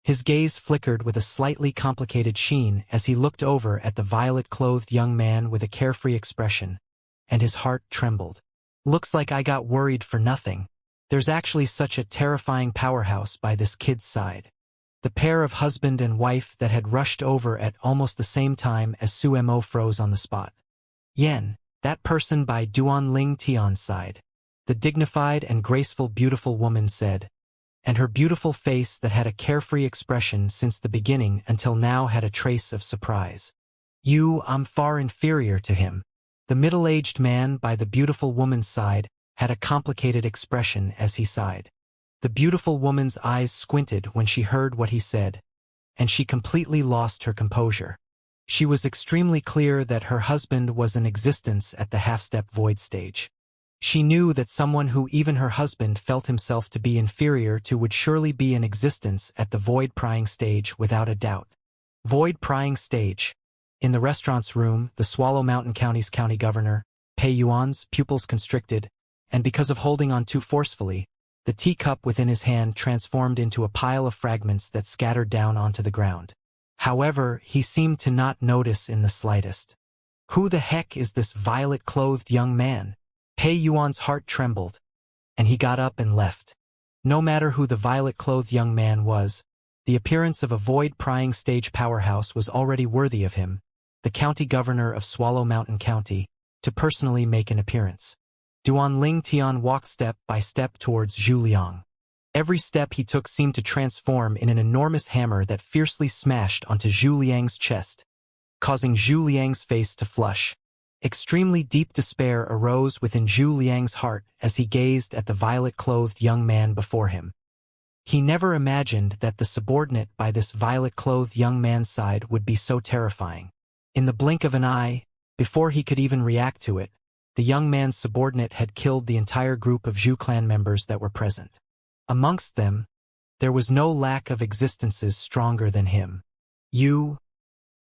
His gaze flickered with a slightly complicated sheen as he looked over at the violet-clothed young man with a carefree expression, and his heart trembled. Looks like I got worried for nothing. There's actually such a terrifying powerhouse by this kid's side. The pair of husband and wife that had rushed over at almost the same time as Su Mo froze on the spot. Yen, that person by Duanling Tian's side. The dignified and graceful beautiful woman said, and her beautiful face that had a carefree expression since the beginning until now had a trace of surprise. I'm far inferior to him." The middle-aged man by the beautiful woman's side had a complicated expression as he sighed. The beautiful woman's eyes squinted when she heard what he said, and she completely lost her composure. She was extremely clear that her husband was in existence at the half-step void stage. She knew that someone who even her husband felt himself to be inferior to would surely be in existence at the void prying stage without a doubt. Void prying stage. In the restaurant's room, the Swallow Mountain County's county governor, Pei Yuan's pupils constricted, and because of holding on too forcefully, the teacup within his hand transformed into a pile of fragments that scattered down onto the ground. However, he seemed to not notice in the slightest. Who the heck is this violet-clothed young man? Pei Yuan's heart trembled, and he got up and left. No matter who the violet-clothed young man was, the appearance of a void-prying stage powerhouse was already worthy of him, the county governor of Swallow Mountain County, to personally make an appearance. Duan Ling Tian walked step by step towards Zhu Liang. Every step he took seemed to transform in an enormous hammer that fiercely smashed onto Zhu Liang's chest, causing Zhu Liang's face to flush. Extremely deep despair arose within Zhu Liang's heart as he gazed at the violet-clothed young man before him. He never imagined that the subordinate by this violet-clothed young man's side would be so terrifying. In the blink of an eye, before he could even react to it, the young man's subordinate had killed the entire group of Zhu clan members that were present. Amongst them, there was no lack of existences stronger than him.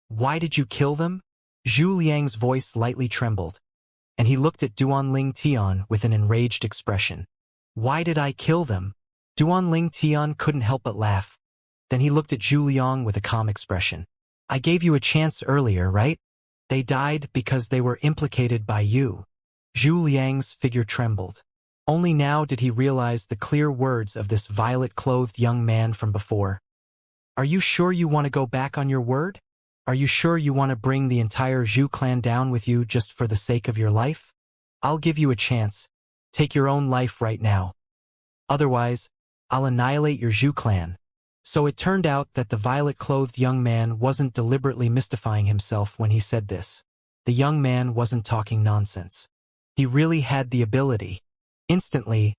Why did you kill them? Zhu Liang's voice lightly trembled, and he looked at Duan Ling Tian with an enraged expression. Why did I kill them? Duan Ling Tian couldn't help but laugh. Then he looked at Zhu Liang with a calm expression. I gave you a chance earlier, right? They died because they were implicated by you. Zhu Liang's figure trembled. Only now did he realize the clear words of this violet-clothed young man from before. Are you sure you want to go back on your word? Are you sure you want to bring the entire Zhu clan down with you just for the sake of your life? I'll give you a chance. Take your own life right now. Otherwise, I'll annihilate your Zhu clan. So it turned out that the violet-clothed young man wasn't deliberately mystifying himself when he said this. The young man wasn't talking nonsense. He really had the ability. Instantly,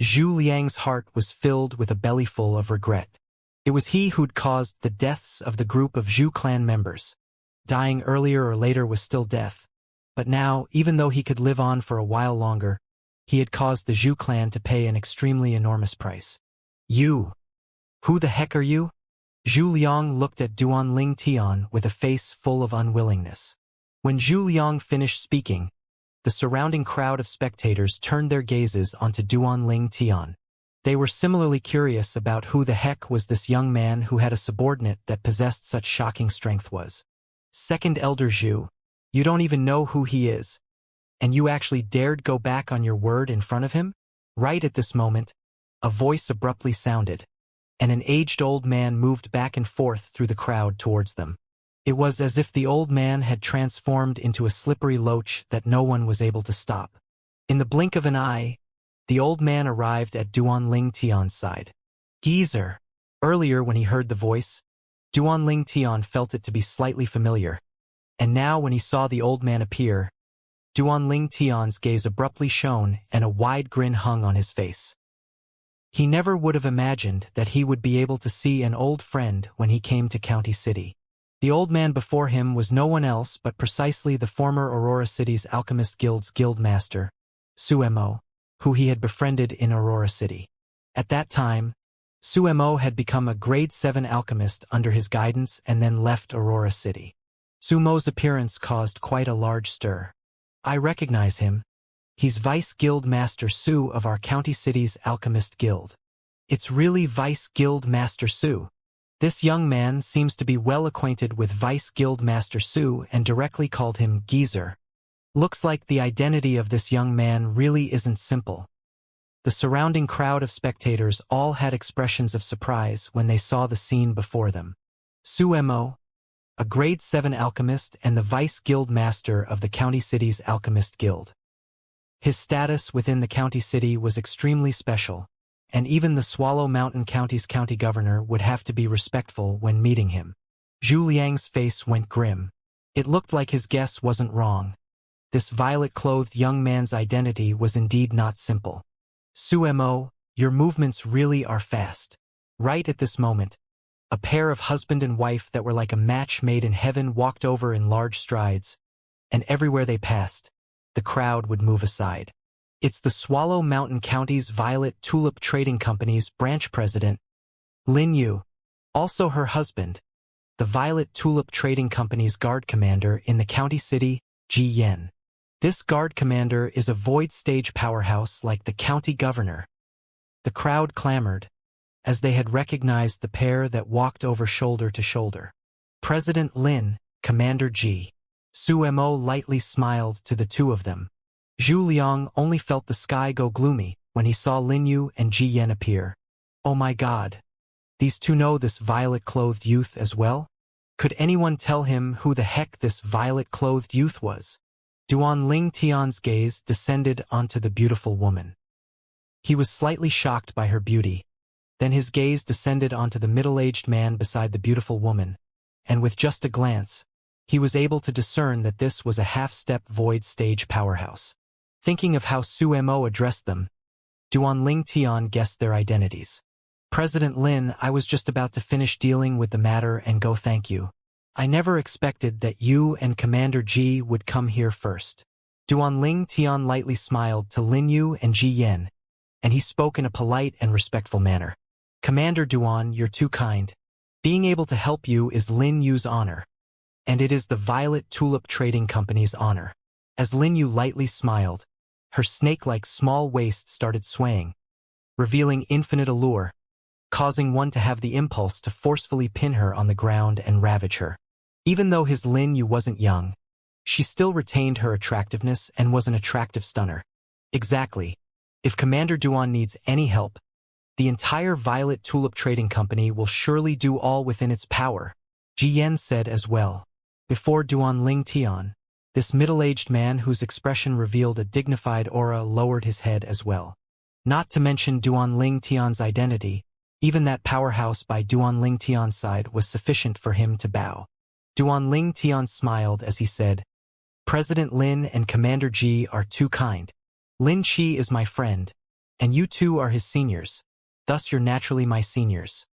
Zhu Liang's heart was filled with a bellyful of regret. It was he who'd caused the deaths of the group of Zhu clan members. Dying earlier or later was still death. But now, even though he could live on for a while longer, he had caused the Zhu clan to pay an extremely enormous price. Who the heck are you? Zhu Liang looked at Duan Ling Tian with a face full of unwillingness. When Zhu Liang finished speaking, the surrounding crowd of spectators turned their gazes onto Duan Ling Tian. They were similarly curious about who the heck was this young man who had a subordinate that possessed such shocking strength was. Second Elder Zhu, you don't even know who he is. And you actually dared go back on your word in front of him? Right at this moment, a voice abruptly sounded, and an aged old man moved back and forth through the crowd towards them. It was as if the old man had transformed into a slippery loach that no one was able to stop. In the blink of an eye, the old man arrived at Duan Ling Tian's side. Geezer. Earlier when he heard the voice, Duan Ling Tian felt it to be slightly familiar. And now when he saw the old man appear, Duan Ling Tian's gaze abruptly shone and a wide grin hung on his face. He never would have imagined that he would be able to see an old friend when he came to County City. The old man before him was no one else but precisely the former Aurora City's Alchemist Guild's guildmaster, Suemo, who he had befriended in Aurora City. At that time, Suemo had become a grade 7 alchemist under his guidance and then left Aurora City. Sumo's appearance caused quite a large stir. I recognize him. He's Vice Guild Master Su of our County City's Alchemist Guild. It's really Vice Guild Master Su. This young man seems to be well acquainted with Vice Guild Master Su and directly called him Geezer. Looks like the identity of this young man really isn't simple. The surrounding crowd of spectators all had expressions of surprise when they saw the scene before them. Suemo, a grade 7 alchemist and the Vice Guild Master of the County City's Alchemist Guild. His status within the county city was extremely special, and even the Swallow Mountain County's county governor would have to be respectful when meeting him. Zhu Liang's face went grim. It looked like his guess wasn't wrong. This violet-clothed young man's identity was indeed not simple. Sumo, your movements really are fast. Right at this moment, a pair of husband and wife that were like a match made in heaven walked over in large strides, and everywhere they passed, the crowd would move aside. It's the Swallow Mountain County's Violet Tulip Trading Company's branch president, Lin Yu, also her husband, the Violet Tulip Trading Company's guard commander in the county city, Ji Yen. This guard commander is a void stage powerhouse like the county governor. The crowd clamored, as they had recognized the pair that walked over shoulder to shoulder. President Lin, Commander Ji. Sumo lightly smiled to the two of them. Zhu Liang only felt the sky go gloomy when he saw Lin Yu and Ji Yen appear. Oh my God! These two know this violet-clothed youth as well? Could anyone tell him who the heck this violet-clothed youth was? Duan Ling Tian's gaze descended onto the beautiful woman. He was slightly shocked by her beauty. Then his gaze descended onto the middle-aged man beside the beautiful woman, and with just a glance, he was able to discern that this was a half-step void stage powerhouse. Thinking of how Sumo addressed them, Duan Ling Tian guessed their identities. President Lin, I was just about to finish dealing with the matter and go thank you. I never expected that you and Commander Ji would come here first. Duan Ling Tian lightly smiled to Lin Yu and Ji Yen, and he spoke in a polite and respectful manner. Commander Duan, you're too kind. Being able to help you is Lin Yu's honor, and it is the Violet Tulip Trading Company's honor. As Lin Yu lightly smiled, her snake-like small waist started swaying, revealing infinite allure, causing one to have the impulse to forcefully pin her on the ground and ravage her. Even though his Lin Yu wasn't young, she still retained her attractiveness and was an attractive stunner. Exactly. If Commander Duan needs any help, the entire Violet Tulip Trading Company will surely do all within its power, Ji Yen said as well. Before Duan Ling Tian, this middle-aged man whose expression revealed a dignified aura lowered his head as well. Not to mention Duan Ling Tian's identity, even that powerhouse by Duan Ling Tian's side was sufficient for him to bow. Duan Ling Tian smiled as he said, President Lin and Commander Ji are too kind. Lin Qi is my friend, and you two are his seniors. Thus you're naturally my seniors.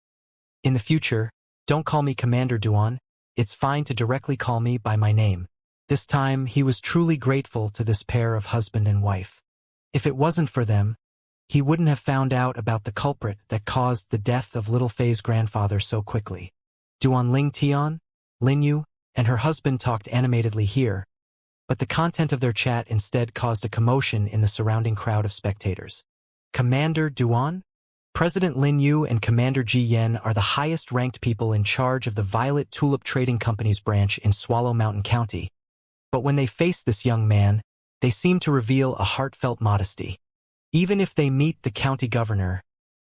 In the future, don't call me Commander Duan. It's fine to directly call me by my name. This time he was truly grateful to this pair of husband and wife. If it wasn't for them, he wouldn't have found out about the culprit that caused the death of Little Fei's grandfather so quickly. Duan Ling Tian, Lin Yu, and her husband talked animatedly here, but the content of their chat instead caused a commotion in the surrounding crowd of spectators. Commander Duan? President Lin Yu and Commander Ji Yen are the highest-ranked people in charge of the Violet Tulip Trading Company's branch in Swallow Mountain County. But when they face this young man, they seem to reveal a heartfelt modesty. Even if they meet the county governor,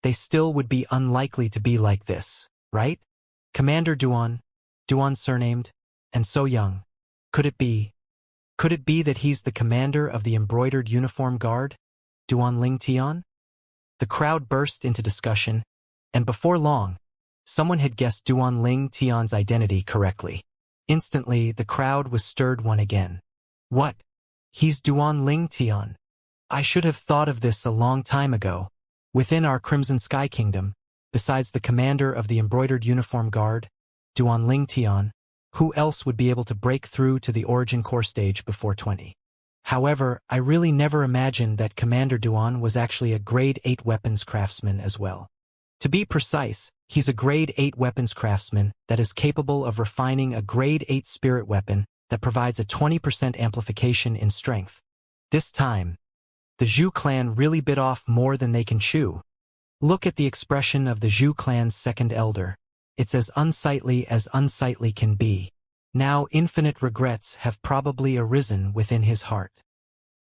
they still would be unlikely to be like this, right? Commander Duan, Duan surnamed, and so young. Could it be that he's the commander of the embroidered uniform guard, Duan Ling Tian? The crowd burst into discussion, and before long, someone had guessed Duan Ling Tian's identity correctly. Instantly, the crowd was stirred once again. What? He's Duan Ling Tian. I should have thought of this a long time ago. Within our Crimson Sky Kingdom, besides the commander of the embroidered uniform guard, Duan Ling Tian, who else would be able to break through to the origin core stage before 20? However, I really never imagined that Commander Duan was actually a Grade 8 weapons craftsman as well. To be precise, he's a Grade 8 weapons craftsman that is capable of refining a Grade 8 spirit weapon that provides a 20% amplification in strength. This time, the Zhu clan really bit off more than they can chew. Look at the expression of the Zhu clan's second elder. It's as unsightly can be. Now infinite regrets have probably arisen within his heart.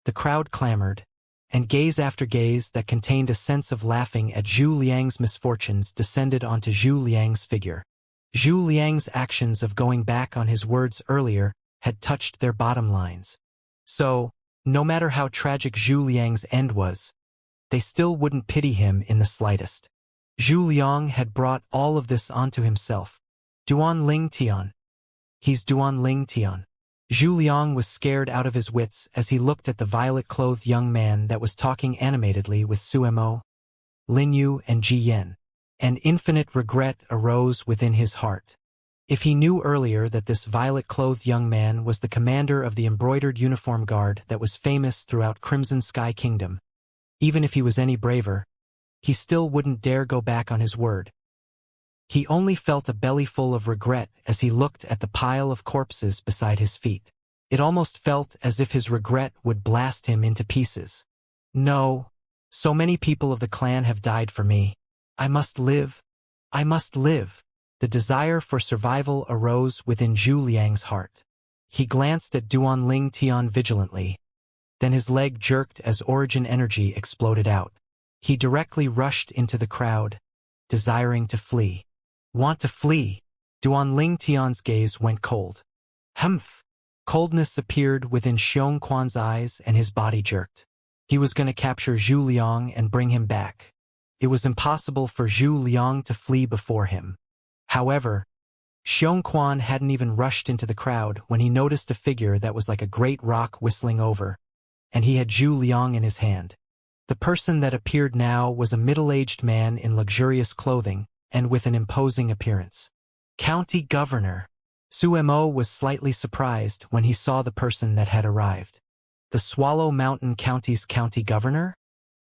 The crowd clamored, and gaze after gaze that contained a sense of laughing at Zhu Liang's misfortunes descended onto Zhu Liang's figure. Zhu Liang's actions of going back on his words earlier had touched their bottom lines. So, no matter how tragic Zhu Liang's end was, they still wouldn't pity him in the slightest. Zhu Liang had brought all of this onto himself. Duan Ling Tian, He's Duan Ling Tian. Zhu Liang was scared out of his wits as he looked at the violet-clothed young man that was talking animatedly with Su Mo, Lin Yu, and Ji Yen. And infinite regret arose within his heart. If he knew earlier that this violet-clothed young man was the commander of the embroidered uniform guard that was famous throughout Crimson Sky Kingdom, even if he was any braver, he still wouldn't dare go back on his word. He only felt a bellyful of regret as he looked at the pile of corpses beside his feet. It almost felt as if his regret would blast him into pieces. No, so many people of the clan have died for me. I must live. I must live. The desire for survival arose within Zhu Liang's heart. He glanced at Duan Ling Tian vigilantly. Then his leg jerked as origin energy exploded out. He directly rushed into the crowd, desiring to flee. Want to flee? Duan Ling Tian's gaze went cold. Humph! Coldness appeared within Xianxia's eyes and his body jerked. He was going to capture Zhu Liang and bring him back. It was impossible for Zhu Liang to flee before him. However, Xianxia hadn't even rushed into the crowd when he noticed a figure that was like a great rock whistling over, and he had Zhu Liang in his hand. The person that appeared now was a middle-aged man in luxurious clothing and with an imposing appearance. County Governor. Su Mo was slightly surprised when he saw the person that had arrived. The Swallow Mountain County's County Governor?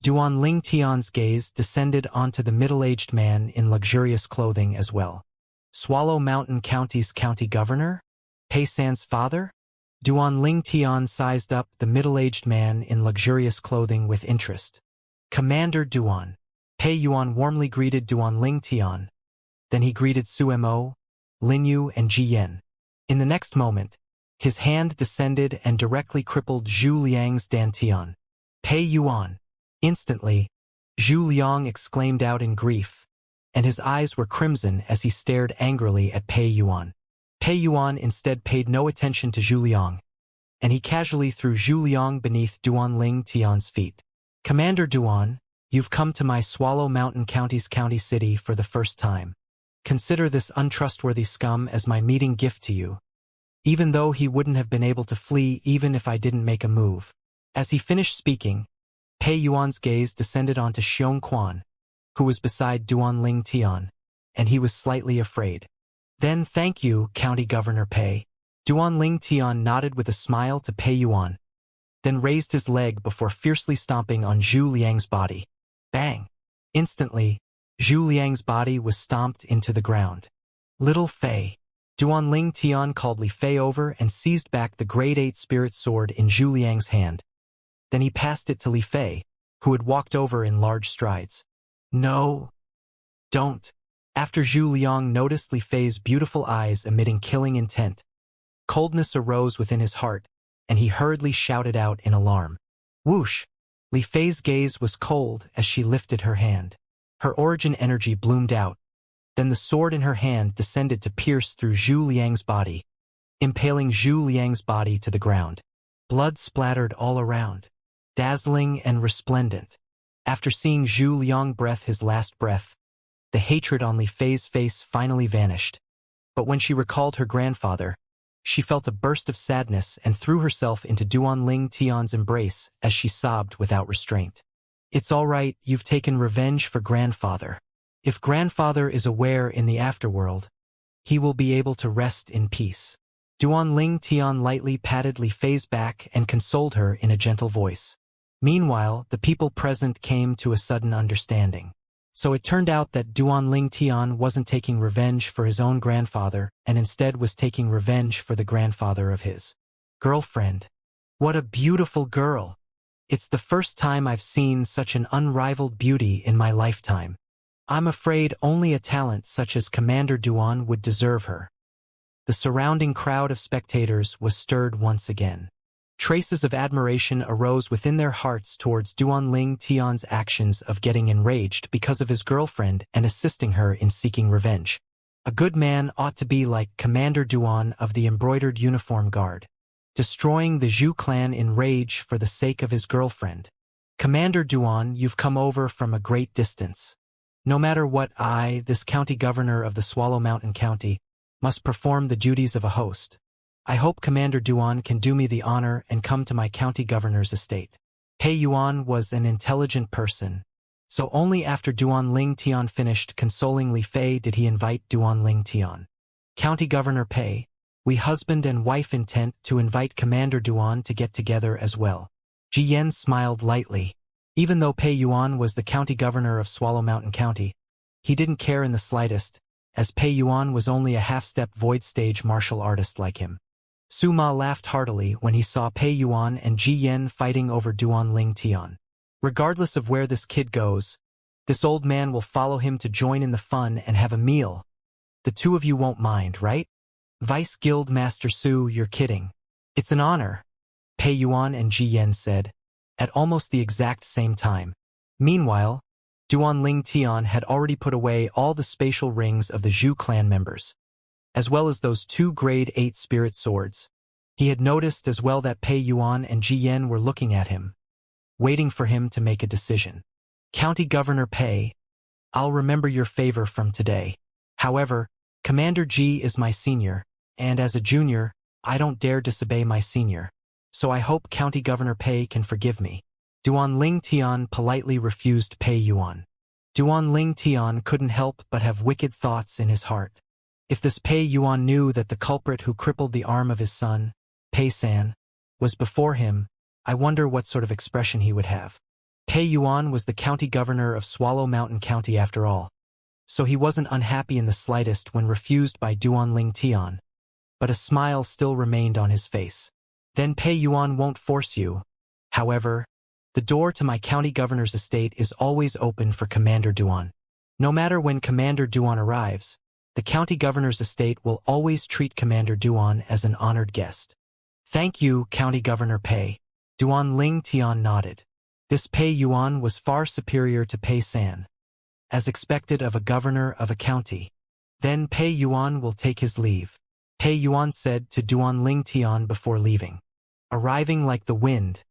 Duan Ling Tian's gaze descended onto the middle-aged man in luxurious clothing as well. Swallow Mountain County's County Governor? Pei San's father? Duan Ling Tian sized up the middle-aged man in luxurious clothing with interest. Commander Duan. Pei Yuan warmly greeted Duan Ling Tian. Then he greeted Su Mo, Lin Yu, and Ji Yen. In the next moment, his hand descended and directly crippled Zhu Liang's dantian. Pei Yuan. Instantly, Zhu Liang exclaimed out in grief, and his eyes were crimson as he stared angrily at Pei Yuan. Pei Yuan instead paid no attention to Zhu Liang, and he casually threw Zhu Liang beneath Duan Ling Tian's feet. Commander Duan, you've come to my Swallow Mountain County's county city for the first time. Consider this untrustworthy scum as my meeting gift to you, even though he wouldn't have been able to flee even if I didn't make a move. As he finished speaking, Pei Yuan's gaze descended onto Xianxia, who was beside Duan Ling Tian, and he was slightly afraid. Then thank you, County Governor Pei. Duan Ling Tian nodded with a smile to Pei Yuan, then raised his leg before fiercely stomping on Zhu Liang's body. Bang! Instantly, Zhu Liang's body was stomped into the ground. Little Fei. Duan Ling Tian called Li Fei over and seized back the Grade 8 Spirit Sword in Zhu Liang's hand. Then he passed it to Li Fei, who had walked over in large strides. No. Don't. After Zhu Liang noticed Li Fei's beautiful eyes emitting killing intent, coldness arose within his heart, and he hurriedly shouted out in alarm. Whoosh! Li Fei's gaze was cold as she lifted her hand. Her origin energy bloomed out. Then the sword in her hand descended to pierce through Zhu Liang's body, impaling Zhu Liang's body to the ground. Blood splattered all around, dazzling and resplendent. After seeing Zhu Liang breath his last breath, the hatred on Li Fei's face finally vanished. But when she recalled her grandfather, she felt a burst of sadness and threw herself into Duan Ling Tian's embrace as she sobbed without restraint. It's all right, you've taken revenge for grandfather. If grandfather is aware in the afterworld, he will be able to rest in peace. Duan Ling Tian lightly patted Li Fei's back and consoled her in a gentle voice. Meanwhile, the people present came to a sudden understanding. So it turned out that Duan Ling Tian wasn't taking revenge for his own grandfather and instead was taking revenge for the grandfather of his girlfriend. What a beautiful girl! It's the first time I've seen such an unrivaled beauty in my lifetime. I'm afraid only a talent such as Commander Duan would deserve her. The surrounding crowd of spectators was stirred once again. Traces of admiration arose within their hearts towards Duan Ling Tian's actions of getting enraged because of his girlfriend and assisting her in seeking revenge. A good man ought to be like Commander Duan of the Embroidered Uniform Guard, destroying the Zhu clan in rage for the sake of his girlfriend. Commander Duan, you've come over from a great distance. No matter what I, this county governor of the Swallow Mountain County, must perform the duties of a host. I hope Commander Duan can do me the honor and come to my county governor's estate. Pei Yuan was an intelligent person, so only after Duan Ling Tian finished consoling Li Fei did he invite Duan Ling Tian. County Governor Pei, we husband and wife intend to invite Commander Duan to get together as well. Ji Yen smiled lightly. Even though Pei Yuan was the county governor of Swallow Mountain County, he didn't care in the slightest, as Pei Yuan was only a half-step void stage martial artist like him. Su Ma laughed heartily when he saw Pei Yuan and Ji Yen fighting over Duan Ling Tian. Regardless of where this kid goes, this old man will follow him to join in the fun and have a meal. The two of you won't mind, right? Vice Guild Master Su, you're kidding. It's an honor, Pei Yuan and Ji Yen said, at almost the exact same time. Meanwhile, Duan Ling Tian had already put away all the spatial rings of the Zhu clan members, as well as those 2 grade 8 spirit swords. He had noticed as well that Pei Yuan and Ji Yen were looking at him, waiting for him to make a decision. County Governor Pei, I'll remember your favor from today. However, Commander Ji is my senior, and as a junior, I don't dare disobey my senior. So I hope County Governor Pei can forgive me. Duan Ling Tian politely refused Pei Yuan. Duan Ling Tian couldn't help but have wicked thoughts in his heart. If this Pei Yuan knew that the culprit who crippled the arm of his son, Pei San, was before him, I wonder what sort of expression he would have. Pei Yuan was the county governor of Swallow Mountain County after all, so he wasn't unhappy in the slightest when refused by Duan Ling Tian, but a smile still remained on his face. Then Pei Yuan won't force you. However, the door to my county governor's estate is always open for Commander Duan. No matter when Commander Duan arrives, the county governor's estate will always treat Commander Duan as an honored guest. Thank you, County Governor Pei. Duan Ling Tian nodded. This Pei Yuan was far superior to Pei San, as expected of a governor of a county. Then Pei Yuan will take his leave, Pei Yuan said to Duan Ling Tian before leaving. Arriving like the wind,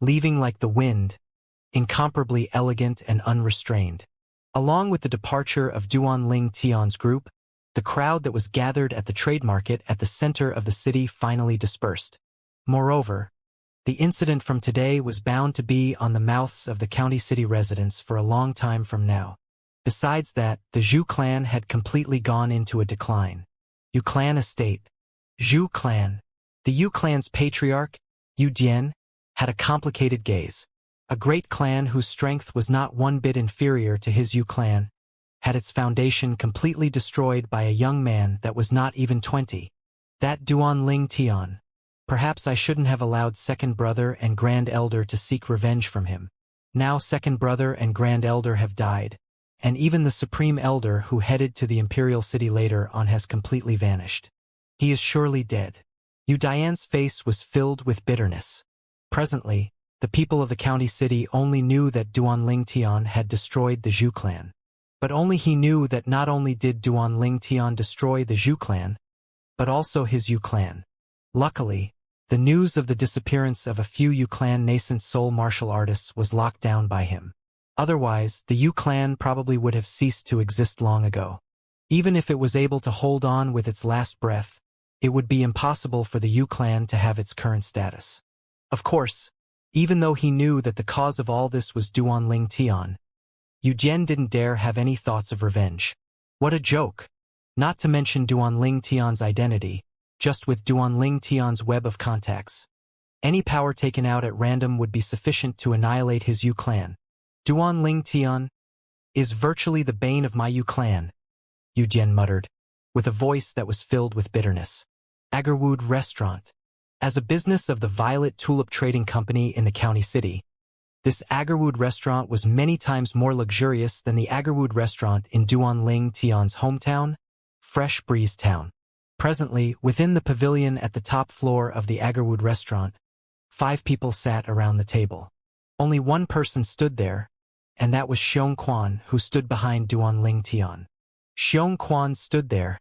leaving like the wind, incomparably elegant and unrestrained. Along with the departure of Duan Ling Tian's group, the crowd that was gathered at the trade market at the center of the city finally dispersed. Moreover, the incident from today was bound to be on the mouths of the county city residents for a long time from now. Besides that, the Zhu clan had completely gone into a decline. Yu clan estate. Zhu clan. The Yu clan's patriarch, Yu Dian, had a complicated gaze. A great clan whose strength was not one bit inferior to his Yu clan, had its foundation completely destroyed by a young man that was not even 20. That Duan Ling Tian. Perhaps I shouldn't have allowed second brother and grand elder to seek revenge from him. Now second brother and grand elder have died, and even the supreme elder who headed to the imperial city later on has completely vanished. He is surely dead. Yu Dian's face was filled with bitterness. Presently, the people of the county city only knew that Duan Ling Tian had destroyed the Zhu clan. But only he knew that not only did Duan Ling Tian destroy the Zhu clan, but also his Yu clan. Luckily, the news of the disappearance of a few Yu clan nascent soul martial artists was locked down by him. Otherwise, the Yu clan probably would have ceased to exist long ago. Even if it was able to hold on with its last breath, it would be impossible for the Yu clan to have its current status. Of course, even though he knew that the cause of all this was Duan Ling Tian, Yu Jian didn't dare have any thoughts of revenge. What a joke! Not to mention Duan Ling Tian's identity, just with Duan Ling Tian's web of contacts. Any power taken out at random would be sufficient to annihilate his Yu clan. Duan Ling Tian is virtually the bane of my Yu clan, Yu Jian muttered, with a voice that was filled with bitterness. Agarwood Restaurant. As a business of the Violet Tulip Trading Company in the county city, this Agarwood restaurant was many times more luxurious than the Agarwood restaurant in Duan Ling Tian's hometown, Fresh Breeze Town. Presently, within the pavilion at the top floor of the Agarwood restaurant, 5 people sat around the table. Only one person stood there, and that was Xiong Quan, who stood behind Duan Ling Tian. Xiong Quan stood there,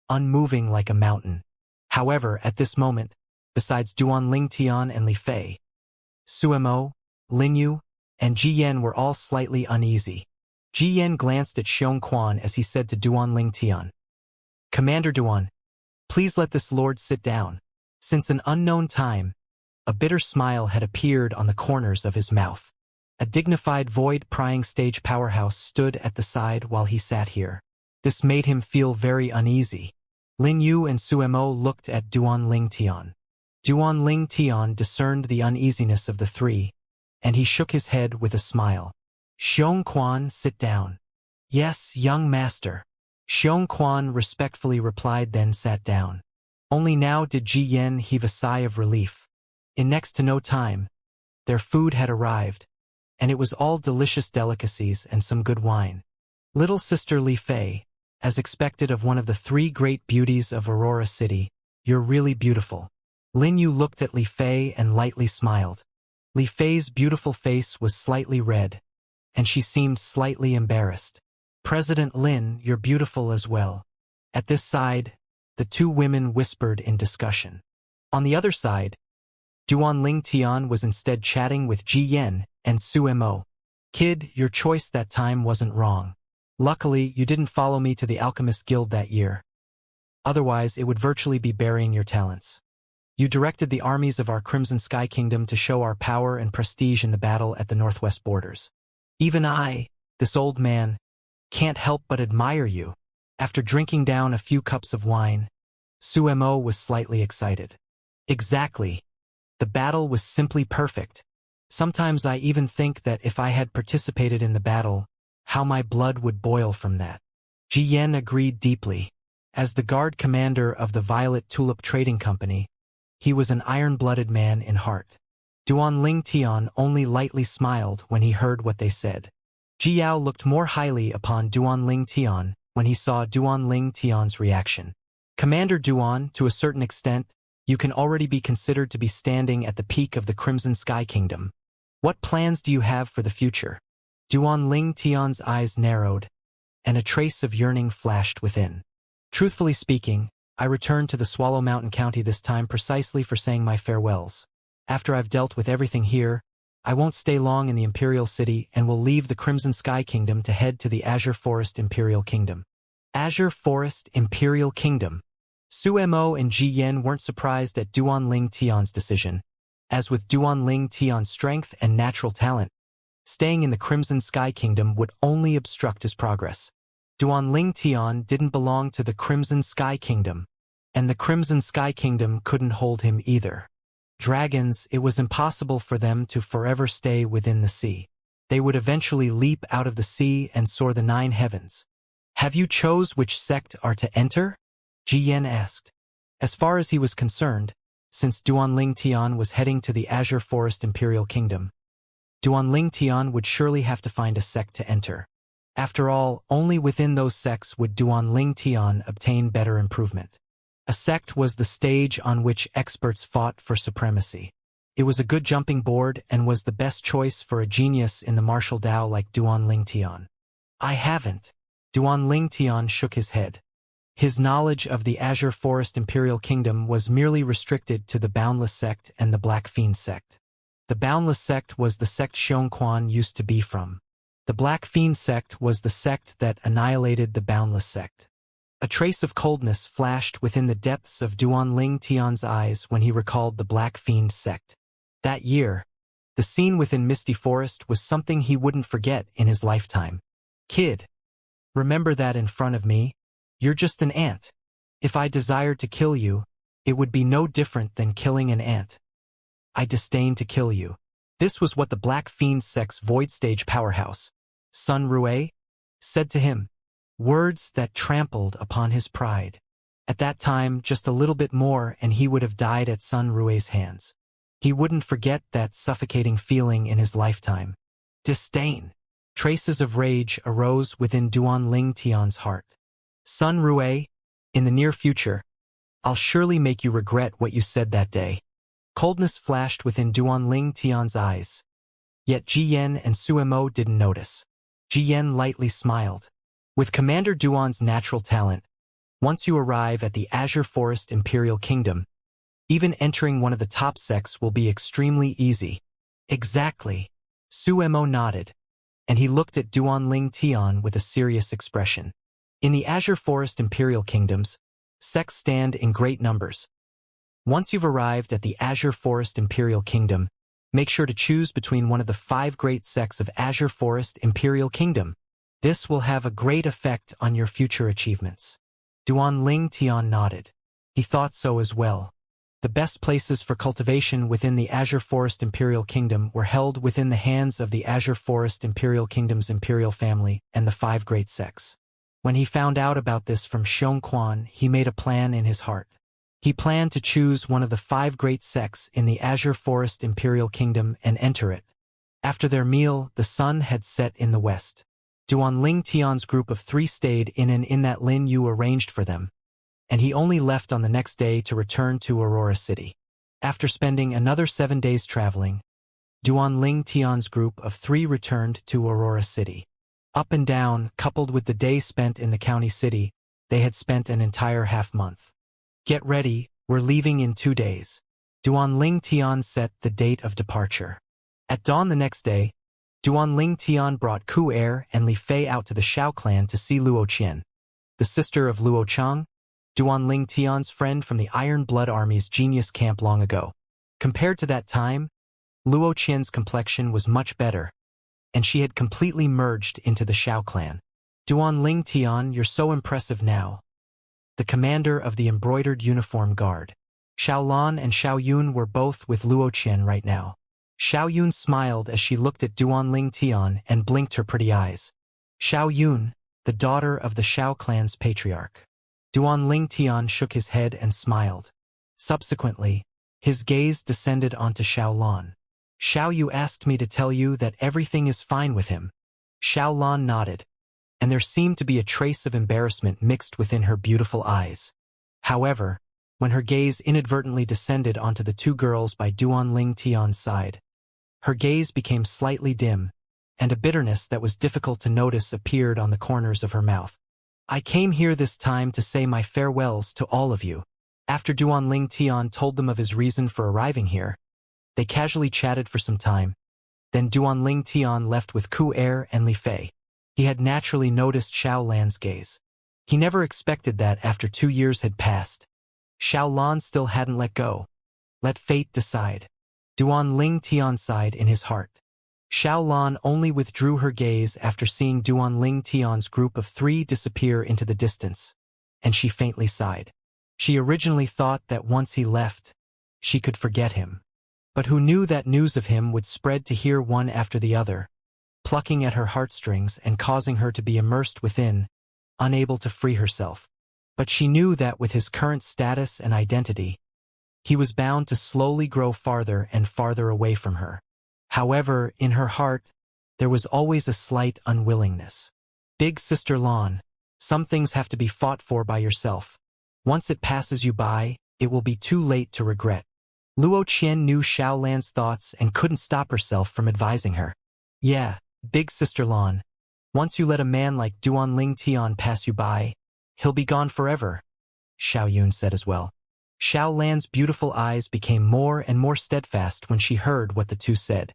unmoving like a mountain. However, at this moment, besides Duan Ling Tian and Li Fei, Suemo, Lin Yu, and Ji Yen were all slightly uneasy. Ji Yen glanced at Xiong Quan as he said to Duan Ling Tian, "Commander Duan, Please let this lord sit down. Since an unknown time, a bitter smile had appeared on the corners of his mouth. A dignified void-prying stage powerhouse stood at the side while he sat here. This made him feel very uneasy. Lin Yu and Suemo looked at Duan Ling Tian. Duan Ling Tian discerned the uneasiness of the three, and he shook his head with a smile. Xiong Quan, sit down. Yes, young master. Xiong Quan respectfully replied, then sat down. Only now did Ji Yen heave a sigh of relief. In next to no time, their food had arrived, and it was all delicious delicacies and some good wine. Little sister Li Fei, as expected of one of the three great beauties of Aurora City, you're really beautiful. Lin Yu looked at Li Fei and lightly smiled. Li Fei's beautiful face was slightly red, and she seemed slightly embarrassed. President Lin, you're beautiful as well. At this side, the two women whispered in discussion. On the other side, Duan Ling Tian was instead chatting with Ji Yen and Suemo. Kid, your choice that time wasn't wrong. Luckily, you didn't follow me to the Alchemist Guild that year. Otherwise, it would virtually be burying your talents. You directed the armies of our Crimson Sky Kingdom to show our power and prestige in the battle at the northwest borders. Even I, this old man, can't help but admire you. After drinking down a few cups of wine, Suemo was slightly excited. Exactly. The battle was simply perfect. Sometimes I even think that if I had participated in the battle, how my blood would boil from that. Ji Yen agreed deeply. As the guard commander of the Violet Tulip Trading Company, he was an iron-blooded man in heart. Duan Ling Tian only lightly smiled when he heard what they said. Ji Yao looked more highly upon Duan Ling Tian when he saw Duan Ling Tian's reaction. Commander Duan, to a certain extent, you can already be considered to be standing at the peak of the Crimson Sky Kingdom. What plans do you have for the future? Duan Ling Tian's eyes narrowed, and a trace of yearning flashed within. Truthfully speaking, I returned to the Swallow Mountain County this time precisely for saying my farewells. After I've dealt with everything here, I won't stay long in the Imperial City and will leave the Crimson Sky Kingdom to head to the Azure Forest Imperial Kingdom. Azure Forest Imperial Kingdom. Suemo and Ji Yen weren't surprised at Duan Ling Tian's decision. As with Duan Ling Tian's strength and natural talent, staying in the Crimson Sky Kingdom would only obstruct his progress. Duan Ling Tian didn't belong to the Crimson Sky Kingdom, and the Crimson Sky Kingdom couldn't hold him either. Dragons, it was impossible for them to forever stay within the sea. They would eventually leap out of the sea and soar the 9 heavens. Have you chose which sect are to enter? Ji Yen asked. As far as he was concerned, since Duan Ling Tian was heading to the Azure Forest Imperial Kingdom, Duan Ling Tian would surely have to find a sect to enter. After all, only within those sects would Duan Ling Tian obtain better improvement. A sect was the stage on which experts fought for supremacy. It was a good jumping board and was the best choice for a genius in the martial Tao like Duan Ling Tian. I haven't. Duan Ling Tian shook his head. His knowledge of the Azure Forest Imperial Kingdom was merely restricted to the Boundless Sect and the Black Fiend Sect. The Boundless Sect was the sect Xiong Quan used to be from. The Black Fiend Sect was the sect that annihilated the Boundless Sect. A trace of coldness flashed within the depths of Duan Ling Tian's eyes when he recalled the Black Fiend Sect. That year, the scene within Misty Forest was something he wouldn't forget in his lifetime. Kid, remember that in front of me? You're just an ant. If I desired to kill you, it would be no different than killing an ant. I disdain to kill you. This was what the Black Fiend Sect's void stage powerhouse, Sun Rue, said to him. Words that trampled upon his pride. At that time, just a little bit more and he would have died at Sun Rue's hands. He wouldn't forget that suffocating feeling in his lifetime. Disdain. Traces of rage arose within Duan Ling Tian's heart. Sun Rue, in the near future, I'll surely make you regret what you said that day. Coldness flashed within Duan Ling Tian's eyes. Yet Ji Yen and Suemo didn't notice. Ji Yen lightly smiled. With Commander Duan's natural talent, once you arrive at the Azure Forest Imperial Kingdom, even entering one of the top sects will be extremely easy. Exactly. Suemo nodded, and he looked at Duan Ling Tian with a serious expression. In the Azure Forest Imperial Kingdoms, Sects stand in great numbers. Once you've arrived at the Azure Forest Imperial Kingdom, make sure to choose between one of the 5 great sects of Azure Forest Imperial Kingdom. This will have a great effect on your future achievements. Duan Ling Tian nodded. He thought so as well. The best places for cultivation within the Azure Forest Imperial Kingdom were held within the hands of the Azure Forest Imperial Kingdom's imperial family and the 5 great sects. When he found out about this from Xianxia, he made a plan in his heart. He planned to choose one of the 5 great sects in the Azure Forest Imperial Kingdom and enter it. After their meal, the sun had set in the west. Duan Ling Tian's group of 3 stayed in an inn that Lin Yu arranged for them, and he only left on the next day to return to Aurora City. After spending another 7 days traveling, Duan Ling Tian's group of 3 returned to Aurora City. Up and down, coupled with the day spent in the county city, they had spent an entire half-month. Get ready, we're leaving in 2 days. Duan Ling Tian set the date of departure. At dawn the next day, Duan Ling Tian brought Ku Er and Li Fei out to the Shao clan to see Luo Qian, the sister of Luo Chang, Duan Ling Tian's friend from the Iron Blood Army's genius camp long ago. Compared to that time, Luo Qian's complexion was much better, and she had completely merged into the Shao clan. Duan Ling Tian, you're so impressive now. The commander of the embroidered uniform guard. Xiao Lan and Xiao Yun were both with Luo Qian right now. Xiao Yun smiled as she looked at Duan Ling Tian and blinked her pretty eyes. Xiao Yun, the daughter of the Shao clan's patriarch. Duan Ling Tian shook his head and smiled. Subsequently, his gaze descended onto Xiao Lan. Xiao Yu asked me to tell you that everything is fine with him. Xiao Lan nodded, and there seemed to be a trace of embarrassment mixed within her beautiful eyes. However, when her gaze inadvertently descended onto the 2 girls by Duan Ling Tian's side, her gaze became slightly dim, and a bitterness that was difficult to notice appeared on the corners of her mouth. I came here this time to say my farewells to all of you. After Duan Ling Tian told them of his reason for arriving here, they casually chatted for some time. Then Duan Ling Tian left with Ku Er and Li Fei. He had naturally noticed Xiao Lan's gaze. He never expected that after 2 years had passed, Xiao Lan still hadn't let go. Let fate decide. Duan Ling Tian sighed in his heart. Xiao Lan only withdrew her gaze after seeing Duan Ling Tian's group of 3 disappear into the distance, and she faintly sighed. She originally thought that once he left, she could forget him. But who knew that news of him would spread to hear one after the other, plucking at her heartstrings and causing her to be immersed within, unable to free herself. But she knew that with his current status and identity, he was bound to slowly grow farther and farther away from her. However, in her heart, there was always a slight unwillingness. Big Sister Lan, some things have to be fought for by yourself. Once it passes you by, it will be too late to regret. Luo Qian knew Xiao Lan's thoughts and couldn't stop herself from advising her. Yeah, Big Sister Lan, once you let a man like Duan Ling Tian pass you by, he'll be gone forever, Xiao Yun said as well. Xiao Lan's beautiful eyes became more and more steadfast when she heard what the 2 said.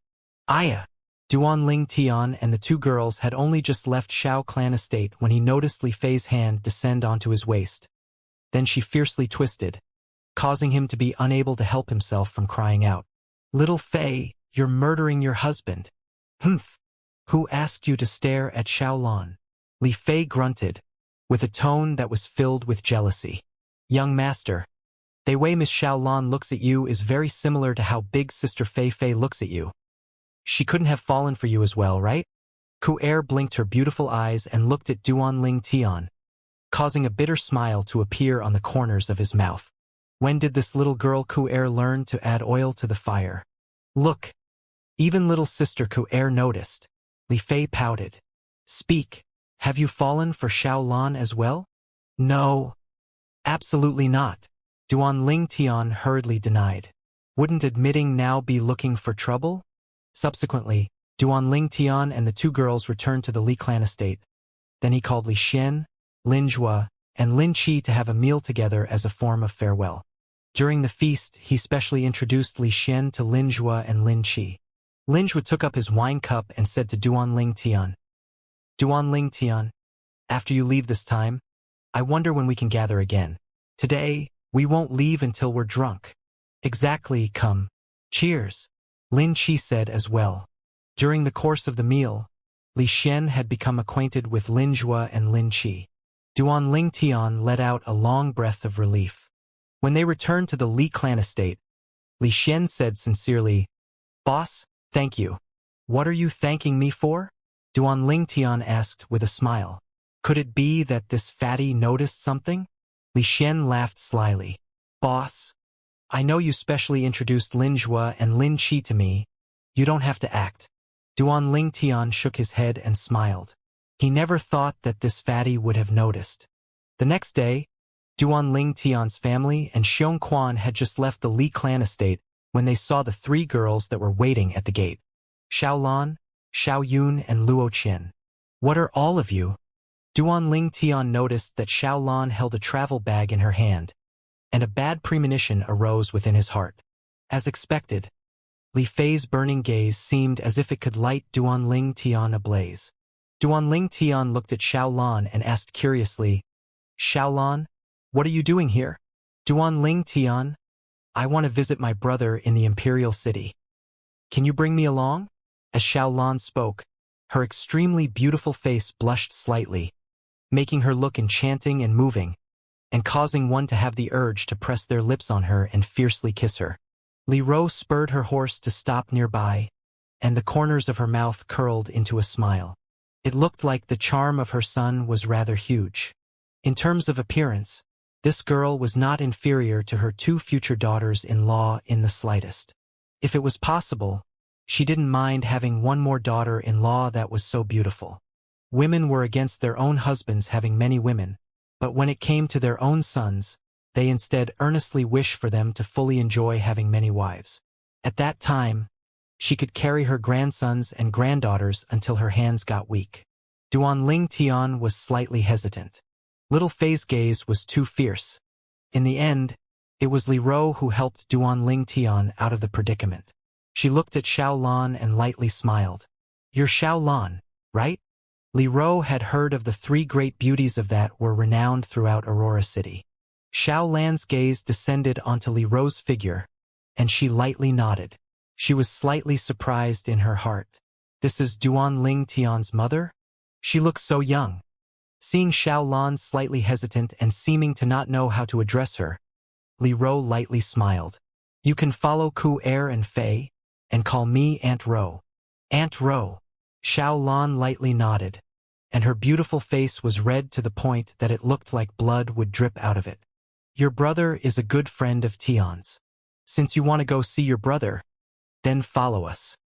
Aya! Duan Ling Tian and the 2 girls had only just left Shao clan estate when he noticed Li Fei's hand descend onto his waist. Then she fiercely twisted, causing him to be unable to help himself from crying out. Little Fei, you're murdering your husband. Humph! Who asked you to stare at Xiao Lan? Li Fei grunted, with a tone that was filled with jealousy. Young master, the way Miss Xiao Lan looks at you is very similar to how Big Sister Fei Fei looks at you. She couldn't have fallen for you as well, right? Ku Er blinked her beautiful eyes and looked at Duan Ling Tian, causing a bitter smile to appear on the corners of his mouth. When did this little girl Ku Er learn to add oil to the fire? Look! Even little sister Ku Er noticed. Li Fei pouted. Speak, have you fallen for Xiao Lan as well? No. Absolutely not. Duan Ling Tian hurriedly denied. Wouldn't admitting now be looking for trouble? Subsequently, Duan Ling Tian and the 2 girls returned to the Li clan estate. Then he called Li Xian, Lin Zhua, and Lin Qi to have a meal together as a form of farewell. During the feast, he specially introduced Li Xian to Lin Zhua and Lin Qi. Lin Zhua took up his wine cup and said to Duan Ling Tian, Duan Ling Tian, after you leave this time, I wonder when we can gather again. Today, we won't leave until we're drunk. Exactly, come. Cheers. Lin Qi said as well. During the course of the meal, Li Xian had become acquainted with Lin Zhua and Lin Qi. Duan Ling Tian let out a long breath of relief. When they returned to the Li clan estate, Li Xian said sincerely, "Boss, thank you." "What are you thanking me for?" Duan Ling Tian asked with a smile. Could it be that this fatty noticed something? Li Xian laughed slyly. "Boss, I know you specially introduced Lin Zhua and Lin Qi to me. You don't have to act." Duan Ling Tian shook his head and smiled. He never thought that this fatty would have noticed. The next day, Duan Ling Tian's family and Xiong Quan had just left the Li clan estate when they saw the three girls that were waiting at the gate. Xiao Lan, Xiao Yun, and Luo Qian. "What are all of you?" Duan Ling Tian noticed that Xiao Lan held a travel bag in her hand, and a bad premonition arose within his heart. As expected, Li Fei's burning gaze seemed as if it could light Duan Ling Tian ablaze. Duan Ling Tian looked at Xiao Lan and asked curiously, "Xiao Lan, what are you doing here?" "Duan Ling Tian, I want to visit my brother in the Imperial City. Can you bring me along?" As Xiao Lan spoke, her extremely beautiful face blushed slightly, making her look enchanting and moving, and causing one to have the urge to press their lips on her and fiercely kiss her. Li Ro spurred her horse to stop nearby, and the corners of her mouth curled into a smile. It looked like the charm of her son was rather huge. In terms of appearance, this girl was not inferior to her two future daughters-in-law in the slightest. If it was possible, she didn't mind having one more daughter-in-law that was so beautiful. Women were against their own husbands having many women, but when it came to their own sons, they instead earnestly wished for them to fully enjoy having many wives. At that time, she could carry her grandsons and granddaughters until her hands got weak. Duan Ling Tian was slightly hesitant. Little Fei's gaze was too fierce. In the end, it was Li Ro who helped Duan Ling Tian out of the predicament. She looked at Xiao Lan and lightly smiled. "You're Xiao Lan, right?" Li Ro had heard of the three great beauties of that were renowned throughout Aurora City. Xiao Lan's gaze descended onto Li Ro's figure, and she lightly nodded. She was slightly surprised in her heart. "This is Duan Ling Tian's mother? She looks so young." Seeing Xiao Lan slightly hesitant and seeming to not know how to address her, Li Ro lightly smiled. "You can follow Ku Er and Fei, and call me Aunt Ro." "Aunt Ro." Xiao Lan lightly nodded, and her beautiful face was red to the point that it looked like blood would drip out of it. "Your brother is a good friend of Tian's. Since you want to go see your brother, then follow us."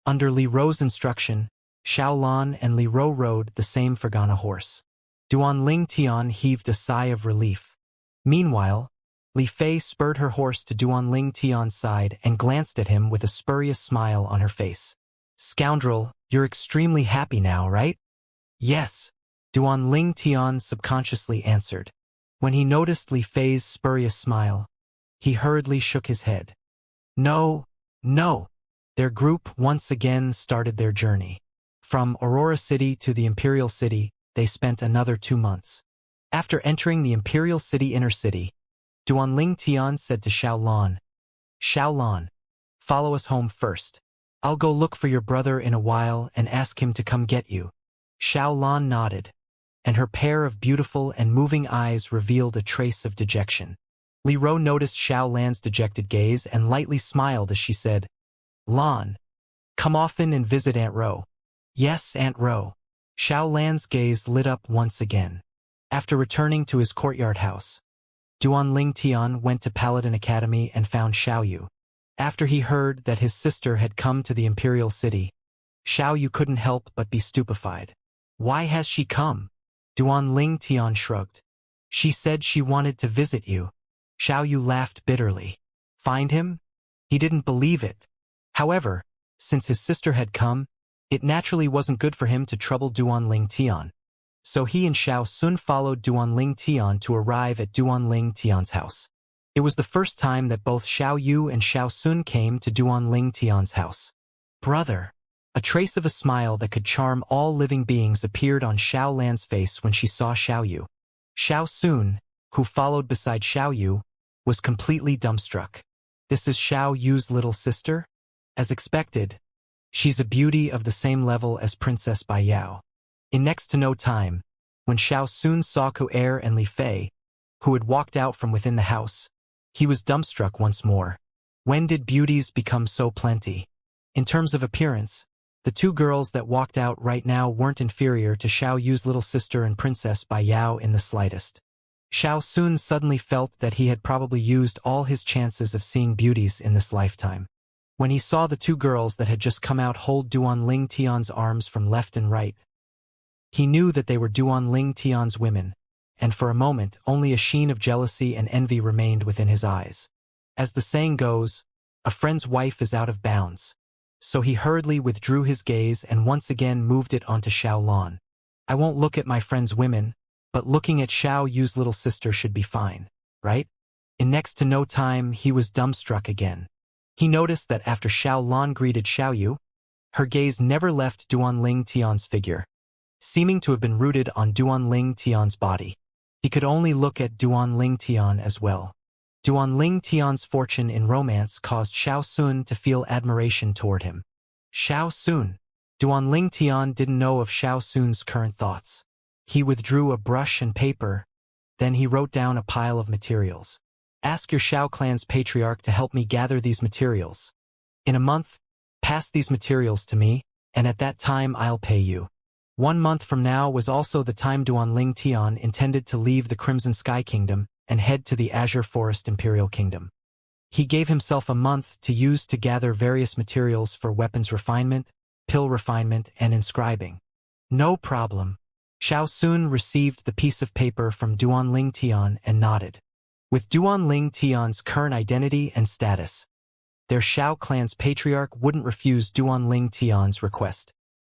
Under Li Ro's instruction, Xiao Lan and Li Ro rode the same Fergana horse. Duan Ling Tian heaved a sigh of relief. Meanwhile, Li Fei spurred her horse to Duan Ling Tian's side and glanced at him with a spurious smile on her face. "Scoundrel, you're extremely happy now, right?" "Yes," Duan Ling Tian subconsciously answered. When he noticed Li Fei's spurious smile, he hurriedly shook his head. "No, no." Their group once again started their journey. From Aurora City to the Imperial City, they spent another 2 months. After entering the Imperial City inner city, Duan Ling Tian said to Xiao Lan, "Xiao Lan, follow us home first. I'll go look for your brother in a while and ask him to come get you." Xiao Lan nodded, and her pair of beautiful and moving eyes revealed a trace of dejection. Li Ro noticed Xiao Lan's dejected gaze and lightly smiled as she said, "Lan, come often and visit Aunt Ro." "Yes, Aunt Ro." Xiao Lan's gaze lit up once again. After returning to his courtyard house, Duan Ling Tian went to Paladin Academy and found Xiao Yu. After he heard that his sister had come to the Imperial City, Xiao Yu couldn't help but be stupefied. "Why has she come?" Duan Ling Tian shrugged. "She said she wanted to visit you." Xiao Yu laughed bitterly. Find him? He didn't believe it. However, since his sister had come, it naturally wasn't good for him to trouble Duan Ling Tian. So he and Xiao Sun followed Duan Ling Tian to arrive at Duan Ling Tian's house. It was the first time that both Xiao Yu and Xiao Sun came to Duan Ling Tian's house. "Brother." A trace of a smile that could charm all living beings appeared on Xiao Lan's face when she saw Xiao Yu. Xiao Sun, who followed beside Xiao Yu, was completely dumbstruck. This is Xiao Yu's little sister? As expected, she's a beauty of the same level as Princess Bai Yao. In next to no time, when Xiao soon saw Ko Er and Li Fei, who had walked out from within the house, he was dumbstruck once more. When did beauties become so plenty? In terms of appearance, the two girls that walked out right now weren't inferior to Xiao Yu's little sister and Princess Bai Yao in the slightest. Xiao Sun suddenly felt that he had probably used all his chances of seeing beauties in this lifetime. When he saw the two girls that had just come out hold Duan Ling Tian's arms from left and right, he knew that they were Duan Ling Tian's women, and for a moment only a sheen of jealousy and envy remained within his eyes. As the saying goes, a friend's wife is out of bounds. So he hurriedly withdrew his gaze and once again moved it onto Xiao Lan. I won't look at my friend's women, but looking at Xiao Yu's little sister should be fine, right? In next to no time he was dumbstruck again. He noticed that after Xiao Lan greeted Xiao Yu, her gaze never left Duan Ling Tian's figure, seeming to have been rooted on Duan Ling Tian's body. He could only look at Duan Ling Tian as well. Duan Ling Tian's fortune in romance caused Xiao Sun to feel admiration toward him. Xiao Sun. Duan Ling Tian didn't know of Xiao Sun's current thoughts. He withdrew a brush and paper, then he wrote down a pile of materials. Ask your Xiao clan's patriarch to help me gather these materials. In a month, pass these materials to me, and at that time I'll pay you. 1 month from now was also the time Duan Ling Tian intended to leave the Crimson Sky Kingdom and head to the Azure Forest Imperial Kingdom. He gave himself a month to use to gather various materials for weapons refinement, pill refinement, and inscribing. No problem. Xiao Sun received the piece of paper from Duan Ling Tian and nodded. With Duan Ling Tian's current identity and status, their Xiao clan's patriarch wouldn't refuse Duan Ling Tian's request.